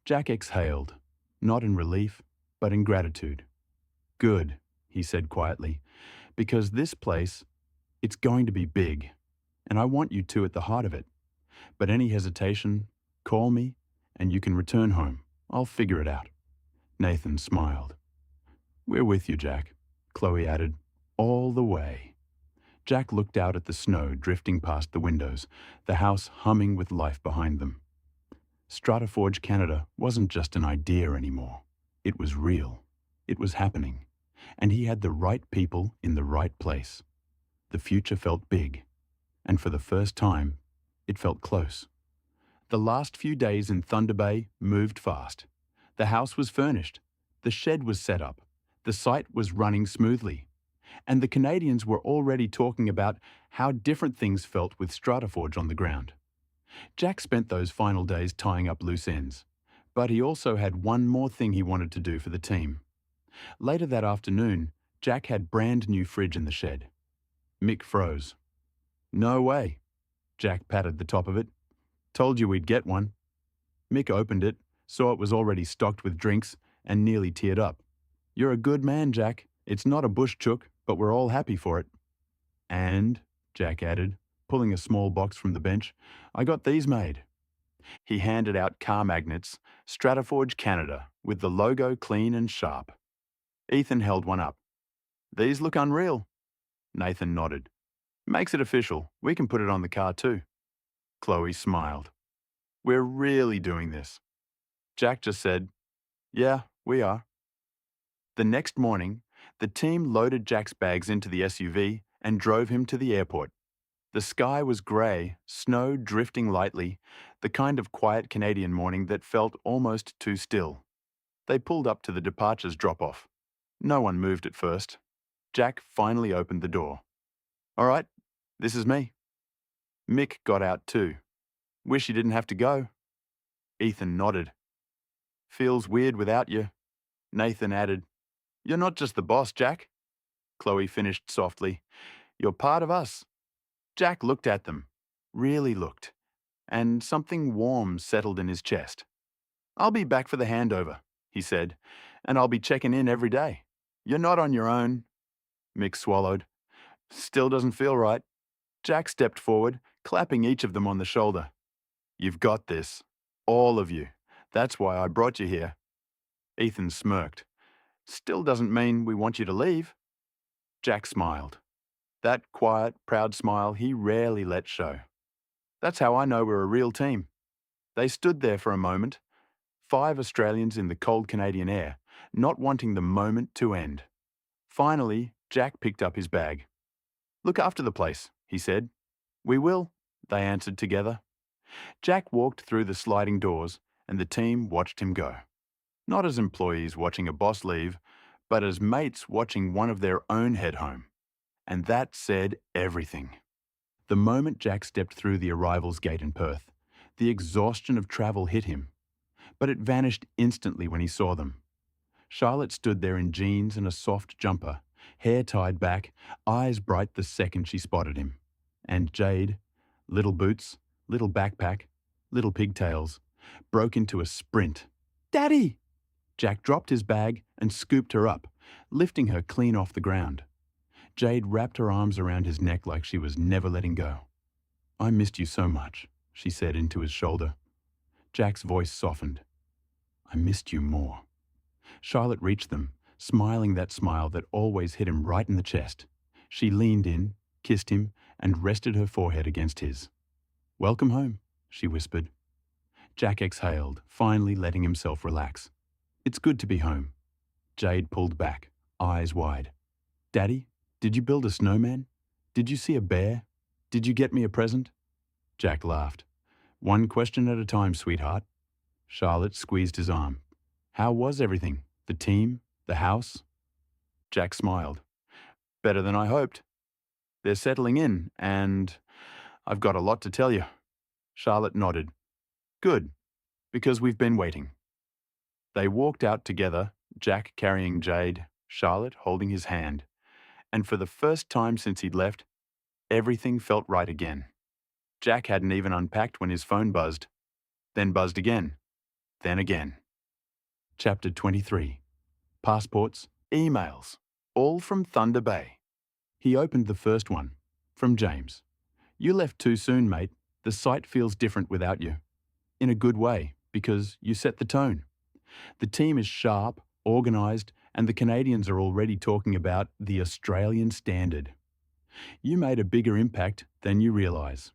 Jack exhaled, not in relief, but in gratitude. Good, he said quietly, because this place, it's going to be big, and I want you two at the heart of it. But any hesitation, call me, and you can return home. I'll figure it out. Nathan smiled. We're with you, Jack, Chloe added, all the way. Jack looked out at the snow drifting past the windows, the house humming with life behind them. StrataForge Canada wasn't just an idea anymore. It was real. It was happening. And he had the right people in the right place. The future felt big. And for the first time, it felt close. The last few days in Thunder Bay moved fast. The house was furnished. The shed was set up. The site was running smoothly. And the Canadians were already talking about how different things felt with StrataForge on the ground. Jack spent those final days tying up loose ends. But he also had one more thing he wanted to do for the team. Later that afternoon, Jack had brand new fridge in the shed. Mick froze. No way. Jack patted the top of it. Told you we'd get one. Mick opened it, saw it was already stocked with drinks, and nearly teared up. You're a good man, Jack. It's not a bush chook, but we're all happy for it. And, Jack added, pulling a small box from the bench, I got these made. He handed out car magnets, StrataForge Canada, with the logo clean and sharp. Ethan held one up. These look unreal. Nathan nodded. Makes it official. We can put it on the car too. Chloe smiled. We're really doing this. Jack just said, yeah, we are. The next morning, the team loaded Jack's bags into the SUV and drove him to the airport. The sky was grey, snow drifting lightly, the kind of quiet Canadian morning that felt almost too still. They pulled up to the departures drop-off. No one moved at first. Jack finally opened the door. All right, this is me. Mick got out too. Wish you didn't have to go. Ethan nodded. Feels weird without you. Nathan added, You're not just the boss, Jack. Chloe finished softly. You're part of us. Jack looked at them, really looked, and something warm settled in his chest. I'll be back for the handover, he said, and I'll be checking in every day. You're not on your own. Mick swallowed. Still doesn't feel right. Jack stepped forward, clapping each of them on the shoulder. You've got this. All of you. That's why I brought you here. Ethan smirked. Still doesn't mean we want you to leave. Jack smiled. That quiet, proud smile he rarely let show. That's how I know we're a real team. They stood there for a moment, 5 Australians in the cold Canadian air, not wanting the moment to end. Finally, Jack picked up his bag. Look after the place, he said. We will, they answered together. Jack walked through the sliding doors and the team watched him go. Not as employees watching a boss leave, but as mates watching one of their own head home. And that said everything. The moment Jack stepped through the arrivals gate in Perth, the exhaustion of travel hit him. But it vanished instantly when he saw them. Charlotte stood there in jeans and a soft jumper, hair tied back, eyes bright the second she spotted him. And Jade, little boots, little backpack, little pigtails, broke into a sprint. "Daddy!" Jack dropped his bag and scooped her up, lifting her clean off the ground. Jade wrapped her arms around his neck like she was never letting go. "I missed you so much," she said into his shoulder. Jack's voice softened. "I missed you more." Charlotte reached them, smiling that smile that always hit him right in the chest. She leaned in, kissed him, and rested her forehead against his. "Welcome home," she whispered. Jack exhaled, finally letting himself relax. "It's good to be home." Jade pulled back, eyes wide. "Daddy, did you build a snowman? Did you see a bear? Did you get me a present?" Jack laughed. "One question at a time, sweetheart." Charlotte squeezed his arm. "How was everything? The team? The house?" Jack smiled. "Better than I hoped. They're settling in, and I've got a lot to tell you." Charlotte nodded. "Good, because we've been waiting." They walked out together, Jack carrying Jade, Charlotte holding his hand. And for the first time since he'd left, everything felt right again. Jack hadn't even unpacked when his phone buzzed. Then buzzed again. Then again. Chapter 23. Passports, emails, all from Thunder Bay. He opened the first one, from James. "You left too soon, mate. The site feels different without you. In a good way, because you set the tone. The team is sharp, organised, and the Canadians are already talking about the Australian standard. You made a bigger impact than you realise."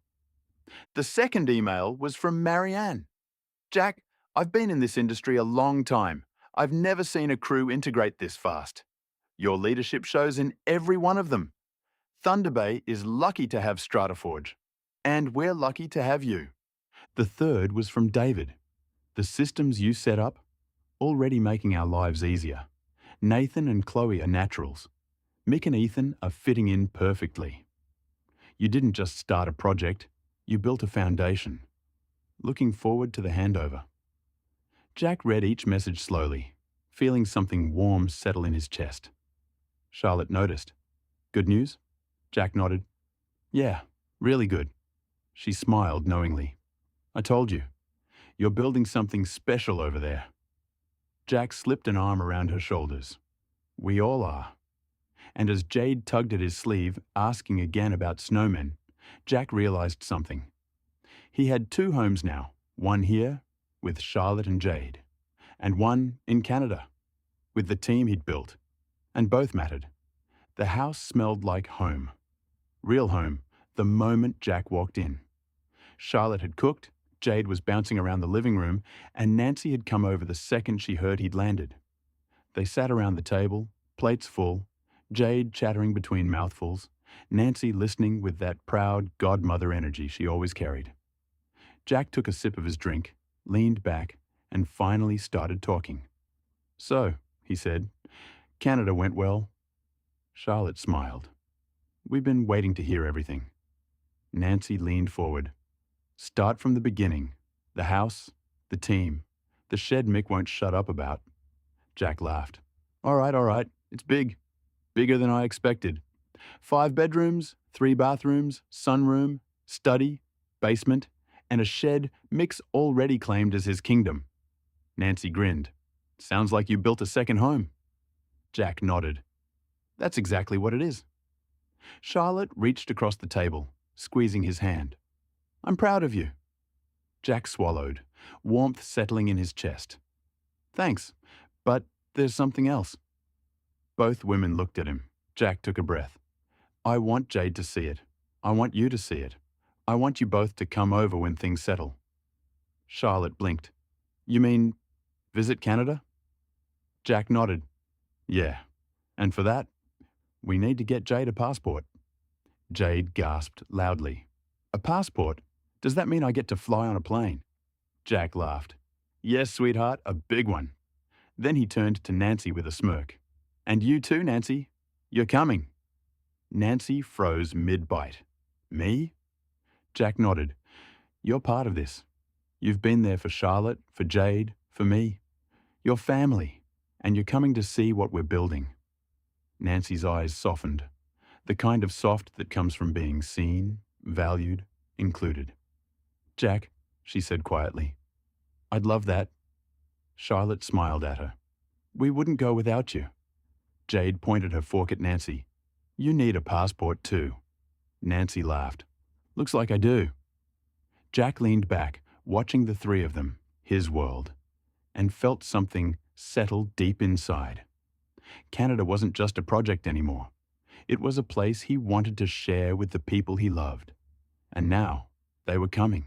The second email was from Marianne. "Jack, I've been in this industry a long time. I've never seen a crew integrate this fast. Your leadership shows in every one of them. Thunder Bay is lucky to have StrataForge, and we're lucky to have you." The third was from David. "The systems you set up, already making our lives easier. Nathan and Chloe are naturals. Mick and Ethan are fitting in perfectly. You didn't just start a project, you built a foundation. Looking forward to the handover." Jack read each message slowly, feeling something warm settle in his chest. Charlotte noticed. "Good news?" Jack nodded. "Yeah, really good." She smiled knowingly. "I told you. You're building something special over there." Jack slipped an arm around her shoulders. "We all are." And as Jade tugged at his sleeve, asking again about snowmen, Jack realised something. He had two homes now, one here, with Charlotte and Jade, and one in Canada, with the team he'd built, and both mattered. The house smelled like home. Real home, the moment Jack walked in. Charlotte had cooked, Jade was bouncing around the living room, and Nancy had come over the second she heard he'd landed. They sat around the table, plates full, Jade chattering between mouthfuls, Nancy listening with that proud godmother energy she always carried. Jack took a sip of his drink, leaned back, and finally started talking. "So," he said, "Canada went well?" Charlotte smiled. "We've been waiting to hear everything." Nancy leaned forward. "Start from the beginning. The house, the team, the shed Mick won't shut up about." Jack laughed. All right. It's big. Bigger than I expected. 5 bedrooms, 3 bathrooms, sunroom, study, basement, and a shed Mick's already claimed as his kingdom." Nancy grinned. "Sounds like you built a second home." Jack nodded. "That's exactly what it is." Charlotte reached across the table, squeezing his hand. "I'm proud of you." Jack swallowed, warmth settling in his chest. "Thanks, but there's something else." Both women looked at him. Jack took a breath. "I want Jade to see it. I want you to see it. I want you both to come over when things settle." Charlotte blinked. "You mean visit Canada?" Jack nodded. "Yeah, and for that, we need to get Jade a passport." Jade gasped loudly. A passport? Does that mean I get to fly on a plane? Jack laughed. Yes, sweetheart, a big one. Then he turned to Nancy with a smirk. And you too, Nancy. You're coming. Nancy froze mid-bite. Me? Jack nodded. You're part of this. You've been there for Charlotte, for Jade, for me. You're family, and you're coming to see what we're building. Nancy's eyes softened, the kind of soft that comes from being seen, valued, included. Jack, she said quietly, I'd love that. Charlotte smiled at her. We wouldn't go without you. Jade pointed her fork at Nancy. You need a passport too. Nancy laughed. Looks like I do. Jack leaned back, watching the three of them, his world, and felt something settle deep inside. Canada wasn't just a project anymore. It was a place he wanted to share with the people he loved. And now, they were coming.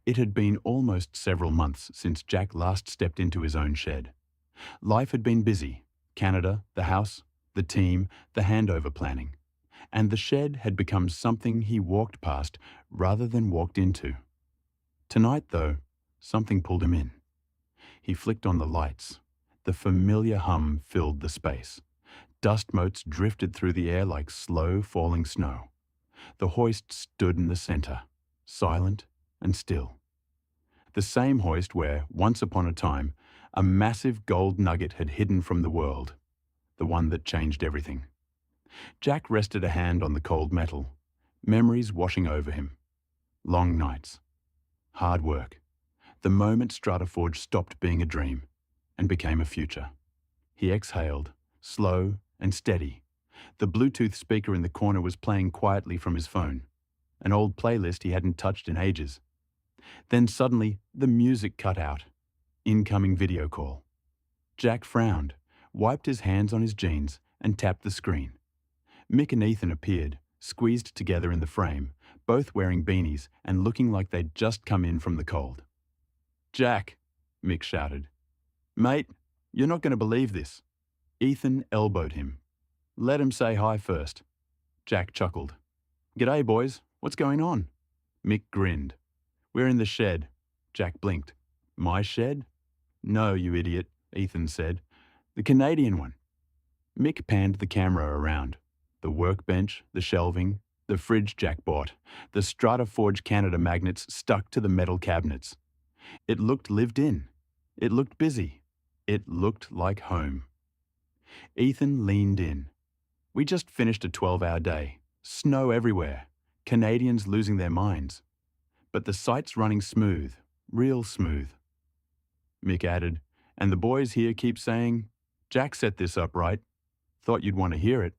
It had been almost several months since Jack last stepped into his own shed. Life had been busy. Canada, the house, the team, the handover planning. And the shed had become something he walked past rather than walked into. Tonight, though, something pulled him in. He flicked on the lights. The familiar hum filled the space. Dust motes drifted through the air like slow falling snow. The hoist stood in the center, silent and still. The same hoist where, once upon a time, a massive gold nugget had hidden from the world, the one that changed everything. Jack rested a hand on the cold metal, memories washing over him. Long nights. Hard work. The moment StrataForge stopped being a dream and became a future. He exhaled, slow and steady. The Bluetooth speaker in the corner was playing quietly from his phone, an old playlist he hadn't touched in ages. Then suddenly, the music cut out. Incoming video call. Jack frowned, wiped his hands on his jeans, and tapped the screen. Mick and Ethan appeared, squeezed together in the frame, both wearing beanies and looking like they'd just come in from the cold. Jack, Mick shouted. Mate, you're not going to believe this. Ethan elbowed him. Let him say hi first. Jack chuckled. G'day, boys. What's going on? Mick grinned. We're in the shed. Jack blinked. My shed? No, you idiot, Ethan said. The Canadian one. Mick panned the camera around. The workbench, the shelving, the fridge Jack bought, the StrataForge Canada magnets stuck to the metal cabinets. It looked lived in. It looked busy. It looked like home. Ethan leaned in. We just finished a 12-hour day. Snow everywhere. Canadians losing their minds. But the site's running smooth, real smooth. Mick added, and the boys here keep saying, Jack set this up right. Thought you'd want to hear it.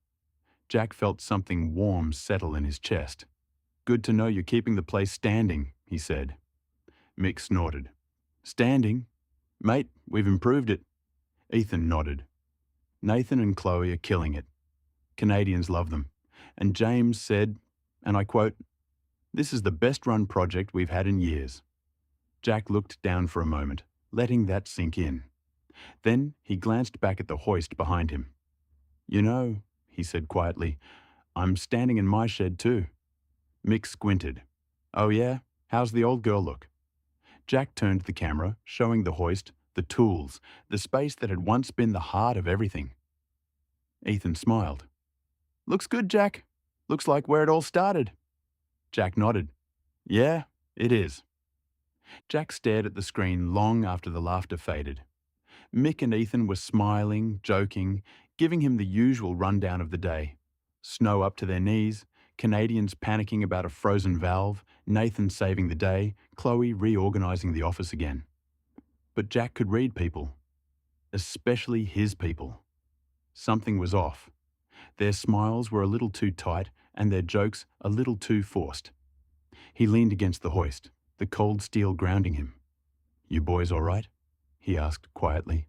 Jack felt something warm settle in his chest. Good to know you're keeping the place standing, he said. Mick snorted. Standing? Mate, we've improved it. Ethan nodded. Nathan and Chloe are killing it. Canadians love them. And James said, and I quote, this is the best run project we've had in years. Jack looked down for a moment, letting that sink in. Then he glanced back at the hoist behind him. You know, he said quietly, I'm standing in my shed too. Mick squinted. Oh yeah? How's the old girl look? Jack turned the camera, showing the hoist, the tools, the space that had once been the heart of everything. Ethan smiled. Looks good, Jack. Looks like where it all started. Jack nodded. Yeah, it is. Jack stared at the screen long after the laughter faded. Mick and Ethan were smiling, joking, giving him the usual rundown of the day. Snow up to their knees, Canadians panicking about a frozen valve, Nathan saving the day, Chloe reorganizing the office again. But Jack could read people, especially his people. Something was off. Their smiles were a little too tight and their jokes a little too forced. He leaned against the hoist, the cold steel grounding him. You boys all right? He asked quietly.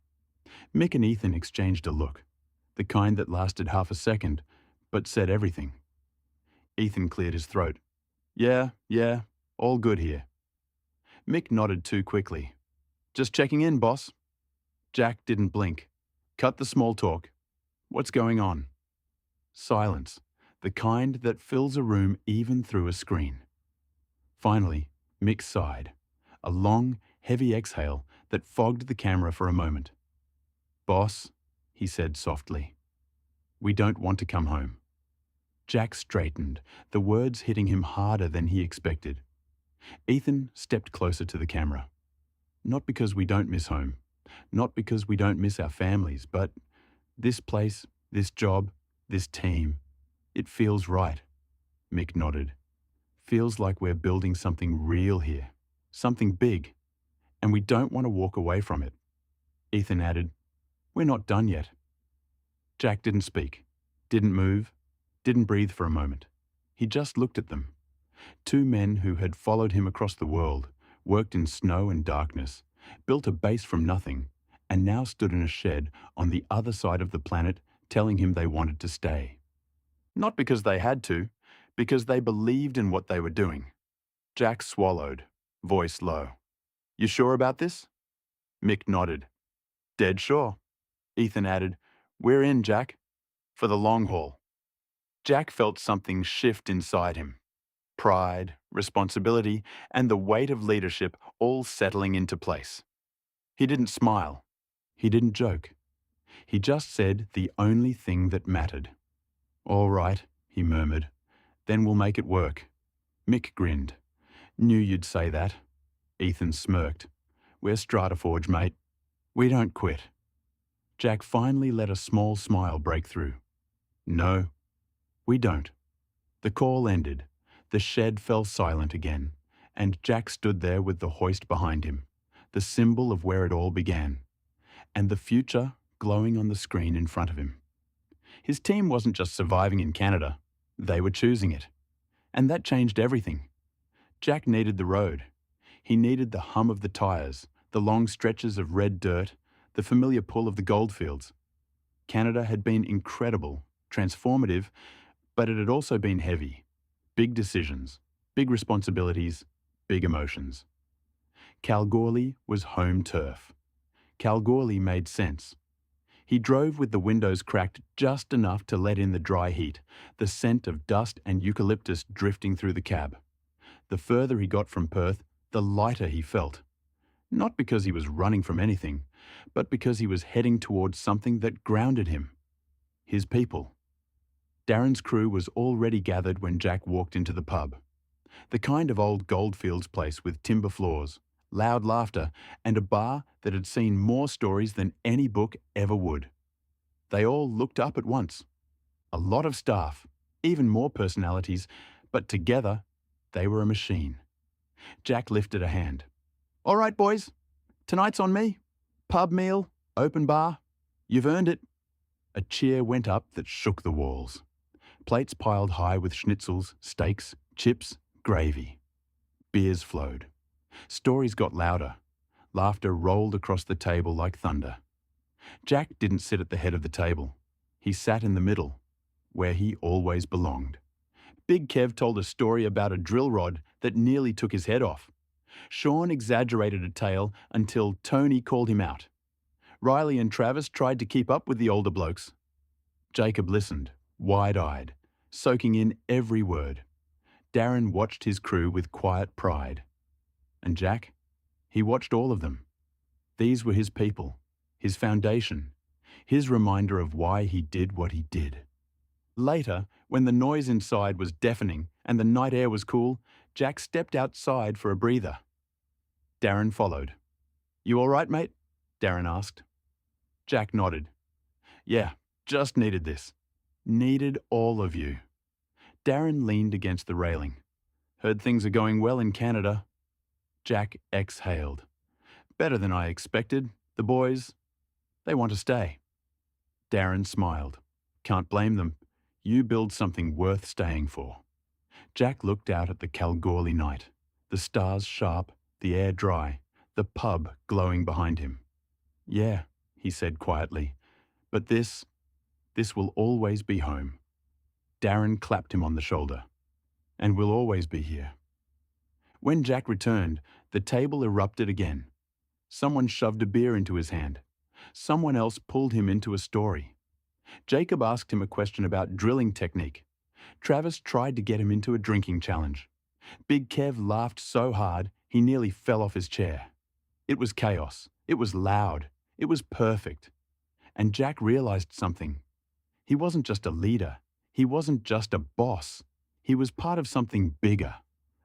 Mick and Ethan exchanged a look, the kind that lasted half a second, but said everything. Ethan cleared his throat. Yeah, all good here. Mick nodded too quickly. Just checking in, boss. Jack didn't blink. Cut the small talk. What's going on? Silence. the kind that fills a room even through a screen. Finally, Mick sighed, a long, heavy exhale that fogged the camera for a moment. "Boss," he said softly, "we don't want to come home." Jack straightened, the words hitting him harder than he expected. Ethan stepped closer to the camera. "Not because we don't miss home, not because we don't miss our families, but this place, this job, this team, it feels right." Mick nodded. "Feels like we're building something real here, something big, and we don't want to walk away from it." Ethan added, "We're not done yet." Jack didn't speak, didn't move, didn't breathe for a moment. He just looked at them. Two men who had followed him across the world, worked in snow and darkness, built a base from nothing, and now stood in a shed on the other side of the planet telling him they wanted to stay. Not because they had to, because they believed in what they were doing. Jack swallowed, voice low. "You sure about this?" Mick nodded. "Dead sure." Ethan added, "We're in, Jack. For the long haul." Jack felt something shift inside him. Pride, responsibility, and the weight of leadership all settling into place. He didn't smile. He didn't joke. He just said the only thing that mattered. "All right," he murmured. "Then we'll make it work." Mick grinned. "Knew you'd say that." Ethan smirked. "We're StrataForge, mate. We don't quit." Jack finally let a small smile break through. "No, we don't." The call ended. The shed fell silent again, and Jack stood there with the hoist behind him, the symbol of where it all began, and the future glowing on the screen in front of him. His team wasn't just surviving in Canada, they were choosing it. And that changed everything. Jack needed the road. He needed the hum of the tyres, the long stretches of red dirt, the familiar pull of the Goldfields. Canada had been incredible, transformative, but it had also been heavy. Big decisions, big responsibilities, big emotions. Kalgoorlie was home turf. Kalgoorlie made sense. He drove with the windows cracked just enough to let in the dry heat, the scent of dust and eucalyptus drifting through the cab. The further he got from Perth, the lighter he felt. Not because he was running from anything, but because he was heading towards something that grounded him. His people. Darren's crew was already gathered when Jack walked into the pub. The kind of old Goldfields place with timber floors, loud laughter, and a bar that had seen more stories than any book ever would. They all looked up at once. A lot of staff, even more personalities, but together, they were a machine. Jack lifted a hand. "All right, boys. Tonight's on me. Pub meal, open bar. You've earned it." A cheer went up that shook the walls. Plates piled high with schnitzels, steaks, chips, gravy. Beers flowed. Stories got louder. Laughter rolled across the table like thunder. Jack didn't sit at the head of the table. He sat in the middle, where he always belonged. Big Kev told a story about a drill rod that nearly took his head off. Sean exaggerated a tale until Tony called him out. Riley and Travis tried to keep up with the older blokes. Jacob listened, wide-eyed, soaking in every word. Darren watched his crew with quiet pride. And Jack? He watched all of them. These were his people, his foundation, his reminder of why he did what he did. Later, when the noise inside was deafening and the night air was cool, Jack stepped outside for a breather. Darren followed. "You all right, mate?" Darren asked. Jack nodded. "Yeah, just needed this. Needed all of you." Darren leaned against the railing. "Heard things are going well in Canada." Jack exhaled. "Better than I expected. The boys, they want to stay." Darren smiled. "Can't blame them. You build something worth staying for." Jack looked out at the Kalgoorlie night, the stars sharp, the air dry, the pub glowing behind him. "Yeah," he said quietly, "but this will always be home." Darren clapped him on the shoulder. "And we'll always be here." When Jack returned, the table erupted again. Someone shoved a beer into his hand. Someone else pulled him into a story. Jacob asked him a question about drilling technique. Travis tried to get him into a drinking challenge. Big Kev laughed so hard he nearly fell off his chair. It was chaos. It was loud. It was perfect. And Jack realized something. He wasn't just a leader. He wasn't just a boss. He was part of something bigger.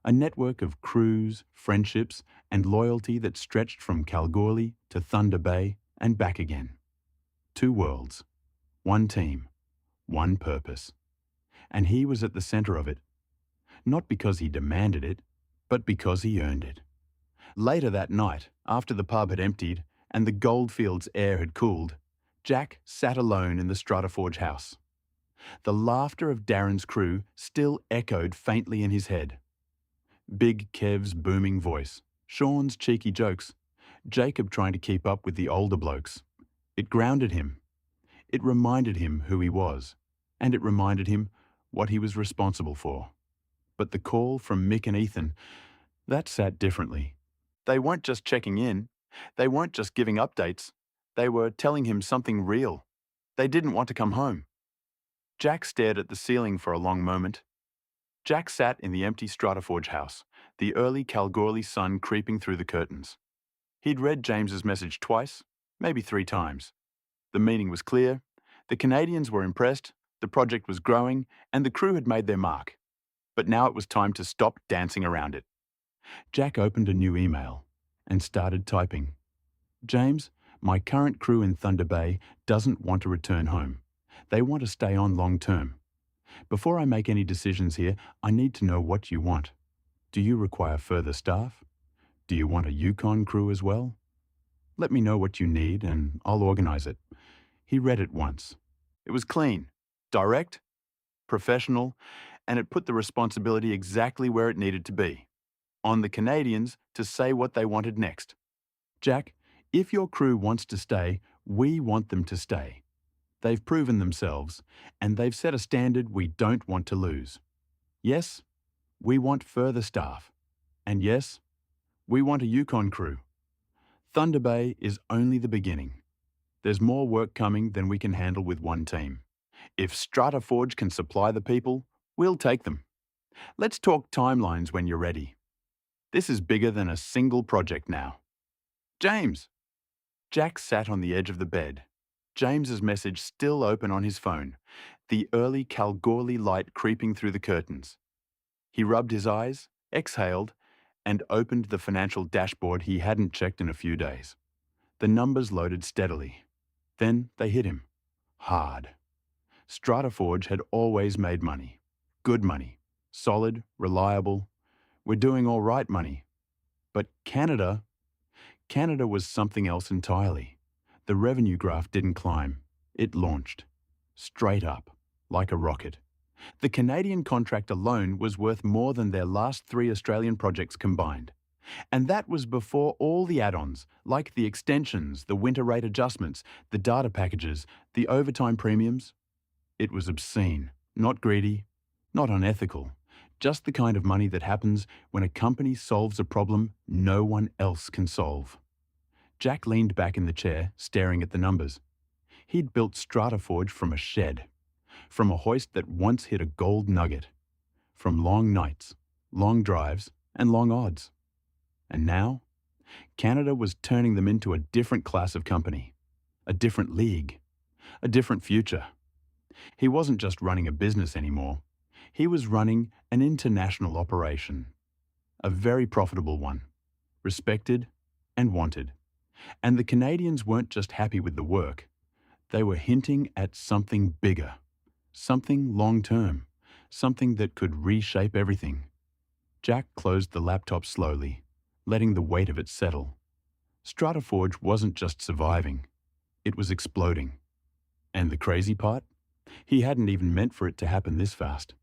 A network of crews, friendships, and loyalty that stretched from Kalgoorlie to Thunder Bay and back again. 2 worlds, 1 team, 1 purpose. And he was at the center of it. Not because he demanded it, but because he earned it. Later that night, after the pub had emptied and the Goldfields air had cooled, Jack sat alone in the StrataForge house. The laughter of Darren's crew still echoed faintly in his head. Big Kev's booming voice, Sean's cheeky jokes, Jacob trying to keep up with the older blokes. It grounded him. It reminded him who he was, and it reminded him what he was responsible for. But the call from Mick and Ethan, that sat differently. They weren't just checking in. They weren't just giving updates. They were telling him something real. They didn't want to come home. Jack stared at the ceiling for a long moment. Jack sat in the empty StrataForge house, the early Kalgoorlie sun creeping through the curtains. He'd read James's message twice, maybe 3 times. The meaning was clear. The Canadians were impressed, the project was growing, and the crew had made their mark. But now it was time to stop dancing around it. Jack opened a new email and started typing. James, my current crew in Thunder Bay doesn't want to return home. They want to stay on long term. Before I make any decisions here, I need to know what you want. Do you require further staff? Do you want a Yukon crew as well? Let me know what you need and I'll organize it. He read it once. It was clean, direct, professional, and it put the responsibility exactly where it needed to be. On the Canadians to say what they wanted next. Jack, if your crew wants to stay, we want them to stay. They've proven themselves, and they've set a standard we don't want to lose. Yes, we want further staff. And yes, we want a Yukon crew. Thunder Bay is only the beginning. There's more work coming than we can handle with 1 team. If StrataForge can supply the people, we'll take them. Let's talk timelines when you're ready. This is bigger than a single project now. James! Jack sat on the edge of the bed. James's message still open on his phone, the early Kalgoorlie light creeping through the curtains. He rubbed his eyes, exhaled, and opened the financial dashboard he hadn't checked in a few days. The numbers loaded steadily. Then they hit him. Hard. StrataForge had always made money. Good money. Solid, reliable. We're doing all right money. But Canada was something else entirely. The revenue graph didn't climb. It launched. Straight up, like a rocket. The Canadian contract alone was worth more than their last 3 Australian projects combined. And that was before all the add-ons, like the extensions, the winter rate adjustments, the data packages, the overtime premiums. It was obscene, not greedy, not unethical, just the kind of money that happens when a company solves a problem no one else can solve. Jack leaned back in the chair, staring at the numbers. He'd built StrataForge from a shed, from a hoist that once hit a gold nugget, from long nights, long drives, and long odds. And now, Canada was turning them into a different class of company, a different league, a different future. He wasn't just running a business anymore. He was running an international operation, a very profitable one, respected and wanted. And the Canadians weren't just happy with the work. They were hinting at something bigger, something long-term, something that could reshape everything. Jack closed the laptop slowly, letting the weight of it settle. StrataForge wasn't just surviving, it was exploding. And the crazy part? He hadn't even meant for it to happen this fast.